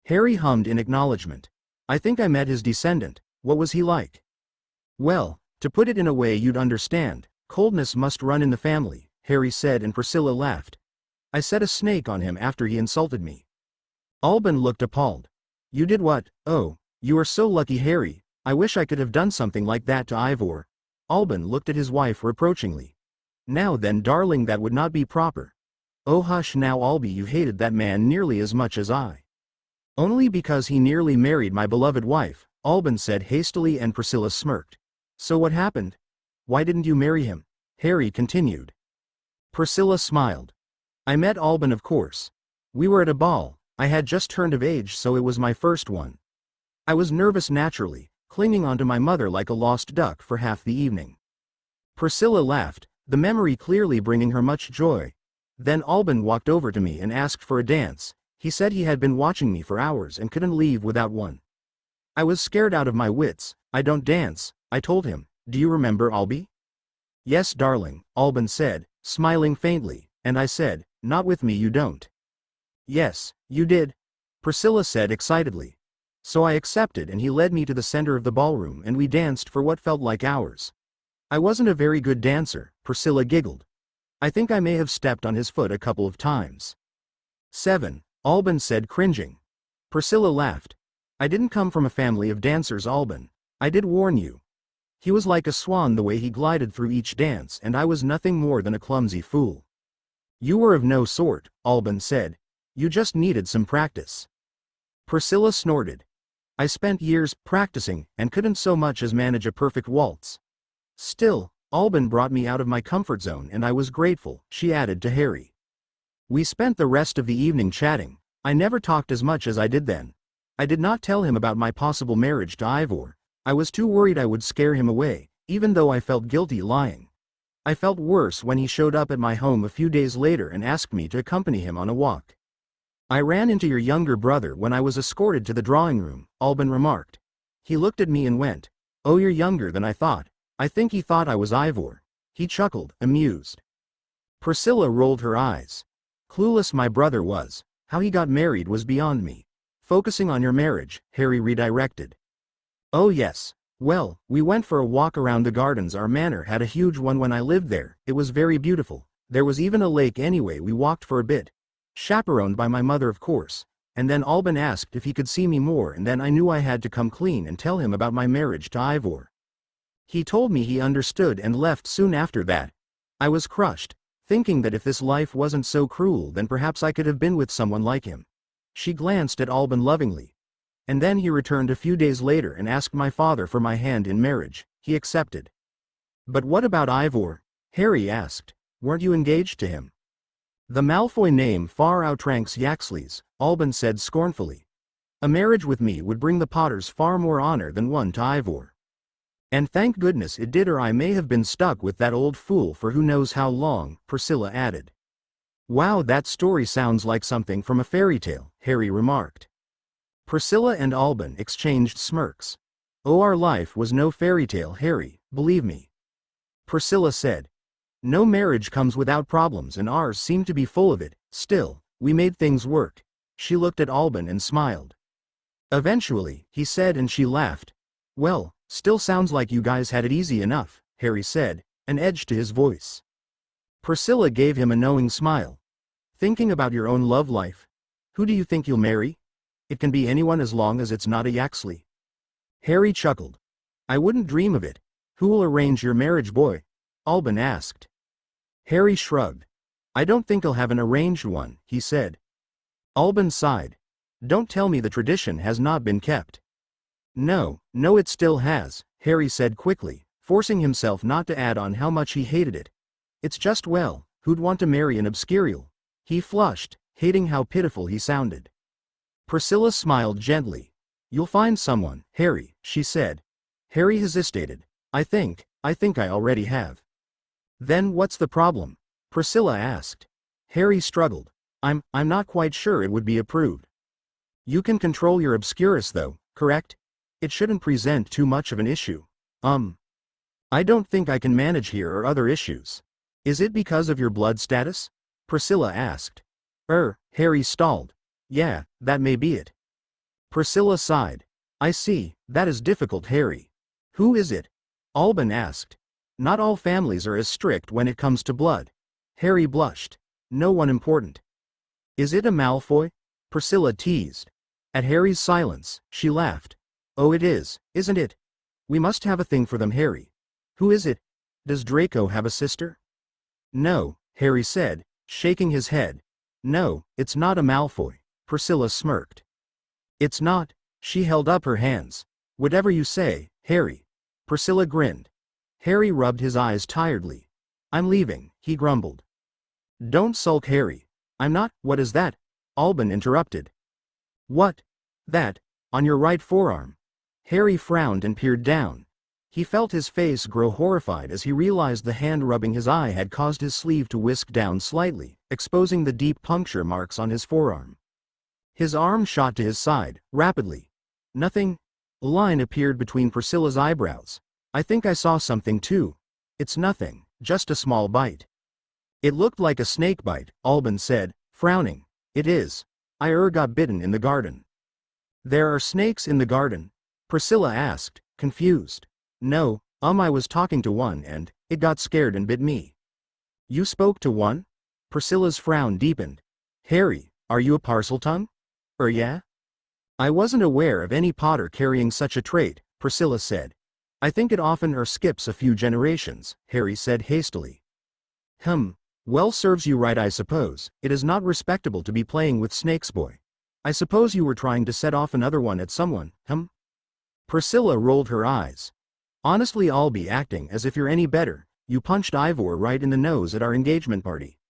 Harry hummed in acknowledgement. "I think I met his descendant. What was he like?" "Well, to put it in a way you'd understand, coldness must run in the family," Harry said, and Priscilla laughed. "I set a snake on him after he insulted me." Albin looked appalled. "You did what? Oh, you are so lucky, Harry. I wish I could have done something like that to Ivor." Albin looked at his wife reproachingly. "Now then, darling, that would not be proper." "Oh hush now, Albie, you hated that man nearly as much as I." "Only because he nearly married my beloved wife," Albin said hastily, and Priscilla smirked. "So what happened? Why didn't you marry him?" Harry continued. Priscilla smiled. "I met Albin, of course. We were at a ball. I had just turned of age, so it was my first one. I was nervous naturally, clinging onto my mother like a lost duck for half the evening." Priscilla laughed, the memory clearly bringing her much joy. "Then Albin walked over to me and asked for a dance. He said he had been watching me for hours and couldn't leave without one. I was scared out of my wits. 'I don't dance,' I told him. Do you remember, Albie?" "Yes, darling," Albin said, smiling faintly, "and I said, 'Not with me you don't.'" "Yes, you did," Priscilla said excitedly. "So I accepted, and he led me to the center of the ballroom and we danced for what felt like hours. I wasn't a very good dancer," Priscilla giggled. "I think I may have stepped on his foot a couple of times." 7. Albin said, cringing. Priscilla laughed. "I didn't come from a family of dancers, Albin. I did warn you. He was like a swan the way he glided through each dance, and I was nothing more than a clumsy fool." "You were of no sort," Albin said. "You just needed some practice." Priscilla snorted. "I spent years practicing and couldn't so much as manage a perfect waltz." "Still, Alban brought me out of my comfort zone and I was grateful, she added to Harry. We spent the rest of the evening chatting. I never talked as much as I did then. I did not tell him about my possible marriage to Ivor. I was too worried I would scare him away, even though I felt guilty lying. I felt worse when he showed up at my home a few days later and asked me to accompany him on a walk. I ran into your younger brother when I was escorted to the drawing room, Alban remarked. He looked at me and went, "Oh, you're younger than I thought. I think he thought I was Ivor." He chuckled, amused. Priscilla rolled her eyes. Clueless my brother was. How he got married was beyond me. Focusing on your marriage, Harry redirected. Oh yes. Well, we went for a walk around the gardens. Our manor had a huge one when I lived there. It was very beautiful. There was even a lake anyway. We walked for a bit. Chaperoned by my mother, of course. And then Alban asked if he could see me more, and then I knew I had to come clean and tell him about my marriage to Ivor. He told me he understood and left soon after that. I was crushed, thinking that if this life wasn't so cruel then perhaps I could have been with someone like him. She glanced at Alban lovingly. And then he returned a few days later and asked my father for my hand in marriage. He accepted. But what about Ivor? Harry asked. Weren't you engaged to him? The Malfoy name far outranks Yaxley's, Alban said scornfully. A marriage with me would bring the Potters far more honor than one to Ivor. And thank goodness it did, or I may have been stuck with that old fool for who knows how long, Priscilla added. Wow, that story sounds like something from a fairy tale, Harry remarked. Priscilla and Alban exchanged smirks. Oh, our life was no fairy tale, Harry, believe me. Priscilla said. No marriage comes without problems and ours seemed to be full of it. Still, we made things work. She looked at Alban and smiled. Eventually, he said, and she laughed. Well, still sounds like you guys had it easy enough, Harry said, an edge to his voice. Priscilla gave him a knowing smile. Thinking about your own love life? Who do you think you'll marry? It can be anyone as long as it's not a Yaxley. Harry chuckled. I wouldn't dream of it. Who will arrange your marriage, boy? Alban asked. Harry shrugged. I don't think I'll have an arranged one, he said. Alban sighed. Don't tell me the tradition has not been kept. No, it still has, Harry said quickly, forcing himself not to add on how much he hated it. It's just, well, who'd want to marry an obscurial? He flushed, hating how pitiful he sounded. Priscilla smiled gently. You'll find someone, Harry, she said. Harry hesitated. I think I already have. Then what's the problem? Priscilla asked. Harry struggled. I'm not quite sure it would be approved. You can control your obscurus though, correct? It shouldn't present too much of an issue. I don't think I can manage here or other issues. Is it because of your blood status? Priscilla asked. Harry stalled. Yeah, that may be it. Priscilla sighed. I see, that is difficult, Harry. Who is it? Alban asked. Not all families are as strict when it comes to blood. Harry blushed. No one important. Is it a Malfoy? Priscilla teased. At Harry's silence, she laughed. Oh, it is, isn't it? We must have a thing for them, Harry. Who is it? Does Draco have a sister? No, Harry said, shaking his head. No, it's not a Malfoy. Priscilla smirked. It's not. She held up her hands. Whatever you say, Harry. Priscilla grinned. Harry rubbed his eyes tiredly. I'm leaving, he grumbled. Don't sulk, Harry. I'm not. What is that? Alban interrupted. What? That, on your right forearm. Harry frowned and peered down. He felt his face grow horrified as he realized the hand rubbing his eye had caused his sleeve to whisk down slightly, exposing the deep puncture marks on his forearm. His arm shot to his side, rapidly. Nothing? A line appeared between Priscilla's eyebrows. I think I saw something too. It's nothing, just a small bite. It looked like a snake bite, Alban said, frowning. It is. I got bitten in the garden. There are snakes in the garden? Priscilla asked, confused. No, I was talking to one and it got scared and bit me. You spoke to one? Priscilla's frown deepened. Harry, are you a parseltongue? Yeah? I wasn't aware of any Potter carrying such a trait, Priscilla said. I think it often skips a few generations, Harry said hastily. Well, serves you right, I suppose. It is not respectable to be playing with snakes, boy. I suppose you were trying to set off another one at someone, Priscilla rolled her eyes. Honestly, I'll be acting as if you're any better. You punched Ivor right in the nose at our engagement party."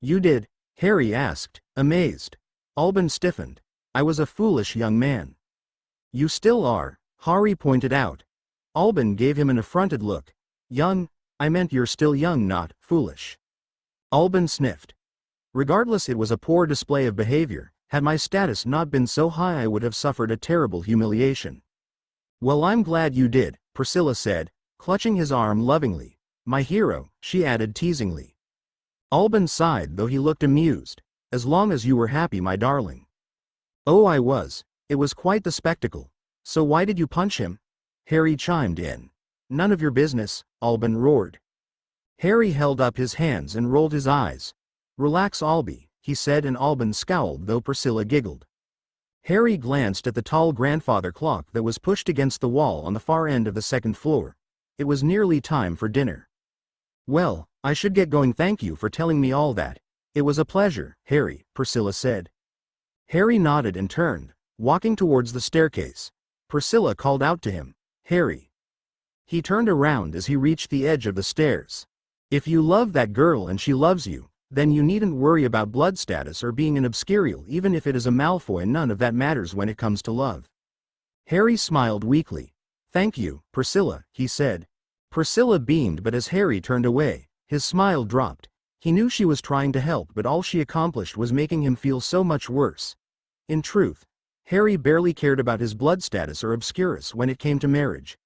"You did?" Harry asked, amazed. Albin stiffened. "I was a foolish young man." "You still are," Harry pointed out. Albin gave him an affronted look. "Young? I meant you're still young, not foolish." Albin sniffed. "Regardless, it was a poor display of behavior. Had my status not been so high, I would have suffered a terrible humiliation." "Well, I'm glad you did," Priscilla said, clutching his arm lovingly. "My hero," she added teasingly. Albin sighed, though he looked amused. "As long as you were happy, my darling." "Oh, I was. It was quite the spectacle. So why did you punch him?" Harry chimed in. "None of your business," Albin roared. Harry held up his hands and rolled his eyes. "Relax, Albie," he said, and Albin scowled, though Priscilla giggled. Harry glanced at the tall grandfather clock that was pushed against the wall on the far end of the second floor. It was nearly time for dinner. "Well, I should get going. Thank you for telling me all that. It was a pleasure, Harry," Priscilla said. Harry nodded and turned, walking towards the staircase. Priscilla called out to him, "Harry." He turned around as he reached the edge of the stairs. "If you love that girl and she loves you, then you needn't worry about blood status or being an obscurial. Even if it is a Malfoy, none of that matters when it comes to love." Harry smiled weakly. "Thank you, Priscilla," he said. Priscilla beamed, but as Harry turned away, his smile dropped. He knew she was trying to help, but all she accomplished was making him feel so much worse. In truth, Harry barely cared about his blood status or obscurus when it came to marriage.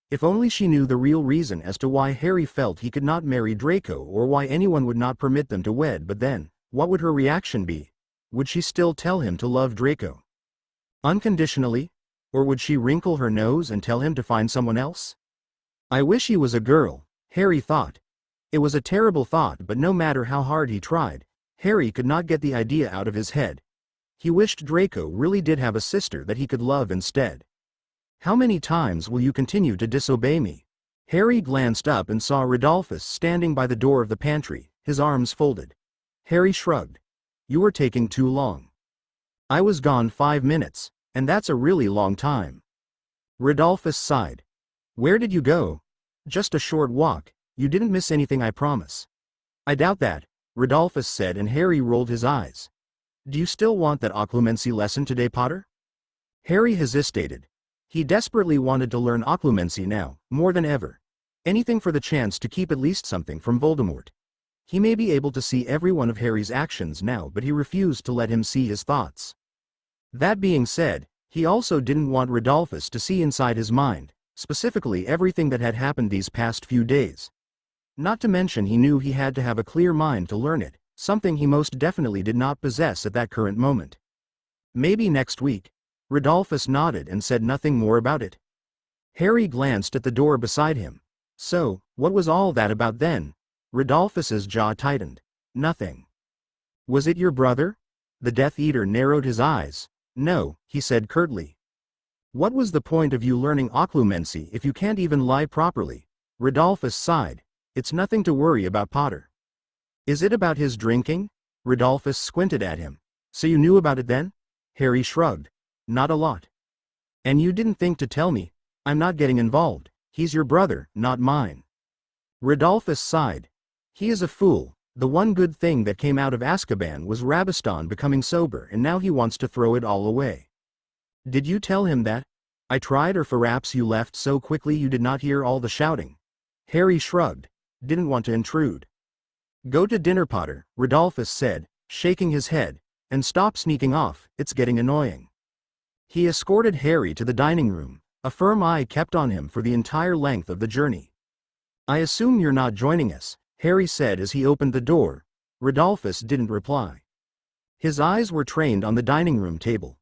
If only she knew the real reason as to why Harry felt he could not marry Draco, or why anyone would not permit them to wed. But then, what would her reaction be? Would she still tell him to love Draco unconditionally? Or would she wrinkle her nose and tell him to find someone else? "I wish he was a girl," Harry thought. It was a terrible thought, but no matter how hard he tried, Harry could not get the idea out of his head. He wished Draco really did have a sister that he could love instead. "How many times will you continue to disobey me?" Harry glanced up and saw Rodolphus standing by the door of the pantry, his arms folded. Harry shrugged. "You were taking too long." "I was gone 5 minutes, and that's a really long time." Rodolphus sighed. "Where did you go?" "Just a short walk. You didn't miss anything, I promise." "I doubt that," Rodolphus said, and Harry rolled his eyes. "Do you still want that occlumency lesson today, Potter?" Harry hesitated. He desperately wanted to learn occlumency now, more than ever. Anything for the chance to keep at least something from Voldemort. He may be able to see every one of Harry's actions now, but he refused to let him see his thoughts. That being said, he also didn't want Rodolphus to see inside his mind, specifically everything that had happened these past few days. Not to mention, he knew he had to have a clear mind to learn it, something he most definitely did not possess at that current moment. "Maybe next week." Rodolphus nodded and said nothing more about it. Harry glanced at the door beside him. "So, what was all that about then?" Rodolphus's jaw tightened. "Nothing." "Was it your brother?" The Death Eater narrowed his eyes. "No," he said curtly. "What was the point of you learning occlumency if you can't even lie properly?" Rodolphus sighed. "It's nothing to worry about, Potter." "Is it about his drinking?" Rodolphus squinted at him. "So you knew about it then?" Harry shrugged. "Not a lot." "And you didn't think to tell me?" "I'm not getting involved. He's your brother, not mine." Rodolphus sighed. "He is a fool. The one good thing that came out of Azkaban was Rabaston becoming sober, and now he wants to throw it all away." "Did you tell him that?" "I tried, or perhaps you left so quickly you did not hear all the shouting." Harry shrugged. "Didn't want to intrude." "Go to dinner, Potter," Rodolphus said, shaking his head, "and stop sneaking off, it's getting annoying." He escorted Harry to the dining room, a firm eye kept on him for the entire length of the journey. "I assume you're not joining us," Harry said as he opened the door. Rodolphus didn't reply. His eyes were trained on the dining room table.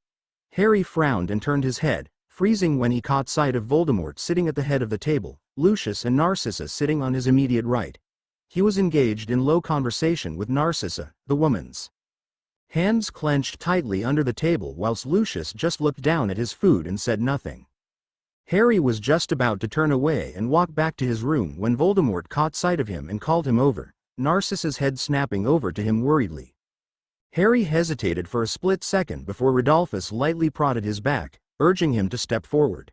Harry frowned and turned his head, freezing when he caught sight of Voldemort sitting at the head of the table, Lucius and Narcissa sitting on his immediate right. He was engaged in low conversation with Narcissa, the woman's hands clenched tightly under the table, whilst Lucius just looked down at his food and said nothing. Harry was just about to turn away and walk back to his room when Voldemort caught sight of him and called him over, Narcissa's head snapping over to him worriedly. Harry hesitated for a split second before Rodolphus lightly prodded his back, urging him to step forward.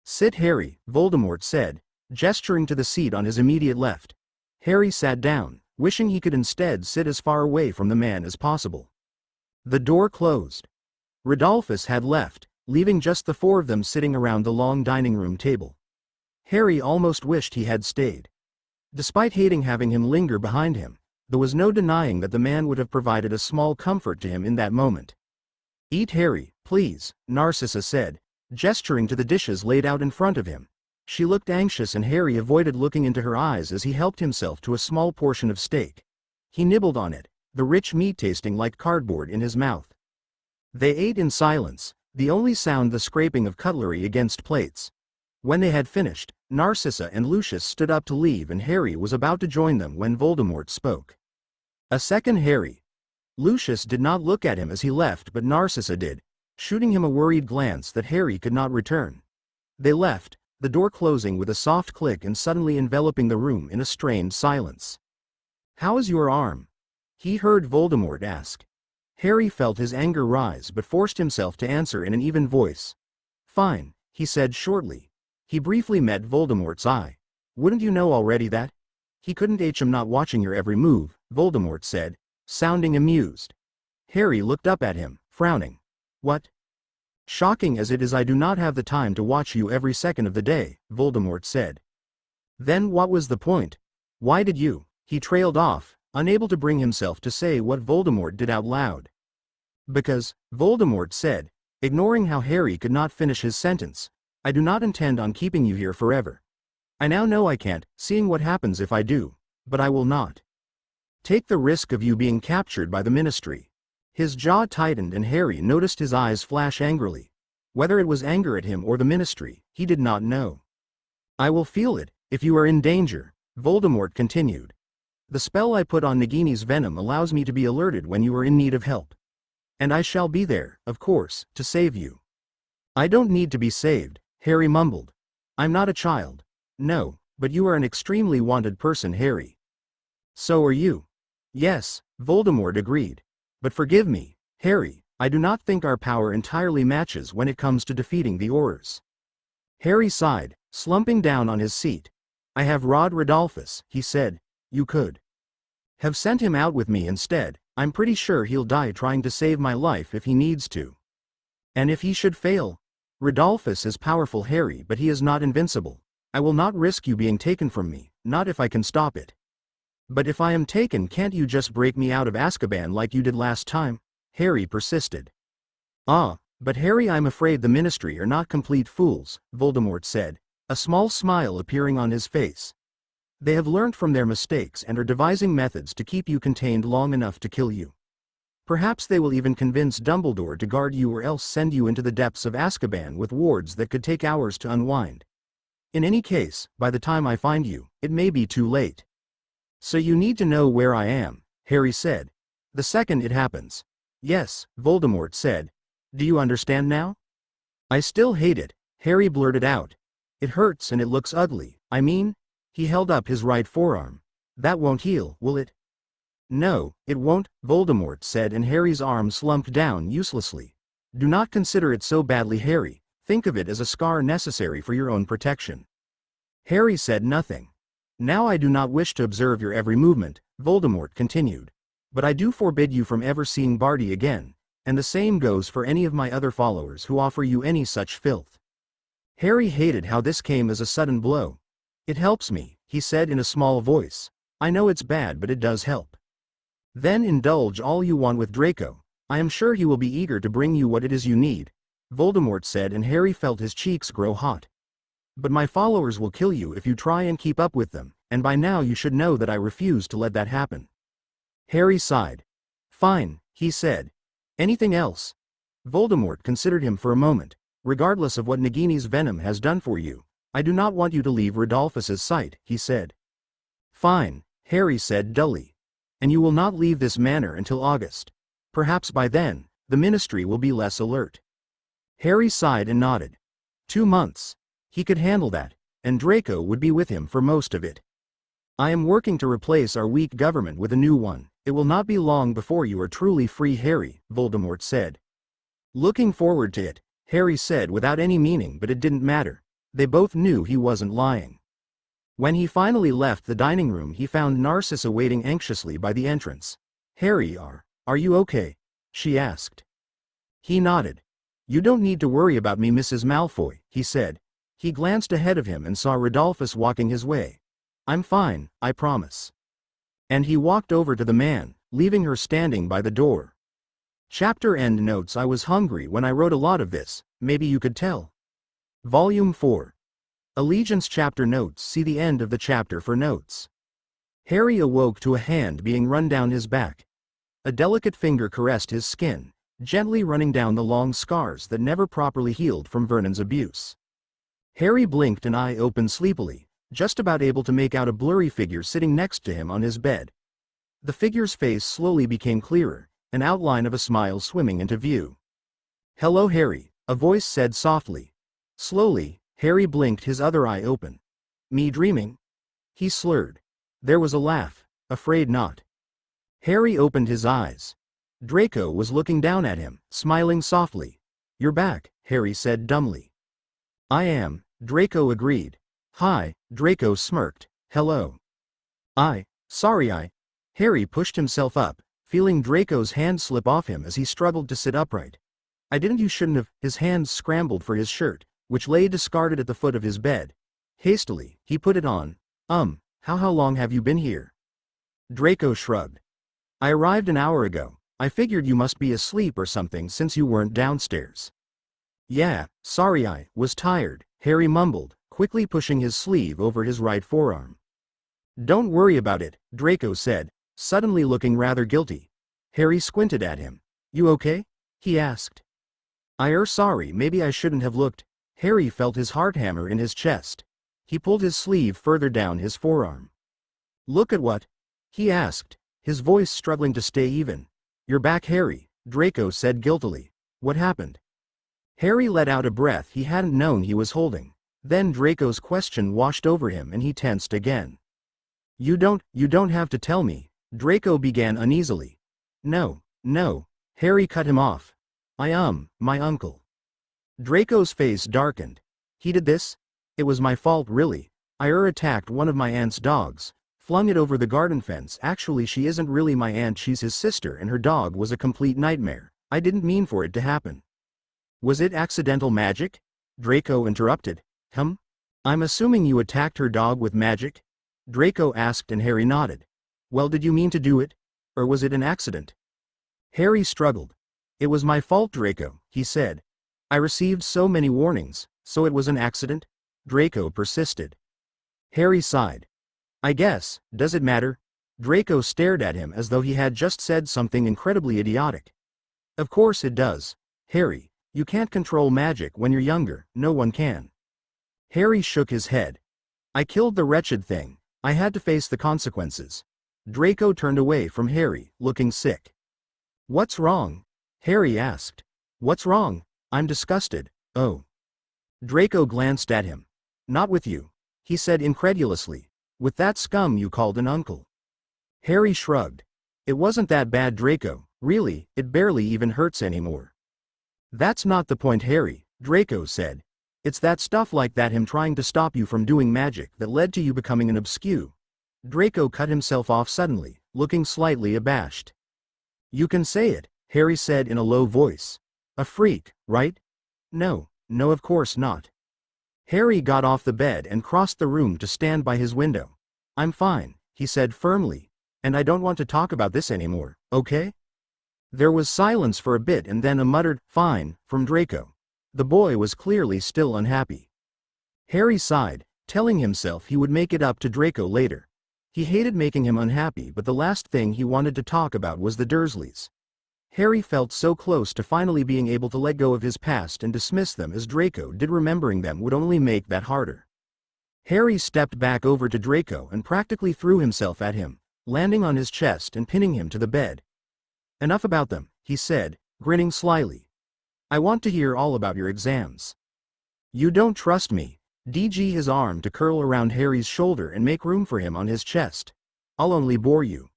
"Sit, Harry," Voldemort said, gesturing to the seat on his immediate left. Harry sat down, wishing he could instead sit as far away from the man as possible. The door closed. Rodolphus had left, leaving just the four of them sitting around the long dining room table. Harry almost wished he had stayed. Despite hating having him linger behind him, there was no denying that the man would have provided a small comfort to him in that moment. "Eat, Harry, please," Narcissa said, gesturing to the dishes laid out in front of him. She looked anxious and Harry avoided looking into her eyes as he helped himself to a small portion of steak. He nibbled on it, the rich meat tasting like cardboard in his mouth. They ate in silence, the only sound the scraping of cutlery against plates. When they had finished, Narcissa and Lucius stood up to leave and Harry was about to join them when Voldemort spoke. "A second, Harry." Lucius did not look at him as he left, but Narcissa did, shooting him a worried glance that Harry could not return. They left, the door closing with a soft click and suddenly enveloping the room in a strained silence. "How is your arm?" he heard Voldemort ask. Harry felt his anger rise but forced himself to answer in an even voice. "Fine," he said shortly. He briefly met Voldemort's eye. "Wouldn't you know already that?" "He couldn't I'm not watching your every move," Voldemort said, sounding amused. Harry looked up at him, frowning. "What?" "Shocking as it is, I do not have the time to watch you every second of the day," Voldemort said. "Then what was the point? Why did you?" He trailed off, unable to bring himself to say what Voldemort did out loud. "Because," Voldemort said, ignoring how Harry could not finish his sentence, "I do not intend on keeping you here forever. I now know I can't, seeing what happens if I do, but I will not take the risk of you being captured by the Ministry." His jaw tightened and Harry noticed his eyes flash angrily. Whether it was anger at him or the Ministry, he did not know. "I will feel it, if you are in danger," Voldemort continued. "The spell I put on Nagini's venom allows me to be alerted when you are in need of help. And I shall be there, of course, to save you." "I don't need to be saved," Harry mumbled. "I'm not a child." "No, but you are an extremely wanted person, Harry." "So are you." "Yes," Voldemort agreed. "But forgive me, Harry, I do not think our power entirely matches when it comes to defeating the Aurors." Harry sighed, slumping down on his seat. "I have Rodolphus," he said. "You could have sent him out with me instead. I'm pretty sure he'll die trying to save my life if he needs to." "And if he should fail?" "Rodolphus is powerful, Harry, but he is not invincible. I will not risk you being taken from me, not if I can stop it." "But if I am taken, can't you just break me out of Azkaban like you did last time?" Harry persisted. "Ah, but Harry, I'm afraid the Ministry are not complete fools," Voldemort said, a small smile appearing on his face. "They have learnt from their mistakes and are devising methods to keep you contained long enough to kill you. Perhaps they will even convince Dumbledore to guard you or else send you into the depths of Azkaban with wards that could take hours to unwind. In any case, by the time I find you, it may be too late. So you need to know where I am," Harry said. "The second it happens." "Yes," Voldemort said. "Do you understand now?" "I still hate it," Harry blurted out. "It hurts and it looks ugly, I mean." He held up his right forearm. "That won't heal, will it?" "No, it won't," Voldemort said, and Harry's arm slumped down uselessly. "Do not consider it so badly, Harry. Think of it as a scar necessary for your own protection." Harry said nothing. "Now I do not wish to observe your every movement," Voldemort continued. "But I do forbid you from ever seeing Barty again, and the same goes for any of my other followers who offer you any such filth." Harry hated how this came as a sudden blow. "It helps me," he said in a small voice. "I know it's bad, but it does help." "Then indulge all you want with Draco. I am sure he will be eager to bring you what it is you need," Voldemort said, and Harry felt his cheeks grow hot. "But my followers will kill you if you try and keep up with them, and by now you should know that I refuse to let that happen." Harry sighed. "Fine," he said. "Anything else?" Voldemort considered him for a moment. "Regardless of what Nagini's venom has done for you, I do not want you to leave Rodolphus's sight," he said. "Fine," Harry said dully. "And you will not leave this manor until August. Perhaps by then, the Ministry will be less alert." Harry sighed and nodded. 2 months. He could handle that, and Draco would be with him for most of it. "I am working to replace our weak government with a new one. It will not be long before you are truly free, Harry," Voldemort said. "Looking forward to it," Harry said without any meaning, but it didn't matter. They both knew he wasn't lying. When he finally left the dining room, he found Narcissa waiting anxiously by the entrance. "Harry, are you okay?" she asked. He nodded. "You don't need to worry about me, Mrs. Malfoy," he said. He glanced ahead of him and saw Rodolphus walking his way. "I'm fine, I promise." And he walked over to the man, leaving her standing by the door. Chapter end notes. I was hungry when I wrote a lot of this, maybe you could tell. Volume 4. Allegiance chapter notes. See the end of the chapter for notes. Harry awoke to a hand being run down his back. A delicate finger caressed his skin, gently running down the long scars that never properly healed from Vernon's abuse. Harry blinked, an eye opened sleepily, just about able to make out a blurry figure sitting next to him on his bed. The figure's face slowly became clearer, an outline of a smile swimming into view. "Hello, Harry," a voice said softly. Slowly, Harry blinked, his other eye open. "Me dreaming?" he slurred. There was a laugh. "Afraid not." Harry opened his eyes. Draco was looking down at him, smiling softly. "You're back," Harry said dumbly. "I am," Draco agreed. "Hi," Draco smirked. "Hello." Sorry. Harry pushed himself up, feeling Draco's hand slip off him as he struggled to sit upright. You shouldn't have." His hands scrambled for his shirt, which lay discarded at the foot of his bed. Hastily, he put it on. How long have you been here?" Draco shrugged. "I arrived an hour ago. I figured you must be asleep or something since you weren't downstairs." "Yeah, sorry, I was tired," Harry mumbled, quickly pushing his sleeve over his right forearm. "Don't worry about it," Draco said, suddenly looking rather guilty. Harry squinted at him. "You okay?" he asked. Sorry, maybe I shouldn't have looked." Harry felt his heart hammer in his chest. He pulled his sleeve further down his forearm. "Look at what?" he asked, his voice struggling to stay even. "You're back, Harry," Draco said guiltily. "What happened?" Harry let out a breath he hadn't known he was holding. Then Draco's question washed over him and he tensed again. You don't have to tell me," Draco began uneasily. No, Harry cut him off. My uncle." Draco's face darkened. "He did this? It was my fault, really. I attacked one of my aunt's dogs, flung it over the garden fence. Actually, she isn't really my aunt, she's his sister, and her dog was a complete nightmare. I didn't mean for it to happen." "Was it accidental magic?" Draco interrupted. "I'm assuming you attacked her dog with magic?" Draco asked, and Harry nodded. "Well, did you mean to do it? Or was it an accident?" Harry struggled. "It was my fault, Draco," he said. "I received so many warnings, so it was an accident?" Draco persisted. Harry sighed. "I guess, does it matter?" Draco stared at him as though he had just said something incredibly idiotic. "Of course it does. Harry, you can't control magic when you're younger, no one can." Harry shook his head. "I killed the wretched thing. I had to face the consequences." Draco turned away from Harry, looking sick. "What's wrong?" Harry asked. "What's wrong? I'm disgusted." "Oh." Draco glanced at him. "Not with you," he said incredulously. "With that scum you called an uncle." Harry shrugged. "It wasn't that bad, Draco, really, it barely even hurts anymore." "That's not the point, Harry," Draco said. "It's that stuff like that, him trying to stop you from doing magic, that led to you becoming an obscure." Draco cut himself off suddenly, looking slightly abashed. "You can say it," Harry said in a low voice. "A freak, right?" No, of course not." Harry got off the bed and crossed the room to stand by his window. "I'm fine," he said firmly. "And I don't want to talk about this anymore, okay?" There was silence for a bit and then a muttered, "Fine," from Draco. The boy was clearly still unhappy. Harry sighed, telling himself he would make it up to Draco later. He hated making him unhappy, but the last thing he wanted to talk about was the Dursleys. Harry felt so close to finally being able to let go of his past and dismiss them as Draco did. Remembering them would only make that harder. Harry stepped back over to Draco and practically threw himself at him, landing on his chest and pinning him to the bed. "Enough about them," he said, grinning slyly. "I want to hear all about your exams." "You don't trust me." DG his arm to curl around Harry's shoulder and make room for him on his chest. "I'll only bore you."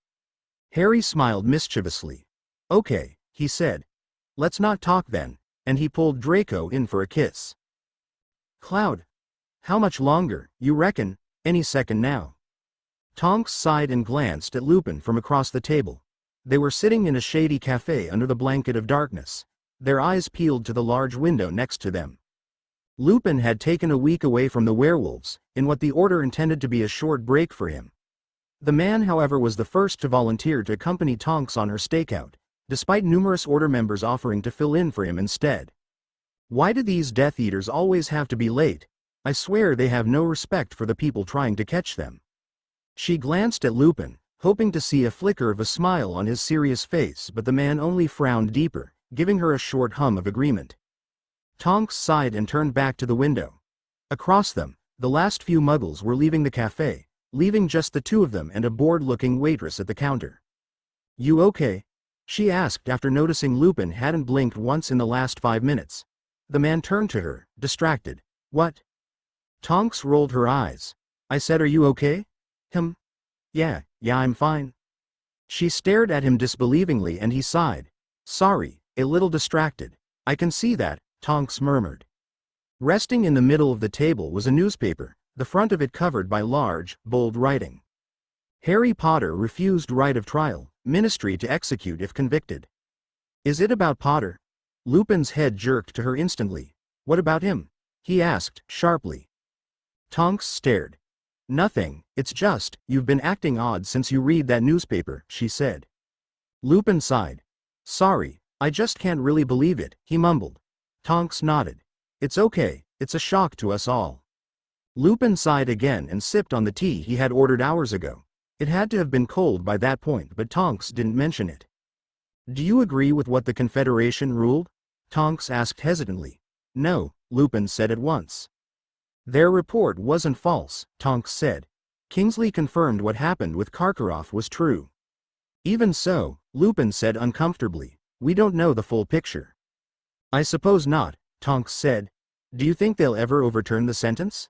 Harry smiled mischievously. "Okay," he said. "Let's not talk then," and he pulled Draco in for a kiss. "Cloud. How much longer, you reckon?" Any second now. Tonks sighed and glanced at Lupin from across the table. They were sitting in a shady cafe under the blanket of darkness, their eyes peeled to the large window next to them. Lupin had taken a week away from the werewolves, in what the Order intended to be a short break for him. The man, however, was the first to volunteer to accompany Tonks on her stakeout, despite numerous Order members offering to fill in for him instead. Why do these Death Eaters always have to be late? I swear they have no respect for the people trying to catch them. She glanced at Lupin, hoping to see a flicker of a smile on his serious face, but the man only frowned deeper, giving her a short hum of agreement. Tonks sighed and turned back to the window. Across them, the last few muggles were leaving the cafe, leaving just the two of them and a bored-looking waitress at the counter. "You okay?" she asked after noticing Lupin hadn't blinked once in the last 5 minutes. The man turned to her, distracted. "What?" Tonks rolled her eyes. "I said, are you okay?" Yeah, I'm fine." She stared at him disbelievingly and he sighed. "Sorry, a little distracted." "I can see that," Tonks murmured. Resting in the middle of the table was a newspaper, the front of it covered by large, bold writing. "Harry Potter refused right of trial, ministry to execute if convicted." "Is it about Potter?" Lupin's head jerked to her instantly. "What about him?" he asked, sharply. Tonks stared. "Nothing, it's just, you've been acting odd since you read that newspaper," she said. Lupin sighed. "Sorry, I just can't really believe it," he mumbled. Tonks nodded. "It's okay, it's a shock to us all." Lupin sighed again and sipped on the tea he had ordered hours ago. It had to have been cold by that point, but Tonks didn't mention it. "Do you agree with what the Confederation ruled?" Tonks asked hesitantly. "No," Lupin said at once. "Their report wasn't false," Tonks said. "Kingsley confirmed what happened with Karkaroff was true." "Even so," Lupin said uncomfortably, "we don't know the full picture." "I suppose not," Tonks said. "Do you think they'll ever overturn the sentence?"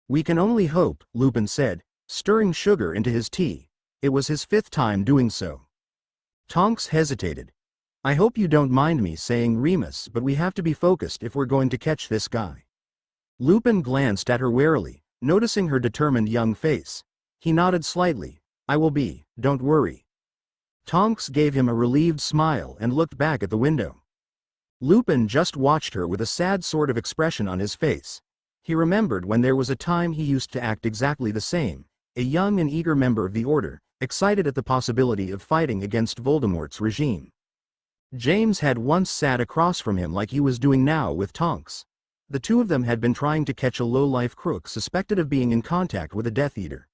"We can only hope," Lupin said, stirring sugar into his tea. It was his 5th time doing so. Tonks hesitated. "I hope you don't mind me saying, Remus, but we have to be focused if we're going to catch this guy." Lupin glanced at her warily, noticing her determined young face. He nodded slightly. "I will be, don't worry." Tonks gave him a relieved smile and looked back at the window. Lupin just watched her with a sad sort of expression on his face. He remembered when there was a time he used to act exactly the same, a young and eager member of the Order, excited at the possibility of fighting against Voldemort's regime. James had once sat across from him like he was doing now with Tonks. The two of them had been trying to catch a low-life crook suspected of being in contact with a Death Eater.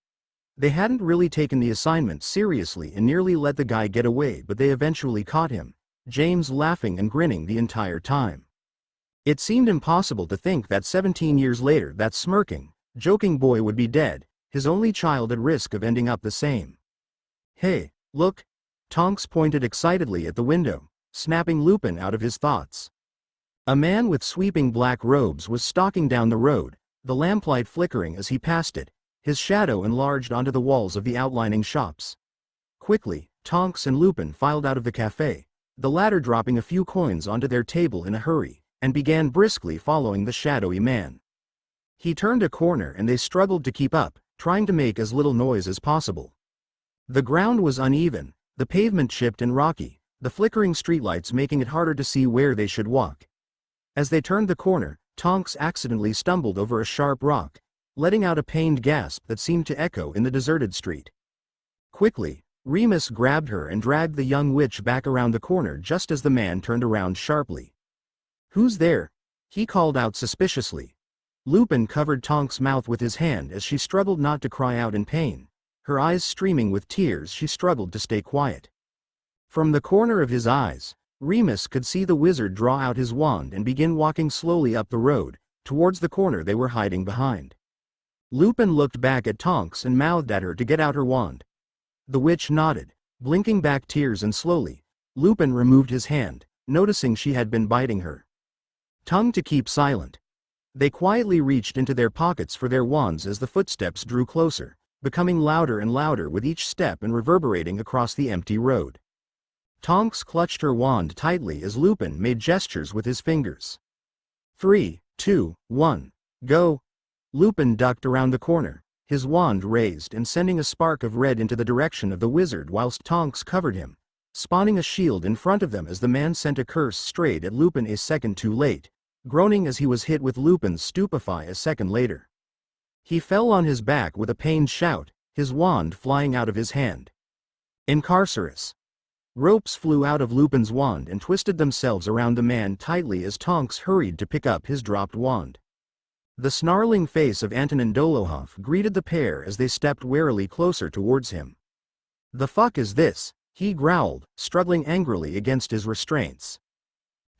They hadn't really taken the assignment seriously and nearly let the guy get away, but they eventually caught him, James laughing and grinning the entire time. It seemed impossible to think that 17 years later that smirking, joking boy would be dead, his only child at risk of ending up the same. "Hey, look!" Tonks pointed excitedly at the window, snapping Lupin out of his thoughts. A man with sweeping black robes was stalking down the road, the lamplight flickering as he passed it, his shadow enlarged onto the walls of the outlining shops. Quickly, Tonks and Lupin filed out of the cafe, the latter dropping a few coins onto their table in a hurry, and began briskly following the shadowy man. He turned a corner and they struggled to keep up, trying to make as little noise as possible. The ground was uneven, the pavement chipped and rocky, the flickering streetlights making it harder to see where they should walk. As they turned the corner, Tonks accidentally stumbled over a sharp rock, letting out a pained gasp that seemed to echo in the deserted street. Quickly, Remus grabbed her and dragged the young witch back around the corner just as the man turned around sharply. "Who's there?" he called out suspiciously. Lupin covered Tonks' mouth with his hand as she struggled not to cry out in pain. Her eyes streaming with tears, she struggled to stay quiet. From the corner of his eyes, Remus could see the wizard draw out his wand and begin walking slowly up the road, towards the corner they were hiding behind. Lupin looked back at Tonks and mouthed at her to get out her wand. The witch nodded, blinking back tears, and slowly, Lupin removed his hand, noticing she had been biting her tongue to keep silent. They quietly reached into their pockets for their wands as the footsteps drew closer, becoming louder and louder with each step and reverberating across the empty road. Tonks clutched her wand tightly as Lupin made gestures with his fingers. 3, 2, 1, go! Lupin ducked around the corner, his wand raised and sending a spark of red into the direction of the wizard whilst Tonks covered him, spawning a shield in front of them as the man sent a curse straight at Lupin a second too late, groaning as he was hit with Lupin's stupefy a second later. He fell on his back with a pained shout, his wand flying out of his hand. Incarcerus. Ropes flew out of Lupin's wand and twisted themselves around the man tightly as Tonks hurried to pick up his dropped wand. The snarling face of Antonin Dolohov greeted the pair as they stepped warily closer towards him. "The fuck is this?" he growled, struggling angrily against his restraints.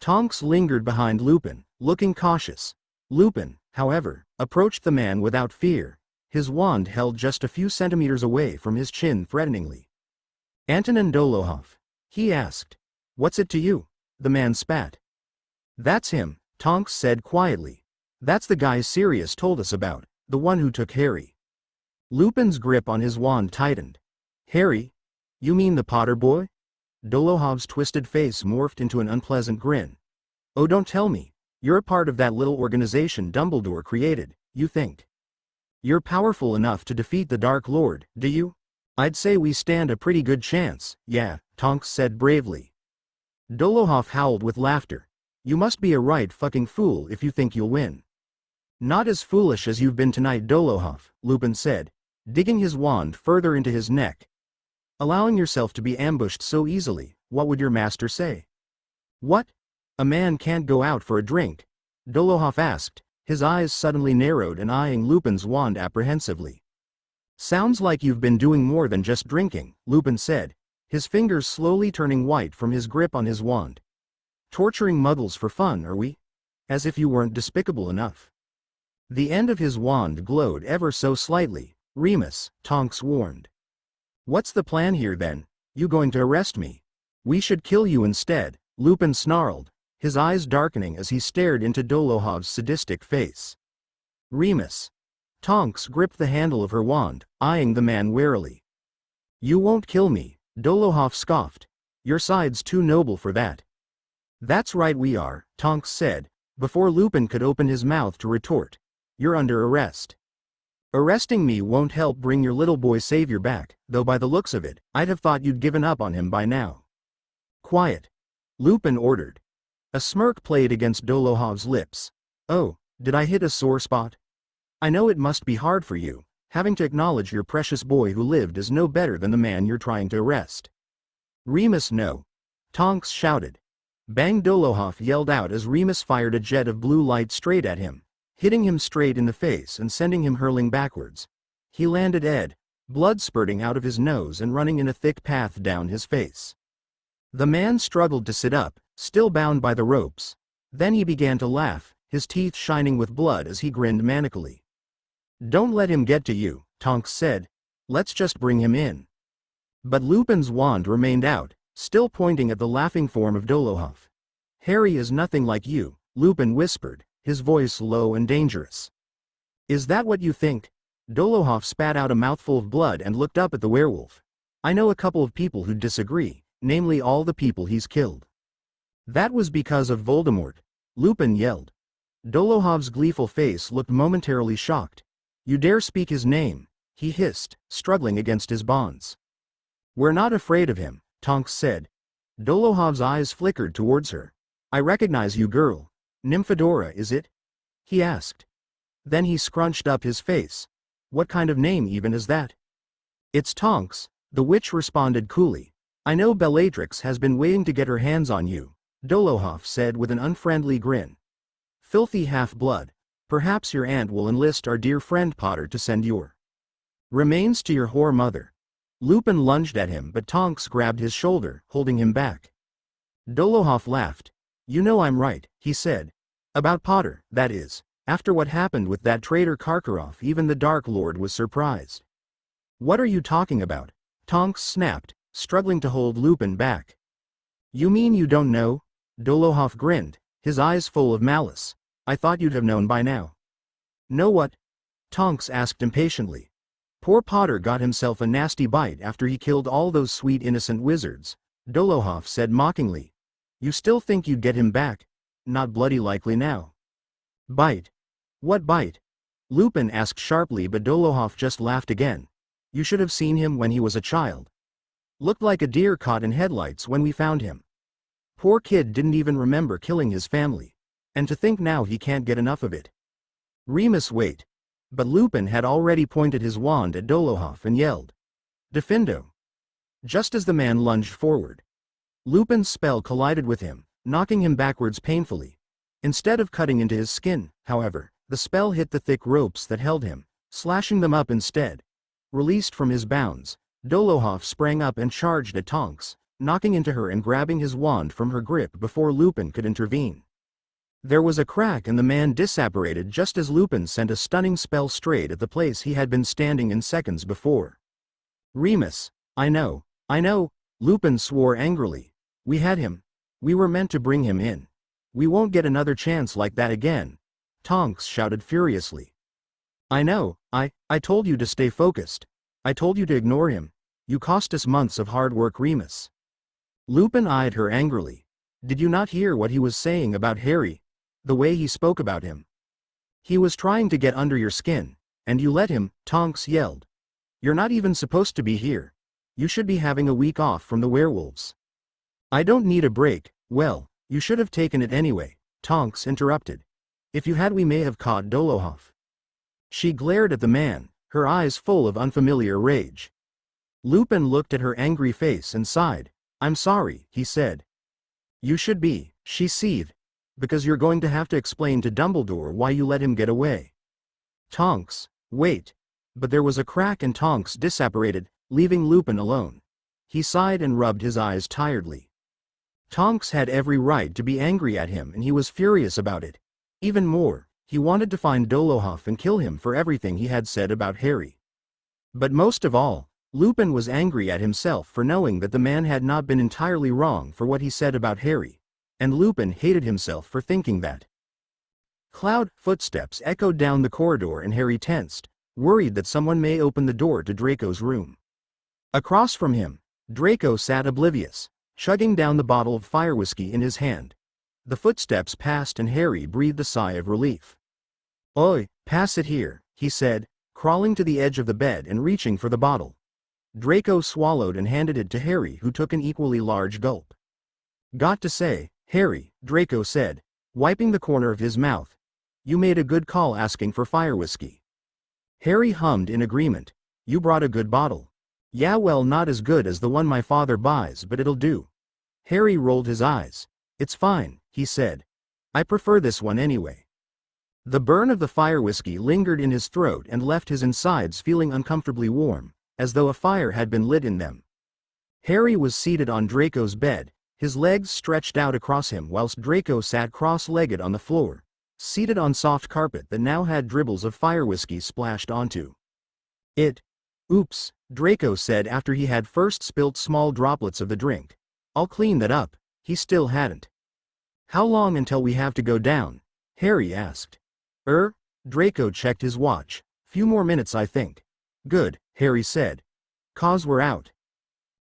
Tonks lingered behind Lupin, looking cautious. Lupin, however, approached the man without fear, his wand held just a few centimeters away from his chin threateningly. "Antonin Dolohov?" he asked. "What's it to you?" the man spat. "That's him," Tonks said quietly. "That's the guy Sirius told us about, the one who took Harry." Lupin's grip on his wand tightened. "Harry? You mean the Potter boy?" Dolohov's twisted face morphed into an unpleasant grin. "Oh, don't tell me. You're a part of that little organization Dumbledore created, you think. You're powerful enough to defeat the Dark Lord, do you?" "I'd say we stand a pretty good chance, yeah," Tonks said bravely. Dolohov howled with laughter. "You must be a right fucking fool if you think you'll win." "Not as foolish as you've been tonight, Dolohov," Lupin said, digging his wand further into his neck. "Allowing yourself to be ambushed so easily, what would your master say?" "What? A man can't go out for a drink?" Dolohov asked, his eyes suddenly narrowed and eyeing Lupin's wand apprehensively. "Sounds like you've been doing more than just drinking," Lupin said, his fingers slowly turning white from his grip on his wand. "Torturing muggles for fun, are we? As if you weren't despicable enough." The end of his wand glowed ever so slightly. "Remus," Tonks warned. "What's the plan here then? You going to arrest me?" "We should kill you instead," Lupin snarled, his eyes darkening as he stared into Dolohov's sadistic face. "Remus." Tonks gripped the handle of her wand, eyeing the man warily. "You won't kill me," Dolohov scoffed. "Your side's too noble for that." "That's right we are," Tonks said, before Lupin could open his mouth to retort. "You're under arrest." "Arresting me won't help bring your little boy savior back, though by the looks of it, I'd have thought you'd given up on him by now." "Quiet," Lupin ordered. A smirk played against Dolohov's lips. "Oh, did I hit a sore spot? I know it must be hard for you, having to acknowledge your precious boy who lived is no better than the man you're trying to arrest." "Remus, no!" Tonks shouted. "Bang!" Dolohov yelled out as Remus fired a jet of blue light straight at him, hitting him straight in the face and sending him hurling backwards. He landed dead, blood spurting out of his nose and running in a thick path down his face. The man struggled to sit up, still bound by the ropes. Then he began to laugh, his teeth shining with blood as he grinned manically. "Don't let him get to you," Tonks said. "Let's just bring him in." But Lupin's wand remained out, still pointing at the laughing form of Dolohov. "Harry is nothing like you," Lupin whispered, his voice low and dangerous. "Is that what you think?" Dolohov spat out a mouthful of blood and looked up at the werewolf. "I know a couple of people who disagree, namely all the people he's killed." "That was because of Voldemort," Lupin yelled. Dolohov's gleeful face looked momentarily shocked. "You dare speak his name?" he hissed, struggling against his bonds. "We're not afraid of him," Tonks said. Dolohov's eyes flickered towards her. "I recognize you, girl. Nymphadora, is it?" he asked. Then he scrunched up his face. "What kind of name even is that?" "It's Tonks," the witch responded coolly. "I know Bellatrix has been waiting to get her hands on you," Dolohov said with an unfriendly grin. "Filthy half-blood. Perhaps your aunt will enlist our dear friend Potter to send your remains to your whore mother." Lupin lunged at him but Tonks grabbed his shoulder, holding him back. Dolohov laughed. "You know I'm right," he said. "About Potter, that is. After what happened with that traitor Karkaroff, even the Dark Lord was surprised." "What are you talking about?" Tonks snapped, struggling to hold Lupin back. "You mean you don't know?" Dolohov grinned, his eyes full of malice. "I thought you'd have known by now." "Know what?" Tonks asked impatiently. "Poor Potter got himself a nasty bite after he killed all those sweet innocent wizards," Dolohov said mockingly. "You still think you'd get him back? Not bloody likely now." "Bite? What bite?" Lupin asked sharply, but Dolohov just laughed again. You should have seen him when he was a child. Looked like a deer caught in headlights when we found him. Poor kid didn't even remember killing his family. And to think now he can't get enough of it. Remus, wait. But Lupin had already pointed his wand at Dolohov and yelled, Defendo! Just as the man lunged forward. Lupin's spell collided with him, knocking him backwards painfully. Instead of cutting into his skin, however, the spell hit the thick ropes that held him, slashing them up instead. Released from his bounds, Dolohov sprang up and charged at Tonks, knocking into her and grabbing his wand from her grip before Lupin could intervene. There was a crack and the man disapparated just as Lupin sent a stunning spell straight at the place he had been standing in seconds before. Remus, I know, Lupin swore angrily. We had him. We were meant to bring him in. We won't get another chance like that again, Tonks shouted furiously. I know, I told you to stay focused. I told you to ignore him. You cost us months of hard work, Remus. Lupin eyed her angrily. Did you not hear what he was saying about Harry? The way he spoke about him. He was trying to get under your skin, and you let him, Tonks yelled. You're not even supposed to be here. You should be having a week off from the werewolves. I don't need a break. Well, you should have taken it anyway, Tonks interrupted. If you had, we may have caught Dolohov. She glared at the man, her eyes full of unfamiliar rage. Lupin looked at her angry face and sighed. I'm sorry, he said. You should be, she seethed. Because you're going to have to explain to Dumbledore why you let him get away. Tonks, wait. But there was a crack and Tonks disapparated, leaving Lupin alone. He sighed and rubbed his eyes tiredly. Tonks had every right to be angry at him and he was furious about it. Even more, he wanted to find Dolohov and kill him for everything he had said about Harry. But most of all, Lupin was angry at himself for knowing that the man had not been entirely wrong for what he said about Harry. And Lupin hated himself for thinking that. Cloud footsteps echoed down the corridor and Harry tensed, worried that someone may open the door to Draco's room. Across from him, Draco sat oblivious, chugging down the bottle of fire whiskey in his hand. The footsteps passed and Harry breathed a sigh of relief. Oi, pass it here, he said, crawling to the edge of the bed and reaching for the bottle. Draco swallowed and handed it to Harry, who took an equally large gulp. Got to say, Harry, Draco said, wiping the corner of his mouth, you made a good call asking for fire whiskey. Harry hummed in agreement. You brought a good bottle. Yeah, well, not as good as the one my father buys, but it'll do. Harry rolled his eyes. It's fine, he said. I prefer this one anyway. The burn of the fire whiskey lingered in his throat and left his insides feeling uncomfortably warm, as though a fire had been lit in them. Harry was seated on Draco's bed, his legs stretched out across him whilst Draco sat cross-legged on the floor, seated on soft carpet that now had dribbles of fire whiskey splashed onto it. Oops, Draco said after he had first spilt small droplets of the drink. I'll clean that up. He still hadn't. How long until we have to go down? Harry asked. Draco checked his watch. Few more minutes, I think. Good, Harry said. 'Cause we're out.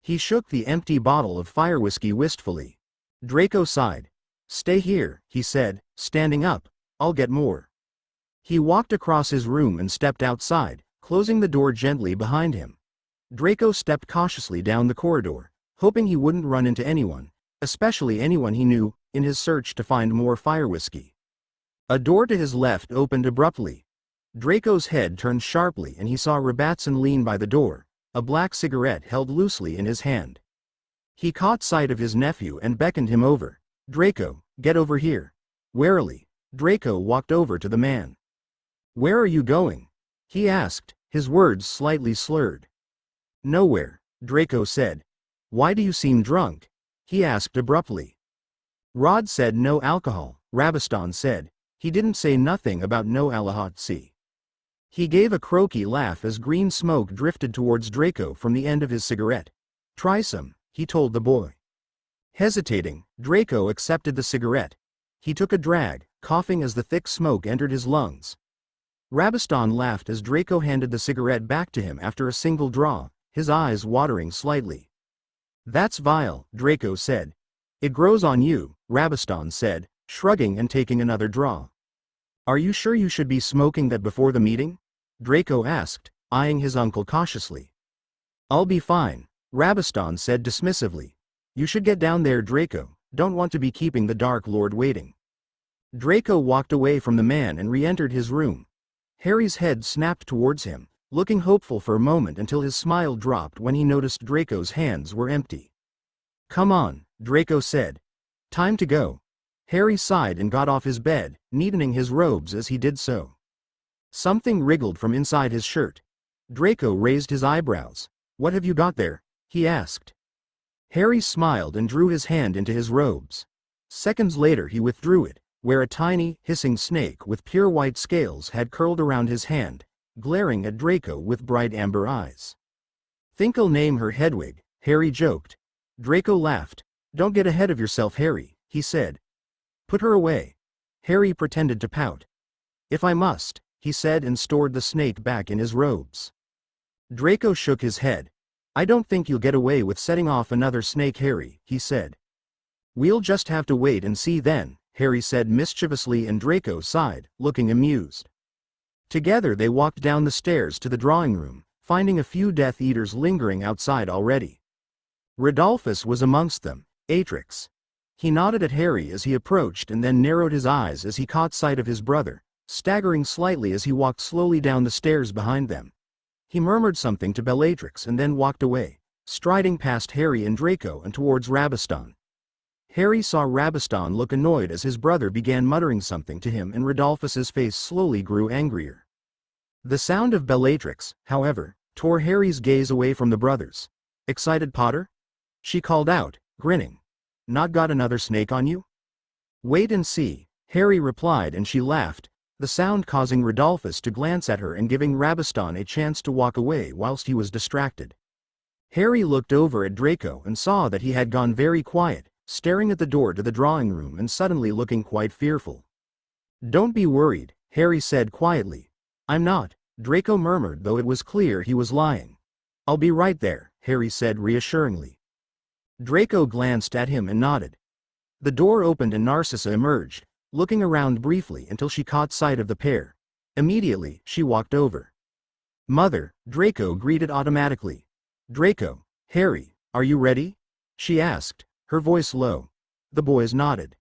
He shook the empty bottle of fire whiskey wistfully. Draco sighed. Stay here, he said, standing up. I'll get more. He walked across his room and stepped outside, closing the door gently behind him. Draco stepped cautiously down the corridor, hoping he wouldn't run into anyone, especially anyone he knew, in his search to find more fire whiskey. A door to his left opened abruptly. Draco's head turned sharply and he saw Rabatson lean by the door, a black cigarette held loosely in his hand. He caught sight of his nephew and beckoned him over. Draco, get over here. Warily, Draco walked over to the man. Where are you going? He asked, his words slightly slurred. Nowhere, Draco said. Why do you seem drunk? He asked abruptly. Rod said no alcohol, Rabaston said. He didn't say nothing about no alahotsi. He gave a croaky laugh as green smoke drifted towards Draco from the end of his cigarette. Try some, he told the boy. Hesitating, Draco accepted the cigarette. He took a drag, coughing as the thick smoke entered his lungs. Rabaston laughed as Draco handed the cigarette back to him after a single draw, his eyes watering slightly. That's vile, Draco said. It grows on you, Rabaston said, shrugging and taking another draw. Are you sure you should be smoking that before the meeting? Draco asked, eyeing his uncle cautiously. I'll be fine, Rabaston said dismissively. You should get down there, Draco, don't want to be keeping the Dark Lord waiting. Draco walked away from the man and re-entered his room. Harry's head snapped towards him, looking hopeful for a moment until his smile dropped when he noticed Draco's hands were empty. Come on, Draco said. Time to go. Harry sighed and got off his bed, neatening his robes as he did so. Something wriggled from inside his shirt. Draco raised his eyebrows. What have you got there? He asked. Harry smiled and drew his hand into his robes. Seconds later he withdrew it, where a tiny, hissing snake with pure white scales had curled around his hand, glaring at Draco with bright amber eyes. Think I'll name her Hedwig, Harry joked. Draco laughed. Don't get ahead of yourself, Harry, he said. Put her away. Harry pretended to pout. If I must, he said and stored the snake back in his robes. Draco shook his head. I don't think you'll get away with setting off another snake, Harry, he said. We'll just have to wait and see then, Harry said mischievously, and Draco sighed, looking amused. Together they walked down the stairs to the drawing room, finding a few Death Eaters lingering outside already. Rodolphus was amongst them, Atrix. He nodded at Harry as he approached and then narrowed his eyes as he caught sight of his brother, staggering slightly as he walked slowly down the stairs behind them. He murmured something to Bellatrix and then walked away, striding past Harry and Draco and towards Rabaston. Harry saw Rabaston look annoyed as his brother began muttering something to him, and Rodolphus's face slowly grew angrier. The sound of Bellatrix, however, tore Harry's gaze away from the brothers. Excited, Potter? She called out, grinning. Not got another snake on you? Wait and see, Harry replied, and she laughed, the sound causing Rodolphus to glance at her and giving Rabaston a chance to walk away whilst he was distracted. Harry looked over at Draco and saw that he had gone very quiet, staring at the door to the drawing room and suddenly looking quite fearful. Don't be worried, Harry said quietly. I'm not, Draco murmured, though it was clear he was lying. I'll be right there, Harry said reassuringly. Draco glanced at him and nodded. The door opened and Narcissa emerged, looking around briefly until she caught sight of the pair. Immediately, she walked over. Mother, Draco greeted automatically. Draco, Harry, are you ready? She asked, her voice low. The boys nodded.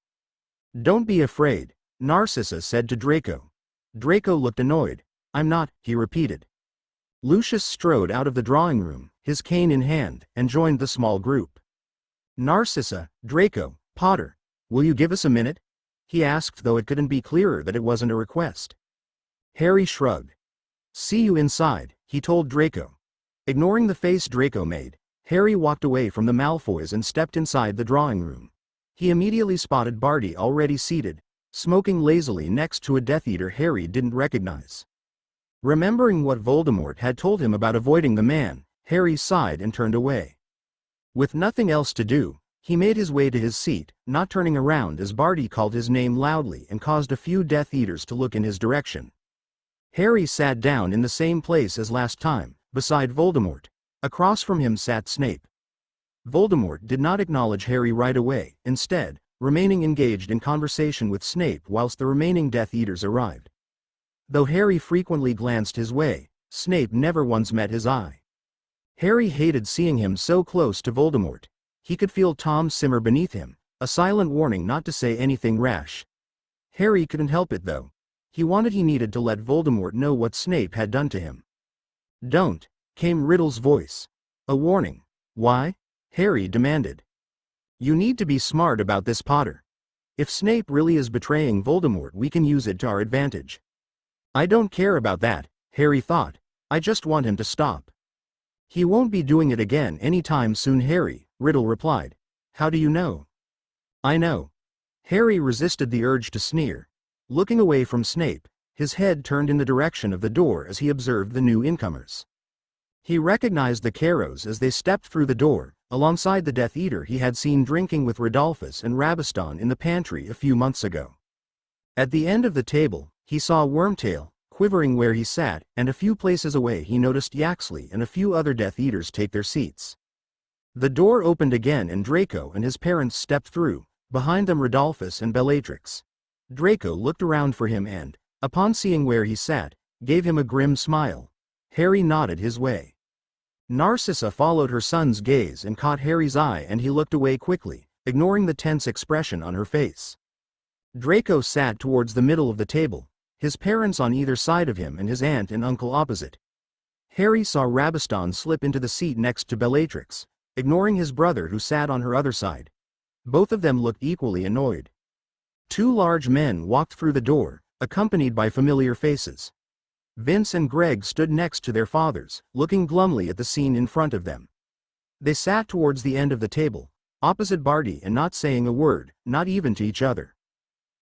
Don't be afraid, Narcissa said to Draco. Draco looked annoyed. I'm not, he repeated. Lucius strode out of the drawing room, his cane in hand, and joined the small group. Narcissa, Draco, Potter, will you give us a minute? He asked, though it couldn't be clearer that it wasn't a request. Harry shrugged. See you inside, he told Draco. Ignoring the face Draco made, Harry walked away from the Malfoys and stepped inside the drawing room. He immediately spotted Barty already seated, smoking lazily next to a Death Eater Harry didn't recognize. Remembering what Voldemort had told him about avoiding the man, Harry sighed and turned away. With nothing else to do, he made his way to his seat, not turning around as Barty called his name loudly and caused a few Death Eaters to look in his direction. Harry sat down in the same place as last time, beside Voldemort. Across from him sat Snape. Voldemort did not acknowledge Harry right away, instead, remaining engaged in conversation with Snape whilst the remaining Death Eaters arrived. Though Harry frequently glanced his way, Snape never once met his eye. Harry hated seeing him so close to Voldemort. He could feel Tom simmer beneath him, a silent warning not to say anything rash. Harry couldn't help it though. He needed to let Voldemort know what Snape had done to him. Don't, came Riddle's voice. A warning. Why? Harry demanded. You need to be smart about this, Potter. If Snape really is betraying Voldemort, we can use it to our advantage. I don't care about that, Harry thought. I just want him to stop. He won't be doing it again anytime soon, Harry, Riddle replied. How do you know? I know. Harry resisted the urge to sneer. Looking away from Snape, his head turned in the direction of the door as he observed the new incomers. He recognized the Carrows as they stepped through the door, alongside the Death Eater he had seen drinking with Rodolphus and Rabaston in the pantry a few months ago. At the end of the table, he saw Wormtail, quivering where he sat, and a few places away he noticed Yaxley and a few other Death Eaters take their seats. The door opened again and Draco and his parents stepped through, behind them Rodolphus and Bellatrix. Draco looked around for him and, upon seeing where he sat, gave him a grim smile. Harry nodded his way. Narcissa followed her son's gaze and caught Harry's eye, and he looked away quickly, ignoring the tense expression on her face. Draco sat towards the middle of the table, his parents on either side of him and his aunt and uncle opposite. Harry saw Rabaston slip into the seat next to Bellatrix, ignoring his brother who sat on her other side. Both of them looked equally annoyed. Two large men walked through the door, accompanied by familiar faces. Vince and Greg stood next to their fathers, looking glumly at the scene in front of them. They sat towards the end of the table, opposite Barty, and not saying a word, not even to each other.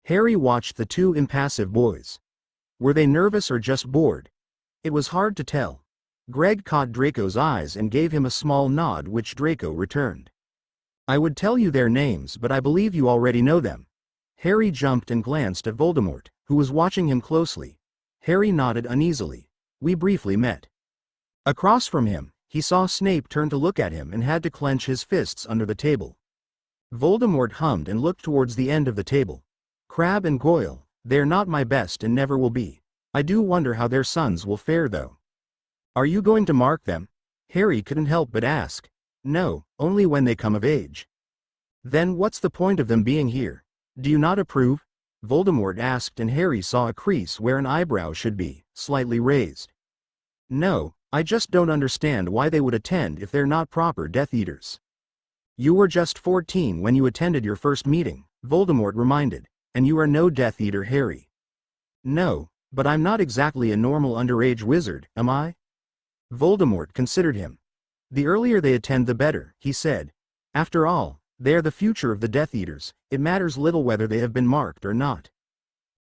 Harry watched the two impassive boys. Were they nervous or just bored? It was hard to tell. Greg caught Draco's eyes and gave him a small nod, which Draco returned. "I would tell you their names, but I believe you already know them." Harry jumped and glanced at Voldemort, who was watching him closely. Harry nodded uneasily. "We briefly met." Across from him, he saw Snape turn to look at him and had to clench his fists under the table. Voldemort hummed and looked towards the end of the table. "Crabbe and Goyle, they're not my best and never will be. I do wonder how their sons will fare though." "Are you going to mark them?" Harry couldn't help but ask. "No, only when they come of age." "Then what's the point of them being here? Do you not approve?" Voldemort asked, and Harry saw a crease where an eyebrow should be, slightly raised. "No, I just don't understand why they would attend if they're not proper Death Eaters." "You were just 14 when you attended your first meeting," Voldemort reminded, "and you are no Death Eater, Harry." "No, but I'm not exactly a normal underage wizard, am I?" Voldemort considered him. "The earlier they attend the better," he said. "After all, they are the future of the Death Eaters. It matters little whether they have been marked or not."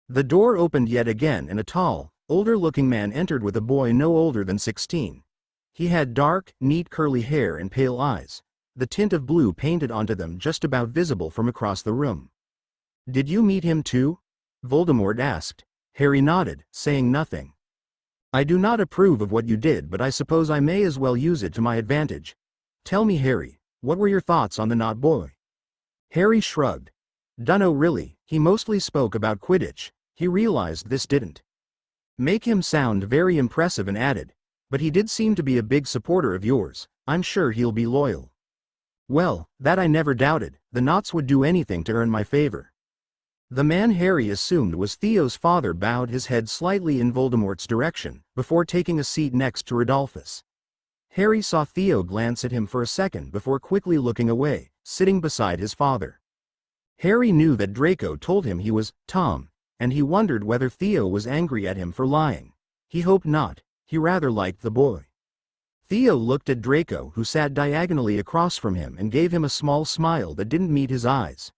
The door opened yet again and a tall, older-looking man entered with a boy no older than 16. He had dark, neat curly hair and pale eyes, the tint of blue painted onto them just about visible from across the room. "Did you meet him too?" Voldemort asked. Harry nodded, saying nothing. "I do not approve of what you did, but I suppose I may as well use it to my advantage. Tell me, Harry, what were your thoughts on the Knot boy?" Harry shrugged. "Dunno really, he mostly spoke about Quidditch." He realized this didn't make him sound very impressive and added, "But he did seem to be a big supporter of yours. I'm sure he'll be loyal." "Well, that I never doubted. The Knots would do anything to earn my favor." The man Harry assumed was Theo's father bowed his head slightly in Voldemort's direction, before taking a seat next to Rodolphus. Harry saw Theo glance at him for a second before quickly looking away, sitting beside his father. Harry knew that Draco told him he was Tom, and he wondered whether Theo was angry at him for lying. He hoped not. He rather liked the boy. Theo looked at Draco, who sat diagonally across from him, and gave him a small smile that didn't meet his eyes.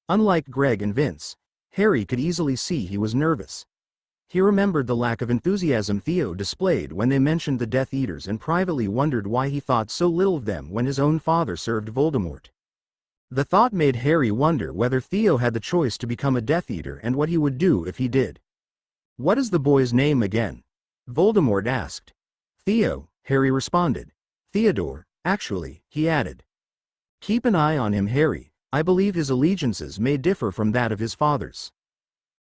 Unlike Greg and Vince, Harry could easily see he was nervous. He remembered the lack of enthusiasm Theo displayed when they mentioned the Death Eaters and privately wondered why he thought so little of them when his own father served Voldemort. The thought made Harry wonder whether Theo had the choice to become a Death Eater and what he would do if he did. "What is the boy's name again?" Voldemort asked. "Theo," Harry responded. "Theodore, actually," he added. "Keep an eye on him, Harry. I believe his allegiances may differ from that of his father's."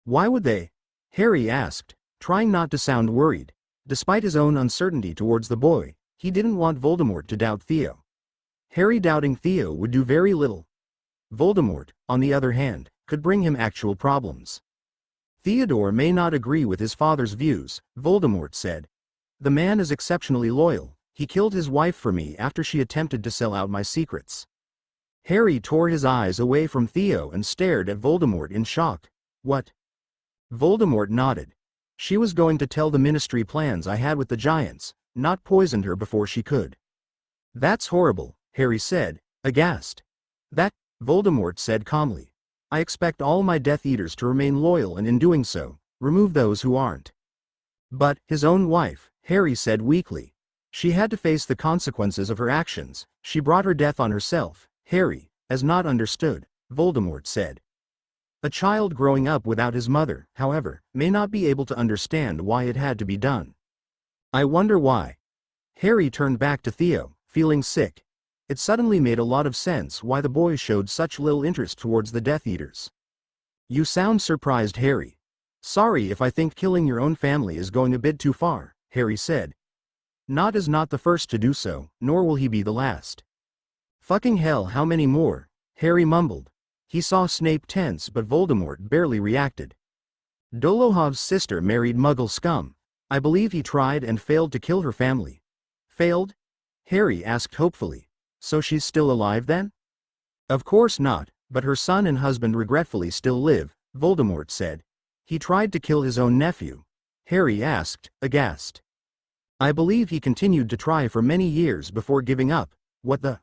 "Why would they?" Harry asked, trying not to sound worried. Despite his own uncertainty towards the boy, he didn't want Voldemort to doubt Theo. Harry doubting Theo would do very little. Voldemort, on the other hand, could bring him actual problems. "Theodore may not agree with his father's views," Voldemort said. "The man is exceptionally loyal. He killed his wife for me after she attempted to sell out my secrets." Harry tore his eyes away from Theo and stared at Voldemort in shock. "What?" Voldemort nodded. "She was going to tell the Ministry plans I had with the Giants, not poisoned her before she could." "That's horrible," Harry said, aghast. "That," Voldemort said calmly. "I expect all my Death Eaters to remain loyal and in doing so, remove those who aren't." "But, his own wife," Harry said weakly. "She had to face the consequences of her actions. She brought her death on herself." Harry, as not understood, Voldemort said. "A child growing up without his mother, however, may not be able to understand why it had to be done. I wonder why." Harry turned back to Theo, feeling sick. It suddenly made a lot of sense why the boy showed such little interest towards the Death Eaters. "You sound surprised, Harry." Sorry if I think killing your own family is going a bit too far, Harry said. Nott is not the first to do so, nor will he be the last. Fucking hell, how many more? Harry mumbled. He saw Snape tense, but Voldemort barely reacted. Dolohov's sister married Muggle scum. I believe he tried and failed to kill her family. Failed? Harry asked hopefully. So she's still alive then? Of course not, but her son and husband regretfully still live, Voldemort said. He tried to kill his own nephew. Harry asked, aghast. I believe he continued to try for many years before giving up. What the?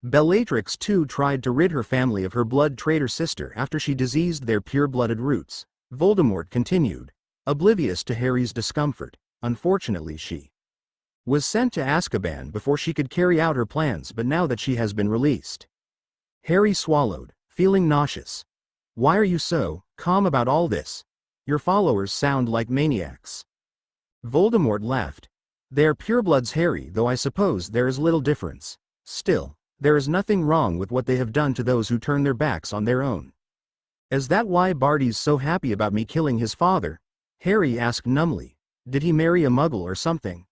Bellatrix too tried to rid her family of her blood traitor sister after she diseased their pure-blooded roots, Voldemort continued, oblivious to Harry's discomfort. Unfortunately she was sent to Azkaban before she could carry out her plans, but now that she has been released. Harry swallowed, feeling nauseous. Why are you so calm about all this? Your followers sound like maniacs. Voldemort laughed. They are purebloods, Harry, though I suppose there is little difference. Still, there is nothing wrong with what they have done to those who turn their backs on their own. Is that why Barty's so happy about me killing his father? Harry asked numbly. Did he marry a Muggle or something?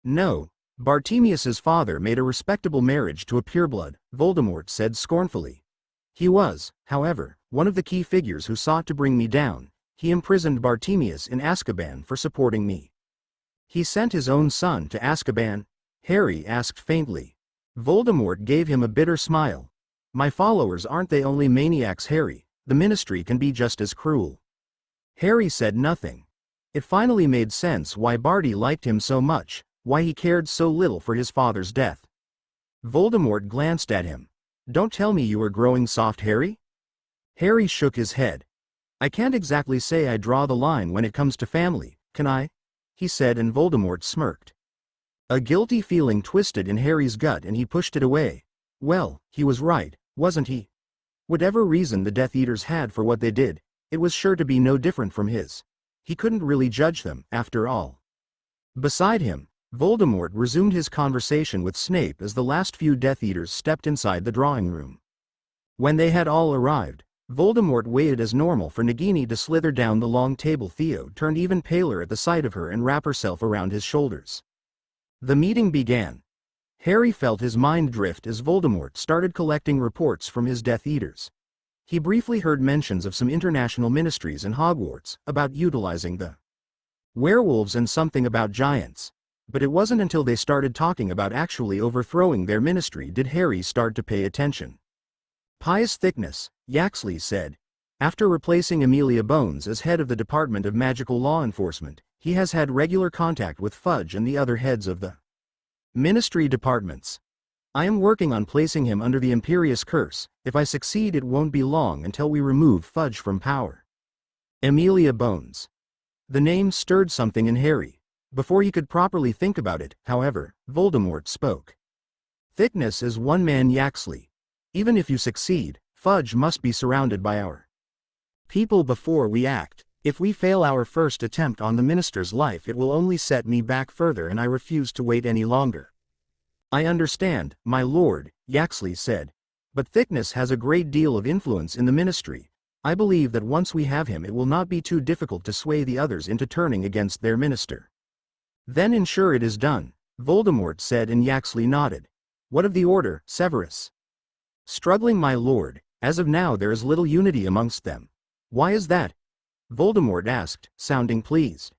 No. Bartemius's father made a respectable marriage to a pureblood, Voldemort said scornfully. He was, however, one of the key figures who sought to bring me down. He imprisoned Bartemius in Azkaban for supporting me. He sent his own son to Azkaban? Harry asked faintly. Voldemort gave him a bitter smile. My followers aren't they only maniacs, Harry? The Ministry can be just as cruel. Harry said nothing. It finally made sense why Barty liked him so much, why he cared so little for his father's death. Voldemort glanced at him. Don't tell me you are growing soft, Harry? Harry shook his head. I can't exactly say I draw the line when it comes to family, can I? He said, and Voldemort smirked. A guilty feeling twisted in Harry's gut and he pushed it away. Well, he was right, wasn't he? Whatever reason the Death Eaters had for what they did, it was sure to be no different from his. He couldn't really judge them, after all. Beside him, Voldemort resumed his conversation with Snape as the last few Death Eaters stepped inside the drawing room. When they had all arrived, Voldemort waited as normal for Nagini to slither down the long table. Theo turned even paler at the sight of her and wrap herself around his shoulders. The meeting began. Harry felt his mind drift as Voldemort started collecting reports from his Death Eaters. He briefly heard mentions of some international ministries in Hogwarts, about utilizing the werewolves and something about giants. But it wasn't until they started talking about actually overthrowing their ministry did Harry start to pay attention. Pious Thickness, Yaxley said. After replacing Amelia Bones as head of the Department of Magical Law Enforcement, he has had regular contact with Fudge and the other heads of the ministry departments. I am working on placing him under the Imperious Curse. If I succeed, it won't be long until we remove Fudge from power. Amelia Bones. The name stirred something in Harry. Before he could properly think about it, however, Voldemort spoke. Thickness is one man, Yaxley. Even if you succeed, Fudge must be surrounded by our people before we act. If we fail our first attempt on the minister's life, it will only set me back further, and I refuse to wait any longer. I understand, my lord, Yaxley said. But Thickness has a great deal of influence in the ministry. I believe that once we have him, it will not be too difficult to sway the others into turning against their minister. Then ensure it is done, Voldemort said, and Yaxley nodded. What of the Order, Severus? Struggling, my lord. As of now there is little unity amongst them. Why is that? Voldemort asked, sounding pleased.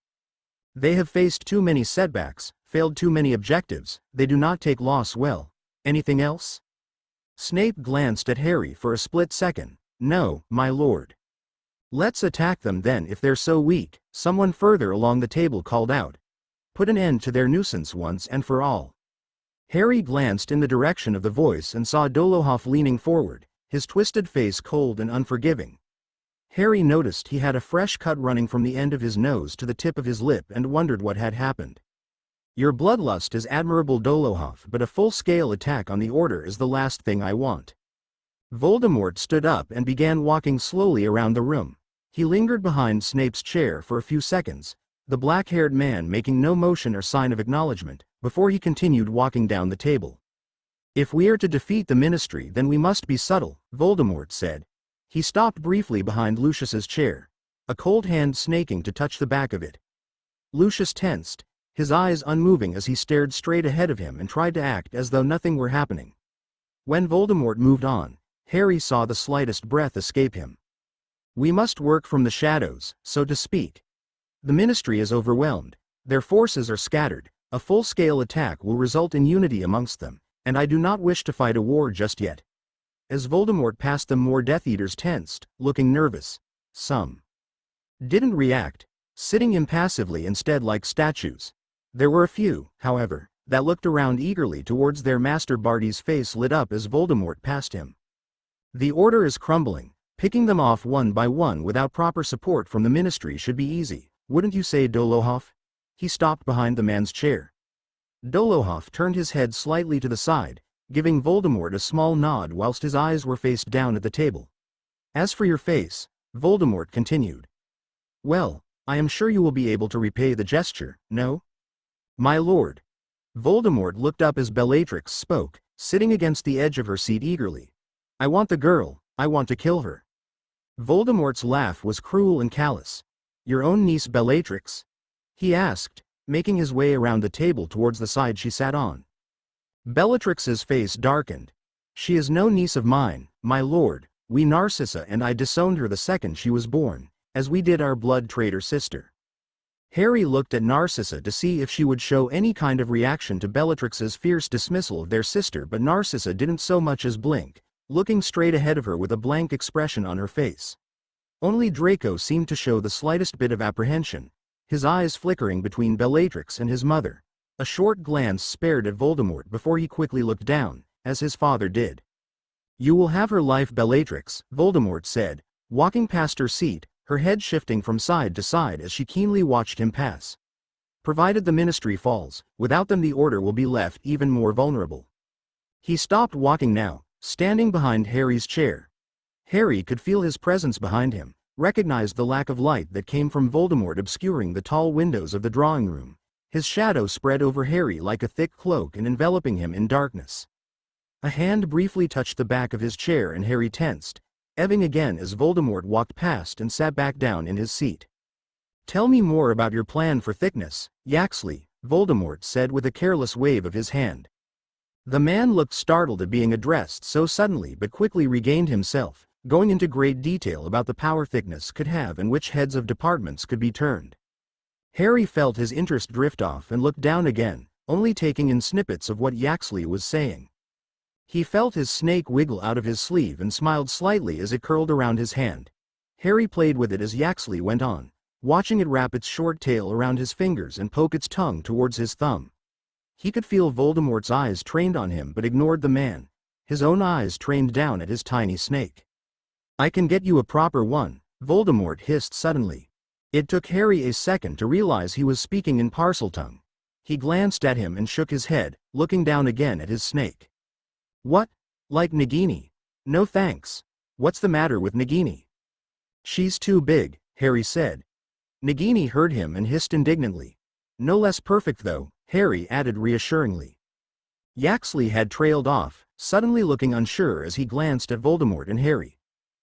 They have faced too many setbacks, failed too many objectives, they do not take loss well. Anything else? Snape glanced at Harry for a split second. No, my lord. Let's attack them then if they're so weak, someone further along the table called out. Put an end to their nuisance once and for all. Harry glanced in the direction of the voice and saw Dolohoff leaning forward, his twisted face cold and unforgiving. Harry noticed he had a fresh cut running from the end of his nose to the tip of his lip and wondered what had happened. Your bloodlust is admirable, Dolohoff, but a full-scale attack on the Order is the last thing I want. Voldemort stood up and began walking slowly around the room. He lingered behind Snape's chair for a few seconds, the black-haired man making no motion or sign of acknowledgement, before he continued walking down the table. If we are to defeat the ministry, then we must be subtle, Voldemort said. He stopped briefly behind Lucius's chair. a cold hand snaking to touch the back of it. Lucius tensed, his eyes unmoving as he stared straight ahead of him and tried to act as though nothing were happening. When Voldemort moved on, Harry saw the slightest breath escape him. We must work from the shadows, so to speak. The Ministry is overwhelmed, their forces are scattered, a full-scale attack will result in unity amongst them, and I do not wish to fight a war just yet. As Voldemort passed them, more Death Eaters tensed, looking nervous. Some didn't react, sitting impassively instead like statues. There were a few, however, that looked around eagerly towards their master. Barty's face lit up as Voldemort passed him. The order is crumbling. Picking them off one by one without proper support from the Ministry should be easy, wouldn't you say, Dolohov? He stopped behind the man's chair. Dolohov turned his head slightly to the side, giving Voldemort a small nod whilst his eyes were faced down at the table. As for your face, Voldemort continued. Well, I am sure you will be able to repay the gesture, no? My lord. Voldemort looked up as Bellatrix spoke, sitting against the edge of her seat eagerly. I want the girl, I want to kill her. Voldemort's laugh was cruel and callous. Your own niece Bellatrix? He asked, making his way around the table towards the side she sat on. Bellatrix's face darkened. She is no niece of mine, my lord. We Narcissa and I disowned her the second she was born, as we did our blood traitor sister. Harry looked at Narcissa to see if she would show any kind of reaction to Bellatrix's fierce dismissal of their sister, but Narcissa didn't so much as blink, looking straight ahead of her with a blank expression on her face. Only Draco seemed to show the slightest bit of apprehension, his eyes flickering between Bellatrix and his mother. A short glance spared at Voldemort before he quickly looked down, as his father did. You will have her life, Bellatrix, Voldemort said, walking past her seat, her head shifting from side to side as she keenly watched him pass. Provided the Ministry falls, without them the Order will be left even more vulnerable. He stopped walking now, standing behind Harry's chair. Harry could feel his presence behind him, recognized the lack of light that came from Voldemort obscuring the tall windows of the drawing room. His shadow spread over Harry like a thick cloak and enveloping him in darkness. A hand briefly touched the back of his chair and Harry tensed, ebbing again as Voldemort walked past and sat back down in his seat. Tell me more about your plan for thickness, Yaxley, Voldemort said with a careless wave of his hand. The man looked startled at being addressed so suddenly but quickly regained himself, going into great detail about the power thickness could have and which heads of departments could be turned. Harry felt his interest drift off and looked down again, only taking in snippets of what Yaxley was saying. He felt his snake wiggle out of his sleeve and smiled slightly as it curled around his hand. Harry played with it as Yaxley went on, watching it wrap its short tail around his fingers and poke its tongue towards his thumb. He could feel Voldemort's eyes trained on him but ignored the man, his own eyes trained down at his tiny snake. I can get you a proper one, Voldemort hissed suddenly. It took Harry a second to realize he was speaking in Parseltongue. He glanced at him and shook his head, looking down again at his snake. What? Like Nagini? No thanks. What's the matter with Nagini? She's too big, Harry said. Nagini heard him and hissed indignantly. No less perfect though, Harry added reassuringly. Yaxley had trailed off, suddenly looking unsure as he glanced at Voldemort and Harry.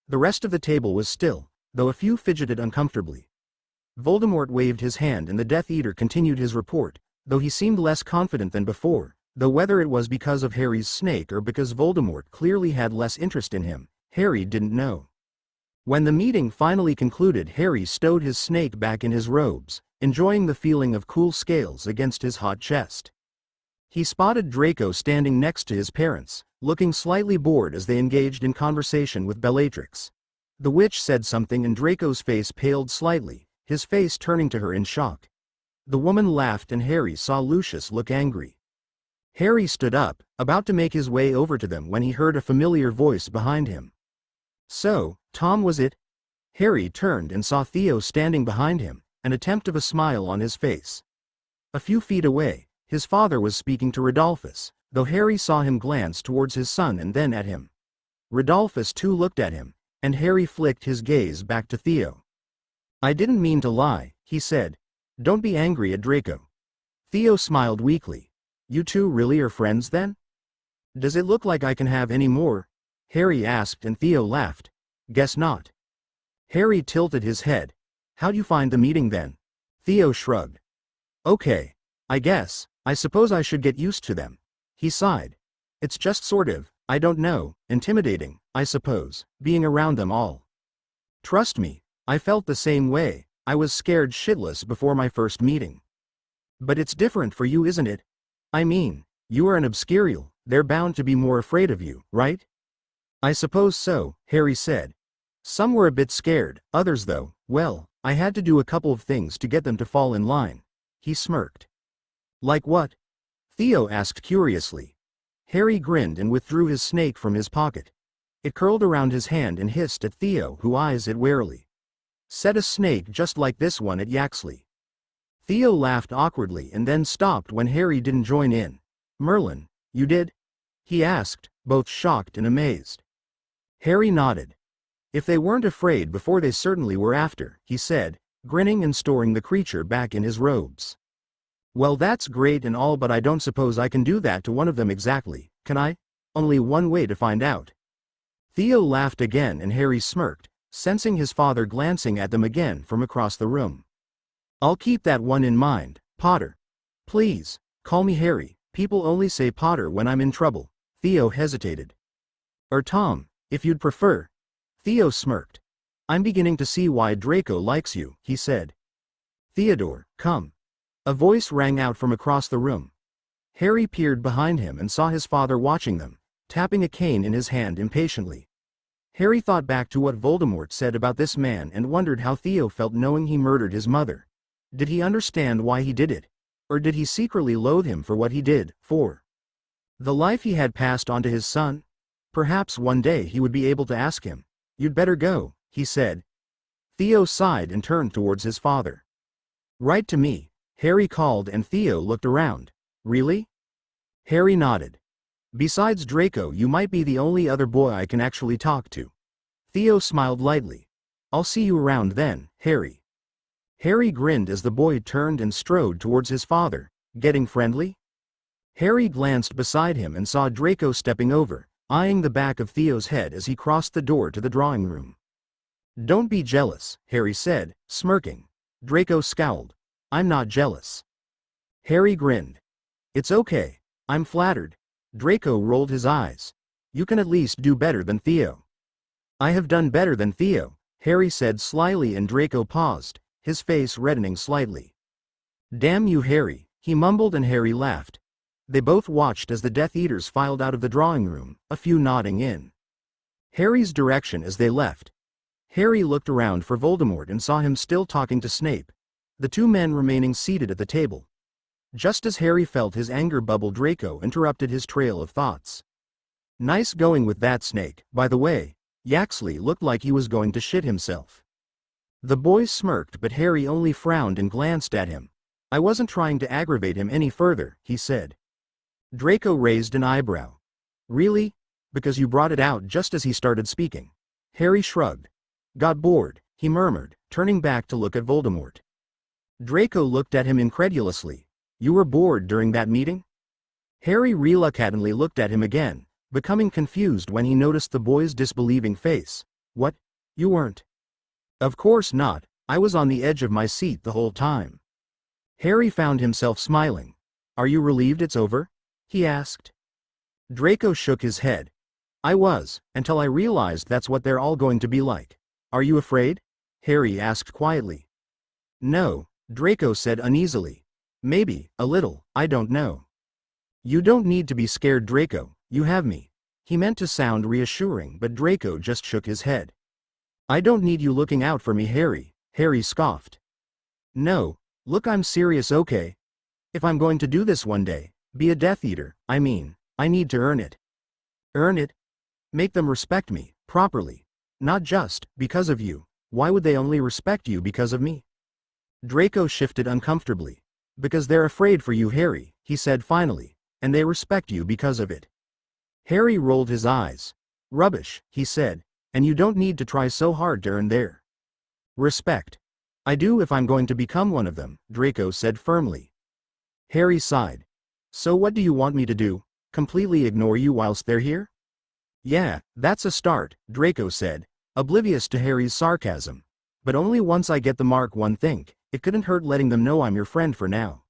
The rest of the table was still, though a few fidgeted uncomfortably. Voldemort waved his hand and the Death Eater continued his report, though he seemed less confident than before, though whether it was because of Harry's snake or because Voldemort clearly had less interest in him, Harry didn't know. When the meeting finally concluded, Harry stowed his snake back in his robes, enjoying the feeling of cool scales against his hot chest. He spotted Draco standing next to his parents, looking slightly bored as they engaged in conversation with Bellatrix. The witch said something and Draco's face paled slightly, his face turning to her in shock. The woman laughed and Harry saw Lucius look angry. Harry stood up, about to make his way over to them when he heard a familiar voice behind him. So, Tom was it? Harry turned and saw Theo standing behind him, an attempt of a smile on his face. A few feet away, his father was speaking to Rodolphus, though Harry saw him glance towards his son and then at him. Rodolphus too looked at him, and Harry flicked his gaze back to Theo. I didn't mean to lie, he said. Don't be angry at Draco. Theo smiled weakly. You two really are friends then? Does it look like I can have any more? Harry asked and Theo laughed. Guess not. Harry tilted his head. How'd you find the meeting then? Theo shrugged. Okay. I suppose I should get used to them. He sighed. It's just sort of, I don't know, intimidating, I suppose, being around them all. Trust me, I felt the same way. I was scared shitless before my first meeting. But it's different for you, isn't it? I mean, you are an obscurial, they're bound to be more afraid of you, right? I suppose so, Harry said. Some were a bit scared, others though, well, I had to do a couple of things to get them to fall in line. He smirked. Like what? Theo asked curiously. Harry grinned and withdrew his snake from his pocket. It curled around his hand and hissed at Theo, who eyes it warily. Set a snake just like this one at Yaxley. Theo laughed awkwardly and then stopped when Harry didn't join in. Merlin, you did? He asked, both shocked and amazed. Harry nodded. If they weren't afraid before, they certainly were after, he said, grinning and storing the creature back in his robes. Well, that's great and all, but I don't suppose I can do that to one of them exactly, can I? Only one way to find out. Theo laughed again and Harry smirked, sensing his father glancing at them again from across the room. I'll keep that one in mind, Potter. Please, call me Harry, people only say Potter when I'm in trouble. Theo hesitated. Or Tom, if you'd prefer. Theo smirked. I'm beginning to see why Draco likes you, he said. Theodore, come. A voice rang out from across the room. Harry peered behind him and saw his father watching them, tapping a cane in his hand impatiently. Harry thought back to what Voldemort said about this man and wondered how Theo felt knowing he murdered his mother. Did he understand why he did it? Or did he secretly loathe him for what he did, for the life he had passed on to his son? Perhaps one day he would be able to ask him. You'd better go, he said. Theo sighed and turned towards his father. Write to me, Harry called, and Theo looked around. Really? Harry nodded. Besides Draco, you might be the only other boy I can actually talk to. Theo smiled lightly. I'll see you around then, Harry. Harry grinned as the boy turned and strode towards his father. Getting friendly? Harry glanced beside him and saw Draco stepping over, eyeing the back of Theo's head as he crossed the door to the drawing room. Don't be jealous, Harry said, smirking. Draco scowled. I'm not jealous. Harry grinned. It's okay. I'm flattered. Draco rolled his eyes. You can at least do better than Theo. I have done better than Theo, Harry said slyly, and Draco paused, his face reddening slightly. Damn you, Harry, he mumbled, and Harry laughed. They both watched as the Death Eaters filed out of the drawing room, a few nodding in Harry's direction as they left. Harry looked around for Voldemort and saw him still talking to Snape, the two men remaining seated at the table. Just as Harry felt his anger bubble, Draco interrupted his trail of thoughts. Nice going with that snake, by the way. Yaxley looked like he was going to shit himself. The boys smirked, but Harry only frowned and glanced at him. I wasn't trying to aggravate him any further, he said. Draco raised an eyebrow. Really? Because you brought it out just as he started speaking. Harry shrugged. Got bored, he murmured, turning back to look at Voldemort. Draco looked at him incredulously. You were bored during that meeting? Harry reluctantly looked at him again, becoming confused when he noticed the boy's disbelieving face. What? You weren't? Of course not, I was on the edge of my seat the whole time. Harry found himself smiling. Are you relieved it's over? He asked. Draco shook his head. I was, until I realized that's what they're all going to be like. Are you afraid? Harry asked quietly. No, Draco said uneasily. Maybe, a little, I don't know. You don't need to be scared, Draco, you have me. He meant to sound reassuring, but Draco just shook his head. I don't need you looking out for me, Harry, Harry scoffed. No, look, I'm serious, okay? If I'm going to do this one day, be a Death Eater, I mean, I need to earn it. Earn it? Make them respect me, properly. Not just, because of you. Why would they only respect you because of me? Draco shifted uncomfortably. Because they're afraid for you, Harry, he said finally, and they respect you because of it. Harry rolled his eyes. Rubbish, he said, and you don't need to try so hard to earn their respect. I do if I'm going to become one of them, Draco said firmly. Harry sighed. So what do you want me to do? Completely ignore you whilst they're here? Yeah, that's a start, Draco said, oblivious to Harry's sarcasm. But only once I get the mark one think, it couldn't hurt letting them know I'm your friend for now.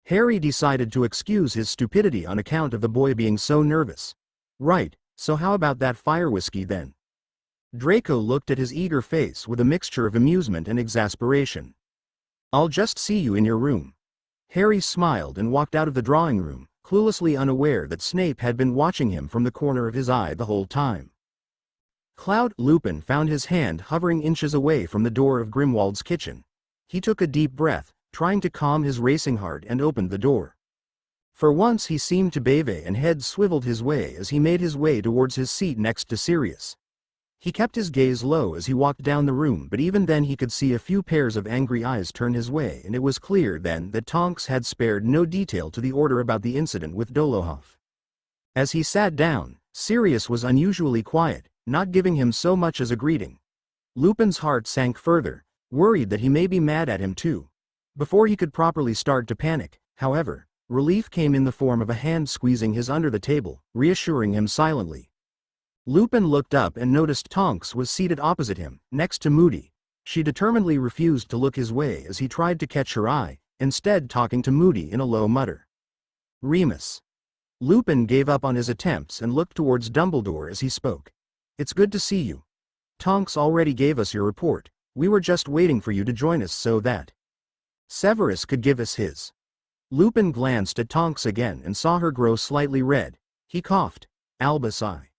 Harry decided to excuse his stupidity on account of the boy being so nervous. Right, so how about that fire whiskey then? Draco looked at his eager face with a mixture of amusement and exasperation. I'll just see you in your room. Harry smiled and walked out of the drawing room, cluelessly unaware that Snape had been watching him from the corner of his eye the whole time. Lupin found his hand hovering inches away from the door of Grimwald's kitchen. He took a deep breath, trying to calm his racing heart, and opened the door. For once he seemed to bathe and head swiveled his way as he made his way towards his seat next to Sirius. He kept his gaze low as he walked down the room, but even then he could see a few pairs of angry eyes turn his way, and it was clear then that Tonks had spared no detail to the order about the incident with Dolohov. As he sat down, Sirius was unusually quiet, not giving him so much as a greeting. Lupin's heart sank further, worried that he may be mad at him too. Before he could properly start to panic, however, relief came in the form of a hand squeezing his under the table, reassuring him silently. Lupin looked up and noticed Tonks was seated opposite him, next to Moody. She determinedly refused to look his way as he tried to catch her eye, instead talking to Moody in a low mutter. Remus. Lupin gave up on his attempts and looked towards Dumbledore as he spoke. It's good to see you. Tonks already gave us your report. We were just waiting for you to join us so that Severus could give us his. Lupin glanced at Tonks again and saw her grow slightly red. He coughed. Albus I.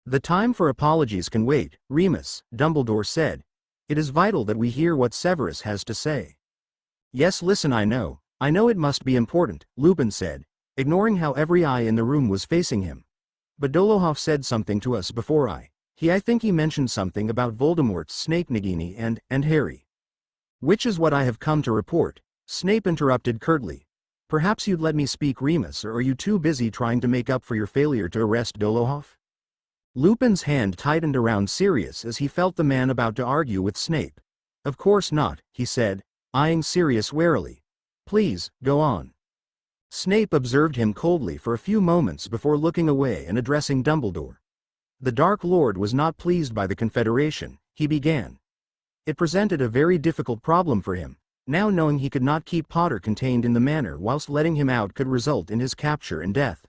The time for apologies can wait, Remus, Dumbledore said. It is vital that we hear what Severus has to say. Yes, listen, I know it must be important, Lupin said, ignoring how every eye in the room was facing him. But Dolohov said something to us before I think he mentioned something about Voldemort's snake Nagini and Harry. Which is what I have come to report, Snape interrupted curtly. Perhaps you'd let me speak, Remus, or are you too busy trying to make up for your failure to arrest Dolohov? Lupin's hand tightened around Sirius as he felt the man about to argue with Snape. Of course not, he said, eyeing Sirius warily. Please, go on. Snape observed him coldly for a few moments before looking away and addressing Dumbledore. The Dark Lord was not pleased by the Confederation, he began. It presented a very difficult problem for him. Now knowing he could not keep Potter contained in the manor whilst letting him out could result in his capture and death.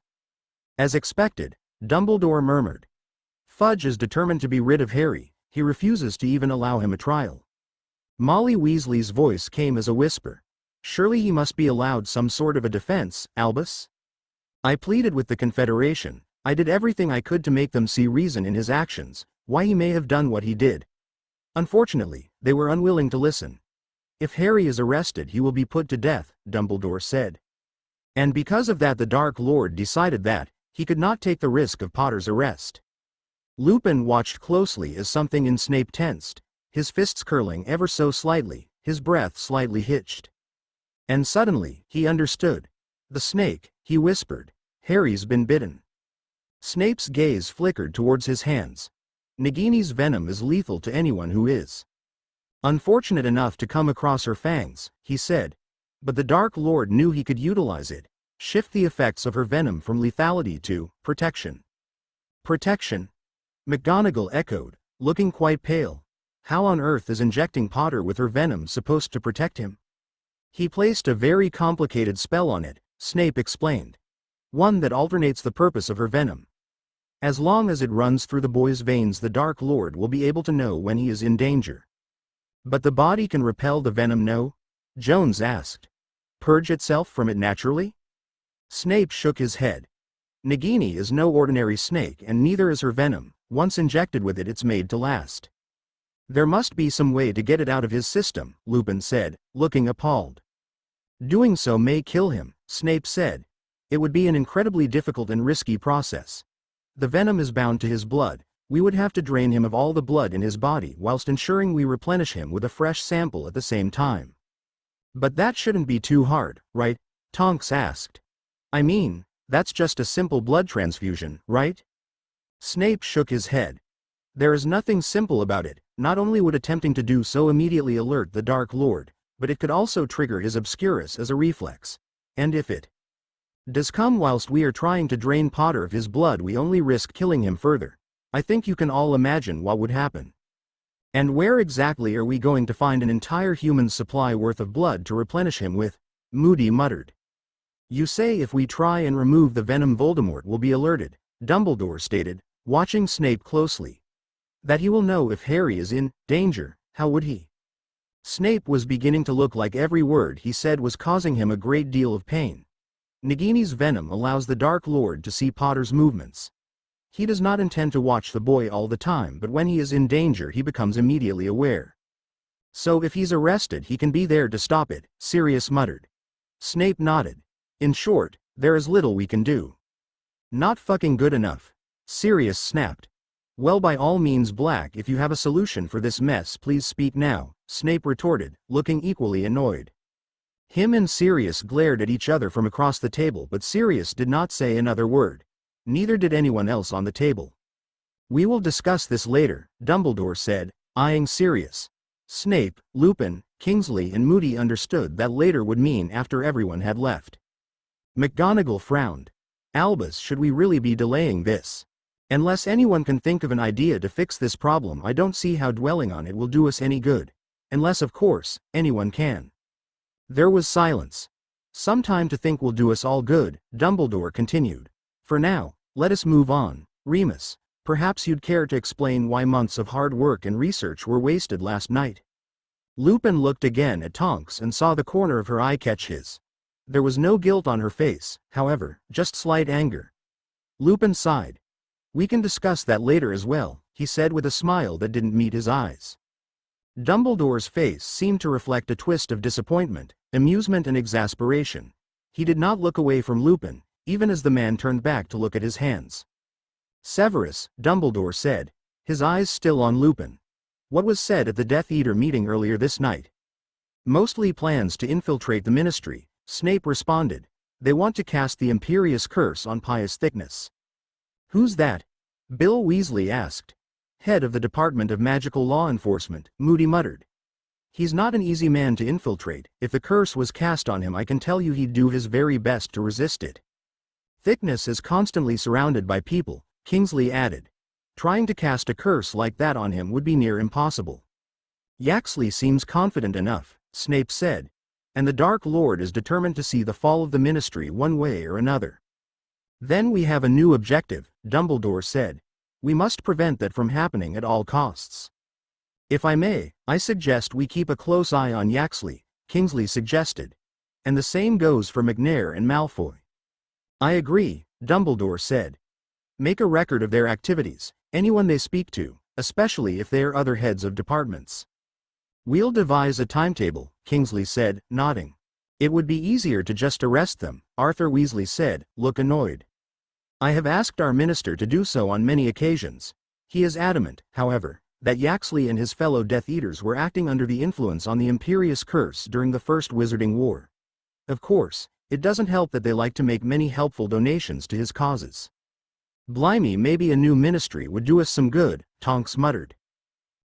As expected, Dumbledore murmured. Fudge is determined to be rid of Harry, he refuses to even allow him a trial. Molly Weasley's voice came as a whisper. Surely he must be allowed some sort of a defense, Albus? I pleaded with the Confederation, I did everything I could to make them see reason in his actions, why he may have done what he did. Unfortunately, they were unwilling to listen. If Harry is arrested he will be put to death, Dumbledore said. And because of that the Dark Lord decided that he could not take the risk of Potter's arrest. Lupin watched closely as something in Snape tensed, his fists curling ever so slightly, his breath slightly hitched. And suddenly, he understood. The snake, he whispered. Harry's been bitten. Snape's gaze flickered towards his hands. Nagini's venom is lethal to anyone who is unfortunate enough to come across her fangs, he said. But the Dark Lord knew he could utilize it, shift the effects of her venom from lethality to protection. Protection? McGonagall echoed, looking quite pale. How on earth is injecting Potter with her venom supposed to protect him? He placed a very complicated spell on it, Snape explained. One that alternates the purpose of her venom. As long as it runs through the boy's veins the Dark Lord will be able to know when he is in danger. But the body can repel the venom, no? Jones asked. Purge itself from it naturally? Snape shook his head. Nagini is no ordinary snake and neither is her venom. Once injected with it it's made to last. There must be some way to get it out of his system, Lupin said, looking appalled. Doing so may kill him, Snape said. It would be an incredibly difficult and risky process. The venom is bound to his blood, we would have to drain him of all the blood in his body whilst ensuring we replenish him with a fresh sample at the same time. But that shouldn't be too hard, right? Tonks asked. I mean, that's just a simple blood transfusion, right? Snape shook his head. There is nothing simple about it. Not only would attempting to do so immediately alert the Dark Lord, but it could also trigger his obscurus as a reflex. And if it does come whilst we are trying to drain Potter of his blood we only risk killing him further. I think you can all imagine what would happen. And where exactly are we going to find an entire human supply worth of blood to replenish him with? Moody muttered. You say if we try and remove the venom Voldemort will be alerted, Dumbledore stated, watching Snape closely. That he will know if Harry is in danger, how would he? Snape was beginning to look like every word he said was causing him a great deal of pain. Nagini's venom allows the Dark Lord to see Potter's movements. He does not intend to watch the boy all the time, but when he is in danger he becomes immediately aware. So if he's arrested he can be there to stop it, Sirius muttered. Snape nodded. In short, there is little we can do. Not fucking good enough. Sirius snapped. Well, by all means, Black, if you have a solution for this mess please speak now, Snape retorted, looking equally annoyed. Him and Sirius glared at each other from across the table, but Sirius did not say another word. Neither did anyone else on the table. We will discuss this later, Dumbledore said, eyeing Sirius. Snape, Lupin, Kingsley and Moody understood that later would mean after everyone had left. McGonagall frowned. Albus, should we really be delaying this? Unless anyone can think of an idea to fix this problem, I don't see how dwelling on it will do us any good. Unless, of course, anyone can. There was silence. Some time to think will do us all good, Dumbledore continued. For now, let us move on. Remus, perhaps you'd care to explain why months of hard work and research were wasted last night. Lupin looked again at Tonks and saw the corner of her eye catch his. There was no guilt on her face, however, just slight anger. Lupin sighed. We can discuss that later as well, he said with a smile that didn't meet his eyes. Dumbledore's face seemed to reflect a twist of disappointment, amusement and exasperation. He did not look away from Lupin, even as the man turned back to look at his hands. Severus, Dumbledore said, his eyes still on Lupin. What was said at the Death Eater meeting earlier this night? Mostly plans to infiltrate the Ministry, Snape responded. They want to cast the Imperious Curse on Pious Thickness. Who's that? Bill Weasley asked. Head of the Department of Magical Law Enforcement, Moody muttered. He's not an easy man to infiltrate. If the curse was cast on him, I can tell you he'd do his very best to resist it. Thickness is constantly surrounded by people, Kingsley added. Trying to cast a curse like that on him would be near impossible. Yaxley seems confident enough, Snape said. And the Dark Lord is determined to see the fall of the Ministry one way or another. Then we have a new objective, Dumbledore said. We must prevent that from happening at all costs. If I may, I suggest we keep a close eye on Yaxley, Kingsley suggested. And the same goes for McNair and Malfoy. I agree, Dumbledore said. Make a record of their activities, anyone they speak to, especially if they are other heads of departments. We'll devise a timetable, Kingsley said, nodding. It would be easier to just arrest them, Arthur Weasley said, look annoyed. I have asked our minister to do so on many occasions. He is adamant, however, that Yaxley and his fellow Death Eaters were acting under the influence on the Imperious Curse during the First Wizarding War. Of course, it doesn't help that they like to make many helpful donations to his causes. Blimey, maybe a new ministry would do us some good, Tonks muttered.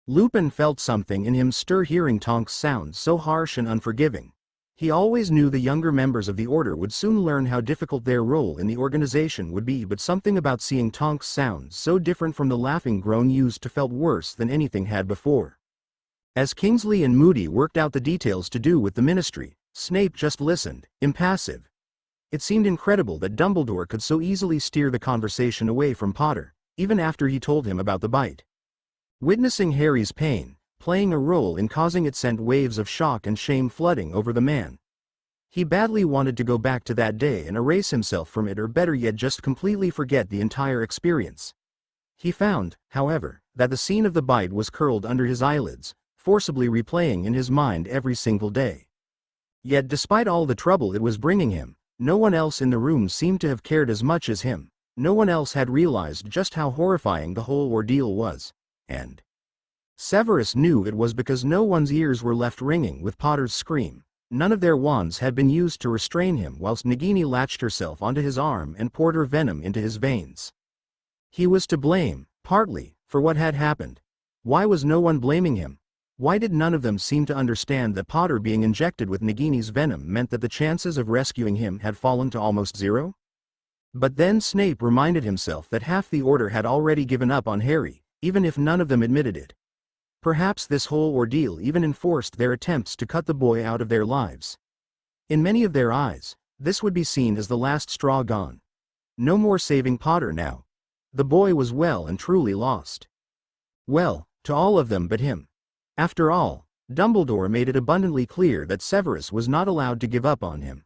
Lupin felt something in him stir hearing Tonks sound so harsh and unforgiving. He always knew the younger members of the Order would soon learn how difficult their role in the organization would be, but something about seeing Tonks sound so different from the laughing groan used to felt worse than anything had before. As Kingsley and Moody worked out the details to do with the Ministry, Snape just listened, impassive. It seemed incredible that Dumbledore could so easily steer the conversation away from Potter, even after he told him about the bite. Witnessing Harry's pain, playing a role in causing it, sent waves of shock and shame flooding over the man. He badly wanted to go back to that day and erase himself from it, or better yet just completely forget the entire experience. He found, however, that the scene of the bite was curled under his eyelids, forcibly replaying in his mind every single day. Yet despite all the trouble it was bringing him, no one else in the room seemed to have cared as much as him. No one else had realized just how horrifying the whole ordeal was. And Severus knew it was because no one's ears were left ringing with Potter's scream. None of their wands had been used to restrain him whilst Nagini latched herself onto his arm and poured her venom into his veins. He was to blame, partly, for what had happened. Why was no one blaming him? Why did none of them seem to understand that Potter being injected with Nagini's venom meant that the chances of rescuing him had fallen to almost zero? But then Snape reminded himself that half the Order had already given up on Harry, even if none of them admitted it. Perhaps this whole ordeal even enforced their attempts to cut the boy out of their lives. In many of their eyes, this would be seen as the last straw gone. No more saving Potter now. The boy was well and truly lost. Well, to all of them but him. After all, Dumbledore made it abundantly clear that Severus was not allowed to give up on him.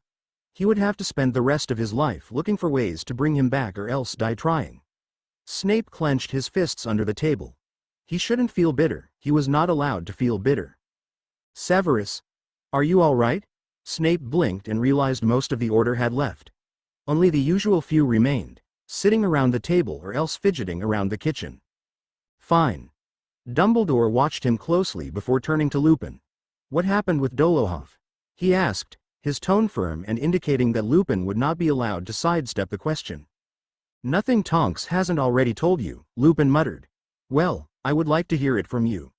He would have to spend the rest of his life looking for ways to bring him back or else die trying. Snape clenched his fists under the table. He shouldn't feel bitter, he was not allowed to feel bitter. Severus, are you all right? Snape blinked and realized most of the order had left. Only the usual few remained, sitting around the table or else fidgeting around the kitchen. Fine. Dumbledore watched him closely before turning to Lupin. What happened with Dolohov? He asked, his tone firm and indicating that Lupin would not be allowed to sidestep the question. Nothing Tonks hasn't already told you, Lupin muttered. Well, I would like to hear it from you.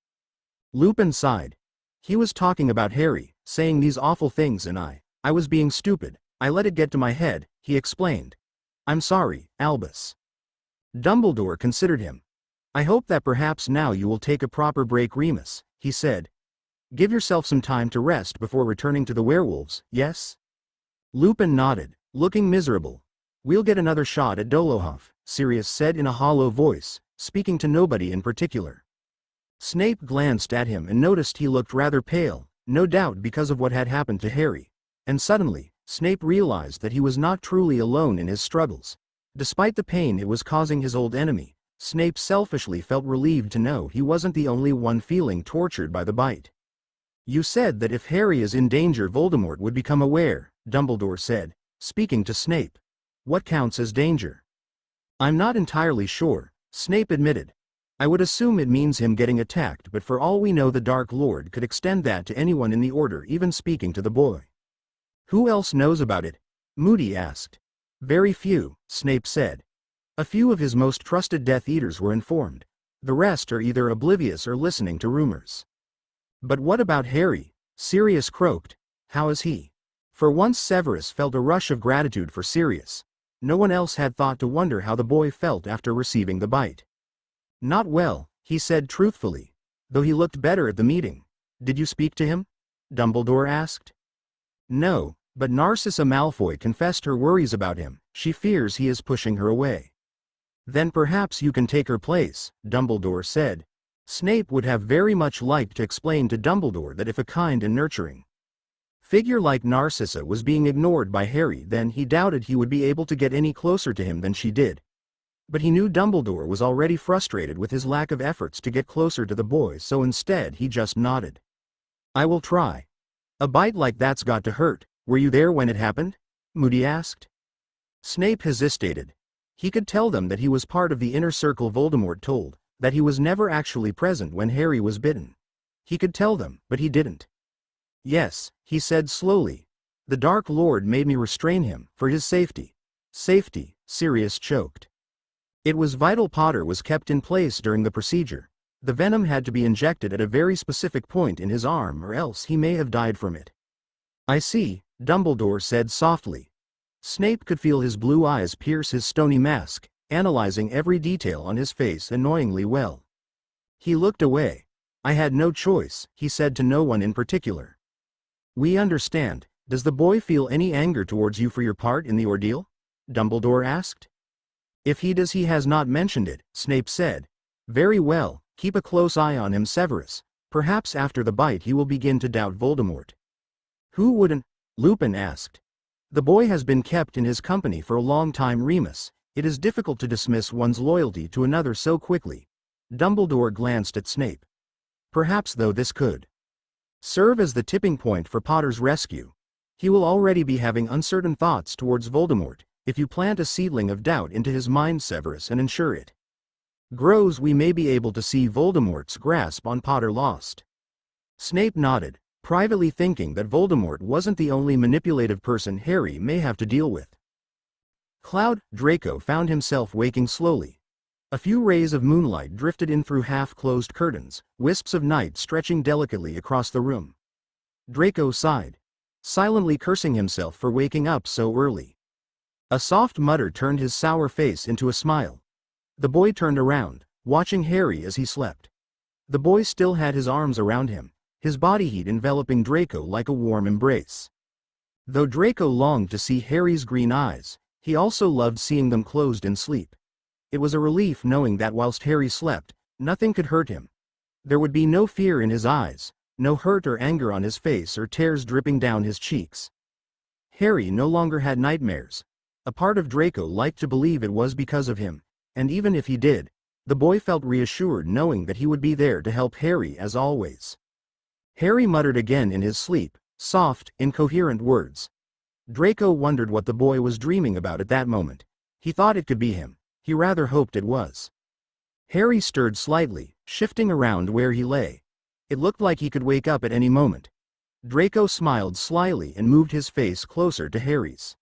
Lupin sighed. He was talking about Harry, saying these awful things and I was being stupid, I let it get to my head, he explained. I'm sorry, Albus. Dumbledore considered him. I hope that perhaps now you will take a proper break, Remus, he said. Give yourself some time to rest before returning to the werewolves, yes? Lupin nodded, looking miserable. We'll get another shot at Dolohov, Sirius said in a hollow voice, speaking to nobody in particular. Snape glanced at him and noticed he looked rather pale, no doubt because of what had happened to Harry. And suddenly, Snape realized that he was not truly alone in his struggles. Despite the pain it was causing his old enemy, Snape selfishly felt relieved to know he wasn't the only one feeling tortured by the bite. You said that if Harry is in danger Voldemort would become aware, Dumbledore said, speaking to Snape. What counts as danger? I'm not entirely sure, Snape admitted. I would assume it means him getting attacked, but for all we know the Dark Lord could extend that to anyone in the Order, even speaking to the boy. Who else knows about it? Moody asked. Very few, Snape said. A few of his most trusted Death Eaters were informed. The rest are either oblivious or listening to rumors. But what about Harry? Sirius croaked. How is he? For once Severus felt a rush of gratitude for Sirius. No one else had thought to wonder how the boy felt after receiving the bite. Not well, he said truthfully, though he looked better at the meeting. Did you speak to him? Dumbledore asked. No, but Narcissa Malfoy confessed her worries about him. She fears he is pushing her away. Then perhaps you can take her place, Dumbledore said. Snape would have very much liked to explain to Dumbledore that if a kind and nurturing figure like Narcissa was being ignored by Harry, then he doubted he would be able to get any closer to him than she did. But he knew Dumbledore was already frustrated with his lack of efforts to get closer to the boy, so instead he just nodded. I will try. A bite like that's got to hurt. Were you there when it happened? Moody asked. Snape hesitated. He could tell them that he was part of the inner circle Voldemort told, that he was never actually present when Harry was bitten. He could tell them, but he didn't. Yes, he said slowly. The Dark Lord made me restrain him, for his safety. Safety, Sirius choked. It was vital Potter was kept in place during the procedure. The venom had to be injected at a very specific point in his arm or else he may have died from it. I see, Dumbledore said softly. Snape could feel his blue eyes pierce his stony mask, analyzing every detail on his face annoyingly well. He looked away. I had no choice, he said to no one in particular. We understand. Does the boy feel any anger towards you for your part in the ordeal? Dumbledore asked. If he does, he has not mentioned it, Snape said. Very well, keep a close eye on him, Severus. Perhaps after the bite he will begin to doubt Voldemort. Who wouldn't? Lupin asked. The boy has been kept in his company for a long time, Remus. It is difficult to dismiss one's loyalty to another so quickly. Dumbledore glanced at Snape. Perhaps though this could serve as the tipping point for Potter's rescue. He will already be having uncertain thoughts towards Voldemort, if you plant a seedling of doubt into his mind, Severus, and ensure it grows, we may be able to see Voldemort's grasp on Potter lost. Snape nodded, privately thinking that Voldemort wasn't the only manipulative person Harry may have to deal with. Draco found himself waking slowly. A few rays of moonlight drifted in through half-closed curtains, wisps of night stretching delicately across the room. Draco sighed, silently cursing himself for waking up so early. A soft mutter turned his sour face into a smile. The boy turned around, watching Harry as he slept. The boy still had his arms around him, his body heat enveloping Draco like a warm embrace. Though Draco longed to see Harry's green eyes, he also loved seeing them closed in sleep. It was a relief knowing that whilst Harry slept, nothing could hurt him. There would be no fear in his eyes, no hurt or anger on his face or tears dripping down his cheeks. Harry no longer had nightmares. A part of Draco liked to believe it was because of him, and even if he did, the boy felt reassured knowing that he would be there to help Harry as always. Harry muttered again in his sleep, soft, incoherent words. Draco wondered what the boy was dreaming about at that moment. He thought it could be him. He rather hoped it was. Harry stirred slightly, shifting around where he lay. It looked like he could wake up at any moment. Draco smiled slyly and moved his face closer to Harry's.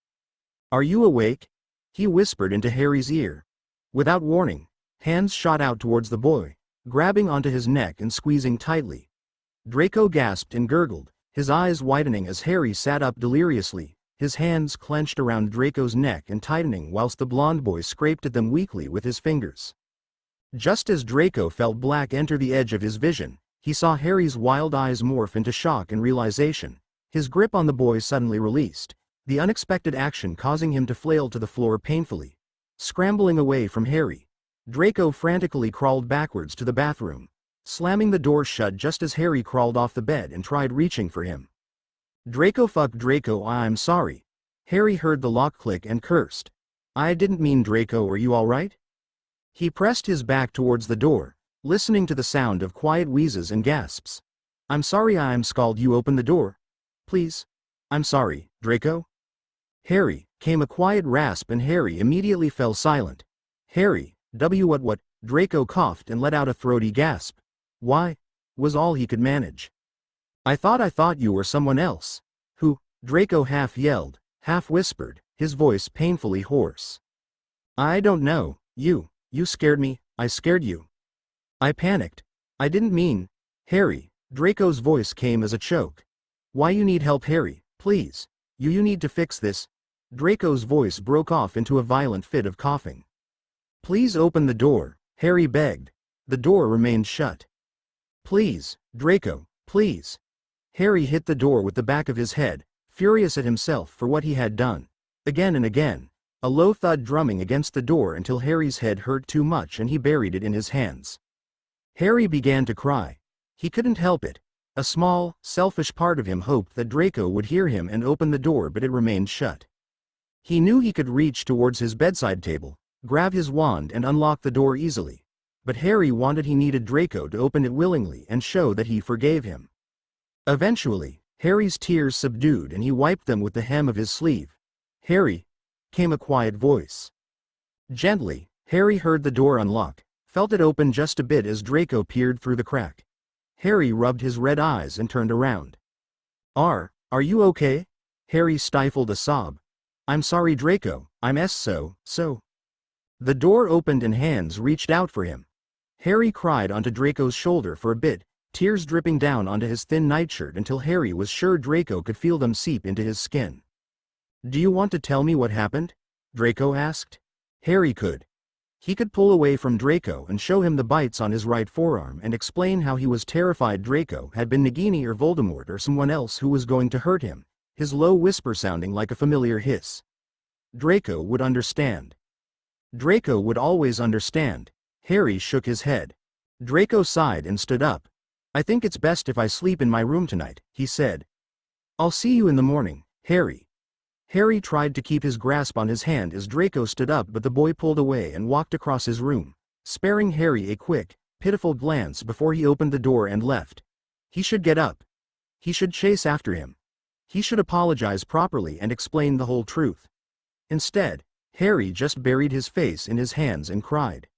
"Are you awake?" he whispered into Harry's ear. Without warning, hands shot out towards the boy, grabbing onto his neck and squeezing tightly. Draco gasped and gurgled, his eyes widening as Harry sat up deliriously, his hands clenched around Draco's neck and tightening whilst the blond boy scraped at them weakly with his fingers. Just as Draco felt black enter the edge of his vision, he saw Harry's wild eyes morph into shock and realization. His grip on the boy suddenly released, the unexpected action causing him to flail to the floor painfully. Scrambling away from Harry, Draco frantically crawled backwards to the bathroom, slamming the door shut just as Harry crawled off the bed and tried reaching for him. "Draco, fuck Draco, I'm sorry." Harry heard the lock click and cursed. "I didn't mean Draco, are you alright?" He pressed his back towards the door, listening to the sound of quiet wheezes and gasps. "I'm sorry, I'm scald, you open the door. Please." "I'm sorry, Draco." "Harry," came a quiet rasp and Harry immediately fell silent. "Harry, what?" Draco coughed and let out a throaty gasp. "Why?" was all he could manage. I thought you were someone else." "Who?" Draco half yelled, half whispered, his voice painfully hoarse. "I don't know, you scared me, I scared you." I panicked. "I didn't mean." "Harry," Draco's voice came as a choke. "Why you need help, Harry, please. You need to fix this." Draco's voice broke off into a violent fit of coughing. "Please open the door," Harry begged. The door remained shut. "Please, Draco, please." Harry hit the door with the back of his head, furious at himself for what he had done. Again and again, a low thud drumming against the door until Harry's head hurt too much and he buried it in his hands. Harry began to cry. He couldn't help it. A small, selfish part of him hoped that Draco would hear him and open the door, but it remained shut. He knew he could reach towards his bedside table, grab his wand and unlock the door easily. But Harry needed Draco to open it willingly and show that he forgave him. Eventually, Harry's tears subdued and he wiped them with the hem of his sleeve. "Harry," came a quiet voice. Gently, Harry heard the door unlock, felt it open just a bit as Draco peered through the crack. Harry rubbed his red eyes and turned around. Are you okay?" Harry stifled a sob. "I'm sorry, Draco, I'm so." The door opened and hands reached out for him. Harry cried onto Draco's shoulder for a bit, tears dripping down onto his thin nightshirt until Harry was sure Draco could feel them seep into his skin. "Do you want to tell me what happened?" Draco asked. Harry could. He could pull away from Draco and show him the bites on his right forearm and explain how he was terrified Draco had been Nagini or Voldemort or someone else who was going to hurt him, his low whisper sounding like a familiar hiss. Draco would understand. Draco would always understand. Harry shook his head. Draco sighed and stood up. "I think it's best if I sleep in my room tonight," he said. "I'll see you in the morning, Harry." Harry tried to keep his grasp on his hand as Draco stood up, but the boy pulled away and walked across his room, sparing Harry a quick, pitiful glance before he opened the door and left. He should get up. He should chase after him. He should apologize properly and explain the whole truth. Instead, Harry just buried his face in his hands and cried.